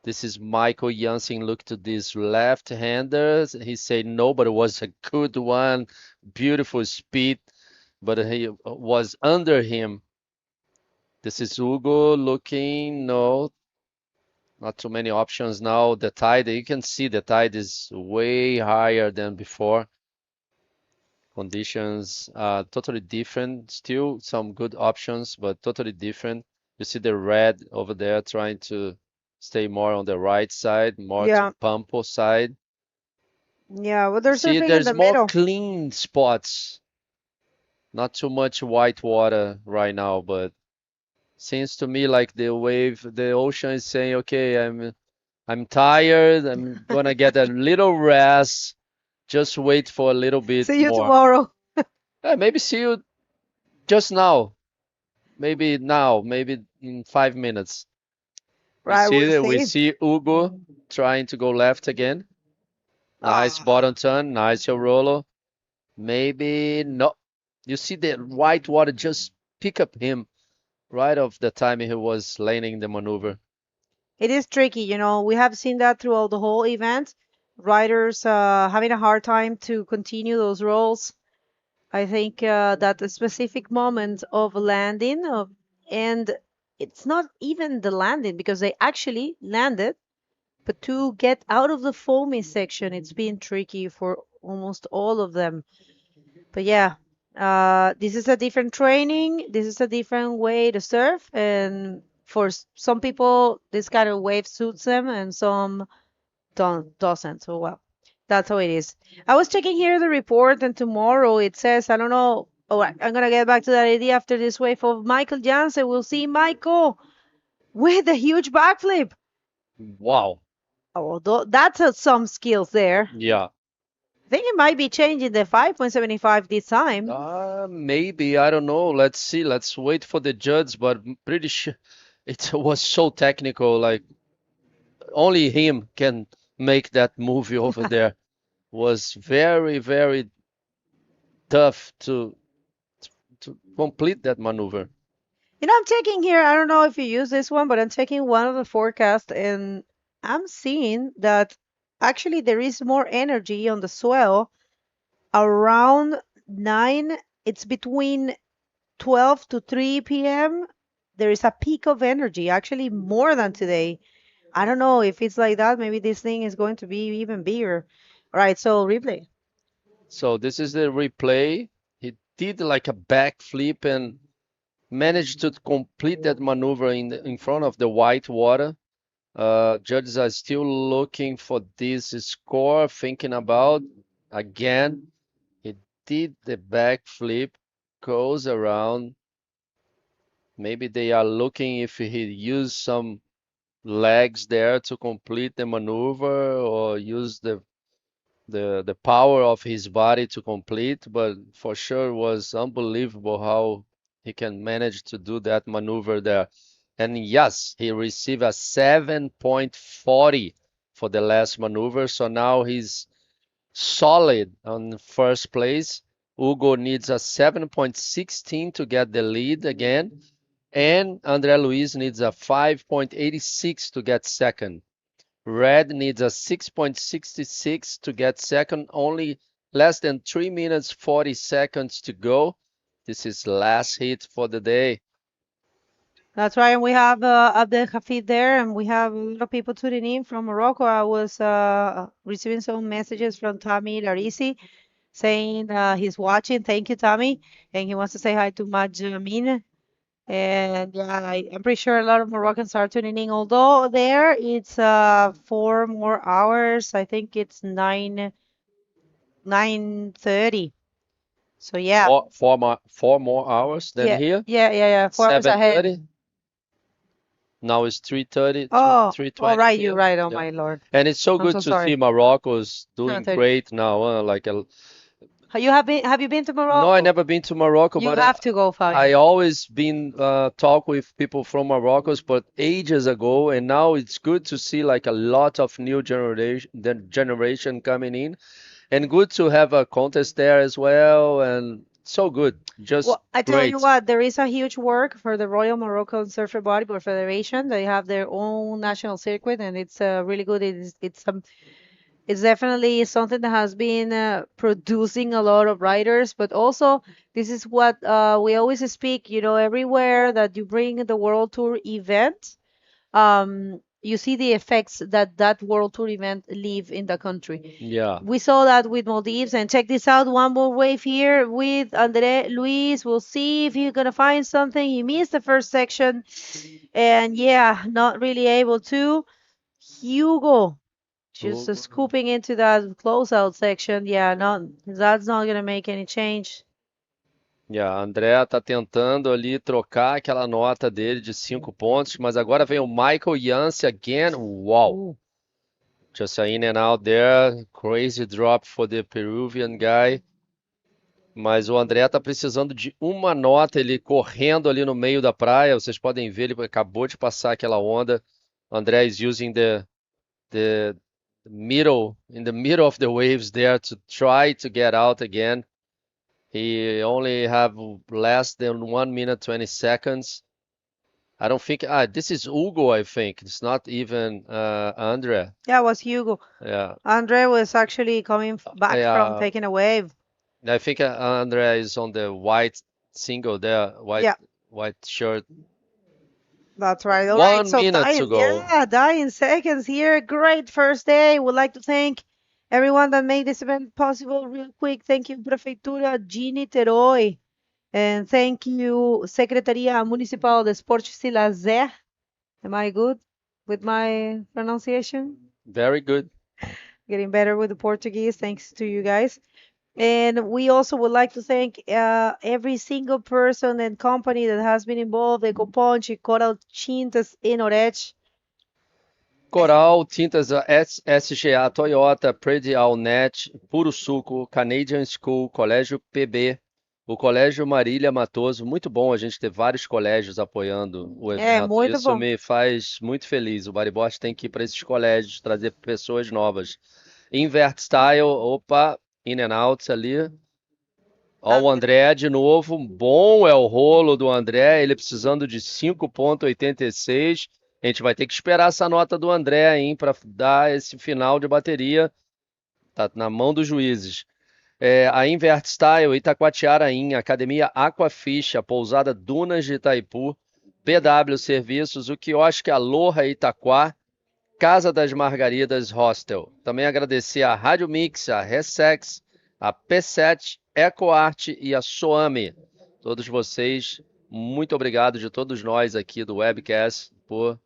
This is Michael Jansen. Look to this left-hander. He said no, but it was a good one. Beautiful speed, but he was under him. This is Hugo looking. No, not too many options now. The tide, you can see the tide is way higher than before. Conditions are totally different. Still some good options, but totally different. You see the red over there trying to stay more on the right side, more Yeah. to Pampo side. Yeah, well, there's See, surfing in there's the more middle. clean spots. Not too much white water right now, but seems to me like the wave, the ocean is saying, okay, I'm tired. I'm gonna get a little rest. Just wait for a little bit See you more. tomorrow. Maybe see you just now. Maybe now, maybe in 5 minutes. Right, We we'll see. see Hugo trying to go left again. Nice bottom turn, nice your roller. Maybe no. You see the white water just pick up him right off the time he was laning the maneuver. It is tricky, we have seen that throughout the whole event. Riders having a hard time to continue those rolls. I think that the specific moment of landing, and it's not even the landing because they actually landed, but to get out of the foamy section, it's been tricky for almost all of them. But yeah, this is a different training. This is a different way to surf, and for some people, this kind of wave suits them, and some doesn't. So well, that's how it is. I was checking here the report, and tomorrow it says, I don't know All right, I'm gonna get back to that idea after this wave of Michael Jansen. We'll see Michael with a huge backflip. Wow. Oh, that's some skills there. Yeah. I think it might be changing the 5.75 this time. Maybe, I don't know. Let's see. Let's wait for the judge, but I'm pretty sure it was so technical. Like only him can make that movie over there. Was very, very tough to complete that maneuver. You know, I'm checking here. I don't know if you use this one, but I'm checking one of the forecasts, and I'm seeing that actually there is more energy on the swell around 9. It's between 12 to 3 p.m. There is a peak of energy, actually more than today. I don't know if it's like that. Maybe this thing is going to be even bigger. All right, so replay. So this is the replay. He did like a backflip and managed to complete that maneuver in front of the white water. Judges are still looking for this score, thinking about again. He did the backflip, goes around. Maybe they are looking if he used some legs there to complete the maneuver or use the power of his body to complete, but for sure was unbelievable how he can manage to do that maneuver there. And yes, he received a 7.40 for the last maneuver, so now he's solid on first place. Hugo needs a 7.16 to get the lead again, and André Luiz needs a 5.86 to get second. Red needs a 6.66 to get second, only less than 3 minutes 40 seconds to go. This is last hit for the day. That's right, and we have Abdel Hafid there, and we have a lot of people tuning in from Morocco. I was receiving some messages from Tommy Larisi saying he's watching. Thank you, Tommy. And he wants to say hi to Majamin. And yeah, I'm pretty sure a lot of Moroccans are tuning in. Although there it's 4 more hours. I think it's 9:30. So yeah. Four more hours than Yeah, here. yeah. 4 hours ahead. 7:30. Now it's 3:30, Oh, 3:20 all right, you're here. right. Oh Yeah. my Lord. And it's so I'm good so to sorry. see Morocco's doing 7:30. great now. Have you been to Morocco? No, I never been to Morocco, You but have to go, Fabio. I always been talk with people from Morocco, but ages ago, and now it's good to see like a lot of new generation coming in, and good to have a contest there as well, and so good, just Well, I tell you great. what, there is a huge work for the Royal Moroccan Surfer Bodyboard Federation. They have their own national circuit, and it's really good. It's definitely something that has been producing a lot of riders, but also this is what we always speak, everywhere that you bring the World Tour event, you see the effects that World Tour event leave in the country. Yeah. We saw that with Maldives, and check this out, one more wave here with André Luis. We'll see if he's gonna find something. He missed the first section, and yeah, not really able to. Hugo just scooping into that closeout section. Yeah, that's not gonna make any change. Yeah, André tá tentando ali trocar aquela nota dele de 5 pontos, mas agora vem o Michael Yance again. Wow. Just a in and out there. Crazy drop for the Peruvian guy. Mas o André tá precisando de uma nota, ele correndo ali no meio da praia. Vocês podem ver, ele acabou de passar aquela onda. André is using the middle, in the middle of the waves there to try to get out again. He only have less than 1 minute 20 seconds. I don't think this is Hugo, I think. It's not even Andre. Yeah, it was Hugo. Yeah. Andre was actually coming back from Yeah. taking a wave. I think Andre is on the white single there, white shirt. That's right. All 1 right, so minute to go. Yeah, dying seconds here. Great first day. Would like to thank everyone that made this event possible. Real quick, thank you, Prefeitura de Niterói. And thank you, Secretaria Municipal de Esporte Lazer. Am I good with my pronunciation? Very good. Getting better with the Portuguese, thanks to you guys. And we also would like to thank every single person and company that has been involved, Ecoponte, Coral Tintas e Norete. Coral, Tintas SGA, Toyota, Predial Net, Puro Suco, Canadian School, Colégio PB, o Colégio Marília Matoso. Muito bom a gente ter vários colégios apoiando o evento. Muito Isso bom. me faz muito feliz. O bodyboard tem que ir para esses colégios, trazer pessoas novas. Invert Style, opa, in and out ali. Ó, o André de novo, bom é o rolo do André, ele precisando de 5,86. A gente vai ter que esperar essa nota do André, hein, para dar esse final de bateria. Tá na mão dos juízes. A Invert Style, Itacoatiara In, Academia Aquafish, a Pousada Dunas de Itaipu, PW Serviços, o quiosque Aloha Itaquá, Casa das Margaridas Hostel. Também agradecer a Rádio Mix, a Ressex, a P7, EcoArte e a Soame. Todos vocês, muito obrigado de todos nós aqui do Webcast por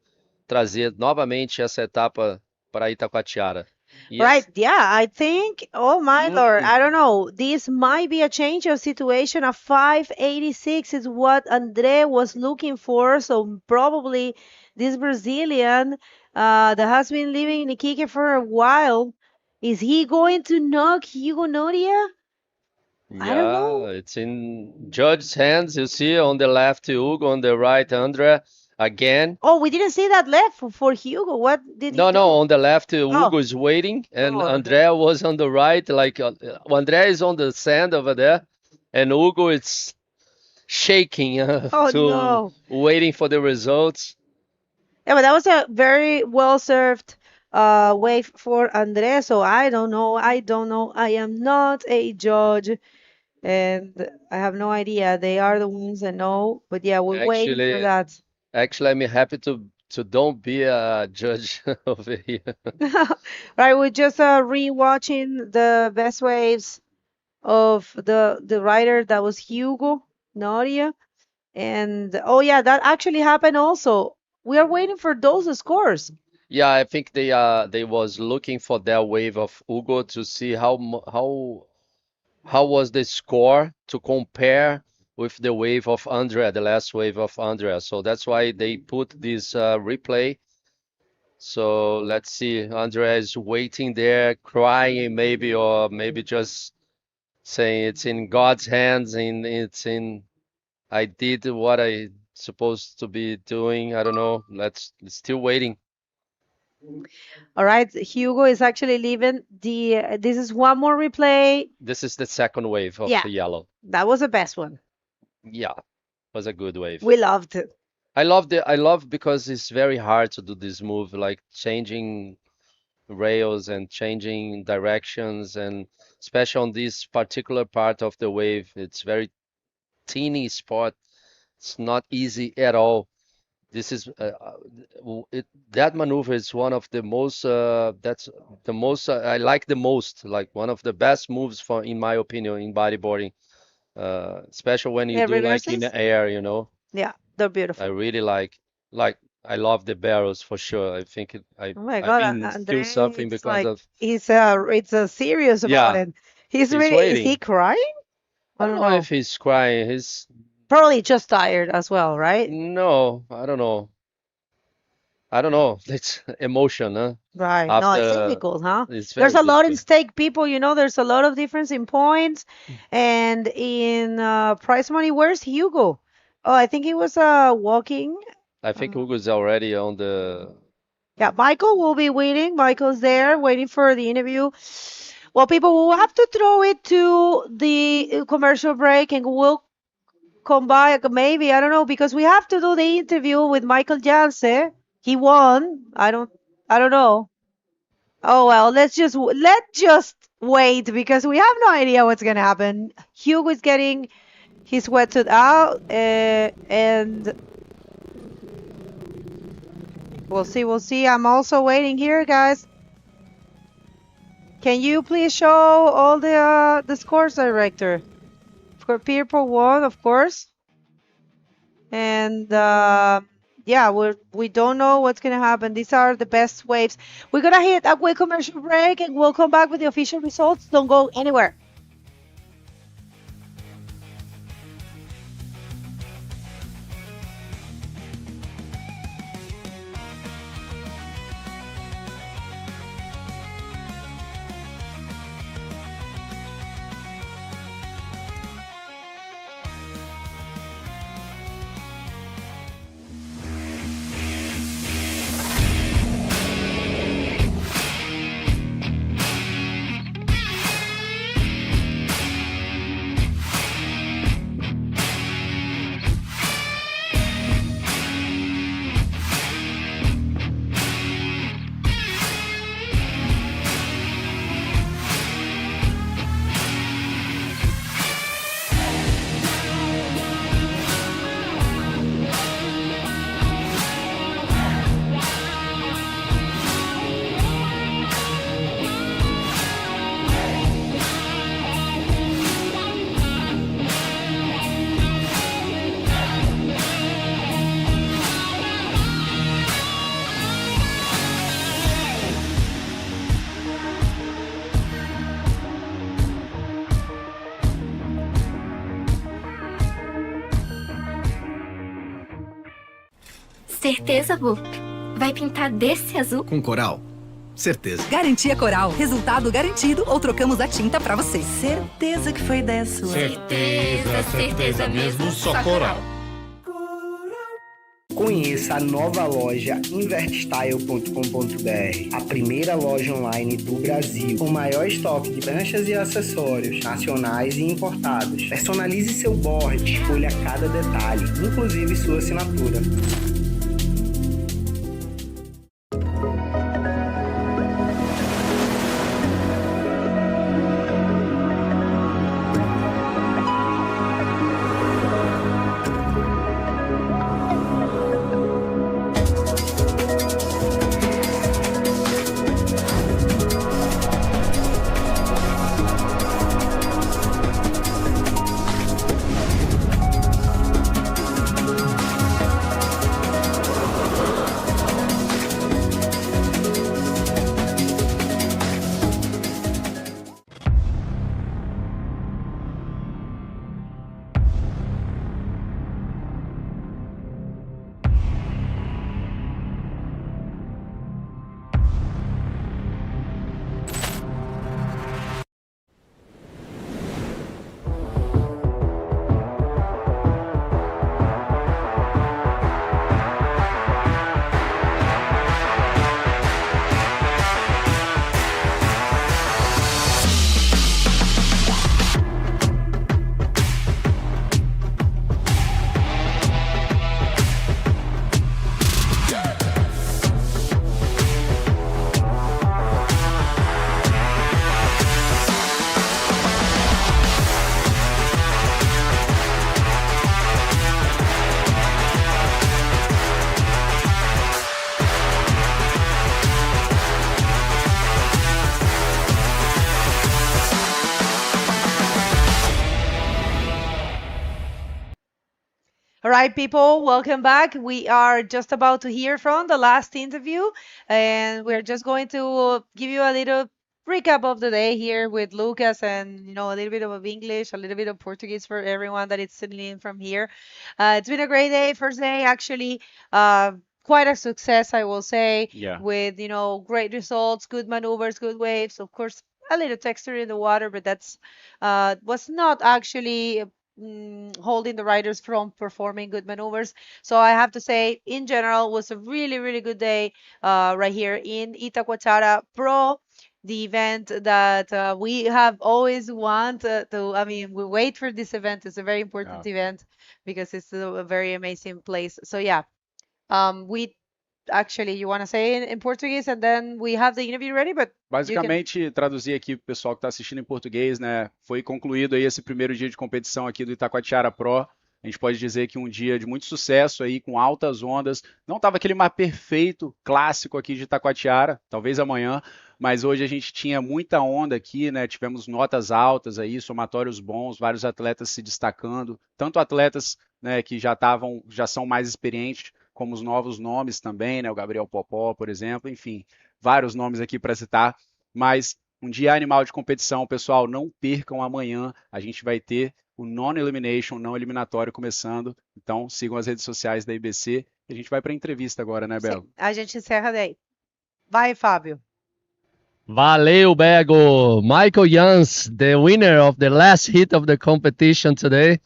trazer novamente essa etapa para Itacoatiara. Yes. Right, yeah, I think, oh my lord, I don't know, this might be a change of situation. A 586 is what Andre was looking for, so probably this Brazilian that has been living in Iquique for a while, is he going to knock Hugo Noria? I don't know. It's in judge's hands. You see on the left Hugo, on the right Andre. Again. Oh, we didn't see that left for Hugo. What did he do? No, on the left, Hugo is waiting, and Andrea was on the right. Like Andrea is on the sand over there, and Hugo is shaking waiting for the results. Yeah, but that was a very well served wave for Andrea. So I don't know. I am not a judge, and I have no idea. They are the ones that know. But yeah, we're waiting for that. Actually, I'm happy to don't be a judge over here. Right, we're just rewatching the best waves of the rider that was Hugo Noria, and oh yeah, that actually happened also. We are waiting for those scores. Yeah, I think they was looking for their wave of Hugo to see how was the score to compare with the wave of Andrea, the last wave of Andrea. So that's why they put this replay. So let's see. Andrea is waiting there, crying maybe, or maybe just saying it's in God's hands and I did what I supposed to be doing. I don't know. Still waiting. All right, Hugo is actually leaving this is one more replay. This is the second wave of the yellow. That was the best one. Yeah, was a good wave. We loved it. I love because it's very hard to do this move, like changing rails and changing directions, and especially on this particular part of the wave, it's very teeny spot. It's not easy at all. This is that maneuver is one of the most that's the most I like the most, like one of the best moves in my opinion in bodyboarding. Especially when you do like in the air, you know. Yeah, they're beautiful. I really like I love the barrels for sure. I think oh my God, I've been something because of it's serious about it. He's really waiting. Is he crying? I don't know if he's crying. He's probably just tired as well, right? No, I don't know. It's emotion, huh? Right. No, it's difficult, huh? There's a lot in stake, people. You know, there's a lot of difference in points and in prize money. Where's Hugo? Oh, I think he was walking. I think Hugo's already on the. Yeah, Michael will be waiting. Michael's there waiting for the interview. Well, people will have to throw it to the commercial break and we'll come back maybe. I don't know, because we have to do the interview with Michael Janse. He won. I don't know. Oh well, let's just wait because we have no idea what's gonna happen. Hugo is getting his wetsuit out, and we'll see. I'm also waiting here, guys. Can you please show all the scores, director? For people won, of course, and yeah, we don't know what's gonna happen. These are the best waves. We're gonna hit a quick commercial break and we'll come back with the official results. Don't go anywhere. Certeza, Bu? Vai pintar desse azul? Com coral? Certeza. Garantia Coral. Resultado garantido ou trocamos a tinta pra você. Certeza que foi ideia sua. Certeza mesmo, só coral. Conheça a nova loja invertstyle.com.br, a primeira loja online do Brasil, com o maior estoque de pranchas e acessórios nacionais e importados. Personalize seu board, escolha cada detalhe, inclusive sua assinatura. All right, people, welcome back. We are just about to hear from the last interview, and we're just going to give you a little recap of the day here with Lucas and, a little bit of English, a little bit of Portuguese for everyone that is sitting in from here. It's been a great day, first day, actually. Quite a success, I will say, with, great results, good maneuvers, good waves, of course, a little texture in the water, but that's was not actually holding the riders from performing good maneuvers. So I have to say, in general, was a really, really good day right here in Itacoatiara Pro, the event that we have always wanted to, we wait for this event. It's a very important event because it's a very amazing place. So yeah, we actually, you want to say in Portuguese and then we have the interview ready, but basicamente, traduzir aqui para o pessoal que está assistindo em português, né? Foi concluído aí esse primeiro dia de competição aqui do Itacoatiara Pro. A gente pode dizer que um dia de muito sucesso aí, com altas ondas. Não estava aquele mar perfeito, clássico aqui de Itacoatiara, talvez amanhã, mas hoje a gente tinha muita onda aqui, né? Tivemos notas altas aí, somatórios bons, vários atletas se destacando, tanto atletas, né, que já são mais experientes, como os novos nomes também, né? O Gabriel Popó, por exemplo, enfim, vários nomes aqui para citar, mas um dia animal de competição, pessoal, não percam amanhã, a gente vai ter o non-elimination, não eliminatório começando, então sigam as redes sociais da IBC e a gente vai para a entrevista agora, né, Belo? Sim, a gente encerra daí. Vai, Fábio. Valeu, Bego. Michael Jans, the winner of the last heat of the competition today.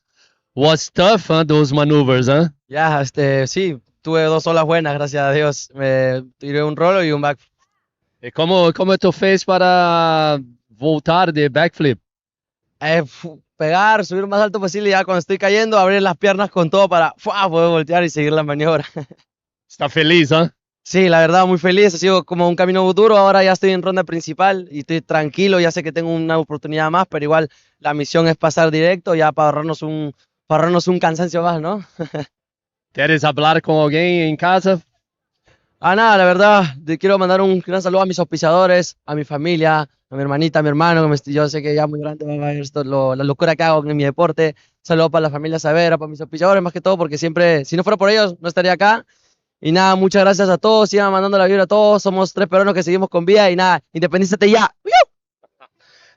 Was tough, huh, those maneuvers, huh? Ya, sí, tuve dos olas buenas, gracias a Dios. Me tiré un rolo y un backflip. E como tu fez para voltar de backflip? Pegar, subir lo más alto posible y ya cuando estoy cayendo, abrir las piernas con todo para poder voltear y seguir la maniobra. Está feliz, ¿eh? Sí, la verdad, muy feliz. Ha sido como un camino duro. Ahora ya estoy en ronda principal y estoy tranquilo. Ya sé que tengo una oportunidad más, pero igual la misión es pasar directo ya para ahorrarnos un cansancio más, ¿no? ¿Quieres hablar con alguien en casa? Nada, la verdad, quiero mandar un gran saludo a mis auspiciadores, a mi familia, a mi hermanita, a mi hermano, que yo sé que ya muy grande va a ver esto, la locura que hago en mi deporte. Saludo para la familia Savera, para mis auspiciadores más que todo, porque siempre, si no fuera por ellos, no estaría acá. Y nada, muchas gracias a todos, sigan mandando la vibra a todos, somos 3 peruanos que seguimos con vida y nada, independízate ya.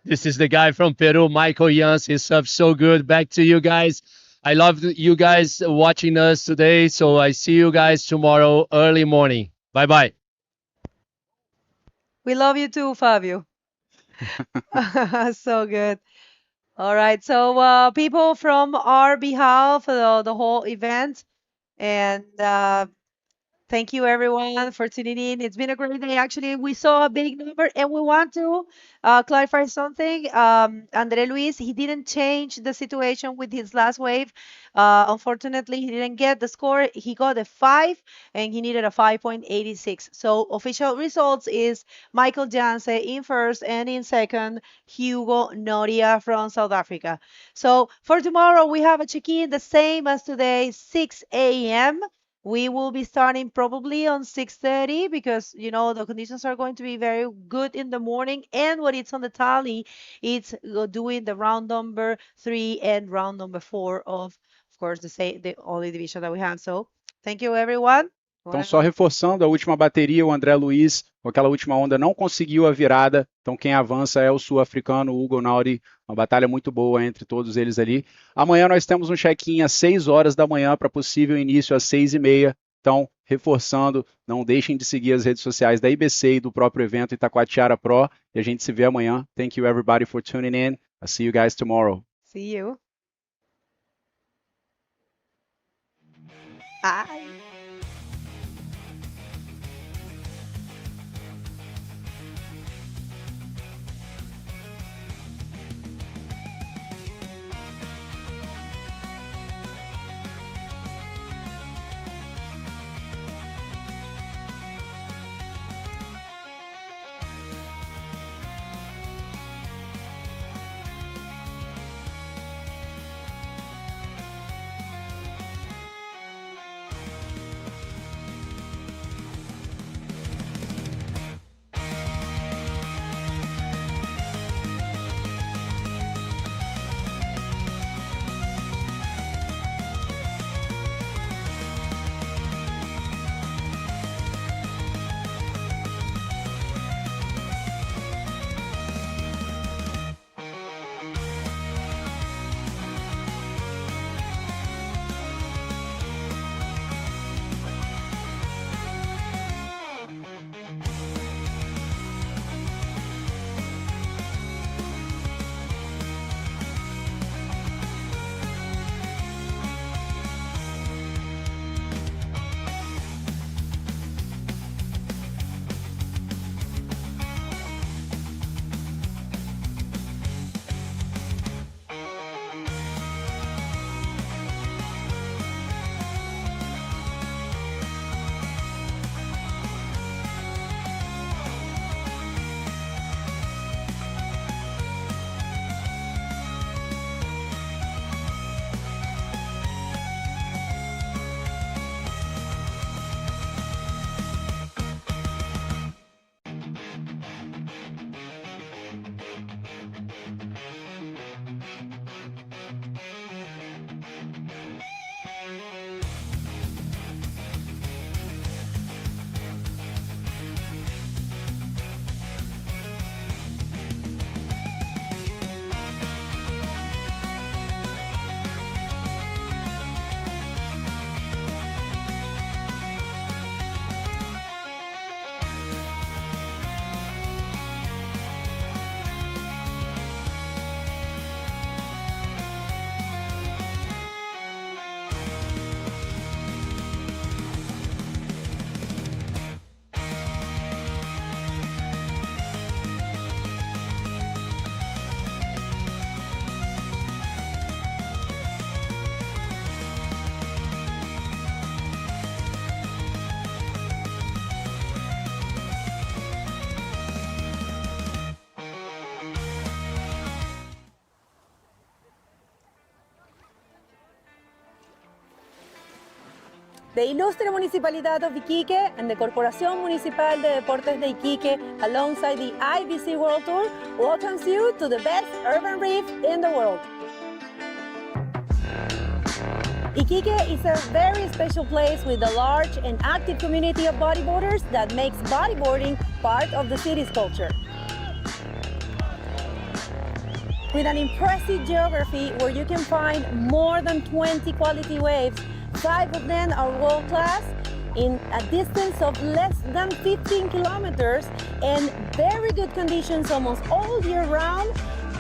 This is the guy from Peru, Michael Jans. He surfs so good. Back to you guys. I love you guys watching us today. So I see you guys tomorrow early morning. Bye bye. We love you too, Fabio. So good. All right. So, people from our behalf, the whole event, and thank you everyone for tuning in. It's been a great day. Actually, we saw a big number, and we want to clarify something. Andre Luis, he didn't change the situation with his last wave. Unfortunately, he didn't get the score. He got a 5, and he needed a 5.86. So official results is Michael Janse in first, and in second, Hugo Noria from South Africa. So for tomorrow, we have a check-in the same as today, 6 a.m. We will be starting probably on 6:30 because the conditions are going to be very good in the morning. And what it's on the tally, it's doing the round number 3 and round number 4 of course, the only division that we have. So thank you, everyone. Então, só reforçando, a última bateria, o André Luiz, com aquela última onda, não conseguiu a virada. Então, quem avança é o sul-africano, Hugo Nauri. Uma batalha muito boa entre todos eles ali. Amanhã nós temos um check-in às 6 horas da manhã para possível início às 6:30. Então, reforçando, não deixem de seguir as redes sociais da IBC e do próprio evento Itacoatiara Pro. E a gente se vê amanhã. Thank you, everybody, for tuning in. I'll see you guys tomorrow. See you. Bye. The Ilustre Municipalidad of Iquique and the Corporación Municipal de Deportes de Iquique, alongside the IBC World Tour, welcomes you to the best urban reef in the world. Iquique is a very special place with a large and active community of bodyboarders that makes bodyboarding part of the city's culture. with an impressive geography where you can find more than 20 quality waves. 5 of them are world class in a distance of less than 15 kilometers and very good conditions almost all year round.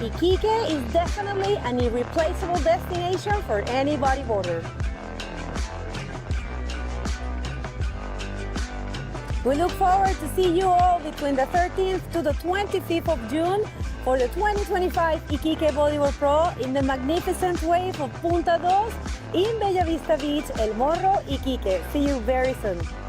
Iquique is definitely an irreplaceable destination for any bodyboarder. We look forward to see you all between the 13th to the 25th of June for the 2025 Iquique Bodyboard Pro in the magnificent wave of Punta Dos in Bella Vista Beach, El Morro, Iquique. See you very soon.